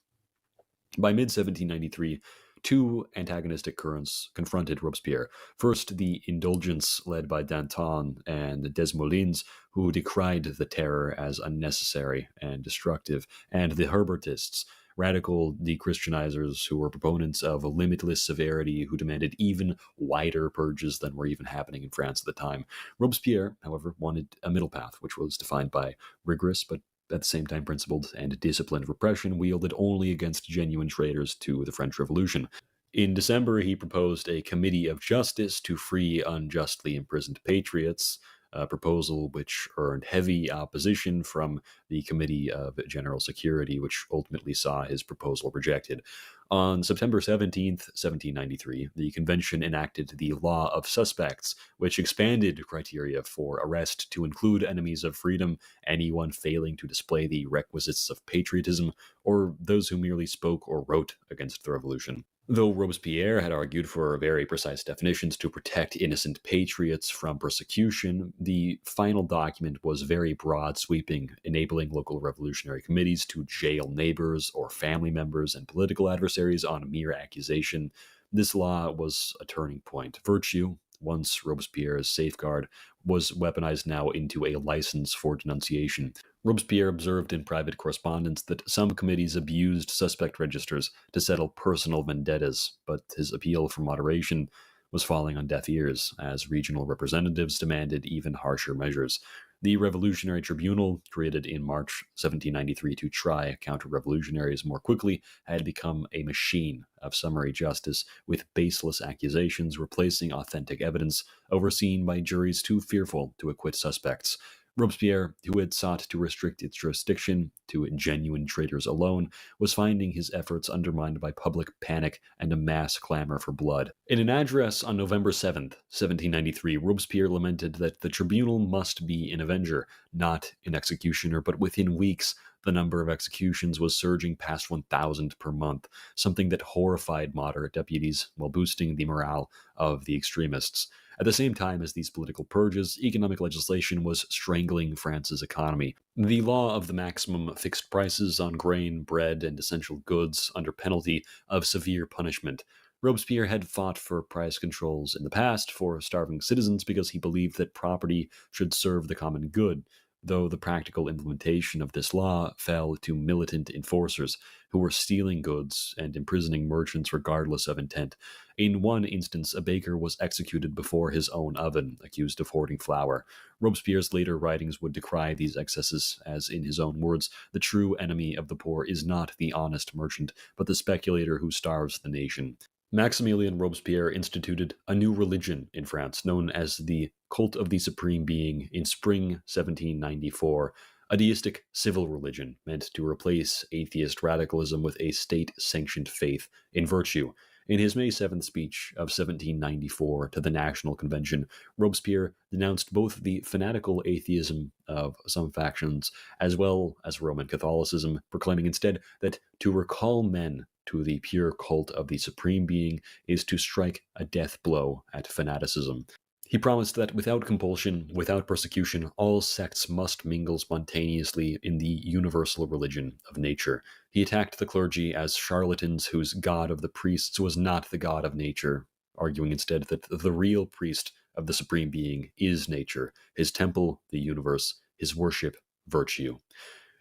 L: By mid-1793, two antagonistic currents confronted Robespierre. First, the indulgence led by Danton and Desmoulins, who decried the terror as unnecessary and destructive, and the Herbertists, radical de-Christianizers who were proponents of limitless severity, who demanded even wider purges than were even happening in France at the time. Robespierre, however, wanted a middle path, which was defined by rigorous but at the same time principled and disciplined repression wielded only against genuine traitors to the French Revolution. In December, he proposed a committee of justice to free unjustly imprisoned patriots, a proposal which earned heavy opposition from the Committee of General Security, which ultimately saw his proposal rejected. On September 17th, 1793, the convention enacted the Law of Suspects, which expanded criteria for arrest to include enemies of freedom, anyone failing to display the requisites of patriotism, or those who merely spoke or wrote against the revolution. Though Robespierre had argued for very precise definitions to protect innocent patriots from persecution, the final document was very broad sweeping, enabling local revolutionary committees to jail neighbors or family members and political adversaries on mere accusation. This law was a turning point. Virtue, once Robespierre's safeguard, was weaponized now into a license for denunciation. Robespierre observed in private correspondence that some committees abused suspect registers to settle personal vendettas, but his appeal for moderation was falling on deaf ears as regional representatives demanded even harsher measures. The Revolutionary Tribunal, created in March 1793 to try counter-revolutionaries more quickly, had become a machine of summary justice, with baseless accusations replacing authentic evidence, overseen by juries too fearful to acquit suspects. Robespierre, who had sought to restrict its jurisdiction to genuine traitors alone, was finding his efforts undermined by public panic and a mass clamor for blood. In an address on November 7th, 1793, Robespierre lamented that the tribunal must be an avenger, not an executioner, but within weeks, the number of executions was surging past 1,000 per month, something that horrified moderate deputies while boosting the morale of the extremists. At the same time as these political purges, economic legislation was strangling France's economy. The law of the maximum fixed prices on grain, bread, and essential goods under penalty of severe punishment. Robespierre had fought for price controls in the past for starving citizens because he believed that property should serve the common good, though the practical implementation of this law fell to militant enforcers who were stealing goods and imprisoning merchants regardless of intent. In one instance, a baker was executed before his own oven, accused of hoarding flour. Robespierre's later writings would decry these excesses, as in his own words, the true enemy of the poor is not the honest merchant, but the speculator who starves the nation. Maximilien Robespierre instituted a new religion in France known as the Cult of the Supreme Being in spring 1794, a deistic civil religion meant to replace atheist radicalism with a state-sanctioned faith in virtue. In his May 7th speech of 1794 to the National Convention, Robespierre denounced both the fanatical atheism of some factions as well as Roman Catholicism, proclaiming instead that to recall men to the pure cult of the Supreme Being is to strike a death blow at fanaticism. He promised that without compulsion, without persecution, all sects must mingle spontaneously in the universal religion of nature. He attacked the clergy as charlatans whose god of the priests was not the god of nature, arguing instead that the real priest of the Supreme Being is nature, his temple, the universe, his worship, virtue.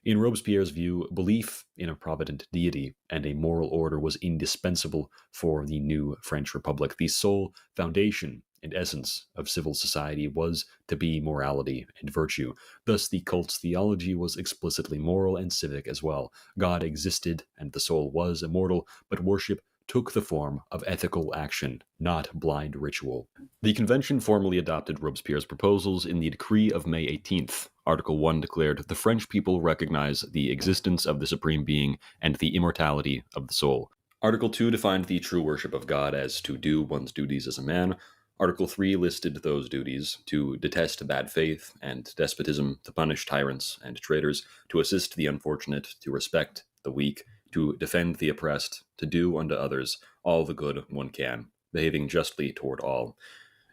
L: In Robespierre's view, belief in a provident deity and a moral order was indispensable for the new French Republic. The sole foundation and essence of civil society was to be morality and virtue. Thus, the cult's theology was explicitly moral and civic as well. God existed and the soul was immortal, but worship took the form of ethical action, not blind ritual. The convention formally adopted Robespierre's proposals in the decree of May 18th. Article 1 declared, "The French people recognize the existence of the Supreme Being and the immortality of the soul." Article 2 defined the true worship of God as to do one's duties as a man. Article 3 listed those duties: to detest bad faith and despotism, to punish tyrants and traitors, to assist the unfortunate, to respect the weak, to defend the oppressed, to do unto others all the good one can, behaving justly toward all.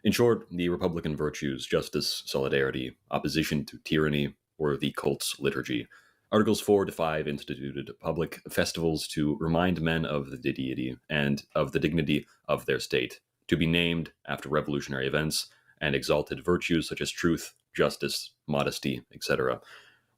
L: In short, the Republican virtues, justice, solidarity, opposition to tyranny, were the cult's liturgy. Articles 4 to 5 instituted public festivals to remind men of the deity and of the dignity of their state, to be named after revolutionary events, and exalted virtues such as truth, justice, modesty, etc.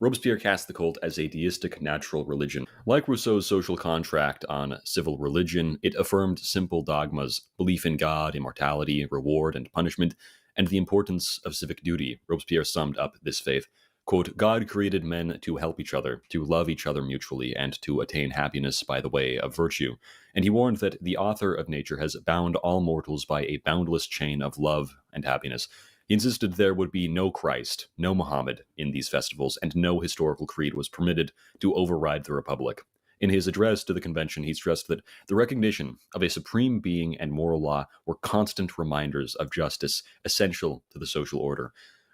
L: Robespierre cast the cult as a deistic natural religion. Like Rousseau's social contract on civil religion, it affirmed simple dogmas: belief in God, immortality, reward and punishment, and the importance of civic duty. Robespierre summed up this faith. Quote, God created men to help each other, to love each other mutually, and to attain happiness by the way of virtue. And he warned that the author of nature has bound all mortals by a boundless chain of love and happiness. He insisted there would be no Christ, no Muhammad in these festivals, and no historical creed was permitted to override the Republic. In his address to the convention, he stressed that the recognition of a supreme being and moral law were constant reminders of justice essential to the social order.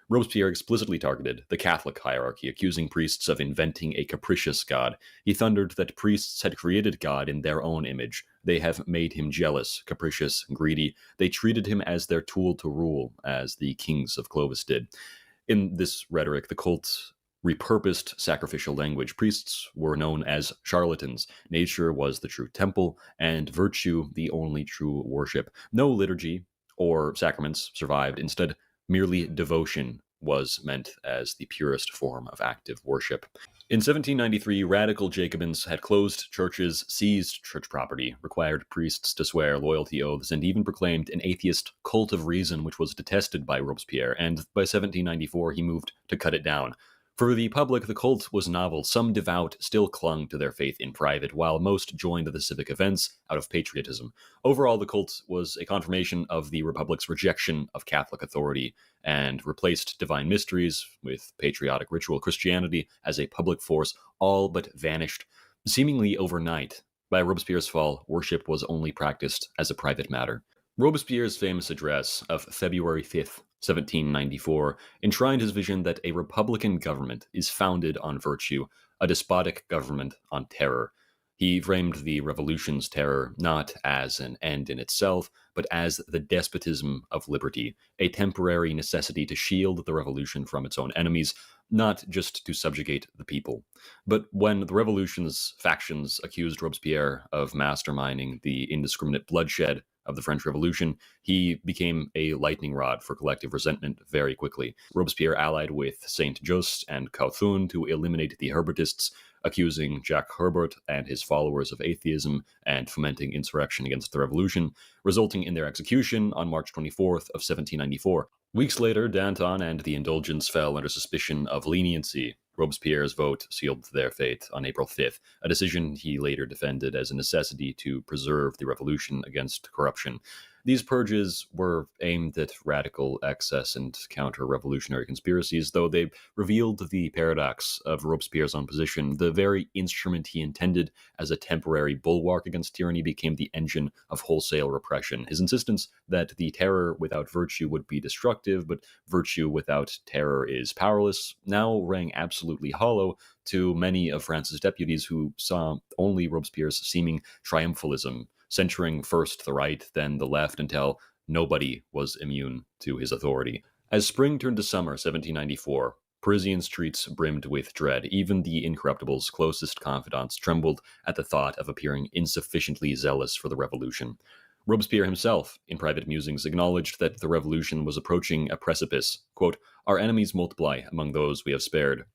L: Robespierre explicitly targeted the Catholic hierarchy, accusing priests of inventing a capricious God. He thundered that priests had created God in their own image. They have made him jealous, capricious, greedy. They treated him as their tool to rule, as the kings of Clovis did. In this rhetoric, the cult repurposed sacrificial language. Priests were known as charlatans. Nature was the true temple, and virtue the only true worship. No liturgy or sacraments survived. Instead, merely devotion was meant as the purest form of active worship. In 1793, radical Jacobins had closed churches, seized church property, required priests to swear loyalty oaths, and even proclaimed an atheist cult of reason, which was detested by Robespierre, and by 1794 he moved to cut it down. For the public, the cult was novel. Some devout still clung to their faith in private, while most joined the civic events out of patriotism. Overall, the cult was a confirmation of the Republic's rejection of Catholic authority and replaced divine mysteries with patriotic ritual. Christianity as a public force all but vanished, seemingly overnight. By Robespierre's fall, worship was only practiced as a private matter. Robespierre's famous address of February 5th, 1794, enshrined his vision that a republican government is founded on virtue, a despotic government on terror. He framed the revolution's terror not as an end in itself, but as the despotism of liberty, a temporary necessity to shield the revolution from its own enemies, not just to subjugate the people. But when the revolution's factions accused Robespierre of masterminding the indiscriminate bloodshed of the French Revolution, he became a lightning rod for collective resentment very quickly. Robespierre allied with Saint-Just and Couthon to eliminate the Herbertists, accusing Jacques Herbert and his followers of atheism and fomenting insurrection against the revolution, resulting in their execution on March 24th of 1794. Weeks later, Danton and the Indulgents fell under suspicion of leniency. Robespierre's vote sealed their fate on April 5th, a decision he later defended as a necessity to preserve the revolution against corruption. These purges were aimed at radical excess and counter-revolutionary conspiracies, though they revealed the paradox of Robespierre's own position. The very instrument he intended as a temporary bulwark against tyranny became the engine of wholesale repression. His insistence that the terror without virtue would be destructive, but virtue without terror is powerless, now rang absolutely hollow to many of France's deputies who saw only Robespierre's seeming triumphalism, censuring first the right, then the left, until nobody was immune to his authority. As spring turned to summer, 1794, Parisian streets brimmed with dread. Even the Incorruptible's closest confidants trembled at the thought of appearing insufficiently zealous for the revolution. Robespierre himself, in private musings, acknowledged that the revolution was approaching a precipice. Quote, "Our enemies multiply among those we have spared.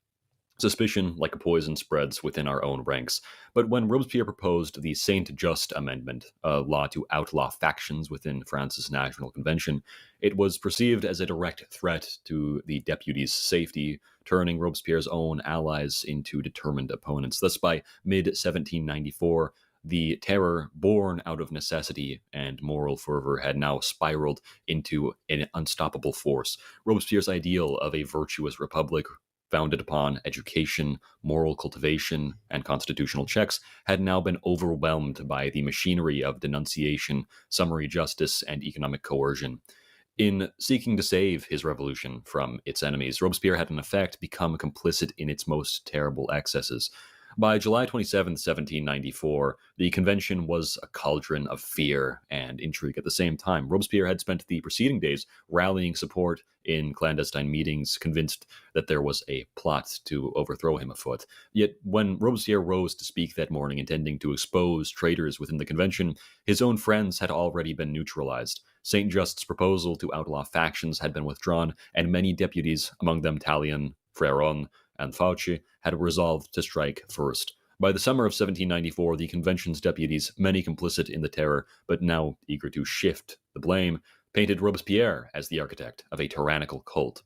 L: Suspicion, like a poison, spreads within our own ranks." But when Robespierre proposed the Saint-Just Amendment, a law to outlaw factions within France's National Convention, it was perceived as a direct threat to the deputies' safety, turning Robespierre's own allies into determined opponents. Thus, by mid-1794, the terror born out of necessity and moral fervor had now spiraled into an unstoppable force. Robespierre's ideal of a virtuous republic, founded upon education, moral cultivation, and constitutional checks, had now been overwhelmed by the machinery of denunciation, summary justice, and economic coercion. In seeking to save his revolution from its enemies, Robespierre had in effect become complicit in its most terrible excesses. By July 27, 1794, the convention was a cauldron of fear and intrigue. At the same time, Robespierre had spent the preceding days rallying support in clandestine meetings, convinced that there was a plot to overthrow him afoot. Yet when Robespierre rose to speak that morning, intending to expose traitors within the convention, his own friends had already been neutralized. Saint-Just's proposal to outlaw factions had been withdrawn, and many deputies, among them Tallien, Fréron, and Fauci, had resolved to strike first. By the summer of 1794, the convention's deputies, many complicit in the terror, but now eager to shift the blame, painted Robespierre as the architect of a tyrannical cult.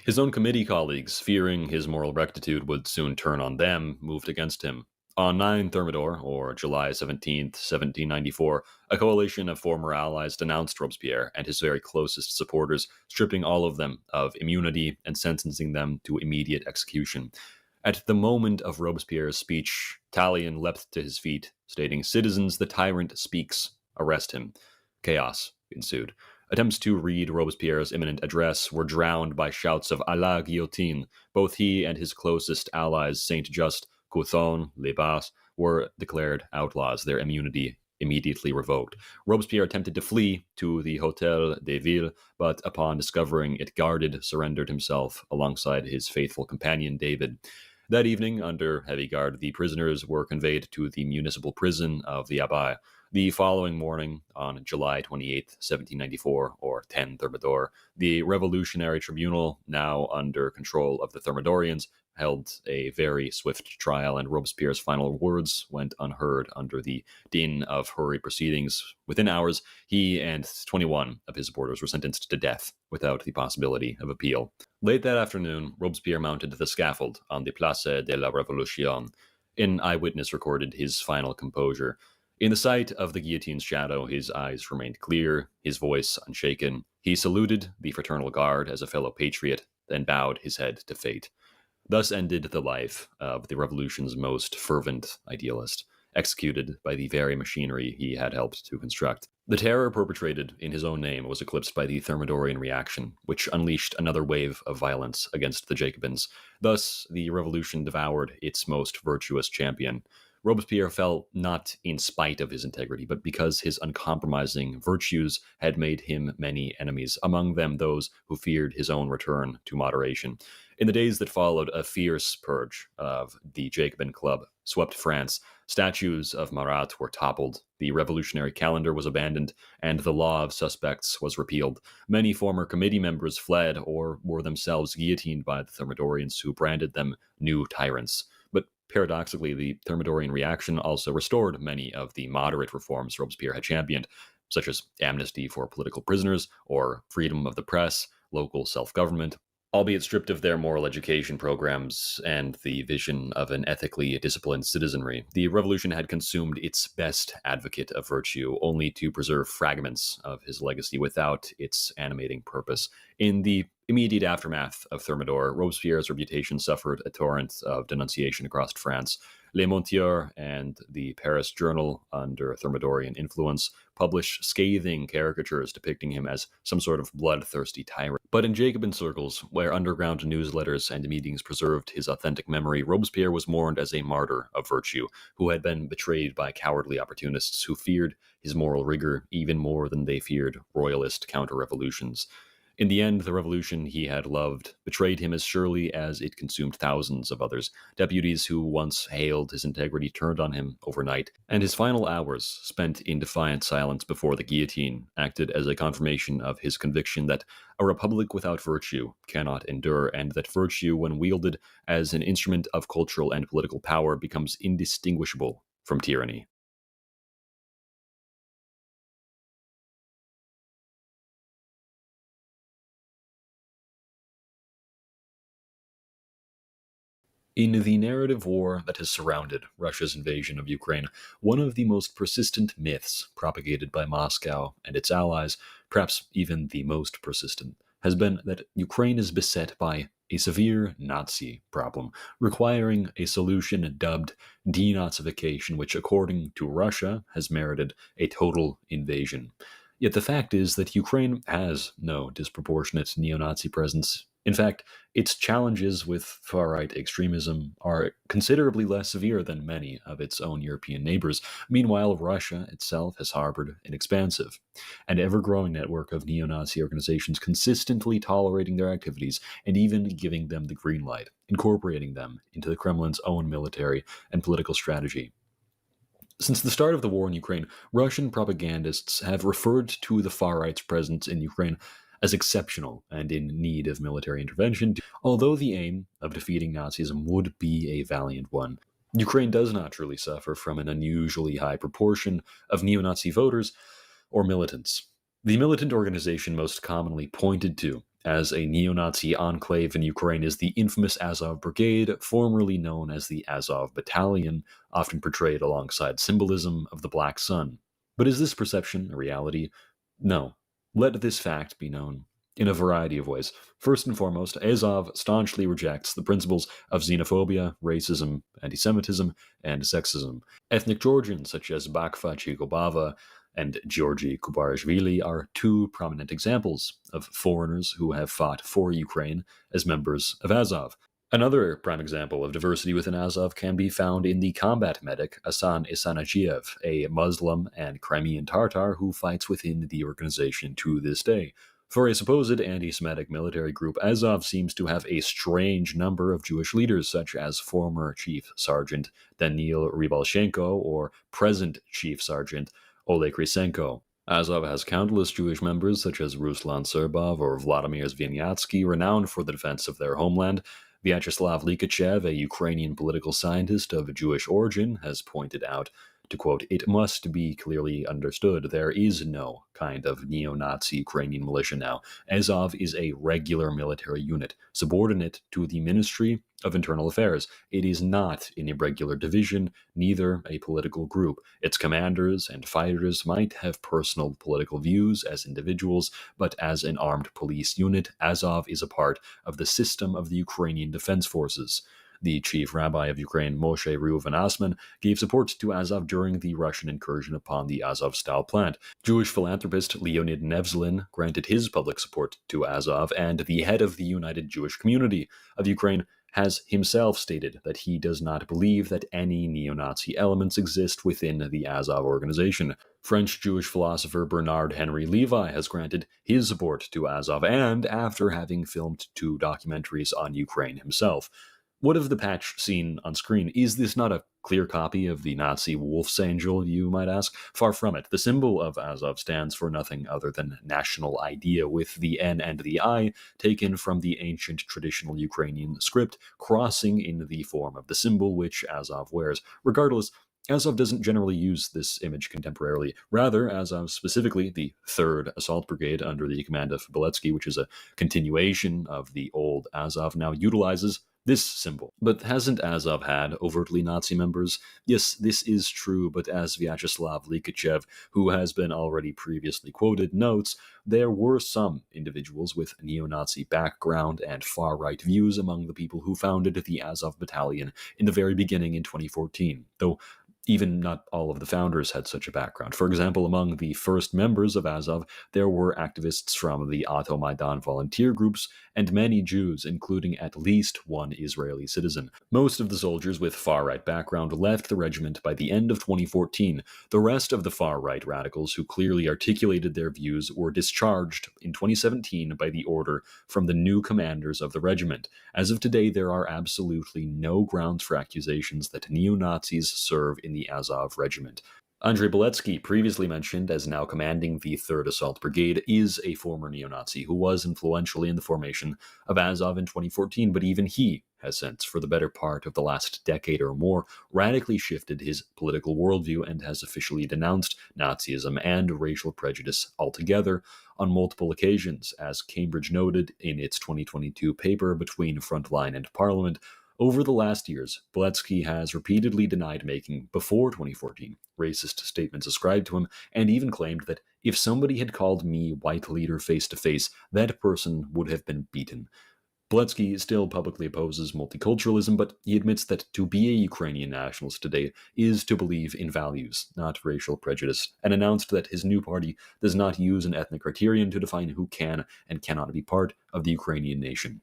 L: His own committee colleagues, fearing his moral rectitude would soon turn on them, moved against him. On 9 Thermidor, or July 17th, 1794, a coalition of former allies denounced Robespierre and his very closest supporters, stripping all of them of immunity and sentencing them to immediate execution. At the moment of Robespierre's speech, Tallien leapt to his feet, stating, "Citizens, the tyrant speaks. Arrest him." Chaos ensued. Attempts to read Robespierre's imminent address were drowned by shouts of "à la guillotine." Both he and his closest allies, Saint-Just, Couthon, Lebas, were declared outlaws, their immunity immediately revoked. Robespierre attempted to flee to the Hôtel des Villes, but upon discovering it guarded, surrendered himself alongside his faithful companion David. That evening, under heavy guard, the prisoners were conveyed to the municipal prison of the Abbaye. The following morning, on July 28, 1794, or 10 Thermidor, the Revolutionary Tribunal, now under control of the Thermidorians, held a very swift trial, and Robespierre's final words went unheard under the din of hurried proceedings. Within hours, he and 21 of his supporters were sentenced to death without the possibility of appeal. Late that afternoon, Robespierre mounted the scaffold on the Place de la Révolution. An eyewitness recorded his final composure. In the sight of the guillotine's shadow, his eyes remained clear, his voice unshaken. He saluted the fraternal guard as a fellow patriot, then bowed his head to fate. Thus ended the life of the revolution's most fervent idealist, executed by the very machinery he had helped to construct. The terror perpetrated in his own name was eclipsed by the Thermidorian reaction, which unleashed another wave of violence against the Jacobins. Thus, the revolution devoured its most virtuous champion. Robespierre fell not in spite of his integrity, but because his uncompromising virtues had made him many enemies, among them those who feared his own return to moderation. In the days that followed, a fierce purge of the Jacobin Club swept France. Statues of Marat were toppled, the revolutionary calendar was abandoned, and the law of suspects was repealed. Many former committee members fled or were themselves guillotined by the Thermidorians, who branded them new tyrants. But paradoxically, the Thermidorian reaction also restored many of the moderate reforms Robespierre had championed, such as amnesty for political prisoners or freedom of the press, local self-government, albeit stripped of their moral education programs and the vision of an ethically disciplined citizenry. The revolution had consumed its best advocate of virtue, only to preserve fragments of his legacy without its animating purpose. In the immediate aftermath of Thermidor, Robespierre's reputation suffered a torrent of denunciation across France. Les Montieurs and the Paris Journal, under Thermidorian influence, published scathing caricatures depicting him as some sort of bloodthirsty tyrant. But in Jacobin circles, where underground newsletters and meetings preserved his authentic memory, Robespierre was mourned as a martyr of virtue, who had been betrayed by cowardly opportunists who feared his moral rigor even more than they feared royalist counter-revolutions. In the end, the revolution he had loved betrayed him as surely as it consumed thousands of others. Deputies who once hailed his integrity turned on him overnight, and his final hours, spent in defiant silence before the guillotine, acted as a confirmation of his conviction that a republic without virtue cannot endure, and that virtue, when wielded as an instrument of cultural and political power, becomes indistinguishable from tyranny. In the narrative war that has surrounded Russia's invasion of Ukraine, one of the most persistent myths propagated by Moscow and its allies, perhaps even the most persistent, has been that Ukraine is beset by a severe Nazi problem, requiring a solution dubbed denazification, which, according to Russia, has merited a total invasion. Yet the fact is that Ukraine has no disproportionate neo-Nazi presence. In fact, its challenges with far-right extremism are considerably less severe than many of its own European neighbors. Meanwhile, Russia itself has harbored an expansive and ever-growing network of neo-Nazi organizations, consistently tolerating their activities and even giving them the green light, incorporating them into the Kremlin's own military and political strategy. Since the start of the war in Ukraine, Russian propagandists have referred to the far-right's presence in Ukraine as exceptional and in need of military intervention. Although the aim of defeating Nazism would be a valiant one, Ukraine does not truly suffer from an unusually high proportion of neo-Nazi voters or militants. The militant organization most commonly pointed to as a neo-Nazi enclave in Ukraine is the infamous Azov Brigade, formerly known as the Azov Battalion, often portrayed alongside symbolism of the Black Sun. But is this perception a reality? No. Let this fact be known in a variety of ways. First and foremost, Azov staunchly rejects the principles of xenophobia, racism, anti-Semitism, and sexism. Ethnic Georgians such as Bakfa Chigobava and Georgi Kubarishvili are two prominent examples of foreigners who have fought for Ukraine as members of Azov. Another prime example of diversity within Azov can be found in the combat medic Asan Isanagiev, a Muslim and Crimean Tatar who fights within the organization to this day. For a supposed anti-Semitic military group, Azov seems to have a strange number of Jewish leaders, such as former Chief Sergeant Daniil Rybalchenko or present Chief Sergeant Oleg Krysenko. Azov has countless Jewish members, such as Ruslan Serbov or Vladimir Zvinyatski, renowned for the defense of their homeland. Vyacheslav Likachev, a Ukrainian political scientist of Jewish origin, has pointed out, to quote, "It must be clearly understood there is no kind of neo-Nazi Ukrainian militia now. Azov is a regular military unit, subordinate to the Ministry of Internal Affairs. It is not an irregular division, neither a political group. Its commanders and fighters might have personal political views as individuals, but as an armed police unit, Azov is a part of the system of the Ukrainian Defense Forces." The chief rabbi of Ukraine, Moshe Reuven Asman, gave support to Azov during the Russian incursion upon the Azovstal plant. Jewish philanthropist Leonid Nevzlin granted his public support to Azov, and the head of the United Jewish Community of Ukraine has himself stated that he does not believe that any neo-Nazi elements exist within the Azov organization. French Jewish philosopher Bernard Henry Levi has granted his support to Azov, and after having filmed 2 documentaries on Ukraine himself. What of the patch seen on screen? Is this not a clear copy of the Nazi wolf's angel, you might ask? Far from it. The symbol of Azov stands for nothing other than national idea, with the N and the I taken from the ancient traditional Ukrainian script, crossing in the form of the symbol which Azov wears. Regardless, Azov doesn't generally use this image contemporarily. Rather, Azov, specifically the 3rd Assault Brigade under the command of Beletsky, which is a continuation of the old Azov, now utilizes this symbol. But hasn't Azov had overtly Nazi members? Yes, this is true, but as Vyacheslav Likachev, who has been already previously quoted, notes, there were some individuals with neo-Nazi background and far-right views among the people who founded the Azov Battalion in the very beginning in 2014, though even not all of the founders had such a background. For example, among the first members of Azov, there were activists from the Auto-Maidan volunteer groups and many Jews, including at least one Israeli citizen. Most of the soldiers with far-right background left the regiment by the end of 2014. The rest of the far-right radicals who clearly articulated their views were discharged in 2017 by the order from the new commanders of the regiment. As of today, there are absolutely no grounds for accusations that neo-Nazis serve in the Azov regiment. Andrei Beletsky, previously mentioned as now commanding the 3rd Assault Brigade, is a former neo-Nazi who was influential in the formation of Azov in 2014, but even he has since, for the better part of the last decade or more, radically shifted his political worldview and has officially denounced Nazism and racial prejudice altogether on multiple occasions, as Cambridge noted in its 2022 paper Between Frontline and Parliament. Over the last years, Beletsky has repeatedly denied making, before 2014, racist statements ascribed to him, and even claimed that if somebody had called me white leader face to face, that person would have been beaten. Beletsky still publicly opposes multiculturalism, but he admits that to be a Ukrainian nationalist today is to believe in values, not racial prejudice, and announced that his new party does not use an ethnic criterion to define who can and cannot be part of the Ukrainian nation.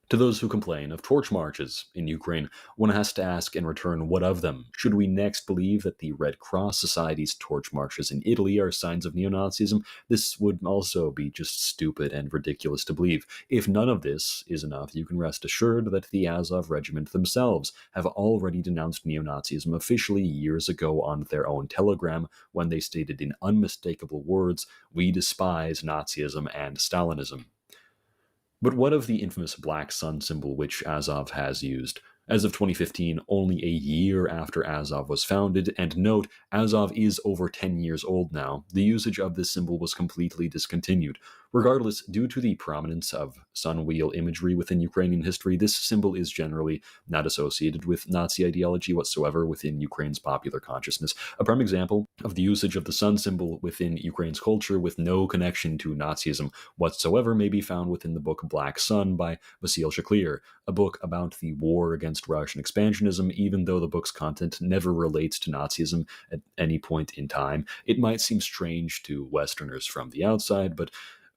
L: To those who complain of torch marches in Ukraine, one has to ask in return, what of them? Should we next believe that the Red Cross Society's torch marches in Italy are signs of neo-Nazism? This would also be just stupid and ridiculous to believe. If none of this is enough, you can rest assured that the Azov regiment themselves have already denounced neo-Nazism officially years ago on their own Telegram when they stated in unmistakable words, "We despise Nazism and Stalinism." But what of the infamous Black Sun symbol which Azov has used? As of 2015, only a year after Azov was founded, and note, Azov is over 10 years old now, the usage of this symbol was completely discontinued. Regardless, due to the prominence of sun wheel imagery within Ukrainian history, this symbol is generally not associated with Nazi ideology whatsoever within Ukraine's popular consciousness. A prime example of the usage of the sun symbol within Ukraine's culture with no connection to Nazism whatsoever may be found within the book Black Sun by Vasil Shaklir, a book about the war against Russian expansionism. Even though the book's content never relates to Nazism at any point in time, it might seem strange to Westerners from the outside, but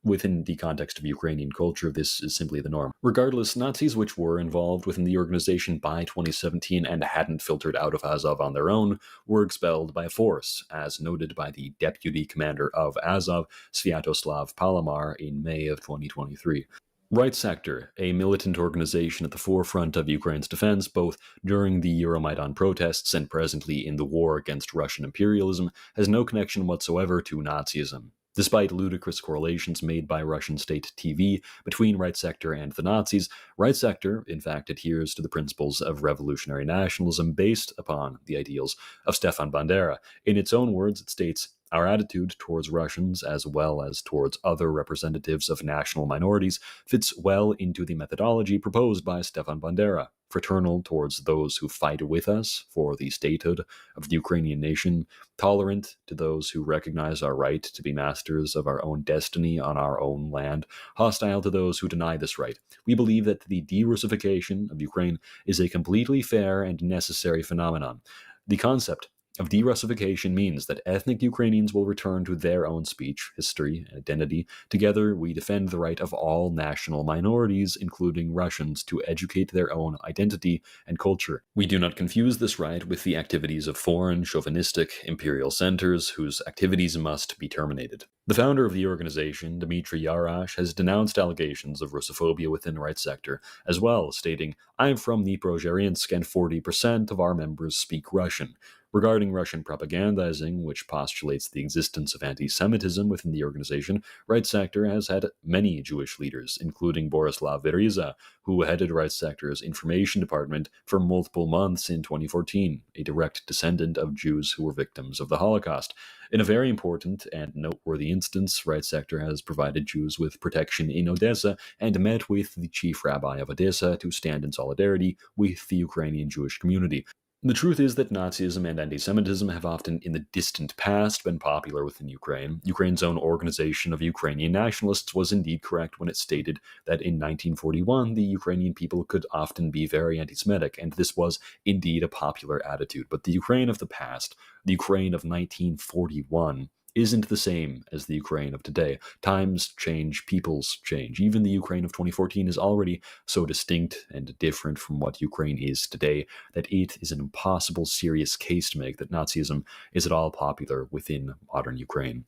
L: within the context of Ukrainian culture, this is simply the norm. Regardless, Nazis which were involved within the organization by 2017 and hadn't filtered out of Azov on their own were expelled by force, as noted by the deputy commander of Azov, Sviatoslav Palamar, in May of 2023. Right Sector, a militant organization at the forefront of Ukraine's defense, both during the Euromaidan protests and presently in the war against Russian imperialism, has no connection whatsoever to Nazism. Despite ludicrous correlations made by Russian state TV between Right Sector and the Nazis, Right Sector, in fact, adheres to the principles of revolutionary nationalism based upon the ideals of Stefan Bandera. In its own words, it states, "Our attitude towards Russians, as well as towards other representatives of national minorities, fits well into the methodology proposed by Stefan Bandera, fraternal towards those who fight with us for the statehood of the Ukrainian nation, tolerant to those who recognize our right to be masters of our own destiny on our own land, hostile to those who deny this right. We believe that the de-Russification of Ukraine is a completely fair and necessary phenomenon. The concept of de-Russification means that ethnic Ukrainians will return to their own speech, history, and identity. Together, we defend the right of all national minorities, including Russians, to educate their own identity and culture. We do not confuse this right with the activities of foreign, chauvinistic, imperial centers, whose activities must be terminated." The founder of the organization, Dmitry Yarash, has denounced allegations of Russophobia within the Right Sector, as well, stating, "I'm from Dnipro-Zhirynsk and 40% of our members speak Russian." Regarding Russian propagandizing, which postulates the existence of anti-Semitism within the organization, Right Sector has had many Jewish leaders, including Borislav Veriza, who headed Right Sector's information department for multiple months in 2014, a direct descendant of Jews who were victims of the Holocaust. In a very important and noteworthy instance, Right Sector has provided Jews with protection in Odessa and met with the chief rabbi of Odessa to stand in solidarity with the Ukrainian Jewish community. The truth is that Nazism and anti-Semitism have often in the distant past been popular within Ukraine. Ukraine's own Organization of Ukrainian Nationalists was indeed correct when it stated that in 1941 the Ukrainian people could often be very anti-Semitic, and this was indeed a popular attitude. But the Ukraine of the past, the Ukraine of 1941, isn't the same as the Ukraine of today. Times change, peoples change. Even the Ukraine of 2014 is already so distinct and different from what Ukraine is today that it is an impossible serious case to make that Nazism is at all popular within modern Ukraine.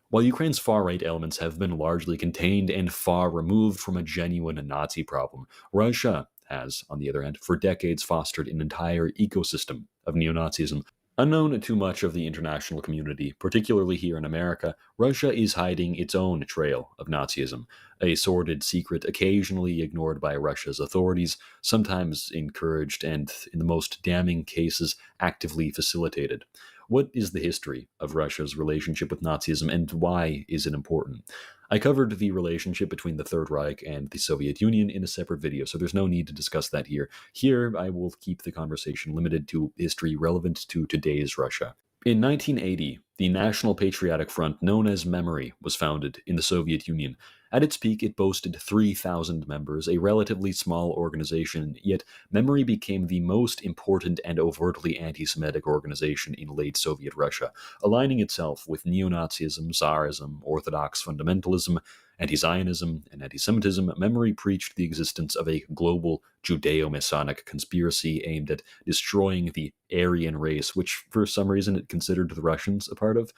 L: While Ukraine's far-right elements have been largely contained and far removed from a genuine Nazi problem, Russia has, on the other hand, for decades fostered an entire ecosystem of neo-Nazism. Unknown to much of the international community, particularly here in America, Russia is hiding its own trail of Nazism, a sordid secret occasionally ignored by Russia's authorities, sometimes encouraged and, in the most damning cases, actively facilitated. What is the history of Russia's relationship with Nazism, and why is it important? I covered the relationship between the Third Reich and the Soviet Union in a separate video, so there's no need to discuss that here. Here, I will keep the conversation limited to history relevant to today's Russia. In 1980, the National Patriotic Front, known as Memory, was founded in the Soviet Union. At its peak, it boasted 3,000 members, a relatively small organization, yet Memory became the most important and overtly anti-Semitic organization in late Soviet Russia, aligning itself with neo-Nazism, Tsarism, Orthodox fundamentalism, anti-Zionism, and anti-Semitism. Memory preached the existence of a global Judeo-Masonic conspiracy aimed at destroying the Aryan race, which for some reason it considered the Russians a part of.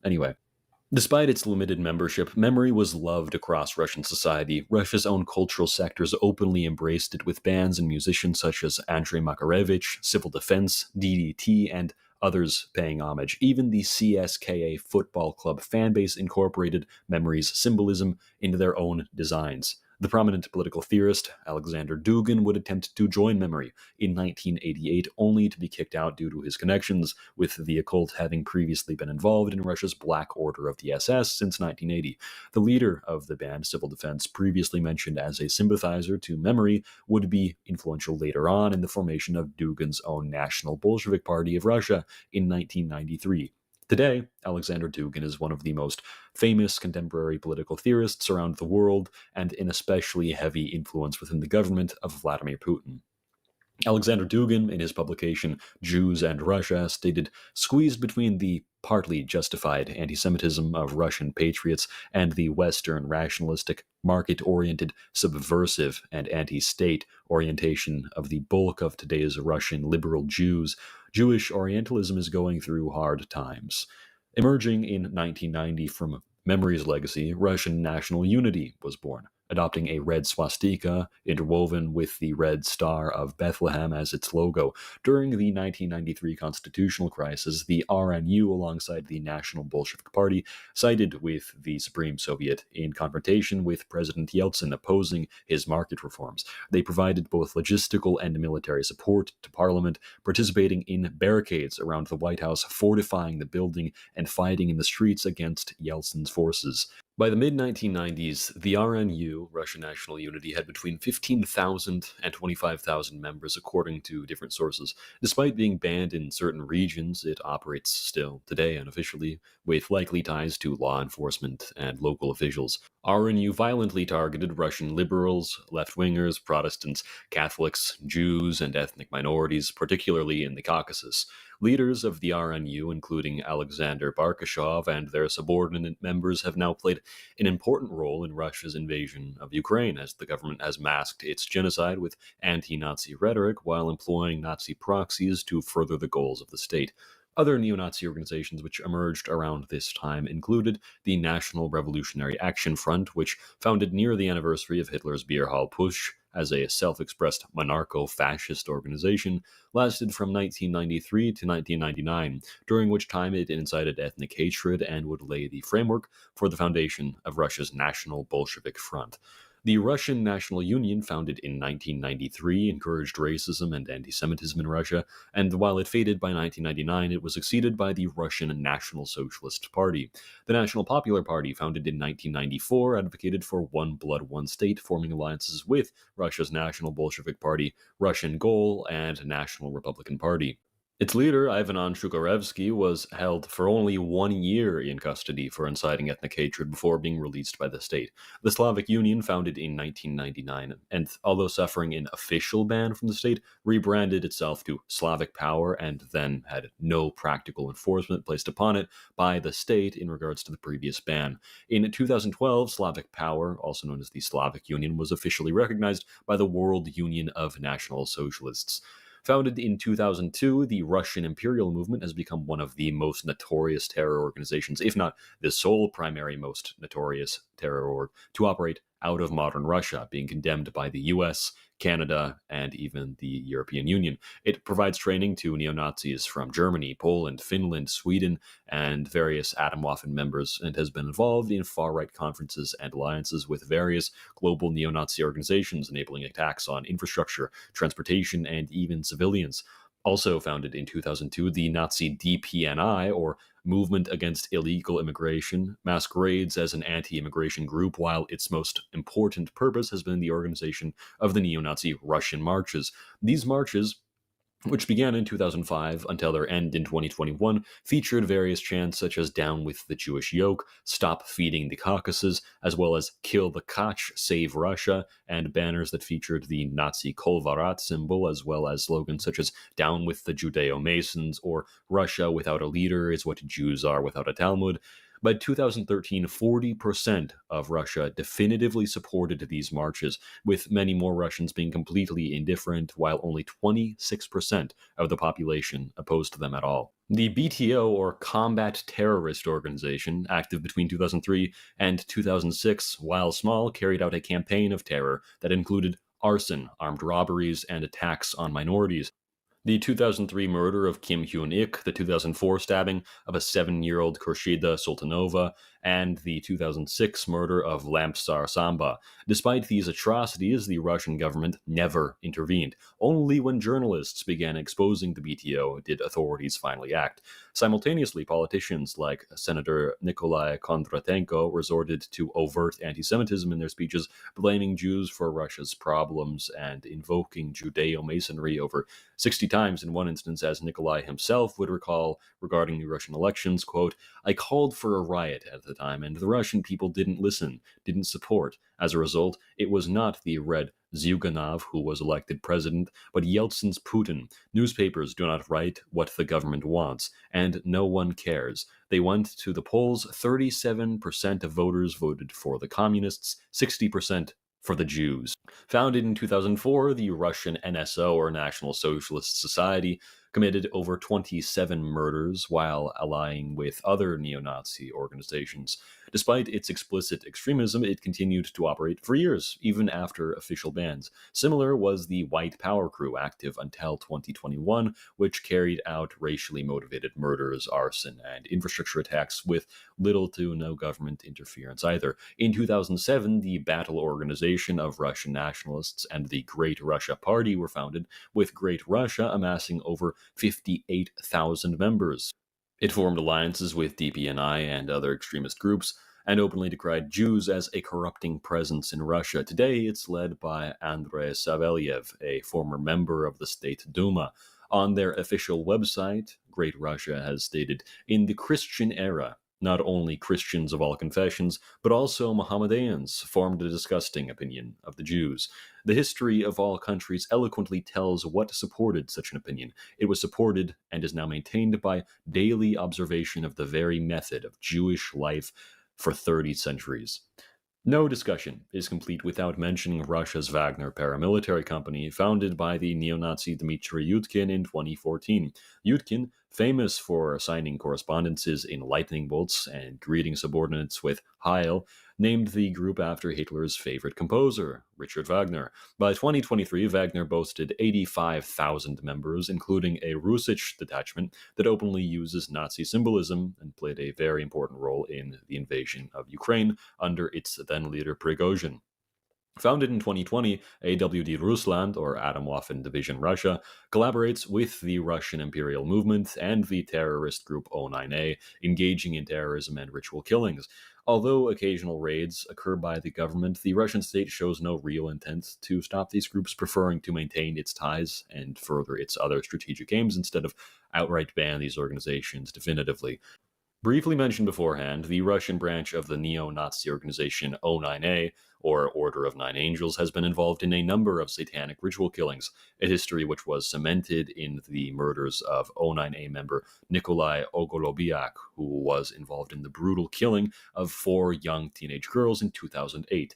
L: Anyway, despite its limited membership, Memory was loved across Russian society. Russia's own cultural sectors openly embraced it, with bands and musicians such as Andrei Makarevich, Civil Defense, DDT, and others paying homage. Even the CSKA football club fanbase incorporated Memory's symbolism into their own designs. The prominent political theorist Alexander Dugin would attempt to join Memory in 1988, only to be kicked out due to his connections, with the occult having previously been involved in Russia's Black Order of the SS since 1980. The leader of the band, Civil Defense, previously mentioned as a sympathizer to Memory, would be influential later on in the formation of Dugin's own National Bolshevik Party of Russia in 1993. Today, Alexander Dugin is one of the most famous contemporary political theorists around the world and an especially heavy influence within the government of Vladimir Putin. Alexander Dugin, in his publication Jews and Russia, stated, "Squeezed between the partly justified anti-Semitism of Russian patriots and the Western rationalistic, market-oriented, subversive, and anti-state orientation of the bulk of today's Russian liberal Jews, Jewish Orientalism is going through hard times." Emerging in 1990 from Memory's legacy, Russian national unity was born, adopting a red swastika interwoven with the red star of Bethlehem as its logo. During the 1993 constitutional crisis, the RNU, alongside the National Bolshevik Party, sided with the Supreme Soviet in confrontation with President Yeltsin opposing his market reforms. They provided both logistical and military support to Parliament, participating in barricades around the White House, fortifying the building, and fighting in the streets against Yeltsin's forces. By the mid-1990s, the RNU, Russian National Unity, had between 15,000 and 25,000 members, according to different sources. Despite being banned in certain regions, it operates still today unofficially, with likely ties to law enforcement and local officials. RNU violently targeted Russian liberals, left-wingers, Protestants, Catholics, Jews, and ethnic minorities, particularly in the Caucasus. Leaders of the RNU, including Alexander Barkashov and their subordinate members, have now played an important role in Russia's invasion of Ukraine, as the government has masked its genocide with anti-Nazi rhetoric while employing Nazi proxies to further the goals of the state. Other neo-Nazi organizations which emerged around this time included the National Revolutionary Action Front, which, founded near the anniversary of Hitler's Beer Hall Putsch as a self-expressed monarcho-fascist organization, lasted from 1993 to 1999, during which time it incited ethnic hatred and would lay the framework for the foundation of Russia's National Bolshevik Front. The Russian National Union, founded in 1993, encouraged racism and anti-Semitism in Russia, and while it faded by 1999, it was succeeded by the Russian National Socialist Party. The National Popular Party, founded in 1994, advocated for one blood, one state, forming alliances with Russia's National Bolshevik Party, Russian Goal, and National Republican Party. Its leader, Ivan Shugarevsky, was held for only 1 year in custody for inciting ethnic hatred before being released by the state. The Slavic Union, founded in 1999, and although suffering an official ban from the state, rebranded itself to Slavic Power and then had no practical enforcement placed upon it by the state in regards to the previous ban. In 2012, Slavic Power, also known as the Slavic Union, was officially recognized by the World Union of National Socialists. Founded in 2002, the Russian Imperial Movement has become one of the most notorious terror organizations, if not the sole primary most notorious terror org, to operate out of modern Russia, being condemned by the US, Canada, and even the European Union. It provides training to neo-Nazis from Germany, Poland, Finland, Sweden, and various Atomwaffen members, and has been involved in far-right conferences and alliances with various global neo-Nazi organizations, enabling attacks on infrastructure, transportation, and even civilians. Also founded in 2002, the Nazi DPNI, or Movement Against Illegal Immigration, masquerades as an anti-immigration group, while its most important purpose has been the organization of the neo-Nazi Russian marches. These marches, which began in 2005 until their end in 2021, featured various chants such as "Down with the Jewish Yoke," "Stop Feeding the Caucasus," as well as "Kill the Koch, Save Russia," and banners that featured the Nazi Kolvarat symbol, as well as slogans such as "Down with the Judeo-Masons" or "Russia without a leader is what Jews are without a Talmud." By 2013, 40% of Russia definitively supported these marches, with many more Russians being completely indifferent, while only 26% of the population opposed to them at all. The BTO, or Combat Terrorist Organization, active between 2003 and 2006, while small, carried out a campaign of terror that included arson, armed robberies, and attacks on minorities. The 2003 murder of Kim Hyun-ik, the 2004 stabbing of a 7-year-old Khurshida Sultanova, and the 2006 murder of Lampsar Samba. Despite these atrocities, the Russian government never intervened. Only when journalists began exposing the BTO did authorities finally act. Simultaneously, politicians like Senator Nikolai Kondratenko resorted to overt anti-Semitism in their speeches, blaming Jews for Russia's problems and invoking Judeo-Masonry over 60 times in one instance, as Nikolai himself would recall regarding the Russian elections, quote, "I called for a riot at the time, and the Russian people didn't listen, didn't support. As a result, it was not the Red Zyuganov who was elected president, but Yeltsin's Putin. Newspapers do not write what the government wants, and no one cares. They went to the polls. 37% of voters voted for the communists, 60% for the Jews." Founded in 2004, the Russian NSO, or National Socialist Society, committed over 27 murders while allying with other neo-Nazi organizations. Despite its explicit extremism, it continued to operate for years, even after official bans. Similar was the White Power Crew, active until 2021, which carried out racially motivated murders, arson, and infrastructure attacks with little to no government interference either. In 2007, the Battle Organization of Russian Nationalists and the Great Russia Party were founded, with Great Russia amassing over 58,000 members. It formed alliances with DPNI and other extremist groups, and openly decried Jews as a corrupting presence in Russia. Today, it's led by Andrei Savelyev, a former member of the State Duma. On their official website, Great Russia has stated, "In the Christian era, not only Christians of all confessions, but also Mohammedans formed a disgusting opinion of the Jews. The history of all countries eloquently tells what supported such an opinion. It was supported and is now maintained by daily observation of the very method of Jewish life for 30 centuries." No discussion is complete without mentioning Russia's Wagner paramilitary company, founded by the neo-Nazi Dmitry Yudkin in 2014. Yudkin, famous for signing correspondences in lightning bolts and greeting subordinates with Heil, named the group after Hitler's favorite composer, Richard Wagner. By 2023, Wagner boasted 85,000 members, including a Rusich detachment that openly uses Nazi symbolism and played a very important role in the invasion of Ukraine under its then-leader Prigozhin. Founded in 2020, AWD Rusland, or Atomwaffen Division Russia, collaborates with the Russian Imperial Movement and the terrorist group O9A, engaging in terrorism and ritual killings. Although occasional raids occur by the government, the Russian state shows no real intent to stop these groups, preferring to maintain its ties and further its other strategic aims instead of outright ban these organizations definitively. Briefly mentioned beforehand, the Russian branch of the neo-Nazi organization O9A, or Order of Nine Angels, has been involved in a number of satanic ritual killings, a history which was cemented in the murders of O9A member Nikolai Ogolobiak, who was involved in the brutal killing of 4 young teenage girls in 2008.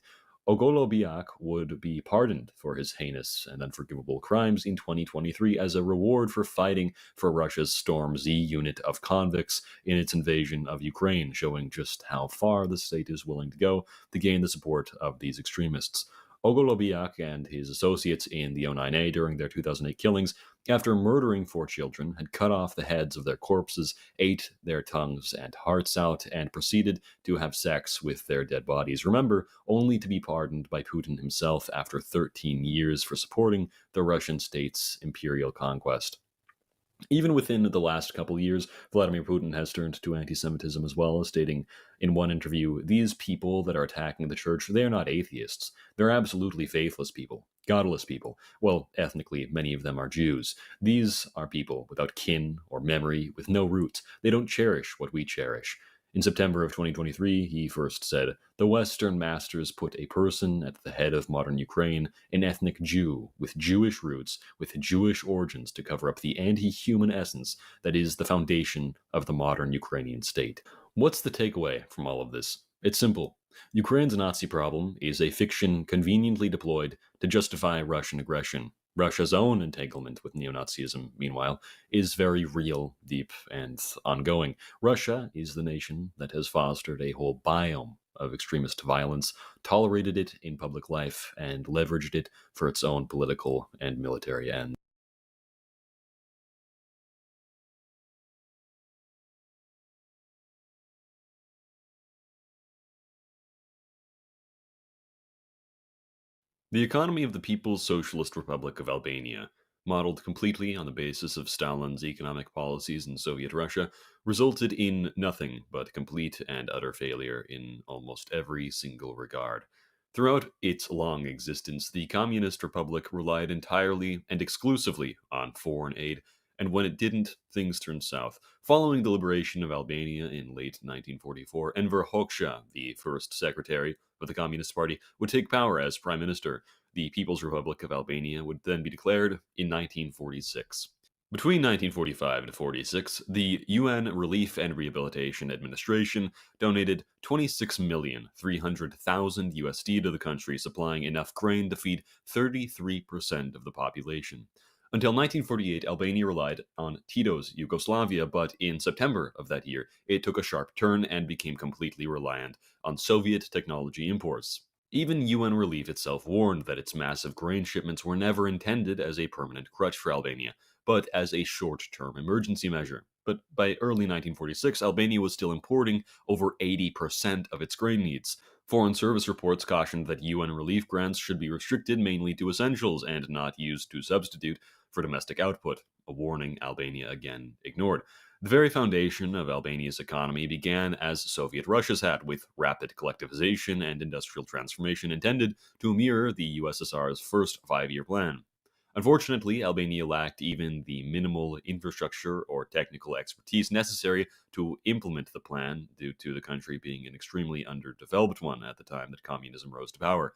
L: Ogolobiak would be pardoned for his heinous and unforgivable crimes in 2023 as a reward for fighting for Russia's Storm Z unit of convicts in its invasion of Ukraine, showing just how far the state is willing to go to gain the support of these extremists. Ogolobiak and his associates in the O9A during their 2008 killings, after murdering 4 children, had cut off the heads of their corpses, ate their tongues and hearts out, and proceeded to have sex with their dead bodies. Remember, only to be pardoned by Putin himself after 13 years for supporting the Russian state's imperial conquest. Even within the last couple of years, Vladimir Putin has turned to anti-Semitism as well, stating in one interview, "These people that are attacking the church, they're not atheists. They're absolutely faithless people, godless people. Well, ethnically, many of them are Jews. These are people without kin or memory, with no roots. They don't cherish what we cherish." In September of 2023, he first said, "The Western masters put a person at the head of modern Ukraine, an ethnic Jew with Jewish roots, with Jewish origins, to cover up the anti-human essence that is the foundation of the modern Ukrainian state." What's the takeaway from all of this? It's simple. Ukraine's Nazi problem is a fiction conveniently deployed to justify Russian aggression. Russia's own entanglement with neo-Nazism, meanwhile, is very real, deep, and ongoing. Russia is the nation that has fostered a whole biome of extremist violence, tolerated it in public life, and leveraged it for its own political and military ends. The economy of the People's Socialist Republic of Albania, modeled completely on the basis of Stalin's economic policies in Soviet Russia, resulted in nothing but complete and utter failure in almost every single regard. Throughout its long existence, the Communist Republic relied entirely and exclusively on foreign aid, and when it didn't, things turned south. Following the liberation of Albania in late 1944, Enver Hoxha, the first secretary of the Communist Party, would take power as prime minister. The People's Republic of Albania would then be declared in 1946. Between 1945 and 46, the UN Relief and Rehabilitation Administration donated 26,300,000 USD to the country, supplying enough grain to feed 33% of the population. Until 1948, Albania relied on Tito's Yugoslavia, but in September of that year, it took a sharp turn and became completely reliant on Soviet technology imports. Even UN Relief itself warned that its massive grain shipments were never intended as a permanent crutch for Albania, but as a short-term emergency measure. But by early 1946, Albania was still importing over 80% of its grain needs. Foreign Service reports cautioned that UN relief grants should be restricted mainly to essentials and not used to substitute for domestic output, a warning Albania again ignored. The very foundation of Albania's economy began as Soviet Russia's had, with rapid collectivization and industrial transformation intended to mirror the USSR's first five-year plan. Unfortunately, Albania lacked even the minimal infrastructure or technical expertise necessary to implement the plan, due to the country being an extremely underdeveloped one at the time that communism rose to power.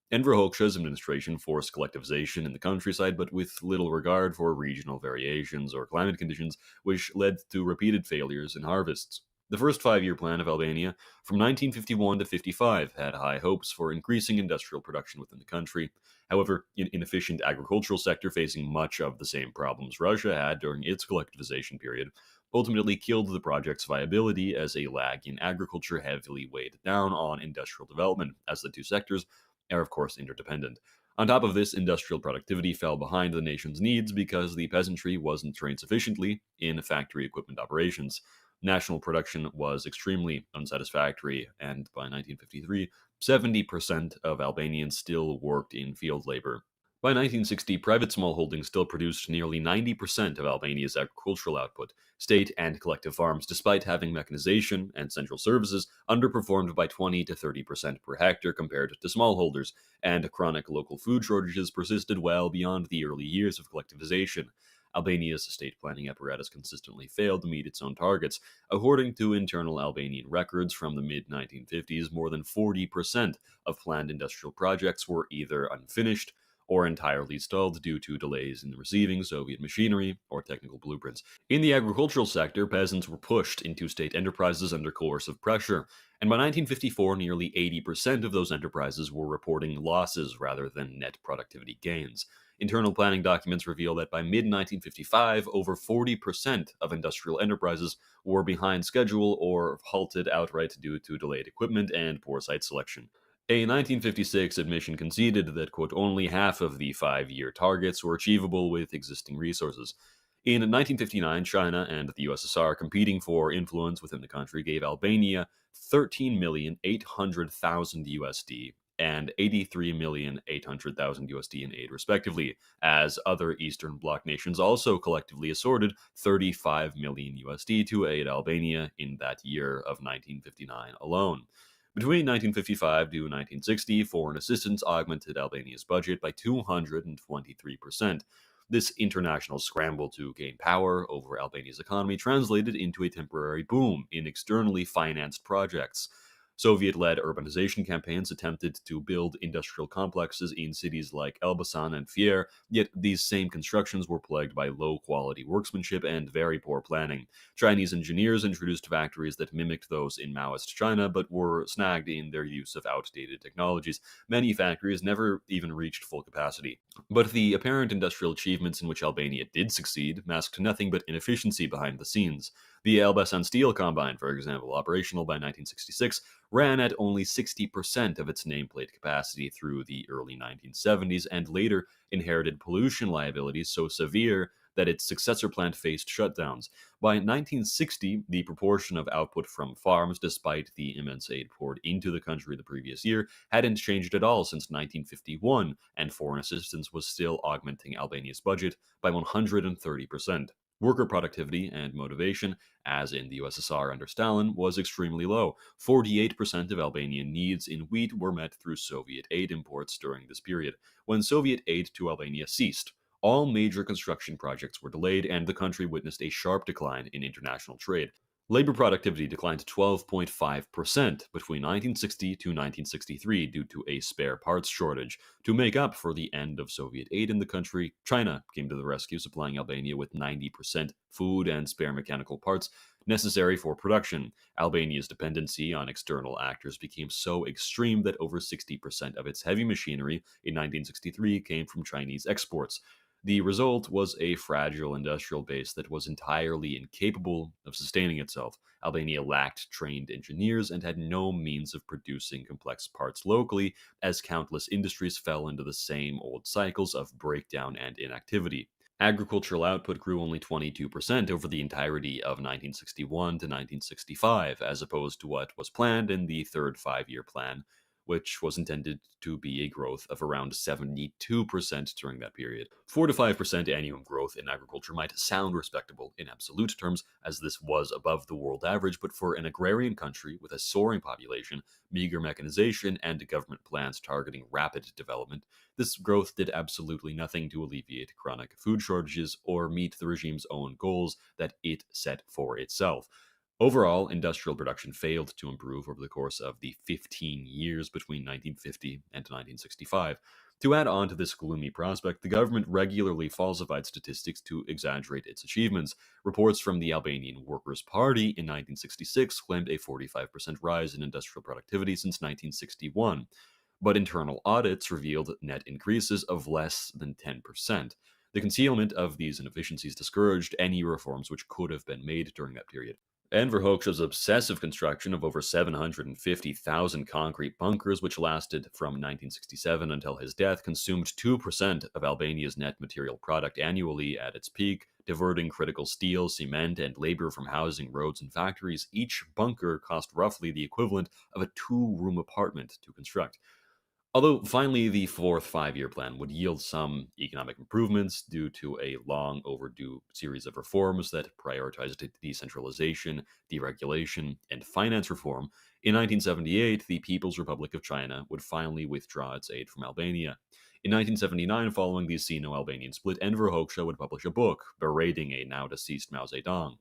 L: Enver Hoxha's administration forced collectivization in the countryside, but with little regard for regional variations or climate conditions, which led to repeated failures in harvests. The first five-year plan of Albania, from 1951 to 55, had high hopes for increasing industrial production within the country. However, an inefficient agricultural sector facing much of the same problems Russia had during its collectivization period ultimately killed the project's viability, as a lag in agriculture heavily weighed down on industrial development, as the two sectors are of course interdependent. On top of this, industrial productivity fell behind the nation's needs because the peasantry wasn't trained sufficiently in factory equipment operations. National production was extremely unsatisfactory, and by 1953, 70% of Albanians still worked in field labor. By 1960, private smallholdings still produced nearly 90% of Albania's agricultural output. State and collective farms, despite having mechanization and central services, underperformed by 20 to 30% per hectare compared to smallholders, and chronic local food shortages persisted well beyond the early years of collectivization. Albania's state planning apparatus consistently failed to meet its own targets. According to internal Albanian records from the mid-1950s, more than 40% of planned industrial projects were either unfinished or entirely stalled due to delays in receiving Soviet machinery or technical blueprints. In the agricultural sector, peasants were pushed into state enterprises under coercive pressure, and by 1954, nearly 80% of those enterprises were reporting losses rather than net productivity gains. Internal planning documents reveal that by mid-1955, over 40% of industrial enterprises were behind schedule or halted outright due to delayed equipment and poor site selection. A 1956 admission conceded that, quote, only half of the five-year targets were achievable with existing resources. In 1959, China and the USSR, competing for influence within the country, gave Albania 13,800,000 USD and 83,800,000 USD in aid, respectively, as other Eastern Bloc nations also collectively assorted 35 million USD to aid Albania in that year of 1959 alone. Between 1955 to 1960, foreign assistance augmented Albania's budget by 223%. This international scramble to gain power over Albania's economy translated into a temporary boom in externally financed projects. Soviet-led urbanization campaigns attempted to build industrial complexes in cities like Elbasan and Fier, yet these same constructions were plagued by low-quality workmanship and very poor planning. Chinese engineers introduced factories that mimicked those in Maoist China, but were snagged in their use of outdated technologies. Many factories never even reached full capacity. But the apparent industrial achievements in which Albania did succeed masked nothing but inefficiency behind the scenes. The Elbasan Steel Combine, for example, operational by 1966, ran at only 60% of its nameplate capacity through the early 1970s, and later inherited pollution liabilities so severe that its successor plant faced shutdowns. By 1960, the proportion of output from farms, despite the immense aid poured into the country the previous year, hadn't changed at all since 1951, and foreign assistance was still augmenting Albania's budget by 130%. Worker productivity and motivation, as in the USSR under Stalin, was extremely low. 48% of Albanian needs in wheat were met through Soviet aid imports during this period, when Soviet aid to Albania ceased. All major construction projects were delayed, and the country witnessed a sharp decline in international trade. Labor productivity declined to 12.5% between 1960 to 1963 due to a spare parts shortage. To make up for the end of Soviet aid in the country, China came to the rescue, supplying Albania with 90% food and spare mechanical parts necessary for production. Albania's dependency on external actors became so extreme that over 60% of its heavy machinery in 1963 came from Chinese exports. The result was a fragile industrial base that was entirely incapable of sustaining itself. Albania lacked trained engineers and had no means of producing complex parts locally, as countless industries fell into the same old cycles of breakdown and inactivity. Agricultural output grew only 22% over the entirety of 1961 to 1965, as opposed to what was planned in the third five-year plan, which was intended to be a growth of around 72% during that period. 4 to 5% annual growth in agriculture might sound respectable in absolute terms, as this was above the world average, but for an agrarian country with a soaring population, meager mechanization, and government plans targeting rapid development, this growth did absolutely nothing to alleviate chronic food shortages or meet the regime's own goals that it set for itself. Overall, industrial production failed to improve over the course of the 15 years between 1950 and 1965. To add on to this gloomy prospect, the government regularly falsified statistics to exaggerate its achievements. Reports from the Albanian Workers' Party in 1966 claimed a 45% rise in industrial productivity since 1961, but internal audits revealed net increases of less than 10%. The concealment of these inefficiencies discouraged any reforms which could have been made during that period. Enver Hoxha's obsessive construction of over 750,000 concrete bunkers, which lasted from 1967 until his death, consumed 2% of Albania's net material product annually at its peak, diverting critical steel, cement, and labor from housing, roads, and factories. Each bunker cost roughly the equivalent of a two-room apartment to construct. Although finally the fourth five-year plan would yield some economic improvements due to a long overdue series of reforms that prioritized decentralization, deregulation, and finance reform, in 1978 the People's Republic of China would finally withdraw its aid from Albania. In 1979, following the Sino-Albanian split, Enver Hoxha would publish a book berating a now-deceased Mao Zedong.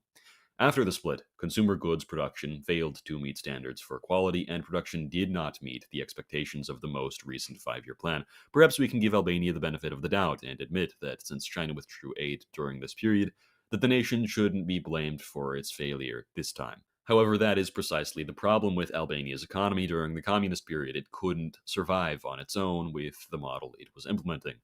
L: After the split, consumer goods production failed to meet standards for quality, and production did not meet the expectations of the most recent five-year plan. Perhaps we can give Albania the benefit of the doubt and admit that since China withdrew aid during this period, that the nation shouldn't be blamed for its failure this time. However, that is precisely the problem with Albania's economy during the communist period. It couldn't survive on its own with the model it was implementing.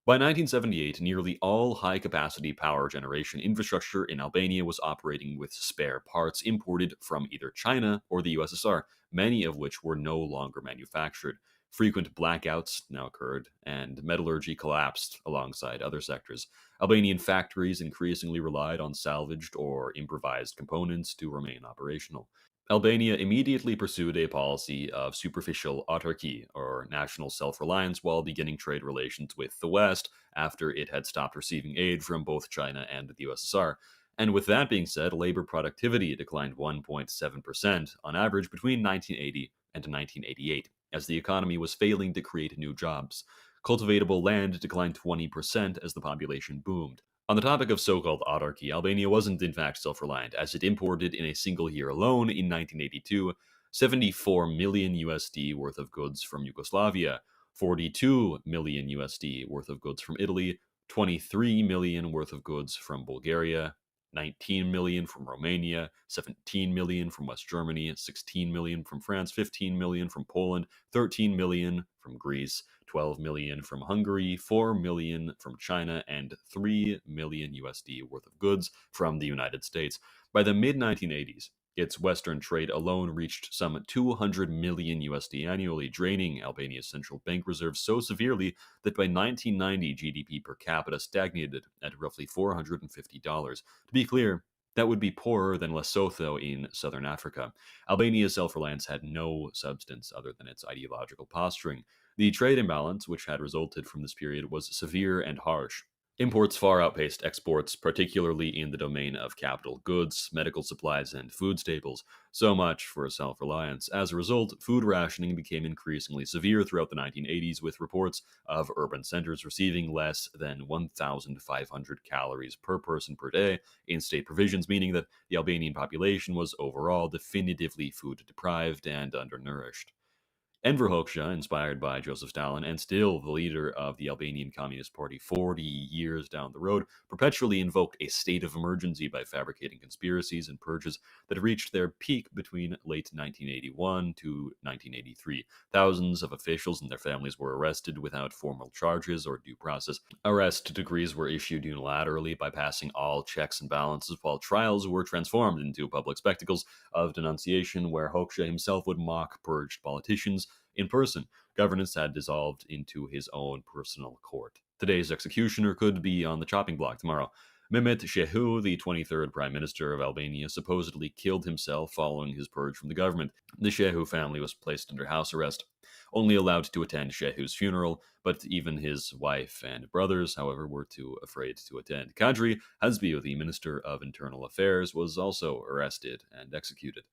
L: By 1978, nearly all high-capacity power generation infrastructure in Albania was operating with spare parts imported from either China or the USSR, many of which were no longer manufactured. Frequent blackouts now occurred, and metallurgy collapsed alongside other sectors. Albanian factories increasingly relied on salvaged or improvised components to remain operational. Albania immediately pursued a policy of superficial autarky, or national self-reliance, while beginning trade relations with the West after it had stopped receiving aid from both China and the USSR. And with that being said, labor productivity declined 1.7% on average between 1980 and 1988, as the economy was failing to create new jobs. Cultivatable land declined 20% as the population boomed. On the topic of so-called autarky, Albania wasn't in fact self-reliant, as it imported in a single year alone in 1982 74 million USD worth of goods from Yugoslavia, 42 million USD worth of goods from Italy, 23 million worth of goods from Bulgaria, 19 million from Romania, 17 million from West Germany, 16 million from France, 15 million from Poland, 13 million from Greece, 12 million from Hungary, 4 million from China, and 3 million USD worth of goods from the United States. By the mid-1980s, Its Western trade alone reached some 200 million USD annually, draining Albania's central bank reserves so severely that by 1990, GDP per capita stagnated at roughly $450. To be clear, that would be poorer than Lesotho in southern Africa. Albania's self-reliance had no substance other than its ideological posturing. The trade imbalance, which had resulted from this period, was severe and harsh. Imports far outpaced exports, particularly in the domain of capital goods, medical supplies, and food staples. So much for self-reliance. As a result, food rationing became increasingly severe throughout the 1980s, with reports of urban centers receiving less than 1,500 calories per person per day in state provisions, meaning that the Albanian population was overall definitively food deprived and undernourished. Enver Hoxha, inspired by Joseph Stalin and still the leader of the Albanian Communist Party 40 years down the road, perpetually invoked a state of emergency by fabricating conspiracies and purges that reached their peak between late 1981 to 1983. Thousands of officials and their families were arrested without formal charges or due process. Arrest decrees were issued unilaterally, bypassing all checks and balances, while trials were transformed into public spectacles of denunciation where Hoxha himself would mock purged politicians in person. Governance had dissolved into his own personal court. Today's executioner could be on the chopping block tomorrow. Mehmet Shehu, the 23rd Prime Minister of Albania, supposedly killed himself following his purge from the government. The Shehu family was placed under house arrest, only allowed to attend Shehu's funeral, but even his wife and brothers, however, were too afraid to attend. Kadri Hasbi, the Minister of Internal Affairs, was also arrested and executed.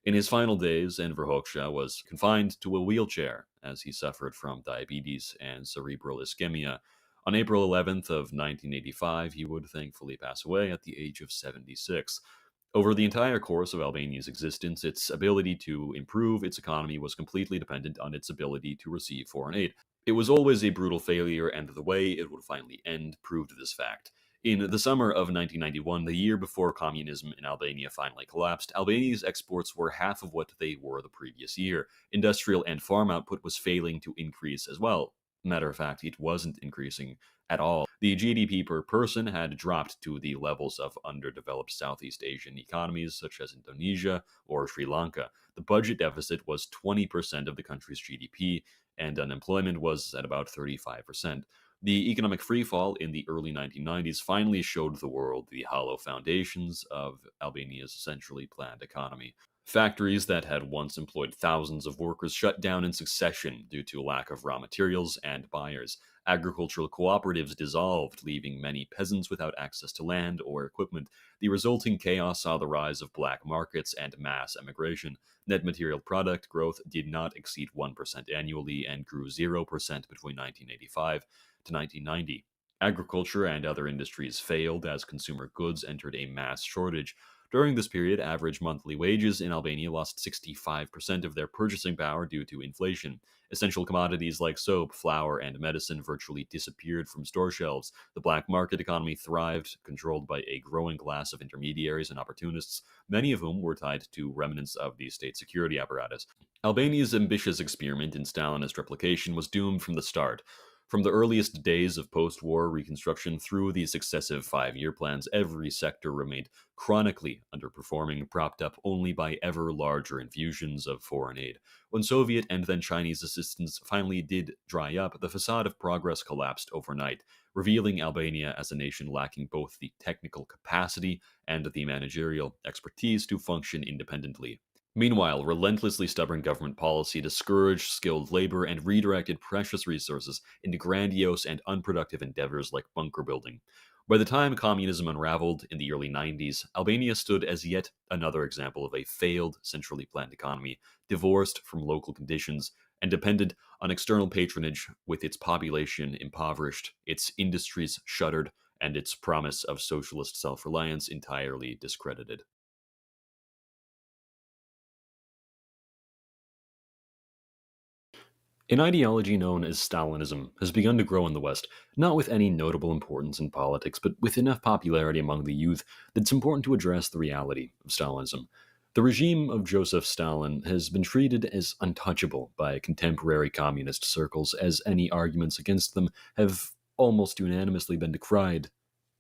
L: In his final days, Enver Hoxha was confined to a wheelchair as he suffered from diabetes and cerebral ischemia. On April 11th of 1985, he would thankfully pass away at the age of 76. Over the entire course of Albania's existence, its ability to improve its economy was completely dependent on its ability to receive foreign aid. It was always a brutal failure, and the way it would finally end proved this fact. In the summer of 1991, the year before communism in Albania finally collapsed, Albania's exports were half of what they were the previous year. Industrial and farm output was failing to increase as well. Matter of fact, it wasn't increasing at all. The GDP per person had dropped to the levels of underdeveloped Southeast Asian economies such as Indonesia or Sri Lanka. The budget deficit was 20% of the country's GDP, and unemployment was at about 35%. The economic freefall in the early 1990s finally showed the world the hollow foundations of Albania's centrally planned economy. Factories that had once employed thousands of workers shut down in succession due to lack of raw materials and buyers. Agricultural cooperatives dissolved, leaving many peasants without access to land or equipment. The resulting chaos saw the rise of black markets and mass emigration. Net material product growth did not exceed 1% annually and grew 0% between 1985 to 1990. Agriculture and other industries failed as consumer goods entered a mass shortage. During this period, average monthly wages in Albania lost 65% of their purchasing power due to inflation. Essential commodities like soap, flour, and medicine virtually disappeared from store shelves. The black market economy thrived, controlled by a growing class of intermediaries and opportunists, many of whom were tied to remnants of the state security apparatus. Albania's ambitious experiment in Stalinist replication was doomed from the start. From the earliest days of post-war reconstruction through the successive five-year plans, every sector remained chronically underperforming, propped up only by ever larger infusions of foreign aid. When Soviet and then Chinese assistance finally did dry up, the facade of progress collapsed overnight, revealing Albania as a nation lacking both the technical capacity and the managerial expertise to function independently. Meanwhile, relentlessly stubborn government policy discouraged skilled labor and redirected precious resources into grandiose and unproductive endeavors like bunker building. By the time communism unraveled in the early 90s, Albania stood as yet another example of a failed centrally planned economy, divorced from local conditions and dependent on external patronage, with its population impoverished, its industries shuttered, and its promise of socialist self-reliance entirely discredited. An ideology known as Stalinism has begun to grow in the West, not with any notable importance in politics, but with enough popularity among the youth that it's important to address the reality of Stalinism. The regime of Joseph Stalin has been treated as untouchable by contemporary communist circles, as any arguments against them have almost unanimously been decried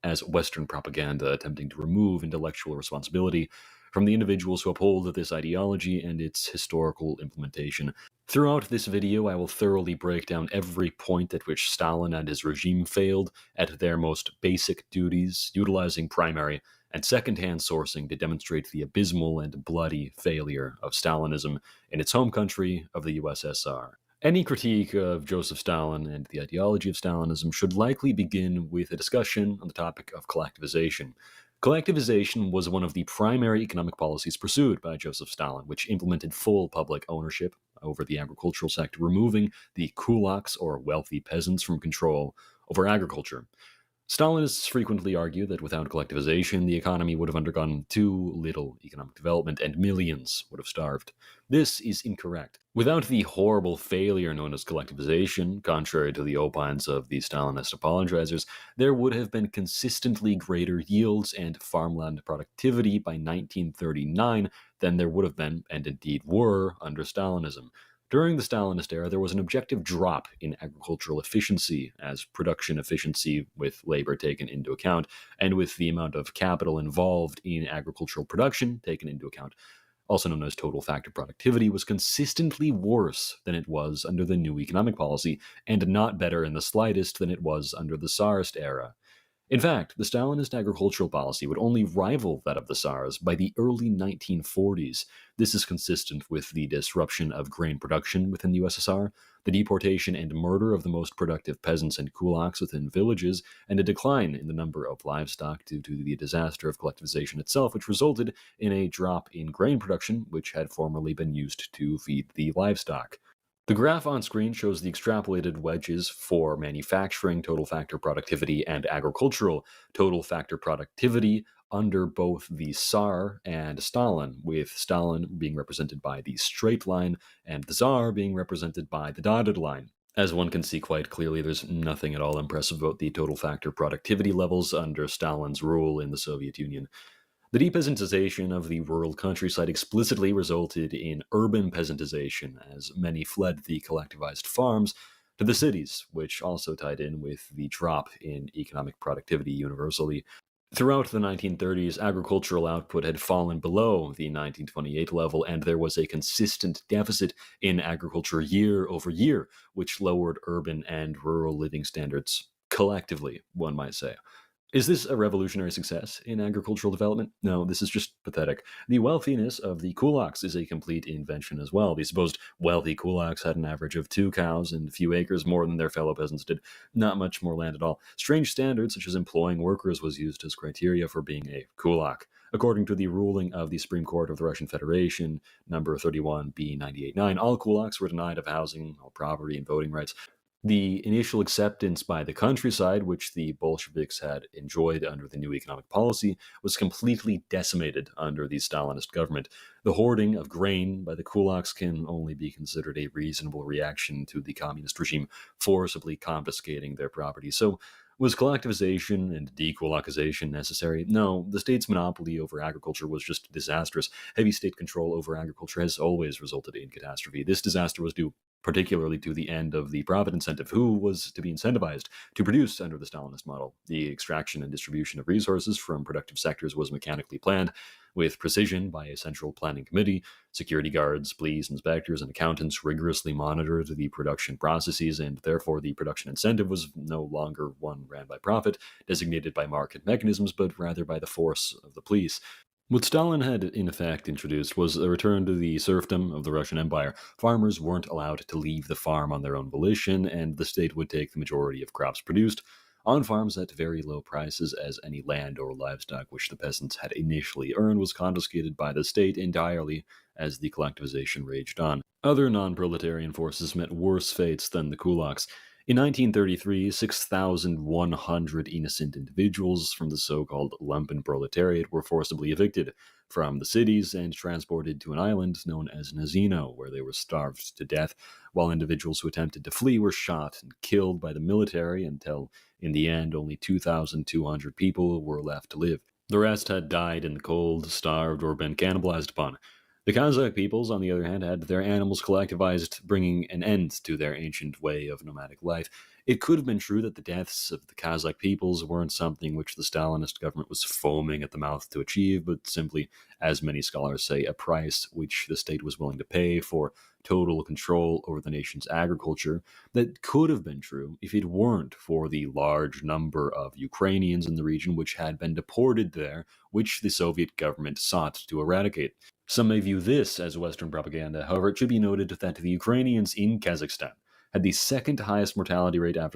L: as Western propaganda attempting to remove intellectual responsibility from the individuals who uphold this ideology and its historical implementation. Throughout this video, I will thoroughly break down every point at which Stalin and his regime failed at their most basic duties, utilizing primary and second-hand sourcing to demonstrate the abysmal and bloody failure of Stalinism in its home country of the USSR. Any critique of Joseph Stalin and the ideology of Stalinism should likely begin with a discussion on the topic of collectivization. Collectivization was one of the primary economic policies pursued by Joseph Stalin, which implemented full public ownership over the agricultural sector, removing the kulaks, or wealthy peasants, from control over agriculture. Stalinists frequently argue that without collectivization, the economy would have undergone too little economic development and millions would have starved. This is incorrect. Without the horrible failure known as collectivization, contrary to the opines of the Stalinist apologizers, there would have been consistently greater yields and farmland productivity by 1939 than there would have been, and indeed were, under Stalinism. During the Stalinist era, there was an objective drop in agricultural efficiency, as production efficiency, with labor taken into account, and with the amount of capital involved in agricultural production taken into account, also known as total factor productivity, was consistently worse than it was under the new economic policy, and not better in the slightest than it was under the Tsarist era. In fact, the Stalinist agricultural policy would only rival that of the Tsars by the early 1940s. This is consistent with the disruption of grain production within the USSR, the deportation and murder of the most productive peasants and kulaks within villages, and a decline in the number of livestock due to the disaster of collectivization itself, which resulted in a drop in grain production, which had formerly been used to feed the livestock. The graph on screen shows the extrapolated wedges for manufacturing total factor productivity and agricultural total factor productivity under both the Tsar and Stalin, with Stalin being represented by the straight line and the Tsar being represented by the dotted line. As one can see quite clearly, there's nothing at all impressive about the total factor productivity levels under Stalin's rule in the Soviet Union. The depeasantization of the rural countryside explicitly resulted in urban peasantization, as many fled the collectivized farms to the cities, which also tied in with the drop in economic productivity universally. Throughout the 1930s, agricultural output had fallen below the 1928 level, and there was a consistent deficit in agriculture year over year, which lowered urban and rural living standards collectively, one might say. Is this a revolutionary success in agricultural development? No, this is just pathetic. The wealthiness of the kulaks is a complete invention as well. The supposed wealthy kulaks had an average of 2 cows and a few acres more than their fellow peasants did. Not much more land at all. Strange standards, such as employing workers, was used as criteria for being a kulak. According to the ruling of the Supreme Court of the Russian Federation, number 31B989, all kulaks were denied of housing, all property, and voting rights. The initial acceptance by the countryside, which the Bolsheviks had enjoyed under the new economic policy, was completely decimated under the Stalinist government. The hoarding of grain by the kulaks can only be considered a reasonable reaction to the communist regime forcibly confiscating their property. So, was collectivization and dekulakization necessary? No, the state's monopoly over agriculture was just disastrous. Heavy state control over agriculture has always resulted in catastrophe. This disaster was due particularly to the end of the profit incentive. Who was to be incentivized to produce under the Stalinist model? The extraction and distribution of resources from productive sectors was mechanically planned with precision by a central planning committee. Security guards, police, inspectors, and accountants rigorously monitored the production processes, and therefore the production incentive was no longer one ran by profit, designated by market mechanisms, but rather by the force of the police. What Stalin had, in effect, introduced was a return to the serfdom of the Russian Empire. Farmers weren't allowed to leave the farm on their own volition, and the state would take the majority of crops produced on farms at very low prices, as any land or livestock which the peasants had initially earned was confiscated by the state entirely as the collectivization raged on. Other non-proletarian forces met worse fates than the kulaks. In 1933, 6,100 innocent individuals from the so-called lumpen proletariat were forcibly evicted from the cities and transported to an island known as Nazino, where they were starved to death, while individuals who attempted to flee were shot and killed by the military until, in the end, only 2,200 people were left to live. The rest had died in the cold, starved, or been cannibalized upon. The Kazakh peoples, on the other hand, had their animals collectivized, bringing an end to their ancient way of nomadic life. It could have been true that the deaths of the Kazakh peoples weren't something which the Stalinist government was foaming at the mouth to achieve, but simply, as many scholars say, a price which the state was willing to pay for total control over the nation's agriculture. That could have been true if it weren't for the large number of Ukrainians in the region which had been deported there, which the Soviet government sought to eradicate. Some may view this as Western propaganda. However, it should be noted that the Ukrainians in Kazakhstan had the second highest mortality rate after